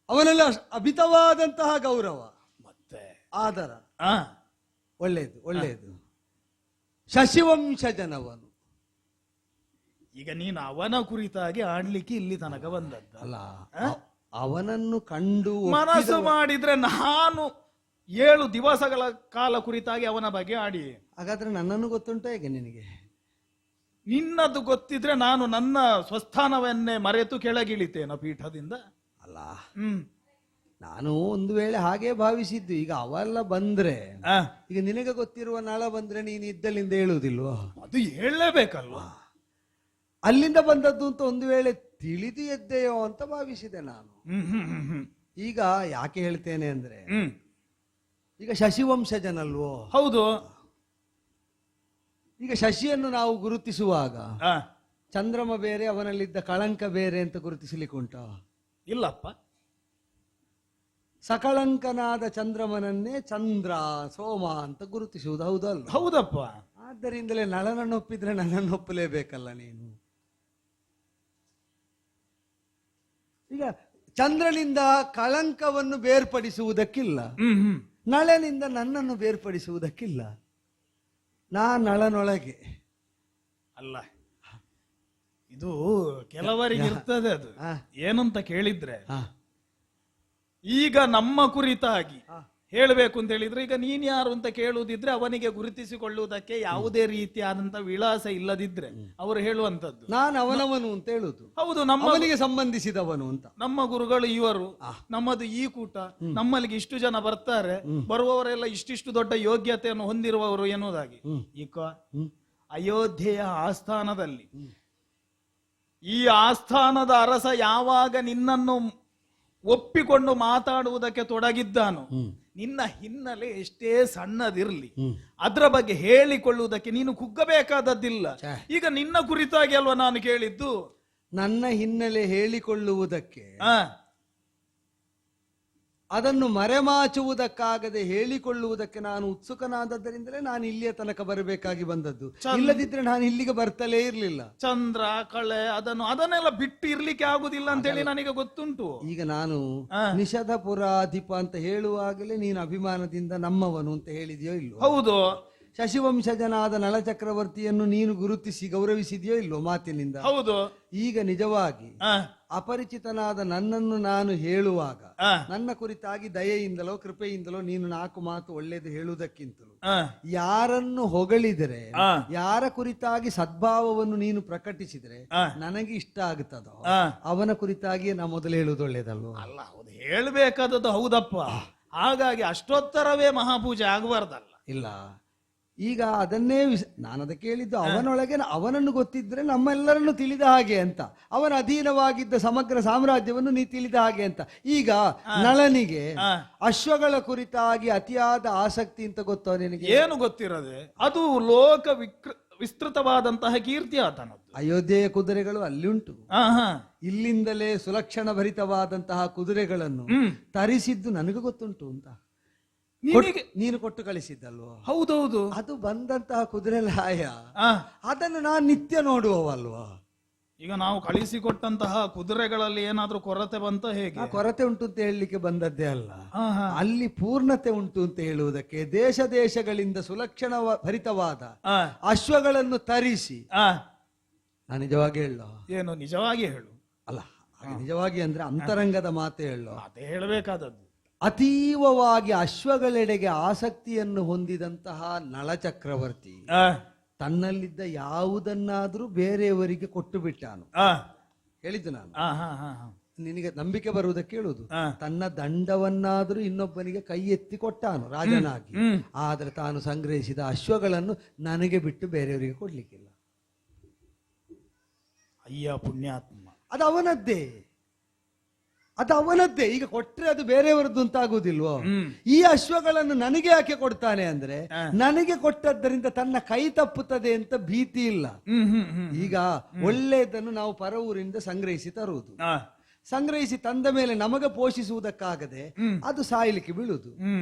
ಅವನೆಲ್ಲ ಅಮಿತವಾದಂತಹ ಗೌರವ ಮತ್ತೆ ಆದರ. ಒಳ್ಳೆಯದು. ಶಶಿವಂಶ ಜನವನು. ಈಗ ನೀನು ಅವನ ಕುರಿತಾಗಿ ಆಡ್ಲಿಕ್ಕೆ ಇಲ್ಲಿ ತನಕ ಬಂದದ್ದು ಅಲ್ಲ. ಅವನನ್ನು ಕಂಡು ಮನಸ್ಸು ಮಾಡಿದ್ರೆ ನಾನು 7 ದಿವಸಗಳ ಕಾಲ ಕುರಿತಾಗಿ ಅವನ ಬಗ್ಗೆ ಆಡಿ. ಹಾಗಾದ್ರೆ ನನ್ನನ್ನು ಗೊತ್ತುಂಟ ಹೇಗೆ ನಿನಗೆ? ನಿನ್ನದು ಗೊತ್ತಿದ್ರೆ ನಾನು ನನ್ನ ಸ್ವಸ್ಥಾನವನ್ನೇ ಮರೆತು ಕೆಳಗಿಳಿತೇನೋ ಪೀಠದಿಂದ? ಅಲ್ಲ, ನಾನು ಒಂದು ವೇಳೆ ಹಾಗೆ ಭಾವಿಸಿದ್ದು. ಈಗ ಅವೆಲ್ಲ ಬಂದ್ರೆ, ಈಗ ನಿನಗೆ ಗೊತ್ತಿರುವ ನಳ ಬಂದ್ರೆ ನೀನು ಇದ್ದಲ್ಲಿಂದ ಹೇಳುವುದಿಲ್ವಾ? ಅದು ಹೇಳಲೇಬೇಕಲ್ವಾ? ಅಲ್ಲಿಂದ ಬಂದದ್ದು ಅಂತ ಒಂದು ವೇಳೆ ತಿಳಿದು ಎದ್ದೆಯೋ ಅಂತ ಭಾವಿಸಿದೆ ನಾನು. ಈಗ ಯಾಕೆ ಹೇಳ್ತೇನೆ ಅಂದ್ರೆ, ಈಗ ಶಶಿವಂಶಜನಲ್ವೋ? ಹೌದು. ಈಗ ಶಶಿಯನ್ನು ನಾವು ಗುರುತಿಸುವಾಗ ಚಂದ್ರಮ ಬೇರೆ, ಅವನಲ್ಲಿದ್ದ ಕಳಂಕ ಬೇರೆ ಅಂತ ಗುರುತಿಸಲಿಕ್ಕೆ ಉಂಟ? ಇಲ್ಲಪ್ಪ. ಸಕಳಂಕನಾದ ಚಂದ್ರಮನನ್ನೇ ಚಂದ್ರ ಸೋಮ ಅಂತ ಗುರುತಿಸುವುದು, ಹೌದಲ್ಲ? ಹೌದಪ್ಪ. ಆದ್ದರಿಂದಲೇ ನಳನನ್ನು ಒಪ್ಪಿದ್ರೆ ನನ್ನನ್ನು ಒಪ್ಪಲೇಬೇಕಲ್ಲ ನೀನು. ಈಗ ಚಂದ್ರನಿಂದ ಕಳಂಕವನ್ನು ಬೇರ್ಪಡಿಸುವುದಕ್ಕಿಲ್ಲ, ನಳನಿಂದ ನನ್ನನ್ನು ಬೇರ್ಪಡಿಸುವುದಕ್ಕಿಲ್ಲ. ನಳನೊಳಗೆ ಅಲ್ಲ, ಇದು ಕೆಲವರಿಗೆ ಇರ್ತದೆ. ಅದು ಏನಂತ ಕೇಳಿದ್ರೆ, ಈಗ ನಮ್ಮ ಕುರಿತಾಗಿ ಹೇಳಬೇಕು ಅಂತ ಹೇಳಿದ್ರೆ, ಈಗ ನೀನ್ ಯಾರು ಅಂತ ಕೇಳುವುದಿದ್ರೆ ಅವನಿಗೆ ಗುರುತಿಸಿಕೊಳ್ಳುವುದಕ್ಕೆ ಯಾವುದೇ ರೀತಿಯಾದಂತ ವಿಳಾಸ ಇಲ್ಲದಿದ್ರೆ ಅವರು ಹೇಳುವಂತದ್ದು ನಾನು ಅವನವನು ಅಂತ ಹೇಳುದು. ಹೌದು, ನಮ್ಮನಿಗೆ ಸಂಬಂಧಿಸಿದವನು ಅಂತ. ನಮ್ಮ ಗುರುಗಳು ಇವರು, ನಮ್ಮದು ಈ ಕೂಟ, ನಮ್ಮಲ್ಲಿಗೆ ಇಷ್ಟು ಜನ ಬರ್ತಾರೆ, ಬರುವವರೆಲ್ಲ ಇಷ್ಟಿಷ್ಟು ದೊಡ್ಡ ಯೋಗ್ಯತೆಯನ್ನು ಹೊಂದಿರುವವರು ಎನ್ನುವುದಾಗಿ. ಈಗ ಅಯೋಧ್ಯೆಯ ಆಸ್ಥಾನದಲ್ಲಿ ಈ ಆಸ್ಥಾನದ ಅರಸ ಯಾವಾಗ ನಿನ್ನನ್ನು ಒಪ್ಪಿಕೊಂಡು ಮಾತಾಡುವುದಕ್ಕೆ ತೊಡಗಿದ್ದಾನು, ನಿನ್ನ ಹಿನ್ನೆಲೆ ಎಷ್ಟೇ ಸಣ್ಣದಿರ್ಲಿ ಅದರ ಬಗ್ಗೆ ಹೇಳಿಕೊಳ್ಳುವುದಕ್ಕೆ ನೀನು ಕುಗ್ಗಬೇಕಾದದ್ದಿಲ್ಲ. ಈಗ ನಿನ್ನ ಕುರಿತಾಗಿ ಅಲ್ವಾ ನಾನು ಕೇಳಿದ್ದು. ನನ್ನ ಹಿನ್ನೆಲೆ ಹೇಳಿಕೊಳ್ಳುವುದಕ್ಕೆ, ಅದನ್ನು ಮರೆಮಾಚುವುದಕ್ಕಾಗದೆ ಹೇಳಿಕೊಳ್ಳುವುದಕ್ಕೆ ನಾನು ಉತ್ಸುಕನಾದದ್ದರಿಂದಲೇ ನಾನು ಇಲ್ಲಿಯ ತನಕ ಬರಬೇಕಾಗಿ ಬಂದದ್ದು. ಇಲ್ಲದಿದ್ರೆ ನಾನು ಇಲ್ಲಿಗೆ ಬರ್ತಲೇ ಇರ್ಲಿಲ್ಲ. ಚಂದ್ರ ಕಳೆ ಅದನ್ನೆಲ್ಲ ಬಿಟ್ಟು ಇರ್ಲಿಕ್ಕೆ ಆಗುದಿಲ್ಲ ಅಂತ ಹೇಳಿ ನನಗೆ ಗೊತ್ತುಂಟು. ಈಗ ನಾನು ನಿಷಧ ಪುರಾಧಿಪ ಅಂತ ಹೇಳುವಾಗಲೇ ನೀನು ಅಭಿಮಾನದಿಂದ ನಮ್ಮವನು ಅಂತ ಹೇಳಿದೆಯೋ ಇಲ್ವೋ? ಹೌದು. ಶಶಿವಂಶಜನಾದ ನಳ ಚಕ್ರವರ್ತಿಯನ್ನು ನೀನು ಗುರುತಿಸಿ ಗೌರವಿಸಿದೆಯೋ ಇಲ್ವೋ ಮಾತಿನಿಂದ? ಹೌದು. ಈಗ ನಿಜವಾಗಿ ಅಪರಿಚಿತನಾದ ನನ್ನನ್ನು ನಾನು ಹೇಳುವಾಗ ನನ್ನ ಕುರಿತಾಗಿ ದಯೆಯಿಂದಲೋ ಕೃಪೆಯಿಂದಲೋ ನೀನು 4 ಮಾತು ಒಳ್ಳೇದು ಹೇಳುವುದಕ್ಕಿಂತಲೂ ಯಾರನ್ನು ಹೊಗಳಿದರೆ, ಯಾರ ಕುರಿತಾಗಿ ಸದ್ಭಾವವನ್ನು ನೀನು ಪ್ರಕಟಿಸಿದರೆ ನನಗೆ ಇಷ್ಟ ಆಗುತ್ತದೋ ಅವನ ಕುರಿತಾಗಿ ನಾ ಮೊದಲು ಹೇಳುವುದು ಒಳ್ಳೇದಲ್ವ? ಅಲ್ಲ, ಹೌದು, ಹೇಳ್ಬೇಕಾದದ್ದು ಹೌದಪ್ಪ. ಹಾಗಾಗಿ ಅಷ್ಟೋತ್ತರವೇ ಮಹಾಪೂಜೆ ಆಗಬಾರ್ದಲ್ಲ. ಇಲ್ಲ, ಈಗ ಅದನ್ನೇ ನಾನು ಅದಕ್ಕೆ ಹೇಳಿದ್ದು, ಅವನೊಳಗೆ ಅವನನ್ನು ಗೊತ್ತಿದ್ರೆ ನಮ್ಮೆಲ್ಲರನ್ನು ತಿಳಿದ ಹಾಗೆ ಅಂತ, ಅವನ ಅಧೀನವಾಗಿದ್ದ ಸಮಗ್ರ ಸಾಮ್ರಾಜ್ಯವನ್ನು ನೀ ತಿಳಿದ ಹಾಗೆ ಅಂತ. ಈಗ ನಳನಿಗೆ ಅಶ್ವಗಳ ಕುರಿತಾಗಿ ಅತಿಯಾದ ಆಸಕ್ತಿ ಅಂತ ಗೊತ್ತೋ ನಿನಗೆ? ಏನು ಗೊತ್ತಿರದೆ, ಅದು ವಿಸ್ತೃತವಾದಂತಹ ಕೀರ್ತಿ ಆತನದ್ದು. ಅಯೋಧ್ಯೆಯ ಕುದುರೆಗಳು ಅಲ್ಲಿ ಉಂಟು. ಆಹಾ. ಇಲ್ಲಿಂದಲೇ ಸುಲಕ್ಷಣ ಭರಿತವಾದಂತಹ ಕುದುರೆಗಳನ್ನು ತರಿಸಿದ್ದು ನನಗೆ ಗೊತ್ತುಂಟು ಅಂತ. ನಿನಗೆ ನೀನು ಕೊಟ್ಟು ಕಳಿಸಿದ್ದಲ್ವೋ? ಹೌದೌದು. ಅದು ಬಂದಂತಹ ಕುದುರೆ ಲಾಯ, ಆ, ಅದನ್ನು ನಾನು ನಿತ್ಯ ನೋಡುವವಲ್ವಾ? ಈಗ ನಾವು ಕಳಿಸಿಕೊಟ್ಟಂತಹ ಕುದುರೆಗಳಲ್ಲಿ ಏನಾದ್ರೂ ಕೊರತೆ ಬಂತ ಹೇಗೆ? ಆ ಕೊರತೆ ಉಂಟು ಅಂತ ಹೇಳಲಿಕ್ಕೆ ಬಂದದ್ದೇ ಅಲ್ಲ, ಆಹಾ. ಅಲ್ಲಿ ಪೂರ್ಣತೆ ಉಂಟು ಅಂತ ಹೇಳುವುದಕ್ಕೆ ದೇಶ ದೇಶಗಳಿಂದ ಸುಲಕ್ಷಣ ಭರಿತವಾದ ಆ, ಅಶ್ವಗಳನ್ನು ತರಿಸಿ. ಆ, ನಾನು ನಿಜವಾಗಿ ಹೇಳ ಏನು ನಿಜವಾಗಿ ಹೇಳು. ಅಲ್ಲ, ಹಾಗೆ ನಿಜವಾಗಿ ಅಂದ್ರೆ ಅಂತರಂಗದ ಮಾತು ಹೇಳೋ. ಅದೇ ಹೇಳಬೇಕಾದದ್ದು. ಅತೀವವಾಗಿ ಅಶ್ವಗಳೆಡೆಗೆ ಆಸಕ್ತಿಯನ್ನು ಹೊಂದಿದಂತಹ ನಳ ಚಕ್ರವರ್ತಿ ಆ, ತನ್ನಲ್ಲಿದ್ದ ಯಾವುದನ್ನಾದ್ರೂ ಬೇರೆಯವರಿಗೆ ಕೊಟ್ಟು ಬಿಟ್ಟಾನು. ಆ, ಹೇಳಿದ್ದು ನಾನು, ಆ, ಹಾ, ಹಾ, ಹಾ. ನಿನಗೆ ನಂಬಿಕೆ ಬರುವುದಕ್ಕೆ ಹೇಳುದು. ಆ. ತನ್ನ ದಂಡವನ್ನಾದ್ರೂ ಇನ್ನೊಬ್ಬನಿಗೆ ಕೈ ಎತ್ತಿ ಕೊಟ್ಟಾನು ರಾಜನಾಗಿ. ಆದ್ರೆ ತಾನು ಸಂಗ್ರಹಿಸಿದ ಅಶ್ವಗಳನ್ನು ನನಗೆ ಬಿಟ್ಟು ಬೇರೆಯವರಿಗೆ ಕೊಡ್ಲಿಕ್ಕಿಲ್ಲ. ಅಯ್ಯ ಪುಣ್ಯಾತ್ಮ. ಅದು ಅವನದ್ದೇ, ಅದು ಅವನದ್ದೇ. ಈಗ ಕೊಟ್ರೆ ಅದು ಬೇರೆಯವರದ್ದು ಅಂತ ಆಗುವುದಿಲ್ವೋ? ಈ ಅಶ್ವಗಳನ್ನು ನನಗೆ ಯಾಕೆ ಕೊಡ್ತಾನೆ ಅಂದ್ರೆ, ನನಗೆ ಕೊಟ್ಟದ್ದರಿಂದ ತನ್ನ ಕೈ ತಪ್ಪುತ್ತದೆ ಅಂತ ಭೀತಿ ಇಲ್ಲ. ಈಗ ಒಳ್ಳೆಯದನ್ನು ನಾವು ಪರ ಊರಿಂದ ಸಂಗ್ರಹಿಸಿ ತರುವುದು, ಆ, ಸಂಗ್ರಹಿಸಿ ತಂದ ಮೇಲೆ ನಮಗೆ ಪೋಷಿಸುವುದಕ್ಕಾಗದೆ ಅದು ಸಾಯಲಿಕ್ಕೆ ಬೀಳುವುದು.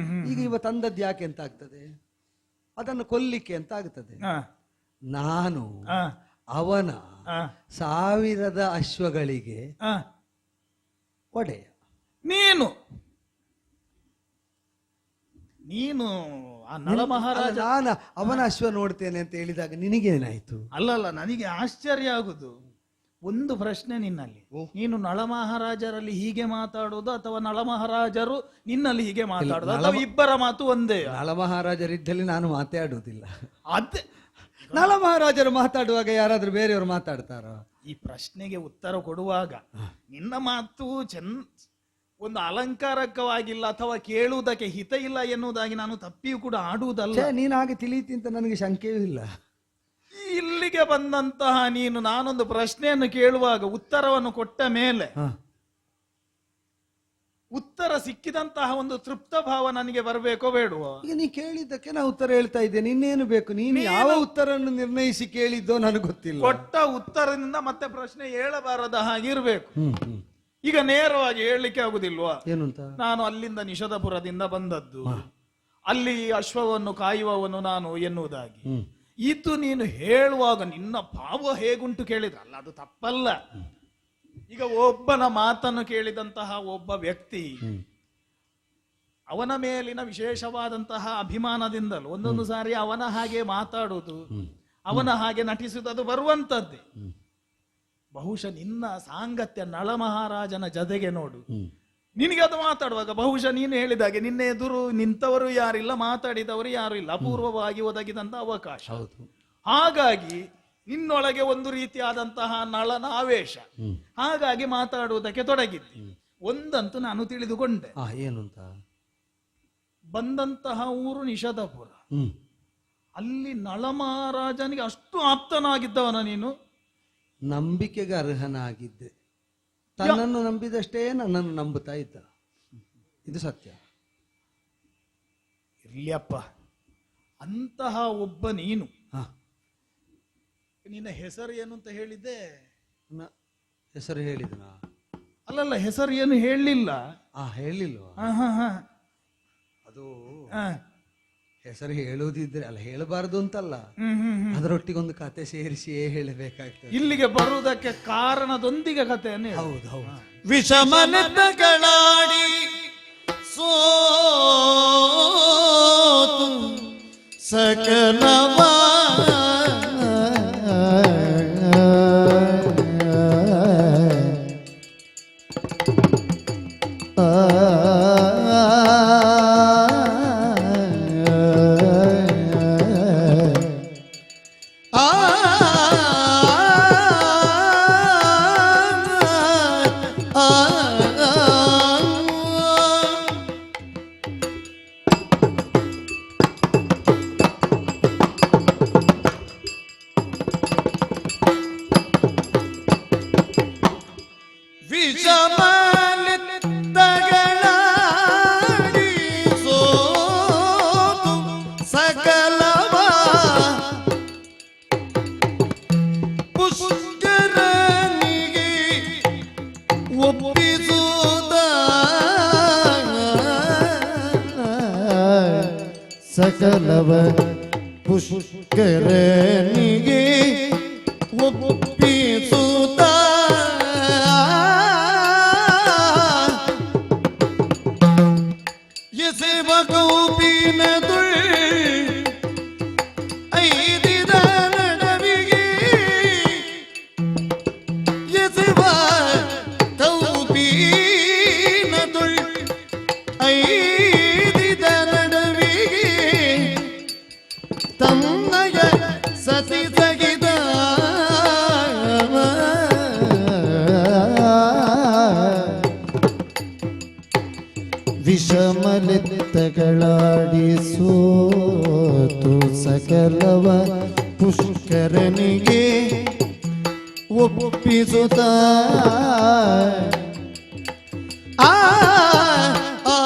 ಈಗ ಇವ ತಂದದ್ದು ಯಾಕೆ ಅಂತ ಆಗ್ತದೆ? ಅದನ್ನು ಕೊಲ್ಲಿಕ್ಕೆ ಅಂತ ಆಗ್ತದೆ. ಆ, ನಾನು ಆ, ಅವನ ಆ, 1000 ಅಶ್ವಗಳಿಗೆ ಆ. ಒಡೆಯ. ನೀನು ನೀನು ಆ ನಳ ಮಹಾರಾಜ. ನಾನು ಅವನ ಅಶ್ವ ನೋಡ್ತೇನೆ ಅಂತ ಹೇಳಿದಾಗ ನಿನಗೇನಾಯ್ತು? ಅಲ್ಲಲ್ಲ, ನನಗೆ ಆಶ್ಚರ್ಯ ಆಗುದು ಒಂದು ಪ್ರಶ್ನೆ ನಿನ್ನಲ್ಲಿ. ನೀನು ನಳ ಮಹಾರಾಜರಲ್ಲಿ ಹೀಗೆ ಮಾತಾಡೋದು ಅಥವಾ ನಳ ಮಹಾರಾಜರು ನಿನ್ನಲ್ಲಿ ಹೀಗೆ ಮಾತಾಡೋದು ಅಥವಾ ಇಬ್ಬರ ಮಾತು ಒಂದೇ? ನಳ ಮಹಾರಾಜರಿದ್ದಲ್ಲಿ ನಾನು ಮಾತಾಡುವುದಿಲ್ಲ. ಅದೇ ನಳ ಮಹಾರಾಜರು ಮಾತಾಡುವಾಗ ಯಾರಾದ್ರೂ ಬೇರೆಯವರು ಮಾತಾಡ್ತಾರ? ಈ ಪ್ರಶ್ನೆಗೆ ಉತ್ತರ ಕೊಡುವಾಗ ನಿನ್ನ ಮಾತು ಒಂದು ಅಲಂಕಾರಕವಾಗಿಲ್ಲ ಅಥವಾ ಕೇಳುವುದಕ್ಕೆ ಹಿತ ಇಲ್ಲ ಎನ್ನುವುದಾಗಿ ನಾನು ತಪ್ಪಿಯೂ ಕೂಡ ಆಡುವುದಲ್ಲ. ನೀನು ಹಾಗೆ ತಿಳಿಯುತ್ತಿ ಅಂತ ನನಗೆ ಶಂಕೆಯೂ ಇಲ್ಲ. ಇಲ್ಲಿಗೆ ಬಂದಂತಹ ನೀನು ನಾನೊಂದು ಪ್ರಶ್ನೆಯನ್ನು ಕೇಳುವಾಗ ಉತ್ತರವನ್ನು ಕೊಟ್ಟ ಮೇಲೆ ಉತ್ತರ ಸಿಕ್ಕಿದಂತಹ ಒಂದು ತೃಪ್ತ ಭಾವ ನನಗೆ ಬರಬೇಕೋ ಬೇಡವೋ? ಈಗ ನೀ ಕೇಳಿದ್ದಕ್ಕೆ ನಾ ಉತ್ತರ ಹೇಳ್ತಾ ಇದ್ದೇನೆ, ಇನ್ನೇನು ಬೇಕು? ನೀನು ಯಾವ ಉತ್ತರವನ್ನು ನಿರ್ಣಯಿಸಿ ಕೇಳಿದ್ದೋ ನನಗೆ ಗೊತ್ತಿಲ್ಲ. ಕೊಟ್ಟ ಉತ್ತರದಿಂದ ಮತ್ತೆ ಪ್ರಶ್ನೆ ಹೇಳಬಾರದ ಹಾಗಿರ್ಬೇಕು. ಈಗ ನೇರವಾಗಿ ಹೇಳಲಿಕ್ಕೆ ಆಗುದಿಲ್ವಾ? ಏನು ಅಂತ? ನಾನು ಅಲ್ಲಿಂದ ನಿಷಧಪುರದಿಂದ ಬಂದದ್ದು, ಅಲ್ಲಿ ಅಶ್ವವನ್ನು ಕಾಯುವವನು ನಾನು ಎನ್ನುವುದಾಗಿ ಇದು ನೀನು ಹೇಳುವಾಗ ನಿನ್ನ ಭಾವ ಹೇಗುಂಟು ಕೇಳಿದ್ರಲ್ಲ, ಅದು ತಪ್ಪಲ್ಲ. ಈಗ ಒಬ್ಬನ ಮಾತನ್ನು ಕೇಳಿದಂತಹ ಒಬ್ಬ ವ್ಯಕ್ತಿ ಅವನ ಮೇಲಿನ ವಿಶೇಷವಾದಂತಹ ಅಭಿಮಾನದಿಂದಲೂ ಒಂದೊಂದು ಸಾರಿ ಅವನ ಹಾಗೆ ಮಾತಾಡುವುದು, ಅವನ ಹಾಗೆ ನಟಿಸುವುದು ಅದು ಬರುವಂತದ್ದೇ. ಬಹುಶಃ ನಿನ್ನ ಸಾಂಗತ್ಯ ನಳ ಮಹಾರಾಜನ ಜೊತೆಗೆ ನೋಡು, ನಿನಗೆ ಅದು ಮಾತಾಡುವಾಗ ಬಹುಶಃ ನೀನು ಹೇಳಿದಾಗೆ ನಿನ್ನ ಎದುರು ನಿಂತವರು ಯಾರಿಲ್ಲ, ಮಾತಾಡಿದವರು ಯಾರು ಇಲ್ಲ, ಅಪೂರ್ವವಾಗಿ ಒದಗಿದಂತ ಅವಕಾಶ. ಹಾಗಾಗಿ ನಿನ್ನೊಳಗೆ ಒಂದು ರೀತಿಯಾದಂತಹ ನಳನ ಆವೇಶ, ಹಾಗಾಗಿ ಮಾತಾಡುವುದಕ್ಕೆ ತೊಡಗಿದ್ದೆ. ಒಂದಂತೂ ನಾನು ತಿಳಿದುಕೊಂಡೆ. ಏನು ಅಂತ? ಬಂದಂತಹ ಊರು ನಿಷಧಪುರ, ಅಲ್ಲಿ ನಳ ಮಹಾರಾಜನಿಗೆ ಅಷ್ಟು ಆಪ್ತನಾಗಿದ್ದವನ ನೀನು? ನಂಬಿಕೆಗೆ ಅರ್ಹನಾಗಿದ್ದೆ. ತನ್ನನ್ನು ನಂಬಿದಷ್ಟೇ ನನ್ನನ್ನು ನಂಬುತ್ತಾ ಇದ್ದ, ಇದು ಸತ್ಯ. ಇರ್ಲಿಯಪ್ಪ, ಅಂತಹ ಒಬ್ಬ ನೀನು. ನಿನ್ನ ಹೆಸರು ಏನು ಅಂತ ಹೇಳಿದ್ದೆ? ಹೆಸರು ಹೇಳಿದನಾ? ಅಲ್ಲಲ್ಲ, ಹೆಸರು ಏನು ಹೇಳಲಿಲ್ಲ. ಹೇಳಿಲ್ವಾ? ಅದು ಹೆಸರು ಹೇಳುವುದಿದ್ರೆ ಅಲ್ಲ, ಹೇಳಬಾರದು ಅಂತಲ್ಲ, ಅದರೊಟ್ಟಿಗೆ ಒಂದು ಕತೆ ಸೇರಿಸಿಯೇ ಹೇಳಬೇಕಾಗ್ತದೆ. ಇಲ್ಲಿಗೆ ಬರುವುದಕ್ಕೆ ಕಾರಣದೊಂದಿಗೆ ಕಥೆಯನ್ನು ಹೇಳು. ಹೌದು ಹೌದು. ವಿಷಮನೆಗಳಾಡಿ ಸೋತು ಸಕಲವಾ ಸಕಲವ ಪುಷ್ಕರನಿಗೆ ಒಪ್ಪಿಸುತ್ತ ಎಸೆವ ಕೌಪಿನದುಳ್ ಐದಿದ ನಡವಿಗೆ ಎಸೆವ ಕೌಪಿನದುಳ್ ಐದಿದ ನಡವಿಗೆ ತನ್ನಯ ಸತಿ ಸಗಿದ ವಿಷಮಲಿತ್ತಗಳಾಡಿ ಸೋತು ಸಕಲವ ಪುಷ್ಕರನಿಗೆ ಒಪ್ಪಿಸುತ್ತ ಆ ಆ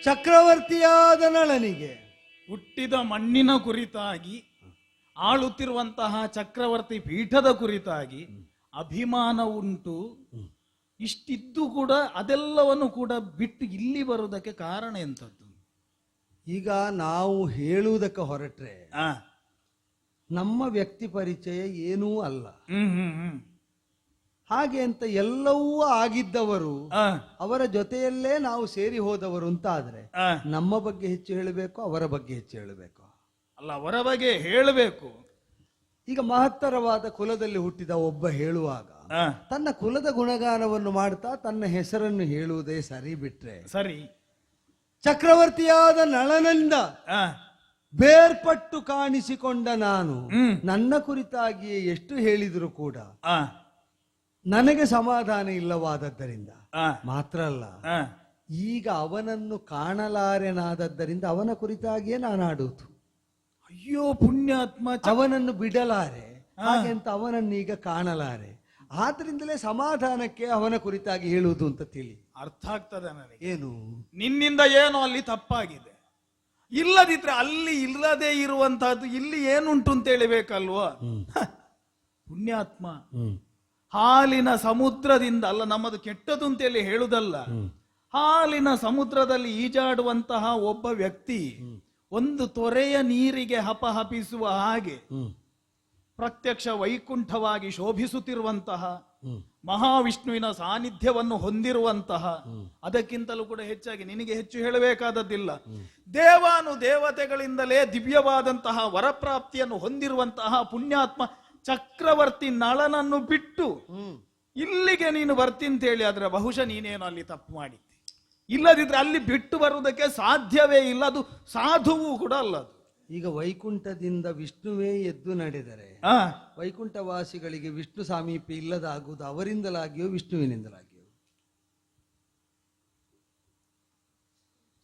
ಚಕ್ರವರ್ತಿಯಾದ ನಳನಿಗೆ ಹುಟ್ಟಿದ ಮಣ್ಣಿನ ಕುರಿತಾಗಿ ಆಳುತ್ತಿರುವಂತಹ ಚಕ್ರವರ್ತಿ ಪೀಠದ ಕುರಿತಾಗಿ ಅಭಿಮಾನ ಉಂಟು. ಇಷ್ಟಿದ್ದು ಕೂಡ ಅದೆಲ್ಲವನ್ನು ಕೂಡ ಬಿಟ್ಟು ಇಲ್ಲಿ ಬರುವುದಕ್ಕೆ ಕಾರಣ ಎಂಥದ್ದು? ಈಗ ನಾವು ಹೇಳುವುದಕ್ಕೆ ಹೊರಟ್ರೆ ಆ, ನಮ್ಮ ವ್ಯಕ್ತಿ ಪರಿಚಯ ಏನೂ ಅಲ್ಲ. ಹ್ಮ್ ಹ್ಮ್ ಹ್ಮ್ ಹಾಗೆ ಅಂತ ಎಲ್ಲವೂ ಆಗಿದ್ದವರು ಆ, ಅವರ ಜೊತೆಯಲ್ಲೇ ನಾವು ಸೇರಿ ಹೋದವರು ಅಂತ ಆದ್ರೆ ಆ. ನಮ್ಮ ಬಗ್ಗೆ ಹೆಚ್ಚು ಹೇಳಬೇಕು, ಅವರ ಬಗ್ಗೆ ಹೆಚ್ಚು ಹೇಳಬೇಕು. ಅಲ್ಲ, ಅವರ ಬಗ್ಗೆ ಹೇಳಬೇಕು. ಈಗ ಮಹತ್ತರವಾದ ಕುಲದಲ್ಲಿ ಹುಟ್ಟಿದ ಒಬ್ಬ ಹೇಳುವಾಗ ಆ, ತನ್ನ ಕುಲದ ಗುಣಗಾನವನ್ನು ಮಾಡ್ತಾ ತನ್ನ ಹೆಸರನ್ನು ಹೇಳುವುದೇ ಸರಿ. ಬಿಟ್ರೆ ಸರಿ. ಚಕ್ರವರ್ತಿಯಾದ ನಳನಿಂದ ಆ, ಬೇರ್ಪಟ್ಟು ಕಾಣಿಸಿಕೊಂಡ ನಾನು ಹ್ಮ್. ನನ್ನ ಕುರಿತಾಗಿಯೇ ಎಷ್ಟು ಹೇಳಿದರೂ ಕೂಡ ಆ, ನನಗೆ ಸಮಾಧಾನ ಇಲ್ಲವಾದದ್ದರಿಂದ ಆ, ಮಾತ್ರ ಅಲ್ಲ, ಆ. ಈಗ ಅವನನ್ನು ಕಾಣಲಾರೆನಾದದ್ದರಿಂದ ಅವನ ಕುರಿತಾಗಿಯೇ ನಾನು ಆಡುವುದು. ಅಯ್ಯೋ ಪುಣ್ಯಾತ್ಮ, ಅವನನ್ನು ಬಿಡಲಾರೆ, ಹಾಗೆ ಅಂತ ಅವನನ್ನು ಈಗ ಕಾಣಲಾರೆ. ಆದ್ರಿಂದಲೇ ಸಮಾಧಾನಕ್ಕೆ ಅವನ ಕುರಿತಾಗಿ ಹೇಳುವುದು ಅಂತ ತಿಳಿ. ಅರ್ಥ ಆಗ್ತದೆ ನನಗೆ. ಏನು ನಿನ್ನಿಂದ ಏನೋ ಅಲ್ಲಿ ತಪ್ಪಾಗಿದೆ. ಇಲ್ಲದಿದ್ರೆ ಅಲ್ಲಿ ಇಲ್ಲದೆ ಇರುವಂತಹದ್ದು ಇಲ್ಲಿ ಏನುಂಟು ಅಂತ ಹೇಳಿಬೇಕಲ್ವಾ? ಪುಣ್ಯಾತ್ಮ, ಹಾಲಿನ ಸಮುದ್ರದಿಂದ ಅಲ್ಲ, ನಮ್ಮದು ಕೆಟ್ಟದು ಅಂತೇಳಿ ಹೇಳುದಲ್ಲ, ಹಾಲಿನ ಸಮುದ್ರದಲ್ಲಿ ಈಜಾಡುವಂತಹ ಒಬ್ಬ ವ್ಯಕ್ತಿ ಒಂದು ತೊರೆಯ ನೀರಿಗೆ ಹಪಹಪಿಸುವ ಹಾಗೆ ಪ್ರತ್ಯಕ್ಷ ವೈಕುಂಠವಾಗಿ ಶೋಭಿಸುತ್ತಿರುವಂತಹ ಮಹಾವಿಷ್ಣುವಿನ ಸಾನ್ನಿಧ್ಯವನ್ನು ಹೊಂದಿರುವಂತಹ, ಅದಕ್ಕಿಂತಲೂ ಕೂಡ ಹೆಚ್ಚಾಗಿ ನಿನಗೆ ಹೆಚ್ಚು ಹೇಳಬೇಕಾದದ್ದಿಲ್ಲ, ದೇವಾನು ದೇವತೆಗಳಿಂದಲೇ ದಿವ್ಯವಾದಂತಹ ವರಪ್ರಾಪ್ತಿಯನ್ನು ಹೊಂದಿರುವಂತಹ ಪುಣ್ಯಾತ್ಮ ಚಕ್ರವರ್ತಿ ನಳನನ್ನು ಬಿಟ್ಟು ಇಲ್ಲಿಗೆ ನೀನು ಬರ್ತೀನಿ ಹೇಳಿ ಆದ್ರೆ ಬಹುಶಃ ನೀನೇನು ಅಲ್ಲಿ ತಪ್ಪು ಮಾಡಿದ್ದೆ. ಇಲ್ಲದಿದ್ರೆ ಅಲ್ಲಿ ಬಿಟ್ಟು ಬರುವುದಕ್ಕೆ ಸಾಧ್ಯವೇ ಇಲ್ಲ. ಅದು ಸಾಧುವು ಕೂಡ ಅಲ್ಲ ಅದು. ಈಗ ವೈಕುಂಠದಿಂದ ವಿಷ್ಣುವೇ ಎದ್ದು ನಡೆದರೆ ಆ, ವೈಕುಂಠವಾಸಿಗಳಿಗೆ ವಿಷ್ಣು ಸಾಮೀಪ್ಯ ಇಲ್ಲದಾಗುವುದು ಅವರಿಂದಲಾಗಿಯೋ ವಿಷ್ಣುವಿನಿಂದಲಾಗಿಯೋ?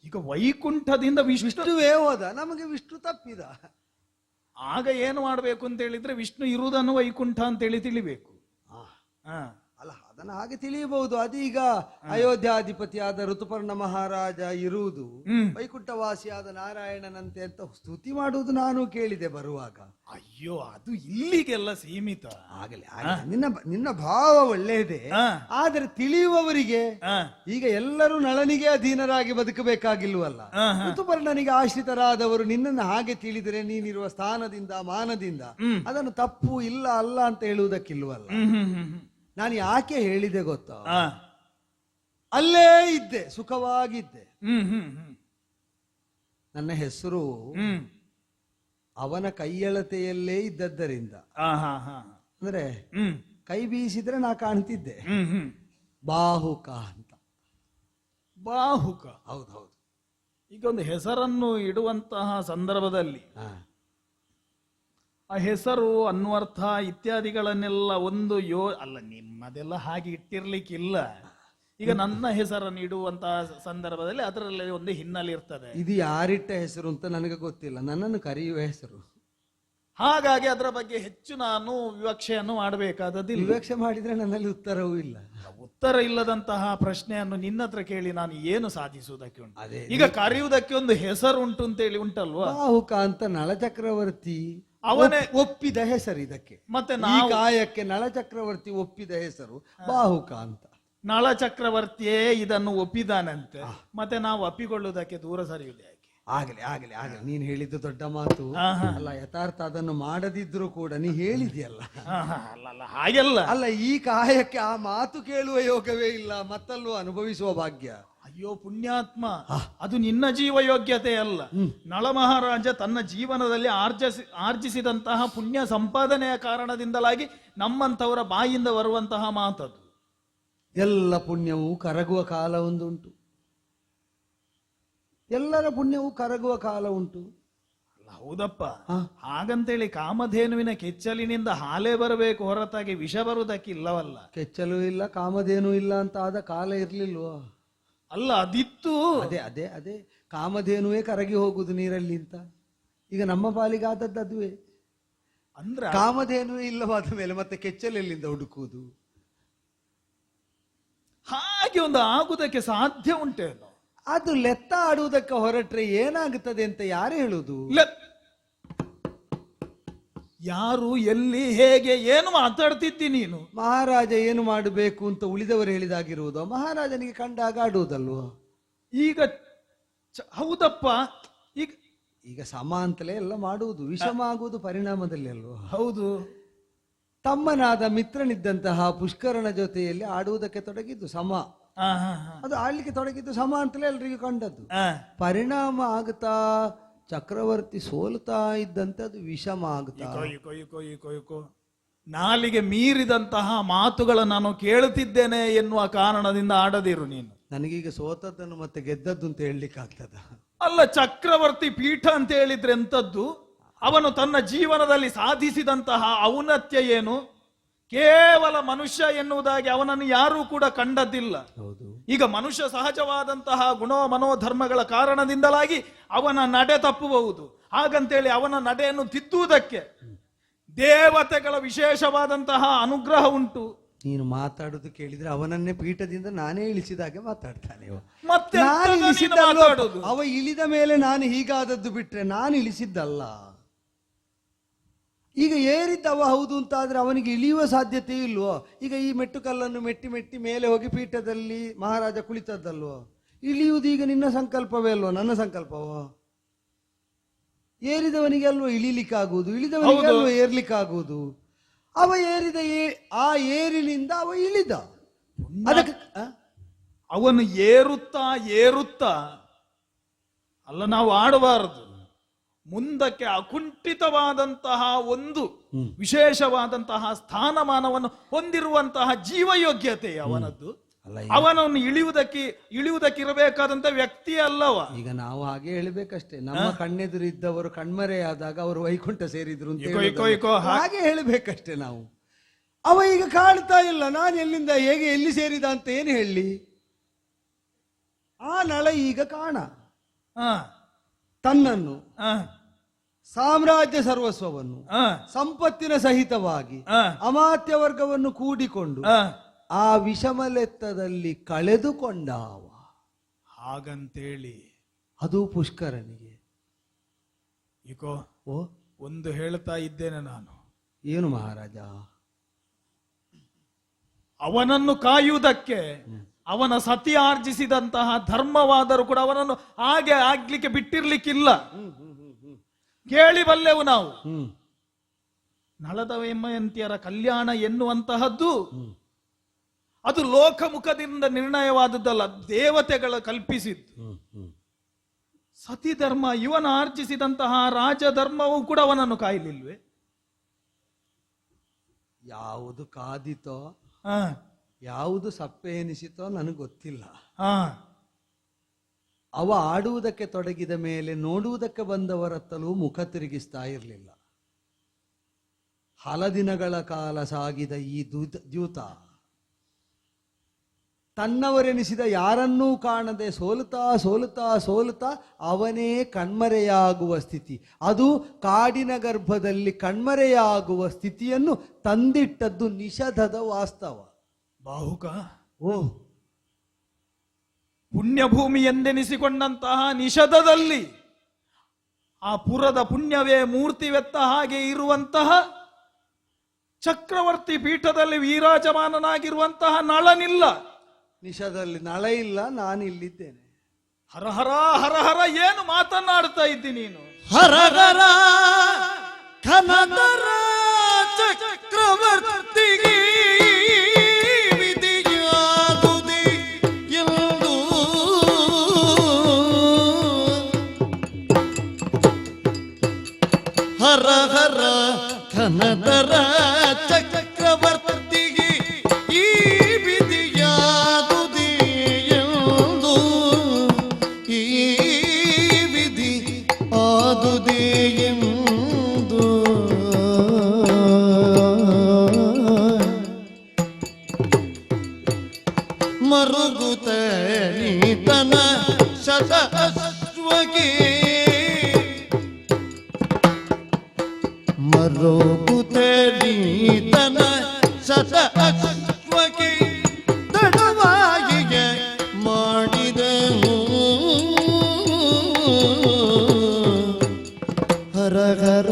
ಈಗ ವೈಕುಂಠದಿಂದ ವಿಷ್ಣುವೇ ಹೋದ, ನಮಗೆ ವಿಷ್ಣು ತಪ್ಪಿದ. ಆಗ ಏನು ಮಾಡಬೇಕು ಅಂತ ಹೇಳಿದ್ರೆ ವಿಷ್ಣು ಇರುವುದನ್ನು ವೈಕುಂಠ ಅಂತೇಳಿ ತಿಳಿಬೇಕು. ಆ, ಅಲ್ಲ, ಅದನ್ನು ಹಾಗೆ ತಿಳಿಯಬಹುದು. ಅದೀಗ ಅಯೋಧ್ಯಾಧಿಪತಿಯಾದ ಋತುಪರ್ಣ ಮಹಾರಾಜ ಇರುವುದು ವೈಕುಂಠವಾಸಿಯಾದ ನಾರಾಯಣನಂತೆ ಅಂತ ಸ್ತುತಿ ಮಾಡುವುದು ನಾನು ಕೇಳಿದೆ ಬರುವಾಗ. ಅಯ್ಯೋ, ಅದು ಇಲ್ಲಿಗೆಲ್ಲ ಸೀಮಿತ. ಆಗಲಿ, ನಿನ್ನ ಭಾವ ಒಳ್ಳೆಯದೇ, ಆದರೆ ತಿಳಿಯುವವರಿಗೆ ಈಗ ಎಲ್ಲರೂ ನಳನಿಗೆ ಅಧೀನರಾಗಿ ಬದುಕಬೇಕಾಗಿಲ್ವಲ್ಲ. ಋತುಪರ್ಣನಿಗೆ ಆಶ್ರಿತರಾದವರು ನಿನ್ನನ್ನು ಹಾಗೆ ತಿಳಿದರೆ ನೀನಿರುವ ಸ್ಥಾನದಿಂದ ಮಾನದಿಂದ ಅದನ್ನು ತಪ್ಪು ಇಲ್ಲ ಅಲ್ಲ ಅಂತ ಹೇಳುವುದಕ್ಕಿಲ್ವಲ್ಲ. ನಾನು ಯಾಕೆ ಹೇಳಿದೆ ಗೊತ್ತಾ? ಅಲ್ಲೇ ಇದ್ದೆ, ಸುಖವಾಗಿದ್ದೆ. ನನ್ನ ಹೆಸರು ಅವನ ಕೈಯಳತೆಯಲ್ಲೇ ಇದ್ದದ್ದರಿಂದ, ಅಂದ್ರೆ ಕೈ ಬೀಸಿದ್ರೆ ನಾ ಕಾಣ್ತಿದ್ದೆ. ಬಾಹುಕ ಅಂತ. ಬಾಹುಕ, ಹೌದೌದು. ಈಗ ಒಂದು ಹೆಸರನ್ನು ಇಡುವಂತಹ ಸಂದರ್ಭದಲ್ಲಿ ಆ ಹೆಸರು ಅನ್ವರ್ಥ ಇತ್ಯಾದಿಗಳನ್ನೆಲ್ಲ ಒಂದು ಅಲ್ಲ, ನಿಮ್ಮದೆಲ್ಲ ಹಾಗೆ ಇಟ್ಟಿರ್ಲಿಕ್ಕಿಲ್ಲ. ಈಗ ನನ್ನ ಹೆಸರನ್ನು ಇಡುವಂತಹ ಸಂದರ್ಭದಲ್ಲಿ ಅದರಲ್ಲಿ ಒಂದು ಹಿನ್ನೆಲೆ ಇರ್ತದೆ. ಇದು ಯಾರಿಟ್ಟ ಹೆಸರು ಅಂತ ನನಗೆ ಗೊತ್ತಿಲ್ಲ, ನನ್ನನ್ನು ಕರೆಯುವ ಹೆಸರು. ಹಾಗಾಗಿ ಅದರ ಬಗ್ಗೆ ಹೆಚ್ಚು ನಾನು ವಿವಕ್ಷೆಯನ್ನು ಮಾಡಬೇಕಾದದ್ದಿಲ್ಲ. ವಿವಕ್ಷೆ ಮಾಡಿದ್ರೆ ನನ್ನಲ್ಲಿ ಉತ್ತರವೂ ಇಲ್ಲ. ಉತ್ತರ ಇಲ್ಲದಂತಹ ಪ್ರಶ್ನೆಯನ್ನು ನಿನ್ನ ಹತ್ರ ಕೇಳಿ ನಾನು ಏನು ಸಾಧಿಸುವುದಕ್ಕೆ ಉಂಟು? ಅದೇ ಈಗ ಕರೆಯುವುದಕ್ಕೆ ಒಂದು ಹೆಸರು ಉಂಟು ಅಂತೇಳಿ ಉಂಟಲ್ವಾ? ಬಾಹುಕ ಅಂತ ನಳಚಕ್ರವರ್ತಿ ಅವನೇ ಒಪ್ಪಿದ ಹೆಸರು ಇದಕ್ಕೆ. ಮತ್ತೆ ಈ ನಾವು ಕಾಯಕ್ಕೆ ನಳಚಕ್ರವರ್ತಿ ಒಪ್ಪಿದ ಹೆಸರು ಬಾಹುಕ ಅಂತ. ನಳ ಚಕ್ರವರ್ತಿಯೇ ಇದನ್ನು ಒಪ್ಪಿದಾನಂತೆ, ಮತ್ತೆ ನಾವು ಒಪ್ಪಿಕೊಳ್ಳುವುದಕ್ಕೆ ದೂರ ಸರಿಯುವುದೇ ಯಾಕೆ? ಆಗಲಿ ಆಗಲಿ ಆಗಲಿ, ನೀನ್ ಹೇಳಿದ್ದು ದೊಡ್ಡ ಮಾತು ಅಲ್ಲ. ಯಥಾರ್ಥ ಅದನ್ನು ಮಾಡದಿದ್ರು ಕೂಡ ನೀ ಹೇಳಿದ್ಯಲ್ಲ. ಅಲ್ಲ ಹಾಗೆಲ್ಲ ಅಲ್ಲ, ಈ ಕಾಯಕ್ಕೆ ಆ ಮಾತು ಕೇಳುವ ಯೋಗವೇ ಇಲ್ಲ, ಮತ್ತಲ್ಲೂ ಅನುಭವಿಸುವ ಭಾಗ್ಯ. ಅಯ್ಯೋ ಪುಣ್ಯಾತ್ಮ, ಅದು ನಿನ್ನ ಜೀವ ಯೋಗ್ಯತೆ ಅಲ್ಲ. ನಳ ಮಹಾರಾಜ ತನ್ನ ಜೀವನದಲ್ಲಿ ಆರ್ಜಿಸಿದಂತಹ ಪುಣ್ಯ ಸಂಪಾದನೆಯ ಕಾರಣದಿಂದಲಾಗಿ ನಮ್ಮಂಥವರ ಬಾಯಿಂದ ಬರುವಂತಹ ಮಾತದು. ಎಲ್ಲ ಪುಣ್ಯವೂ ಕರಗುವ ಕಾಲ ಒಂದುಂಟು, ಎಲ್ಲರ ಪುಣ್ಯವೂ ಕರಗುವ ಕಾಲ ಉಂಟು. ಹೌದಪ್ಪ, ಹಾಗಂತೇಳಿ ಕಾಮಧೇನುವಿನ ಕೆಚ್ಚಲಿನಿಂದ ಹಾಲೇ ಬರಬೇಕು ಹೊರತಾಗಿ ವಿಷ ಬರುವುದಕ್ಕಿಲ್ಲವಲ್ಲ. ಕೆಚ್ಚಲು ಇಲ್ಲ, ಕಾಮಧೇನು ಇಲ್ಲ ಅಂತ ಆದ ಕಾಲ ಇರ್ಲಿಲ್ವೋ? ಅಲ್ಲ ಅದಿತ್ತು. ಅದೇ ಅದೇ ಅದೇ ಕಾಮಧೇನುವೇ ಕರಗಿ ಹೋಗುದು ನೀರಲ್ಲಿ ಅಂತ. ಈಗ ನಮ್ಮ ಪಾಲಿಗೆ ಆದದ್ದು ಅದುವೇ. ಅಂದ್ರೆ ಕಾಮಧೇನುವೇ ಇಲ್ಲವಾದ ಮೇಲೆ ಮತ್ತೆ ಕೆಚ್ಚಲೆಲ್ಲಿಂದ ಹುಡುಕುವುದು? ಹಾಗೆ ಒಂದು ಆಗುವುದಕ್ಕೆ ಸಾಧ್ಯ ಉಂಟೇನು? ಅದು ಲೆತ್ತ ಆಡುವುದಕ್ಕೆ ಹೊರಟ್ರೆ ಏನಾಗುತ್ತದೆ ಅಂತ ಯಾರು ಹೇಳುದು? ಯಾರು ಎಲ್ಲಿ ಹೇಗೆ ಏನು ಮಾತಾಡ್ತಿದ್ದಿ ನೀನು? ಮಹಾರಾಜ ಏನು ಮಾಡಬೇಕು ಅಂತ ಉಳಿದವರು ಹೇಳಿದಾಗಿರುವುದು ಮಹಾರಾಜನಿಗೆ ಕಂಡಾಗ ಆಡುವುದಲ್ವೋ? ಈಗ ಹೌದಪ್ಪ, ಈಗ ಈಗ ಸಮ ಅಂತಲೇ ಎಲ್ಲ ಮಾಡುವುದು, ವಿಷಮ ಆಗುವುದು ಪರಿಣಾಮದಲ್ಲಿ ಅಲ್ವೋ? ಹೌದು. ತಮ್ಮನಾದ ಮಿತ್ರನಿದ್ದಂತಹ ಪುಷ್ಕರನ ಜೊತೆಯಲ್ಲಿ ಆಡುವುದಕ್ಕೆ ತೊಡಗಿದ್ದು ಸಮ, ಅದು ಆಡ್ಲಿಕ್ಕೆ ತೊಡಗಿದ್ದು ಸಮ ಅಂತಲೇ ಎಲ್ರಿಗೂ ಕಂಡದ್ದು. ಪರಿಣಾಮ ಆಗುತ್ತಾ ಚಕ್ರವರ್ತಿ ಸೋಲ್ತಾ ಇದ್ದಂತೆ ಅದು ವಿಷಮ ಆಗುತ್ತಾ. ನಾಲಿಗೆ ಮೀರಿದಂತಹ ಮಾತುಗಳ ನಾನು ಕೇಳುತ್ತಿದ್ದೇನೆ ಎನ್ನುವ ಕಾರಣದಿಂದ ಆಡದಿರು ನೀನು. ನನಗೀಗ ಸೋತದ್ದನ್ನು ಮತ್ತೆ ಗೆದ್ದದ್ದು ಅಂತ ಹೇಳಲಿಕ್ಕೆ ಆಗ್ತದ? ಅಲ್ಲ, ಚಕ್ರವರ್ತಿ ಪೀಠ ಅಂತ ಹೇಳಿದ್ರೆ ಎಂತದ್ದು? ಅವನು ತನ್ನ ಜೀವನದಲ್ಲಿ ಸಾಧಿಸಿದಂತಹ ಔನ್ನತ್ಯ ಏನು? ಕೇವಲ ಮನುಷ್ಯ ಎನ್ನುವುದಾಗಿ ಅವನನ್ನು ಯಾರೂ ಕೂಡ ಕಂಡದ್ದಿಲ್ಲ. ಈಗ ಮನುಷ್ಯ ಸಹಜವಾದಂತಹ ಗುಣ ಮನೋಧರ್ಮಗಳ ಕಾರಣದಿಂದಲಾಗಿ ಅವನ ನಡೆ ತಪ್ಪಬಹುದು. ಹಾಗಂತೇಳಿ ಅವನ ನಡೆಯನ್ನು ತಿದ್ದುವುದಕ್ಕೆ ದೇವತೆಗಳ ವಿಶೇಷವಾದಂತಹ ಅನುಗ್ರಹ ಉಂಟು. ನೀನು ಮಾತಾಡುದು ಕೇಳಿದ್ರೆ ಅವನನ್ನೇ ಪೀಠದಿಂದ ನಾನೇ ಇಳಿಸಿದಾಗೆ ಮಾತಾಡ್ತಾನೆ. ಮತ್ತೆ ಅವ ಇಳಿದ ಮೇಲೆ ನಾನು ಹೀಗಾದದ್ದು ಬಿಟ್ರೆ ನಾನು ಇಳಿಸಿದ್ದಲ್ಲ. ಈಗ ಏರಿದ್ದವ ಹೌದು ಅಂತ ಆದ್ರೆ ಅವನಿಗೆ ಇಳಿಯುವ ಸಾಧ್ಯತೆ ಇಲ್ವೋ? ಈಗ ಈ ಮೆಟ್ಟು ಕಲ್ಲನ್ನು ಮೆಟ್ಟಿ ಮೆಟ್ಟಿ ಮೇಲೆ ಹೋಗಿ ಪೀಠದಲ್ಲಿ ಮಹಾರಾಜ ಕುಳಿತದ್ದಲ್ವೋ? ಇಳಿಯುವುದು ಈಗ ನಿನ್ನ ಸಂಕಲ್ಪವೇ ಅಲ್ವೋ, ನನ್ನ ಸಂಕಲ್ಪವೋ? ಏರಿದವನಿಗೆ ಅಲ್ವೋ ಇಳಿಲಿಕ್ಕಾಗುವುದು, ಇಳಿದವನಿಗೆ ಅಲ್ವೋ ಏರ್ಲಿಕ್ಕಾಗುವುದು. ಅವ ಏರಿದ ಆ ಏರಿನಿಂದ ಅವ ಇಳಿದ. ಅದಕ್ಕೆ ಅವನು ಏರುತ್ತಾ ಏರುತ್ತಾ ಅಲ್ಲ ನಾವು ಆಡಬಾರದು, ಮುಂದಕ್ಕೆ ಅಕುಂಠಿತವಾದಂತಹ ಒಂದು ವಿಶೇಷವಾದಂತಹ ಸ್ಥಾನಮಾನವನ್ನು ಹೊಂದಿರುವಂತಹ ಜೀವಯೋಗ್ಯತೆ ಅವನದ್ದು. ಅವನನ್ನು ಇಳಿಯುವುದಕ್ಕಿರಬೇಕಾದಂತ ವ್ಯಕ್ತಿ ಅಲ್ಲವ. ಈಗ ನಾವು ಹಾಗೆ ಹೇಳಬೇಕಷ್ಟೇ. ನಮ್ಮ ಕಣ್ಣೆದುರಿದ್ದವರು ಕಣ್ಮರೆಯಾದಾಗ ಅವರು ವೈಕುಂಠ ಸೇರಿದ್ರು ಅಂತ ಹಾಗೆ ಹೇಳಬೇಕಷ್ಟೇ ನಾವು. ಅವ ಈಗ ಕಾಣ್ತಾ ಇಲ್ಲ, ನಾನು ಎಲ್ಲಿಂದ ಹೇಗೆ ಎಲ್ಲಿ ಸೇರಿದ ಅಂತ ಏನು ಹೇಳಿ? ಆ ನಳ ಈಗ ಕಾಣ ತನ್ನನ್ನು, ಸಾಮ್ರಾಜ್ಯ ಸರ್ವಸ್ವವನ್ನು, ಸಂಪತ್ತಿನ ಸಹಿತವಾಗಿ ಅಮಾತ್ಯ ವರ್ಗವನ್ನು ಕೂಡಿಕೊಂಡು ಆ ವಿಷಮಲೆತ್ತದಲ್ಲಿ ಕಳೆದುಕೊಂಡಾವ. ಹಾಗಂತೇಳಿ ಅದು ಪುಷ್ಕರನಿಗೆ. ಈಕೋ ಒಂದು ಹೇಳ್ತಾ ಇದ್ದೇನೆ ನಾನು. ಏನು ಮಹಾರಾಜ? ಅವನನ್ನು ಕಾಯುವುದಕ್ಕೆ ಅವನ ಸತಿ ಆರ್ಜಿಸಿದಂತಹ ಧರ್ಮವಾದರೂ ಕೂಡ ಅವನನ್ನು ಹಾಗೆ ಆಗ್ಲಿಕ್ಕೆ ಬಿಟ್ಟಿರ್ಲಿಕ್ಕಿಲ್ಲ. ಕೇಳಿ ಬಲ್ಲೆವು ನಾವು. ನಳದ ವೆಮ್ಮಯಂತಿಯರ ಕಲ್ಯಾಣ ಎನ್ನುವಂತಹದ್ದು ಅದು ಲೋಕಮುಖದಿಂದ ನಿರ್ಣಯವಾದದ್ದಲ್ಲ, ದೇವತೆಗಳು ಕಲ್ಪಿಸಿದ್ದು. ಸತಿ ಧರ್ಮ ಇವನ ಆರ್ಜಿಸಿದಂತಹ ರಾಜಧರ್ಮವೂ ಕೂಡ ಅವನನ್ನು ಕಾಯಲಿಲ್ವೇ? ಯಾವುದು ಕಾದಿತೋ ಯಾವುದು ಸಪ್ಪೆ ಎನಿಸಿತೋ ನನಗೆ ಗೊತ್ತಿಲ್ಲ. ಅವ ಆಡುವುದಕ್ಕೆ ತೊಡಗಿದ ಮೇಲೆ ನೋಡುವುದಕ್ಕೆ ಬಂದವರತ್ತಲೂ ಮುಖ ತಿರುಗಿಸ್ತಾ ಇರಲಿಲ್ಲ. ಹಲ ದಿನಗಳ ಕಾಲ ಸಾಗಿದ ಈ ದ್ಯೂತ ತನ್ನವರೆನಿಸಿದ ಯಾರನ್ನೂ ಕಾಣದೆ ಸೋಲುತ್ತಾ ಸೋಲುತ್ತಾ ಸೋಲುತ್ತಾ ಅವನೇ ಕಣ್ಮರೆಯಾಗುವ ಸ್ಥಿತಿ. ಅದು ಕಾಡಿನ ಗರ್ಭದಲ್ಲಿ ಕಣ್ಮರೆಯಾಗುವ ಸ್ಥಿತಿಯನ್ನು ತಂದಿಟ್ಟದ್ದು ನಿಷಧದ ವಾಸ್ತವ. ಬಾಹುಕ, ಓ, ಪುಣ್ಯಭೂಮಿ ಎಂದೆನಿಸಿಕೊಂಡಂತಹ ನಿಷಧದಲ್ಲಿ ಆ ಪುರದ ಪುಣ್ಯವೇ ಮೂರ್ತಿವೆತ್ತ ಹಾಗೆ ಇರುವಂತಹ ಚಕ್ರವರ್ತಿ ಪೀಠದಲ್ಲಿ ವಿರಾಜಮಾನನಾಗಿರುವಂತಹ ನಳನಿಲ್ಲ. ನಿಷಧದಲ್ಲಿ ನಳ ಇಲ್ಲ, ನಾನಿಲ್ಲಿದ್ದೇನೆ. ಹರಹರ ಹರಹರ ಏನು ಮಾತನಾಡ್ತಾ ಇದ್ದಿ ನೀನು? ಹರಹರ ಕನದರ ಚಕ್ರವರ್ತಿಗೆ ವಿಧಿಯಾದುದೇ ಎಂದು ಹರಹರ ಕನದರ ಚಕ್ರವರ್ತಿಗೆ ಈ ವಿಧಿಯಾದುದೇ ಎಂದು ಈ ವಿಧಿ ಆದುದೇ ಎಂದು ಮರುಗುತ್ತ ನೀತನ ಶತ ಅಶ್ವಗೆ ಮರುಗುತ್ತ ನೀತನ ಶತ ಅಶ್ವಗೆ ತಡವಾಗಿಗೆ ಮಾಡಿದನು ಹರಹರ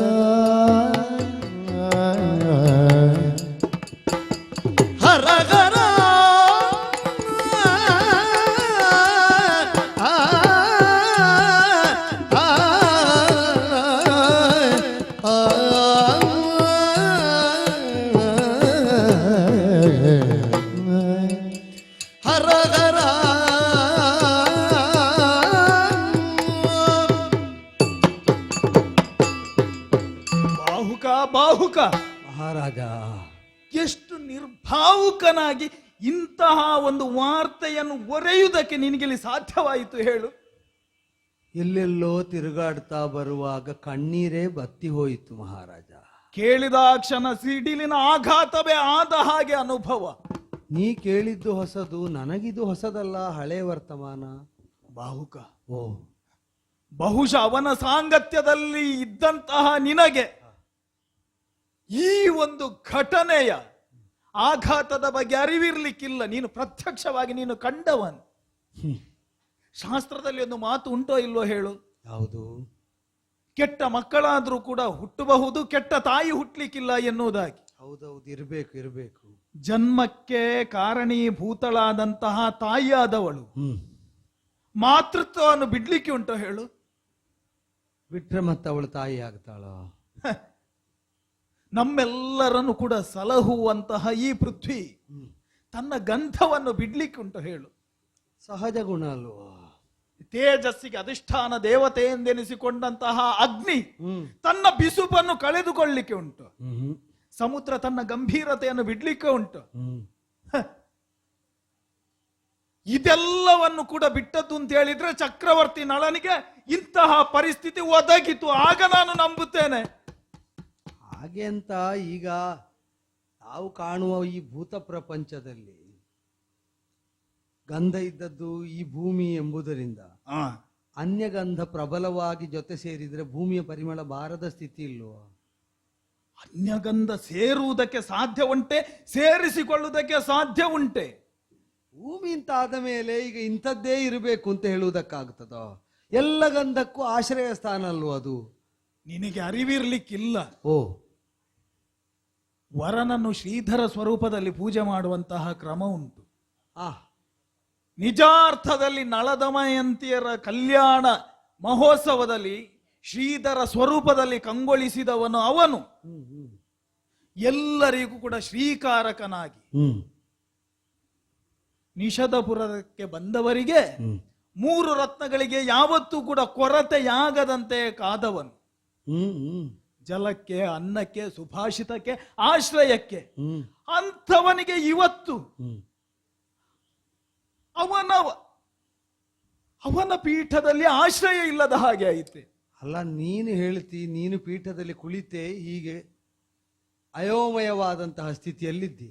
ಹರಹರ ಹರಹರ ಬಾಹುಕ, ಬಾಹುಕ, ಮಹಾರಾಜ, ಎಷ್ಟು ನಿರ್ಭಾವುಕನಾಗಿ ಇಂತಹ ಒಂದು ವಾರ್ತೆಯನ್ನು ಒರೆಯುವುದಕ್ಕೆ ನಿನಗೆ ಸಾಧ್ಯವಾಯಿತು ಹೇಳು? ಎಲ್ಲೆಲ್ಲೋ ತಿರುಗಾಡ್ತಾ ಬರುವಾಗ ಕಣ್ಣೀರೇ ಬತ್ತಿ ಹೋಯಿತು ಮಹಾರಾಜ. ಕೇಳಿದ ಕ್ಷಣ ಸಿಡಿಲಿನ ಆಘಾತವೇ ಆದ ಹಾಗೆ ಅನುಭವ. ನೀ ಕೇಳಿದ್ದು ಹೊಸದು, ನನಗಿದು ಹೊಸದಲ್ಲ, ಹಳೆ ವರ್ತಮಾನ. ಬಾಹುಕ, ಓ, ಬಹುಶಃ ಅವನ ಸಾಂಗತ್ಯದಲ್ಲಿ ಇದ್ದಂತಹ ನಿನಗೆ ಈ ಒಂದು ಘಟನೆಯ ಆಘಾತದ ಬಗ್ಗೆ ಅರಿವಿರ್ಲಿಕ್ಕಿಲ್ಲ. ನೀನು ಪ್ರತ್ಯಕ್ಷವಾಗಿ ನೀನು ಕಂಡವನು. ಶಾಸ್ತ್ರದಲ್ಲಿ ಒಂದು ಮಾತು ಉಂಟೋ ಇಲ್ವೋ ಹೇಳು? ಯಾವುದು? ಕೆಟ್ಟ ಮಕ್ಕಳಾದ್ರೂ ಕೂಡ ಹುಟ್ಟಬಹುದು, ಕೆಟ್ಟ ತಾಯಿ ಹುಟ್ಟಲಿಕ್ಕಿಲ್ಲ ಎನ್ನುವುದಾಗಿ. ಹೌದೌದು, ಇರಬೇಕು ಇರಬೇಕು. ಜನ್ಮಕ್ಕೆ ಕಾರಣೀಭೂತಳಾದಂತಹ ತಾಯಿಯಾದವಳು ಮಾತೃತ್ವವನ್ನು ಬಿಡ್ಲಿಕ್ಕೆ ಉಂಟೋ ಹೇಳು? ಬಿಟ್ರೆ ಮತ್ತೆ ಅವಳು ತಾಯಿ ಆಗ್ತಾಳ? ನಮ್ಮೆಲ್ಲರನ್ನು ಕೂಡ ಸಲಹುವಂತಹ ಈ ಪೃಥ್ವಿ ತನ್ನ ಗಂಧವನ್ನು ಬಿಡ್ಲಿಕ್ಕೆ ಉಂಟು ಹೇಳು? ಸಹಜ ಗುಣ ಅಲ್ವಾ? ತೇಜಸ್ಸಿಗೆ ಅಧಿಷ್ಠಾನ ದೇವತೆ ಎಂದೆನಿಸಿಕೊಂಡಂತಹ ಅಗ್ನಿ ತನ್ನ ಬಿಸುಪನ್ನು ಕಳೆದುಕೊಳ್ಳಿಕ್ಕೆ ಉಂಟು. ಸಮುದ್ರ ತನ್ನ ಗಂಭೀರತೆಯನ್ನು ಬಿಡ್ಲಿಕ್ಕೆ ಉಂಟು. ಇದೆಲ್ಲವನ್ನು ಕೂಡ ಬಿಟ್ಟದ್ದು ಅಂತ ಹೇಳಿದ್ರೆ ಚಕ್ರವರ್ತಿ ನಳನಿಗೆ ಇಂತಹ ಪರಿಸ್ಥಿತಿ ಒದಗಿತು, ಆಗ ನಾನು ನಂಬುತ್ತೇನೆ. ಹಾಗೆ ಅಂತ ಈಗ ನಾವು ಕಾಣುವ ಈ ಭೂತ ಪ್ರಪಂಚದಲ್ಲಿ ಗಂಧ ಇದ್ದದ್ದು ಈ ಭೂಮಿ ಎಂಬುದರಿಂದ ಅನ್ಯಗಂಧ ಪ್ರಬಲವಾಗಿ ಜೊತೆ ಸೇರಿದ್ರೆ ಭೂಮಿಯ ಪರಿಮಳ ಬಾರದ ಸ್ಥಿತಿ ಇಲ್ವಾ? ಅನ್ಯಗಂಧ ಸೇರುವುದಕ್ಕೆ ಸಾಧ್ಯ ಉಂಟೆ, ಸೇರಿಸಿಕೊಳ್ಳುವುದಕ್ಕೆ ಸಾಧ್ಯ ಉಂಟೆ. ಭೂಮಿ ಅಂತ ಆದ ಮೇಲೆ ಈಗ ಇಂಥದ್ದೇ ಇರಬೇಕು ಅಂತ ಹೇಳುವುದಕ್ಕಾಗ್ತದ? ಎಲ್ಲ ಗಂಧಕ್ಕೂ ಆಶ್ರಯ ಸ್ಥಾನ ಅಲ್ವ ಅದು? ನಿನಗೆ ಅರಿವಿರ್ಲಿಕ್ಕಿಲ್ಲ. ಓ, ವರನನ್ನು ಶ್ರೀಧರ ಸ್ವರೂಪದಲ್ಲಿ ಪೂಜೆ ಮಾಡುವಂತಹ ಕ್ರಮ ಉಂಟು. ನಿಜಾರ್ಥದಲ್ಲಿ ನಳದಮಯಂತಿಯರ ಕಲ್ಯಾಣ ಮಹೋತ್ಸವದಲ್ಲಿ ಶ್ರೀಧರ ಸ್ವರೂಪದಲ್ಲಿ ಕಂಗೊಳಿಸಿದವನು ಅವನು. ಎಲ್ಲರಿಗೂ ಕೂಡ ಶ್ರೀಕಾರಕನಾಗಿ ನಿಷಧಪುರಕ್ಕೆ ಬಂದವರಿಗೆ 3 ರತ್ನಗಳಿಗೆ ಯಾವತ್ತೂ ಕೂಡ ಕೊರತೆಯಾಗದಂತೆ ಕಾದವನು. ಜಲಕ್ಕೆ, ಅನ್ನಕ್ಕೆ, ಸುಭಾಷಿತಕ್ಕೆ, ಆಶ್ರಯಕ್ಕೆ. ಅಂಥವನಿಗೆ ಇವತ್ತು ಅವನ ಪೀಠದಲ್ಲಿ ಆಶ್ರಯ ಇಲ್ಲದ ಹಾಗೆ ಆಯಿತೆ. ಅಲ್ಲ, ನೀನು ಹೇಳ್ತಿ, ನೀನು ಪೀಠದಲ್ಲಿ ಕುಳಿತೆ ಹೀಗೆ ಅಯೋಮಯವಾದಂತಹ ಸ್ಥಿತಿಯಲ್ಲಿದ್ದಿ.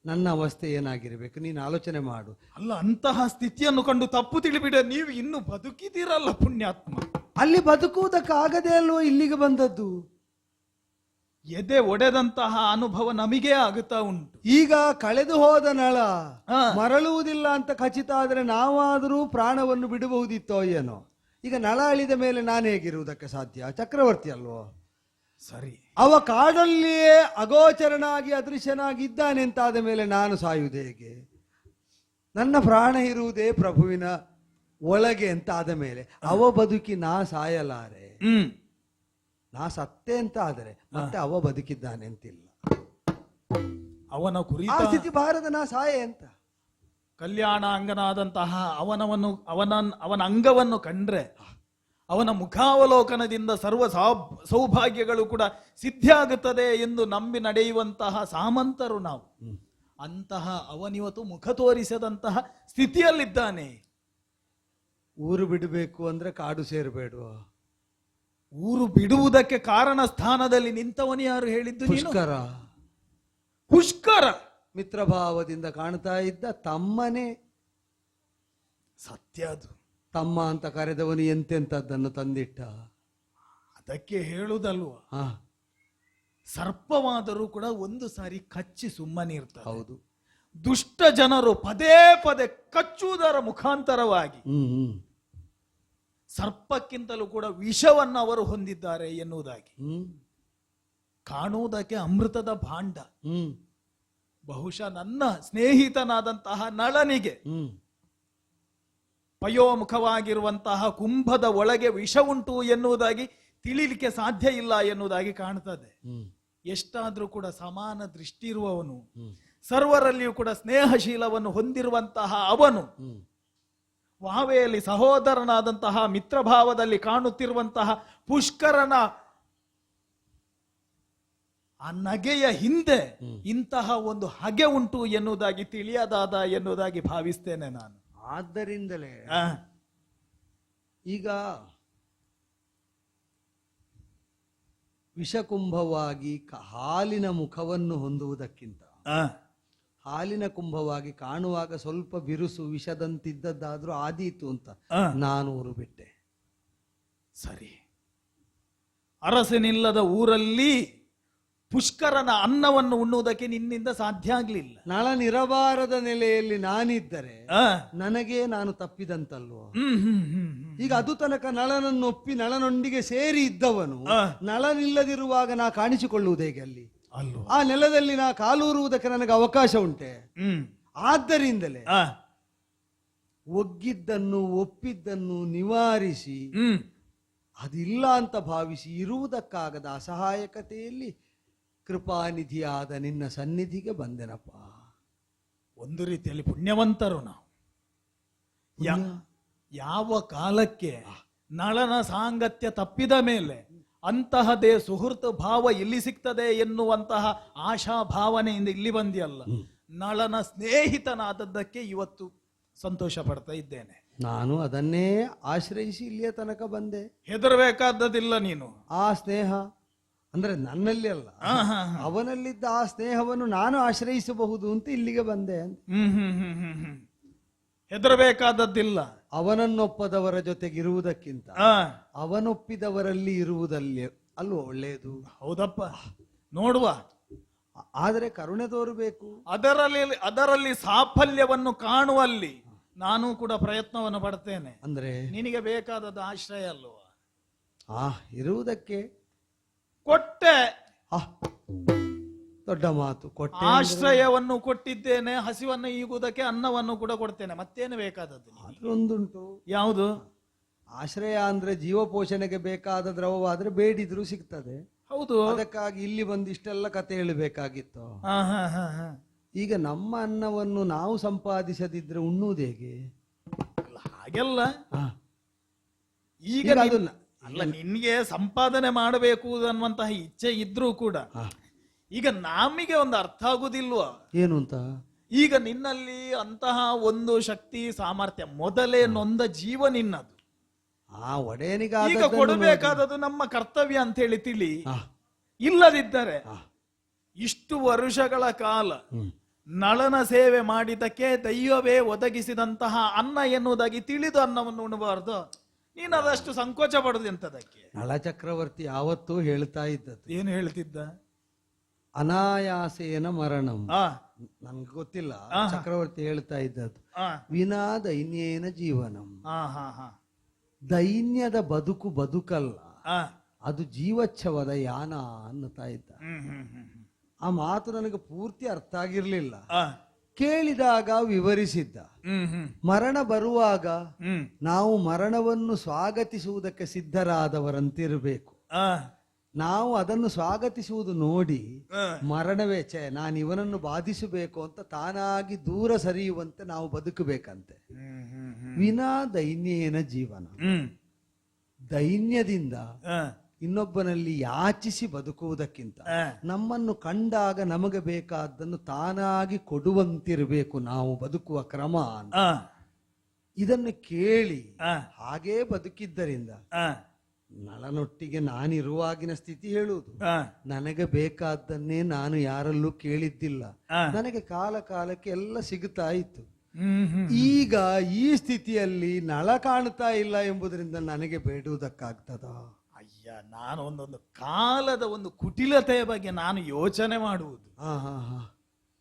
ನನ್ನ ಅವಸ್ಥೆ ಏನಾಗಿರ್ಬೇಕು ನೀನು ಆಲೋಚನೆ ಮಾಡು. ಅಲ್ಲ, ಅಂತಹ ಸ್ಥಿತಿಯನ್ನು ಕಂಡು ತಪ್ಪು ತಿಳಿಬಿಡ ನೀವು ಇನ್ನು ಬದುಕಿದಿರಲ್ಲ ಪುಣ್ಯಾತ್ಮ. ಅಲ್ಲಿ ಬದುಕುವುದಕ್ಕಾಗದೇ ಅಲ್ವೋ ಇಲ್ಲಿಗೆ ಬಂದದ್ದು. ಎದೆ ಒಡೆದಂತಹ ಅನುಭವ ನಮಗೆ ಆಗುತ್ತಾ ಉಂಟು. ಈಗ ಕಳೆದು ಹೋದ ನಳ ಹಾ. ಮರಳುವುದಿಲ್ಲ ಅಂತ ಖಚಿತ ಆದ್ರೆ ನಾವಾದರೂ ಪ್ರಾಣವನ್ನು ಬಿಡಬಹುದಿತ್ತೋ ಏನೋ. ಈಗ ನಳ ಅಳಿದ ಮೇಲೆ ನಾನು ಹೇಗಿರುವುದಕ್ಕೆ ಸಾಧ್ಯ? ಚಕ್ರವರ್ತಿ ಅಲ್ವೋ. ಸರಿ, ಅವ ಕಾಡಲ್ಲಿಯೇ ಅಗೋಚರನಾಗಿ ಅದೃಶ್ಯನಾಗಿದ್ದಾನೆ ಅಂತಾದ ಮೇಲೆ ನಾನು ಸಾಯುವುದು ಹೇಗೆ? ನನ್ನ ಪ್ರಾಣ ಇರುವುದೇ ಪ್ರಭುವಿನ ಒಳಗೆ ಅಂತ ಆದ ಮೇಲೆ ಅವ ಬದುಕಿ ನಾ ಸಾಯಲಾರೆ. ನಾ ಸತ್ತೆ ಅಂತ ಆದರೆ ಮತ್ತೆ ಅವ ಬದುಕಿದ್ದಾನೆ ಅಂತಿಲ್ಲ. ಅವನ ಆ ಕುರಿತ ಸ್ಥಿತಿ ಬಾರದ ನಾ ಸಾಯೆ ಅಂತ. ಕಲ್ಯಾಣ ಅಂಗನಾದಂತಹ ಅವನ ಅಂಗವನ್ನು ಕಂಡ್ರೆ ಅವನ ಮುಖಾವಲೋಕನದಿಂದ ಸರ್ವ ಸೌಭಾಗ್ಯಗಳು ಕೂಡ ಸಿದ್ಧಿಯಾಗುತ್ತದೆ ಎಂದು ನಂಬಿ ನಡೆಯುವಂತಹ ಸಾಮಂತರು ನಾವು. ಅಂತಹ ಅವನಿವತ್ತು ಮುಖ ತೋರಿಸದಂತಹ ಸ್ಥಿತಿಯಲ್ಲಿದ್ದಾನೆ. ಊರು ಬಿಡಬೇಕು ಅಂದ್ರೆ ಕಾಡು ಸೇರಬೇಡುವ. ಊರು ಬಿಡುವುದಕ್ಕೆ ಕಾರಣ ಸ್ಥಾನದಲ್ಲಿ ನಿಂತವನು ಯಾರು ಹೇಳಿದ್ದು? ನೀನು. ಪುಷ್ಕರ ಪುಷ್ಕರ ಮಿತ್ರಭಾವದಿಂದ ಕಾಣ್ತಾ ಇದ್ದ ತಮ್ಮನೇ. ಸತ್ಯ ಅದು. ತಮ್ಮ ಅಂತ ಕರೆದವನು ಎಂತೆಂತದ್ದನ್ನು ತಂದಿಟ್ಟ. ಅದಕ್ಕೆ ಹೇಳುದಲ್ವ, ಹಾ, ಸರ್ಪವಾದರೂ ಕೂಡ ಒಂದು ಸಾರಿ ಕಚ್ಚಿ ಸುಮ್ಮನಿರ್ತಾರೆ. ಹೌದು. ದುಷ್ಟ ಜನರು ಪದೇ ಪದೇ ಕಚ್ಚುವುದರ ಮುಖಾಂತರವಾಗಿ ಸರ್ಪಕ್ಕಿಂತಲೂ ಕೂಡ ವಿಷವನ್ನು ಅವರು ಹೊಂದಿದ್ದಾರೆ ಎನ್ನುವುದಾಗಿ. ಕಾಣುವುದಕ್ಕೆ ಅಮೃತದ ಭಾಂಡ. ಬಹುಶಃ ನನ್ನ ಸ್ನೇಹಿತನಾದಂತಹ ನಳನಿಗೆ ಪಯೋಮುಖವಾಗಿರುವಂತಹ ಕುಂಭದ ಒಳಗೆ ವಿಷ ಉಂಟು ಎನ್ನುವುದಾಗಿ ತಿಳಿಲಿಕ್ಕೆ ಸಾಧ್ಯ ಇಲ್ಲ ಎನ್ನುವುದಾಗಿ ಕಾಣ್ತದೆ. ಎಷ್ಟಾದ್ರೂ ಕೂಡ ಸಮಾನ ದೃಷ್ಟಿ ಇರುವವನು, ಸರ್ವರಲ್ಲಿಯೂ ಕೂಡ ಸ್ನೇಹಶೀಲವನ್ನು ಹೊಂದಿರುವಂತಹ ಅವನು ವಾವೆಯಲ್ಲಿ ಸಹೋದರನಾದಂತಹ ಮಿತ್ರಭಾವದಲ್ಲಿ ಕಾಣುತ್ತಿರುವಂತಹ ಪುಷ್ಕರನ ಆ ನಗೆಯ ಹಿಂದೆ ಇಂತಹ ಒಂದು ಹಗೆ ಉಂಟು ಎನ್ನುವುದಾಗಿ ತಿಳಿಯದಾದ ಎನ್ನುವುದಾಗಿ ಭಾವಿಸ್ತೇನೆ ನಾನು. ಆದ್ದರಿಂದಲೇ ಈಗ ವಿಷಕುಂಭವಾಗಿ ಹಾಲಿನ ಮುಖವನ್ನು ಹೊಂದುವುದಕ್ಕಿಂತ ಹಾಲಿನ ಕುಂಭವಾಗಿ ಕಾಣುವಾಗ ಸ್ವಲ್ಪ ಬಿರುಸು ವಿಷದಂತಿದ್ದದ್ದಾದ್ರೂ ಆದೀತು ಅಂತ ನಾನು ಊರು ಬಿಟ್ಟೆ. ಸರಿ, ಅರಸನಿಲ್ಲದ ಊರಲ್ಲಿ ಪುಷ್ಕರನ ಅನ್ನವನ್ನು ಉಣ್ಣುವುದಕ್ಕೆ ನಿನ್ನಿಂದ ಸಾಧ್ಯ ಆಗ್ಲಿಲ್ಲ. ನಳನಿರಬಾರದ ನೆಲೆಯಲ್ಲಿ ನಾನಿದ್ದರೆ ನನಗೇ ನಾನು ತಪ್ಪಿದಂತಲ್ವೋ. ಈಗ ಅದು ತನಕ ನಳನನ್ನು ಒಪ್ಪಿ ನಳನೊಂದಿಗೆ ಸೇರಿ ಇದ್ದವನು ನಳನಿಲ್ಲದಿರುವಾಗ ನಾ ಕಾಣಿಸಿಕೊಳ್ಳುವುದು ಹೇಗೆ ಅಲ್ಲಿ? ಆ ನೆಲದಲ್ಲಿ ನಾ ಕಾಲೂರುವುದಕ್ಕೆ ನನಗೆ ಅವಕಾಶ ಉಂಟೆ. ಆದ್ದರಿಂದಲೇ ಒಗ್ಗಿದ್ದನ್ನು ಒಪ್ಪಿದ್ದನ್ನು ನಿವಾರಿಸಿ ಅದಿಲ್ಲ ಅಂತ ಭಾವಿಸಿ ಇರುವುದಕ್ಕಾಗದ ಅಸಹಾಯಕತೆಯಲ್ಲಿ ಕೃಪಾನಿಧಿಯಾದ ನಿನ್ನ ಸನ್ನಿಧಿಗೆ ಬಂದೆನಪ್ಪ. ಒಂದು ರೀತಿಯಲ್ಲಿ ಪುಣ್ಯವಂತರು ನಾವು. ಯಾವ ಕಾಲಕ್ಕೆ ನಳನ ಸಾಂಗತ್ಯ ತಪ್ಪಿದ ಮೇಲೆ ಅಂತಹದೇ ಸುಹೃತ್ ಭಾವ ಇಲ್ಲಿ ಸಿಗ್ತದೆ ಎನ್ನುವಂತಹ ಆಶಾ ಭಾವನೆಯಿಂದ ಇಲ್ಲಿ ಬಂದಿಯಲ್ಲ. ನಳನ ಸ್ನೇಹಿತನಾದದ್ದಕ್ಕೆ ಇವತ್ತು ಸಂತೋಷ ಪಡ್ತಾ ಇದ್ದೇನೆ. ನಾನು ಅದನ್ನೇ ಆಶ್ರಯಿಸಿ ಇಲ್ಲಿಯ ತನಕ ಬಂದೆ. ಹೆದರಬೇಕಾದದಿಲ್ಲ ನೀನು. ಆ ಸ್ನೇಹ ಅಂದ್ರೆ ನನ್ನಲ್ಲಿ ಅಲ್ಲ, ಅವನಲ್ಲಿದ್ದ ಆ ಸ್ನೇಹವನ್ನು ನಾನು ಆಶ್ರಯಿಸಬಹುದು ಅಂತ ಇಲ್ಲಿಗೆ ಬಂದೆ. ಹೆದರಬೇಕಾದದ್ದಿಲ್ಲ. ಅವನನ್ನೊಪ್ಪದವರ ಜೊತೆಗಿರುವುದಕ್ಕಿಂತ ಅವನೊಪ್ಪಿದವರಲ್ಲಿ ಇರುವುದಲ್ಲಿ ಅಲ್ವ ಒಳ್ಳೆಯದು. ಹೌದಪ್ಪ, ನೋಡುವ. ಆದರೆ ಕರುಣೆ ತೋರಬೇಕು. ಅದರಲ್ಲಿ ಸಾಫಲ್ಯವನ್ನು ಕಾಣುವಲ್ಲಿ ನಾನು ಕೂಡ ಪ್ರಯತ್ನವನ್ನು ಪಡ್ತೇನೆ. ಅಂದ್ರೆ ನಿನಗೆ ಬೇಕಾದದ್ದು ಆಶ್ರಯ ಅಲ್ವಾ? ಇರುವುದಕ್ಕೆ ಕೊಟ್ಟೆ. ದೊಡ್ಡ ಮಾತು. ಕೊಟ್ಟೆ, ಆಶ್ರಯವನ್ನು ಕೊಟ್ಟಿದ್ದೇನೆ. ಹಸಿವನ್ನು ಈಗುವುದಕ್ಕೆ ಅನ್ನವನ್ನು ಕೂಡ ಕೊಡ್ತೇನೆ. ಮತ್ತೇನು ಬೇಕಾದದ್ದು? ಒಂದುಂಟು. ಯಾವುದು? ಆಶ್ರಯ ಅಂದ್ರೆ ಜೀವಪೋಷಣೆಗೆ ಬೇಕಾದ ದ್ರವವಾದ್ರೆ ಬೇಡಿದ್ರು ಸಿಗ್ತದೆ. ಹೌದು. ಅದಕ್ಕಾಗಿ ಇಲ್ಲಿ ಬಂದು ಇಷ್ಟೆಲ್ಲ ಕತೆ ಹೇಳಬೇಕಾಗಿತ್ತು. ಈಗ ನಮ್ಮ ಅನ್ನವನ್ನು ನಾವು ಸಂಪಾದಿಸದಿದ್ರೆ ಉಣ್ಣುವುದು ಹೇಗೆ? ಹಾಗೆಲ್ಲ. ಈಗ ಅಲ್ಲ, ನಿನ್ಗೆ ಸಂಪಾದನೆ ಮಾಡಬೇಕು ಅನ್ನುವಂತಹ ಇಚ್ಛೆ ಇದ್ರೂ ಕೂಡ ಈಗ ನಮಗೆ ಒಂದು ಅರ್ಥ ಆಗುದಿಲ್ವಾ? ಏನು ಅಂತ? ಈಗ ನಿನ್ನಲ್ಲಿ ಅಂತಹ ಒಂದು ಶಕ್ತಿ ಸಾಮರ್ಥ್ಯ, ಮೊದಲೇ ನೊಂದ ಜೀವ ನಿನ್ನದು. ಈಗ ಕೊಡಬೇಕಾದದ್ದು ನಮ್ಮ ಕರ್ತವ್ಯ ಅಂತ ಹೇಳಿ ತಿಳಿ. ಇಲ್ಲದಿದ್ದರೆ ಇಷ್ಟು ವರುಷಗಳ ಕಾಲ ನಳನ ಸೇವೆ ಮಾಡಿದ್ದಕ್ಕೆ ದೈವವೇ ಒದಗಿಸಿದಂತಹ ಅನ್ನ ಎನ್ನುವುದಾಗಿ ತಿಳಿದು ಅನ್ನವನ್ನು ಉಣಬಾರದು. ನೀನು ಅದಷ್ಟು ಸಂಕೋಚ ಪಡುದು ಎಂತದಕ್ಕೆ? ನಳ ಚಕ್ರವರ್ತಿ ಯಾವತ್ತೂ ಹೇಳ್ತಾ ಇದ್ದದ್ದು, ಏನು ಹೇಳ್ತಿದ್ದ? ಅನಾಯಾಸೇನ ಮರಣಂ. ಆ ನನ್ಗೆ ಗೊತ್ತಿಲ್ಲ, ಆಹಾ. ಚಕ್ರವರ್ತಿ ಹೇಳ್ತಾ ಇದ್ದದ್ದು ಆ ವಿನಾ ದೈನ್ಯೇನ ಜೀವನಂ. ಹಾ ಹಾ ಹಾ ದೈನ್ಯದ ಬದುಕು ಬದುಕಲ್ಲ, ಆ ಅದು ಜೀವಚ್ಛವದ ಯಾನ ಅನ್ನುತ್ತಾ ಇದ್ದ. ಹ್ಮ್ ಹ್ಮ್ ಹ್ಮ್ ಹ್ಮ್. ಆ ಮಾತು ನನಗೆ ಪೂರ್ತಿ ಅರ್ಥ ಆಗಿರ್ಲಿಲ್ಲ. ಆ ಕೇಳಿದಾಗ ವಿವರಿಸಿದ್ದ. ಹ್ಮ್ ಹ್ಮ್ ಮರಣ ಬರುವಾಗ ಹ್ಮ್ ನಾವು ಮರಣವನ್ನು ಸ್ವಾಗತಿಸುವುದಕ್ಕೆ ಸಿದ್ಧರಾದವರಂತಿರಬೇಕು. ಆ ನಾವು ಅದನ್ನು ಸ್ವಾಗತಿಸುವುದು ನೋಡಿ ಆ. ಮರಣವೇ ನಾನು ಇವನನ್ನು ಬಾಧಿಸಬೇಕು ಅಂತ ತಾನಾಗಿ ದೂರ ಸರಿಯುವಂತೆ ನಾವು ಬದುಕಬೇಕಂತೆ. ಹ್ಮ್ ಹ್ಮ್ ಹ್ಮ್ ವಿನಾ ದೈನ್ಯೇನ ಜೀವನ. ಹ್ಮ್ ದೈನ್ಯದಿಂದ ಆ ಇನ್ನೊಬ್ಬನಲ್ಲಿ ಯಾಚಿಸಿ ಬದುಕುವುದಕ್ಕಿಂತ ಆ ನಮ್ಮನ್ನು ಕಂಡಾಗ ನಮಗೆ ಬೇಕಾದ್ದನ್ನು ತಾನಾಗಿ ಕೊಡುವಂತಿರಬೇಕು ನಾವು ಬದುಕುವ ಕ್ರಮ ಅಂತ. ಆ ಇದನ್ನು ಕೇಳಿ ಆ ಹಾಗೇ ಬದುಕಿದ್ದರಿಂದ ಆ ನಳನೊಟ್ಟಿಗೆ ನಾನಿರುವಾಗಿನ ಸ್ಥಿತಿ ಹೇಳುವುದು, ಆ ನನಗೆ ಬೇಕಾದ್ದನ್ನೇ ನಾನು ಯಾರಲ್ಲೂ ಕೇಳಿದ್ದಿಲ್ಲ. ಆ. ನನಗೆ ಕಾಲ ಕಾಲಕ್ಕೆ ಎಲ್ಲ ಸಿಗುತ್ತಾ ಇತ್ತು. ಹ್ಮ್ ಹ್ಮ್ ಈಗ ಈ ಸ್ಥಿತಿಯಲ್ಲಿ ನಳ ಕಾಣ್ತಾ ಇಲ್ಲ ಎಂಬುದರಿಂದ ನನಗೆ ಬೇಡುವುದಕ್ಕಾಗ್ತದ? ಅಯ್ಯ, ನಾನು ಒಂದೊಂದು ಕಾಲದ ಒಂದು ಕುಟಿಲತೆಯ ಬಗ್ಗೆ ನಾನು ಯೋಚನೆ ಮಾಡುವುದು. ಹಾ ಹಾ ಹಾ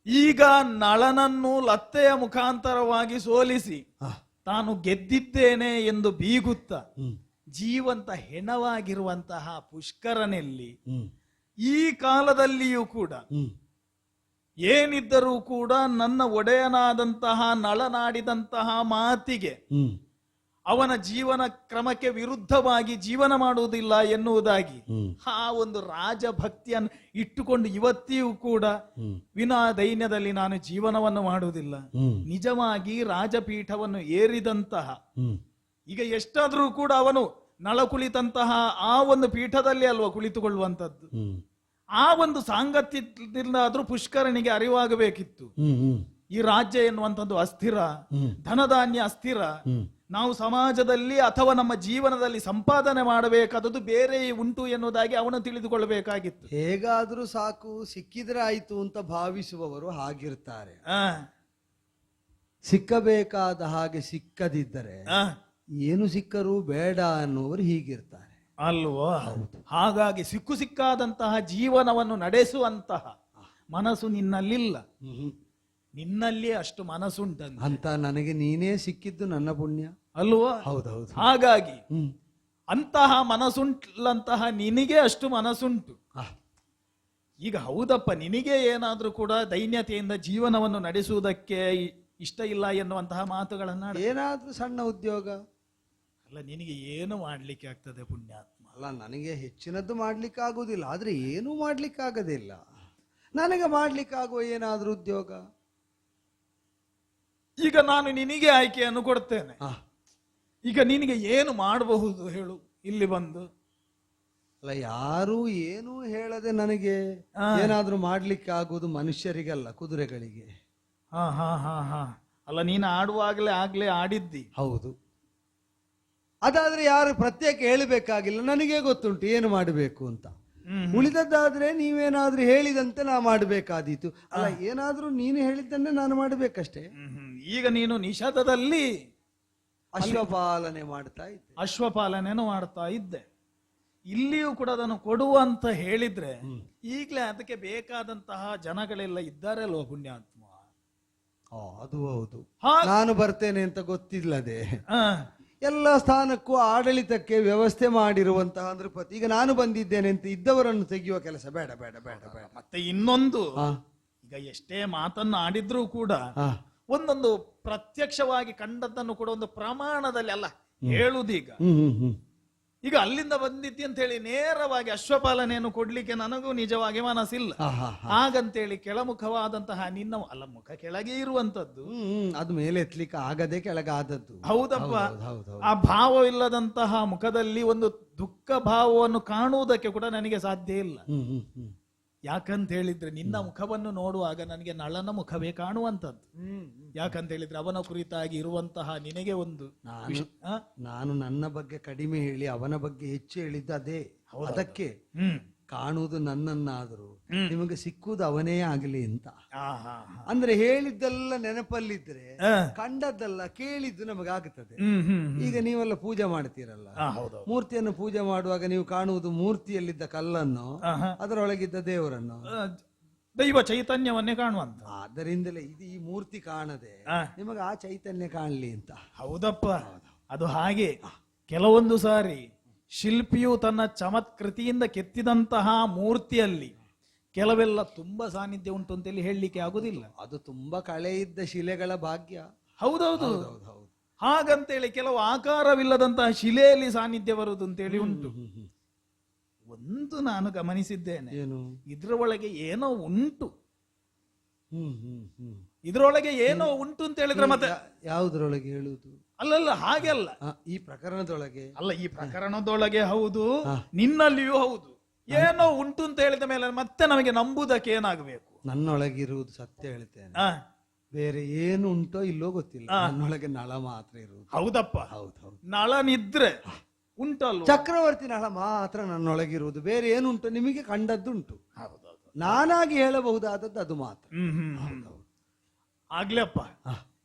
ಈಗ ನಳನನ್ನು ಲತ್ತೆಯ ಮುಖಾಂತರವಾಗಿ ಸೋಲಿಸಿ ಹಾ. ತಾನು ಗೆದ್ದಿದ್ದೇನೆ ಎಂದು ಬೀಗುತ್ತ ಹ್ಮ್ ಜೀವಂತ ಹೆಣವಾಗಿರುವಂತಹ ಪುಷ್ಕರನಲ್ಲಿ ಹ್ಮ್ ಈ ಕಾಲದಲ್ಲಿಯೂ ಕೂಡ ಹ್ಮ್ ಏನಿದ್ದರೂ ಕೂಡ ನನ್ನ ಒಡೆಯನಾದಂತಹ ನಳನಾಡಿದಂತಹ ಮಾತಿಗೆ ಹ್ಮ್ ಅವನ ಜೀವನ ಕ್ರಮಕ್ಕೆ ವಿರುದ್ಧವಾಗಿ ಜೀವನ ಮಾಡುವುದಿಲ್ಲ ಎನ್ನುವುದಾಗಿ ಹ್ಮ್ ಆ ಒಂದು ರಾಜಭಕ್ತಿಯನ್ನು ಇಟ್ಟುಕೊಂಡು ಇವತ್ತಿಯೂ ಕೂಡ ಹ್ಮ್ ವಿನಾ ದೈನ್ಯದಲ್ಲಿ ನಾನು ಜೀವನವನ್ನು ಮಾಡುವುದಿಲ್ಲ. ಹ್ಮ್ ನಿಜವಾಗಿ ರಾಜಪೀಠವನ್ನು ಏರಿದಂತಹ ಹ್ಮ್ ಈಗ ಎಷ್ಟಾದ್ರೂ ಕೂಡ ಅವನು ನಳ ಕುಳಿತಂತಹ ಆ ಒಂದು ಪೀಠದಲ್ಲಿ ಅಲ್ವಾ ಕುಳಿತುಕೊಳ್ಳುವಂಥದ್ದು. ಹ್ಮ್ ಆ ಒಂದು ಸಾಂಗತ್ಯದಿಂದ ಆದ್ರೂ ಪುಷ್ಕರನಿಗೆ ಅರಿವಾಗಬೇಕಿತ್ತು. ಹ್ಮ್ ಹ್ಮ್ ಈ ರಾಜ್ಯ ಎನ್ನುವಂಥದ್ದು ಅಸ್ಥಿರ, ಹ್ಮ್ ಧನಧಾನ್ಯ ಅಸ್ಥಿರ. ಹ್ಮ್ ನಾವು ಸಮಾಜದಲ್ಲಿ ಅಥವಾ ನಮ್ಮ ಜೀವನದಲ್ಲಿ ಸಂಪಾದನೆ ಮಾಡಬೇಕಾದದ್ದು ಬೇರೆ ಉಂಟು ಎನ್ನುವುದಾಗಿ ಅವನು ತಿಳಿದುಕೊಳ್ಳಬೇಕಾಗಿತ್ತು. ಹೇಗಾದ್ರೂ ಸಾಕು, ಸಿಕ್ಕಿದ್ರೆ ಆಯ್ತು ಅಂತ ಭಾವಿಸುವವರು ಹಾಗಿರ್ತಾರೆ. ಆ ಸಿಕ್ಕಬೇಕಾದ ಹಾಗೆ ಸಿಕ್ಕದಿದ್ದರೆ ಆ, ಏನು ಸಿಕ್ಕರೂ ಬೇಡ ಅನ್ನುವರು ಹೀಗಿರ್ತಾರೆ ಅಲ್ವಾ? ಹಾಗಾಗಿ ಸಿಕ್ಕಾದಂತಹ ಜೀವನವನ್ನು ನಡೆಸುವಂತಹ ಮನಸ್ಸು ನಿನ್ನಲ್ಲಿಲ್ಲ. ನಿನ್ನಲ್ಲಿ ಅಷ್ಟು ಮನಸ್ಸುಂಟಂತೆ ಅಂತ ನನಗೆ ನೀನೇ ಸಿಕ್ಕಿದ್ದು ನನ್ನ ಪುಣ್ಯ ಅಲ್ವಾ? ಹೌದೌದು. ಹಾಗಾಗಿ ಹ್ಮ್ ಅಂತಹ ಮನಸ್ಸುಂಟಂತಹ ನಿನಗೆ ಅಷ್ಟು ಮನಸ್ಸುಂಟು. ಆ, ಈಗ ಹೌದಪ್ಪ, ನಿನಗೆ ಏನಾದ್ರೂ ಕೂಡ ದೈನ್ಯತೆಯಿಂದ ಜೀವನವನ್ನು ನಡೆಸುವುದಕ್ಕೆ ಇಷ್ಟ ಇಲ್ಲ ಎನ್ನುವಂತಹ ಮಾತುಗಳನ್ನ ಏನಾದ್ರೂ ಸಣ್ಣ ಉದ್ಯೋಗ ಅಲ್ಲ, ನಿನಗೆ ಏನು ಮಾಡ್ಲಿಕ್ಕೆ ಆಗ್ತದೆ ಪುಣ್ಯಾತ್ಮ? ಅಲ್ಲ, ನನಗೆ ಹೆಚ್ಚಿನದ್ದು ಮಾಡ್ಲಿಕ್ಕೆ ಆಗುದಿಲ್ಲ, ಆದ್ರೆ ಏನೂ ಮಾಡ್ಲಿಕ್ಕೆ ಆಗೋದಿಲ್ಲ. ನನಗೆ ಮಾಡ್ಲಿಕ್ಕಾಗುವ ಏನಾದ್ರೂ ಉದ್ಯೋಗ. ಈಗ ನಾನು ನಿನಗೆ ಆಯ್ಕೆಯನ್ನು ಕೊಡ್ತೇನೆ. ಆ, ಈಗ ನಿನಗೆ ಏನು ಮಾಡಬಹುದು ಹೇಳು ಇಲ್ಲಿ ಬಂದು? ಅಲ್ಲ, ಯಾರೂ ಏನೂ ಹೇಳದೆ ನನಗೆ ಆ. ಏನಾದ್ರೂ ಮಾಡ್ಲಿಕ್ಕೆ ಆಗುವುದು ಮನುಷ್ಯರಿಗಲ್ಲ, ಕುದುರೆಗಳಿಗೆ. ಹಾ ಹಾ ಹಾ ಹಾ ಅಲ್ಲ, ನೀನು ಆಗ್ಲೇ ಆಡಿದ್ದಿ. ಹೌದು, ಅದಾದ್ರೆ ಯಾರು ಪ್ರತ್ಯೇಕ ಹೇಳಬೇಕಾಗಿಲ್ಲ, ನನಗೆ ಗೊತ್ತುಂಟು ಏನು ಮಾಡಬೇಕು ಅಂತ. ಉಳಿದದ್ದಾದ್ರೆ ನೀವೇನಾದ್ರೂ ಹೇಳಿದಂತೆ ನಾ ಮಾಡಬೇಕಾದೀತು. ಅಲ್ಲ, ಏನಾದ್ರೂ ನೀನು ಹೇಳಿದ್ದನ್ನೇ ನಾನು ಮಾಡಬೇಕಷ್ಟೇ. ಈಗ ನೀನು ನಿಷಾದದಲ್ಲಿ ಅಶ್ವಪಾಲನೆ ಮಾಡ್ತಾ ಇದ್ದೆ. ಅಶ್ವಪಾಲನೆಯನ್ನು ಮಾಡ್ತಾ ಇದ್ದೆ. ಇಲ್ಲಿಯೂ ಕೂಡ ಅದನ್ನು ಕೊಡುವ ಅಂತ ಹೇಳಿದ್ರೆ ಈಗಲೇ ಅದಕ್ಕೆ ಬೇಕಾದಂತಹ ಜನಗಳೆಲ್ಲ ಇದ್ದಾರೆ ಅಲ್ವಾ ಪುಣ್ಯಾತ್ಮ? ಅದು ಹೌದು. ಹಾ- ನಾನು ಬರ್ತೇನೆ ಅಂತ ಗೊತ್ತಿಲ್ಲದೆ ಆ, ಎಲ್ಲ ಸ್ಥಾನಕ್ಕೂ ಆಡಳಿತಕ್ಕೆ ವ್ಯವಸ್ಥೆ ಮಾಡಿರುವಂತಹ ನೃಪತಿ ಈಗ ನಾನು ಬಂದಿದ್ದೇನೆ ಅಂತ ಇದ್ದವರನ್ನು ತೆಗೆಯುವ ಕೆಲಸ ಬೇಡ ಬೇಡ ಬೇಡ ಬೇಡ. ಮತ್ತೆ ಇನ್ನೊಂದು, ಆ, ಈಗ ಎಷ್ಟೇ ಮಾತನ್ನು ಆಡಿದ್ರೂ ಕೂಡ ಆ, ಒಂದೊಂದು ಪ್ರತ್ಯಕ್ಷವಾಗಿ ಕಂಡದ್ದನ್ನು ಕೂಡ ಒಂದು ಪ್ರಮಾಣದಲ್ಲಿ ಅಲ್ಲ ಹೇಳುದೀಗ. ಹ್ಮ್ ಹ್ಮ್ ಹ್ಮ್ ಈಗ ಅಲ್ಲಿಂದ ಬಂದಿದ್ದಿ ಅಂತ ಹೇಳಿ ನೇರವಾಗಿ ಅಶ್ವಪಾಲನೆಯನ್ನು ಕೊಡ್ಲಿಕ್ಕೆ ನನಗೂ ನಿಜವಾಗಿ ಮನಸ್ಸಿಲ್ಲ. ಹಾ, ಹಾ, ಹಾ. ಹಾಗಂತೇಳಿ ಕೆಳಮುಖವಾದಂತಹ ನಿನ್ನ ಅಲ್ಲ, ಮುಖ ಕೆಳಗೆ ಇರುವಂತದ್ದು. ಅದು ಮೇಲೆ ಎತ್ತಲಿಕ್ಕೆ ಆಗದೆ ಕೆಳಗಾದದ್ದು. ಹೌದಪ್ಪ, ಹೌದು, ಹೌದು, ಹೌದು. ಆ ಭಾವವಿಲ್ಲದಂತಹ ಮುಖದಲ್ಲಿ ಒಂದು ದುಃಖ ಭಾವವನ್ನು ಕಾಣುವುದಕ್ಕೆ ಕೂಡ ನನಗೆ ಸಾಧ್ಯ ಇಲ್ಲ. ಹ್ಮ್ ಹ್ಮ್ ಹ್ಮ್ ಯಾಕಂತ ಹೇಳಿದ್ರೆ ನಿನ್ನ ಮುಖವನ್ನು ನೋಡುವಾಗ ನನಗೆ ನಳನ ಮುಖವೇ ಕಾಣುವಂತದ್ದು. ಯಾಕಂತ ಹೇಳಿದ್ರೆ ಅವನ ಕುರಿತಾಗಿ ಇರುವಂತಹ ನಿನಗೆ ಒಂದು ನಾನು ನನ್ನ ಬಗ್ಗೆ ಕಡಿಮೆ ಹೇಳಿ ಅವನ ಬಗ್ಗೆ ಹೆಚ್ಚು ಹೇಳಿದ್ದು ಅದೇ. ಅದಕ್ಕೆ ಕಾಣುವುದು ನನ್ನನ್ನಾದರೂ ನಿಮಗೆ ಸಿಕ್ಕುವುದು ಅವನೇ ಆಗಲಿ ಅಂತ. ಆಹಾ. ಅಂದ್ರೆ ಹೇಳಿದ್ದೆಲ್ಲ ನೆನಪಲ್ಲಿದ್ರೆ ಆ. ಕಂಡದ್ದೆಲ್ಲ ಕೇಳಿದ್ದು ನಮಗಾಗುತ್ತದೆ. ಹ್ಮ್. ಈಗ ನೀವೆಲ್ಲ ಪೂಜೆ ಮಾಡ್ತೀರಲ್ಲ, ಹೌದು. ಮೂರ್ತಿಯನ್ನು ಪೂಜೆ ಮಾಡುವಾಗ ನೀವು ಕಾಣುವುದು ಮೂರ್ತಿಯಲ್ಲಿದ್ದ ಕಲ್ಲನ್ನು, ಆಹಾ. ಅದರೊಳಗಿದ್ದ ದೇವರನ್ನು. ದೈವ ಚೈತನ್ಯವನ್ನೇ ಕಾಣುವಂತ. ಆದ್ದರಿಂದಲೇ ಇದು ಈ ಮೂರ್ತಿ ಕಾಣದೆ ನಿಮಗೆ ಆ ಚೈತನ್ಯ ಕಾಣಲಿ ಅಂತ. ಹೌದಪ್ಪ, ಅದು ಹಾಗೆ. ಕೆಲವೊಂದು ಸಾರಿ ಶಿಲ್ಪಿಯು ತನ್ನ ಚಮತ್ಕೃತಿಯಿಂದ ಕೆತ್ತಿದಂತಹ ಮೂರ್ತಿಯಲ್ಲಿ ಕೆಲವೆಲ್ಲ ತುಂಬಾ ಸಾನ್ನಿಧ್ಯ ಉಂಟು ಅಂತೇಳಿ ಹೇಳಲಿಕ್ಕೆ ಆಗುದಿಲ್ಲ. ಅದು ತುಂಬಾ ಕಳೆ ಇದ್ದ ಶಿಲೆಗಳ ಭಾಗ್ಯ. ಹೌದೌದು. ಹೌದು. ಹಾಗಂತೇಳಿ ಕೆಲವು ಆಕಾರವಿಲ್ಲದಂತಹ ಶಿಲೆಯಲ್ಲಿ ಸಾನ್ನಿಧ್ಯ ಬರುವುದು ಅಂತೇಳಿ ಉಂಟು. ಒಂದು ನಾನು ಗಮನಿಸಿದ್ದೇನೆ, ಏನು? ಇದ್ರ ಒಳಗೆ ಏನೋ ಉಂಟು, ಹ್ಮ್. ಇದ್ರೊಳಗೆ ಏನೋ ಉಂಟು ಅಂತ ಹೇಳಿದ್ರೆ ಮತ್ತೆ ಯಾವುದ್ರೊಳಗೆ ಹೇಳುವುದು? ಅಲ್ಲಲ್ಲ, ಹಾಗೆ ಅಲ್ಲ. ಈ ಪ್ರಕರಣದೊಳಗೆ ಅಲ್ಲ, ಈ ಪ್ರಕರಣದೊಳಗೆ ಹೌದು, ನಿನ್ನಲ್ಲಿಯೂ ಹೌದು. ಏನೋ ಉಂಟು ಅಂತ ಹೇಳಿದ ಮೇಲೆ ಮತ್ತೆ ನಮಗೆ ನಂಬುದಕ್ಕೆ ಏನಾಗಬೇಕು? ನನ್ನೊಳಗಿರುವುದು ಸತ್ಯ ಹೇಳ್ತೇನೆ. ಬೇರೆ ಏನು ಉಂಟೋ ಇಲ್ಲೋ ಗೊತ್ತಿಲ್ಲ, ನನ್ನೊಳಗೆ ನಳ ಮಾತ್ರ ಇರುವುದು. ಹೌದಪ್ಪ, ಹೌದು. ನಳನಿದ್ರೆ ಉಂಟಲ್ವ? ಚಕ್ರವರ್ತಿ ನಳ ಮಾತ್ರ ನನ್ನೊಳಗಿರುವುದು, ಬೇರೆ ಏನುಂಟು ನಿಮಗೆ ಕಂಡದ್ದುಂಟು. ಹೌದೌದು. ನಾನಾಗಿ ಹೇಳಬಹುದಾದದ್ದು ಅದು ಮಾತ್ರ. ಆಗ್ಲಪ್ಪ,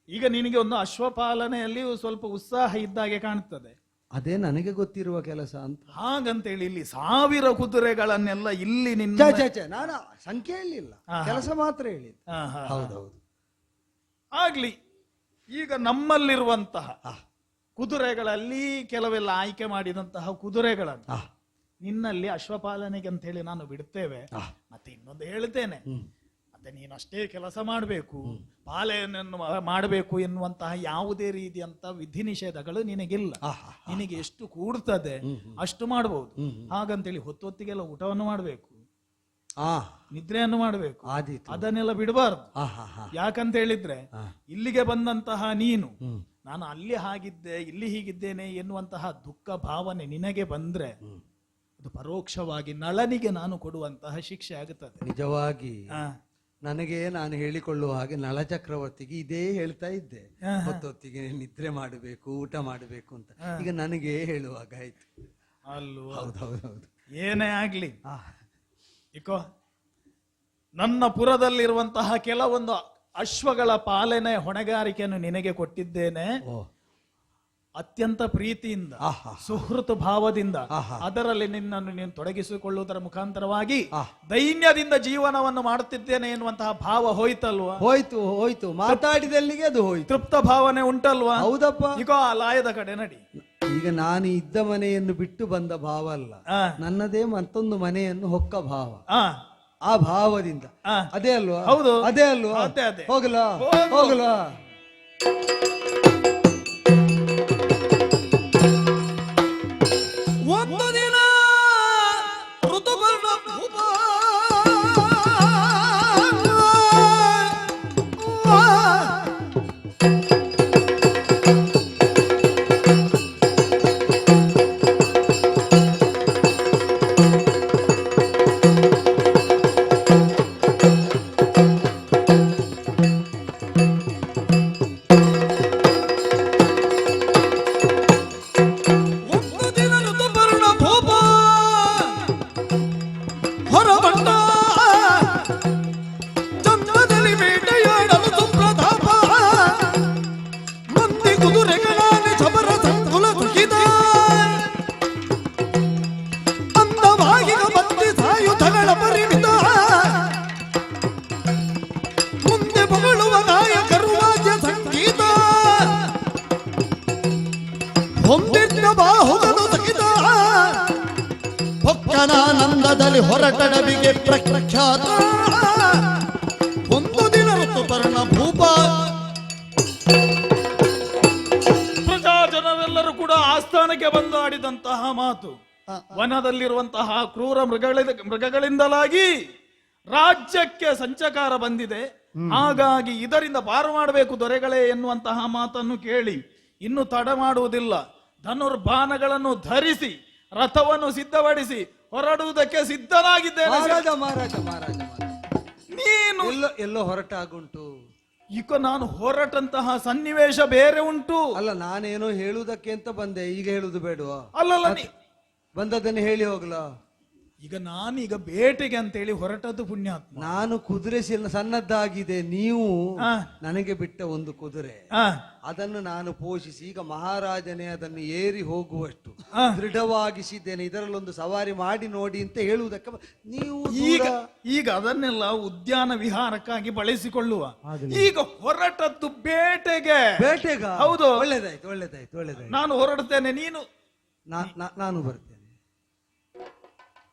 ಈಗ ನಿನಗೆ ಒಂದು ಅಶ್ವಪಾಲನೆಯಲ್ಲಿ ಸ್ವಲ್ಪ ಉತ್ಸಾಹ ಇದ್ದಾಗೆ ಕಾಣ್ತದೆ. ಅದೇ ನನಗೆ ಗೊತ್ತಿರುವ ಕೆಲಸ ಅಂತ. ಹಾಗಂತೇಳಿ ಇಲ್ಲಿ 1000 ಕುದುರೆಗಳನ್ನೆಲ್ಲ ಇಲ್ಲಿ ನಿನ್ನ ನಾನು ಸಂಖ್ಯೆ ಹೇಳಿಲ್ಲ, ಕೆಲಸ ಮಾತ್ರ ಹೇಳಿದ್ದು. ಹೌದೌದು. ಆಗ್ಲಿ, ಈಗ ನಮ್ಮಲ್ಲಿರುವಂತಹ ಕುದುರೆಗಳಲ್ಲಿ ಕೆಲವೆಲ್ಲ ಆಯ್ಕೆ ಮಾಡಿದಂತಹ ಕುದುರೆಗಳನ್ನು ನಿನ್ನಲ್ಲಿ ಅಶ್ವಪಾಲನೆಗೆ ಅಂತ ಹೇಳಿ ನಾನು ಬಿಡ್ತೇವೆ. ಮತ್ತೆ ಇನ್ನೊಂದು ಹೇಳ್ತೇನೆ, ಮತ್ತೆ ನೀನಷ್ಟೇ ಕೆಲಸ ಮಾಡಬೇಕು, ಪಾಲನೆಯನ್ನು ಮಾಡಬೇಕು ಎನ್ನುವಂತಹ ಯಾವುದೇ ರೀತಿಯಂತ ವಿಧಿ ನಿಷೇಧಗಳು ನಿನಗಿಲ್ಲ. ನಿನಗೆ ಎಷ್ಟು ಕೂಡ್ತದೆ ಅಷ್ಟು ಮಾಡಬಹುದು. ಹಾಗಂತೇಳಿ ಹೊತ್ತೊತ್ತಿಗೆಲ್ಲ ಊಟವನ್ನು ಮಾಡಬೇಕು, ನಿದ್ರೆಯನ್ನು ಮಾಡಬೇಕು, ಅದನ್ನೆಲ್ಲ ಬಿಡಬಾರ್ದು. ಯಾಕಂತ ಹೇಳಿದ್ರೆ ಇಲ್ಲಿಗೆ ಬಂದಂತಹ ನೀನು ನಾನು ಅಲ್ಲಿ ಹಾಗಿದ್ದೆ ಇಲ್ಲಿ ಹೀಗಿದ್ದೇನೆ ಎನ್ನುವಂತಹ ದುಃಖ ಭಾವನೆ ನಿನಗೆ ಬಂದ್ರೆ ಅದು ಪರೋಕ್ಷವಾಗಿ ನಳನಿಗೆ ನಾನು ಕೊಡುವಂತಹ ಶಿಕ್ಷೆ ಆಗುತ್ತದೆ. ನಿಜವಾಗಿ ನನಗೆ ನಾನು ಹೇಳಿಕೊಳ್ಳುವ ಹಾಗೆ ನಳ ಚಕ್ರವರ್ತಿಗೆ ಇದೇ ಹೇಳ್ತಾ ಇದ್ದೆ, ಹೊತ್ತೊತ್ತಿಗೆ ನಿದ್ರೆ ಮಾಡಬೇಕು, ಊಟ ಮಾಡಬೇಕು ಅಂತ. ಈಗ ನನಗೆ ಹೇಳುವಾಗ ಆಯ್ತು ಅಲ್ವ? ಹೌದೌದೌದು. ಏನೇ ಆಗ್ಲಿ, ಇಕೋ ನನ್ನ ಪುರದಲ್ಲಿರುವಂತಹ ಕೆಲವೊಂದು ಅಶ್ವಗಳ ಪಾಲನೆ ಹೊಣೆಗಾರಿಕೆಯನ್ನು ನಿನಗೆ ಕೊಟ್ಟಿದ್ದೇನೆ. ಅತ್ಯಂತ ಪ್ರೀತಿಯಿಂದ, ಸುಹೃತ್ ಭಾವದಿಂದ ಅದರಲ್ಲಿ ನಿನ್ನನ್ನು ನೀನು ತೊಡಗಿಸಿಕೊಳ್ಳುವುದರ ಮುಖಾಂತರವಾಗಿ ದೈನ್ಯದಿಂದ ಜೀವನವನ್ನು ಮಾಡುತ್ತಿದ್ದೇನೆ ಎನ್ನುವಂತಹ ಭಾವ ಹೋಯ್ತಲ್ವಾ? ಹೋಯ್ತು. ಮಾತಾಡಿದಲ್ಲಿಗೆ ಅದು ಹೋಯ್ತು. ತೃಪ್ತ ಭಾವನೆ ಉಂಟಲ್ವಾ? ಹೌದಪ್ಪ. ಈಗ ಆ ಲಾಯದ ಕಡೆ ನಡಿ. ಈಗ ನಾನು ಇದ್ದ ಮನೆಯನ್ನು ಬಿಟ್ಟು ಬಂದ ಭಾವ ಅಲ್ಲ, ನನ್ನದೇ ಮತ್ತೊಂದು ಮನೆಯನ್ನು ಹೊಕ್ಕ ಭಾವ. ಆ ಭಾವದಿಂದ ಅದೇ ಅಲ್ವಾ? ಹೌದು, ಅದೇ ಅಲ್ವಾ? ಹೋಗಲಾ? ಒಂದು ದಿನ ಋತುಪರ್ಣ ಭೂಪ ಹೊರಬಂದ ಚಂದ್ರದಲ್ಲಿ ಬೇಟೆಯಾಡಲು ಸುಪ್ರತಾಪ ಮಂದಿ ಕುದುರೆಗಳಾನೆ ಶಬರ ಸಂಕುಲ ಸುಖಿದ ಅಂದವಾಗಿನ ಬಂದಿ ಸಾಯುಧಗಳ ಪರಿಮಿತ ಮುಂದೆ ಬಗಳುವ ನಾಯಕರು ವಾದ್ಯ ಸಂಗೀತ ಹೊಂದಿದ್ದ ಬಾಹುಗಳು ಸಹಿತ ಪೊಕ್ಕನಾನಂದದಲ್ಲಿ ಹೊರಟಡವಿಗೆ ಪ್ರಖ್ಯಾತ ಒಂದು ದಿನ ಋತುಪರ್ಣ ಭೂಪ. ಪ್ರಜಾಜನವೆಲ್ಲರೂ ಕೂಡ ಆಸ್ಥಾನಕ್ಕೆ ಬಂದು ಆಡಿದಂತಹ ಮಾತು, ವನದಲ್ಲಿರುವಂತಹ ಕ್ರೂರ ಮೃಗಗಳಿಂದಲಾಗಿ ರಾಜ್ಯಕ್ಕೆ ಸಂಚಕಾರ ಬಂದಿದೆ, ಹಾಗಾಗಿ ಇದರಿಂದ ಪಾರು ಮಾಡಬೇಕು ದೊರೆಗಳೇ ಎನ್ನುವಂತಹ ಮಾತನ್ನು ಕೇಳಿ ಇನ್ನು ತಡ ಮಾಡುವುದಿಲ್ಲ. ಧನುರ್ಬಾಣಗಳನ್ನು ಧರಿಸಿ ರಥವನ್ನು ಸಿದ್ಧಪಡಿಸಿ ಹೊರಡುವುದಕ್ಕೆ ಸಿದ್ಧನಾಗಿದ್ದೇನೆ. ಮಹಾರಾಜ ನೀನು ಎಲ್ಲೋ ಹೊರಟಾಗುಂಟು. ಈಗ ನಾನು ಹೊರಟಂತಹ ಸನ್ನಿವೇಶ ಬೇರೆ ಉಂಟು. ಅಲ್ಲ, ನಾನೇನೋ ಹೇಳುವುದಕ್ಕೆ ಅಂತ ಬಂದೆ, ಈಗ ಹೇಳುದು ಬೇಡವಾ? ಅಲ್ಲಲ್ಲ, ಬಂದದ್ದನ್ನು ಹೇಳಿ ಹೋಗ್ಲಾ? ಈಗ ನಾನೀಗ ಬೇಟೆಗೆ ಅಂತೇಳಿ ಹೊರಟದ್ದು ಪುಣ್ಯಾತ್ಮ. ನಾನು ಕುದುರೆ ಸಣ್ಣದ್ದಾಗಿದೆ, ನೀವು ಆ. ನನಗೆ ಬಿಟ್ಟ ಒಂದು ಕುದುರೆ, ಆ, ಅದನ್ನು ನಾನು ಪೋಷಿಸಿ ಈಗ ಮಹಾರಾಜನೇ ಅದನ್ನು ಏರಿ ಹೋಗುವಷ್ಟು ಆ. ದೃಢವಾಗಿಸಿದ್ದೇನೆ. ಇದರಲ್ಲೊಂದು ಸವಾರಿ ಮಾಡಿ ನೋಡಿ ಅಂತ ಹೇಳುವುದಕ್ಕೆ ನೀವು ಈಗ ದೂರ- ಈಗ ಅದನ್ನೆಲ್ಲ ಉದ್ಯಾನ ವಿಹಾರಕ್ಕಾಗಿ ಬಳಸಿಕೊಳ್ಳುವ. ಈಗ ಹೊರಟದ್ದು ಬೇಟೆಗೆ. ಬೇಟೆಗ ಹೌದು. ಒಳ್ಳೇದಾಯ್ತು ಒಳ್ಳೇದಾಯ್ತು ಒಳ್ಳೇದಾಯ್ತು. ನಾನು ಹೊರಡ್ತೇನೆ, ನೀನು ನಾನು ಬರ್ತೇನೆ.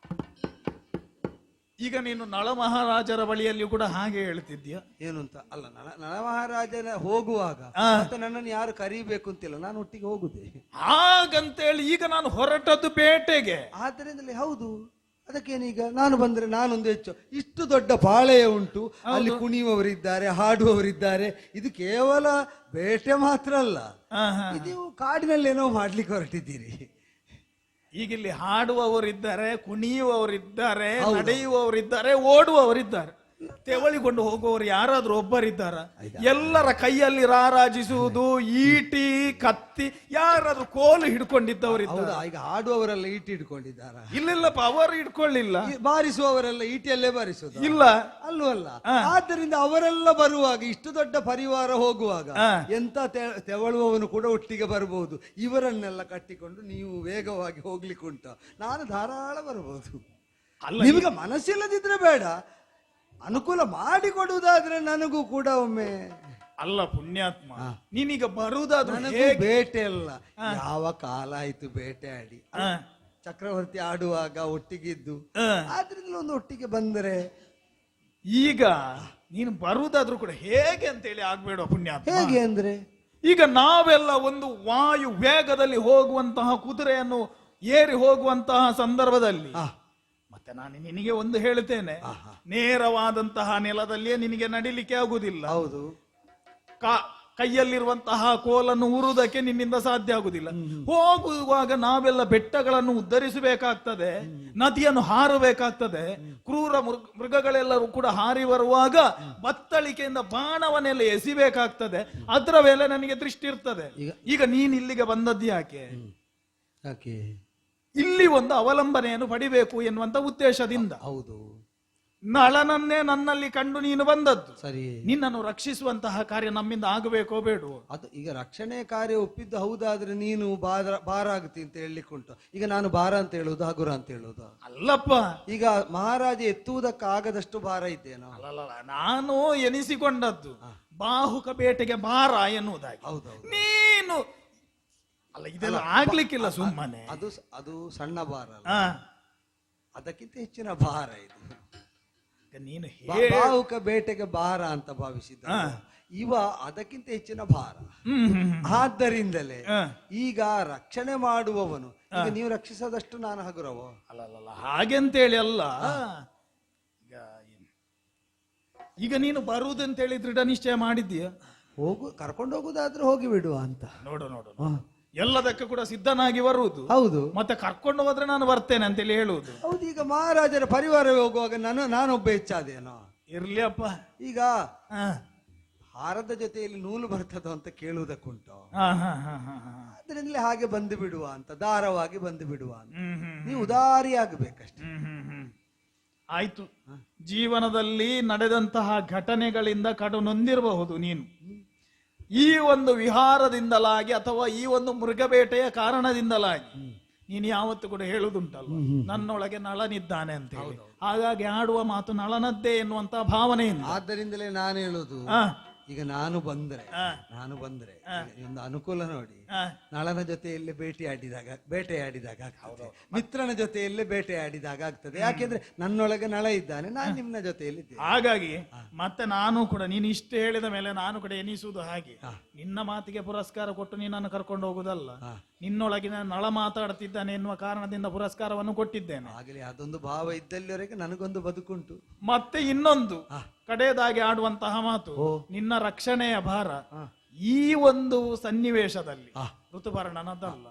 ಈಗ ನೀನು ನಳ ಮಹಾರಾಜರ ಬಳಿಯಲ್ಲಿಯೂ ಕೂಡ ಹಾಗೆ ಹೇಳ್ತಿದ್ಯಾ? ಏನು ಅಂತ ಅಲ್ಲ, ನಳ ಮಹಾರಾಜನ ಹೋಗುವಾಗ ಆ. ಮತ್ತೆ ನನ್ನನ್ನು ಯಾರು ಕರೀಬೇಕು ಅಂತಿಲ್ಲ, ನಾನು ಒಟ್ಟಿಗೆ ಹೋಗುದೇ. ಹಾಗಂತೇಳಿ ಈಗ ನಾನು ಹೊರಟದ್ದು ಬೇಟೆಗೆ. ಆದ್ದರಿಂದಲೇ ಹೌದು, ಅದಕ್ಕೇನೀಗ ನಾನು ಬಂದ್ರೆ ನಾನೊಂದು ಹೆಚ್ಚು. ಇಷ್ಟು ದೊಡ್ಡ ಪಾಳೆಯ ಉಂಟು, ಅಲ್ಲಿ ಕುಣಿಯುವವರಿದ್ದಾರೆ, ಹಾಡುವವರಿದ್ದಾರೆ. ಇದು ಕೇವಲ ಬೇಟೆ ಮಾತ್ರ ಅಲ್ಲ, ಇದು ಕಾಡಿನಲ್ಲಿ ಏನೋ ಮಾಡ್ಲಿಕ್ಕೆ ಹೊರಟಿದ್ದೀರಿ. ಈಗ ಇಲ್ಲಿ ಹಾಡುವವರಿದ್ದಾರೆ, ಕುಣಿಯುವವರಿದ್ದಾರೆ, ನಡೆಯುವವರಿದ್ದಾರೆ, ಓಡುವವರಿದ್ದಾರೆ. ತೆವಳಿಕೊಂಡು ಹೋಗುವವರು ಯಾರಾದ್ರೂ ಒಬ್ಬರಿದ್ದಾರ? ಎಲ್ಲರ ಕೈಯಲ್ಲಿ ರಾರಾಜಿಸುವುದು ಈಟಿ ಕತ್ತಿ, ಯಾರಾದ್ರೂ ಕೋಲು ಹಿಡ್ಕೊಂಡಿದ್ದವರಿದ್ದಾರೆ. ಹೌದಾ? ಈಗ ಹಾಡುವವರೆಲ್ಲ ಈಟಿ ಹಿಡ್ಕೊಂಡಿದ್ದಾರ? ಇಲ್ಲಿಲ್ಲಪ್ಪ, ಅವರು ಹಿಡ್ಕೊಳ್ಳಿಲ್ಲ. ಬಾರಿಸುವವರೆಲ್ಲ ಈಟಿಯಲ್ಲೇ ಬಾರಿಸುದು ಇಲ್ಲ ಅಲ್ಲೂ ಅಲ್ಲ. ಆದ್ದರಿಂದ ಅವರೆಲ್ಲ ಬರುವಾಗ, ಇಷ್ಟು ದೊಡ್ಡ ಪರಿವಾರ ಹೋಗುವಾಗ ಎಂತ ತೆವಳುವವನು ಕೂಡ ಒಟ್ಟಿಗೆ ಬರಬಹುದು. ಇವರನ್ನೆಲ್ಲ ಕಟ್ಟಿಕೊಂಡು ನೀವು ವೇಗವಾಗಿ ಹೋಗ್ಲಿಕ್ಕೆ ಉಂಟು, ನಾನು ಧಾರಾಳ ಬರಬಹುದು. ನಿಮಗೆ ಮನಸ್ಸಿಲ್ಲದಿದ್ರೆ ಬೇಡ, ಅನುಕೂಲ ಮಾಡಿಕೊಡುವುದಾದ್ರೆ ನನಗೂ ಕೂಡ ಒಮ್ಮೆ. ಅಲ್ಲ ಪುಣ್ಯಾತ್ಮ, ನೀನೀಗ ಬರುವುದಾದ್ರೆ ನನಗೂ ಬೇಟೆ ಅಲ್ಲ, ಯಾವ ಕಾಲ ಆಯ್ತು ಬೇಟೆ ಆಡಿ. ಚಕ್ರವರ್ತಿ ಆಡುವಾಗ ಒಟ್ಟಿಗಿದ್ದು, ಆದ್ರಿಂದ ಒಂದು ಒಟ್ಟಿಗೆ ಬಂದರೆ. ಈಗ ನೀನು ಬರುವುದಾದ್ರೂ ಕೂಡ ಹೇಗೆ ಅಂತೇಳಿ ಆಗ್ಬೇಡ ಪುಣ್ಯಾತ್ಮ. ಹೇಗೆ ಅಂದ್ರೆ, ಈಗ ನಾವೆಲ್ಲ ಒಂದು ವಾಯು ವೇಗದಲ್ಲಿ ಹೋಗುವಂತಹ ಕುದುರೆಯನ್ನು ಏರಿ ಹೋಗುವಂತಹ ಸಂದರ್ಭದಲ್ಲಿ ಮತ್ತೆ ನಾನು ನಿನಗೆ ಒಂದು ಹೇಳ್ತೇನೆ, ನೇರವಾದಂತಹ ನೆಲದಲ್ಲಿಯೇ ನಿನಗೆ ನಡಿಲಿಕ್ಕೆ ಆಗುದಿಲ್ಲ. ಹೌದು, ಕೈಯಲ್ಲಿರುವಂತಹ ಕೋಲನ್ನು ಊರುವುದಕ್ಕೆ ನಿನ್ನಿಂದ ಸಾಧ್ಯ ಆಗುದಿಲ್ಲ. ಹೋಗುವಾಗ ನಾವೆಲ್ಲ ಬೆಟ್ಟಗಳನ್ನು ಉದ್ಧರಿಸಬೇಕಾಗ್ತದೆ, ನದಿಯನ್ನು ಹಾರಬೇಕಾಗ್ತದೆ. ಕ್ರೂರ ಮೃಗಗಳೆಲ್ಲರೂ ಕೂಡ ಹಾರಿ ಬರುವಾಗ ಬತ್ತಳಿಕೆಯಿಂದ ಬಾಣವನ್ನೆಲ್ಲ ಎಸಿಬೇಕಾಗ್ತದೆ. ಅದರ ಮೇಲೆ ನನಗೆ ದೃಷ್ಟಿ ಇರ್ತದೆ. ಈಗ ನೀನ್ ಇಲ್ಲಿಗೆ ಬಂದದ್ದು ಯಾಕೆ? ಯಾಕೆ? ಇಲ್ಲಿ ಒಂದು ಅವಲಂಬನೆಯನ್ನು ಪಡಿಬೇಕು ಎನ್ನುವಂತ ಉದ್ದೇಶದಿಂದ. ಹೌದು, ನಳನನ್ನೇ ನನ್ನಲ್ಲಿ ಕಂಡು ನೀನು ಬಂದದ್ದು. ಸರಿ, ನಿನ್ನನ್ನು ರಕ್ಷಿಸುವಂತಹ ಕಾರ್ಯ ನಮ್ಮಿಂದ ಆಗಬೇಕೋ ಬೇಡವೋ? ಅದು ಈಗ ರಕ್ಷಣೆ ಕಾರ್ಯ ಒಪ್ಪಿದ್ದು ಹೌದಾದ್ರೆ ನೀನು ಭಾರ ಆಗುತ್ತೆ ಅಂತ ಹೇಳಲಿಕ್ಕುಂಟು. ಈಗ ನಾನು ಭಾರ ಅಂತ ಹೇಳುವುದು ಹಗುರ ಅಂತ ಹೇಳುವುದು ಅಲ್ಲಪ್ಪ. ಈಗ ಮಹಾರಾಜ ಎತ್ತುವುದಕ್ಕಾಗದಷ್ಟು ಭಾರ ಇದ್ದೇನೋ? ಅಲ್ಲಲ್ಲ, ನಾನು ಎನಿಸಿಕೊಂಡದ್ದು ಬಾಹುಕ ಬೇಟೆಗೆ ಭಾರ ಎನ್ನುವುದಾಗಿ. ಹೌದೌದು, ನೀನು ಅಲ್ಲ, ಇದೆಲ್ಲ ಆಗ್ಲಿಕ್ಕಿಲ್ಲ ಸುಮ್ಮನೆ. ಅದು ಸಣ್ಣ ಭಾರ ಅಲ್ಲ, ಆ, ಅದಕ್ಕಿಂತ ಹೆಚ್ಚಿನ ಭಾರ ಇದು. ನೀನು ಬಾಹುಕ ಬೇಟೆಗೆ ಭಾರ ಅಂತ ಭಾವಿಸಿದ ಇವ ಅದಕ್ಕಿಂತ ಹೆಚ್ಚಿನ ಭಾರ. ಆದ್ದರಿಂದಲೇ ಈಗ ರಕ್ಷಣೆ ಮಾಡುವವನು, ಈಗ ನೀವು ರಕ್ಷಿಸದಷ್ಟು ನಾನು ಹಗುರವೋ? ಅಲ್ಲಲ್ಲ, ಹಾಗೆಂತೇಳಿ ಅಲ್ಲ. ಈಗ ನೀನು ಬರುವುದಂತೇಳಿ ದೃಢ ನಿಶ್ಚಯ ಮಾಡಿದ್ದೀಯ? ಕರ್ಕೊಂಡು ಹೋಗುದಾದ್ರೆ ಹೋಗಿ ಬಿಡುವ ಅಂತ. ನೋಡು ನೋಡು, ಎಲ್ಲದಕ್ಕೂ ಕೂಡ ಸಿದ್ಧನಾಗಿ ಬರುವುದು. ಹೌದು, ಮತ್ತೆ ಕರ್ಕೊಂಡು ಹೋದ್ರೆ ನಾನು ಬರ್ತೇನೆ ಅಂತೇಳಿ ಹೇಳುವುದು. ಹೌದು. ಈಗ ಮಹಾರಾಜರ ಪರಿವಾರ ಹೋಗುವಾಗ ನಾನೊಬ್ಬ ಹೆಚ್ಚಾದೇನೋ? ಇರ್ಲಿ ಅಪ್ಪ. ಈಗ ಹಾರದ ಜೊತೆಯಲ್ಲಿ ನೂಲು ಬರ್ತದೋ ಅಂತ ಕೇಳುವುದಕ್ಕುಂಟು. ಅದರಿಂದಲೇ ಹಾಗೆ ಬಂದು ಬಿಡುವ ಅಂತ, ದಾರವಾಗಿ ಬಂದು ಬಿಡುವ ಅಂತ. ನೀವು ಉದಾರಿಯಾಗಬೇಕಷ್ಟೇ. ಆಯ್ತು, ಜೀವನದಲ್ಲಿ ನಡೆದಂತಹ ಘಟನೆಗಳಿಂದ ಕಡು ನೊಂದಿರಬಹುದು ನೀನು. ಈ ಒಂದು ವಿಹಾರದಿಂದಲಾಗಿ ಅಥವಾ ಈ ಒಂದು ಮೃಗಬೇಟೆಯ ಕಾರಣದಿಂದಲಾಗಿ ನೀನು ಯಾವತ್ತು ಕೂಡ ಹೇಳುದುಂಟಲ್ಲ, ನನ್ನೊಳಗೆ ನಳನಿದ್ದಾನೆ ಅಂತ ಹೇಳಿ. ಹಾಗಾಗಿ ಆಡುವ ಮಾತು ನಳನದ್ದೇ ಎನ್ನುವಂತಹ ಭಾವನೆಯಿಂದ. ಆದ್ದರಿಂದಲೇ ನಾನು ಹೇಳುದು, ಈಗ ನಾನು ಬಂದ್ರೆ ಒಂದು ಅನುಕೂಲ ನೋಡಿ, ನಳನ ಜೊತೆಯಲ್ಲೇ ಬೇಟೆಯಾಡಿದಾಗ ಆಗ್ತದೆ, ಮಿತ್ರನ ಜೊತೆಯಲ್ಲೇ ಬೇಟೆಯಾಡಿದಾಗ ಆಗ್ತದೆ. ಯಾಕೆಂದ್ರೆ ನನ್ನೊಳಗೆ ನಳ ಇದ್ದಾನೆ, ನಾನು ನಿಮ್ಮ ಜೊತೆಯಲ್ಲಿ. ಹಾಗಾಗಿ ಮತ್ತೆ ನಾನು ಕೂಡ ನೀನು ಇಷ್ಟು ಹೇಳಿದ ಮೇಲೆ ನಾನು ಕೂಡ ಎನಿಸುವುದು ಹಾಗೆ, ನಿನ್ನ ಮಾತಿಗೆ ಪುರಸ್ಕಾರ ಕೊಟ್ಟು ನೀನನ್ನು ಕರ್ಕೊಂಡು ಹೋಗುದಲ್ಲ, ನಿನ್ನೊಳಗಿನ ನಳ ಮಾತಾಡ್ತಿದ್ದಾನೆ ಎನ್ನುವ ಕಾರಣದಿಂದ ಪುರಸ್ಕಾರವನ್ನು ಕೊಟ್ಟಿದ್ದೇನೆ. ಆಗಲಿ, ಅದೊಂದು ಭಾವ ಇದ್ದಲ್ಲಿವರೆಗೆ ನನಗೊಂದು ಬದುಕುಂಟು. ಮತ್ತೆ ಇನ್ನೊಂದು ಕಡೆಯದಾಗಿ ಆಡುವಂತಹ ಮಾತು, ನಿನ್ನ ರಕ್ಷಣೆಯ ಭಾರ ಈ ಒಂದು ಸನ್ನಿವೇಶದಲ್ಲಿ ಋತುಪರ್ಣನದಲ್ಲ,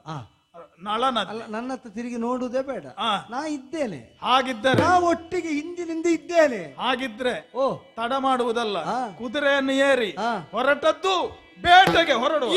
ನಳನಲ್ಲ. ನನ್ನ ಹತ್ರ ತಿರುಗಿ ನೋಡುವುದೇ ಬೇಡ, ನಾ ಇದ್ದೇನೆ. ಹಾಗಿದ್ದರೆ ನಾ ಒಟ್ಟಿಗೆ ಹಿಂದಿನಿಂದ ಇದ್ದೇನೆ. ಹಾಗಿದ್ರೆ ತಡ ಮಾಡುವುದಲ್ಲ, ಕುದುರೆಯನ್ನು ಏರಿ ಹೊರಟದ್ದು ಬೇಟೆಗೆ ಹೊರಡುವ.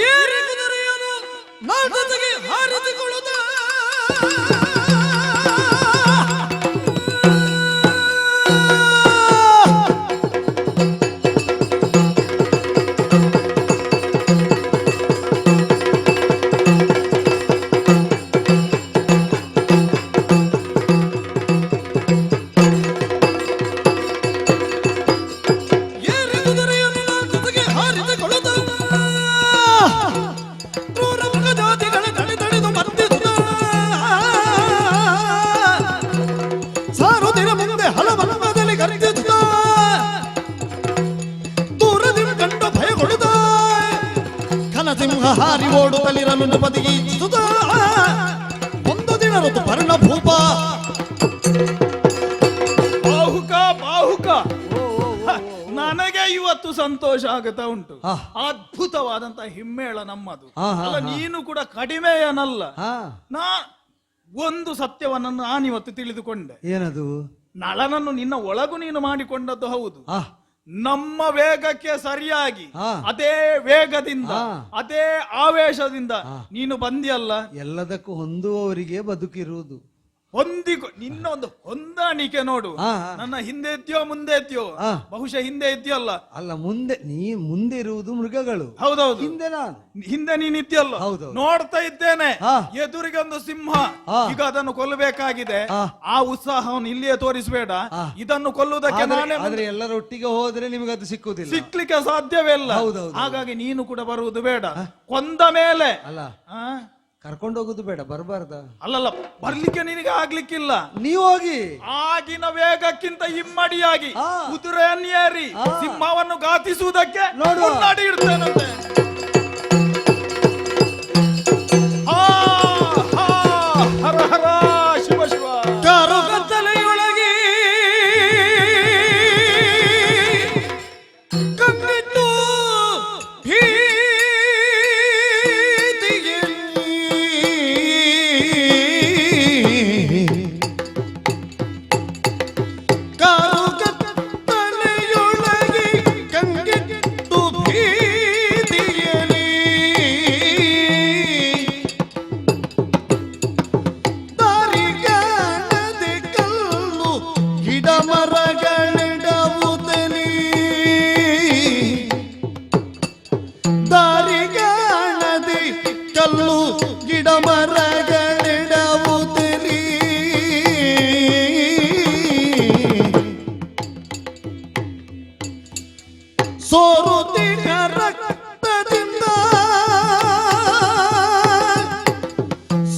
ಆರಿಸಿಕೊಳ್ಳುತ್ತ ಕ್ರೂರ ಮೃಗ ಜಾತಿಗಳ ತಡೆದು ಮತ್ತಿದ್ದ ಸಾರುದಿನ ಮುಂದೆ ಹಲವನ್ನದಲ್ಲಿ ಗರ್ಜಿಸಿದ ದೂರದಿಂದ ಕಂಡು ಭಯಗೊಡುತ್ತ ಕನಸಿಂಹ ಹಾರಿ ಓಡುತ್ತಲಿರಲು ನೃಪತಿಗೀಚಿಸುತ್ತ ಒಂದು ದಿನ ಋತು ಪರ್ಣ ಭೂಪ ಬಾಹುಕ ಬಾಹುಕ ನನಗೆ ಇವತ್ತು ಸಂತೋಷ ಆಗುತ್ತಾ ಉಂಟು. ಅದ್ಭುತವಾದಂತ ಹಿಮ್ಮೇಳ ನಮ್ಮದು. ಅಲ್ಲ, ನೀನು ಕೂಡ ಕಡಿಮೆಯನಲ್ಲ. ನಾ ಒಂದು ಸತ್ಯವನ್ನ ನಾನಿವತ್ತು ತಿಳಿದುಕೊಂಡೆ. ಏನದು? ನಳನನ್ನು ನಿನ್ನ ಒಳಗು ನೀನು ಮಾಡಿಕೊಂಡದ್ದು ಹೌದು. ನಮ್ಮ ವೇಗಕ್ಕೆ ಸರಿಯಾಗಿ ಅದೇ ವೇಗದಿಂದ ಅದೇ ಆವೇಶದಿಂದ ನೀನು ಬಂದಿಯಲ್ಲ. ಎಲ್ಲದಕ್ಕೂ ಹೊಂದುವವರಿಗೆ ಬದುಕಿರುವುದು. ನಿನ್ನ ಒಂದು ಹೊಂದಾಣಿಕೆ ನೋಡು. ನನ್ನ ಹಿಂದೆ ಇದ್ಯೋ ಮುಂದೆ ಇದ್ಯೋ? ಬಹುಶಃ ಹಿಂದೆ ಇದ್ಯಲ್ಲ. ಅಲ್ಲ, ಮುಂದೆ ಇರುವುದು ಮೃಗಗಳು. ಹೌದೌದು, ಹಿಂದೆ ನಾನು, ಹಿಂದೆ ನೀನ್ ಇದ್ಯಲ್ಲ. ಹೌದು, ನೋಡ್ತಾ ಇದ್ದೇನೆ. ಎದುರಿಗೆ ಒಂದು ಸಿಂಹ. ಈಗ ಅದನ್ನು ಕೊಲ್ಲಬೇಕಾಗಿದೆ. ಆ ಉತ್ಸಾಹವನ್ನು ಇಲ್ಲಿಯೇ ತೋರಿಸಬೇಡ. ಇದನ್ನು ಕೊಲ್ಲುವುದಕ್ಕೆ ನಾನೇ. ಆದ್ರೆ ಎಲ್ಲರೊಟ್ಟಿಗೆ ಹೋದ್ರೆ ನಿಮಗೆ ಅದು ಸಿಕ್ಕುವುದಿಲ್ಲ, ಸಿಕ್ಲಿಕ್ಕೆ ಸಾಧ್ಯವೇ ಇಲ್ಲ. ಹಾಗಾಗಿ ನೀನು ಕೂಡ ಬರುವುದು ಬೇಡ. ಕೊಂದ ಮೇಲೆ ಅಲ್ಲ, ಕರ್ಕೊಂಡು ಹೋಗುದು ಬೇಡ, ಬರಬಾರ್ದ? ಅಲ್ಲಲ್ಲ, ಬರ್ಲಿಕ್ಕೆ ನಿನಗೆ ಆಗ್ಲಿಕ್ಕಿಲ್ಲ. ನೀವು ಹೋಗಿ. ಆಗಿನ ವೇಗಕ್ಕಿಂತ ಇಮ್ಮಡಿಯಾಗಿ ಕುದುರೆಯನ್ನೇರಿ ಸಿಂಹವನ್ನು ಘಾತಿಸುವುದಕ್ಕೆ ಮುನ್ನಡಿ ಇಡ್ತೇನಂತೆ. ಹರ ಹರ ಶಿವ ಶಿವ. ಕರುಗತ್ತಲೆಯೊಳಗೆ ಕಣ್ಣಿಟ್ಟು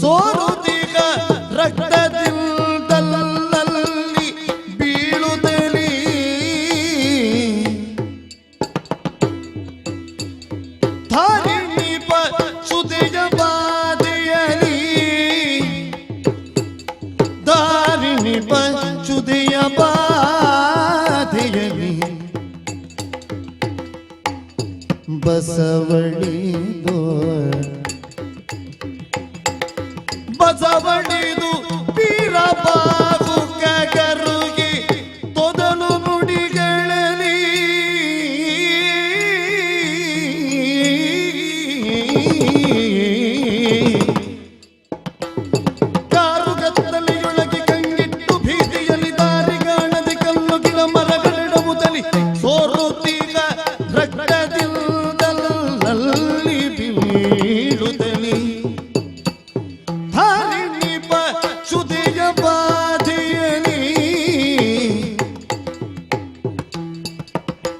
ಸೋರುತ್ತಿಗ ರಕ್ತದಿಂದ ಬೀಳುತ್ತಲಿ ಧಾರಿಣಿ ಸುದೆಯ ಬಾಧೆಯಲಿ ಧಾರಿಣಿ ಚುದೆಯ ಬಾಧೆಯಲಿ ಬಸವಳಿದು ಬೀರಬಾಗು ಕಗರುಗಿ ತೊದಲು ನುಡಿಗಳಲ್ಲಿ ಕಾರುಗತ್ತಲೆಯೊಳಗೆ ಕಂಗಿಟ್ಟು ಭೀತಿಯಲ್ಲಿ ದಾರಿಗಾಣದೆ ಕಲ್ಲು ಗಿಡ ಮರಗಳಿಡುವುದಲಿ ಸೋರುತ್ತೀಗ ರಕ್ತದಲ್ಲಿ ಬೀಳುತ್ತಲಿ ಧಾರಿಣಿ ಶುದ್ಧಿಯ ಬಾಧೆಯಲಿ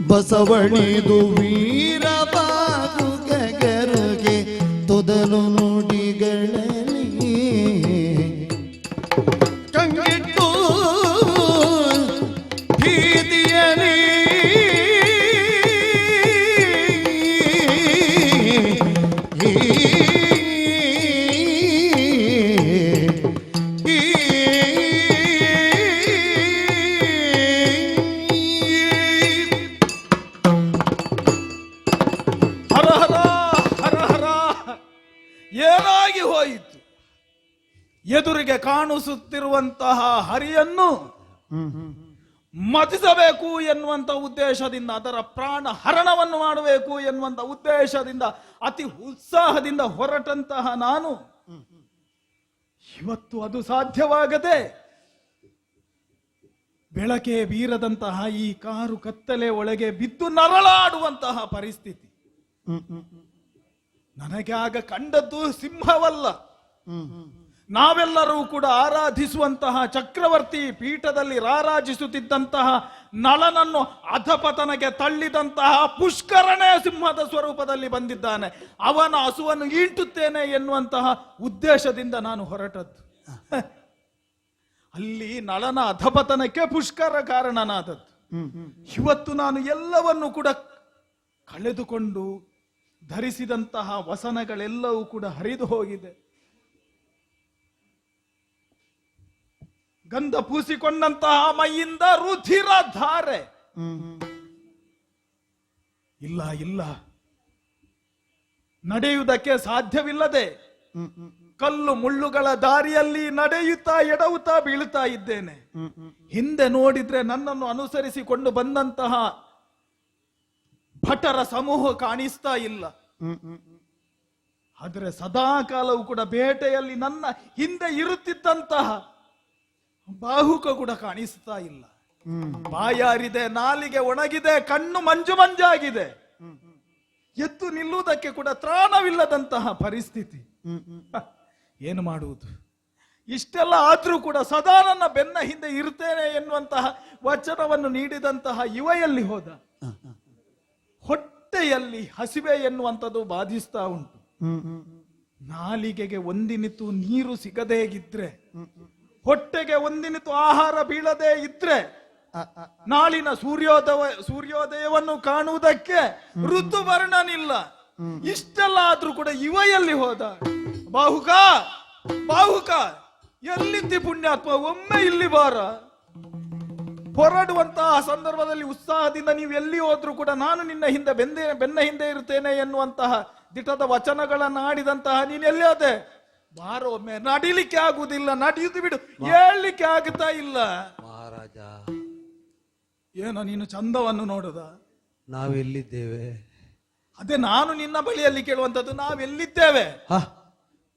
ಬಸವಣಿದು ವೀರಬಾಗು ಗಗರುಗೆ ತೊದಲು ನುಡಿಗಳಲ್ಲಿ ಕಂಗಿಟ್ಟು ಭೀತಿಯಲಿ ಏನಾಗಿ ಹೋಯಿತು? ಎದುರಿಗೆ ಕಾಣಿಸುತ್ತಿರುವಂತಹ ಹರಿಯನ್ನು ಮತಿಸಬೇಕು ಎನ್ನುವಂತ ಉದ್ದೇಶದಿಂದ, ಅದರ ಪ್ರಾಣ ಹರಣವನ್ನು ಮಾಡಬೇಕು ಎನ್ನುವಂತ ಉದ್ದೇಶದಿಂದ ಅತಿ ಉತ್ಸಾಹದಿಂದ ಹೊರಟಂತಹ ನಾನು ಇವತ್ತು ಅದು ಸಾಧ್ಯವಾಗದೆ ಬೆಳಕೆ ಬೀರದಂತಹ ಈ ಕಾರು ಕತ್ತಲೆ ಒಳಗೆ ಬಿದ್ದು ನರಳಾಡುವಂತಹ ಪರಿಸ್ಥಿತಿ. ನನಗೆ ಆಗ ಕಂಡದ್ದು ಸಿಂಹವಲ್ಲ, ನಾವೆಲ್ಲರೂ ಕೂಡ ಆರಾಧಿಸುವಂತಹ ಚಕ್ರವರ್ತಿ ಪೀಠದಲ್ಲಿ ರಾರಾಜಿಸುತ್ತಿದ್ದಂತಹ ನಳನನ್ನು ಅಧಪತನಕ್ಕೆ ತಳ್ಳಿದಂತಹ ಪುಷ್ಕರನೇ ಸಿಂಹದ ಸ್ವರೂಪದಲ್ಲಿ ಬಂದಿದ್ದಾನೆ. ಅವನ ಹಸುವನ್ನು ಈಂಟುತ್ತೇನೆ ಎನ್ನುವಂತಹ ಉದ್ದೇಶದಿಂದ ನಾನು ಹೊರಟದ್ದು. ಅಲ್ಲಿ ನಳನ ಅಧಪತನಕ್ಕೆ ಪುಷ್ಕರ ಕಾರಣನಾದದ್ದು. ಇವತ್ತು ನಾನು ಎಲ್ಲವನ್ನು ಕೂಡ ಕಳೆದುಕೊಂಡು ಧರಿಸಿದಂತಹ ವಸನಗಳೆಲ್ಲವೂ ಕೂಡ ಹರಿದು ಹೋಗಿದೆ. ಗಂಧ ಪೂಸಿಕೊಂಡಂತಹ ಮೈಯಿಂದ ರುಧಿರ ಧಾರೆ. ಇಲ್ಲ ಇಲ್ಲ, ನಡೆಯುವುದಕ್ಕೆ ಸಾಧ್ಯವಿಲ್ಲದೆ ಕಲ್ಲು ಮುಳ್ಳುಗಳ ದಾರಿಯಲ್ಲಿ ನಡೆಯುತ್ತಾ ಎಡವುತ್ತಾ ಬೀಳುತ್ತಾ ಇದ್ದೇನೆ. ಹಿಂದೆ ನೋಡಿದ್ರೆ ನನ್ನನ್ನು ಅನುಸರಿಸಿಕೊಂಡು ಬಂದಂತಹ ಭಟರ ಸಮೂಹ ಕಾಣಿಸ್ತಾ ಇಲ್ಲ. ಆದರೆ ಸದಾ ಕಾಲವೂ ಕೂಡ ಬೇಟೆಯಲ್ಲಿ ನನ್ನ ಹಿಂದೆ ಇರುತ್ತಿದ್ದಂತಹ ಬಾಹುಕ ಕೂಡ ಕಾಣಿಸ್ತಾ ಇಲ್ಲ. ಬಾಯಾರಿದೆ, ನಾಲಿಗೆ ಒಣಗಿದೆ, ಕಣ್ಣು ಮಂಜು ಮಂಜಾಗಿದೆ. ಎದ್ದು ನಿಲ್ಲುವುದಕ್ಕೆ ಕೂಡ ತ್ರಾಣವಿಲ್ಲದಂತಹ ಪರಿಸ್ಥಿತಿ. ಏನು ಮಾಡುವುದು? ಇಷ್ಟೆಲ್ಲ ಆದ್ರೂ ಕೂಡ ಸದಾ ನನ್ನ ಬೆನ್ನ ಹಿಂದೆ ಇರ್ತೇನೆ ಎನ್ನುವಂತಹ ವಚನವನ್ನು ನೀಡಿದಂತಹ ಇವ ಎಲ್ಲಿ ಹೋದ? ಹೊಟ್ಟೆಯಲ್ಲಿ ಹಸಿವೆ ಎನ್ನುವಂಥದ್ದು ಬಾಧಿಸ್ತಾ ಉಂಟು. ನಾಲಿಗೆಗೆ ಒಂದಿನಿತು ನೀರು ಸಿಗದೇ ಇದ್ರೆ, ಹೊಟ್ಟೆಗೆ ಒಂದಿನಿತು ಆಹಾರ ಬೀಳದೇ ಇದ್ರೆ, ನಾಳಿನ ಸೂರ್ಯೋದಯವನ್ನು ಕಾಣುವುದಕ್ಕೆ ಋತುವರ್ಣನಿಲ್ಲ. ಇಷ್ಟೆಲ್ಲ ಆದ್ರೂ ಕೂಡ ಇವ ಎಲ್ಲಿ ಹೋದ? ಬಾಹುಕ, ಬಾಹುಕ, ಎಲ್ಲಿದ್ದಿ ಪುಣ್ಯಾತ್ಮ? ಒಮ್ಮೆ ಇಲ್ಲಿ ಬಾರ. ಹೊರಡುವಂತಹ ಸಂದರ್ಭದಲ್ಲಿ ಉತ್ಸಾಹದಿಂದ ನೀವು ಎಲ್ಲಿ ಹೋದ್ರೂ ಕೂಡ ನಾನು ನಿನ್ನ ಹಿಂದೆ ಬೆನ್ನ ಹಿಂದೆ ಇರ್ತೇನೆ ಎನ್ನುವಂತಹ ದಿಟದ ವಚನಗಳನ್ನ ಆಡಿದಂತಹ ನೀನ್ ಎಲ್ಲಿ ಹೋದೆ? ಬಾರೋ ಒಮ್ಮೆ. ನಡಿಲಿಕ್ಕೆ ಆಗುದಿಲ್ಲ, ನಡೆಯುದು ಬಿಡು, ಹೇಳಲಿಕ್ಕೆ ಆಗುತ್ತಾ ಇಲ್ಲ. ಮಹಾರಾಜ, ಏನೋ ನೀನು ಚಂದವನ್ನು ನೋಡುದ? ನಾವೆಲ್ಲಿದ್ದೇವೆ? ಅದೇ ನಾನು ನಿನ್ನ ಬಳಿಯಲ್ಲಿ ಕೇಳುವಂತದ್ದು. ನಾವೆಲ್ಲಿದ್ದೇವೆ?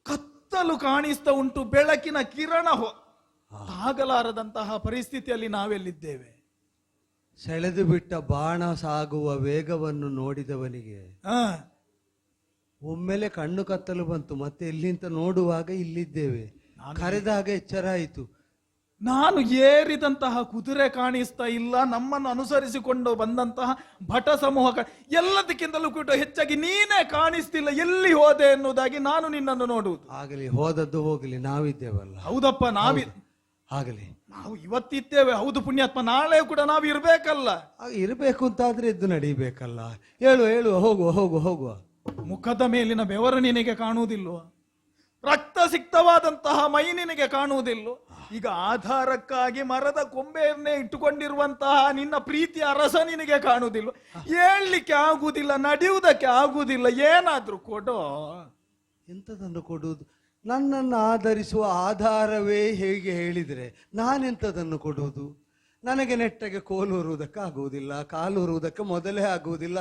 ಕತ್ತಲು ಕಾಣಿಸ್ತಾ ಉಂಟು, ಬೆಳಕಿನ ಕಿರಣ ತಾಗಲಾರದಂತಹ ಪರಿಸ್ಥಿತಿಯಲ್ಲಿ ನಾವೆಲ್ಲಿದ್ದೇವೆ? ಸೆಳೆದು ಬಿಟ್ಟ ಬಾಣ ಸಾಗುವ ವೇಗವನ್ನು ನೋಡಿದವನಿಗೆ ಒಮ್ಮೆಲೆ ಕಣ್ಣು ಕತ್ತಲು ಬಂತು. ಮತ್ತೆ ಎಲ್ಲಿಂತ ನೋಡುವಾಗ ಇಲ್ಲಿದ್ದೇವೆ. ಕರೆದಾಗ ಎಚ್ಚರ ಆಯಿತು. ನಾನು ಏರಿದಂತಹ ಕುದುರೆ ಕಾಣಿಸ್ತಾ ಇಲ್ಲ, ನಮ್ಮನ್ನು ಅನುಸರಿಸಿಕೊಂಡು ಬಂದಂತಹ ಭಟ ಸಮೂಹ ಎಲ್ಲದಕ್ಕಿಂತಲೂ ಕೂಡ ಹೆಚ್ಚಾಗಿ ನೀನೇ ಕಾಣಿಸ್ತಿಲ್ಲ. ಎಲ್ಲಿ ಹೋದೆ ಎನ್ನುವುದಾಗಿ ನಾನು ನಿನ್ನನ್ನು ನೋಡುವುದು. ಆಗಲಿ, ಹೋದದ್ದು ಹೋಗಲಿ, ನಾವಿದ್ದೇವಲ್ಲ. ಹೌದಪ್ಪ, ಆಗಲಿ, ನಾವು ಇವತ್ತಿದ್ದೇವೆ. ಹೌದು ಪುಣ್ಯಾತ್ಮ, ನಾಳೆ ಕೂಡ ನಾವು ಇರ್ಬೇಕಲ್ಲ. ಇರಬೇಕು ಅಂತಾದ್ರೆ ಎದ್ದು ನಡೀಬೇಕಲ್ಲ. ಹೇಳು ಹೇಳು, ಹೋಗುವ ಹೋಗುವ ಹೋಗುವ. ಮುಖದ ಮೇಲಿನ ಬೆವರು ನಿನಗೆ ಕಾಣುವುದಿಲ್ವ? ರಕ್ತ ಸಿಕ್ತವಾದಂತಹ ಮೈ ನಿನಗೆ ಕಾಣುವುದಿಲ್ಲ? ಈಗ ಆಧಾರಕ್ಕಾಗಿ ಮರದ ಕೊಂಬೆಯನ್ನೇ ಇಟ್ಟುಕೊಂಡಿರುವಂತಹ ನಿನ್ನ ಪ್ರೀತಿಯ ಅರಸ ನಿನಗೆ ಕಾಣುವುದಿಲ್ಲ? ಹೇಳಲಿಕ್ಕೆ ಆಗುವುದಿಲ್ಲ, ನಡೆಯುವುದಕ್ಕೆ ಆಗುವುದಿಲ್ಲ. ಏನಾದ್ರೂ ಕೊಡೋ. ಎಂಥದನ್ನು ಕೊಡುವುದು? ನನ್ನನ್ನು ಆಧರಿಸುವ ಆಧಾರವೇ ಹೇಗೆ ಹೇಳಿದರೆ ನಾನೆಂಥದನ್ನು ಕೊಡುವುದು? ನನಗೆ ನೆಟ್ಟಗೆ ಕೋಲೂರುವುದಕ್ಕಾಗುವುದಿಲ್ಲ, ಕಾಲೂರುವುದಕ್ಕೆ ಮೊದಲೇ ಆಗುವುದಿಲ್ಲ.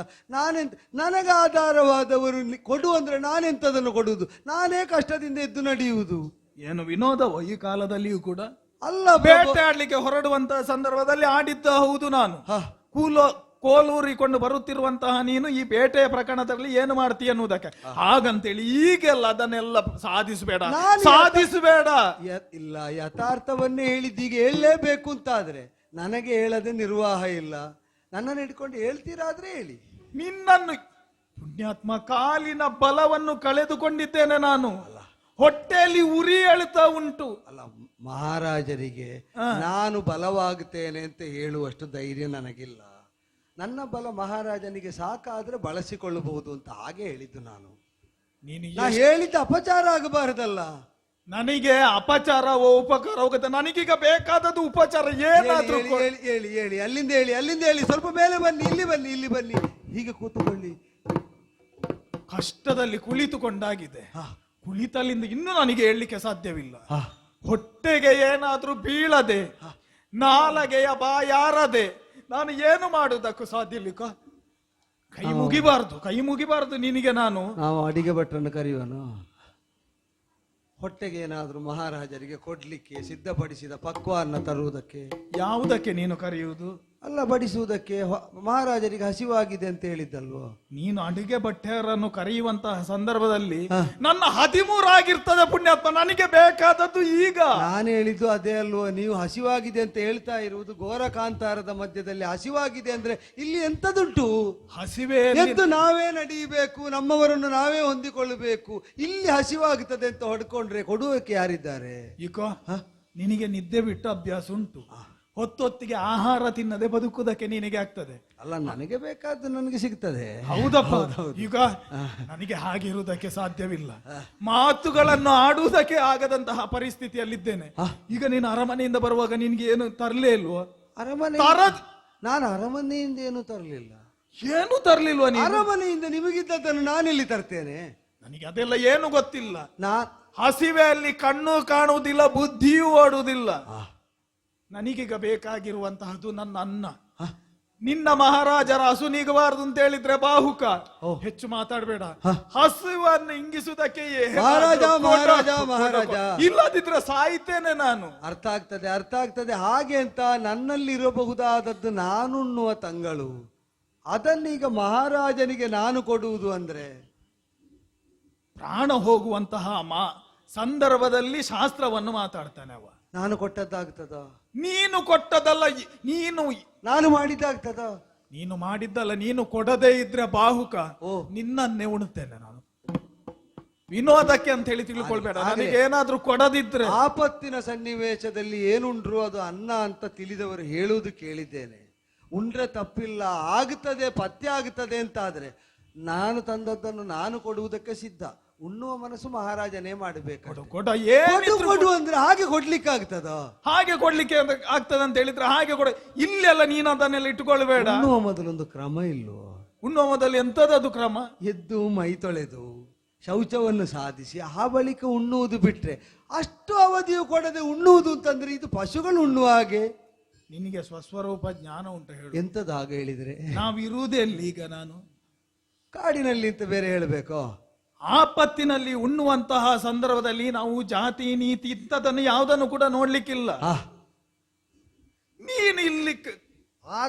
ನನಗೆ ಆಧಾರವಾದವರು ಕೊಡು ಅಂದ್ರೆ ನಾನೆಂಥದನ್ನು ಕೊಡುವುದು? ನಾನೇ ಕಷ್ಟದಿಂದ ಎದ್ದು ನಡೆಯುವುದು. ಏನು ವಿನೋದವೋ ಈ ಕಾಲದಲ್ಲಿಯೂ ಕೂಡ? ಅಲ್ಲ, ಬೇಟೆ ಆಡ್ಲಿಕ್ಕೆ ಹೊರಡುವಂತಹ ಸಂದರ್ಭದಲ್ಲಿ ಆಡಿದ್ದ ಹೌದು ನಾನು. ಕೋಲೂರಿಕೊಂಡು ಬರುತ್ತಿರುವಂತಹ ನೀನು ಈ ಬೇಟೆಯ ಪ್ರಕರಣದಲ್ಲಿ ಏನು ಮಾಡ್ತೀಯ ಅನ್ನುವುದಕ್ಕೆ. ಹಾಗಂತೇಳಿ ಈಗೆಲ್ಲ ಅದನ್ನೆಲ್ಲ ಸಾಧಿಸಬೇಡ. ಇಲ್ಲ, ಯಥಾರ್ಥವನ್ನೇ ಹೇಳಿದ್ದೀಗ ಹೇಳಲೇಬೇಕು ಅಂತಾದ್ರೆ ನನಗೆ ಹೇಳದೆ ನಿರ್ವಾಹ ಇಲ್ಲ. ನನ್ನನ್ನು ಹಿಡ್ಕೊಂಡು ಹೇಳ್ತೀರಾದ್ರೆ ಹೇಳಿ. ನಿನ್ನನ್ನು ಪುಣ್ಯಾತ್ಮ, ಕಾಲಿನ ಬಲವನ್ನು ಕಳೆದುಕೊಂಡಿದ್ದೇನೆ ನಾನು. ಹೊಟ್ಟೆಯಲ್ಲಿ ಉರಿ ಎಳುತ್ತಾ ಉಂಟು. ಅಲ್ಲ, ಮಹಾರಾಜರಿಗೆ ನಾನು ಬಲವಾಗುತ್ತೇನೆ ಅಂತ ಹೇಳುವಷ್ಟು ಧೈರ್ಯ ನನಗಿಲ್ಲ. ನನ್ನ ಬಲ ಮಹಾರಾಜನಿಗೆ ಸಾಕಾದ್ರೆ ಬಳಸಿಕೊಳ್ಳಬಹುದು ಅಂತ ಹಾಗೆ ಹೇಳಿದ್ದು ನಾನು. ನಾ ಹೇಳಿದ್ದು ಅಪಚಾರ ಆಗಬಾರದಲ್ಲ. ನನಗೆ ಅಪಚಾರ ಉಪಕಾರ ಹೋಗುತ್ತೆ. ನನಗೀಗ ಬೇಕಾದದ್ದು ಉಪಚಾರ. ಏನಾದ್ರೂ ಹೇಳಿ ಹೇಳಿ, ಅಲ್ಲಿಂದ ಹೇಳಿ, ಅಲ್ಲಿಂದ ಹೇಳಿ. ಸ್ವಲ್ಪ ಮೇಲೆ ಬನ್ನಿ, ಇಲ್ಲಿ ಬನ್ನಿ. ಹೀಗೆ ಕೂತುಕೊಳ್ಳಿ. ಕಷ್ಟದಲ್ಲಿ ಕುಳಿತುಕೊಂಡಾಗಿದೆ. ಕುಳಿತಲ್ಲಿಂದ ಇನ್ನೂ ನನಗೆ ಹೇಳಲಿಕ್ಕೆ ಸಾಧ್ಯವಿಲ್ಲ. ಹೊಟ್ಟೆಗೆ ಏನಾದ್ರೂ ಬೀಳದೆ, ನಾಲಗೆಯ ಬಾಯಾರದೆ ನಾನು ಏನು ಮಾಡುವುದಕ್ಕೂ ಸಾಧ್ಯ ಇಲ್ಲ. ಕೈ ಮುಗಿಬಾರ್ದು ನಿನಗೆ. ನಾವು ಅಡಿಗೆ ಭಟ್ರನ್ನು ಕರೆಯುವನು. ಹೊಟ್ಟೆಗೆ ಏನಾದ್ರೂ ಮಹಾರಾಜರಿಗೆ ಕೊಡ್ಲಿಕ್ಕೆ ಸಿದ್ಧಪಡಿಸಿದ ಪಕ್ವಾನ್ನ ತರುವುದಕ್ಕೆ. ಯಾವುದಕ್ಕೆ ನೀನು ಕರೆಯುವುದು? ಅಲ್ಲ, ಬಡಿಸುವುದಕ್ಕೆ ಮಹಾರಾಜರಿಗೆ ಹಸಿವಾಗಿದೆ ಅಂತ ಹೇಳಿದ್ದಲ್ವೋ? ನೀನು ಅಡಿಗೆ ಭಟ್ಯರನ್ನು ಕರೆಯುವಂತಹ ಸಂದರ್ಭದಲ್ಲಿ ನನ್ನ 13 ಆಗಿರ್ತದೆ ಪುಣ್ಯಾತ್ಮ, ನನಗೆ ಬೇಕಾದದ್ದು ಈಗ. ನಾನು ಹೇಳಿದ್ದು ಅದೇ ಅಲ್ವೋ? ನೀವು ಹಸಿವಾಗಿದೆ ಅಂತ ಹೇಳ್ತಾ ಇರುವುದು ಘೋರ ಕಾಂತಾರದ ಮಧ್ಯದಲ್ಲಿ. ಹಸಿವಾಗಿದೆ ಅಂದ್ರೆ ಇಲ್ಲಿ ಎಂತದುಂಟು? ಹಸಿವೆ ಎದ್ದು ನಾವೇ ನಡೀಬೇಕು, ನಮ್ಮವರನ್ನು ನಾವೇ ಹೊಂದಿಕೊಳ್ಳಬೇಕು. ಇಲ್ಲಿ ಹಸಿವಾಗುತ್ತದೆ ಅಂತ ಹೊಡ್ಕೊಂಡ್ರೆ ಕೊಡುವಕ್ಕೆ ಯಾರಿದ್ದಾರೆ? ಈಗ ನಿನಗೆ ನಿದ್ದೆ ಬಿಟ್ಟು ಅಭ್ಯಾಸ ಉಂಟು, ಹೊತ್ತೊತ್ತಿಗೆ ಆಹಾರ ತಿನ್ನದೆ ಬದುಕುವುದಕ್ಕೆ ನಿನಗೆ ಆಗ್ತದೆ. ಅಲ್ಲ, ನನಗೆ ಬೇಕಾದ್ದು ನನಗೆ ಸಿಗ್ತದೆ. ಹೌದಪ್ಪ. ಈಗ ನನಗೆ ಹಾಗಿರುವುದಕ್ಕೆ ಸಾಧ್ಯವಿಲ್ಲ, ಮಾತುಗಳನ್ನು ಆಡುವುದಕ್ಕೆ ಆಗದಂತಹ ಪರಿಸ್ಥಿತಿಯಲ್ಲಿದ್ದೇನೆ. ಈಗ ನೀನು ಅರಮನೆಯಿಂದ ಬರುವಾಗ ನಿನ್ಗೆ ಏನು ತರಲೇ ಇಲ್ವಾ? ಅರಮನೆ ನಾನು ಅರಮನೆಯಿಂದ ಏನು ತರಲಿಲ್ಲ. ಏನು ತರಲಿಲ್ವಾ ನೀನು? ಅರಮನೆಯಿಂದ ನಿಮಗಿದ್ದದ್ದನ್ನು ನಾನೆಲ್ಲಿ ತರ್ತೇನೆ? ನನಗೆ ಅದೆಲ್ಲ ಏನು ಗೊತ್ತಿಲ್ಲ. ಹಸಿವೆಯಲ್ಲಿ ಕಣ್ಣು ಕಾಣುವುದಿಲ್ಲ, ಬುದ್ಧಿಯೂ ಓಡುವುದಿಲ್ಲ. ನನಗೀಗ ಬೇಕಾಗಿರುವಂತಹದ್ದು ನನ್ನ ಅನ್ನ. ನಿನ್ನ ಮಹಾರಾಜರ ಹಸು ನೀಗಬಾರದು ಅಂತ ಹೇಳಿದ್ರೆ ಬಾಹುಕ, ಹೆಚ್ಚು ಮಾತಾಡಬೇಡ. ಹಸುವನ್ನು ಇಂಗಿಸುವುದಕ್ಕೆ ಮಹಾರಾಜ ಇಲ್ಲದಿದ್ರೆ ಸಾಯ್ತೇನೆ ನಾನು. ಅರ್ಥ ಆಗ್ತದೆ. ಹಾಗೆ ಅಂತ ನನ್ನಲ್ಲಿ ಇರಬಹುದಾದದ್ದು ನಾನುಣ್ಣುವ ತಂಗಳು, ಅದನ್ನೀಗ ಮಹಾರಾಜನಿಗೆ ನಾನು ಕೊಡುವುದು ಅಂದ್ರೆ ಪ್ರಾಣ ಹೋಗುವಂತಹ ಸಂದರ್ಭದಲ್ಲಿ ಶಾಸ್ತ್ರವನ್ನು ಮಾತಾಡ್ತಾನೆ ಅವ. ನಾನು ಕೊಟ್ಟದ್ದಾಗ್ತದ? ನೀನು ಕೊಟ್ಟದಲ್ಲ, ನಾನು ಮಾಡಿದ್ದಾಗ್ತದ? ನೀನು ಮಾಡಿದ್ದಲ್ಲ. ನೀನು ಕೊಡದೇ ಇದ್ರೆ ಬಾಹುಕ ನಿನ್ನನ್ನೇ ಉಣುತ್ತೇನೆ ನಾನು. ವಿನೋದಕ್ಕೆ ಅಂತ ಹೇಳಿ ತಿಳ್ಕೊಳ್ಬೇಡ. ನನಗೆ ಏನಾದ್ರೂ ಕೊಡದಿದ್ರೆ ಆಪತ್ತಿನ ಸನ್ನಿವೇಶದಲ್ಲಿ ಏನುಂಡ್ರು ಅದು ಅನ್ನ ಅಂತ ತಿಳಿದವರು ಹೇಳುವುದು ಕೇಳಿದ್ದೇನೆ. ಉಂಡ್ರೆ ತಪ್ಪಿಲ್ಲ, ಆಗುತ್ತದೆ, ಪಥ್ಯ ಆಗುತ್ತದೆ ಅಂತ ಆದ್ರೆ ನಾನು ತಂದದ್ದನ್ನು ನಾನು ಕೊಡುವುದಕ್ಕೆ ಸಿದ್ಧ. ಉಣ್ಣುವ ಮನಸ್ಸು ಮಹಾರಾಜನೇ ಮಾಡಬೇಕು. ಕೊಡು ಅಂದ್ರೆ ಹಾಗೆ ಕೊಡ್ಲಿಕ್ಕೆ ಆಗ್ತದ? ಹಾಗೆ ಕೊಡ್ಲಿಕ್ಕೆ ಆಗ್ತದ ಅಂತ ಹೇಳಿದ್ರೆ ಹಾಗೆ ಕೊಡ. ಇಲ್ಲೆಲ್ಲ ನೀನು ಅದನ್ನೆಲ್ಲ ಇಟ್ಟುಕೊಳ್ಬೇಡ. ಉಣ್ಣುವ ಮೊದಲೊಂದು ಕ್ರಮ ಇಲ್ವೋ? ಉಣ್ಣುವ ಮೊದಲು ಎಂತದದು ಕ್ರಮ? ಎದ್ದು ಮೈ ತೊಳೆದು ಶೌಚವನ್ನು ಸಾಧಿಸಿ ಆ ಬಳಿಕ ಉಣ್ಣುವುದು ಬಿಟ್ರೆ ಅಷ್ಟು ಅವಧಿಯು ಕೊಡದೆ ಉಣ್ಣುವುದು ಅಂತಂದ್ರೆ ಇದು ಪಶುಗಳು ಉಣ್ಣುವ ಹಾಗೆ. ನಿನಗೆ ಸ್ವಸ್ವರೂಪ ಜ್ಞಾನ ಉಂಟು ಹೇಳು. ಎಂತದ ಹಾಗೆ ಹೇಳಿದ್ರೆ? ನಾವಿರುವುದೇ ಅಲ್ಲಿ. ಈಗ ನಾನು ಕಾಡಿನಲ್ಲಿ ಅಂತ ಬೇರೆ ಹೇಳ್ಬೇಕೋ? ಆಪತ್ತಿನಲ್ಲಿ ಉಣ್ಣುವಂತಹ ಸಂದರ್ಭದಲ್ಲಿ ನಾವು ಜಾತಿ ನೀತಿ ಇಂಥದನ್ನು ಯಾವುದನ್ನು ಕೂಡ ನೋಡ್ಲಿಕ್ಕಿಲ್ಲ. ನೀನು ಇಲ್ಲಿ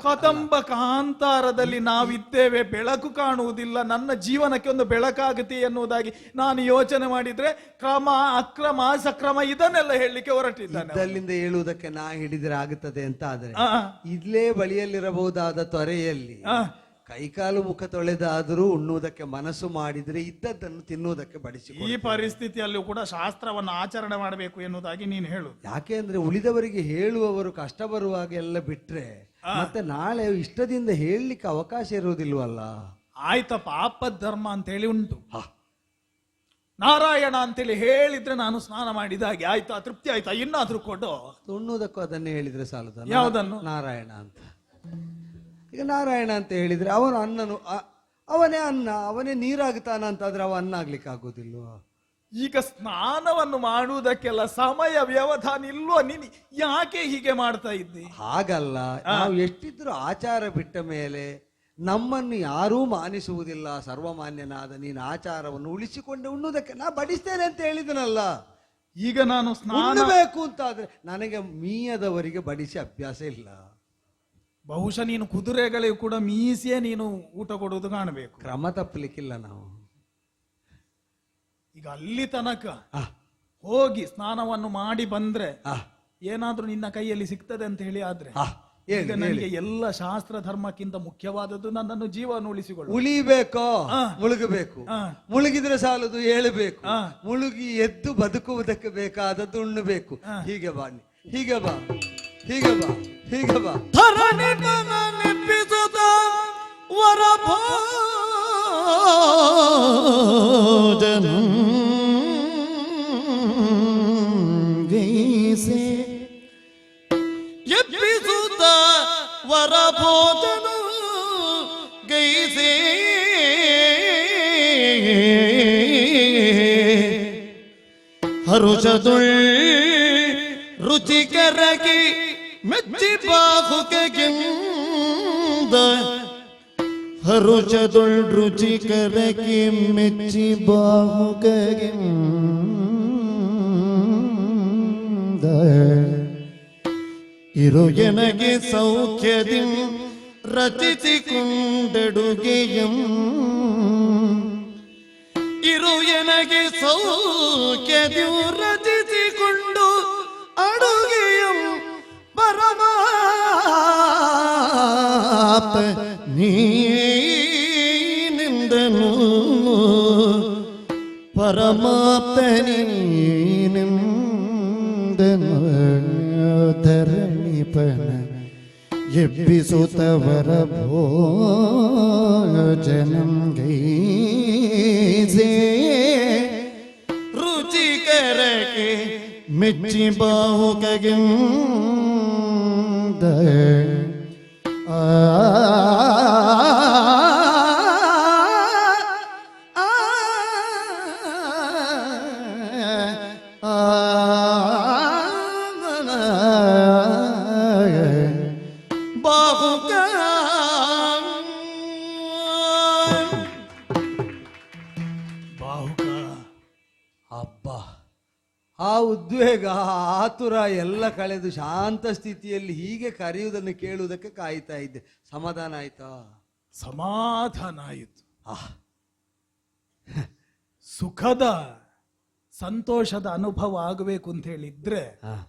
ಕದಂಬ ಕಾಂತಾರದಲ್ಲಿ ನಾವಿದ್ದೇವೆ, ಬೆಳಕು ಕಾಣುವುದಿಲ್ಲ, ನನ್ನ ಜೀವನಕ್ಕೆ ಒಂದು ಬೆಳಕಾಗುತ್ತೆ ಎನ್ನುವುದಾಗಿ ನಾನು ಯೋಚನೆ ಮಾಡಿದ್ರೆ ಕ್ರಮ ಅಕ್ರಮ ಸಕ್ರಮ ಇದನ್ನೆಲ್ಲ ಹೇಳಲಿಕ್ಕೆ ಹೊರಟಿದ್ದಾನೆ. ಇದ್ದಲ್ಲಿಂದ ಹೇಳುವುದಕ್ಕೆ ನಾ ಹಿಡಿದ್ರೆ ಆಗುತ್ತದೆ ಅಂತ ಆದ್ರೆ ಇಲ್ಲೇ ಬಳಿಯಲ್ಲಿರಬಹುದಾದ ತೊರೆಯಲ್ಲಿ ಕೈಕಾಲು ಮುಖ ತೊಳೆದಾದರೂ ಉಣ್ಣುವುದಕ್ಕೆ ಮನಸ್ಸು ಮಾಡಿದ್ರೆ ಇದ್ದದ್ದನ್ನು ತಿನ್ನುವುದಕ್ಕೆ ಬಡಿಸಿ. ಈ ಪರಿಸ್ಥಿತಿಯಲ್ಲೂ ಕೂಡ ಶಾಸ್ತ್ರವನ್ನು ಆಚರಣೆ ಮಾಡಬೇಕು ಎನ್ನುವುದಾಗಿ ನೀನು ಹೇಳು. ಯಾಕೆ ಅಂದ್ರೆ ಉಳಿದವರಿಗೆ ಹೇಳುವವರು ಕಷ್ಟ ಬರುವಾಗ ಎಲ್ಲ ಬಿಟ್ರೆ ಮತ್ತೆ ನಾಳೆ ಇಷ್ಟದಿಂದ ಹೇಳಲಿಕ್ಕೆ ಅವಕಾಶ ಇರುವುದಿಲ್ವಲ್ಲ. ಆಯ್ತಪ್ಪ, ಆಪದ್ಧರ್ಮ ಅಂತ ಹೇಳಿ ಉಂಟು, ನಾರಾಯಣ ಅಂತೇಳಿ ಹೇಳಿದ್ರೆ ನಾನು ಸ್ನಾನ ಮಾಡಿದ ಹಾಗೆ ಆಯ್ತಾ? ತೃಪ್ತಿ ಆಯ್ತಾ? ಇನ್ನಾದ್ರೂ ಕೊಡು. ಉಣ್ಣುವುದಕ್ಕೂ ಅದನ್ನೇ ಹೇಳಿದ್ರೆ ಸಾಲದ? ಯಾವುದನ್ನು? ನಾರಾಯಣ ಅಂತ. ಈಗ ನಾರಾಯಣ ಅಂತ ಹೇಳಿದ್ರೆ ಅವನು ಅನ್ನನು, ಅವನೇ ಅನ್ನ, ಅವನೇ ನೀರಾಗ್ತಾನ ಅಂತಾದ್ರೆ ಅವ ಅನ್ನ ಆಗ್ಲಿಕ್ಕೆ ಆಗೋದಿಲ್ವ? ಈಗ ಸ್ನಾನವನ್ನು ಮಾಡುವುದಕ್ಕೆಲ್ಲ ಸಮಯ ವ್ಯವಧಾನ ಇಲ್ವೋ? ನೀನು ಯಾಕೆ ಹೀಗೆ ಮಾಡ್ತಾ ಇದ್ದಿ? ಹಾಗಲ್ಲ, ನಾವು ಎಷ್ಟಿದ್ರು ಆಚಾರ ಬಿಟ್ಟ ಮೇಲೆ ನಮ್ಮನ್ನು ಯಾರೂ ಮಾನಿಸುವುದಿಲ್ಲ. ಸರ್ವಮಾನ್ಯನಾದ ನೀನು ಆಚಾರವನ್ನು ಉಳಿಸಿಕೊಂಡು ಉಣ್ಣುವುದಕ್ಕೆ ನಾ ಬಡಿಸ್ತೇನೆ ಅಂತ ಹೇಳಿದನಲ್ಲ. ಈಗ ನಾನು ಸ್ನಾನ ಬೇಕು ಅಂತಾದ್ರೆ ನನಗೆ ಮೀಯದವರಿಗೆ ಬಡಿಸಿ ಅಭ್ಯಾಸ ಇಲ್ಲ. ಬಹುಶಃ ನೀನು ಕುದುರೆಗಳಿಗೂ ಕೂಡ ಮೀಸಿಯೇ ನೀನು ಊಟ ಕೊಡುವುದು ಕಾಣಬೇಕು. ಕ್ರಮ ತಪ್ಪಲಿಕ್ಕಿಲ್ಲ ನಾವು. ಈಗ ಅಲ್ಲಿ ತನಕ ಹೋಗಿ ಸ್ನಾನವನ್ನು ಮಾಡಿ ಬಂದ್ರೆ ಏನಾದ್ರೂ ನಿನ್ನ ಕೈಯಲ್ಲಿ ಸಿಗ್ತದೆ ಅಂತ ಹೇಳಿ ಆದ್ರೆ ಈಗ ನನಗೆ ಎಲ್ಲ ಶಾಸ್ತ್ರ ಧರ್ಮಕ್ಕಿಂತ ಮುಖ್ಯವಾದದ್ದು ನನ್ನನ್ನು ಜೀವನ ಉಳಿಸಿಕೊಳ್ಳು. ಉಳಿಬೇಕೋ? ಮುಳುಗಬೇಕು. ಮುಳುಗಿದ್ರೆ ಸಾಲದು, ಏಳಬೇಕು. ಮುಳುಗಿ ಎದ್ದು ಬದುಕುವುದಕ್ಕೆ ಬೇಕಾದದ್ದು ಉಣ್ಣಬೇಕು. ಹೀಗೆ ಬಾ, ಹೀಗೆ ಬಾ, ಹೀಗೆ ಬಾ, ಹೀಗೆ ಬಾ. ಗೈಸೆ ಎಬ್ಬಿಸುತ್ತ ವರಭೋಜನ ಗೈಸೆ ಹರುಷದುಳ್ ರುಚಿಕರಗೆ ಮೆಚ್ಚಿ ಬಾಹುಕೆಂದ ಹರುಷದುಳ್ ರುಚಿಕರಗೆ ಮೆಚ್ಚಿ ಬಾಹುಕೆಂದ ಇರು ಎನಗೆ ಸೌಖ್ಯದಿ ರಚಿಸಿಕೊಂಡಡುಗೆಯಂ ಇರು ಎನಗೆ ಸೌಖ್ಯದಿ ರಚಿಸಿಕೊಂಡು ಅಡುಗೆಯಂ ಪರಮಾಪ್ತ ನೀನಿಂದನು ಪರಮಾಪ್ತ ನೀನಿಂದನು ಧರಣಿಪನ ಎಬ್ಬಿಸುತ್ತವರ ಭೋಜನಂ ಗೈಸೆ ರುಚಿಕರಕ್ಕೆ ಮೆಚ್ಚಿ ಬಾಹುಕಗೆ ಬಾಹುಕ ಬಾಹುಕ ಅಬ್ಬ, ಆ ಉದ್ವೇಗ, ಆತುರ ಎಲ್ಲ ಕಳೆದು ಶಾಂತ ಸ್ಥಿತಿಯಲ್ಲಿ ಹೀಗೆ ಕರೆಯುವುದನ್ನು ಕೇಳುವುದಕ್ಕೆ ಕಾಯ್ತಾ ಇದ್ದೆ. ಸಮಾಧಾನ ಆಯ್ತಾ? ಸಮಾಧಾನ ಆಯಿತು. ಆಹ್, ಸುಖದ ಸಂತೋಷದ ಅನುಭವ ಆಗಬೇಕು ಅಂತ ಹೇಳಿದ್ರೆ ಆ,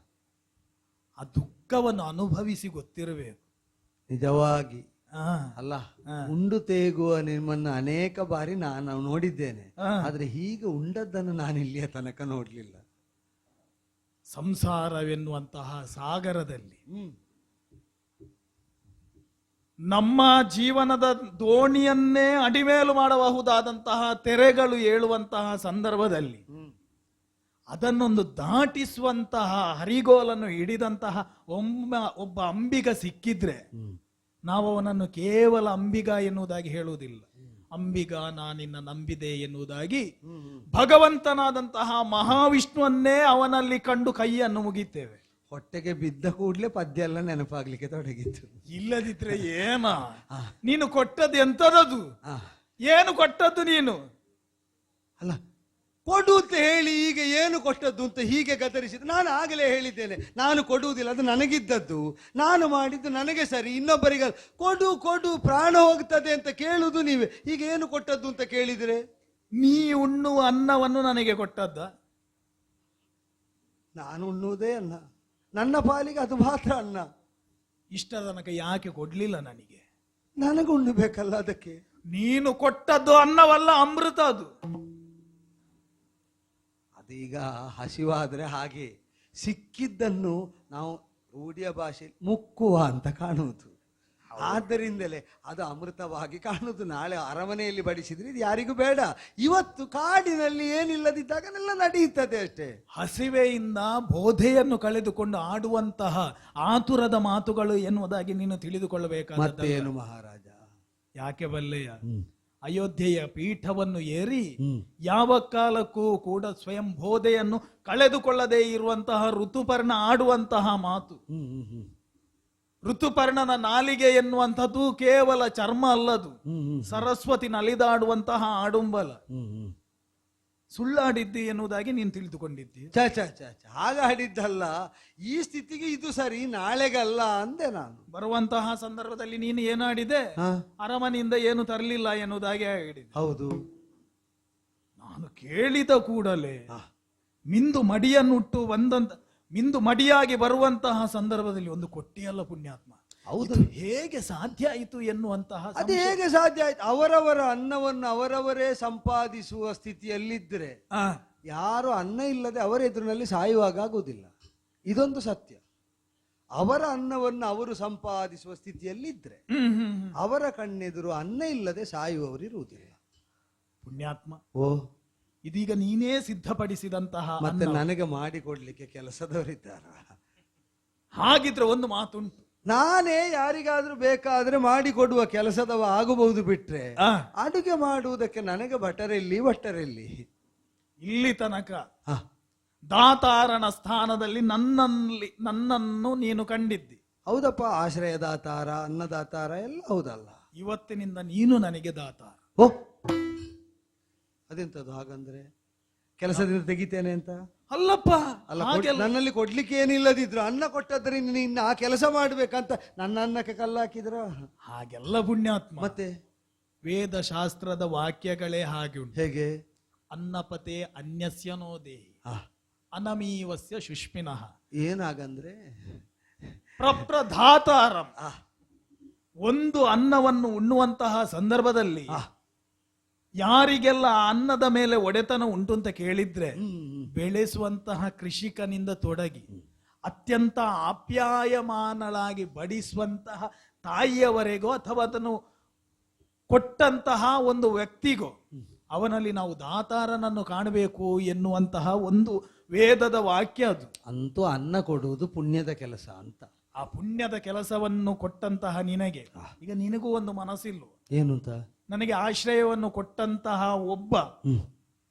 ಆ ದುಃಖವನ್ನು ಅನುಭವಿಸಿ ಗೊತ್ತಿರಬೇಕು. ನಿಜವಾಗಿ ಆ, ಅಲ್ಲ, ಆ. ಉಂಡು ತೇಗುವ ನಿಮ್ಮನ್ನು ಅನೇಕ ಬಾರಿ ನಾನು ನೋಡಿದ್ದೇನೆ. ಆ. ಆದ್ರೆ ಹೀಗೆ ಉಂಡದ್ದನ್ನು ನಾನು ಇಲ್ಲಿಯ ತನಕ ನೋಡ್ಲಿಲ್ಲ. ಸಂಸಾರವೆನ್ನುವಂತಹ ಸಾಗರದಲ್ಲಿ ಹ್ಮ್ ನಮ್ಮ ಜೀವನದ ದೋಣಿಯನ್ನೇ ಅಡಿಮೇಲು ಮಾಡಬಹುದಾದಂತಹ ತೆರೆಗಳು ಏಳುವಂತಹ ಸಂದರ್ಭದಲ್ಲಿ ಅದನ್ನೊಂದು ದಾಟಿಸುವಂತಹ ಹರಿಗೋಲನ್ನು ಹಿಡಿದಂತಹ ಒಬ್ಬ ಅಂಬಿಗ ಸಿಕ್ಕಿದ್ರೆ ನಾವು ಅವನನ್ನು ಕೇವಲ ಅಂಬಿಗ ಎನ್ನುವುದಾಗಿ ಹೇಳುವುದಿಲ್ಲ. ಅಂಬಿಗ ನಾನಿನ್ನ ನಂಬಿದೆ ಎನ್ನುವುದಾಗಿ ಭಗವಂತನಾದಂತಹ ಮಹಾವಿಷ್ಣುವನ್ನೇ ಅವನಲ್ಲಿ ಕಂಡು ಕೈಯನ್ನು ಮುಗಿತೇವೆ. ಹೊಟ್ಟೆಗೆ ಬಿದ್ದ ಕೂಡ್ಲೆ ಪದ್ಯ ಎಲ್ಲ ನೆನಪಾಗ್ಲಿಕ್ಕೆ ತೊಡಗಿತ್ತು. ಇಲ್ಲದಿದ್ರೆ ಏನ ನೀನು ಕೊಟ್ಟದ್ದು ಎಂತದದು? ಏನು ಕೊಟ್ಟದ್ದು ನೀನು? ಅಲ್ಲ, ಕೊಡು ಅಂತ ಹೇಳಿ ಈಗ ಏನು ಕೊಟ್ಟದ್ದು ಅಂತ ಹೀಗೆ ಗದರಿಸಿದ್ದು. ನಾನು ಆಗಲೇ ಹೇಳಿದ್ದೇನೆ, ನಾನು ಕೊಡುವುದಿಲ್ಲ, ಅದು ನನಗಿದ್ದದ್ದು, ನಾನು ಮಾಡಿದ್ದು ನನಗೆ ಸರಿ. ಇನ್ನೊಬ್ಬರಿಗೆ ಕೊಡು ಕೊಡು ಪ್ರಾಣ ಹೋಗ್ತದೆ ಅಂತ ಕೇಳುವುದು ನೀವೇ. ಈಗ ಏನು ಕೊಟ್ಟದ್ದು ಅಂತ ಕೇಳಿದ್ರೆ ನೀ ಉಣ್ಣುವ ಅನ್ನವನ್ನು ನನಗೆ ಕೊಟ್ಟದ್ದ? ನಾನು ಉಣ್ಣುವುದೇ ಅನ್ನ, ನನ್ನ ಪಾಲಿಗೆ ಅದು ಮಾತ್ರ ಅನ್ನ. ಇಷ್ಟ ತನಕ ಯಾಕೆ ಕೊಡ್ಲಿಲ್ಲ ನನಗೆ? ನನಗೆ ಉಣ್ಣಬೇಕಲ್ಲ ಅದಕ್ಕೆ. ನೀನು ಕೊಟ್ಟದ್ದು ಅನ್ನವಲ್ಲ, ಅಮೃತ ಅದು. ಅದೀಗ ಹಸಿವಾದ್ರೆ ಹಾಗೆ ಸಿಕ್ಕಿದ್ದನ್ನು ನಾವು ರೂಢಿಯ ಭಾಷೆಯಲ್ಲಿ ಮುಕ್ಕುವ ಅಂತ ಕಾಣುವುದು. ಆದ್ದರಿಂದಲೇ ಅದು ಅಮೃತವಾಗಿ ಕಾಣುವುದು. ನಾಳೆ ಅರಮನೆಯಲ್ಲಿ ಬಡಿಸಿದ್ರೆ ಇದು ಯಾರಿಗೂ ಬೇಡ. ಇವತ್ತು ಕಾಡಿನಲ್ಲಿ ಏನಿಲ್ಲದಿದ್ದಾಗನೆಲ್ಲ ನಡೆಯುತ್ತದೆ ಅಷ್ಟೇ. ಹಸಿವೆಯಿಂದ ಬೋಧೆಯನ್ನು ಕಳೆದುಕೊಂಡು ಆಡುವಂತಹ ಆತುರದ ಮಾತುಗಳು ಎನ್ನುವುದಾಗಿ ನೀನು ತಿಳಿದುಕೊಳ್ಳಬೇಕಾದ. ಮತ್ತೇನು ಮಹಾರಾಜ? ಯಾಕೆ ಬಲ್ಲೆಯ? ಅಯೋಧ್ಯೆಯ ಪೀಠವನ್ನು ಏರಿ ಯಾವ ಕಾಲಕ್ಕೂ ಕೂಡ ಸ್ವಯಂ ಬೋಧೆಯನ್ನು ಕಳೆದುಕೊಳ್ಳದೆ ಇರುವಂತಹ ಋತುಪರ್ಣ ಆಡುವಂತಹ ಮಾತು. ಋತುಪರ್ಣನ ನಾಲಿಗೆ ಎನ್ನುವಂಥದ್ದು ಕೇವಲ ಚರ್ಮ ಅಲ್ಲದು, ಸರಸ್ವತಿ ನಲಿದಾಡುವಂತಹ ಆಡುಂಬಲ. ಸುಳ್ಳಾಡಿದ್ದಿ ಎನ್ನುವುದಾಗಿ ನೀನು ತಿಳಿದುಕೊಂಡಿದ್ದಿ. ಚ ಚ ಚ ಚ, ಹಾಗ ಹಾಡಿದ್ದಲ್ಲ. ಈ ಸ್ಥಿತಿಗೆ ಇದು ಸರಿ, ನಾಳೆಗಲ್ಲ ಅಂದೆ ನಾನು. ಬರುವಂತಹ ಸಂದರ್ಭದಲ್ಲಿ ನೀನು ಏನಾಡಿದೆ? ಅರಮನೆಯಿಂದ ಏನು ತರಲಿಲ್ಲ ಎನ್ನುವುದಾಗಿ ಹೇಳಿದೆ. ಹೌದು. ನಾನು ಕೇಳಿದ ಕೂಡಲೇ ಮಿಂದು ಮಡಿಯನ್ನುಟ್ಟು ಮಿಂದು ಮಡಿಯಾಗಿ ಬರುವಂತಹ ಸಂದರ್ಭದಲ್ಲಿ ಒಂದು ಕೊಟ್ಟಿಯಲ್ಲ ಪುಣ್ಯಾತ್ಮ. ಹೌದು. ಹೇಗೆ ಸಾಧ್ಯ ಆಯಿತು ಎನ್ನುವಂತಹ ಅದು ಹೇಗೆ ಸಾಧ್ಯ ಆಯ್ತು? ಅವರವರ ಅನ್ನವನ್ನು ಅವರವರೇ ಸಂಪಾದಿಸುವ ಸ್ಥಿತಿಯಲ್ಲಿದ್ದರೆ ಯಾರು ಅನ್ನ ಇಲ್ಲದೆ ಅವರ ಎದುರಿನಲ್ಲಿ ಸಾಯುವಾಗ ಆಗುವುದಿಲ್ಲ. ಇದೊಂದು ಸತ್ಯ. ಅವರ ಅನ್ನವನ್ನು ಅವರು ಸಂಪಾದಿಸುವ ಸ್ಥಿತಿಯಲ್ಲಿದ್ದರೆ ಅವರ ಕಣ್ಣೆದುರು ಅನ್ನ ಇಲ್ಲದೆ ಸಾಯುವವರು ಇರುವುದಿಲ್ಲ. ಪುಣ್ಯಾತ್ಮ, ಓ, ಇದೀಗ ನೀನೇ ಸಿದ್ಧಪಡಿಸಿದಂತಹ ಮತ್ತೆ ನನಗೆ ಮಾಡಿಕೊಡ್ಲಿಕ್ಕೆ ಕೆಲಸದವರಿದ್ದಾರ? ಹಾಗಿದ್ರೆ ಒಂದು ಮಾತುಂಟು. ನಾನೇ ಯಾರಿಗಾದ್ರೂ ಬೇಕಾದ್ರೆ ಮಾಡಿಕೊಡುವ ಕೆಲಸದವ ಆಗಬಹುದು, ಬಿಟ್ರೆ ಅಡುಗೆ ಮಾಡುವುದಕ್ಕೆ ನನಗೆ ಭಟರೆಲ್ಲಿ ಇಲ್ಲಿ ತನಕ ದಾತಾರನ ಸ್ಥಾನದಲ್ಲಿ ನನ್ನನ್ನು ನೀನು ಕಂಡಿದ್ದಿ. ಹೌದಪ್ಪ, ಆಶ್ರಯದಾತಾರ, ಅನ್ನದಾತಾರ ಎಲ್ಲ ಹೌದಲ್ಲ. ಇವತ್ತಿನಿಂದ ನೀನು ನನಗೆ ದಾತಾರ. ಓ, ಅದೆಂತದ್ದು ಹಾಗಂದ್ರೆ? ಕೆಲಸದಿಂದ ತೆಗಿತೇನೆ ಅಂತ. ಅಲ್ಲಪ್ಪ, ಅಲ್ಲ ಹಾಗೆಲ್ಲ ನನ್ನಲ್ಲಿ ಕೊಡ್ಲಿಕ್ಕೆ ಏನಿಲ್ಲದಿದ್ರು ಅನ್ನ ಕೊಟ್ಟದ್ರಿಂದ ನೀನು ಆ ಕೆಲಸ ಮಾಡ್ಬೇಕಂತ ನನ್ನ ಅನ್ನಕ್ಕೆ ಕಲ್ಲಾಕಿದ್ರ. ಹಾಗೆಲ್ಲ ಪುಣ್ಯಾತ್ಮ. ಮತ್ತೆ ವೇದ ಶಾಸ್ತ್ರದ ವಾಕ್ಯಗಳೇ ಹಾಗೆ ಉಂಟು. ಹೇಗೆ? ಅನ್ನಪತೆ ಅನ್ಯಸ್ಯ ನೋದೇ ಆ, ಅನಮೀವಸ್ಯ ಶುಷ್ಮಿನಃ ಏನಾಗಂದ್ರೆ ಪ್ರಪ್ರಧಾತಾರಂ. ಆ, ಒಂದು ಅನ್ನವನ್ನು ಉಣ್ಣುವಂತಹ ಸಂದರ್ಭದಲ್ಲಿ ಆ, ಯಾರಿಗೆಲ್ಲ ಅನ್ನದ ಮೇಲೆ ಒಡೆತನ ಉಂಟು ಅಂತ ಕೇಳಿದ್ರೆ ಹ್ಮ್. ಬೆಳೆಸುವಂತಹ ಕೃಷಿಕನಿಂದ ತೊಡಗಿ ಅತ್ಯಂತ ಆಪ್ಯಾಯಮಾನಳಾಗಿ ಬಡಿಸುವಂತಹ ತಾಯಿಯವರೆಗೋ ಅಥವಾ ಅದನ್ನು ಕೊಟ್ಟಂತಹ ಒಂದು ವ್ಯಕ್ತಿಗೋ ಅವನಲ್ಲಿ ನಾವು ದಾತಾರನನ್ನು ಕಾಣಬೇಕು ಎನ್ನುವಂತಹ ಒಂದು ವೇದದ ವಾಕ್ಯ ಅದು. ಅಂತೂ ಅನ್ನ ಕೊಡುವುದು ಪುಣ್ಯದ ಕೆಲಸ ಅಂತ. ಆ ಪುಣ್ಯದ ಕೆಲಸವನ್ನು ಕೊಟ್ಟಂತಹ ನಿನಗೆ ಈಗ ನಿನಗೂ ಒಂದು ಮನಸ್ಸಿಲ್ವ? ಏನು ಅಂತ? ನನಗೆ ಆಶ್ರಯವನ್ನು ಕೊಟ್ಟಂತಹ ಒಬ್ಬ ಹ್ಮ್.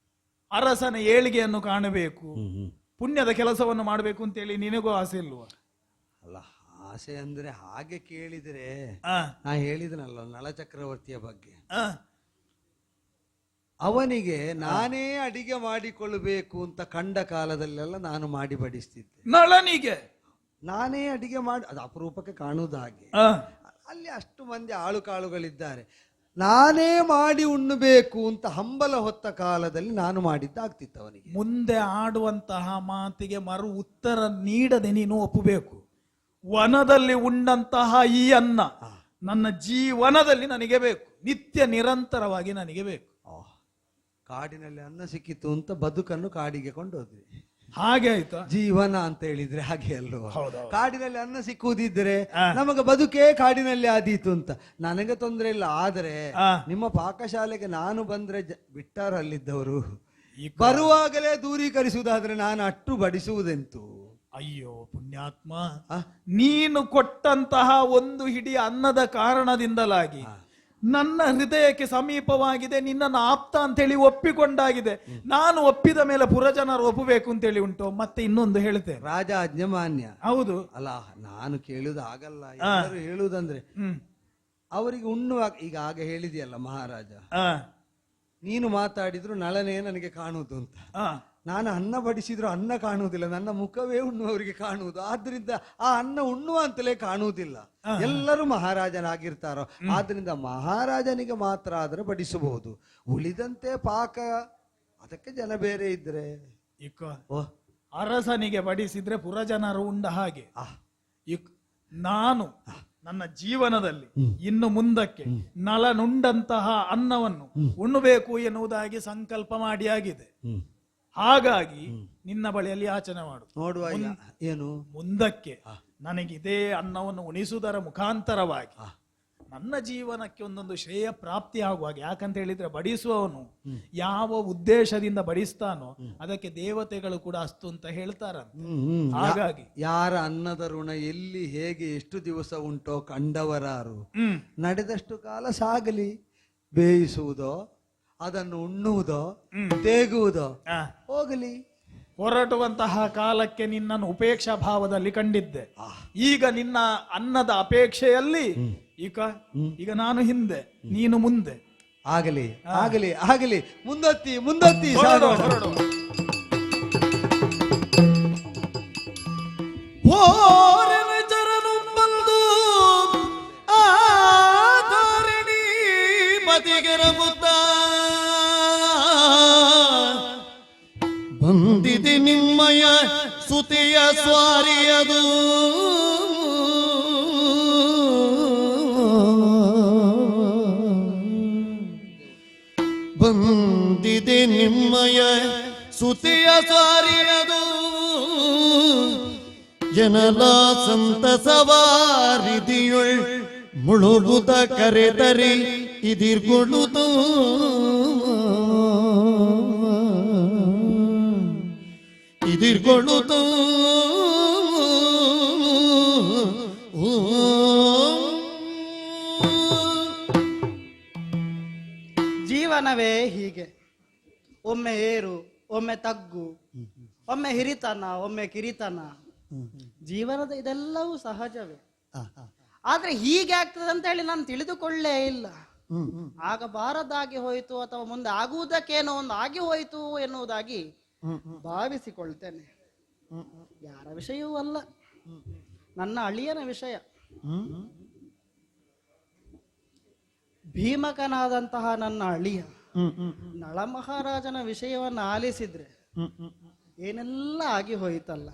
ಅರಸನ ಏಳಿಗೆಯನ್ನು ಕಾಣಬೇಕು, ಹ್ಮ್. ಪುಣ್ಯದ ಕೆಲಸವನ್ನು ಮಾಡಬೇಕು ಅಂತೇಳಿ ನಿನಗೂ ಆಸೆ ಇಲ್ವಾ? ಅಲ್ಲ, ಆಸೆ ಅಂದ್ರೆ ಹಾಗೆ ಕೇಳಿದ್ರೆ ಆ, ನಾ ಹೇಳಿದನಲ್ಲ ನಳ ಚಕ್ರವರ್ತಿಯ ಬಗ್ಗೆ. ಆ, ಅವನಿಗೆ ನಾನೇ ಅಡಿಗೆ ಮಾಡಿಕೊಳ್ಳಬೇಕು ಅಂತ ಕಂಡ ಕಾಲದಲ್ಲೆಲ್ಲ ನಾನು ಮಾಡಿ ಬಡಿಸ್ತಿದ್ದೆ. ನಳನಿಗೆ ನಾನೇ ಅಡಿಗೆ ಮಾಡಿ, ಅದು ಅಪರೂಪಕ್ಕೆ ಕಾಣುವುದು ಹಾಗೆ. ಆ, ಅಲ್ಲಿ ಅಷ್ಟು ಮಂದಿ ಆಳು ಕಾಳುಗಳಿದ್ದಾರೆ. ನಾನೇ ಮಾಡಿ ಉಣ್ಣಬೇಕು ಅಂತ ಹಂಬಲ ಹೊತ್ತ ಕಾಲದಲ್ಲಿ ನಾನು ಮಾಡಿದ್ದಾಗ್ತಿತ್ತು ಅವನಿಗೆ. ಮುಂದೆ ಆಡುವಂತಹ ಮಾತಿಗೆ ಮರು ಉತ್ತರ ನೀಡದೆ ನೀನು ಒಪ್ಪಬೇಕು. ವನದಲ್ಲಿ ಉಂಡಂತಹ ಈ ಅನ್ನ ನನ್ನ ಜೀವನದಲ್ಲಿ ನನಗೆ ಬೇಕು, ನಿತ್ಯ ನಿರಂತರವಾಗಿ ನನಗೆ ಬೇಕು. ಕಾಡಿನಲ್ಲಿ ಅನ್ನ ಸಿಕ್ಕಿತು ಅಂತ ಬದುಕನ್ನು ಕಾಡಿಗೆ ಕೊಂಡೋದ್ವಿ. ಹಾಗೆ ಆಯ್ತಾ? ಜೀವನ ಅಂತ ಹೇಳಿದ್ರೆ ಹಾಗೆ ಅಲ್ವಾ? ಹೌದೌದು. ಕಾಡಿನಲ್ಲಿ ಅನ್ನ ಸಿಕ್ಕುವುದಿದ್ರೆ ನಮಗೆ ಬದುಕೇ ಕಾಡಿನಲ್ಲಿ ಆದೀತು ಅಂತ ನನಗೆ ತೊಂದರೆ ಇಲ್ಲ. ಆದ್ರೆ ನಿಮ್ಮ ಪಾಕಶಾಲೆಗೆ ನಾನು ಬಂದ್ರೆ ಬಿಟ್ಟಾರ ಅಲ್ಲಿದ್ದವರು ಬರುವಾಗಲೇ ದೂರೀಕರಿಸುವುದಾದ್ರೆ ನಾನು ಅಟ್ಟು ಬಡಿಸುವುದೆಂತು? ಅಯ್ಯೋ ಪುಣ್ಯಾತ್ಮ, ನೀನು ಕೊಟ್ಟಂತಹ ಒಂದು ಹಿಡಿ ಅನ್ನದ ಕಾರಣದಿಂದಲಾಗಿ ನನ್ನ ಹೃದಯಕ್ಕೆ ಸಮೀಪವಾಗಿದೆ, ನಿನ್ನನ್ನು ಆಪ್ತ ಅಂತೇಳಿ ಒಪ್ಪಿಕೊಂಡಾಗಿದೆ. ನಾನು ಒಪ್ಪಿದ ಮೇಲೆ ಪುರಜನರು ಒಪ್ಪಬೇಕು ಅಂತೇಳಿ ಉಂಟು. ಮತ್ತೆ ಇನ್ನೊಂದು ಹೇಳ್ತೇನೆ, ರಾಜ ಅಜ್ಞಮಾನ್ಯ. ಹೌದು ಅಲ್ಲ, ನಾನು ಕೇಳುವುದು ಆಗಲ್ಲ, ಎಲ್ಲರೂ ಹೇಳುವುದಂದ್ರೆ ಅವರಿಗೆ ಉಣ್ಣುವಾಗ. ಈಗ ಆಗ ಹೇಳಿದೆಯಲ್ಲ ಮಹಾರಾಜ, ನೀನು ಮಾತಾಡಿದ್ರು ನಳನೇ ನನಗೆ ಕಾಣುವುದು ಅಂತ. ನಾನು ಅನ್ನ ಬಡಿಸಿದ್ರು ಅನ್ನ ಕಾಣುವುದಿಲ್ಲ, ನನ್ನ ಮುಖವೇ ಉಣ್ಣುವವರಿಗೆ ಕಾಣುವುದು. ಆದ್ರಿಂದ ಆ ಅನ್ನ ಉಣ್ಣುವ ಅಂತಲೇ ಕಾಣುವುದಿಲ್ಲ. ಎಲ್ಲರೂ ಮಹಾರಾಜನಾಗಿರ್ತಾರೋ, ಆದ್ರಿಂದ ಮಹಾರಾಜನಿಗೆ ಮಾತ್ರ ಆದ್ರೆ ಬಡಿಸಬಹುದು. ಉಳಿದಂತೆ ಪಾಕ ಅದಕ್ಕೆ ಜನ ಬೇರೆ ಇದ್ರೆ ಅರಸನಿಗೆ ಬಡಿಸಿದ್ರೆ ಪುರಜನರು ಉಂಡ ಹಾಗೆ. ನಾನು ನನ್ನ ಜೀವನದಲ್ಲಿ ಇನ್ನು ಮುಂದಕ್ಕೆ ನಳನುಂಡಂತಹ ಅನ್ನವನ್ನು ಉಣ್ಣಬೇಕು ಎನ್ನುವುದಾಗಿ ಸಂಕಲ್ಪ ಮಾಡಿ ಆಗಿದೆ. ಹಾಗಾಗಿ ನಿನ್ನ ಬಳಿಯಲ್ಲಿ ಯಾಚನೆ ಮಾಡು. ನೋಡುವ ಏನು ಮುಂದಕ್ಕೆ ನನಗೆ ಇದೇ ಅನ್ನವನ್ನು ಉಣಿಸುವುದರ ಮುಖಾಂತರವಾಗಿ ನನ್ನ ಜೀವನಕ್ಕೆ ಒಂದೊಂದು ಶ್ರೇಯ ಪ್ರಾಪ್ತಿ ಆಗುವಾಗ. ಯಾಕಂತ ಹೇಳಿದ್ರೆ ಬಡಿಸುವವನು ಯಾವ ಉದ್ದೇಶದಿಂದ ಬಡಿಸ್ತಾನೋ ಅದಕ್ಕೆ ದೇವತೆಗಳು ಕೂಡ ಅಸ್ತು ಅಂತ ಹೇಳ್ತಾರಂತೆ. ಹಾಗಾಗಿ ಯಾರ ಅನ್ನದ ಋಣ ಎಲ್ಲಿ ಹೇಗೆ ಎಷ್ಟು ದಿವಸ ಉಂಟೋ ಕಂಡವರಾರು. ನಡೆದಷ್ಟು ಕಾಲ ಸಾಗಲಿ. ಬೇಯಿಸುವುದೋ ಅದನ್ನು ಉಣ್ಣುವುದೋ ತೇಗುವುದೋ ಹೋಗಲಿ. ಹೊರಟುವಂತಹ ಕಾಲಕ್ಕೆ ನಿನ್ನನ್ನು ಉಪೇಕ್ಷಾ ಭಾವದಲ್ಲಿ ಕಂಡಿದ್ದೆ. ಈಗ ನಿನ್ನ ಅನ್ನದ ಅಪೇಕ್ಷೆಯಲ್ಲಿ ಈಗ ನಾನು ಹಿಂದೆ, ನೀನು ಮುಂದೆ. ಆಗಲಿ ಆಗಲಿ ಆಗಲಿ, ಮುಂದತ್ತಿ ಮುಂದತ್ತಿ ಹೊರಡು. ಬಂದಿದೆ ನಿಮ್ಮಯ ಸುತಿಯ ಸ್ವಾರಿಯದು, ಬಂದಿದೆ ನಿಮ್ಮಯ ಸುತಿಯ ಸ್ವಾರಿಯದು, ಜನಲ ಸಂತಸವಾರಿದಿಯುಳ್ ಮುಳುಗುತ ಕರೆತರಿ ಇದಿರ್ಗೊಳ್ಳುದು, ಇದಿರ್ಗೊಳ್ಳುದು. ಜೀವನವೇ ಹೀಗೆ, ಒಮ್ಮೆ ಏರು, ಒಮ್ಮೆ ತಗ್ಗು, ಒಮ್ಮೆ ಹಿರಿತನ, ಒಮ್ಮೆ ಕಿರಿತನ. ಜೀವನದ ಇದೆಲ್ಲವೂ ಸಹಜವೇ. ಆದ್ರೆ ಹೀಗೆ ಆಗ್ತದೆ ಅಂತ ಹೇಳಿ ನಾನು ತಿಳಿದುಕೊಳ್ಳೇ ಇಲ್ಲ. ಆಗಬಾರದಾಗಿ ಹೋಯಿತು ಅಥವಾ ಮುಂದೆ ಆಗುವುದಕ್ಕೇನೋ ಒಂದು ಆಗಿ ಹೋಯಿತು ಎನ್ನುವುದಾಗಿ ಭಾವಿಸಿಕೊಳ್ತೇನೆ. ಯಾರ ವಿಷಯವೂ ಅಲ್ಲ, ನನ್ನ ಅಳಿಯನ ವಿಷಯ. ಭೀಮಕನಾದಂತಹ ನನ್ನ ಅಳಿಯ ನಳ ಮಹಾರಾಜನ ವಿಷಯವನ್ನು ಆಲಿಸಿದ್ರೆ ಏನೆಲ್ಲ ಆಗಿ ಹೋಯಿತಲ್ಲ.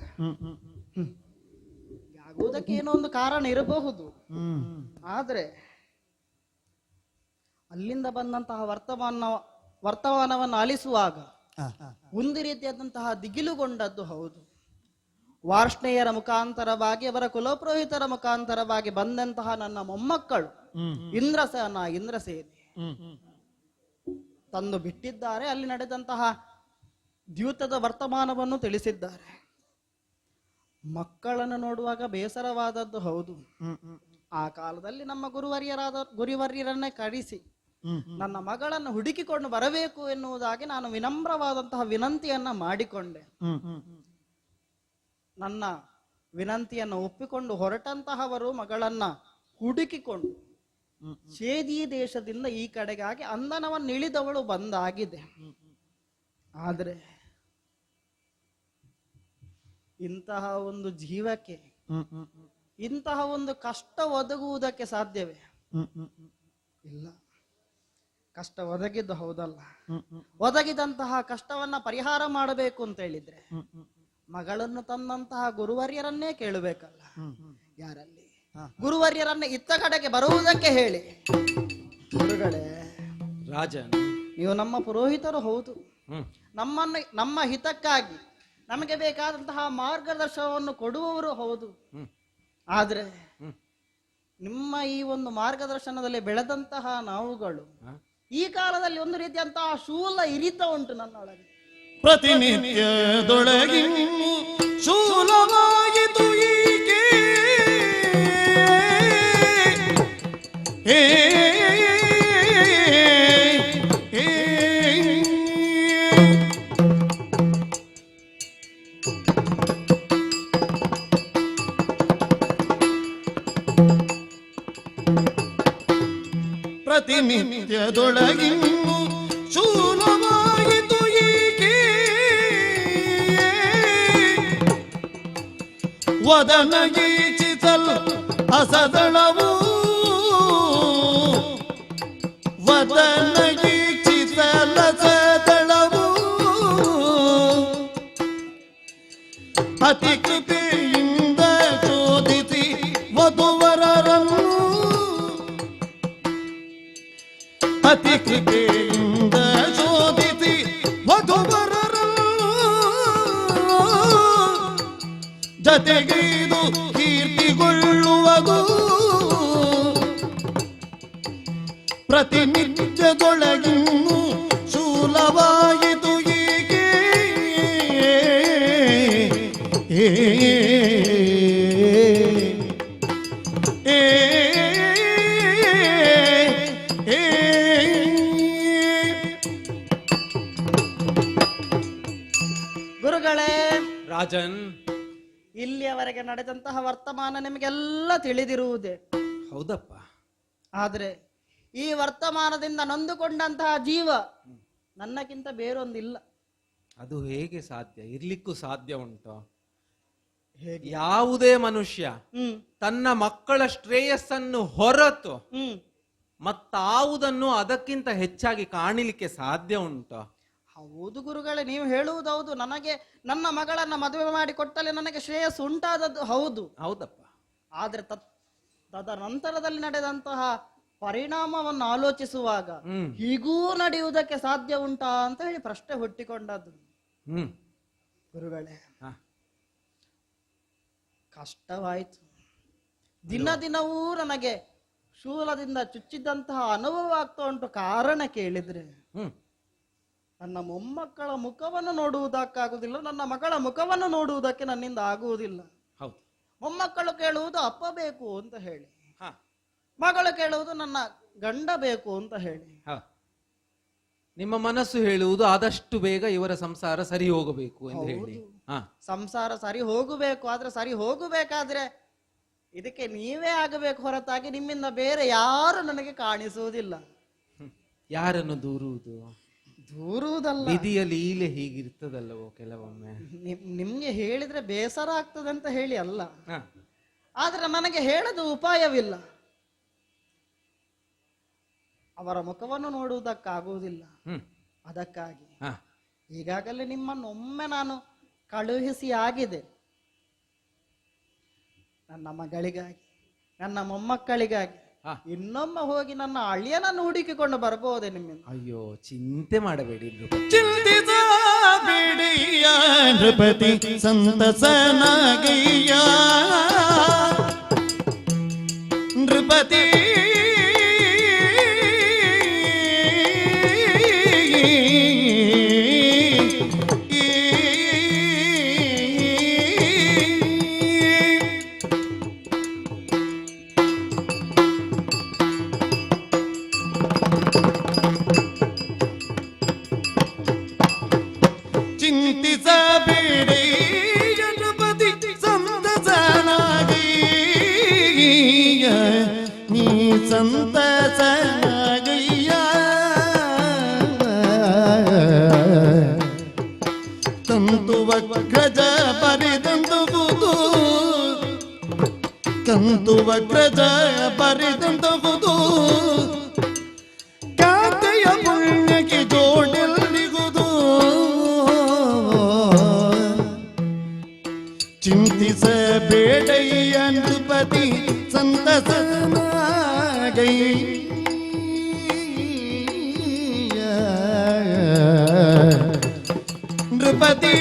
ಆಗುವುದಕ್ಕೆ ಏನೋ ಒಂದು ಕಾರಣ ಇರಬಹುದು, ಆದ್ರೆ ಅಲ್ಲಿಂದ ಬಂದಂತಹ ವರ್ತಮಾನವನ್ನು ಆಲಿಸುವಾಗ ಒಂದು ರೀತಿಯಾದಂತಹ ದಿಗಿಲುಗೊಂಡದ್ದು ಹೌದು. ವಾರ್ಷ್ಣೇಯರ ಮುಖಾಂತರವಾಗಿ ಅವರ ಕುಲಪುರೋಹಿತರ ಮುಖಾಂತರವಾಗಿ ಬಂದಂತಹ ನನ್ನ ಮೊಮ್ಮಕ್ಕಳು ಇಂದ್ರಸೇನೆ ತಂದು ಬಿಟ್ಟಿದ್ದಾರೆ. ಅಲ್ಲಿ ನಡೆದಂತಹ ದ್ಯೂತದ ವರ್ತಮಾನವನ್ನು ತಿಳಿಸಿದ್ದಾರೆ. ಮಕ್ಕಳನ್ನು ನೋಡುವಾಗ ಬೇಸರವಾದದ್ದು ಹೌದು. ಆ ಕಾಲದಲ್ಲಿ ನಮ್ಮ ಗುರುವರ್ಯರನ್ನೇ ಕರೆಸಿ ನನ್ನ ಮಗಳನ್ನು ಹುಡುಕಿಕೊಂಡು ಬರಬೇಕು ಎನ್ನುವುದಾಗಿ ನಾನು ವಿನಮ್ರವಾದಂತಹ ವಿನಂತಿಯನ್ನ ಮಾಡಿಕೊಂಡೆ. ನನ್ನ ವಿನಂತಿಯನ್ನು ಒಪ್ಪಿಕೊಂಡು ಹೊರಟಂತಹವರು ಮಗಳನ್ನ ಹುಡುಕಿಕೊಂಡು ಚೇದಿ ದೇಶದಿಂದ ಈ ಕಡೆಗಾಗಿ ಅಂದನವನ್ನು ಇಳಿದವಳು ಬಂದಾಗಿದೆ. ಆದರೆ ಇಂತಹ ಒಂದು ಜೀವಕ್ಕೆ ಇಂತಹ ಒಂದು ಕಷ್ಟ ಒದಗುವುದಕ್ಕೆ ಸಾಧ್ಯವೇ ಇಲ್ಲ. ಕಷ್ಟ ಒದಗಿದ್ದು ಹೌದಲ್ಲ, ಒದಗಿದಂತಹ ಕಷ್ಟವನ್ನ ಪರಿಹಾರ ಮಾಡಬೇಕು ಅಂತ ಹೇಳಿದ್ರೆ ಮಗಳನ್ನು ತಂದಂತಹ ಗುರುವರ್ಯರನ್ನೇ ಕೇಳಬೇಕಲ್ಲ. ಯಾರಲ್ಲಿ ಗುರುವರ್ಯರನ್ನ ಇತ್ತ ಕಡೆಗೆ ಬರುವುದಕ್ಕೆ ಹೇಳಿ. ಗುರುಗಳೇ, ರಾಜನ್, ನೀವು ನಮ್ಮ ಪುರೋಹಿತರು ಹೌದು. ನಮ್ಮ ಹಿತಕ್ಕಾಗಿ ನಮಗೆ ಬೇಕಾದಂತಹ ಮಾರ್ಗದರ್ಶನವನ್ನು ಕೊಡುವವರು ಹೌದು. ಆದ್ರೆ ನಿಮ್ಮ ಈ ಒಂದು ಮಾರ್ಗದರ್ಶನದಲ್ಲಿ ಬೆಳೆದಂತಹ ನಾವುಗಳು ಈ ಕಾಲದಲ್ಲಿ ಒಂದು ರೀತಿಯಂತಹ ಶೂಲ ಇರಿತ ಉಂಟು ನನ್ನೊಳಗೆ. ಪ್ರತಿನಿತ್ಯದೊಳಗಿನ್ನು ಶೂಲವಾಯಿತು ಈಕೆ. ಪ್ರತಿನಿತ್ಯದೊಳಗಿನ್ನು ಶೂಲವಾಯಿತು ಈಕೆ. ವದನಗೀಚಿಸಲ್ ಅಸದಳವು, ವದನಗೀಚಿಸಲ್ ಅಸದಳವು. ಅತಿ ಕೃಪೆಯಿಂದ ಶೋಧಿಸಿ ವಧುವರರನ್ನು, ಅತಿ ಕೃಪೆಯಿಂದ ಶೋಧಿಸಿ ವಧುವರರನ್ನು. ಜತೆಗೈದು ಕೀರ್ತಿಗೊಳ್ಳುವುದು ಪ್ರತಿನಿತ್ಯದೊಳಗಿನ್ನು ಶೂಲವಾಯಿತು ಹೀಗೆ. ಗುರುಗಳೇ, ರಾಜನ್, ಇಲ್ಲಿಯವರೆಗೆ ನಡೆದಂತಹ ವರ್ತಮಾನ ನಿಮಗೆಲ್ಲ ತಿಳಿದಿರುವುದೇ. ಹೌದಪ್ಪ. ಆದ್ರೆ ಈ ವರ್ತಮಾನದಿಂದ ನೊಂದುಕೊಂಡಂತಹ ಜೀವ ನನ್ನಕ್ಕಿಂತ ಬೇರೊಂದಿಲ್ಲ. ಅದು ಹೇಗೆ ಸಾಧ್ಯ? ಇರ್ಲಿಕ್ಕೂ ಸಾಧ್ಯ ಉಂಟು? ಯಾವುದೇ ಮನುಷ್ಯ ತನ್ನ ಮಕ್ಕಳ ಶ್ರೇಯಸ್ಸನ್ನು ಹೊರತು ಮತ್ತಾವುದನ್ನು ಅದಕ್ಕಿಂತ ಹೆಚ್ಚಾಗಿ ಕಾಣಲಿಕ್ಕೆ ಸಾಧ್ಯ ಉಂಟು? ಹೌದು ಗುರುಗಳೇ, ನೀವು ಹೇಳುವುದೌದು. ನನಗೆ ನನ್ನ ಮಗಳನ್ನ ಮದುವೆ ಮಾಡಿ ಕೊಟ್ಟಲ್ಲಿ ನನಗೆ ಶ್ರೇಯಸ್ಸು ಉಂಟಾದದ್ದು ಹೌದು. ಹೌದಪ್ಪ. ಆದ್ರೆ ತದನಂತರದಲ್ಲಿ ನಡೆದಂತಹ ಪರಿಣಾಮವನ್ನು ಆಲೋಚಿಸುವಾಗ ಹೀಗೂ ನಡೆಯುವುದಕ್ಕೆ ಸಾಧ್ಯ ಉಂಟಾ ಅಂತ ಹೇಳಿ ಪ್ರಶ್ನೆ ಹುಟ್ಟಿಕೊಂಡದ್ದು. ಗುರುಗಳೇ, ಕಷ್ಟವಾಯಿತು. ದಿನ ದಿನವೂ ನನಗೆ ಶೂಲದಿಂದ ಚುಚ್ಚಿದಂತಹ ಅನುಭವ ಆಗ್ತಾ ಉಂಟು. ಕಾರಣ ಕೇಳಿದ್ರೆ ನನ್ನ ಮೊಮ್ಮಕ್ಕಳ ಮುಖವನ್ನು ನೋಡುವುದಕ್ಕಾಗುವುದಿಲ್ಲ, ನನ್ನ ಮಗಳ ಮುಖವನ್ನು ನೋಡುವುದಕ್ಕೆ ನನ್ನಿಂದ ಆಗುವುದಿಲ್ಲ. ಮೊಮ್ಮಕ್ಕಳು ಕೇಳುವುದು ಅಪ್ಪ ಬೇಕು ಅಂತ ಹೇಳಿ, ಮಗಳು ಕೇಳುವುದು ನನ್ನ ಗಂಡ ಬೇಕು ಅಂತ ಹೇಳಿ. ನಿಮ್ಮ ಮನಸ್ಸು ಹೇಳುವುದು ಆದಷ್ಟು ಬೇಗ ಇವರ ಸಂಸಾರ ಸರಿ ಹೋಗಬೇಕು ಎಂದು ಹೇಳಿ. ಸಂಸಾರ ಸರಿ ಹೋಗಬೇಕು. ಆದ್ರೆ ಸರಿ ಹೋಗಬೇಕಾದ್ರೆ ಇದಕ್ಕೆ ನೀವೇ ಆಗಬೇಕು ಹೊರತಾಗಿ ನಿಮ್ಮಿಂದ ಬೇರೆ ಯಾರು ನನಗೆ ಕಾಣಿಸುವುದಿಲ್ಲ. ಯಾರನ್ನು ದೂರುವುದು? ದೂರುವುದಲ್ಲ, ವಿಧಿಯ ಲೀಲೆ ಹೀಗಿರ್ತದಲ್ಲವೋ ಕೆಲವೊಮ್ಮೆ. ನಿಮ್ಗೆ ಹೇಳಿದ್ರೆ ಬೇಸರ ಆಗ್ತದೆ ಅಂತ ಹೇಳಿ ಅಲ್ಲ, ಹ. ಆದ್ರೆ ನನಗೆ ಹೇಳದು ಉಪಾಯವಿಲ್ಲ. ಅವರ ಮುಖವನ್ನು ನೋಡುವುದಕ್ಕಾಗುವುದಿಲ್ಲ. ಅದಕ್ಕಾಗಿ ಹ. ಈಗಾಗಲೇ ನಿಮ್ಮನ್ನು ಒಮ್ಮೆ ನಾನು ಕಳುಹಿಸಿ ಆಗಿದೆ. ನನ್ನ ಮಗಳಿಗಾಗಿ, ನನ್ನ ಮೊಮ್ಮಕ್ಕಳಿಗಾಗಿ ಇನ್ನೊಮ್ಮೆ ಹೋಗಿ ನನ್ನ ಅಳಿಯನನ್ನು ಹುಡುಕಿಕೊಂಡು ಬರಬಹುದೇ ನಿಮ್ಮಿಂದ? ಅಯ್ಯೋ, ಚಿಂತೆ ಮಾಡಬೇಡಿ ನೃಪತಿ. ಚಿಂತಿಸಬೇಡಿಯ ನೃಪತಿ ಸಂತಸನಾಗಯ್ಯ ನೃಪತಿ ಚಿಂತಿಸಬೇಡಿ ನೃಪತಿ ಸಂತಸನಾಗಯ್ಯ ನೀ ಸಂತಸನಾಗಯ್ಯ ತಂತು ವಕ್ರಜ ಪರಿದಂತುವುದು ತಂತು ವಕ್ರಜ ಪರಿದಂತುವುದು ಕಾಂತೆಯ ಪುಣ್ಯಕ್ಕೆ ಜೋಡೆಲ್ಲಿಗುವುದು ಚಿಂತಿಸಬೇಡಯ್ಯ ನೃಪತಿ ಸಂತಸನಾಗಯ್ಯ ನೃಪತಿ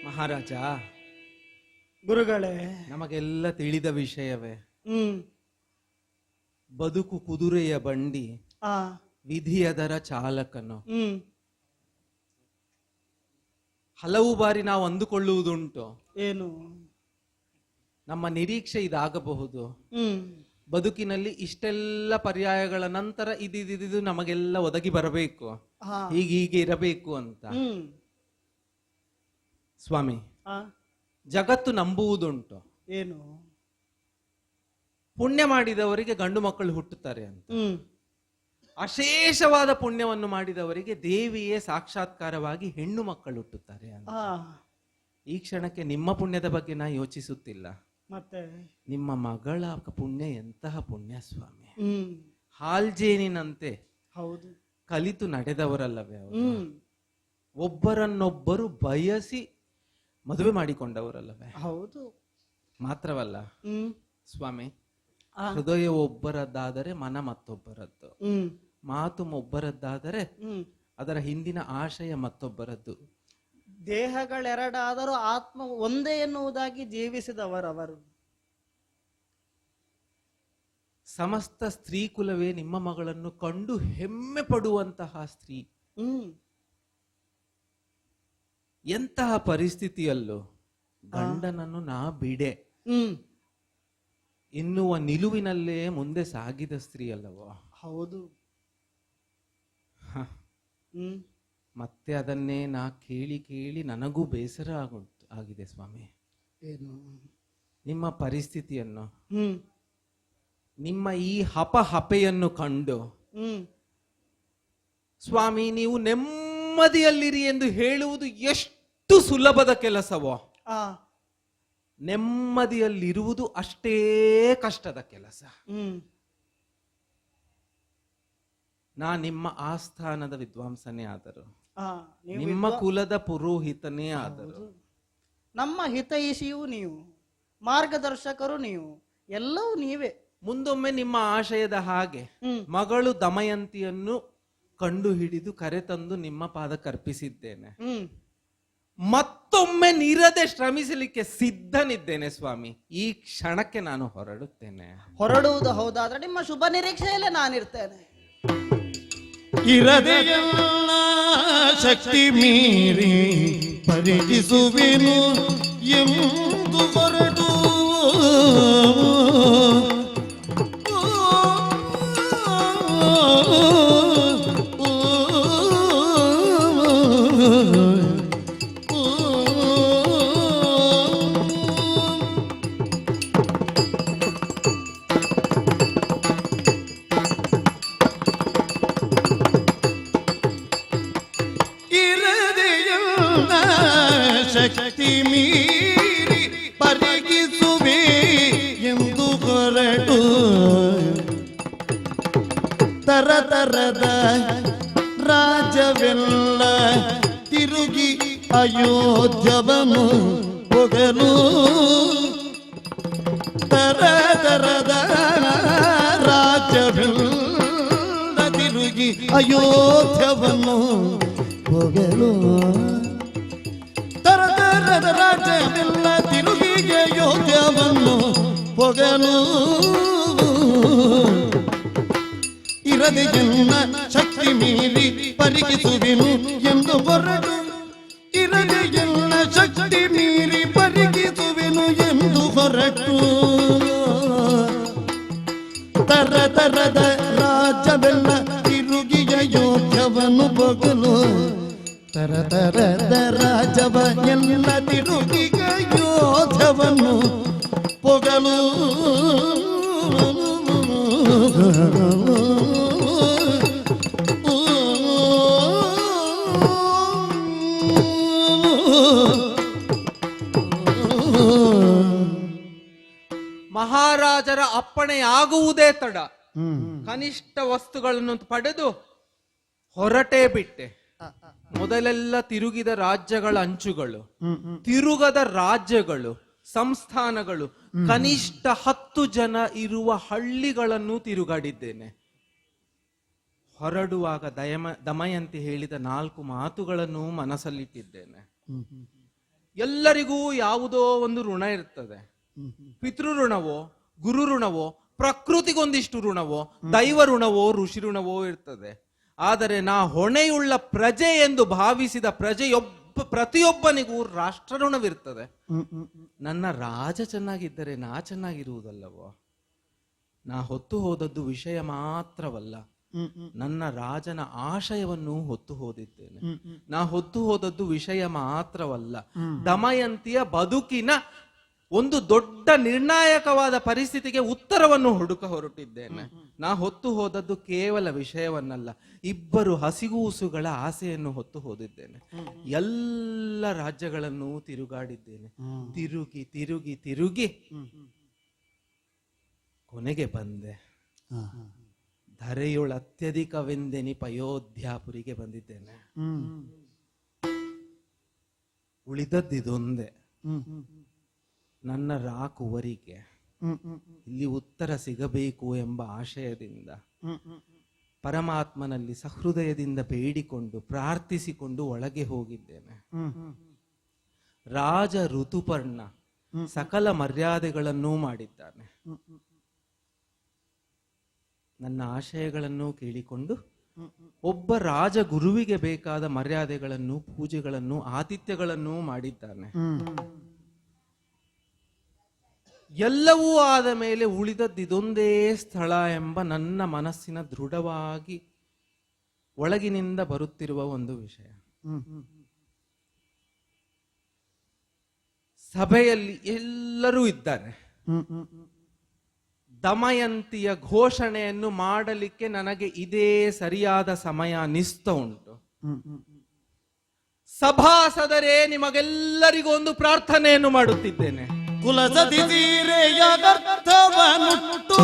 ಮಹಾರಾಜ, ಗುರುಗಳೇ, ನಮಗೆಲ್ಲ ತಿಳಿದ ವಿಷಯವೇ. ಹ್ಮ್ ಬದುಕು ಕುದುರೆಯ ಬಂಡಿ, ಆ ವಿಧಿಯದರ ಚಾಲಕನು. ಹ್ಮ್ ಹಲವು ಬಾರಿ ನಾವು ಅಂದುಕೊಳ್ಳುವುದುಂಟು, ಏನು? ನಮ್ಮ ನಿರೀಕ್ಷೆ ಇದಾಗಬಹುದು, ಹ್ಮ್ ಬದುಕಿನಲ್ಲಿ ಇಷ್ಟೆಲ್ಲ ಪರ್ಯಾಯಗಳ ನಂತರ ಇದಿದು ನಮಗೆಲ್ಲ ಒದಗಿ ಬರಬೇಕು, ಹಾ ಹೀಗೆ ಇರಬೇಕು ಅಂತ. ಹ್ಮ್ ಸ್ವಾಮಿ, ಆ ಜಗತ್ತು ನಂಬುವುದುಂಟು, ಏನು? ಪುಣ್ಯ ಮಾಡಿದವರಿಗೆ ಗಂಡು ಮಕ್ಕಳು ಹುಟ್ಟುತ್ತಾರೆ ಅಂತ. ಹ್ಮ್ ಅಶೇಷವಾದ ಪುಣ್ಯವನ್ನು ಮಾಡಿದವರಿಗೆ ದೇವಿಯೇ ಸಾಕ್ಷಾತ್ಕಾರವಾಗಿ ಹೆಣ್ಣು ಮಕ್ಕಳು ಹುಟ್ಟುತ್ತಾರೆ ಅಂತ. ಆ ಈ ಕ್ಷಣಕ್ಕೆ ನಿಮ್ಮ ಪುಣ್ಯದ ಬಗ್ಗೆ ನಾ ಯೋಚಿಸುತ್ತಿಲ್ಲ, ಮತ್ತೆ ನಿಮ್ಮ ಮಗಳ ಪುಣ್ಯ ಎಂತಹ ಪುಣ್ಯ ಸ್ವಾಮಿ. ಹ್ಮ್ ಹಾಲ್ಜೇನಿನಂತೆ ಹೌದು. ಕಲಿತು ನಡೆದವರಲ್ಲವೇ ಅವರು? ಹ್ಮ್ ಒಬ್ಬರನ್ನೊಬ್ಬರು ಬಯಸಿ ಮದುವೆ ಮಾಡಿಕೊಂಡವರಲ್ಲವೇ? ಹೌದು. ಮಾತ್ರವಲ್ಲ ಹ್ಮ್ ಸ್ವಾಮಿ, ಆ ಹೃದಯ ಒಬ್ಬರದ್ದಾದರೆ ಮನ ಮತ್ತೊಬ್ಬರದ್ದು, ಹ್ಮ್ ಮಾತು ಒಬ್ಬರದ್ದಾದರೆ ಹ್ಮ್ ಅದರ ಹಿಂದಿನ ಆಶಯ ಮತ್ತೊಬ್ಬರದ್ದು. ದೇಹಗಳೆರಡಾದರೂ ಆತ್ಮ ಒಂದೇ ಎನ್ನುವುದಾಗಿ ಜೀವಿಸಿದವರವರು. ಸಮಸ್ತ ಸ್ತ್ರೀ ಕುಲವೇ ನಿಮ್ಮ ಮಗಳನ್ನು ಕಂಡು ಹೆಮ್ಮೆ ಪಡುವಂತಹ ಸ್ತ್ರೀ. ಹ್ಮ್ ಎಂತಹ ಪರಿಸ್ಥಿತಿಯಲ್ಲೂ ಗಂಡನನ್ನು ನಾ ಬಿಡೆ ಹ್ಮ್ ಎನ್ನುವ ನಿಲುವಿನಲ್ಲೇ ಮುಂದೆ ಸಾಗಿದ ಸ್ತ್ರೀ ಅಲ್ಲವೋ? ಹೌದು. ಹ್ಮ್ ಮತ್ತೆ ಅದನ್ನೇ ನಾ ಕೇಳಿ ಕೇಳಿ ನನಗೂ ಬೇಸರ ಆಗಿದೆ ಸ್ವಾಮಿ. ಏನು? ನಿಮ್ಮ ಪರಿಸ್ಥಿತಿಯನ್ನು, ಹ್ಮ್ ನಿಮ್ಮ ಈ ಹಪೆಯನ್ನು ಕಂಡು ಹ್ಮ್ ಸ್ವಾಮಿ, ನೀವು ನೆಮ್ಮದಿಯಲ್ಲಿರಿ ಎಂದು ಹೇಳುವುದು ಎಷ್ಟು ಸುಲಭದ ಕೆಲಸವೋ, ಆ ನೆಮ್ಮದಿಯಲ್ಲಿರುವುದು ಅಷ್ಟೇ ಕಷ್ಟದ ಕೆಲಸ. ಹ್ಮ್ ನಾ ನಿಮ್ಮ ಆಸ್ಥಾನದ ವಿದ್ವಾಂಸನೇ ಆದರು, ಆ ನೀವು ನಿಮ್ಮ ಕುಲದ ಪುರೋಹಿತನೇ ಆದರು, ನಮ್ಮ ಹಿತೈಷಿಯೂ ನೀವು, ಮಾರ್ಗದರ್ಶಕರು ನೀವು, ಎಲ್ಲವೂ ನೀವೇ. ಮುಂದೊಮ್ಮೆ ನಿಮ್ಮ ಆಶಯದ ಹಾಗೆ ಹ್ಮ್ ಮಗಳು ದಮಯಂತಿಯನ್ನು ಕಂಡು ಹಿಡಿದು ಕರೆತಂದು ನಿಮ್ಮ ಪಾದಕ್ಕರ್ಪಿಸಿದ್ದೇನೆ. ಹ್ಮ್ ಮತ್ತೊಮ್ಮೆ ನಿರದೆ ಶ್ರಮಿಸಲಿಕ್ಕೆ ಸಿದ್ಧನಿದ್ದೇನೆ ಸ್ವಾಮಿ. ಈ ಕ್ಷಣಕ್ಕೆ ನಾನು ಹೊರಡುತ್ತೇನೆ. ಹೊರಡುವುದು ಹೌದಾದ್ರೆ ನಿಮ್ಮ ಶುಭ ನಿರೀಕ್ಷೆಯಲ್ಲೇ ನಾನಿರ್ತೇನೆ. ಇರದೆಯಲ್ಲ ಶಕ್ತಿ ಮೀರಿ ಪರಿಗಿಸುವೆನು ಎಂದು ಹೊರಟು ತರತರದ ರಾಜವೆಲ್ಲ ತಿರುಗಿ ಅಯೋಧ್ಯವನ್ನು ಹೊಗಲು ತರತರದ ರಾಜ್ಯವೆಲ್ಲ ತಿರುಗಿ ಅಯೋಧ್ಯವನ್ನು ಹೊಗಲು ತರತರದ ರಾಜ್ಯವೆಲ್ಲ ತಿರುಗಿ ಅಯೋಧ್ಯವನ್ನು ಹೊಗಲು ಇರದೆ ಎನ್ನ ಶಕ್ತಿ ಮೀರಿ ಪರಿಗಿಸುವೆನು ಎಂದು ಹೊರಟು ಇರದೆ ಎಲ್ಲ ಶಕ್ತಿ ಮೀರಿ ಪರಿಗಿಸುವೆನು ಎಂದು ಹೊರಟು ತರತರದ ರಾಜ್ಯವೆಲ್ಲ ತಿರುಗಿಯ ಯೋಧ್ಯವನ್ನು ಬೊಗಲು ತರತರದ ರಾಜವ ಎಲ್ಲ ತಿರುಗಿಯ ಯೋಧ್ಯವನ್ನು ಪೊಗಲು ಮಹಾರಾಜರ ಅಪ್ಪಣೆಯಾಗುವುದೇ ತಡ. ಕನಿಷ್ಠ ವಸ್ತುಗಳನ್ನು ಪಡೆದು ಹೊರಟೇ ಬಿಟ್ಟೆ. ಮೊದಲೆಲ್ಲ ತಿರುಗಿದ ರಾಜ್ಯಗಳ ಅಂಚುಗಳು, ತಿರುಗದ ರಾಜ್ಯಗಳು, ಸಂಸ್ಥಾನಗಳು, ಕನಿಷ್ಠ 10 ಜನ ಇರುವ ಹಳ್ಳಿಗಳನ್ನು ತಿರುಗಾಡಿದ್ದೇನೆ. ಹೊರಡುವಾಗ ದಮಯಂತಿ ಹೇಳಿದ 4 ಮಾತುಗಳನ್ನು ಮನಸ್ಸಲ್ಲಿಟ್ಟಿದ್ದೇನೆ. ಎಲ್ಲರಿಗೂ ಯಾವುದೋ ಒಂದು ಋಣ ಇರ್ತದೆ. ಪಿತೃ ಋಣವೋ, ಗುರು ಋಣವೋ, ಪ್ರಕೃತಿಗೊಂದಿಷ್ಟು ಋಣವೋ, ದೈವ ಋಣವೋ, ಋಷಿ ಋಣವೋ ಇರ್ತದೆ. ಆದರೆ ನಾ ಹೊಣೆಯುಳ್ಳ ಪ್ರಜೆ ಎಂದು ಭಾವಿಸಿದ ಪ್ರತಿಯೊಬ್ಬನಿಗೂ ರಾಷ್ಟ್ರ ಋಣವಿರ್ತದೆ. ನನ್ನ ರಾಜ ಚೆನ್ನಾಗಿದ್ದರೆ ನಾ ಚೆನ್ನಾಗಿರುವುದಲ್ಲವೋ? ನಾ ಹೊತ್ತು ಹೋದದ್ದು ವಿಷಯ ಮಾತ್ರವಲ್ಲ, ನನ್ನ ರಾಜನ ಆಶಯವನ್ನು ಹೊತ್ತು ಹೋದಿದ್ದೇನೆ. ನಾ ಹೊತ್ತು ಹೋದದ್ದು ವಿಷಯ ಮಾತ್ರವಲ್ಲ, ದಮಯಂತಿಯ ಬದುಕಿನ ಒಂದು ದೊಡ್ಡ ನಿರ್ಣಾಯಕವಾದ ಪರಿಸ್ಥಿತಿಗೆ ಉತ್ತರವನ್ನು ಹುಡುಕ ಹೊರಟಿದ್ದೇನೆ. ನಾ ಹೊತ್ತು ಹೋದದ್ದು ಕೇವಲ ವಿಷಯವನ್ನಲ್ಲ, 2 ಹಸಿಗೂಸುಗಳ ಆಸೆಯನ್ನು ಹೊತ್ತು ಹೋದಿದ್ದೇನೆ. ಎಲ್ಲ ರಾಜ್ಯಗಳನ್ನು ತಿರುಗಾಡಿದ್ದೇನೆ. ತಿರುಗಿ ತಿರುಗಿ ತಿರುಗಿ ಕೊನೆಗೆ ಬಂದೆ. ಧರೆಯೊಳ ಅತ್ಯಧಿಕವೆಂದೆನಿಪ ಅಯೋಧ್ಯಾಪುರಿಗೆ ಬಂದಿದ್ದೇನೆ. ಉಳಿದದ್ದಿದೊಂದೇ, ನನ್ನ ರಾಕುವರಿಗೆ ಇಲ್ಲಿ ಉತ್ತರ ಸಿಗಬೇಕು ಎಂಬ ಆಶಯದಿಂದ ಪರಮಾತ್ಮನಲ್ಲಿ ಸಹೃದಯದಿಂದ ಬೇಡಿಕೊಂಡು ಪ್ರಾರ್ಥಿಸಿಕೊಂಡು ಒಳಗೆ ಹೋಗಿದ್ದೇನೆ. ರಾಜ ಋತುಪರ್ಣ ಸಕಲ ಮರ್ಯಾದೆಗಳನ್ನೂ ಮಾಡಿದ್ದಾನೆ. ನನ್ನ ಆಶಯಗಳನ್ನು ಕೇಳಿಕೊಂಡು ಒಬ್ಬ ರಾಜ ಗುರುವಿಗೆ ಬೇಕಾದ ಮರ್ಯಾದೆಗಳನ್ನು, ಪೂಜೆಗಳನ್ನು, ಆತಿಥ್ಯಗಳನ್ನು ಮಾಡಿದ್ದಾನೆ. ಎಲ್ಲವೂ ಆದ ಮೇಲೆ ಉಳಿದದ್ದಿದೊಂದೇ ಸ್ಥಳ ಎಂಬ ನನ್ನ ಮನಸ್ಸಿನ ದೃಢವಾಗಿ ಒಳಗಿನಿಂದ ಬರುತ್ತಿರುವ ಒಂದು ವಿಷಯ. ಸಭೆಯಲ್ಲಿ ಎಲ್ಲರೂ ಇದ್ದಾರೆ. ದಮಯಂತಿಯ ಘೋಷಣೆಯನ್ನು ಮಾಡಲಿಕ್ಕೆ ನನಗೆ ಇದೇ ಸರಿಯಾದ ಸಮಯ ಅನಿಸ್ತಾ ಉಂಟು. ಸಭಾಸದರೇ, ನಿಮಗೆಲ್ಲರಿಗೂ ಒಂದು ಪ್ರಾರ್ಥನೆಯನ್ನು ಮಾಡುತ್ತಿದ್ದೇನೆ. ಕುಲಸತಿ ಸೀರೆಯಗರ್ಥವನುಟ್ಟು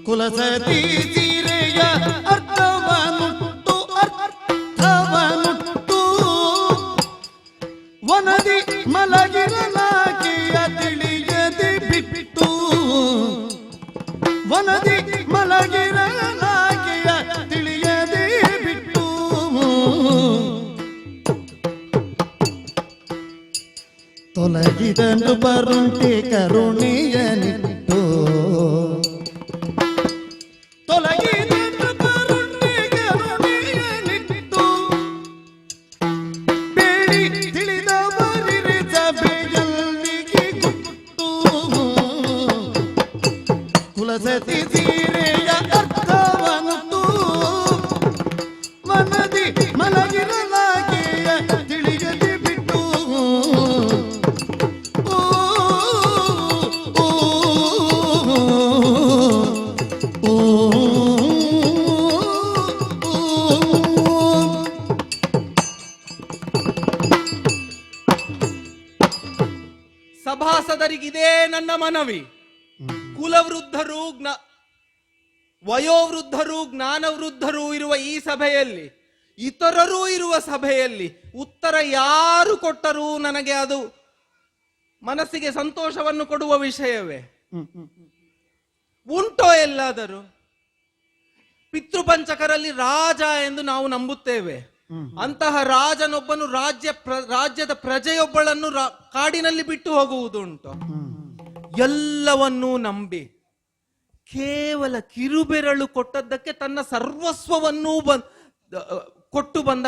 ಕುಲಸತಿ ಸೀರೆಯ ಅರ್ಥವನುಟ್ಟು ವನದಿ ಮಲಗಿರಲಾಗಿಯ ತಿಳಿಯದೆ ಬಿಟ್ಟು, ವನದಿ ಮಲಗಿರಲಾಗಿಯ ತಿಳಿಯದೆ ಬಿಟ್ಟು, ತೊಲಗಿದನು ಬರುಂಟೆ ಕರುಣೆಯನಿಟ್ಟು, ತೊಲಗಿದನು ಬರುಂಟೆ ಕರುಣೆಯನಿಟ್ಟು, ಬೇಡಿ ತಿಳಿದವರಿರೆ ಸಭೆಯಲ್ಲಿಗೆ ಗುಟ್ಟು, ಕುಲಸತಿ ಸೀರೆಯ ಅರ್ಥವನುಟ್ಟು ಮನದಿ ಮಲಗಿರಲಾಗಿಯ ತಿಳಿಯದೆ ಬಿಟ್ಟು, ಸಭಾಸದರಿಗಿದೇ ನನ್ನ ಮನವಿ. ಕುಲವೃದ್ಧರು, ವಯೋವೃದ್ಧರು, ಜ್ಞಾನವೃದ್ಧರು ಇರುವ ಈ ಸಭೆಯಲ್ಲಿ, ಇತರರೂ ಇರುವ ಸಭೆಯಲ್ಲಿ ಉತ್ತರ ಯಾರು ಕೊಟ್ಟರೂ ನನಗೆ ಅದು ಮನಸ್ಸಿಗೆ ಸಂತೋಷವನ್ನು ಕೊಡುವ ವಿಷಯವೇ. ಉಂಟೋ ಎಲ್ಲಾದರೂ? ಪಿತೃಪಂಚಕರಲ್ಲಿ ರಾಜ ಎಂದು ನಾವು ನಂಬುತ್ತೇವೆ. ಅಂತಹ ರಾಜನೊಬ್ಬನು ರಾಜ್ಯದ ಪ್ರಜೆಯೊಬ್ಬಳನ್ನು ಕಾಡಿನಲ್ಲಿ ಬಿಟ್ಟು ಹೋಗುವುದುಂಟು. ಎಲ್ಲವನ್ನೂ ನಂಬಿ ಕೇವಲ ಕಿರುಬೆರಳು ಕೊಟ್ಟದ್ದಕ್ಕೆ ತನ್ನ ಸರ್ವಸ್ವವನ್ನೂ ಕೊಟ್ಟು ಬಂದ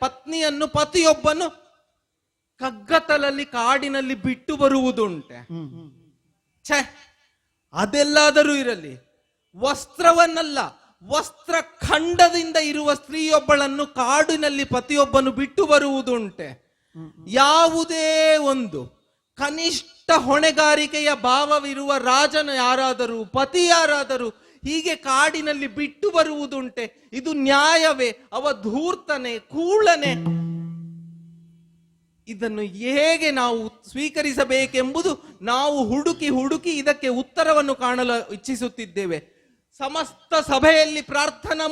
ಪತ್ನಿಯನ್ನು ಪತಿಯೊಬ್ಬನು ಕಗ್ಗತ್ತಲಲ್ಲಿ ಕಾಡಿನಲ್ಲಿ ಬಿಟ್ಟು ಬರುವುದುಂಟೆ. ಛೆ, ಅದೆಲ್ಲಾದರೂ ಇರಲಿ. ವಸ್ತ್ರವನ್ನಲ್ಲ, ವಸ್ತ್ರ ಖಂಡದಿಂದ ಇರುವ ಸ್ತ್ರೀಯೊಬ್ಬಳನ್ನು ಕಾಡಿನಲ್ಲಿ ಪತಿಯೊಬ್ಬನು ಬಿಟ್ಟು ಬರುವುದುಂಟೆ. ಯಾವುದೇ ಒಂದು ಕನಿಷ್ಠ ಹೊಣೆಗಾರಿಕೆಯ ಭಾವವಿರುವ ರಾಜನು ಯಾರಾದರೂ, ಪತಿ ಯಾರಾದರೂ ಹೀಗೆ ಕಾಡಿನಲ್ಲಿ ಬಿಟ್ಟು ಬರುವುದುಂಟೆ? ಇದು ನ್ಯಾಯವೇ? ಅವ ಧೂರ್ತನೆ, ಕೂಳನೆ? ಇದನ್ನು ಹೇಗೆ ನಾವು ಸ್ವೀಕರಿಸಬೇಕೆಂಬುದು ನಾವು ಹುಡುಕಿ ಇದಕ್ಕೆ ಉತ್ತರವನ್ನು ಕಾಣಲು ಇಚ್ಛಿಸುತ್ತಿದ್ದೇವೆ. ಸಮಸ್ತ ಸಭೆಯಲ್ಲಿ ಪ್ರಾರ್ಥನಾ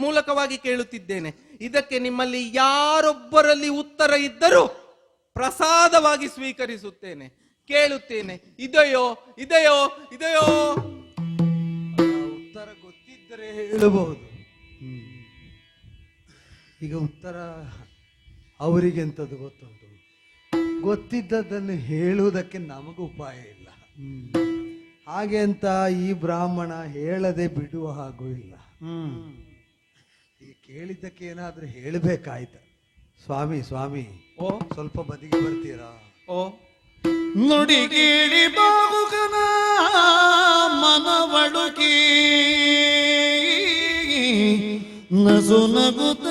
ಮೂಲಕವಾಗಿ ಕೇಳುತ್ತಿದ್ದೇನೆ. ಇದಕ್ಕೆ ನಿಮ್ಮಲ್ಲಿ ಯಾರೊಬ್ಬರಲ್ಲಿ ಉತ್ತರ ಇದ್ದರೂ ಪ್ರಸಾದವಾಗಿ ಸ್ವೀಕರಿಸುತ್ತೇನೆ, ಕೇಳುತ್ತೇನೆ. ಇದೆಯೋ ಇದೆಯೋ ಇದೆಯೋ? ಉತ್ತರ ಗೊತ್ತಿದ್ದರೆ ಹೇಳಬಹುದು. ಈಗ ಉತ್ತರ ಅವರಿಗೆಂಥದ್ದು ಗೊತ್ತುಂಟು. ಗೊತ್ತಿದ್ದದ್ದನ್ನು ಹೇಳುವುದಕ್ಕೆ ನಮಗೂ ಉಪಾಯ ಇಲ್ಲ. ಹಾಗೆ ಅಂತ ಈ ಬ್ರಾಹ್ಮಣ ಹೇಳದೆ ಬಿಡುವ ಹಾಗೂ ಇಲ್ಲ. ಈ ಕೇಳಿದ್ದಕ್ಕೆ ಏನಾದ್ರೂ ಹೇಳಬೇಕಾಯ್ತ. ಸ್ವಾಮಿ ಸ್ವಾಮಿ, ಸ್ವಲ್ಪ ಬದಿಗೆ ಬರ್ತೀರಾ? ನುಡಿ ಕೇಳಿ ಬಾಬುಗನ ಮನವಳುಕಿ ನಸು ನಗುತ್ತ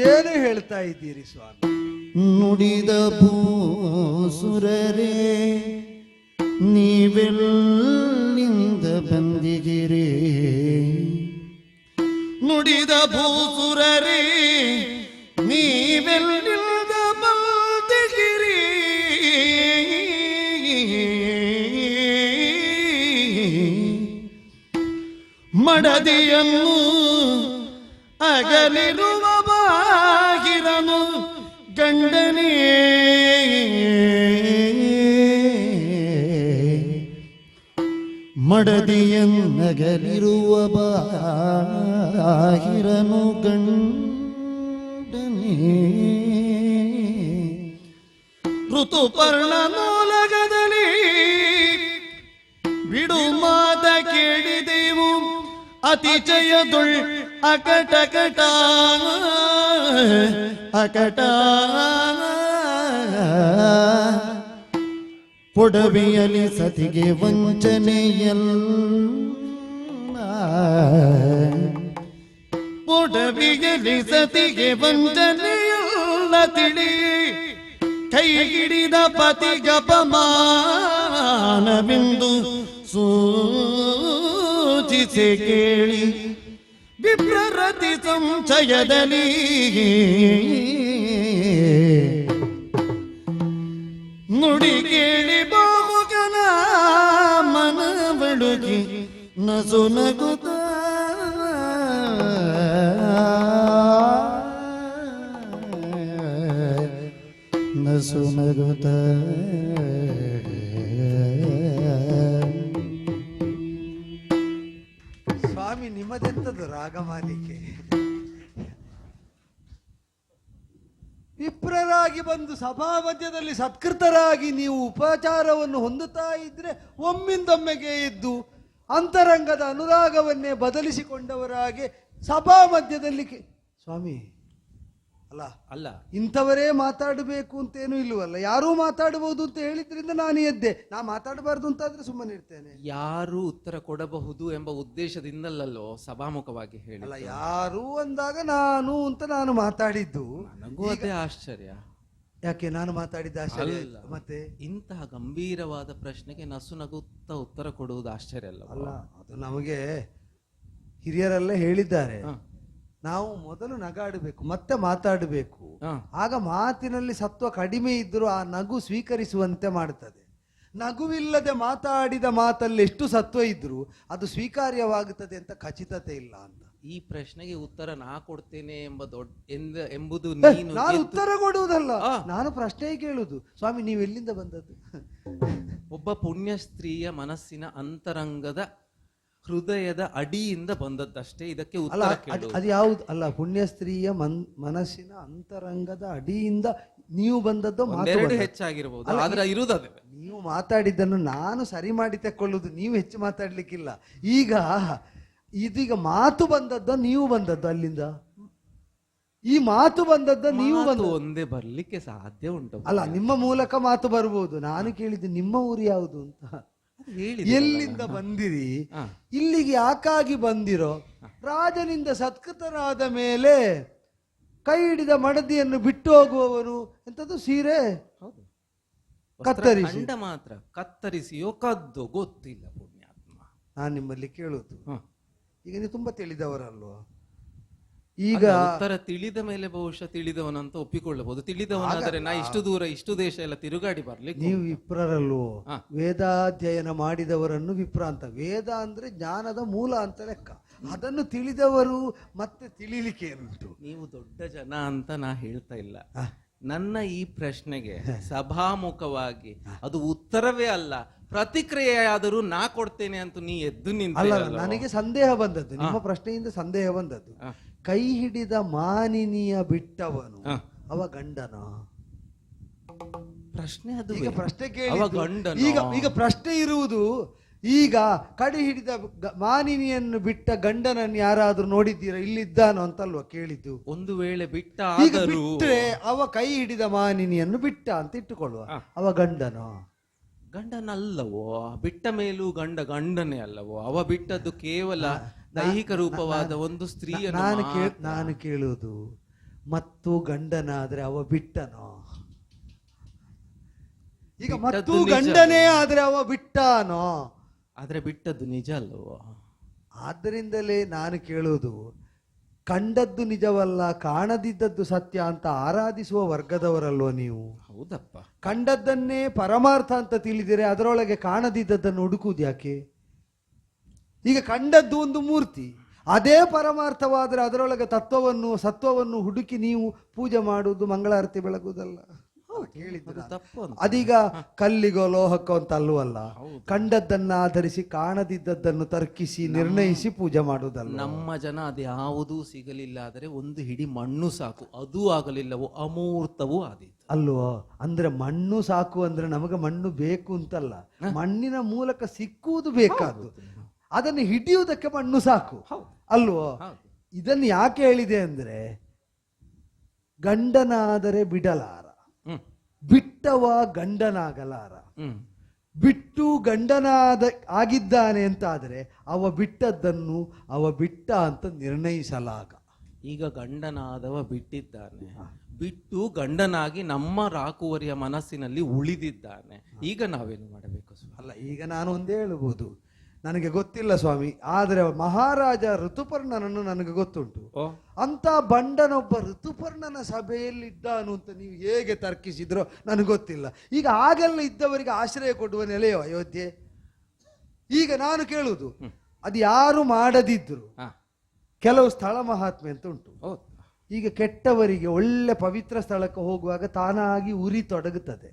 ಏನು ಹೇಳ್ತಾ ಇದ್ದೀರಿ ಸ್ವಾಮಿ? ನುಡಿದ ಭೂಸುರರೇ ನೀವೆಲ್ಲಿಂದ ಬಂದಿಗಿರಿ? ನುಡಿದ ಭೂಸುರರೇ ನೀವೆಲ್ಲಿಂದ ಬಂದಿಗಿರಿ? ಮಡದಿಯನ್ನು ಅಗಲಿರುವ ಬಾಗಿರನು ಗಂಡನೇ ಮಡದಿಯನ್ನಗಲಿರುವ ಬಾಗಿರನು ಗಂಡನೇ ಋತುಪರ್ಣ ಮೂಲಗದಲ್ಲಿ ಬಿಡು ಮಾತ ಕೇಳಿದೆವು ಅತಿಚಯದುಳ್ ಅಕಟಕಟ ಅಕಟ ಪೊಡವೆಯಲಿ ಸತಿಗೆ ವಂಚನೆಯಲ್ಲ, ಪೊಡವೆಯಲಿ ಸತಿಗೆ ವಂಚನೆಯಲ್ಲ ತಿಳಿ ಕೈ ಹಿಡಿದ ಪತಿಗಪಮಾನವೆಂದು ಸೂಚಿಸಿ ಕೇಳಿ ವಿಪ್ರರತಿ ಸಂಚಯದಲ್ಲಿ ನುಡಿ ಕೇಳಿ ಬಾಬುಗನ ಮನವಳುಗಿ ನಸು ನಗುತ್ತ ನಸು ನಗುತ್ತ ಸ್ವಾಮಿ, ನಿಮ್ಮದೆಂಥದ್ದು ರಾಗಮಾಲಿಕೆ? ವಿಪ್ರರಾಗಿ ಬಂದು ಸಭಾ ಮಧ್ಯದಲ್ಲಿ ಸತ್ಕೃತರಾಗಿ ನೀವು ಉಪಚಾರವನ್ನು ಹೊಂದುತ್ತಾ ಇದ್ರೆ ಒಮ್ಮಿಂದೊಮ್ಮೆಗೆ ಎದ್ದು ಅಂತರಂಗದ ಅನುರಾಗವನ್ನೇ ಬದಲಿಸಿಕೊಂಡವರಾಗೆ ಸಭಾ ಮಧ್ಯದಲ್ಲಿ ಸ್ವಾಮಿ ಅಲ್ಲ ಅಲ್ಲ, ಇಂಥವರೇ ಮಾತಾಡಬೇಕು ಅಂತೇನು ಇಲ್ಲವಲ್ಲ. ಯಾರೂ ಮಾತಾಡಬಹುದು ಅಂತ ಹೇಳಿದ್ರಿಂದ ನಾನು ಎದ್ದೆ. ನಾ ಮಾತಾಡಬಾರ್ದು ಅಂತಾದ್ರೆ ಸುಮ್ಮನೆ ಇರ್ತೇನೆ. ಯಾರು ಉತ್ತರ ಕೊಡಬಹುದು ಎಂಬ ಉದ್ದೇಶದಿಂದಲಲ್ಲೋ ಸಭಾಮುಖವಾಗಿ ಹೇಳಿ. ಅಲ್ಲ, ಯಾರು ಅಂದಾಗ ನಾನು ಮಾತಾಡಿದ್ದು. ನನಗೂ ಅದೇ ಆಶ್ಚರ್ಯ. ಯಾಕೆ ನಾನು ಮಾತಾಡಿದ್ದ ಆಶ್ಚರ್ಯ? ಅಲ್ಲ, ಮತ್ತೆ ಇಂತಹ ಗಂಭೀರವಾದ ಪ್ರಶ್ನೆಗೆ ನಸು ನಗುತ್ತಾ ಉತ್ತರ ಕೊಡುವುದು ಆಶ್ಚರ್ಯ ಅಲ್ಲ? ಅಲ್ಲ, ಅದು ನಮಗೆ ಹಿರಿಯರೆಲ್ಲ ಹೇಳಿದ್ದಾರೆ. ನಾವು ಮೊದಲು ನಗಾಡಬೇಕು, ಮತ್ತೆ ಮಾತಾಡಬೇಕು. ಹಾ. ಆಗ ಮಾತಿನಲ್ಲಿ ಸತ್ವ ಕಡಿಮೆ ಇದ್ರೂ ಆ ನಗು ಸ್ವೀಕರಿಸುವಂತೆ ಮಾಡುತ್ತದೆ. ನಗುವಿಲ್ಲದೆ ಮಾತಾಡಿದ ಮಾತಲ್ಲಿ ಎಷ್ಟು ಸತ್ವ ಇದ್ರೂ ಅದು ಸ್ವೀಕಾರ್ಯವಾಗುತ್ತದೆ ಅಂತ ಖಚಿತತೆ ಇಲ್ಲ ಅಂತ. ಈ ಪ್ರಶ್ನೆಗೆ ಉತ್ತರ ನಾ ಕೊಡ್ತೇನೆ ಎಂಬುದು ನಾನು ನೀನು ಉತ್ತರ ಕೊಡುವುದಲ್ಲ, ಆ. ನಾನು ಪ್ರಶ್ನೆ ಕೇಳುವುದು. ಸ್ವಾಮಿ ನೀವು ಎಲ್ಲಿಂದ ಬಂದದ್ದು? ಒಬ್ಬ ಪುಣ್ಯ ಸ್ತ್ರೀಯ ಮನಸ್ಸಿನ ಅಂತರಂಗದ ಹೃದಯದ ಅಡಿಯಿಂದ ಬಂದದ್ದಷ್ಟೇ. ಇದಕ್ಕೆ ಅಲ್ಲ ಉತ್ತರ ಕೇಳು. ಅದು ಯಾವುದು ಅಲ್ಲ, ಪುಣ್ಯ ಸ್ತ್ರೀಯ ಮನಸ್ಸಿನ ಅಂತರಂಗದ ಅಡಿಯಿಂದ ನೀವು ಬಂದದ್ದು ಮಾತು ಒಂದೆರಡು ಬಂದದ್ದು. ಹೆಚ್ಚಾಗಿರ್ಬೋದು, ಅಲ್ಲ, ಆದ್ರೆ ಇರುವುದೇ. ನೀವು ಮಾತಾಡಿದ್ದನ್ನು ನಾನು ಸರಿ ಮಾಡಿ ತಕ್ಕೊಳ್ಳುದು, ನೀವು ಹೆಚ್ಚು ಮಾತಾಡ್ಲಿಕ್ಕಿಲ್ಲ. ಈಗ ಇದೀಗ ಮಾತು ಬಂದದ್ದು ನೀವು ಬಂದದ್ದು ಅಲ್ಲಿಂದ, ಈ ಮಾತು ಬಂದದ್ದು ನೀವು ಮಾತು ಬಂದದ್ದು. ಒಂದೇ ಬರ್ಲಿಕ್ಕೆ ಸಾಧ್ಯ ಉಂಟು. ಅಲ್ಲ, ನಿಮ್ಮ ಮೂಲಕ ಮಾತು ಬರ್ಬೋದು. ನಾನು ಕೇಳಿದ್ದು ನಿಮ್ಮ ಊರು ಯಾವುದು ಅಂತ, ಎಲ್ಲಿಂದ ಬಂದಿರಿ, ಹಾ. ಇಲ್ಲಿಗೆ ಯಾಕಾಗಿ ಬಂದಿರೋ? ರಾಜನಿಂದ ಸತ್ಕೃತನಾದ ಮೇಲೆ ಕೈ ಹಿಡಿದ ಮಡದಿಯನ್ನು ಬಿಟ್ಟು ಹೋಗುವವನು ಎಂತದ್ದು ಸೀರೆ ಹೌದು. ಕತ್ತರಿಸಿ. ಖಂಡ ಮಾತ್ರ ಕತ್ತರಿಸಿಯೋ ಕದ್ದು ಗೊತ್ತಿಲ್ಲ ಪುಣ್ಯಾತ್ಮ. ನಾನು ನಿಮ್ಮಲ್ಲಿ ಕೇಳುವುದು, ಹ. ಈಗ ನೀವು ತುಂಬಾ ತಿಳಿದವರಲ್ವಾ? ಈಗ ಅಲ್ಲ, ಉತ್ತರ ತಿಳಿದ ಮೇಲೆ ಬಹುಶಃ ತಿಳಿದವನಂತ ಒಪ್ಪಿಕೊಳ್ಳಬಹುದು. ತಿಳಿದವನಾದರೆ ನಾ ಇಷ್ಟು ದೂರ ಇಷ್ಟು ದೇಶ ಎಲ್ಲ ತಿರುಗಾಡಿ ಬರ್ಲಿಕ್ಕೆ ನೀವು ವಿಪ್ರರಲ್ವೋ? ಹಾ. ವೇದಾಧ್ಯಯನ ಮಾಡಿದವರನ್ನು ವಿಪ್ರ ಅಂತ. ವೇದ ಅಂದ್ರೆ ಜ್ಞಾನದ ಮೂಲ ಅಂತ ಲೆಕ್ಕ. ಅದನ್ನು ತಿಳಿದವರು ಮತ್ತೆ ತಿಳಿಲಿಕ್ಕೆ ಏನುಂಟು? ನೀವು ದೊಡ್ಡ ಜನ ಅಂತ ನಾ ಹೇಳ್ತಾ ಇಲ್ಲ. ನನ್ನ ಈ ಪ್ರಶ್ನೆಗೆ ಸಭಾಮುಖವಾಗಿ ಅದು ಉತ್ತರವೇ ಅಲ್ಲ, ಪ್ರತಿಕ್ರಿಯೆಯಾದರೂ ನಾ ಕೊಡ್ತೇನೆ ಅಂತ ನೀ ಎದ್ದು ಅಲ್ಲ, ನಿಂತ. ನನಗೆ ಸಂದೇಹ ಬಂದದ್ದು, ನಿಮ್ಮ ಪ್ರಶ್ನೆಯಿಂದ ಸಂದೇಹ ಬಂದದ್ದು. ಕೈ ಹಿಡಿದ ಮಾನಿನಿಯ ಬಿಟ್ಟವನು ಅವ ಗಂಡನ? ಪ್ರಶ್ನೆ ಅದು. ಈಗ ಪ್ರಶ್ನೆ ಅವ ಕೇಳಿದ್ದು, ಗಂಡನೋ? ಈಗ ಪ್ರಶ್ನೆ ಇರುವುದು, ಈಗ ಕಡಿ ಹಿಡಿದ ಮಾನಿನಿಯನ್ನು ಬಿಟ್ಟ ಗಂಡನನ್ನು ಯಾರಾದ್ರೂ ನೋಡಿದ್ದೀರಾ? ಇಲ್ಲಿದ್ದಾನೋ ಅಂತಲ್ವಾ ಕೇಳಿದ್ದು. ಒಂದು ವೇಳೆ ಬಿಟ್ಟ ಈಗ ಆದರೂ ಬಿಟ್ರೆ ಅವ ಕೈ ಹಿಡಿದ ಮಾನಿನಿಯನ್ನು ಬಿಟ್ಟ ಅಂತ ಇಟ್ಟುಕೊಳ್ಳುವ, ಅವ ಗಂಡನೋ? ಗಂಡನಲ್ಲವೋ? ಬಿಟ್ಟ ಮೇಲೂ ಗಂಡನೇ ಅಲ್ಲವೋ? ಅವ ಬಿಟ್ಟದ್ದು ಕೇವಲ ದೈಹಿಕ ರೂಪವಾದ ಒಂದು ಸ್ತ್ರೀಯನ್ನು. ನಾನು ಕೇಳುವುದು, ಮತ್ತು ಗಂಡನಾದ್ರೆ ಅವ ಬಿಟ್ಟನೋ? ಈಗ ಮತ್ತು ಗಂಡನೇ ಆದ್ರೆ ಅವ ಬಿಟ್ಟನೋ? ಆದ್ರೆ ಬಿಟ್ಟದ್ದು ನಿಜ ಅಲ್ಲವೋ? ಆದ್ದರಿಂದಲೇ ನಾನು ಕೇಳುವುದು, ಕಂಡದ್ದು ನಿಜವಲ್ಲ ಕಾಣದಿದ್ದದ್ದು ಸತ್ಯ ಅಂತ ಆರಾಧಿಸುವ ವರ್ಗದವರಲ್ವ ನೀವು? ಹೌದಪ್ಪ. ಕಂಡದ್ದನ್ನೇ ಪರಮಾರ್ಥ ಅಂತ ತಿಳಿದಿರೆ ಅದರೊಳಗೆ ಕಾಣದಿದ್ದದ್ದನ್ನು ಹುಡುಕುವುದು ಯಾಕೆ? ಈಗ ಕಂಡದ್ದು ಒಂದು ಮೂರ್ತಿ, ಅದೇ ಪರಮಾರ್ಥವಾದರೆ ಅದರೊಳಗೆ ಸತ್ವವನ್ನು ಹುಡುಕಿ ನೀವು ಪೂಜೆ ಮಾಡುವುದು, ಮಂಗಳಾರತಿ ಬೆಳಗುವುದಲ್ಲ. ಕೇಳಿದ್ರೆ ತಪ್ಪು ಅಂತ. ಅದೀಗ ಕಲ್ಲಿಗೋ ಲೋಹಕ್ಕೋ ಅಂತ ಅಲ್ಲವಲ್ಲ, ಕಂಡದ್ದನ್ನ ಆಧರಿಸಿ ಕಾಣದಿದ್ದದ್ದನ್ನು ತರ್ಕಿಸಿ ನಿರ್ಣಯಿಸಿ ಪೂಜೆ ಮಾಡುವುದಲ್ಲ. ನಮ್ಮ ಜನ ಅದ್ಯಾವುದೂ ಸಿಗಲಿಲ್ಲ ಆದರೆ ಒಂದು ಹಿಡಿ ಮಣ್ಣು ಸಾಕು, ಅದೂ ಆಗಲಿಲ್ಲವೋ ಅಮೂರ್ತವೂ ಆದೀತು ಅಲ್ವೋ? ಅಂದ್ರೆ ಮಣ್ಣು ಸಾಕು ಅಂದ್ರೆ ನಮಗೆ ಮಣ್ಣು ಬೇಕು ಅಂತಲ್ಲ, ಮಣ್ಣಿನ ಮೂಲಕ ಸಿಕ್ಕುವುದು ಬೇಕಾದ್ದು, ಅದನ್ನು ಹಿಡಿಯುವುದಕ್ಕೆ ಮಣ್ಣು ಸಾಕು ಅಲ್ವೋ? ಇದನ್ನು ಯಾಕೆ ಹೇಳಿದೆ ಅಂದ್ರೆ, ಗಂಡನಾದರೆ ಬಿಡಲಾರ, ಬಿಟ್ಟವ ಗಂಡನಾಗಲಾರ. ಬಿಟ್ಟು ಆಗಿದ್ದಾನೆ ಅಂತಾದರೆ ಅವ ಬಿಟ್ಟದ್ದನ್ನು ಅವ ಬಿಟ್ಟ ಅಂತ ನಿರ್ಣಯಿಸಲಾಗ. ಈಗ ಗಂಡನಾದವ ಬಿಟ್ಟಿದ್ದಾನೆ, ಬಿಟ್ಟು ಗಂಡನಾಗಿ ನಮ್ಮ ರಾಕುವರಿಯ ಮನಸ್ಸಿನಲ್ಲಿ ಉಳಿದಿದ್ದಾನೆ. ಈಗ ನಾವೇನು ಮಾಡಬೇಕು ಸ್ವಾಮಿ? ಅಲ್ಲ, ಈಗ ನಾನು ಒಂದೇ ಹೇಳ್ಬೋದು, ನನಗೆ ಗೊತ್ತಿಲ್ಲ ಸ್ವಾಮಿ, ಆದರೆ ಮಹಾರಾಜ ಋತುಪರ್ಣನನ್ನು ನನಗೆ ಗೊತ್ತುಂಟು. ಅಂತ ಬಂಡನೊಬ್ಬ ಋತುಪರ್ಣನ ಸಭೆಯಲ್ಲಿ ಇದ್ದಾನು ಅಂತ ನೀವು ಹೇಗೆ ತರ್ಕಿಸಿದ್ರೋ ನನಗೆ ಗೊತ್ತಿಲ್ಲ. ಈಗ ಆಗೆಲ್ಲ ಇದ್ದವರಿಗೆ ಆಶ್ರಯ ಕೊಡುವ ನೆಲೆಯೋ ಅಯೋಧ್ಯೆ? ಈಗ ನಾನು ಕೇಳುವುದು, ಅದು ಯಾರು ಮಾಡದಿದ್ರು ಕೆಲವು ಸ್ಥಳ ಮಹಾತ್ಮೆ ಅಂತ ಉಂಟು. ಈಗ ಕೆಟ್ಟವರಿಗೆ ಒಳ್ಳೆ ಪವಿತ್ರ ಸ್ಥಳಕ್ಕೆ ಹೋಗುವಾಗ ತಾನಾಗಿ ಉರಿ ತೊಡಗುತ್ತದೆ.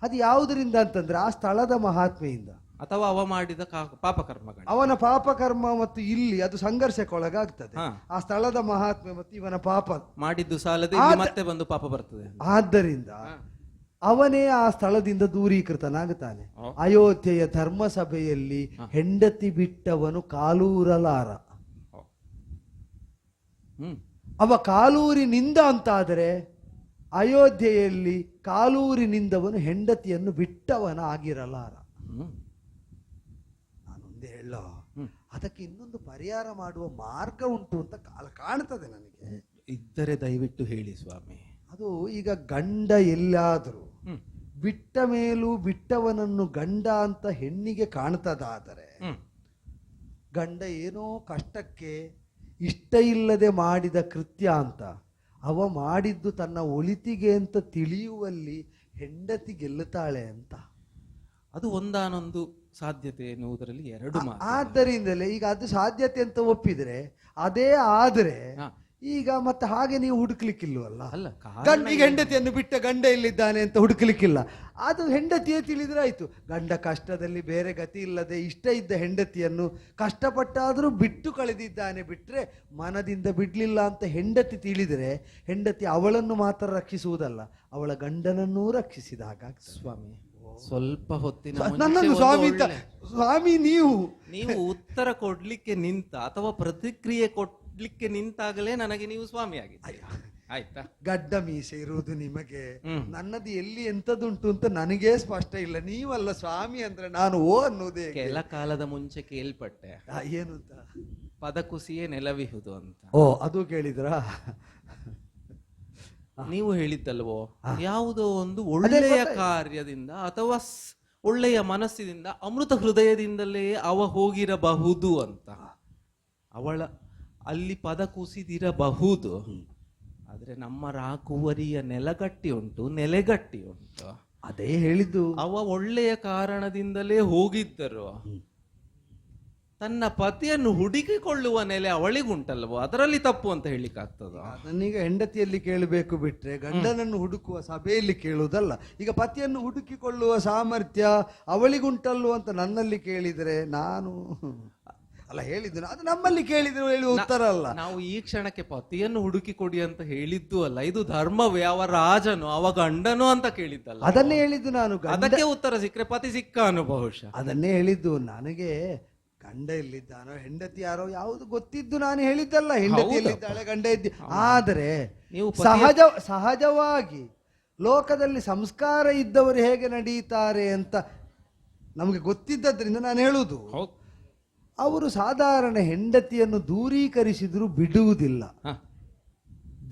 ಅದು ಯಾವುದರಿಂದ ಅಂತಂದ್ರೆ ಆ ಸ್ಥಳದ ಮಹಾತ್ಮೆಯಿಂದ, ಅಥವಾ ಅವ ಮಾಡಿದ ಪಾಪಕರ್ಮಗಳು, ಅವನ ಪಾಪಕರ್ಮ ಮತ್ತು ಇಲ್ಲಿ ಅದು ಸಂಘರ್ಷಕ್ಕೊಳಗಾಗ್ತದೆ. ಆ ಸ್ಥಳದ ಮಹಾತ್ಮೆ ಮತ್ತು ಇವನ ಪಾಪ ಮಾಡಿದ್ದು ಸಾಲದೆ ಮತ್ತೆ ಬಂದು ಪಾಪ ಬರ್ತದೆ. ಆದ್ದರಿಂದ ಅವನೇ ಆ ಸ್ಥಳದಿಂದ ದೂರೀಕೃತನಾಗುತ್ತಾನೆ. ಅಯೋಧ್ಯೆಯ ಧರ್ಮಸಭೆಯಲ್ಲಿ ಹೆಂಡತಿ ಬಿಟ್ಟವನು ಕಾಲೂರಲಾರ. ಅವ ಕಾಲೂರಿನಿಂದ ಅಂತಾದರೆ ಅಯೋಧ್ಯೆಯಲ್ಲಿ ಕಾಲೂರಿನಿಂದವನು ಹೆಂಡತಿಯನ್ನು ಬಿಟ್ಟವನ ಆಗಿರಲಾರ. ನಾನೊಂದೇ ಹೇಳೋ, ಅದಕ್ಕೆ ಇನ್ನೊಂದು ಪರಿಹಾರ ಮಾಡುವ ಮಾರ್ಗ ಉಂಟು ಅಂತ ಕಾಣ್ತದೆ ನನಗೆ. ಇದ್ದರೆ ದಯವಿಟ್ಟು ಹೇಳಿ ಸ್ವಾಮಿ. ಅದು ಈಗ ಗಂಡ ಎಲ್ಲಾದರೂ ಬಿಟ್ಟ ಮೇಲೂ ಬಿಟ್ಟವನನ್ನು ಗಂಡ ಅಂತ ಹೆಣ್ಣಿಗೆ ಕಾಣ್ತದಾದರೆ, ಗಂಡ ಏನೋ ಕಷ್ಟಕ್ಕೆ ಇಷ್ಟ ಇಲ್ಲದೆ ಮಾಡಿದ ಕೃತ್ಯ ಅಂತ. ಅವ ಮಾಡಿದ್ದು ತನ್ನ ಒಳಿತಿಗೆ ಅಂತ ತಿಳಿಯುವಲ್ಲಿ ಹೆಂಡತಿ ಗೆಲ್ಲುತ್ತಾಳೆ ಅಂತ. ಅದು ಒಂದಾನೊಂದು ಸಾಧ್ಯತೆ ಎನ್ನುವುದರಲ್ಲಿ ಎರಡು ಮಾತು. ಆದ್ದರಿಂದಲೇ ಈಗ ಅದು ಸಾಧ್ಯತೆ ಅಂತ ಒಪ್ಪಿದ್ರೆ ಅದೇ ಆದ್ರೆ ಹಾ. ಈಗ ಮತ್ತೆ ಹಾಗೆ ನೀವು ಹುಡುಕ್ಲಿಕ್ಕಿಲ್ವಲ್ಲ. ಅಲ್ಲ, ಈಗ ಹೆಂಡತಿಯನ್ನು ಬಿಟ್ಟ ಗಂಡ ಎಲ್ಲಿದ್ದಾನೆ ಅಂತ ಹುಡುಕ್ಲಿಕ್ಕಿಲ್ಲ. ಅದು ಹೆಂಡತಿಯೇ ತಿಳಿದ್ರೆ ಆಯ್ತು. ಗಂಡ ಕಷ್ಟದಲ್ಲಿ ಬೇರೆ ಗತಿ ಇಲ್ಲದೆ ಇಷ್ಟ ಇದ್ದ ಹೆಂಡತಿಯನ್ನು ಕಷ್ಟಪಟ್ಟಾದರೂ ಬಿಟ್ಟು ಕಳೆದಿದ್ದಾನೆ, ಬಿಟ್ರೆ ಮನದಿಂದ ಬಿಡ್ಲಿಲ್ಲ ಅಂತ ಹೆಂಡತಿ ತಿಳಿದರೆ ಹೆಂಡತಿ ಅವಳನ್ನು ಮಾತ್ರ ರಕ್ಷಿಸುವುದಲ್ಲ, ಅವಳ ಗಂಡನನ್ನೂ ರಕ್ಷಿಸಿದಾಗ. ಸ್ವಾಮಿ, ಸ್ವಲ್ಪ ಹೊತ್ತಿನ ನನ್ನನ್ನು ಮುಂಚೆ ಸ್ವಾಮಿ ಒಂದು ಒಳ್ಳೆ- ಸ್ವಾಮಿ ನೀವು ಉತ್ತರ ಕೊಡ್ಲಿಕ್ಕೆ ನಿಂತ ಅಥವಾ ಪ್ರತಿಕ್ರಿಯೆ ಕೊಡ್ಲಿಕ್ಕೆ ನಿಂತಾಗಲೇ ನನಗೆ ನೀವು ಸ್ವಾಮಿ ಆಗಿದ್ದೀರಿ. ಆಯ್ತಾ? ಗಡ್ಡ ಮೀಸೆ ಇರುವುದು ನಿಮಗೆ, ಹ್ಮ್. ನನ್ನದು ಎಲ್ಲಿ ಎಂತದುಂಟು ಅಂತ ನನಗೇ ಸ್ಪಷ್ಟ ಇಲ್ಲ. ನೀವಲ್ಲ ಸ್ವಾಮಿ ಅಂದ್ರೆ ನಾನು ಓ ಅನ್ನೋದೇ. ಕೆಲ ಕಾಲದ ಮುಂಚೆ ಕೇಳ್ಪಟ್ಟೆ, ಏನು ಅಂತ? ಪದಕುಸಿಯೇ ನೆಲವಿಹುದು ಅಂತ. ಓ, ಅದು ಕೇಳಿದ್ರಾ? ನೀವು ಹೇಳಿದ್ದಲ್ವೋ, ಯಾವುದೋ ಒಂದು ಒಳ್ಳೆಯ ಕಾರ್ಯದಿಂದ ಅಥವಾ ಒಳ್ಳೆಯ ಮನಸ್ಸಿನಿಂದ ಅಮೃತ ಹೃದಯದಿಂದಲೇ ಅವ ಹೋಗಿರಬಹುದು ಅಂತ. ಅವಳ ಅಲ್ಲಿ ಪದ ಕುಸಿದಿರಬಹುದು, ಆದ್ರೆ ನಮ್ಮ ರಾಕುವರಿಯ ನೆಲಗಟ್ಟಿ ಉಂಟು, ನೆಲೆಗಟ್ಟಿ ಉಂಟು. ಅದೇ ಹೇಳಿದ್ದು. ಅವ ಒಳ್ಳೆಯ ಕಾರಣದಿಂದಲೇ ಹೋಗಿದ್ದರು. ತನ್ನ ಪತಿಯನ್ನು ಹುಡುಕಿಕೊಳ್ಳುವ ನೆಲೆ ಅವಳಿಗುಂಟಲ್ವೋ, ಅದರಲ್ಲಿ ತಪ್ಪು ಅಂತ ಹೇಳಿಕ್ಕಾಗ್ತದ? ನನ್ನೀಗ ಹೆಂಡತಿಯಲ್ಲಿ ಕೇಳಬೇಕು ಬಿಟ್ರೆ ಗಂಡನನ್ನು ಹುಡುಕುವ ಸಭೆಯಲ್ಲಿ ಕೇಳುವುದಲ್ಲ. ಈಗ ಪತಿಯನ್ನು ಹುಡುಕಿಕೊಳ್ಳುವ ಸಾಮರ್ಥ್ಯ ಅವಳಿಗುಂಟಲ್ವ ಅಂತ ನನ್ನಲ್ಲಿ ಕೇಳಿದರೆ ನಾನು ಅಲ್ಲ ಹೇಳಿದ್ದು, ಅದು ನಮ್ಮಲ್ಲಿ ಕೇಳಿದ್ರು ಹೇಳುವ ಉತ್ತರ ಅಲ್ಲ. ನಾವು ಈ ಕ್ಷಣಕ್ಕೆ ಪತಿಯನ್ನು ಹುಡುಕಿ ಕೊಡಿ ಅಂತ ಹೇಳಿದ್ದು ಅಲ್ಲ, ಇದು ಧರ್ಮವೇ, ಅವ ರಾಜನು ಅವ ಗಂಡನು ಅಂತ ಕೇಳಿದ್ದಲ್ಲ. ಅದನ್ನೇ ಹೇಳಿದ್ದು ನಾನು. ಅದಕ್ಕೆ ಉತ್ತರ ಸಿಕ್ಕರೆ ಪತಿ ಸಿಕ್ಕಾನು ಬಹುಶಃ. ಅದನ್ನೇ ಹೇಳಿದ್ದು. ನನಗೆ ಗಂಡ ಎಲ್ಲಿದ್ದಾನೋ ಹೆಂಡತಿ ಯಾರೋ ಯಾವುದು ಗೊತ್ತಿದ್ದು ನಾನು ಹೇಳಿದ್ದಲ್ಲ. ಹೆಂಡತಿ ಎಲ್ಲಿದ್ದಾಳೆ, ಗಂಡ ಇದ್ದ. ಆದರೆ ನೀವು ಸಹಜವಾಗಿ ಲೋಕದಲ್ಲಿ ಸಂಸ್ಕಾರ ಇದ್ದವರು ಹೇಗೆ ನಡೀತಾರೆ ಅಂತ ನಮಗೆ ಗೊತ್ತಿದ್ದರಿಂದ ನಾನು ಹೇಳುವುದು. ಅವರು ಸಾಧಾರಣ ಹೆಂಡತಿಯನ್ನು ದೂರೀಕರಿಸಿದ್ರು ಬಿಡುವುದಿಲ್ಲ.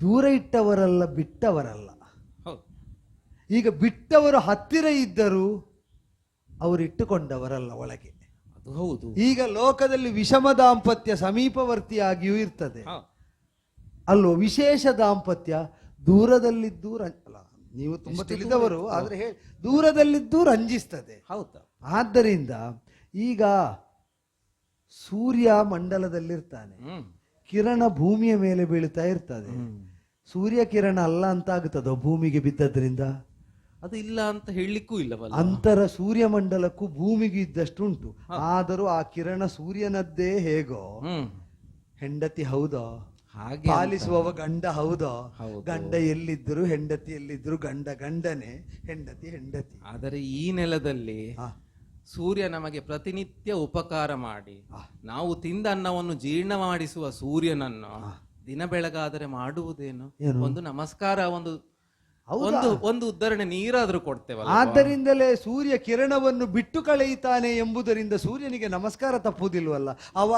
ದೂರ ಇಟ್ಟವರಲ್ಲ, ಬಿಟ್ಟವರಲ್ಲ. ಈಗ ಬಿಟ್ಟವರು ಹತ್ತಿರ ಇದ್ದರೂ ಅವರು ಇಟ್ಟುಕೊಂಡವರಲ್ಲ ಒಳಗೆ. ಹೌದು. ಈಗ ಲೋಕದಲ್ಲಿ ವಿಷಮ ದಾಂಪತ್ಯ ಸಮೀಪವರ್ತಿಯಾಗಿಯೂ ಇರ್ತದೆ ಅಲ್ಲೋ. ವಿಶೇಷ ದಾಂಪತ್ಯ ದೂರದಲ್ಲಿದ್ದು ಅಲ್ಲ, ನೀವು ತುಂಬಾ ತಿಳಿದವರು ಆದ್ರೆ ದೂರದಲ್ಲಿದ್ದು ರಂಜಿಸ್ತದೆ. ಹೌದಾ? ಆದ್ದರಿಂದ ಈಗ ಸೂರ್ಯ ಮಂಡಲದಲ್ಲಿರ್ತಾನೆ, ಕಿರಣ ಭೂಮಿಯ ಮೇಲೆ ಬೀಳ್ತಾ ಇರ್ತದೆ. ಸೂರ್ಯ ಕಿರಣ ಅಲ್ಲ ಅಂತ ಆಗುತ್ತದೋ ಭೂಮಿಗೆ ಬಿದ್ದದ್ರಿಂದ? ಅದು ಇಲ್ಲ ಅಂತ ಹೇಳಲಿಕ್ಕೂ ಇಲ್ಲವಲ್ಲ. ಅಂತರ ಸೂರ್ಯಮಂಡಲಕ್ಕೂ ಭೂಮಿಗೂ ಇದ್ದಷ್ಟು ಉಂಟು. ಆದರೂ ಆ ಕಿರಣ ಸೂರ್ಯನದ್ದೇ ಹೇಗೋ ಹೆಂಡತಿ ಹೌದೋ, ಹಾಗೆ ಪಾಲಿಸುವವ ಗಂಡ ಹೌದೋ? ಹೌದು. ಗಂಡ ಎಲ್ಲಿದ್ದರು ಹೆಂಡತಿ ಎಲ್ಲಿದ್ರು ಗಂಡ ಗಂಡನೇ, ಹೆಂಡತಿ ಹೆಂಡತಿ. ಆದರೆ ಈ ನೆಲದಲ್ಲಿ ಸೂರ್ಯ ನಮಗೆ ಪ್ರತಿನಿತ್ಯ ಉಪಕಾರ ಮಾಡಿ ನಾವು ತಿಂದ ಅನ್ನವನ್ನು ಜೀರ್ಣ ಮಾಡಿಸುವ ಸೂರ್ಯನನ್ನು ದಿನ ಬೆಳಗಾದರೆ ಮಾಡುವುದೇನು? ಒಂದು ನಮಸ್ಕಾರ, ಒಂದು ಉದ್ಧರಣೆ ನೀರಾದ್ರೂ ಕೊಡ್ತೇವಲ್ಲ. ಆದ್ದರಿಂದಲೇ ಸೂರ್ಯ ಕಿರಣವನ್ನು ಬಿಟ್ಟು ಕಳೆಯುತ್ತಾನೆ ಎಂಬುದರಿಂದ ಸೂರ್ಯನಿಗೆ ನಮಸ್ಕಾರ ತಪ್ಪುವುದಿಲ್ವಲ್ಲ. ಅವ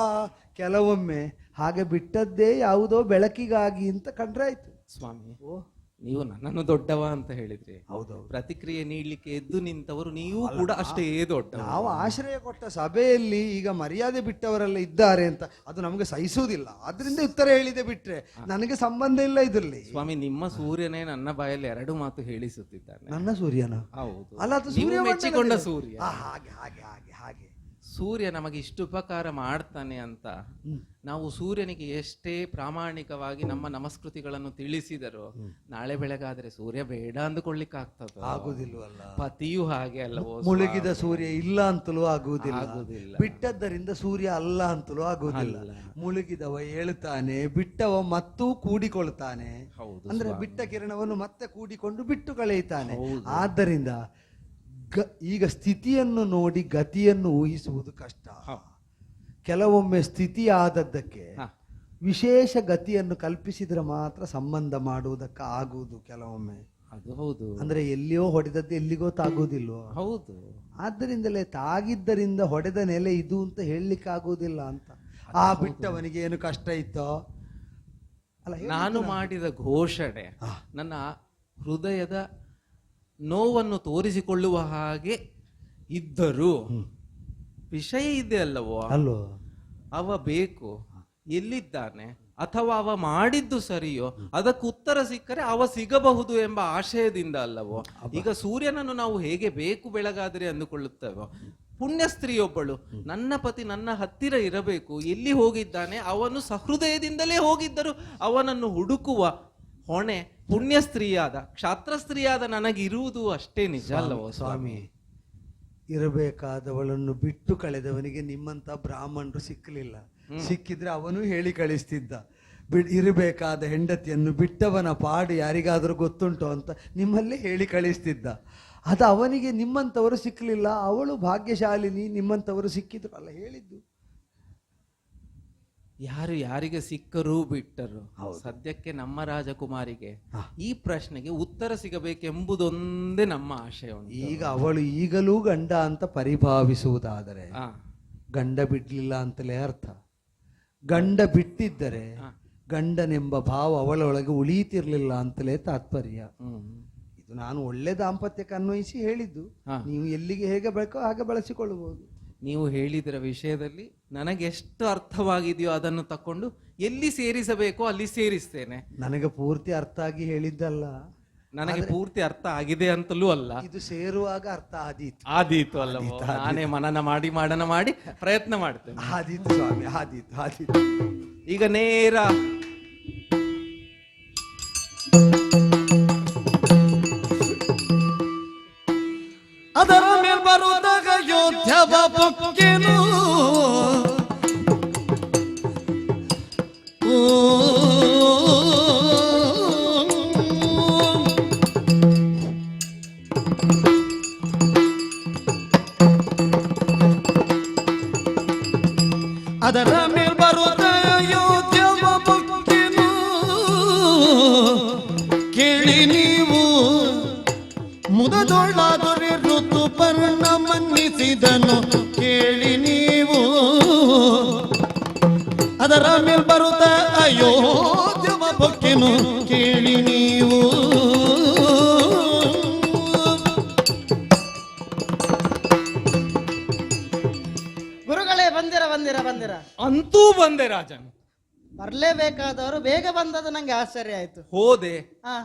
ಕೆಲವೊಮ್ಮೆ ಹಾಗೆ ಬಿಟ್ಟದ್ದೇ ಯಾವುದೋ ಬೆಳಕಿಗಾಗಿ ಅಂತ ಕಂಡ್ರೆ ಆಯ್ತು. ಸ್ವಾಮಿ, ನೀವು ನನ್ನನ್ನು ದೊಡ್ಡವ ಅಂತ ಹೇಳಿದ್ರಿ. ಹೌದೌದು. ಪ್ರತಿಕ್ರಿಯೆ ನೀಡ್ಲಿಕ್ಕೆ ಎದ್ದು ನಿಂತವರು ನೀವು ಕೂಡ ಅಷ್ಟೇ ದೊಡ್ಡ. ನಾವು ಆಶ್ರಯ ಕೊಟ್ಟ ಸಭೆಯಲ್ಲಿ ಈಗ ಮರ್ಯಾದೆ ಬಿಟ್ಟವರೆಲ್ಲ ಇದ್ದಾರೆ ಅಂತ ಅದು ನಮಗೆ ಸಹಿಸುವುದಿಲ್ಲ. ಆದ್ರಿಂದ ಉತ್ತರ ಹೇಳಿದೆ ಬಿಟ್ರೆ ನನಗೆ ಸಂಬಂಧ ಇಲ್ಲ ಇದರಲ್ಲಿ. ಸ್ವಾಮಿ, ನಿಮ್ಮ ಸೂರ್ಯನೇ ನನ್ನ ಬಾಯಲ್ಲಿ ಎರಡು ಮಾತು ಹೇಳಿಸುತ್ತಿದ್ದಾನೆ. ನನ್ನ ಸೂರ್ಯನ? ಹೌದು. ಅಲ್ಲ, ಅದು ನೀವು ಸೂರ್ಯ ಮೆಚ್ಚಿಕೊಂಡ ಸೂರ್ಯ. ಹಾಗೆ ಹಾಗೆ ಹಾಗೆ ಹಾಗೆ ಸೂರ್ಯ ನಮಗೆ ಇಷ್ಟು ಉಪಕಾರ ಮಾಡ್ತಾನೆ ಅಂತ ನಾವು ಸೂರ್ಯನಿಗೆ ಎಷ್ಟೇ ಪ್ರಾಮಾಣಿಕವಾಗಿ ನಮ್ಮ ನಮಸ್ಕೃತಿಗಳನ್ನು ತಿಳಿಸಿದರು, ನಾಳೆ ಬೆಳಗಾದ್ರೆ ಸೂರ್ಯ ಬೇಡ ಅಂದುಕೊಳ್ಳಿಕ್ಕೆ ಆಗ್ತದ? ಆಗುದಿಲ್ವಲ್ಲ. ಪತಿಯೂ ಹಾಗೆ ಅಲ್ಲವೋ? ಮುಳುಗಿದ ಸೂರ್ಯ ಇಲ್ಲ ಅಂತಲೂ ಆಗುವುದಿಲ್ಲ. ಬಿಟ್ಟದ್ದರಿಂದ ಸೂರ್ಯ ಅಲ್ಲ ಅಂತಲೂ ಆಗುವುದಿಲ್ಲ. ಮುಳುಗಿದವ ಏಳುತ್ತಾನೆ, ಬಿಟ್ಟವ ಮತ್ತೂ ಕೂಡಿಕೊಳ್ತಾನೆ. ಅಂದ್ರೆ ಬಿಟ್ಟ ಕಿರಣವನ್ನು ಮತ್ತೆ ಕೂಡಿಕೊಂಡು ಬಿಟ್ಟು ಕಳೆಯುತ್ತಾನೆ. ಆದ್ದರಿಂದ ಈಗ ಸ್ಥಿತಿಯನ್ನು ನೋಡಿ ಗತಿಯನ್ನು ಊಹಿಸುವುದು ಕಷ್ಟ. ಕೆಲವೊಮ್ಮೆ ಸ್ಥಿತಿ ಆದದ್ದಕ್ಕೆ ವಿಶೇಷ ಗತಿಯನ್ನು ಕಲ್ಪಿಸಿದ್ರೆ ಮಾತ್ರ ಸಂಬಂಧ ಮಾಡುವುದಕ್ಕೆ ಆಗುವುದು ಕೆಲವೊಮ್ಮೆ. ಅದು ಹೌದು. ಅಂದ್ರೆ ಎಲ್ಲಿಯೋ ಹೊಡೆದದ್ದು ಎಲ್ಲಿಗೋ ತಾಗುವುದಿಲ್ವೋ? ಹೌದು. ಆದ್ದರಿಂದಲೇ ತಾಗಿದ್ದರಿಂದ ಹೊಡೆದ ನೆಲೆ ಇದು ಅಂತ ಹೇಳಲಿಕ್ಕೆ ಆಗುವುದಿಲ್ಲ ಅಂತ. ಆ ಬಿಟ್ಟವನಿಗೆ ಏನು ಕಷ್ಟ ಇತ್ತೋ ಅಲ್ಲ. ನಾನು ಮಾಡಿದ ಘೋಷಣೆ ನನ್ನ ಹೃದಯದ ನೋವನ್ನು ತೋರಿಸಿಕೊಳ್ಳುವ ಹಾಗೆ ಇದ್ದರೂ ವಿಷಯ ಇದೆ ಅಲ್ಲವೋ? ಅಲ್ಲೋ, ಅವ ಬೇಕು. ಎಲ್ಲಿದ್ದಾನೆ ಅಥವಾ ಅವ ಮಾಡಿದ್ದು ಸರಿಯೋ ಅದಕ್ಕೆ ಉತ್ತರ ಸಿಕ್ಕರೆ ಅವ ಸಿಗಬಹುದು ಎಂಬ ಆಶಯದಿಂದ ಅಲ್ಲವೋ. ಈಗ ಸೂರ್ಯನನ್ನು ನಾವು ಹೇಗೆ ಬೇಕು ಬೆಳಗಾದರೆ ಅಂದುಕೊಳ್ಳುತ್ತೇವೋ, ಪುಣ್ಯ ಸ್ತ್ರೀಯೊಬ್ಬಳು ನನ್ನ ಪತಿ ನನ್ನ ಹತ್ತಿರ ಇರಬೇಕು, ಎಲ್ಲಿ ಹೋಗಿದ್ದಾನೆ ಅವನು ಸಹೃದಯದಿಂದಲೇ ಹೋಗಿದ್ದರು ಅವನನ್ನು ಹುಡುಕುವ ಹೊಣೆ ಪುಣ್ಯ ಸ್ತ್ರೀಯಾದ ಕ್ಷಾತ್ರ ಸ್ತ್ರೀಯಾದ ನನಗಿರುವುದು ಅಷ್ಟೇ ನಿಜ ಅಲ್ಲವೋ ಸ್ವಾಮಿ? ಇರಬೇಕಾದವಳನ್ನು ಬಿಟ್ಟು ಕಳೆದವನಿಗೆ ನಿಮ್ಮಂತ ಬ್ರಾಹ್ಮಣರು ಸಿಕ್ಕಲಿಲ್ಲ. ಸಿಕ್ಕಿದ್ರೆ ಅವನು ಹೇಳಿ ಕಳಿಸ್ತಿದ್ದ. ಇರಬೇಕಾದ ಹೆಂಡತಿಯನ್ನು ಬಿಟ್ಟವನ ಪಾಡು ಯಾರಿಗಾದರೂ ಗೊತ್ತುಂಟು ಅಂತ ನಿಮ್ಮಲ್ಲೇ ಹೇಳಿ ಕಳಿಸ್ತಿದ್ದ. ಅದು ಅವನಿಗೆ ನಿಮ್ಮಂಥವರು ಸಿಕ್ಕಲಿಲ್ಲ, ಅವಳು ಭಾಗ್ಯಶಾಲಿನಿ, ನಿಮ್ಮಂಥವರು ಸಿಕ್ಕಿದ್ರು ಅಲ್ಲ ಹೇಳಿದ್ದು. ಯಾರು ಯಾರಿಗೆ ಸಿಕ್ಕರೂ ಬಿಟ್ಟರು, ಸದ್ಯಕ್ಕೆ ನಮ್ಮ ರಾಜಕುಮಾರಿಗೆ ಈ ಪ್ರಶ್ನೆಗೆ ಉತ್ತರ ಸಿಗಬೇಕೆಂಬುದೊಂದೇ ನಮ್ಮ ಆಶಯ ಉಂಟು. ಈಗ ಅವಳು ಈಗಲೂ ಗಂಡ ಅಂತ ಪರಿಭಾವಿಸುವುದಾದರೆ ಗಂಡ ಬಿಡ್ಲಿಲ್ಲ ಅಂತಲೇ ಅರ್ಥ. ಗಂಡ ಬಿಟ್ಟಿದ್ದರೆ ಗಂಡನೆಂಬ ಭಾವ ಅವಳೊಳಗೆ ಉಳಿಯುತ್ತಿರ್ಲಿಲ್ಲ ಅಂತಲೇ ತಾತ್ಪರ್ಯ. ಇದು ನಾನು ಒಳ್ಳೆ ದಾಂಪತ್ಯಕ್ಕೆ ಅನ್ವಯಿಸಿ ಹೇಳಿದ್ದು. ನೀವು ಎಲ್ಲಿಗೆ ಹೇಗೆ ಬೇಕೋ ಹಾಗೆ ಬಳಸಿಕೊಳ್ಳಬಹುದು. ನೀವು ಹೇಳಿದರ ವಿಷಯದಲ್ಲಿ ನನಗೆ ಎಷ್ಟು ಅರ್ಥವಾಗಿದೆಯೋ ಅದನ್ನು ತಕೊಂಡು ಎಲ್ಲಿ ಸೇರಿಸಬೇಕೋ ಅಲ್ಲಿ ಸೇರಿಸ್ತೇನೆ. ನನಗೆ ಪೂರ್ತಿ ಅರ್ಥ ಆಗಿ ಹೇಳಿದ್ದಲ್ಲ, ನನಗೆ ಪೂರ್ತಿ ಅರ್ಥ ಆಗಿದೆ ಅಂತಲೂ ಅಲ್ಲ, ಇದು ಸೇರುವಾಗ ಅರ್ಥ ಆದೀತು ಅಲ್ಲವೋ? ನಾನೇ ಮನನ ಮಾಡಿ ಪ್ರಯತ್ನ ಮಾಡ್ತೇನೆ. ಆದೀತು ಸ್ವಾಮಿ, ಆದೀತು. ಈಗ ನೇರ ಅದರ ಮೇಲ್ ಬರುವಾಗ ಯೋಧ್ಯವ ಪೊಕ್ಕೆನು ಅದರ ಮೇಲ್ ಬರುತ್ತ ಯೋಧ್ಯವ ಪೊಕ್ಕೆನು ಕೇಳಿ ನೀವು ಮುದದೊಳ್ಳಾದರೆ ಋತುಪರ್ಣ ಮನ್ನಿಸಿದನು ಕೇಳಿ ನೀವು. ಅದರ ಮೇಲ್ ಬರುತ್ತ ಅಯೋಧ್ಯವ ಬೊಕ್ಕೆನು ಕೇಳಿ ನೀವು. ಗುರುಗಳೇ ಬಂದಿರ ಅಂತೂ ಬಂದೆ ರಾಜನ್. ಬರ್ಲೇಬೇಕಾದವರು ಬೇಗ ಬಂದದ್ದು ನಂಗೆ ಆಶ್ಚರ್ಯ ಆಯ್ತು. ಹೋದೆ,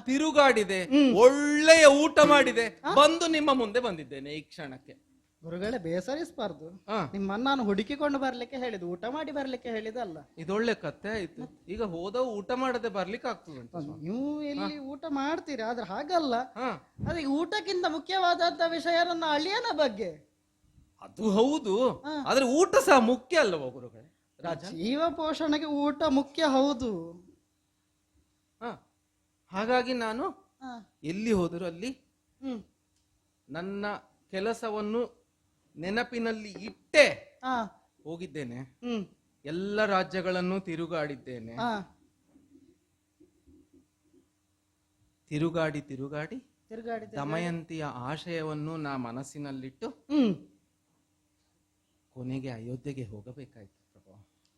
ತಿರುಗಾಡಿದೆ, ಒಳ್ಳೆಯ ಊಟ ಮಾಡಿದೆ, ಬಂದು ನಿಮ್ಮ ಮುಂದೆ ಬಂದಿದ್ದೇನೆ ಈ ಕ್ಷಣಕ್ಕೆ. ಗುರುಗಳೇ ಬೇಸರಿಸಬಾರ್ದು. ನಿಮ್ಮನ್ನ ನಾನು ಹುಡುಕಿಕೊಂಡು ಬರ್ಲಿಕ್ಕೆ ಹೇಳಿದ್ದು, ಊಟ ಮಾಡಿ ಬರ್ಲಿಕ್ಕೆ ಹೇಳಿದಲ್ಲ. ಇದೊಳ್ಳೆ ಕತೆ ಆಯ್ತು. ಈಗ ಹೋದವು ಊಟ ಮಾಡದೆ ಬರ್ಲಿಕ್ಕೆ ಆಗ್ತದೆ. ನೀವು ಎಲ್ಲಿ ಊಟ ಮಾಡ್ತೀರಿ, ಆದ್ರೆ ಹಾಗಲ್ಲ. ಅದೇ ಊಟಕ್ಕಿಂತ ಮುಖ್ಯವಾದಂತ ವಿಷಯ ನನ್ನ ಅಳಿಯನ ಬಗ್ಗೆ. ಅದು ಹೌದು, ಆದ್ರೆ ಊಟ ಸಹ ಮುಖ್ಯ ಅಲ್ಲವೋ ಗುರುಗಳೇ? ಜೀವ ಪೋಷಣೆಗೆ ಊಟ ಮುಖ್ಯ, ಹೌದು. ಹಾಗಾಗಿ ನಾನು ಎಲ್ಲಿ ಹೋದರೂ ಅಲ್ಲಿ ನನ್ನ ಕೆಲಸವನ್ನು ನೆನಪಿನಲ್ಲಿ ಇಟ್ಟೆ ಹೋಗಿದ್ದೇನೆ. ಎಲ್ಲ ರಾಜ್ಯಗಳನ್ನು ತಿರುಗಾಡಿದ್ದೇನೆ. ತಿರುಗಾಡಿ ದಮಯಂತಿಯ ಆಶಯವನ್ನು ನಾ ಮನಸ್ಸಿನಲ್ಲಿಟ್ಟು ಕೊನೆಗೆ ಅಯೋಧ್ಯೆಗೆ ಹೋಗಬೇಕಾಯ್ತು.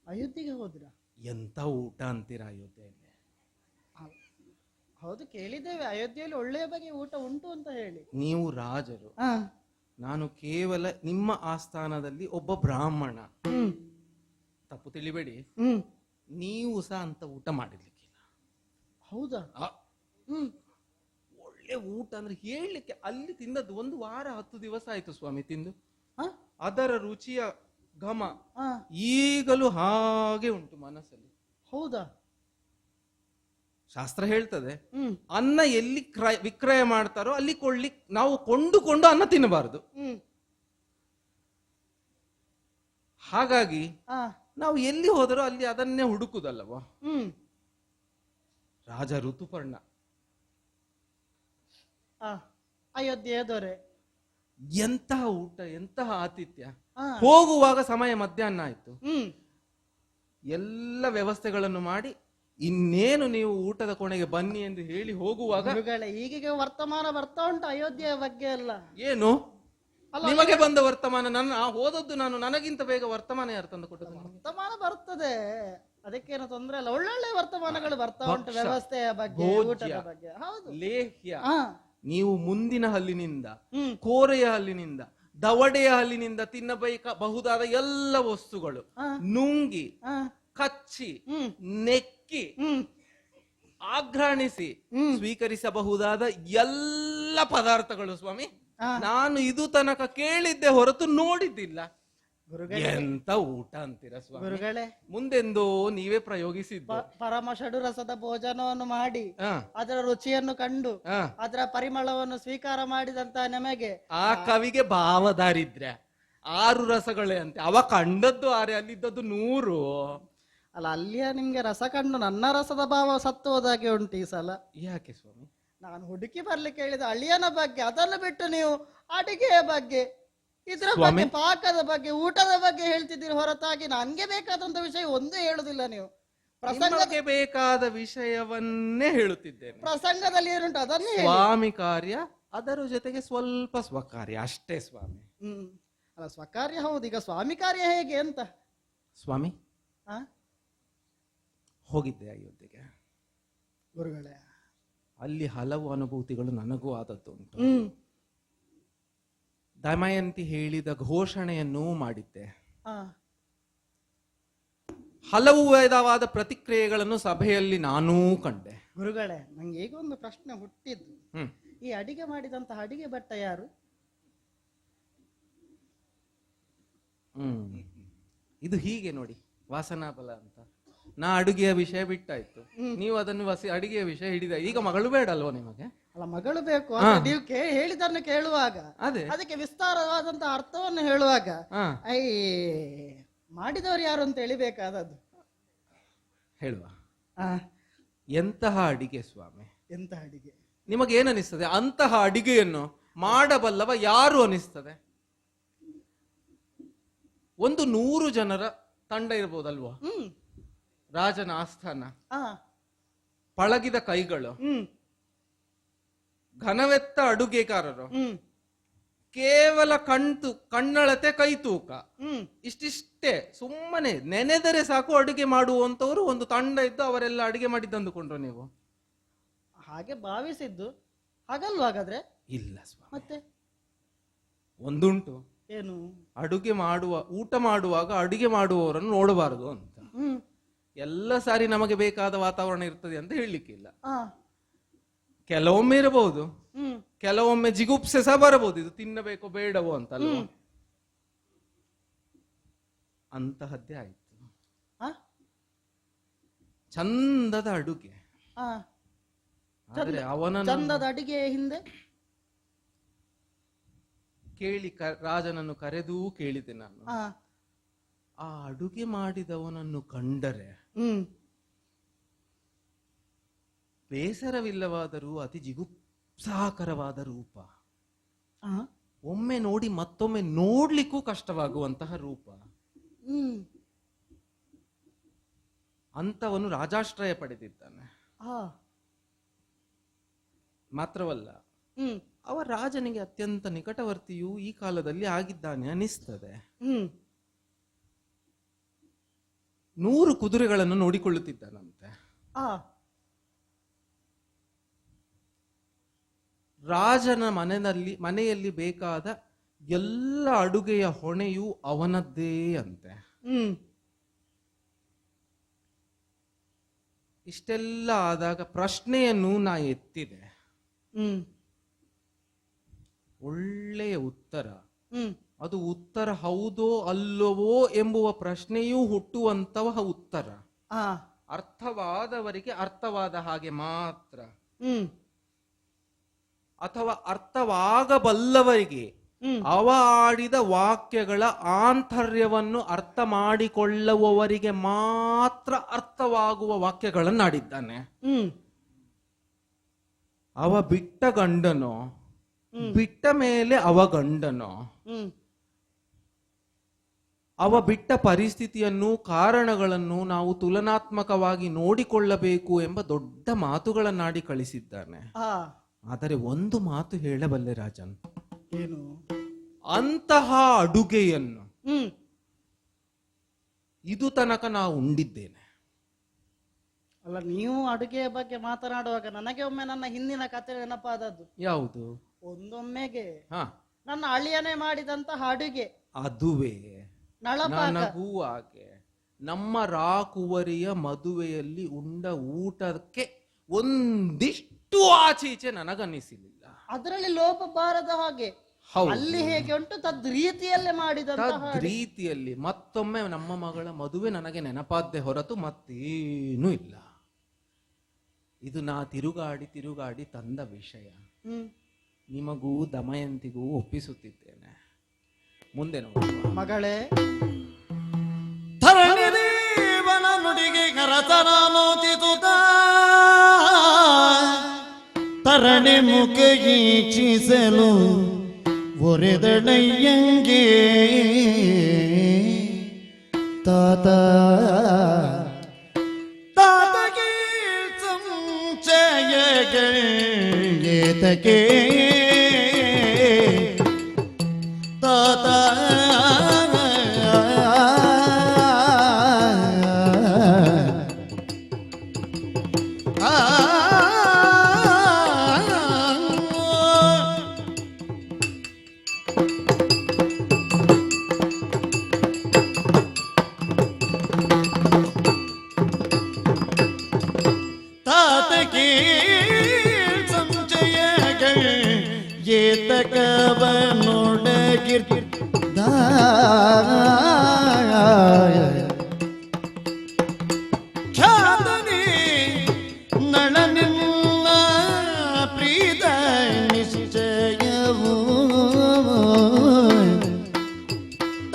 ಅಯೋಧ್ಯೆಗೆ ಹೋದ್ರ? ಎಂತ ಊಟ ಅಂತೀರಾ ಅಯೋಧ್ಯೆಯಲ್ಲಿ? ಹೌದು, ಕೇಳಿದ್ದೇವೆ ಅಯೋಧ್ಯೆಯಲ್ಲಿ ಒಳ್ಳೆಯ ಬಗೆಯ ಊಟ ಉಂಟು ಅಂತ ಹೇಳಿ. ನೀವು ರಾಜರು, ನಾನು ಕೇವಲ ನಿಮ್ಮ ಆಸ್ಥಾನದಲ್ಲಿ ಒಬ್ಬ ಬ್ರಾಹ್ಮಣ. ತಪ್ಪು ತಿಳಿಬೇಡಿ, ನೀವು ಸಹ ಅಂತ ಊಟ ಮಾಡಿರ್ಲಿಕ್ಕಿಲ್ಲ. ಹೌದಾ? ಒಳ್ಳೆ ಊಟ ಅಂದ್ರೆ ಹೇಳಲಿಕ್ಕೆ. ಅಲ್ಲಿ ತಿಂದದ್ದು 1 ವಾರ 10 ದಿವಸ ಆಯ್ತು ಸ್ವಾಮಿ ತಿಂದು. ಅದರ ರುಚಿಯ ಘಮ ಈಗಲೂ ಹಾಗೆ ಉಂಟು ಮನಸ್ಸಲ್ಲಿ. ಹೌದಾ? ಶಾಸ್ತ್ರ ಹೇಳ್ತದೆ, ಅನ್ನ ಎಲ್ಲಿ ವಿಕ್ರಯ ಮಾಡ್ತಾರೋ ಅಲ್ಲಿ ನಾವು ಕೊಂಡುಕೊಂಡು ಅನ್ನ ತಿನ್ನಬಾರದು. ಹಾಗಾಗಿ ನಾವು ಎಲ್ಲಿ ಹೋದರೂ ಅಲ್ಲಿ ಅದನ್ನೇ ಹುಡುಕುದಲ್ಲವಾ? ರಾಜ ಋತುಪರ್ಣ ಅಯೋಧ್ಯೆಯ ದೊರೆ. ಎಂತಹ ಊಟ, ಎಂತಹ ಆತಿಥ್ಯ. ಹೋಗುವಾಗ ಸಮಯ ಮಧ್ಯಾಹ್ನ ಆಯ್ತು. ಎಲ್ಲ ವ್ಯವಸ್ಥೆಗಳನ್ನು ಮಾಡಿ ಇನ್ನೇನು ನೀವು ಊಟದ ಕೋಣೆಗೆ ಬನ್ನಿ ಎಂದು ಹೇಳಿ ಹೋಗುವಾಗ ಈಗೀಗ ವರ್ತಮಾನ ಬರ್ತಾ ಉಂಟು ಅಯೋಧ್ಯೆಯ ಬಗ್ಗೆ ಎಲ್ಲ. ಏನು ನಿಮಗೆ ಬಂದ ವರ್ತಮಾನ? ನನ್ನ ಹೋದದ್ದು ನಾನು, ನನಗಿಂತ ಬೇಗ ವರ್ತಮಾನ ಯಾರು ತಂದು ಕೊಟ್ಟದ್ದು? ವರ್ತಮಾನ ಬರ್ತದೆ, ಅದಕ್ಕೇನು ತೊಂದ್ರೆ ಇಲ್ಲ. ಒಳ್ಳೊಳ್ಳೆ ವರ್ತಮಾನಗಳು ಬರ್ತಾ ಉಂಟು ವ್ಯವಸ್ಥೆಯ ಬಗ್ಗೆ, ಊಟದ ಬಗ್ಗೆ. ಹೌದು, ಲೇಹ್ಯ. ನೀವು ಮುಂದಿನ ಹಲ್ಲಿನಿಂದ, ಕೋರೆಯ ಹಲ್ಲಿನಿಂದ, ದವಡೆಯ ಹಲ್ಲಿನಿಂದ ತಿನ್ನಬಹುದಾದ ಎಲ್ಲ ವಸ್ತುಗಳು ನುಂಗಿ ಕಚ್ಚಿ ಹ್ಮ್. ನೆಕ್ಕಿ ಹ್ಮ್. ಆಘ್ರಾಣಿಸಿ ಸ್ವೀಕರಿಸಬಹುದಾದ ಎಲ್ಲ ಪದಾರ್ಥಗಳು ಸ್ವಾಮಿ. ಆ. ನಾನು ಇದು ತನಕ ಕೇಳಿದ್ದೆ ಹೊರತು ನೋಡಿದ್ದಿಲ್ಲ. ಗುರುಗಳೇ, ಎಂತ ಊಟ ಅಂತೀರ ಸ್ವಾಮಿ. ಗುರುಗಳೇ, ಮುಂದೆಂದೋ ನೀವೇ ಪ್ರಯೋಗಿಸಿದ್ದು. ಪರಮ ಷಡು ರಸದ ಭೋಜನವನ್ನು ಮಾಡಿ ಆ, ಅದರ ರುಚಿಯನ್ನು ಕಂಡು ಆ. ಅದರ ಪರಿಮಳವನ್ನು ಸ್ವೀಕಾರ ಮಾಡಿದಂತ ನಮಗೆ ಆ ಕವಿಗೆ ಭಾವದಾರಿದ್ರ್ಯ. 6 ರಸಗಳೇ ಅಂತೆ, ಅವ ಕಂಡದ್ದು 6, ಅಲ್ಲಿದ್ದದ್ದು 100. ಅಲ್ಲ, ಅಲ್ಲಿಯ ನಿಮ್ಗೆ ರಸ ಕಂಡು ನನ್ನ ರಸದ ಭಾವ ಸತ್ತು ಹೋದಾಗೆ ಉಂಟು ಈ ಸಲ. ಯಾಕೆ ಸ್ವಾಮಿ? ನಾನು ಹುಡುಕಿ ಬರ್ಲಿಕ್ಕೆ ಹೇಳಿದ ಅಳಿಯನ ಬಗ್ಗೆ, ಅದನ್ನು ಬಿಟ್ಟು ನೀವು ಅಡಿಗೆಯ ಬಗ್ಗೆ, ಇದ್ರ ಬಗ್ಗೆ, ಪಾಕದ ಬಗ್ಗೆ, ಊಟದ ಬಗ್ಗೆ ಹೇಳ್ತಿದ್ದೀರಿ ಹೊರತಾಗಿ ನನ್ಗೆ ಬೇಕಾದಂತ ವಿಷಯ ಒಂದೇ ಹೇಳುದಿಲ್ಲ ನೀವು. ನಿಮಗೆ ಬೇಕಾದ ವಿಷಯವನ್ನೇ ಹೇಳುತ್ತಿದ್ದೇನೆ. ಪ್ರಸಂಗದಲ್ಲಿ ಏನುಂಟು ಅದನ್ನೇ ಹೇಳಿ. ಸ್ವಾಮಿ ಕಾರ್ಯ, ಅದರ ಜೊತೆಗೆ ಸ್ವಲ್ಪ ಸ್ವಕಾರ್ಯ ಅಷ್ಟೇ ಸ್ವಾಮಿ. ಅಲ್ಲ, ಸ್ವಕಾರ್ಯ ಹೌದು. ಈಗ ಸ್ವಾಮಿ ಕಾರ್ಯ ಹೇಗೆ ಅಂತ ಸ್ವಾಮಿ ಆ ಹೋಗಿದ್ದೆ ಅಯೋಧ್ಯೆಗೆ. ಗುರುಗಳೇ, ಅಲ್ಲಿ ಹಲವು ಅನುಭೂತಿಗಳು ನನಗೂ ಆದದ್ದು ಉಂಟು. ದಮಯಂತಿ ಹೇಳಿದ ಘೋಷಣೆಯನ್ನೂ ಮಾಡಿದ್ದೆ. ಹಲವು ವಿಧವಾದ ಪ್ರತಿಕ್ರಿಯೆಗಳನ್ನು ಸಭೆಯಲ್ಲಿ ನಾನೂ ಕಂಡೆ. ಗುರುಗಳೇ, ನಂಗೆ ಈಗ ಒಂದು ಪ್ರಶ್ನೆ ಹುಟ್ಟಿದ್ದು. ಈ ಅಡಿಗೆ ಮಾಡಿದಂತಹ ಅಡಿಗೆ ಭಟ್ಟ ಯಾರು? ಇದು ಹೀಗೆ ನೋಡಿ, ವಾಸನಾ ಬಲ ಅಂತ. ನಾ ಅಡುಗೆಯ ವಿಷಯ ಬಿಟ್ಟಾಯ್ತು, ನೀವು ಅದನ್ನು ಅಡಿಗೆಯ ವಿಷಯ ಹಿಡಿದ. ಈಗ ಮಗಳು ಬೇಡಲ್ವ ನಿಮಗೆ? ಅಲ್ಲ, ಮಗಳು ಬೇಕು. ನೀವು ಹೇಳಿದನ್ನು ಕೇಳುವಾಗ, ಅದಕ್ಕೆ ವಿಸ್ತಾರವಾದಂತಹ ಅರ್ಥವನ್ನು ಹೇಳುವಾಗ ಐ ಮಾಡಿದವರು ಯಾರು ಅಂತ ಹೇಳಿಬೇಕಾದದ್ದು. ಹೇಳುವ ಎಂತಹ ಅಡಿಗೆ ಸ್ವಾಮಿ? ಎಂತಹ ಅಡಿಗೆ? ನಿಮಗೇನಿಸ್ತದೆ? ಅಂತಹ ಅಡಿಗೆಯನ್ನು ಮಾಡಬಲ್ಲವ ಯಾರು ಅನಿಸ್ತದೆ? ಒಂದು 100 ಜನರ ತಂಡ ಇರ್ಬೋದಲ್ವಾ? ರಾಜನ ಆಸ್ಥಾನ, ಪಳಗಿದ ಕೈಗಳು, ಘನವೆತ್ತ ಅಡುಗೆಗಾರರು, ಕೇವಲ ಕಣ್ಣಳತೆ ಕೈ ತೂಕ, ಇಷ್ಟಿಷ್ಟೇ. ಸುಮ್ಮನೆ ನೆನೆದರೆ ಸಾಕು ಅಡುಗೆ ಮಾಡುವಂತವರು ಒಂದು ತಂಡ ಇದ್ದು ಅವರೆಲ್ಲ ಅಡುಗೆ ಮಾಡಿದ್ದಂದುಕೊಂಡ್ರು ನೀವು? ಹಾಗೆ ಭಾವಿಸಿದ್ದು ಹಾಗಲ್ವ? ಹಾಗಾದ್ರೆ ಇಲ್ಲ ಸ್ವಾಮಿ, ಮತ್ತೆ ಒಂದುಂಟು. ಏನು? ಅಡುಗೆ ಊಟ ಮಾಡುವಾಗ ಅಡುಗೆ ಮಾಡುವವರನ್ನು ನೋಡಬಾರದು ಅಂತ. ಎಲ್ಲ ಸಾರಿ ನಮಗೆ ಬೇಕಾದ ವಾತಾವರಣ ಇರ್ತದೆ ಅಂತ ಹೇಳಲಿಕ್ಕಿಲ್ಲ. ಕೆಲವೊಮ್ಮೆ ಇರಬಹುದು, ಕೆಲವೊಮ್ಮೆ ಜಿಗುಪ್ಸೆ ಸಹ ಬರಬಹುದು, ಇದು ತಿನ್ನಬೇಕೋ ಬೇಡವೋ ಅಂತಲ್ವ. ಅಂತಹದ್ದೇ ಆಯ್ತು. ಚಂದದ ಅಡುಗೆ. ಆದ್ರೆ ಚಂದದ ಅಡಿಗೆ ಹಿಂದೆ ಕೇಳಿ ರಾಜನನ್ನು ಕರೆದೂ ಕೇಳಿದೆ ನಾನು. ಆ ಅಡುಗೆ ಮಾಡಿದವನನ್ನು ಕಂಡರೆ ಬೇಸರವಿಲ್ಲವಾದರೂ ಅತಿ ಜಿಗುಪ್ಸಾಕರವಾದ ರೂಪ. ಒಮ್ಮೆ ನೋಡಿ ಮತ್ತೊಮ್ಮೆ ನೋಡ್ಲಿಕ್ಕೂ ಕಷ್ಟವಾಗುವಂತಹ ರೂಪ. ಅಂತವನು ರಾಜಾಶ್ರಯ ಪಡೆದಿದ್ದಾನೆ. ಮಾತ್ರವಲ್ಲ, ಅವ ರಾಜನಿಗೆ ಅತ್ಯಂತ ನಿಕಟವರ್ತಿಯೂ ಈ ಕಾಲದಲ್ಲಿ ಆಗಿದ್ದಾನೆ ಅನಿಸ್ತದೆ. 100 ಕುದುರೆಗಳನ್ನು ನೋಡಿಕೊಳ್ಳುತ್ತಿದ್ದಾನಂತೆ. ರಾಜನ ಮನೆಯಲ್ಲಿ ಬೇಕಾದ ಎಲ್ಲ ಅಡುಗೆಯ ಹೊಣೆಯೂ ಅವನದ್ದೇ ಅಂತೆ. ಇಷ್ಟೆಲ್ಲ ಆದಾಗ ಪ್ರಶ್ನೆಯನ್ನು ನಾ ಎತ್ತಿದೆ. ಒಳ್ಳೆಯ ಉತ್ತರ. ಅದು ಉತ್ತರ ಹೌದೋ ಅಲ್ಲವೋ ಎಂಬುವ ಪ್ರಶ್ನೆಯೂ ಹುಟ್ಟುವಂತಹ ಉತ್ತರ. ಅರ್ಥವಾದವರಿಗೆ ಅರ್ಥವಾದ ಹಾಗೆ ಮಾತ್ರ, ಅಥವಾ ಅರ್ಥವಾಗಬಲ್ಲವರಿಗೆ ಅವ ಆಡಿದ ವಾಕ್ಯಗಳ ಆಂತರ್ಯವನ್ನು ಅರ್ಥ ಮಾಡಿಕೊಳ್ಳುವವರಿಗೆ ಮಾತ್ರ ಅರ್ಥವಾಗುವ ವಾಕ್ಯಗಳನ್ನಾಡಿದ್ದಾನೆ. ಅವ ಬಿಟ್ಟ ಗಂಡನೋ, ಬಿಟ್ಟ ಮೇಲೆ ಅವ ಗಂಡನೋ, ಅವ ಬಿಟ್ಟ ಪರಿಸ್ಥಿತಿಯನ್ನು, ಕಾರಣಗಳನ್ನು ನಾವು ತುಲನಾತ್ಮಕವಾಗಿ ನೋಡಿಕೊಳ್ಳಬೇಕು ಎಂಬ ದೊಡ್ಡ ಮಾತುಗಳನ್ನಾಡಿ ಕಳಿಸಿದ್ದಾನೆ. ಆದರೆ ಒಂದು ಮಾತು ಹೇಳಬಲ್ಲೆ ರಾಜನ್, ಏನು? ಅಂತಹ ಅಡುಗೆಯನ್ನು ಇದು ತನಕ ನಾವು ಉಂಡಿದ್ದೇನೆ. ಅಲ್ಲ, ನೀವು ಅಡುಗೆಯ ಬಗ್ಗೆ ಮಾತನಾಡುವಾಗ ನನಗೆ ಒಮ್ಮೆ ನನ್ನ ಹಿಂದಿನ ಕಥೆ ನೆನಪಾದದ್ದು. ಯಾವುದು? ಒಂದೊಮ್ಮೆಗೆ ನನ್ನ ಅಳಿಯನೇ ಮಾಡಿದಂತಹ ಅಡುಗೆ, ಅದುವೇ ನಳಪಾಕ. ನನಗೂ ಹಾಗೆ ನಮ್ಮ ರಾಕುವರಿಯ ಮದುವೆಯಲ್ಲಿ ಉಂಡ ಊಟಕ್ಕೆ ಒಂದಿಷ್ಟು ಆಚೀಚೆ ನನಗನ್ನಿಸಲಿಲ್ಲ. ಅದರಲ್ಲಿ ಲೋಪ ಬಾರದ ಹಾಗೆ ಹೌದು. ಅಲ್ಲಿ ಹೇಗೆ ಉಂಟು ತದ್ ರೀತಿಯಲ್ಲೇ ಮಾಡಿದಂತಹ ಹಾಡು. ರೀತಿಯಲ್ಲಿ ಮತ್ತೊಮ್ಮೆ ನಮ್ಮ ಮಗಳ ಮದುವೆ ನನಗೆ ನೆನಪಾದ್ದೆ ಹೊರತು ಮತ್ತೇನೂ ಇಲ್ಲ. ಇದು ನಾ ತಿರುಗಾಡಿ ತಂದ ವಿಷಯ. ನಿಮಗೂ ದಮಯಂತಿಗೂ ಒಪ್ಪಿಸುತ್ತಿದ್ದೇನೆ. ಮುಂದೆ ನೋಡಿ ಮಗಳೇ, ಧರಣಿ ದೇವನ ನುಡಿಗೆ ಕರತನ ನೋತಿಸುತ್ತ ತರಣಿ ಮುಖ ಈಕ್ಷಿಸಲು ಒರೆದಳಯ್ಯಂಗೆ ತಾತ ತಾತಗೆ ಸಂಚಯಗಳೇತಕೆ ತಾತ ತಾತಕಿ ಸಂಚಯಗಳು ಏತಕವನೊಡಗಿರ್ದ ಖ್ಯಾತನೆ ನಳನಿಲ್ಲ ಪ್ರೀತ ನಿಶ್ಚಯವು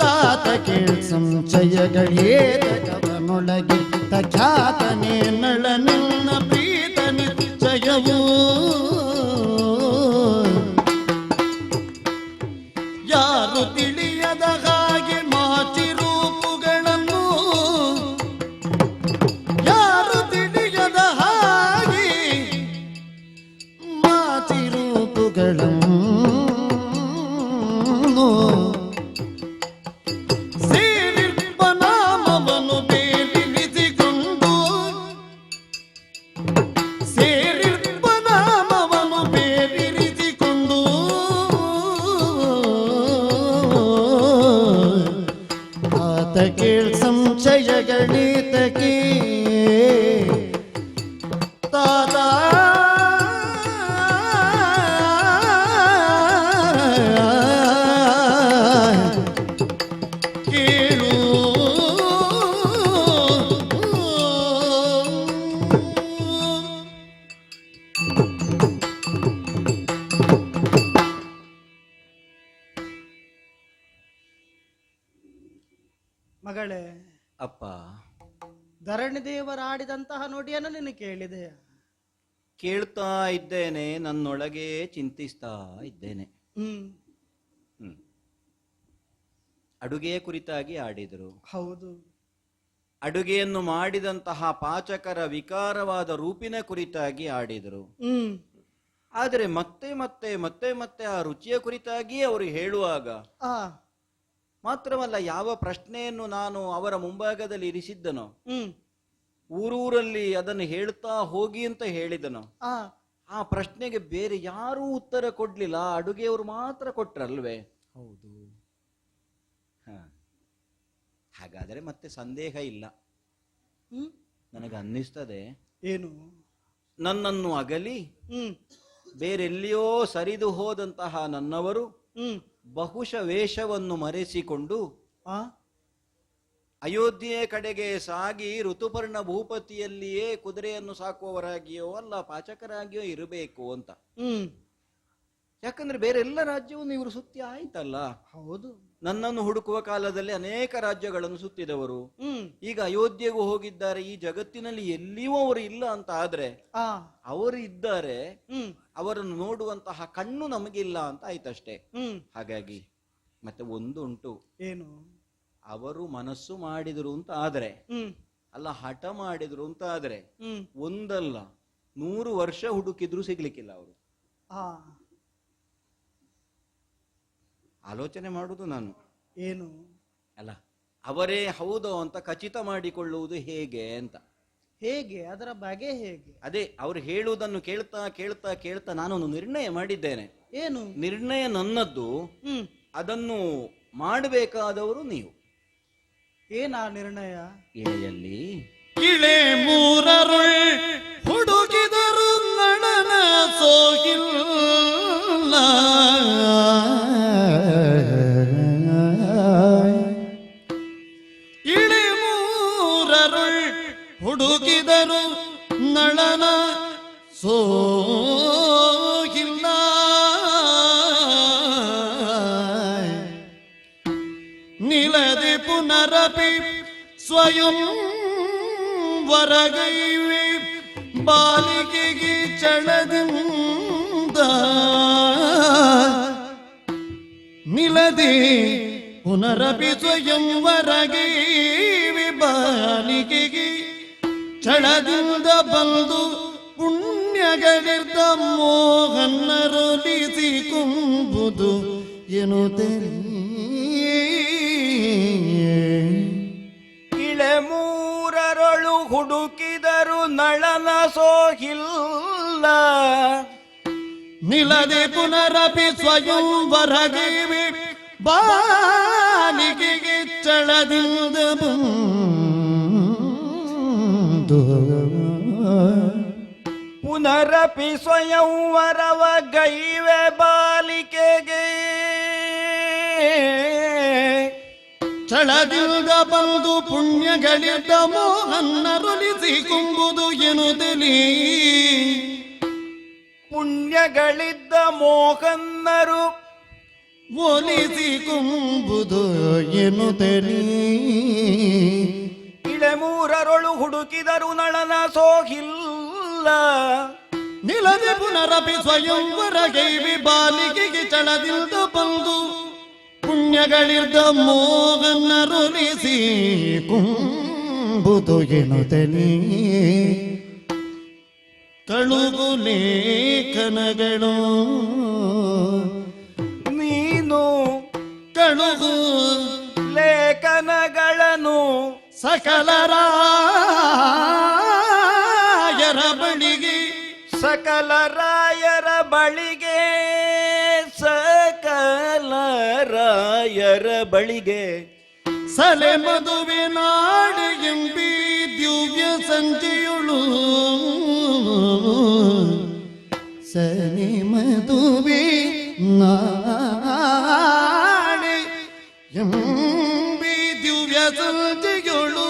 ತಾತಕಿ ಸಂಚಯಗಳೇತಕವನೊಳಗಿರ್ದ ಖ್ಯಾತನೆ ನಳನಿಲ್ಲ ಪ್ರೀತ ನಿಶ್ಚಯವು ಯಾರು ತಿಳಿಯದ ಹಾಗೆ ಮಾತಿ ರೂಪುಗಳನ್ನು ಯಾರು ತಿಳಿಯದ ಹಾಗೆ ಮಾತಿ ರೂಪುಗಳನ್ನು ಸೇರಿರ್ಪ ನಾಮವನ್ನು ಬೇರಿರಿಸಿಕೊಂಡು ಸೇರಿರ್ಪ ನಾಮವನ್ನು ಬೇರಿರಿಸಿಕೊಂಡು ಆತ ಕೇಳ್ ಸಂಶಯಗಳೀತಕ್ಕೆ ತಾತ ಕೇಳು ಮಗಳೇ, ಅಪ್ಪ, ಧರಣಿ ದೇವರಾಡಿದಂತಹ ನುಡಿಯನ್ನು ನೀನು ಕೇಳಿದೆ. ಕೇಳ್ತಾ ಇದ್ದೇನೆ, ನನ್ನೊಳಗೆ ಚಿಂತಿಸ್ತಾ ಇದ್ದೇನೆ. ಹ್ಮ್ ಅಡುಗೆಯ ಕುರಿತಾಗಿ ಆಡಿದರು. ಹೌದು. ಅಡುಗೆಯನ್ನು ಮಾಡಿದಂತಹ ಪಾಚಕರ ವಿಕಾರವಾದ ರೂಪಿನ ಕುರಿತಾಗಿ ಆಡಿದರು. ಆದರೆ ಮತ್ತೆ ಮತ್ತೆ ಮತ್ತೆ ಮತ್ತೆ ಆ ರುಚಿಯ ಕುರಿತಾಗಿ ಅವರು ಹೇಳುವಾಗ ಆ ಮಾತ್ರವಲ್ಲ, ಯಾವ ಪ್ರಶ್ನೆಯನ್ನು ನಾನು ಅವರ ಮುಂಭಾಗದಲ್ಲಿ ಇರಿಸಿದ್ದನೋ, ಹ್ಮ್ ಊರೂರಲ್ಲಿ ಅದನ್ನು ಹೇಳ್ತಾ ಹೋಗಿ ಅಂತ ಹೇಳಿದನೋ, ಆ ಆ ಪ್ರಶ್ನೆಗೆ ಬೇರೆ ಯಾರೂ ಉತ್ತರ ಕೊಡ್ಲಿಲ್ಲ, ಅಡುಗೆಯವರು ಮಾತ್ರ ಕೊಟ್ರಲ್ವೇ? ಹೌದು. ಹಾಗಾದರೆ ಮತ್ತೆ ಸಂದೇಹ ಇಲ್ಲ. ಹ್ಮ್ ನನಗೆ ಅನ್ನಿಸ್ತದೆ, ಏನು? ನನ್ನನ್ನು ಅಗಲಿ ಬೇರೆಲ್ಲಿಯೋ ಸರಿದು ಹೋದಂತಹ ನನ್ನವರು ಬಹುಶಃ ವೇಷವನ್ನು ಮರೆಸಿಕೊಂಡು ಆ ಅಯೋಧ್ಯೆಯ ಕಡೆಗೆ ಸಾಗಿ ಋತುಪರ್ಣ ಭೂಪತಿಯಲ್ಲಿಯೇ ಕುದುರೆಯನ್ನು ಸಾಕುವವರಾಗಿಯೋ ಅಲ್ಲ ಪಾಚಕರಾಗಿಯೋ ಇರಬೇಕು ಅಂತ. ಯಾಕಂದ್ರೆ ಬೇರೆಲ್ಲ ರಾಜ್ಯವನ್ನು ಇವರು ಸುತ್ತಿ ಆಯ್ತಲ್ಲ. ಹೌದು. ನನ್ನನ್ನು ಹುಡುಕುವ ಕಾಲದಲ್ಲಿ ಅನೇಕ ರಾಜ್ಯಗಳನ್ನು ಸುತ್ತಿದವರು ಈಗ ಅಯೋಧ್ಯೆಗೂ ಹೋಗಿದ್ದಾರೆ. ಈ ಜಗತ್ತಿನಲ್ಲಿ ಎಲ್ಲಿಯೂ ಅವರು ಇಲ್ಲ ಅಂತ ಆದ್ರೆ ಅವರು ಇದ್ದಾರೆ, ಅವರನ್ನು ನೋಡುವಂತಹ ಕಣ್ಣು ನಮಗಿಲ್ಲ ಅಂತ ಆಯ್ತಷ್ಟೇ. ಹಾಗಾಗಿ ಮತ್ತೆ ಒಂದು ಉಂಟು, ಏನು? ಅವರು ಮನಸ್ಸು ಮಾಡಿದ್ರು ಅಂತ ಆದ್ರೆ, ಅಲ್ಲ ಹಠ ಮಾಡಿದ್ರು ಅಂತ ಆದ್ರೆ, ಒಂದಲ್ಲ 100 ವರ್ಷ ಹುಡುಕಿದ್ರು ಸಿಗ್ಲಿಕ್ಕಿಲ್ಲ ಅವರು. ಆಲೋಚನೆ ಮಾಡುದು ನಾನು. ಏನು? ಅಲ್ಲ ಅವರೇ ಹೌದೋ ಅಂತ ಖಚಿತ ಮಾಡಿಕೊಳ್ಳುವುದು ಹೇಗೆ ಅಂತ. ಹೇಗೆ? ಅದರ ಬಗೆ ಹೇಗೆ? ಅದೇ ಅವರು ಹೇಳುವುದನ್ನು ಕೇಳ್ತಾ ಕೇಳ್ತಾ ಕೇಳ್ತಾ ನಾನೊಂದು ನಿರ್ಣಯ ಮಾಡಿದ್ದೇನೆ. ಏನು ನಿರ್ಣಯ ನನ್ನದ್ದು, ಅದನ್ನು ಮಾಡಬೇಕಾದವರು ನೀವು. ಏನಾ ನಿರ್ಣಯ? ಎಳೆಯಲ್ಲಿ ಇಳೆ ಮೂರರುಳ್ ಹುಡುಕಿದರು ನಳನ ಸೋಗಿಲ್ಲ. ಇಳೆ ಮೂರರುಳ್ ಹುಡುಕಿದರು ನಳನ ಸೋಗಿಲ್ಲ. ನಿಲದೆ ಪುನರಪಿ ಸ್ವಯಂ ವರಗೈವೆ ಬಾಲಿಕೆಗೆ ಚಳದಿಂದ. ನಿಲದೆ ಪುನರಪಿ ಸ್ವಯಂ ವರಗೈವೆ ಬಾಲಿಕೆಗೆ ಚಳದಿಂದ ಬಂದು ಪುಣ್ಯಗಳಿರ್ದ ಮೋಹನ್ನರೊಲಿಸಿಕೊಂಬುದು ಎನ್ನುತ್ತಲೇ ಇಳೆ ಮೂರರೊಳು ಹುಡುಕಿದರು ನಳನ ಸೋಹಿಲ್ಲ. ನಿಲದೆ ಪುನರಪಿ ಸ್ವಯಂ ವರಗಿವೆ ಬಾಲಿಕೆಗೆ ಚಳದಿಂದ ಬಂದು. ಪುನರಪಿ ಸ್ವಯಂವರವ ಗೈವೆ ಬಾಲಿಕೆಗೆ ಚಳದಿಂದ ಬಂದು ಪುಣ್ಯಗಳಿದ್ದ ಮೋಹನ್ನರೊಲಿಸಿಕೊಂಬುದು ಎನ್ನುತ್ತಲೇ. ಪುಣ್ಯಗಳಿದ್ದ ಮೋಹನ್ನರು ಒಲಿಸಿಕೊಂಬುದು ಎನ್ನುತ್ತಲೇ. ಇಳೆ ಮೂರರೊಳು ಹುಡುಕಿದರು ನಳನ ಸೋಹಿಲ್ಲ. ನಿಲದೆ ಪುನರಪಿ ಸ್ವಯಂವರಗೈವಿ ಬಾಲಿಕೆಗೆ ಚಳದಿಂದ ಬಂದು ಪುಣ್ಯಗಳಿರ್ದ ಮೋಹನ್ನರೊಲಿಸಿ ಕುಂಬುದು ಎನ್ನುತ್ತಲೇ. ಕಳುಗು ಲೇಖನಗಳು ನೀನು ಕಳುಗು ಲೇಖನಗಳನ್ನು ಸಕಲರಾಯರ ಬಳಿಗೆ ಸಕಲರಾಯರ ಬಳಿಗೆ ಸಕಲರಾಯರ ಬಳಿಗೆ ಸಲೆ ಮದುವೆ ನಾಡು ಎಂಬಿ ದಿವ್ಯ ಸಂಜೆಯುಳು. ಸಲೆ ಮದುವೆ ನಾಡೆ ಎಂಬಿ ದಿವ್ಯ ಸಂಜೆಯುಳು.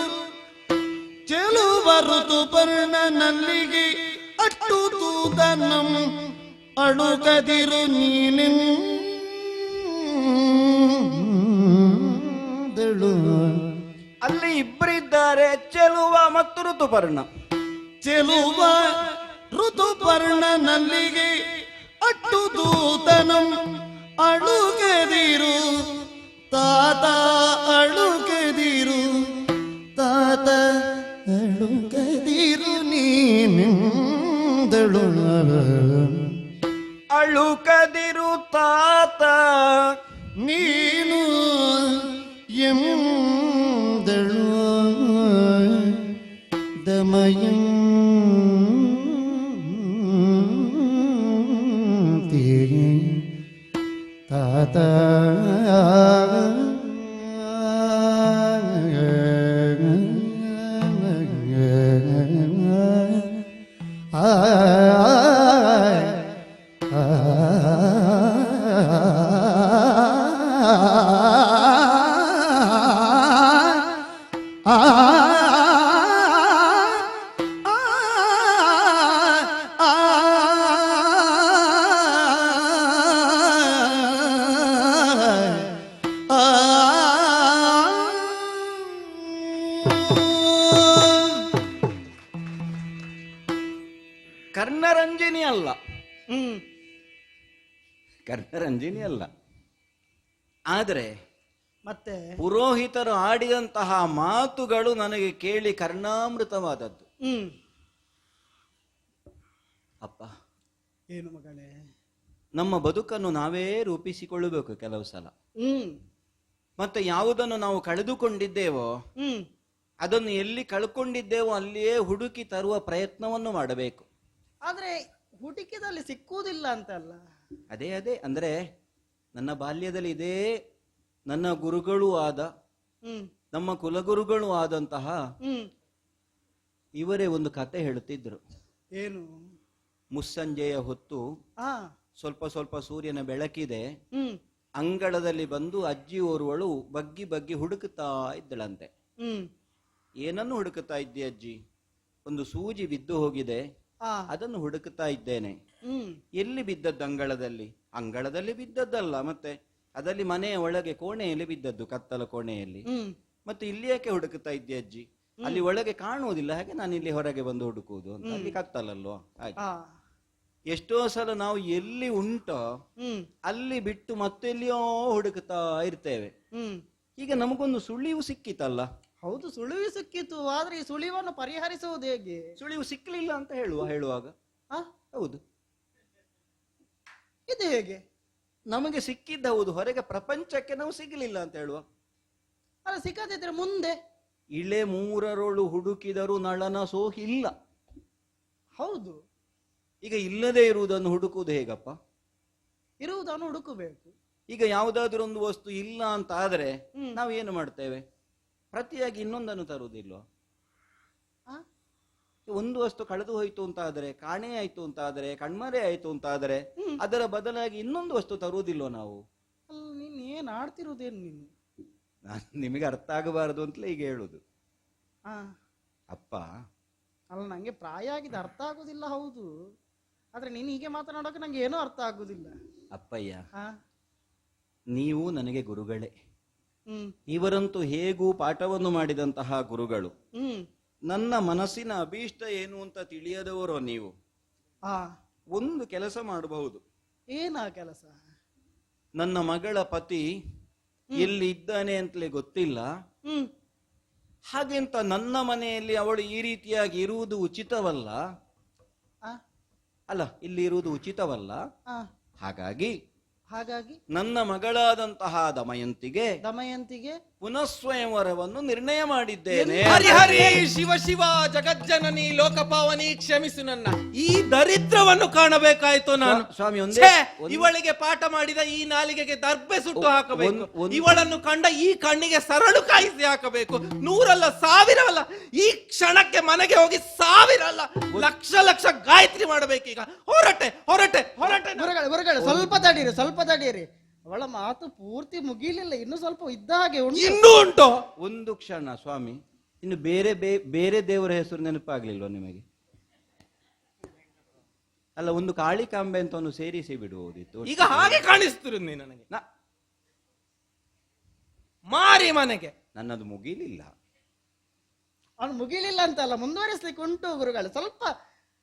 ಚೆಲುವ ಋತುಪರ್ಣನಲ್ಲಿಗೆ ಅಟ್ಟು ತೂದನಂ ಅಳುಕದಿರು ನೀನೆಂದಳು. ಅಲ್ಲಿ ಇಬ್ಬರಿದ್ದಾರೆ, ಚೆಲುವ ಮತ್ತು ಋತುಪರ್ಣ. ಚೆಲುವ ಋತುಪರ್ಣನಲ್ಲಿಗೆ ಅಟ್ಟು ದೂತನಂ ಅಳುಕದಿರು ತಾತ ಅಳುಕದಿರು ತಾತ ಅಳುಕದಿರು ನೀನೆಂದಳು. ಅಳುಕದಿರು ತಾತ ನೀನು ಎಂದಳು. ದಮಯಂತಿ ತಾತ ಕರ್ಣರಂಜಿನಿ ಅಲ್ಲ. ಕರ್ಣರಂಜಿನಿ ಅಲ್ಲ. ಆದರೆ ಮತ್ತೆ ಪುರೋಹಿತರು ಆಡಿದಂತಹ ಮಾತುಗಳು ನನಗೆ ಕೇಳಿ ಕರ್ಣಾಮೃತವಾದದ್ದು. ಅಪ್ಪ, ಏನು ಮಗಳೇ? ನಮ್ಮ ಬದುಕನ್ನು ನಾವೇ ರೂಪಿಸಿಕೊಳ್ಳಬೇಕು ಕೆಲವು ಸಲ. ಮತ್ತೆ ಯಾವುದನ್ನು ನಾವು ಕಳೆದುಕೊಂಡಿದ್ದೇವೋ ಅದನ್ನು ಎಲ್ಲಿ ಕಳ್ಕೊಂಡಿದ್ದೇವೋ ಅಲ್ಲಿಯೇ ಹುಡುಕಿ ತರುವ ಪ್ರಯತ್ನವನ್ನು ಮಾಡಬೇಕು. ಆದ್ರೆ ಹುಡುಕಿದಲ್ಲಿ ಸಿಕ್ಕುವುದಿಲ್ಲ ಅಂತಲ್ಲ. ಅದೇ ಅಂದ್ರೆ ನನ್ನ ಬಾಲ್ಯದಲ್ಲಿ ಇದೇ ನನ್ನ ಗುರುಗಳೂ ಆದ ನಮ್ಮ ಕುಲಗುರುಗಳು ಆದಂತಹ ಹ್ಮ್ ಇವರೇ ಒಂದು ಕತೆ ಹೇಳುತ್ತಿದ್ರು. ಏನು? ಮುಸ್ಸಂಜೆಯ ಹೊತ್ತು ಆ ಸ್ವಲ್ಪ ಸ್ವಲ್ಪ ಸೂರ್ಯನ ಬೆಳಕಿದೆ, ಹ್ಮ್ ಅಂಗಳದಲ್ಲಿ ಬಂದು ಅಜ್ಜಿ ಓರ್ವಳು ಬಗ್ಗಿ ಬಗ್ಗಿ ಹುಡುಕುತ್ತಾ ಇದ್ದಳಂತೆ. ಹ್ಮ್ ಏನನ್ನು ಹುಡುಕುತ್ತಾ ಇದ್ದೆ ಅಜ್ಜಿ? ಒಂದು ಸೂಜಿ ಬಿದ್ದು ಹೋಗಿದೆ, ಆ ಅದನ್ನು ಹುಡುಕುತ್ತಾ ಇದ್ದೇನೆ. ಹ್ಮ್ ಎಲ್ಲಿ ಬಿದ್ದದ್ದು? ಅಂಗಳದಲ್ಲಿ. ಅಂಗಳದಲ್ಲಿ ಬಿದ್ದದ್ದಲ್ಲ, ಮತ್ತೆ ಅದಲ್ಲಿ ಮನೆಯ ಒಳಗೆ ಕೋಣೆಯಲ್ಲಿ ಬಿದ್ದದ್ದು, ಕತ್ತಲ ಕೋಣೆಯಲ್ಲಿ. ಹ್ಮ್ ಮತ್ತೆ ಇಲ್ಲಿ ಯಾಕೆ ಹುಡುಕುತ್ತಾ ಇದ್ದೆ ಅಜ್ಜಿ? ಅಲ್ಲಿ ಒಳಗೆ ಕಾಣುವುದಿಲ್ಲ, ಹಾಗೆ ನಾನು ಇಲ್ಲಿ ಹೊರಗೆ ಬಂದು ಹುಡುಕುವುದು ಅಂತ. ಅಲ್ಲಿ ಕತ್ತಲಲ್ವಾ ಹಾಗೆ. ಆ ಎಷ್ಟೋ ಸಲ ನಾವು ಎಲ್ಲಿ ಉಂಟೋ ಹ್ಮ್ ಅಲ್ಲಿ ಬಿಟ್ಟು ಮತ್ತೆಲ್ಲಿಯೋ ಹುಡುಕುತ್ತಾ ಇರ್ತೇವೆ. ಹ್ಮ್ ಈಗ ನಮಗೊಂದು ಸುಳಿವು ಸಿಕ್ಕಿತಲ್ಲ. ಹೌದು, ಸುಳಿವು ಸಿಕ್ಕಿತು. ಆದ್ರೆ ಈ ಸುಳಿವನ್ನು ಪರಿಹರಿಸುವುದು ಹೇಗೆ? ಸುಳಿವು ಸಿಕ್ಕಲಿಲ್ಲ ಅಂತ ಹೇಳುವಾಗ ಆ ಹೌದು, ಇದು ಹೇಗೆ? ನಮಗೆ ಸಿಕ್ಕಿದ್ದ ಹೌದು, ಹೊರಗೆ ಪ್ರಪಂಚಕ್ಕೆ ನಾವು ಸಿಗಲಿಲ್ಲ ಅಂತ ಹೇಳುವ. ಅಲ್ಲ, ಸಿಕ್ಕದಿದ್ರೆ ಮುಂದೆ? ಇಳೆ ಮೂರರೊಳು ಹುಡುಕಿದರೂ ನಳನ ಸೋಹಿಲ್ಲ. ಹೌದು, ಈಗ ಇಲ್ಲದೆ ಇರುವುದನ್ನು ಹುಡುಕುವುದು ಹೇಗಪ್ಪ? ಇರುವುದನ್ನು ಹುಡುಕಬೇಕು. ಈಗ ಯಾವುದಾದ್ರೂ ಒಂದು ವಸ್ತು ಇಲ್ಲ ಅಂತ ಆದ್ರೆ ನಾವು ಏನು ಮಾಡ್ತೇವೆ? ಪ್ರತಿಯಾಗಿ ಇನ್ನೊಂದನ್ನು ತರುವುದಿಲ್ವ? ಆ? ಒಂದು ವಸ್ತು ಕಳೆದು ಹೋಯ್ತು ಅಂತ ಆದ್ರೆ, ಕಾಣೆ ಆಯ್ತು ಅಂತ ಆದ್ರೆ, ಕಣ್ಮರೆ ಆಯ್ತು ಅಂತ ಆದ್ರೆ, ಅದರ ಬದಲಾಗಿ ಇನ್ನೊಂದು ವಸ್ತು ತರುವುದಿಲ್ವ ನಾವು? ಅಲ್ಲ, ನೀನ್ ಏನ್ ಆಡ್ತಿರುವುದೇನು ನೀನು? ನಾನು ನಿಮಗೆ ಅರ್ಥ ಆಗಬಾರದು ಅಂತಲೇ ಈಗ ಹೇಳುದು. ಆ ಅಪ್ಪ, ಅಲ್ಲ, ನಂಗೆ ಪ್ರಾಯ ಆಗಿದೆ, ಅರ್ಥ ಆಗುದಿಲ್ಲ. ಹೌದು, ಆದ್ರೆ ನೀನು ಹೀಗೆ ಮಾತನಾಡೋಕೆ ನಂಗೆ ಏನೂ ಅರ್ಥ ಆಗುದಿಲ್ಲ. ಅಪ್ಪಯ್ಯ, ಆ ನೀವು ನನಗೆ ಗುರುಗಳೇ. ಹ್ಮ್ ಇವರಂತೂ ಹೇಗೂ ಪಾಠವನ್ನು ಮಾಡಿದಂತಹ ಗುರುಗಳು. ಹ್ಮ್ ನನ್ನ ಮನಸ್ಸಿನ ಅಭೀಷ್ಟ ಏನು ಅಂತ ತಿಳಿಯದವರೋ ನೀವು. ಆ ಒಂದು ಕೆಲಸ ಮಾಡಬಹುದು. ಏನಾ ಕೆಲಸ? ನನ್ನ ಮಗಳ ಪತಿ ಎಲ್ಲಿ ಇದ್ದಾನೆ ಅಂತಲೇ ಗೊತ್ತಿಲ್ಲ, ಹ್ಮ್ ಹಾಗೆಂತ ನನ್ನ ಮನೆಯಲ್ಲಿ ಅವಳು ಈ ರೀತಿಯಾಗಿ ಇರುವುದು ಉಚಿತವಲ್ಲ. ಆ ಅಲ್ಲ, ಇಲ್ಲಿ ಇರುವುದು ಉಚಿತವಲ್ಲ. ಆ ಹಾಗಾಗಿ ಹಾಗಾಗಿ ನನ್ನ ಮಗಳಾದಂತಹ ದಮಯಂತಿಗೆ ಪುನಃಸ್ವಯಂವರವನ್ನು ನಿರ್ಣಯ ಮಾಡಿದ್ದೇನೆ. ಹರಿಹರಿ ಶಿವ ಶಿವ ಜಗಜ್ಜನನಿ ಲೋಕಪಾವನಿ ಕ್ಷಮಿಸು ನನ್ನ. ಈ ದರಿದ್ರವನ್ನು ಕಾಣಬೇಕಾಯ್ತು ನಾನು. ಸ್ವಾಮಿ, ಛೇ, ಇವಳಿಗೆ ಪಾಠ ಮಾಡಿದ ಈ ನಾಲಿಗೆಗೆ ದರ್ಬೆ ಸುಟ್ಟು ಹಾಕಬೇಕು. ಇವಳನ್ನು ಕಂಡ ಈ ಕಣ್ಣಿಗೆ ಸರಳು ಕಾಯಿಸಿ ಹಾಕಬೇಕು. 100 ಅಲ್ಲ, 1000 ಅಲ್ಲ, ಈ ಕ್ಷಣಕ್ಕೆ ಮನೆಗೆ ಹೋಗಿ 1000 ಅಲ್ಲ, ಲಕ್ಷ ಲಕ್ಷ ಗಾಯತ್ರಿ ಮಾಡಬೇಕೀಗ. ಹೊರಟೆ ಹೊರಟೆ ಹೊರಟೆ. ಗುರುಗಳು ಸ್ವಲ್ಪ ತಡೀರಿ. ಅವಳ ಮಾತು ಪೂರ್ತಿ ಮುಗಿಲಿಲ್ಲ, ಇನ್ನು ಸ್ವಲ್ಪ ಇದ್ದ ಹಾಗೆ ಉಂಟು. ಇನ್ನೂ ಉಂಟು. ಒಂದು ಕ್ಷಣ ಸ್ವಾಮಿ, ಇನ್ನು ಬೇರೆ ದೇವರ ಹೆಸರು ನೆನಪಾಗ್ಲಿಲ್ವ ನಿಮಗೆ? ಅಲ್ಲ, ಒಂದು ಕಾಳಿಕಾಂಬೆ ಅಂತ ಒಂದು ಸೇರಿಸಿ ಬಿಡುವುದಿತ್ತು. ಈಗ ಹಾಗೆ ಕಾಣಿಸ್ತಿರು ನೀ ನನಗೆ. ಮಾರಿ ಮನೆಗೆ ನನ್ನದು ಮುಗಿಲಿಲ್ಲ. ಅವನು ಮುಗಿಲಿಲ್ಲ ಅಂತಲ್ಲ, ಮುಂದುವರಿಸ್ಲಿಕ್ಕೆ ಉಂಟು ಗುರುಗಳು. ಸ್ವಲ್ಪ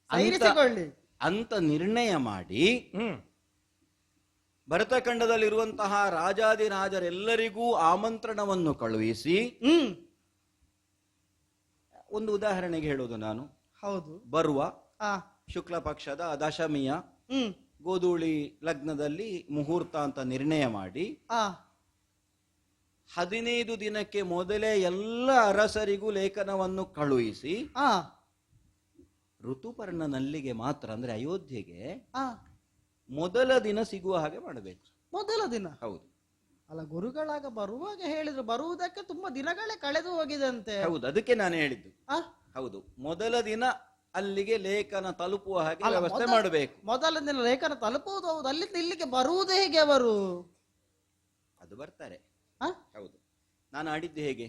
ಸೈರಿಸಿಕೊಳ್ಳಿ ಅಂತ ನಿರ್ಣಯ ಮಾಡಿ ಭರತಖಂಡದಲ್ಲಿರುವಂತಹ ರಾಜಾದಿರಾಜರೆಲ್ಲರಿಗೂ ಆಮಂತ್ರಣವನ್ನು ಕಳುಹಿಸಿ, ಒಂದು ಉದಾಹರಣೆಗೆ ಹೇಳೋದು ನಾನು. ಹೌದು, ಬರುವ ಆ ಶುಕ್ಲ ಪಕ್ಷದ ದಶಮಿಯ ಗೋಧೂಳಿ ಲಗ್ನದಲ್ಲಿ ಮುಹೂರ್ತ ಅಂತ ನಿರ್ಣಯ ಮಾಡಿ 15 ದಿನಕ್ಕೆ ಮೊದಲೇ ಎಲ್ಲ ಅರಸರಿಗೂ ಲೇಖನವನ್ನು ಕಳುಹಿಸಿ ಋತುಪರ್ಣನಲ್ಲಿಗೆ ಮಾತ್ರ, ಅಂದ್ರೆ ಅಯೋಧ್ಯೆಗೆ ಮೊದಲ ದಿನ ಸಿಗುವ ಹಾಗೆ ಮಾಡಬೇಕು. ಮೊದಲ ದಿನ? ಹೌದು. ಅಲ್ಲ, ಗುರುಗಳಾಗ ಬರುವಾಗ ಹೇಳಿದ್ರು, ಬರುವುದಕ್ಕೆ ತುಂಬಾ ದಿನಗಳೇ ಕಳೆದು ಹೋಗಿದಂತೆ. ಹೌದು, ಅದಕ್ಕೆ ನಾನು ಹೇಳಿದ್ದು. ಹೌದು, ಮೊದಲ ದಿನ ಅಲ್ಲಿಗೆ ಲೇಖನ ತಲುಪುವ ಹಾಗೆ ವ್ಯವಸ್ಥೆ ಮಾಡಬೇಕು. ಮೊದಲ ದಿನ ಲೇಖನ ತಲುಪುವುದು ಹೌದು, ಅಲ್ಲಿಂದ ಇಲ್ಲಿಗೆ ಬರುವುದು ಹೇಗೆ ಅವರು? ಅದು ಬರ್ತಾರೆ. ಹೌದು, ನಾನು ಆಡಿದ್ದು ಹೇಗೆ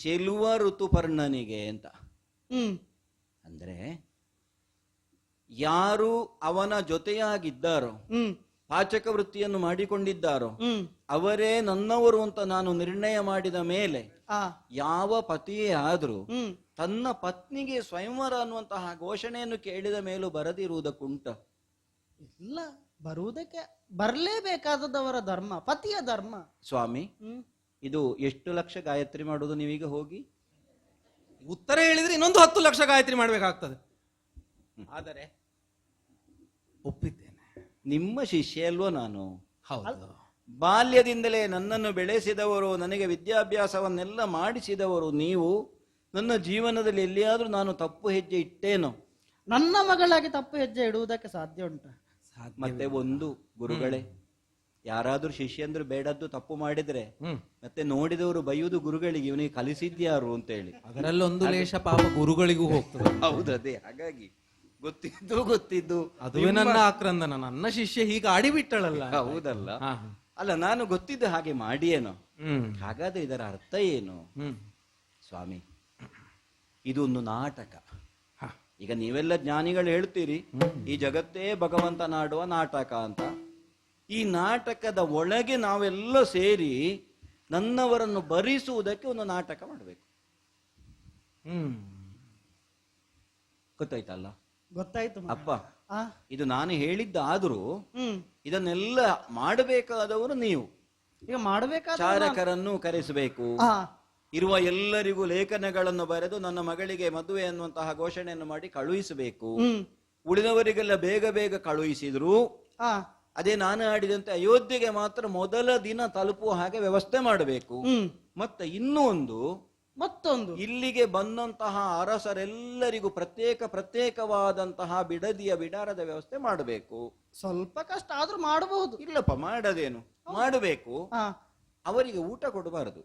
ಚೆಲುವ ಋತುಪರ್ಣನಿಗೆ ಅಂತ. ಅಂದ್ರೆ ಯಾರು ಅವನ ಜೊತೆಯಾಗಿದ್ದಾರೋ, ಪಾಚಕ ವೃತ್ತಿಯನ್ನು ಮಾಡಿಕೊಂಡಿದ್ದಾರೋ ಅವರೇ ನನ್ನವರು ಅಂತ ನಾನು ನಿರ್ಣಯ ಮಾಡಿದ ಮೇಲೆ ಯಾವ ಪತಿಯೇ ಆದ್ರೂ ತನ್ನ ಪತ್ನಿಗೆ ಸ್ವಯಂವರ ಅನ್ನುವಂತಹ ಘೋಷಣೆಯನ್ನು ಕೇಳಿದ ಮೇಲೂ ಬರದಿರುವುದಕ್ಕುಂಟ? ಇಲ್ಲ, ಬರುವುದಕ್ಕೆ ಬರಲೇಬೇಕಾದದವರ ಧರ್ಮ, ಪತಿಯ ಧರ್ಮ. ಸ್ವಾಮಿ, ಇದು ಎಷ್ಟು ಲಕ್ಷ ಗಾಯತ್ರಿ ಮಾಡುವುದು ನೀವೀಗ ಹೋಗಿ? ಉತ್ತರ ಹೇಳಿದ್ರೆ ಇನ್ನೊಂದು 10 ಲಕ್ಷ ಗಾಯತ್ರಿ ಮಾಡ್ಬೇಕಾಗ್ತದೆ. ಆದರೆ ಒಪ್ಪಿದ್ದೇನೆ. ನಿಮ್ಮ ಶಿಷ್ಯ ಅಲ್ವೋ ನಾನು? ಹೌದು. ಬಾಲ್ಯದಿಂದಲೇ ನನ್ನನ್ನು ಬೆಳೆಸಿದವರು, ನನಗೆ ವಿದ್ಯಾಭ್ಯಾಸವನ್ನೆಲ್ಲ ಮಾಡಿಸಿದವರು ನೀವು. ನನ್ನ ಜೀವನದಲ್ಲಿ ಎಲ್ಲಿಯಾದ್ರೂ ನಾನು ತಪ್ಪು ಹೆಜ್ಜೆ ಇಟ್ಟೇನೋ? ನನ್ನ ಮಗಳಾಗಿ ತಪ್ಪು ಹೆಜ್ಜೆ ಇಡುವುದಕ್ಕೆ ಸಾಧ್ಯ ಉಂಟ? ಮತ್ತೆ ಒಂದು ಗುರುಗಳೇ, ಯಾರಾದ್ರೂ ಶಿಷ್ಯಂದ್ರು ಬೇಡದ್ದು ತಪ್ಪು ಮಾಡಿದ್ರೆ ಮತ್ತೆ ನೋಡಿದವರು ಬೈಯುವುದು ಗುರುಗಳಿಗೆ, ಇವನಿಗೆ ಕಲಿಸಿದ್ಯಾರು ಅಂತ ಹೇಳಿ. ಅದರಲ್ಲೊಂದು ಲೇಷ ಪಾಪ ಗುರುಗಳಿಗೂ ಹೋಗ್ತದೆ. ಹೌದದೇ, ಹಾಗಾಗಿ ಗೊತ್ತಿದ್ದು ಅದುವೇ ನನ್ನ ಆಕ್ರಂದನ. ನನ್ನ ಶಿಷ್ಯ ಹೀಗೆ ಆಡಿಬಿಟ್ಟಳಲ್ಲ. ಹೌದಲ್ಲ. ಅಲ್ಲ, ನಾನು ಗೊತ್ತಿದ್ದು ಹಾಗೆ ಮಾಡಿಯೇನೋ. ಹಾಗಾದ್ರೆ ಇದರ ಅರ್ಥ ಏನು? ಸ್ವಾಮಿ, ಇದೊಂದು ನಾಟಕ. ಈಗ ನೀವೆಲ್ಲ ಜ್ಞಾನಿಗಳು ಹೇಳ್ತೀರಿ ಈ ಜಗತ್ತೇ ಭಗವಂತನಾಡುವ ನಾಟಕ ಅಂತ. ಈ ನಾಟಕದ ಒಳಗೆ ನಾವೆಲ್ಲ ಸೇರಿ ನನ್ನವರನ್ನು ಭರಿಸುವುದಕ್ಕೆ ಒಂದು ನಾಟಕ ಮಾಡಬೇಕು. ಗೊತ್ತಾಯ್ತಲ್ಲ? ಗೊತ್ತಾಯ್ತು ಅಪ್ಪ, ಇದು ನಾನು ಹೇಳಿದ್ದಾದ್ರೂ ಇದನ್ನೆಲ್ಲ ಮಾಡಬೇಕಾದವರು ನೀವು. ಈಗ ಮಾಡಬೇಕಾದ ಚಾರಕರನ್ನು ಕರೆಸಬೇಕು, ಇರುವ ಎಲ್ಲರಿಗೂ ಲೇಖನಗಳನ್ನು ಬರೆದು ನನ್ನ ಮಗಳಿಗೆ ಮದುವೆ ಅನ್ನುವಂತಹ ಘೋಷಣೆಯನ್ನು ಮಾಡಿ ಕಳುಹಿಸಬೇಕು. ಉಳಿದವರಿಗೆಲ್ಲ ಬೇಗ ಬೇಗ ಕಳುಹಿಸಿದ್ರು ಅದೇ ನಾನು ಆಡಿದಂತೆ ಅಯೋಧ್ಯೆಗೆ ಮಾತ್ರ ಮೊದಲ ದಿನ ತಲುಪುವ ಹಾಗೆ ವ್ಯವಸ್ಥೆ ಮಾಡಬೇಕು. ಮತ್ತೆ ಮತ್ತೊಂದು ಇಲ್ಲಿಗೆ ಬಂದಂತಹ ಅರಸರೆಲ್ಲರಿಗೂ ಪ್ರತ್ಯೇಕವಾದಂತಹ ಬಿಡದಿಯ ಬಿಡಾರದ ವ್ಯವಸ್ಥೆ ಮಾಡಬೇಕು. ಸ್ವಲ್ಪ ಕಷ್ಟ ಆದ್ರೂ ಮಾಡಬಹುದು. ಇಲ್ಲಪ್ಪ, ಮಾಡದೇನು ಮಾಡಬೇಕು. ಅವರಿಗೆ ಊಟ ಕೊಡಬಾರದು.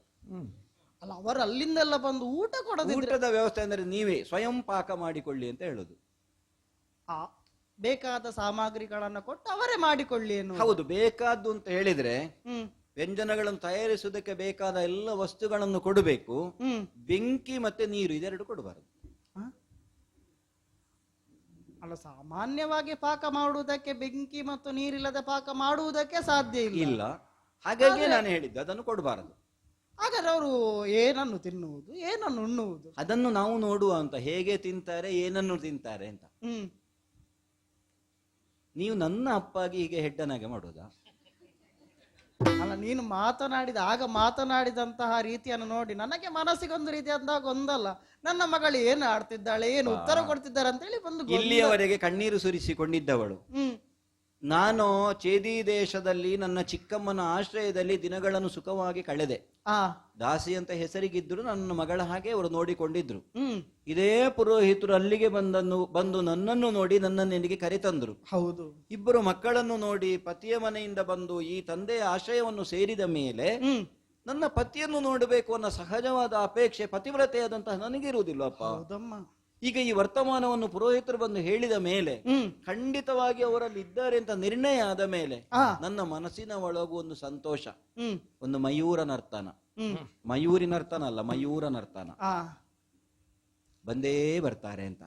ಅಲ್ಲ, ಅವರು ಅಲ್ಲಿಂದೆಲ್ಲ ಬಂದು ಊಟ ಕೊಡೋದಿದ್ರೆ ಊಟದ ವ್ಯವಸ್ಥೆ ಅಂದ್ರೆ ನೀವೇ ಸ್ವಯಂ ಪಾಕ ಮಾಡಿಕೊಳ್ಳಿ ಅಂತ ಹೇಳುದು. ಬೇಕಾದ ಸಾಮಗ್ರಿಗಳನ್ನ ಕೊಟ್ಟು ಅವರೇ ಮಾಡಿಕೊಳ್ಳಿ ಏನು. ಹೌದು, ಬೇಕಾದ್ದು ಅಂತ ಹೇಳಿದ್ರೆ ವ್ಯಂಜನಗಳನ್ನು ತಯಾರಿಸುವುದಕ್ಕೆ ಬೇಕಾದ ಎಲ್ಲ ವಸ್ತುಗಳನ್ನು ಕೊಡಬೇಕು. ಬೆಂಕಿ ಮತ್ತೆ ನೀರು ಇದೆರಡು ಕೊಡಬಾರದು. ಅಲ್ಲ, ಸಾಮಾನ್ಯವಾಗಿ ಪಾಕ ಮಾಡುವುದಕ್ಕೆ ಬೆಂಕಿ ಮತ್ತು ನೀರಿಲ್ಲದೆ ಪಾಕ ಮಾಡುವುದಕ್ಕೆ ಸಾಧ್ಯ ಇಲ್ಲ. ಹಾಗಾಗಿ ನಾನು ಹೇಳಿದ್ದು ಅದನ್ನು ಕೊಡಬಾರದು. ಹಾಗಾದ್ರೆ ಅವರು ಏನನ್ನು ತಿನ್ನುವುದು, ಏನನ್ನು ಉಣ್ಣುವುದು ಅದನ್ನು ನಾವು ನೋಡುವ ಅಂತ. ಹೇಗೆ ತಿಂತಾರೆ, ಏನನ್ನು ತಿಂತಾರೆ ಅಂತ. ನೀವು ನನ್ನ ಅಪ್ಪಾಗಿ ಹೀಗೆ ಹೆಡ್ಡನಾಗೆ ಮಾಡೋದಾ? ಅಲ್ಲ, ನೀನು ಮಾತನಾಡಿದಂತಹ ರೀತಿಯನ್ನು ನೋಡಿ ನನಗೆ ಮನಸ್ಸಿಗೊಂದು ರೀತಿ ಅಂದಾಗ ಒಂದಲ್ಲ, ನನ್ನ ಮಗಳು ಏನು ಆಡ್ತಿದ್ದಾಳೆ, ಏನು ಉತ್ತರ ಕೊಡ್ತಿದ್ದಾರೆ ಅಂತ ಹೇಳಿ ಬಂದು ಇಲ್ಲಿಯವರೆಗೆ ಕಣ್ಣೀರು ಸುರಿಸಿಕೊಂಡಿದ್ದವಳು ನಾನು ಚೇದಿ ದೇಶದಲ್ಲಿ ನನ್ನ ಚಿಕ್ಕಮ್ಮನ ಆಶ್ರಯದಲ್ಲಿ ದಿನಗಳನ್ನು ಸುಖವಾಗಿ ಕಳೆದೆ. ದಾಸಿ ಅಂತ ಹೆಸರಿಗಿದ್ರು ನನ್ನ ಮಗಳ ಹಾಗೆ ಅವರು ನೋಡಿಕೊಂಡಿದ್ರು. ಇದೇ ಪುರೋಹಿತರು ಅಲ್ಲಿಗೆ ಬಂದು ನನ್ನನ್ನು ನೋಡಿ ನನ್ನನ್ನು ಎಲ್ಲಿಗೆ ಕರೆತಂದ್ರು. ಹೌದು, ಇಬ್ಬರು ಮಕ್ಕಳನ್ನು ನೋಡಿ ಪತಿಯ ಮನೆಯಿಂದ ಬಂದು ಈ ತಂದೆಯ ಆಶ್ರಯವನ್ನು ಸೇರಿದ ಮೇಲೆ ನನ್ನ ಪತಿಯನ್ನು ನೋಡಬೇಕು ಅನ್ನೋ ಸಹಜವಾದ ಅಪೇಕ್ಷೆ ಪತಿವ್ರತೆಯಾದಂತಹ ನನಗಿರುವುದಿಲ್ಲಪ್ಪ. ಈಗ ಈ ವರ್ತಮಾನವನ್ನು ಪುರೋಹಿತರು ಬಂದು ಹೇಳಿದ ಮೇಲೆ ಖಂಡಿತವಾಗಿ ಅವರಲ್ಲಿ ಇದ್ದಾರೆ ಅಂತ ನಿರ್ಣಯ ಆದ ಮೇಲೆ ನನ್ನ ಮನಸ್ಸಿನ ಒಳಗೂ ಒಂದು ಸಂತೋಷ, ಒಂದು ಮಯೂರ ನರ್ತನ, ಮಯೂರಿ ನರ್ತನ ಅಲ್ಲ, ಮಯೂರ ನರ್ತನ ಬಂದೇ ಬರ್ತಾರೆ ಅಂತ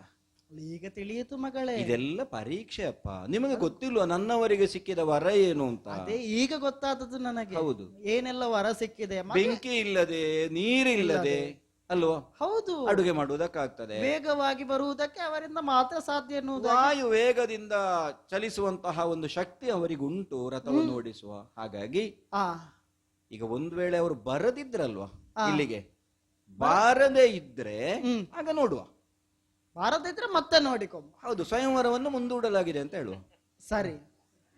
ಈಗ ತಿಳಿಯಿತು ಮಗಳೇ. ಇದೆಲ್ಲ ಪರೀಕ್ಷೆ ಅಪ್ಪ. ನಿಮಗೆ ಗೊತ್ತಿಲ್ವಾ ನನ್ನವರಿಗೆ ಸಿಕ್ಕಿದ ವರ ಏನು ಅಂತ? ಅದೇ ಈಗ ಗೊತ್ತಾದದ್ದು ನನಗೆ. ಹೌದು, ಏನೆಲ್ಲ ವರ ಸಿಕ್ಕಿದೆ. ಬೆಂಕಿ ಇಲ್ಲದೆ, ನೀರಿಲ್ಲದೆ ಅಲ್ವಾ? ಹೌದು, ಅಡುಗೆ ಮಾಡುವುದಕ್ಕಾಗ್ತದೆ. ವೇಗವಾಗಿ ಬರುವುದಕ್ಕೆ ಅವರಿಂದ ಮಾತ್ರ ಸಾಧ್ಯ ಎನ್ನುವುದು. ವಾಯು ವೇಗದಿಂದ ಚಲಿಸುವಂತಹ ಒಂದು ಶಕ್ತಿ ಅವರಿಗುಂಟು ರಥವನ್ನು ಓಡಿಸುವ. ಹಾಗಾಗಿ ಈಗ ಒಂದು ವೇಳೆ ಅವರು ಬರದಿದ್ರಲ್ವಾ ಇಲ್ಲಿಗೆ, ಬಾರದೇ ಇದ್ರೆ ಆಗ ನೋಡುವ. ಬಾರದಿದ್ರೆ ಮತ್ತೆ ನೋಡಿಕೊಂಡು. ಹೌದು, ಸ್ವಯಂವರವನ್ನು ಮುಂದೂಡಲಾಗಿದೆ ಅಂತ ಹೇಳುವ. ಸರಿ,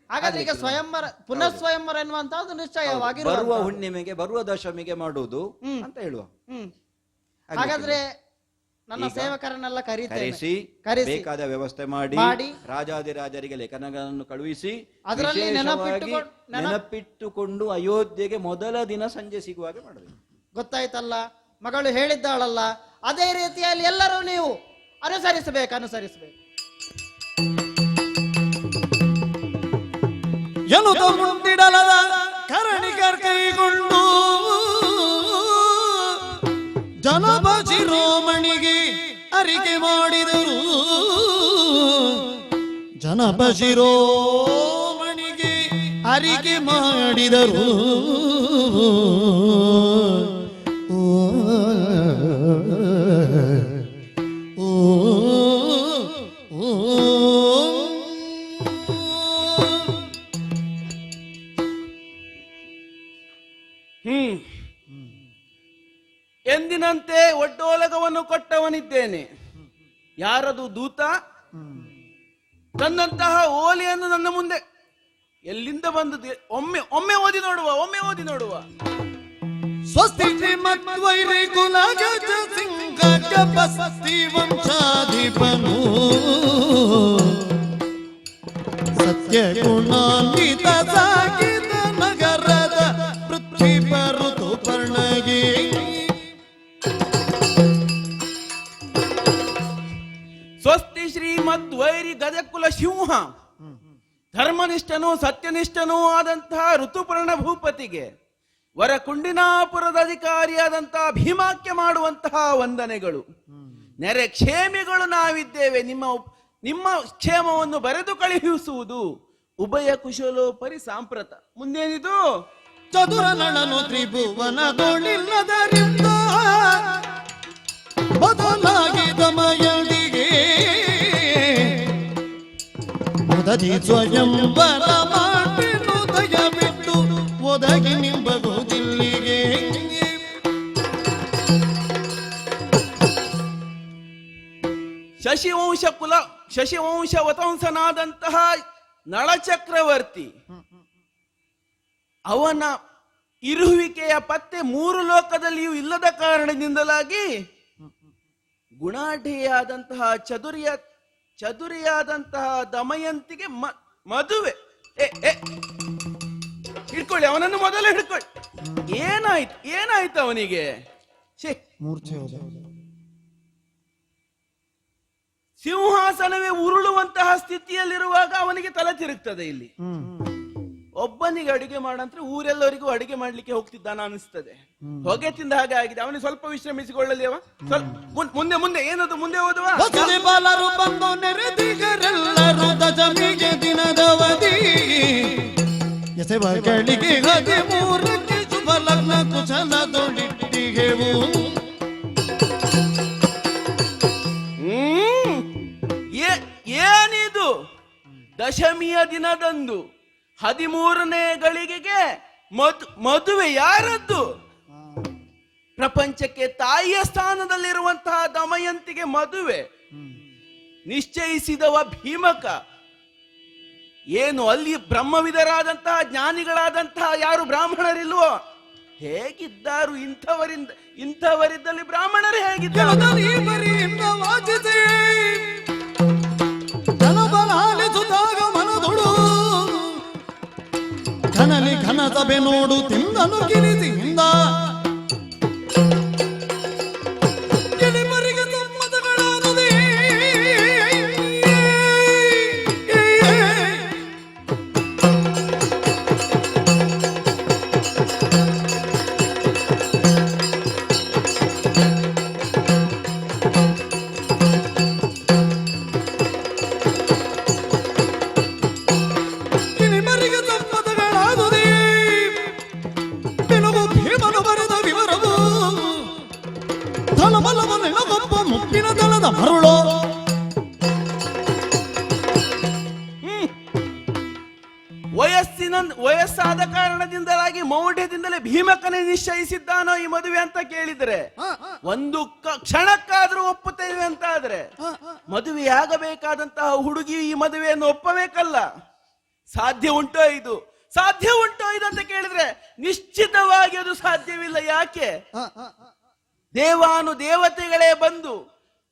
ಹಾಗಾದ್ರೆ ಈಗ ಸ್ವಯಂವರ, ಪುನಃ ಸ್ವಯಂವರ ಎನ್ನುವಂತಹದ್ದು ನಿಶ್ಚಯವಾಗಿ ಬರುವ ಹುಣ್ಣಿಮೆಗೆ, ಬರುವ ದಶಮಿಗೆ ಮಾಡುವುದು ಅಂತ ಹೇಳುವ. ಹಾಗಾದ್ರೆ ನನ್ನ ಸೇವಕರನ್ನೆಲ್ಲ ಕರೆಸಿ ಬೇಕಾದ ವ್ಯವಸ್ಥೆ ಮಾಡಿ ರಾಜಾದಿರಾಜರಿಗೆ ಲೇಖನಗಳನ್ನು ಕಳುಹಿಸಿ ಅದರಲ್ಲಿ ನೆನಪಿಟ್ಟುಕೊಂಡು ಅಯೋಧ್ಯೆಗೆ ಮೊದಲ ದಿನ ಸಂಜೆ ಸಿಗುವಾಗ ಮಾಡಬೇಕು. ಗೊತ್ತಾಯ್ತಲ್ಲ? ಮಗಳು ಹೇಳಿದ್ದಾಳಲ್ಲ, ಅದೇ ರೀತಿಯಲ್ಲಿ ಎಲ್ಲರೂ ನೀವು ಅನುಸರಿಸಬೇಕು. ಎನ್ನುತ್ತ ಮುಂದಿಡಲದ ಕರಣಿಕರ್ ಕೈಗೊಂಡು ಜನಪ ಶಿರೋಮಣಿಗೆ ಅರಿಕೆ ಮಾಡಿದರು. ಜನಪ ಶಿರೋಮಣಿಗೆ ಅರಿಕೆ ಮಾಡಿದರು. ಎಂದಿನಂತೆ ಒಡ್ಡೋಲಗವನ್ನು ಕೊಟ್ಟವನಿದ್ದೇನೆ. ಯಾರದು ದೂತ? ತನ್ನಂತಹ ಓಲಿಯನ್ನು ನನ್ನ ಮುಂದೆ ಎಲ್ಲಿಂದ ಬಂದದ್ದು? ಒಮ್ಮೆ ಓದಿ ನೋಡುವ. ಸ್ವಸ್ತಿ ಶ್ರೀಮದ್ವೈರಿ ಕುಲ ಗಜ ಸಿಂಹ ಗಪಸ್ತಿ ವಂಶಾಧಿಪನು ಸತ್ಯ ಗುಣಾನ್ವಿತ ಸಾಗಿದ ಶ್ರೀಮದ್ ವೈರಿ ಗಜಕುಲ ಸಿಂಹ, ಧರ್ಮನಿಷ್ಠನೂ ಸತ್ಯನಿಷ್ಠನೂ ಆದಂತಹ ಋತುಪರ್ಣ ಭೂಪತಿಗೆ ವರ ಕುಂಡಿನಾಪುರದ ಅಧಿಕಾರಿಯಾದಂತಹ ಭೀಮಾಕ್ಯ ಮಾಡುವಂತಹ ವಂದನೆಗಳು. ನೆರೆ ಕ್ಷೇಮಿಗಳು ನಾವಿದ್ದೇವೆ, ನಿಮ್ಮ ಕ್ಷೇಮವನ್ನು ಬರೆದು ಕಳುಹಿಸುವುದು ಉಭಯ ಕುಶಲೋಪರಿ ಸಾಂಪ್ರತ. ಮುಂದೇನಿದು? ಚದುರ ನಳನು ತ್ರಿಭುವನದೊಳಿಲ್ಲದರಿಂದ ಬದಲಾಗಿದ ಮಯಡಿಗೆ ಮುದದಿ ಸ್ವಯಂವರ ಮಾಡಿನು ದಯವಿಟ್ಟು ಒದಗಿ ನಿಂಬಗುದಿಲ್ಲಿಗೆ. ಶಶಿವಂಶ ವತಂಸನಾದಂತಹ ನಳಚಕ್ರವರ್ತಿ, ಅವನ ಇರುವಿಕೆಯ ಪತ್ತೆ 3 ಲೋಕದಲ್ಲಿಯೂ ಇಲ್ಲದ ಕಾರಣದಿಂದಲಾಗಿ ಗುಣಾಢ್ಯೆಯಾದಂತಹ ಚದುರಿಯಾದಂತಹ ದಮಯಂತಿಗೆ ಮದುವೆ. ಹಿಡ್ಕೊಳ್ಳಿ, ಅವನನ್ನು ಮೊದಲು ಹಿಡ್ಕೊಳ್ಳಿ. ಏನಾಯ್ತು ಅವನಿಗೆ? ಸಿಂಹಾಸನವೇ ಉರುಳುವಂತಹ ಸ್ಥಿತಿಯಲ್ಲಿರುವಾಗ ಅವನಿಗೆ ತಲೆ ತಿರುಗ್ತದೆ. ಇಲ್ಲಿ ಒಬ್ಬನಿಗೆ ಅಡಿಗೆ ಮಾಡಂದ್ರೆ ಊರೆಲ್ಲರಿಗೂ ಅಡಿಗೆ ಮಾಡ್ಲಿಕ್ಕೆ ಹೋಗ್ತಿದ್ದಾನ ಅನಿಸ್ತದೆ. ಹೊಗೆ ತಿಂದ ಹಾಗೆ ಆಗಿದೆ. ಅವನಿಗೆ ಸ್ವಲ್ಪ ವಿಶ್ರಮಿಸಿಕೊಳ್ಳಲಿ. ಅವ ಮುಂದೆ ಏನದು? ಮುಂದೆ ಓದುವ. ಬಾಲರು ಬಂದು ನೆರೆದಿಗರೆಲ್ಲರೂ ದಶಮಿಗೆ ದಿನದವಧಿ ಎಸೆವಗಳಿಗೆ 13ಕ್ಕೆ ಶುಭ ಲಗ್ನ ಕುಶಲದೊಳಿಟ್ಟಿಗೆವು. ಏನಿದು? ದಶಮಿಯ ದಿನದಂದು 13ನೇ ಗಳಿಗೆಗೆ ಮದುವೆ ಯಾರದ್ದು? ಪ್ರಪಂಚಕ್ಕೆ ತಾಯಿಯ ಸ್ಥಾನದಲ್ಲಿರುವಂತಹ ದಮಯಂತಿಗೆ ಮದುವೆ ನಿಶ್ಚಯಿಸಿದವ ಭೀಮಕ. ಏನು ಅಲ್ಲಿ ಬ್ರಹ್ಮವಿದರಾದಂತಹ ಜ್ಞಾನಿಗಳಾದಂತಹ ಯಾರು ಬ್ರಾಹ್ಮಣರಿಲ್ವೋ? ಹೇಗಿದ್ದಾರು ಇಂಥವರಿದ್ದಲ್ಲಿ ಬ್ರಾಹ್ಮಣರು ಹೇಗಿದ್ದಾರೆ? ಘನಲಿ ಘನ ಸಭೆ ನೋಡು ತಿಂದನು ಕಿರಿಸಿಂದ ಗಿಳಿಮರಿಗೆ ಸಮ್ಮತಗಳಾದುದೇ. ಮುಪ್ಪಿನ ದಳದ ಮರುಳೋ ವಯಸ್ಸಾದ ಕಾರಣದಿಂದಲಾಗಿ ಮೌಢ್ಯದಿಂದಲೇ ಭೀಮಕನೇ ನಿಶ್ಚಯಿಸಿದ್ದಾನೋ ಈ ಮದುವೆ ಅಂತ ಕೇಳಿದ್ರೆ, ಒಂದು ಕ್ಷಣಕ್ಕಾದ್ರೂ ಒಪ್ಪುತ್ತೇವೆ ಅಂತ ಆದ್ರೆ ಮದುವೆಯಾಗಬೇಕಾದಂತಹ ಹುಡುಗಿ ಈ ಮದುವೆಯನ್ನು ಒಪ್ಪಬೇಕಲ್ಲ. ಸಾಧ್ಯ ಉಂಟೋ ಇದು ಅಂತ ಕೇಳಿದ್ರೆ ನಿಶ್ಚಿತವಾಗಿ ಅದು ಸಾಧ್ಯವಿಲ್ಲ. ಯಾಕೆ? ದೇವತೆಗಳೇ ಬಂದು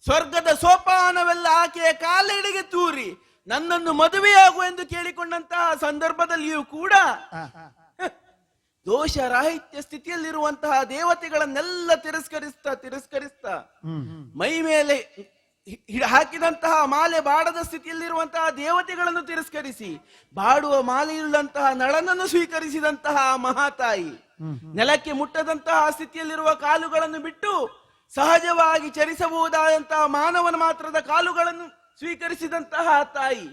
ಸ್ವರ್ಗದ ಸೋಪಾನವೆಲ್ಲ ಆಕೆಯ ಕಾಲೆಡೆಗೆ ತೂರಿ ನನ್ನನ್ನು ಮದುವೆಯಾಗು ಎಂದು ಕೇಳಿಕೊಂಡಂತಹ ಸಂದರ್ಭದಲ್ಲಿಯೂ ಕೂಡ ದೋಷರಾಹಿತ್ಯ ಸ್ಥಿತಿಯಲ್ಲಿರುವಂತಹ ದೇವತೆಗಳನ್ನೆಲ್ಲ ತಿರಸ್ಕರಿಸ್ತಾ ಮೈ ಮೇಲೆ ಹಾಕಿದಂತಹ ಮಾಲೆ ಬಾಡದ ಸ್ಥಿತಿಯಲ್ಲಿರುವಂತಹ ದೇವತೆಗಳನ್ನು ತಿರಸ್ಕರಿಸಿ ಬಾಡುವ ಮಾಲೆಯುಳ್ಳಂತಹ ನಳನನ್ನು ಸ್ವೀಕರಿಸಿದಂತಹ ಮಹಾತಾಯಿ, ನೆಲಕ್ಕೆ ಮುಟ್ಟದಂತಹ ಸ್ಥಿತಿಯಲ್ಲಿರುವ ಕಾಲುಗಳನ್ನು ಬಿಟ್ಟು ಸಹಜವಾಗಿ ಚರಿಸಬಹುದಾದಂತಹ ಮಾನವನ ಮಾತ್ರದ ಕಾಲುಗಳನ್ನು ಸ್ವೀಕರಿಸಿದಂತಹ ತಾಯಿ,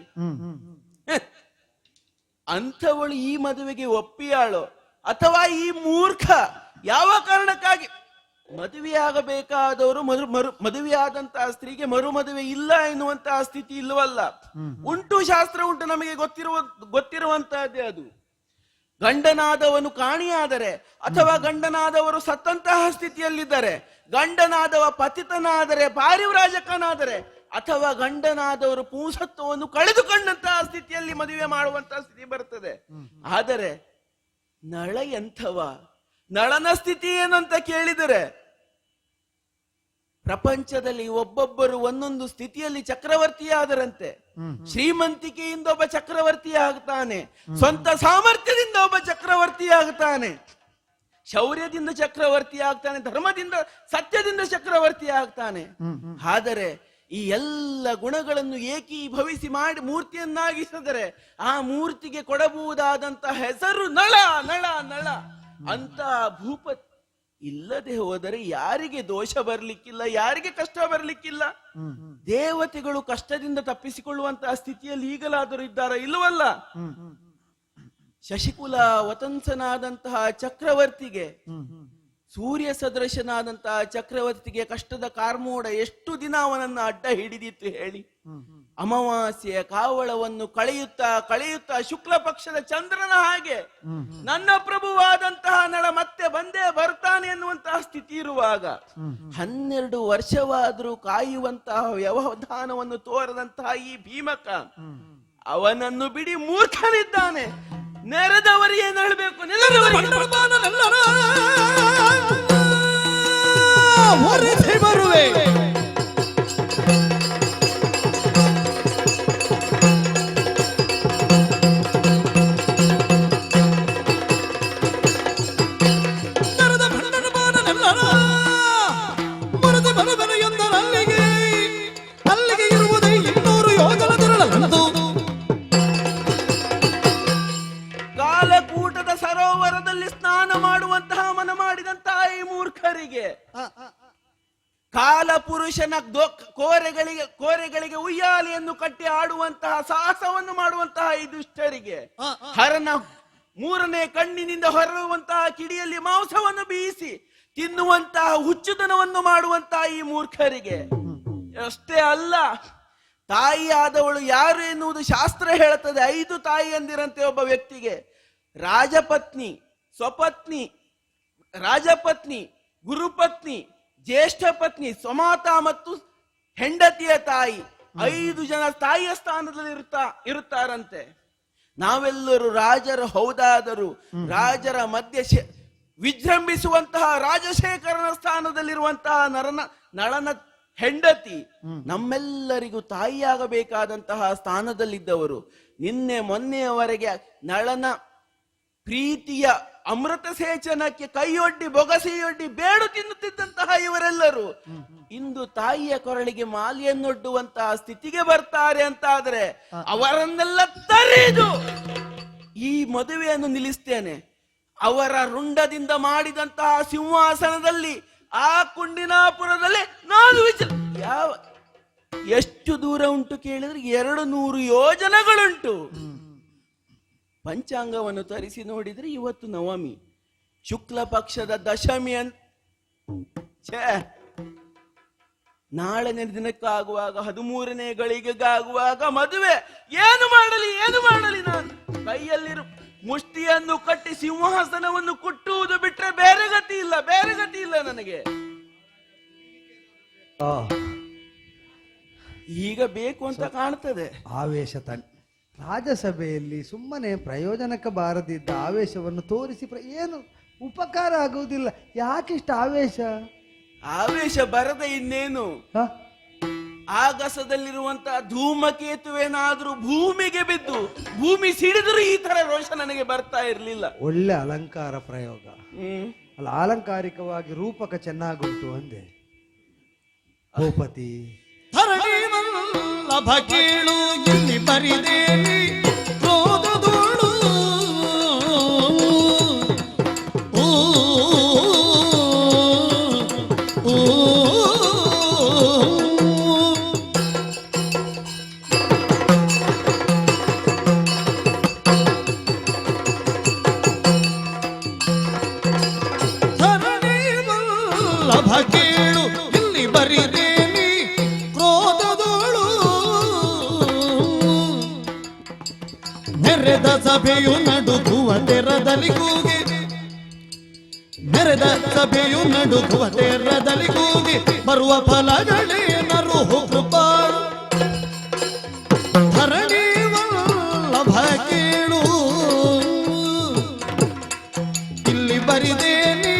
ಅಂಥವಳು ಈ ಮದುವೆಗೆ ಒಪ್ಪಿಯಾಳೋ ಅಥವಾ ಈ ಮೂರ್ಖ ಯಾವ ಕಾರಣಕ್ಕಾಗಿ? ಮದುವೆಯಾಗಬೇಕಾದವರು ಮದುವೆಯಾದಂತಹ ಸ್ತ್ರೀಗೆ ಮರು ಮದುವೆ ಇಲ್ಲ ಎನ್ನುವಂತಹ ಸ್ಥಿತಿ ಇಲ್ಲವಲ್ಲ. ಉಂಟು, ಶಾಸ್ತ್ರ ಉಂಟು, ನಮಗೆ ಗೊತ್ತಿರುವಂತಹದ್ದೇ ಅದು. ಗಂಡನಾದವನು ಕಾಣಿಯಾದರೆ ಅಥವಾ ಗಂಡನಾದವರು ಸತ್ತಂತಹ ಸ್ಥಿತಿಯಲ್ಲಿದ್ದರೆ, ಗಂಡನಾದವ ಪತಿತನಾದರೆ, ಪಾರಿವ್ರಾಜಕನಾದರೆ, ಅಥವಾ ಗಂಡನಾದವರು ಪೂಸತ್ವವನ್ನು ಕಳೆದುಕೊಂಡಂತಹ ಸ್ಥಿತಿಯಲ್ಲಿ ಮದುವೆ ಮಾಡುವಂತಹ ಸ್ಥಿತಿ ಬರುತ್ತದೆ. ಆದರೆ ನಳ ಎಂಥವ? ನಳನ ಸ್ಥಿತಿ ಏನಂತ ಕೇಳಿದರೆ, ಪ್ರಪಂಚದಲ್ಲಿ ಒಬ್ಬೊಬ್ಬರು ಒಂದೊಂದು ಸ್ಥಿತಿಯಲ್ಲಿ ಚಕ್ರವರ್ತಿಯಾದರಂತೆ. ಶ್ರೀಮಂತಿಕೆಯಿಂದ ಒಬ್ಬ ಚಕ್ರವರ್ತಿ ಆಗ್ತಾನೆ, ಸ್ವಂತ ಸಾಮರ್ಥ್ಯದಿಂದ ಒಬ್ಬ ಚಕ್ರವರ್ತಿ ಆಗ್ತಾನೆ, ಶೌರ್ಯದಿಂದ ಚಕ್ರವರ್ತಿ ಆಗ್ತಾನೆ, ಧರ್ಮದಿಂದ ಸತ್ಯದಿಂದ ಚಕ್ರವರ್ತಿ ಆಗ್ತಾನೆ. ಆದರೆ ಈ ಎಲ್ಲ ಗುಣಗಳನ್ನು ಏಕೀಭವಿಸಿ ಮಾಡಿ ಮೂರ್ತಿಯನ್ನಾಗಿಸಿದರೆ ಆ ಮೂರ್ತಿಗೆ ಕೊಡಬಹುದಾದಂತಹ ಹೆಸರು ನಳ ನಳ ನಳ ಅಂತ ಭೂಪತಿ. ಇಲ್ಲದೆ ಹೋದರೆ ಯಾರಿಗೆ ದೋಷ ಬರ್ಲಿಕ್ಕಿಲ್ಲ, ಯಾರಿಗೆ ಕಷ್ಟ ಬರ್ಲಿಕ್ಕಿಲ್ಲ. ದೇವತೆಗಳು ಕಷ್ಟದಿಂದ ತಪ್ಪಿಸಿಕೊಳ್ಳುವಂತಹ ಸ್ಥಿತಿಯಲ್ಲಿ ಈಗಲಾದರೂ ಇದ್ದಾರ ಇಲ್ಲವಲ್ಲ? ಶಶಿಕುಲ ವತಂಸನಾದಂತಹ ಚಕ್ರವರ್ತಿಗೆ, ಸೂರ್ಯ ಸದೃಶನಾದಂತಹ ಚಕ್ರವರ್ತಿಗೆ ಕಷ್ಟದ ಕಾರ್ಮೋಡ ಎಷ್ಟು ದಿನ ಅವನನ್ನ ಅಡ್ಡ ಹಿಡಿದಿತ್ತು ಹೇಳಿ. ಅಮಾವಾಸ್ಯೆಯ ಕಾವಳವನ್ನು ಕಳೆಯುತ್ತಾ ಶುಕ್ಲ ಪಕ್ಷದ ಚಂದ್ರನ ಹಾಗೆ ನನ್ನ ಪ್ರಭುವಾದಂತಹ ನಳ ಮತ್ತೆ ಬಂದೇ ಬರ್ತಾನೆ ಎನ್ನುವಂತಹ ಸ್ಥಿತಿ ಇರುವಾಗ 12 ವರ್ಷವಾದರೂ ಕಾಯುವಂತಹ ವ್ಯವಧಾನವನ್ನು ತೋರದಂತಹ ಈ ಭೀಮಕ ಅವನನ್ನು ಬಿಡಿ ಮೂರ್ಖನಿದ್ದಾನೆ. ನೆರೆದವರಿಗೆ ಏನು ಹೇಳಬೇಕು? ಬರುವೆ ಅಲ್ಲಿಗೆ ಇರುವುದೇ 200 ಯೋಜನದಿರಲಂದು ಕಾಲಕೂಟದ ಸರೋವರದಲ್ಲಿ ಸ್ನಾನ ಮಾಡುವಂತಹ ಮನ ಮಾಡಿದಂತಹ ಈ ಮೂರ್ಖರಿಗೆ, ಕಾಲ ಪುರುಷನ ಕೋರೆಗಳಿಗೆ ಉಯ್ಯಾಲೆಯನ್ನು ಕಟ್ಟಿ ಆಡುವಂತಹ ಸಾಹಸವನ್ನು ಮಾಡುವಂತಹ ಈ ದುಷ್ಟರಿಗೆ, ಹರನ 3ನೇ ಕಣ್ಣಿನಿಂದ ಹೊರಡುವಂತಹ ಕಿಡಿಯಲ್ಲಿ ಮಾಂಸವನ್ನು ಬೀಸಿ ತಿನ್ನುವಂತಹ ಹುಚ್ಚುತನವನ್ನು ಮಾಡುವಂತಹ ಈ ಮೂರ್ಖರಿಗೆ ಅಷ್ಟೇ ಅಲ್ಲ, ತಾಯಿಯಾದವಳು ಯಾರು ಎನ್ನುವುದು ಶಾಸ್ತ್ರ ಹೇಳುತ್ತದೆ. 5 ತಾಯಿಯಂದಿರಂತೆ ಒಬ್ಬ ವ್ಯಕ್ತಿಗೆ ರಾಜಪತ್ನಿ, ಸ್ವಪತ್ನಿ, ರಾಜಪತ್ನಿ, ಗುರುಪತ್ನಿ, ಜ್ಯೇಷ್ಠ ಪತ್ನಿ, ಸ್ವಮಾತ ಮತ್ತು ಹೆಂಡತಿಯ ತಾಯಿ, 5 ಜನ ತಾಯಿಯ ಸ್ಥಾನದಲ್ಲಿ ಇರುತ್ತಾರಂತೆ. ನಾವೆಲ್ಲರೂ ರಾಜರು ಹೌದಾದರೂ ರಾಜರ ಮಧ್ಯೆ ವಿಜೃಂಭಿಸುವಂತಹ ರಾಜಶೇಖರನ ಸ್ಥಾನದಲ್ಲಿರುವಂತಹ ನಳನ ಹೆಂಡತಿ ನಮ್ಮೆಲ್ಲರಿಗೂ ತಾಯಿಯಾಗಬೇಕಾದಂತಹ ಸ್ಥಾನದಲ್ಲಿದ್ದವರು. ನಿನ್ನೆ ಮೊನ್ನೆಯವರೆಗೆ ನಳನ ಪ್ರೀತಿಯ ಅಮೃತ ಸೇಚನಕ್ಕೆ ಕೈಯೊಡ್ಡಿ ಬೊಗಸೆಯೊಡ್ಡಿ ಬೇಡು ತಿನ್ನುತ್ತಿದ್ದಂತಹ ಇವರೆಲ್ಲರೂ ಇಂದು ತಾಯಿಯ ಕೊರಳಿಗೆ ಮಾಲೆಯನ್ನೊಡ್ಡುವಂತಹ ಸ್ಥಿತಿಗೆ ಬರ್ತಾರೆ ಅಂತಾದ್ರೆ ಅವರನ್ನೆಲ್ಲ ತರಿದು ಈ ಮದುವೆಯನ್ನು ನಿಲ್ಲಿಸ್ತೇನೆ. ಅವರ ರುಂಡದಿಂದ ಮಾಡಿದಂತಹ ಸಿಂಹಾಸನದಲ್ಲಿ ಆ ಕುಂಡಿನಾಪುರದಲ್ಲಿ ನಾನು ಎಷ್ಟು ದೂರ ಉಂಟು ಕೇಳಿದ್ರೆ 200 ಯೋಜನೆಗಳುಂಟು. ಪಂಚಾಂಗವನ್ನು ತರಿಸಿ ನೋಡಿದ್ರೆ ಇವತ್ತು ನವಮಿ, ಶುಕ್ಲ ಪಕ್ಷದ ದಶಮಿ ನಾಳನೇ ದಿನಕ್ಕಾಗುವಾಗ 13ನೇ ಗಳಿಗೆಗಾಗುವಾಗ ಮದುವೆ. ಏನು ಮಾಡಲಿ ನಾನು ಕೈಯಲ್ಲಿರು ಮುಷ್ಟಿಯನ್ನು ಕಟ್ಟಿ ಸಿಂಹಾಸನವನ್ನು ಕುಟ್ಟುವುದು ಬಿಟ್ರೆ ಬೇರೆ ಗತಿ ಇಲ್ಲ ನನಗೆ. ಈಗ ಬೇಕು ಅಂತ ಕಾಣ್ತದೆ. ಆವೇಶ ರಾಜಸಭೆಯಲ್ಲಿ ಸುಮ್ಮನೆ ಪ್ರಯೋಜನಕ್ಕೆ ಬಾರದಿದ್ದ ಆವೇಶವನ್ನು ತೋರಿಸಿ ಏನು ಉಪಕಾರ ಆಗುವುದಿಲ್ಲ. ಯಾಕಿಷ್ಟ ಆವೇಶ ಬರದೆ ಇನ್ನೇನು? ಆಗಸದಲ್ಲಿರುವಂತಹ ಧೂಮಕೇತುವೇನಾದ್ರೂ ಭೂಮಿಗೆ ಬಿದ್ದು ಭೂಮಿ ಸಿಡಿದ್ರು ಈ ತರ ರೋಷ ನನಗೆ ಬರ್ತಾ ಇರ್ಲಿಲ್ಲ. ಒಳ್ಳೆ ಅಲಂಕಾರ ಪ್ರಯೋಗ ಅಲ್ಲ, ಆಲಂಕಾರಿಕವಾಗಿ ರೂಪಕ ಚೆನ್ನಾಗುಂಟು ಅಂದೆ. ಭೂಪತಿ ಧರಣಿವಲ್ಲಭ ಕೇಳು ಇಲ್ಲಿ ಬರಿದೇನಿ ಕ್ರೋಧದೋಳು ಧರಣಿವಲ್ಲಭ ಕೇಳು ಇಲ್ಲಿ ಬರಿದೇನಿ ಕ್ರೋಧದೋಳು ನೆರೆದ ಸಭೆಯು ನಡುಗುವ ತೆರದಲ್ಲಿ ಕೂಗಿ, ನೆರೆದ ಸಭೆಯು ನಡುಗುವ ತೆರದಲ್ಲಿ ಕೂಗಿ ಬರುವ ಫಲಗಳೇ ನರು ಕೃಪಾಳು. ಧರಣಿ ವಲ್ಲಭ ಕೇಳು ಇಲ್ಲಿ ಬರಿದೇನಿ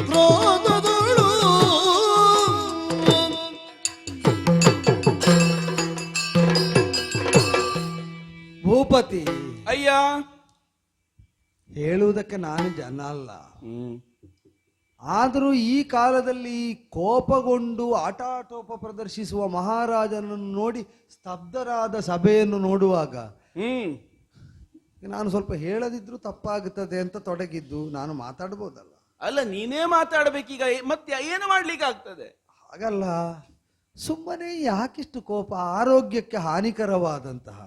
ಕ್ರೋಧದೋಳು. ಭೂಪತಿ ಅಯ್ಯ, ಹೇಳುವುದಕ್ಕೆ ನಾನು ಜನ ಅಲ್ಲ. ಆದರೂ ಈ ಕಾಲದಲ್ಲಿ ಕೋಪಗೊಂಡು ಆಟಾಟೋಪ ಪ್ರದರ್ಶಿಸುವ ಮಹಾರಾಜನನ್ನು ನೋಡಿ ಸ್ತಬ್ಧರಾದ ಸಭೆಯನ್ನು ನೋಡುವಾಗ ನಾನು ಸ್ವಲ್ಪ ಹೇಳದಿದ್ರು ತಪ್ಪಾಗುತ್ತದೆ ಅಂತ ತೊಡಗಿದ್ದು. ನಾನು ಮಾತಾಡ್ಬೋದಲ್ಲ. ಅಲ್ಲ, ನೀನೇ ಮಾತಾಡ್ಬೇಕೀಗ, ಮತ್ತೆ ಏನು ಮಾಡ್ಲಿಕ್ಕೆ ಆಗ್ತದೆ? ಹಾಗಲ್ಲ, ಸುಮ್ಮನೆ ಯಾಕಿಷ್ಟು ಕೋಪ? ಆರೋಗ್ಯಕ್ಕೆ ಹಾನಿಕರವಾದಂತಹ,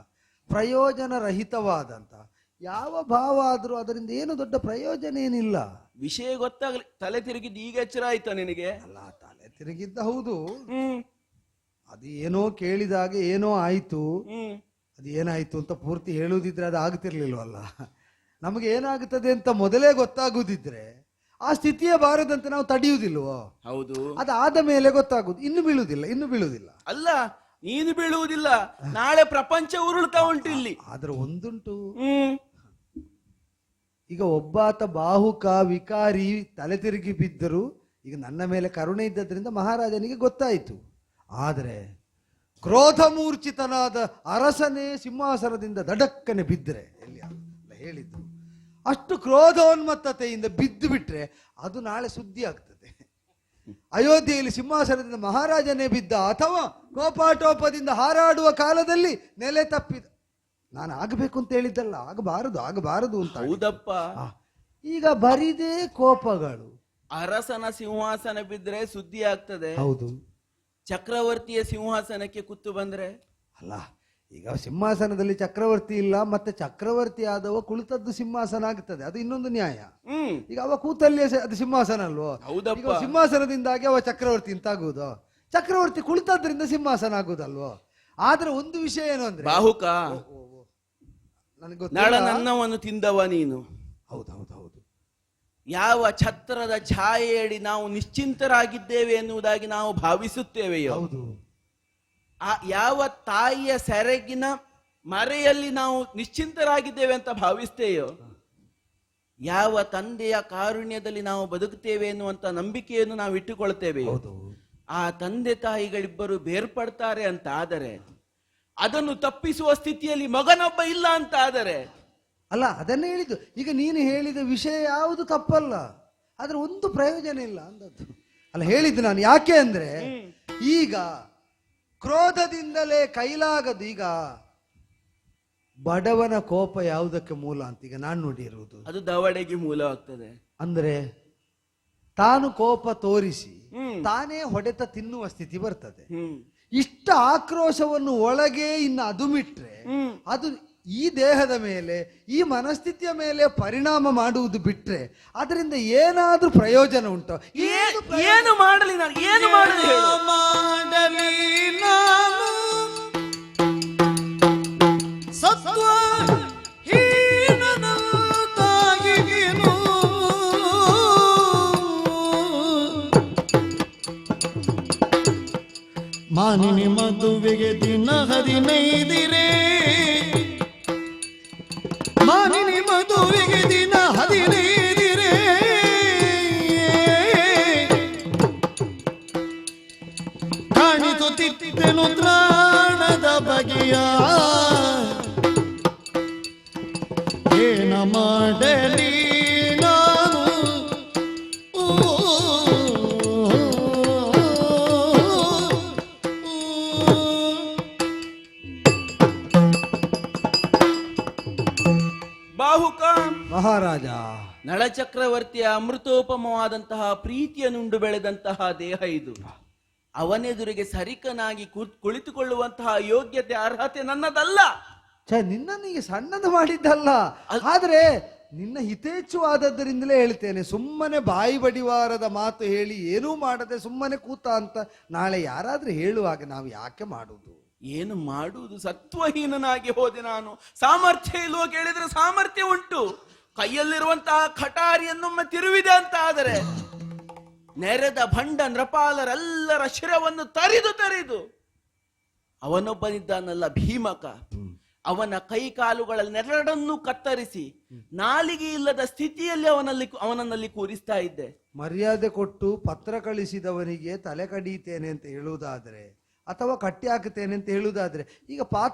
ಪ್ರಯೋಜನರಹಿತವಾದಂತಹ ಯಾವ ಭಾವ ಆದರೂ ಅದರಿಂದ ಏನು ದೊಡ್ಡ ಪ್ರಯೋಜನ ಏನಿಲ್ಲ. ವಿಷಯ ಗೊತ್ತಾಗ್ಲಿ, ತಲೆ ತಿರುಗಿದ್ದು ಈಗ ಎಚ್ಚರ ಆಯ್ತಾ ನಿನಗೆ? ಅಲ್ಲ, ತಲೆ ತಿರುಗಿದ್ದ ಹೌದು. ಅದು ಏನೋ ಕೇಳಿದಾಗ ಏನೋ ಆಯ್ತು. ಅದು ಏನಾಯ್ತು ಅಂತ ಪೂರ್ತಿ ಹೇಳುವುದಿದ್ರೆ ಅದು ಆಗ್ತಿರ್ಲಿಲ್ವಲ್ಲ. ನಮಗೆ ಏನಾಗುತ್ತದೆ ಅಂತ ಮೊದಲೇ ಗೊತ್ತಾಗುದಿದ್ರೆ ಆ ಸ್ಥಿತಿಯೇ ಬಾರದಂತೆ ನಾವು ತಡೆಯುವುದಿಲ್ವೋ? ಹೌದು. ಅದಾದ ಮೇಲೆ ಗೊತ್ತಾಗುದು. ಇನ್ನು ಬೀಳುವುದಿಲ್ಲ. ಅಲ್ಲ, ನೀನು ಬೀಳುವುದಿಲ್ಲ, ನಾಳೆ ಪ್ರಪಂಚ ಉರುಳ್ತಾ ಉಂಟು ಇಲ್ಲಿ. ಆದ್ರೆ ಒಂದುಂಟು, ಈಗ ಒಬ್ಬಾತ ಬಾಹುಕ ವಿಕಾರಿ ತಲೆ ತಿರುಗಿ ಬಿದ್ದರು. ಈಗ ನನ್ನ ಮೇಲೆ ಕರುಣೆ ಇದ್ದದ್ರಿಂದ ಮಹಾರಾಜನಿಗೆ ಗೊತ್ತಾಯಿತು. ಆದರೆ ಕ್ರೋಧ ಮೂರ್ಛಿತನಾದ ಅರಸನೇ ಸಿಂಹಾಸನದಿಂದ ದಡಕ್ಕನೆ ಬಿದ್ದರೆ, ಎಲ್ಲಿ ಹೇಳಿದ್ದು, ಅಷ್ಟು ಕ್ರೋಧೋನ್ಮತ್ತತೆಯಿಂದ ಬಿದ್ದು ಬಿಟ್ರೆ ಅದು ನಾಳೆ ಸುದ್ದಿ ಆಗ್ತದೆ. ಅಯೋಧ್ಯೆಯಲ್ಲಿ ಸಿಂಹಾಸನದಿಂದ ಮಹಾರಾಜನೇ ಬಿದ್ದ ಅಥವಾ ಕೋಪಾಟೋಪದಿಂದ ಹಾರಾಡುವ ಕಾಲದಲ್ಲಿ ನೆಲೆ ತಪ್ಪಿದ. ನಾನು ಆಗಬೇಕು ಅಂತ ಹೇಳಿದ್ದಲ್ಲ, ಆಗಬಾರದು ಅಂತ. ಹೌದಪ್ಪ. ಈಗ ಬರಿದೇ ಕೋಪಗಳು. ಅರಸನ ಸಿಂಹಾಸನ ಬಿದ್ರೆ ಸುದ್ದಿ ಆಗ್ತದೆ. ಹೌದು. ಚಕ್ರವರ್ತಿಯ ಸಿಂಹಾಸನಕ್ಕೆ ಕುತ್ತು ಬಂದ್ರೆ ಅಲ್ಲ, ಈಗ ಸಿಂಹಾಸನದಲ್ಲಿ ಚಕ್ರವರ್ತಿ ಇಲ್ಲ, ಮತ್ತೆ ಚಕ್ರವರ್ತಿ ಆದವ ಕುಳಿತದ್ದು ಸಿಂಹಾಸನ ಆಗ್ತದೆ, ಅದು ಇನ್ನೊಂದು ನ್ಯಾಯ. ಈಗ ಅವ ಕೂತಲ್ಲೇ ಅದು ಸಿಂಹಾಸನ ಅಲ್ವೋ? ಈಗ ಸಿಂಹಾಸನದಿಂದಾಗಿ ಅವ ಚಕ್ರವರ್ತಿ ಅಂತಾಗುವುದು, ಚಕ್ರವರ್ತಿ ಕುಳಿತದ್ರಿಂದ ಸಿಂಹಾಸನ ಆಗುದಲ್ವೋ? ಆದ್ರೆ ಒಂದು ವಿಷಯ ಏನು ಅಂದ್ರೆ, ಬಾಹುಕ, ನನಗೆ ನನ್ನವನ್ನು ತಿಂದವ ನೀನು. ಹೌದು. ಯಾವ ಛತ್ರದ ಛಾಯೆಯಡಿ ನಾವು ನಿಶ್ಚಿಂತರಾಗಿದ್ದೇವೆ ಎನ್ನುವುದಾಗಿ ನಾವು ಭಾವಿಸುತ್ತೇವೆಯೋ, ಹೌದು, ಯಾವ ತಾಯಿಯ ಸೆರಗಿನ ಮರೆಯಲ್ಲಿ ನಾವು ನಿಶ್ಚಿಂತರಾಗಿದ್ದೇವೆ ಅಂತ ಭಾವಿಸ್ತೇಯೋ, ಯಾವ ತಂದೆಯ ಕಾರುಣ್ಯದಲ್ಲಿ ನಾವು ಬದುಕುತ್ತೇವೆ ಎನ್ನುವಂತ ನಂಬಿಕೆಯನ್ನು ನಾವು ಇಟ್ಟುಕೊಳ್ತೇವೆ, ಆ ತಂದೆ ತಾಯಿಗಳಿಬ್ಬರು ಬೇರ್ಪಡ್ತಾರೆ ಅಂತ ಆದರೆ, ಅದನ್ನು ತಪ್ಪಿಸುವ ಸ್ಥಿತಿಯಲ್ಲಿ ಮಗನೊಬ್ಬ ಇಲ್ಲ ಅಂತ ಆದರೆ, ಅಲ್ಲ ಅದನ್ನೇ ಹೇಳಿದ್ದು. ಈಗ ನೀನು ಹೇಳಿದ ವಿಷಯ ಯಾವುದು ತಪ್ಪಲ್ಲ, ಆದ್ರೆ ಒಂದು ಪ್ರಯೋಜನ ಇಲ್ಲ ಅಂದದ್ದು ಅಲ್ಲ ಹೇಳಿದ್ದು ನಾನು. ಯಾಕೆ ಅಂದ್ರೆ ಈಗ ಕ್ರೋಧದಿಂದಲೇ ಕೈಲಾಗದು. ಈಗ ಬಡವನ ಕೋಪ ಯಾವುದಕ್ಕೆ ಮೂಲ ಅಂತ ಈಗ ನಾನು ನೋಡಿರುವುದು, ಅದು ದವಡೆಗೆ ಮೂಲವಾಗ್ತದೆ. ಅಂದ್ರೆ ತಾನು ಕೋಪ ತೋರಿಸಿ ತಾನೇ ಹೊಡೆತ ತಿನ್ನುವ ಸ್ಥಿತಿ ಬರ್ತದೆ. ಇಷ್ಟ ಆಕ್ರೋಶವನ್ನು ಒಳಗೆ ಇನ್ನು ಅದುಮಿಟ್ರೆ ಅದು ಈ ದೇಹದ ಮೇಲೆ, ಈ ಮನಸ್ಥಿತಿಯ ಮೇಲೆ ಪರಿಣಾಮ ಮಾಡುವುದು ಬಿಟ್ರೆ ಅದರಿಂದ ಏನಾದ್ರೂ ಪ್ರಯೋಜನ ಉಂಟೋ? ಏನು ಮಾಡಲಿ ನಾನು, ಏನು ಮಾಡಲಿ ನಾನು ಸತ್ವ ಹೀನನಂತಾಗಿನು ಮಾನಿನಿ ಮದುವೆಗೆ ದಿನ 15 ಮಾನಿನಿ ಮದುವೆಗೆ ದಿನ 15 ಕಾಣಿಸುತ್ತಿದ್ದೆನು ತ್ರಾಣದ ಬಗೆಯ ಏನ ಮಾಡಲಿ ನಾನು. ಬಾಹುಕ ಮಹಾರಾಜ, ನಳಚಕ್ರವರ್ತಿಯ ಅಮೃತೋಪಮವಾದಂತಹ ಪ್ರೀತಿಯನ್ನುಂಡು ಬೆಳೆದಂತಹ ದೇಹ ಇದು. ಅವನೆದುರಿಗೆ ಸರಿಕನಾಗಿ ಕುಳಿತುಕೊಳ್ಳುವಂತಹ ಯೋಗ್ಯತೆ ಅರ್ಹತೆ ನನ್ನದಲ್ಲ. ನಿನ್ನೀಗ ಸಣ್ಣದು ಮಾಡಿದ್ದಲ್ಲ, ಆದ್ರೆ ನಿನ್ನ ಹಿತೇಚ್ಛವಾದದ್ದರಿಂದಲೇ ಹೇಳ್ತೇನೆ. ಸುಮ್ಮನೆ ಬಾಯಿ ಬಡಿವಾರದ ಮಾತು ಹೇಳಿ ಏನೂ ಮಾಡದೆ ಸುಮ್ಮನೆ ಕೂತ ಅಂತ ನಾಳೆ ಯಾರಾದ್ರೂ ಹೇಳುವಾಗ ನಾವು ಯಾಕೆ ಮಾಡುವುದು? ಏನು ಮಾಡುವುದು? ಸತ್ವಹೀನನಾಗಿ ಹೋದೆ ನಾನು. ಸಾಮರ್ಥ್ಯ ಇಲ್ವೋ ಕೇಳಿದ್ರೆ ಸಾಮರ್ಥ್ಯ ಉಂಟು. ಕೈಯಲ್ಲಿರುವಂತಹ ಖಟಾರಿಯನ್ನೊಮ್ಮೆ ತಿರುವಿದೆ ಅಂತ ಆದರೆ ನೆರೆದ ಭಂಡ ನೃಪಾಲರೆಲ್ಲರ ಶಿರವನ್ನು ತರಿದು ಅವನೊಬ್ಬನಿದ್ದಾನಲ್ಲ ಭೀಮಕ, ಅವನ ಕೈ ಕಾಲುಗಳನ್ನೆರಡನ್ನೂ ಕತ್ತರಿಸಿ ನಾಲಿಗೆ ಇಲ್ಲದ ಸ್ಥಿತಿಯಲ್ಲಿ ಅವನನ್ನಲ್ಲಿ ಕೂರಿಸ್ತಾ ಇದ್ದೆ. ಮರ್ಯಾದೆ ಕೊಟ್ಟು ಪತ್ರ ಕಳಿಸಿದವನಿಗೆ ತಲೆ ಕಡಿತೇನೆ ಅಂತ ಹೇಳುವುದಾದ್ರೆ ಅಥವಾ ಕಟ್ಟಿ ಹಾಕುತ್ತೇನೆ ಅಂತ ಹೇಳುವುದಾದ್ರೆ ಈಗ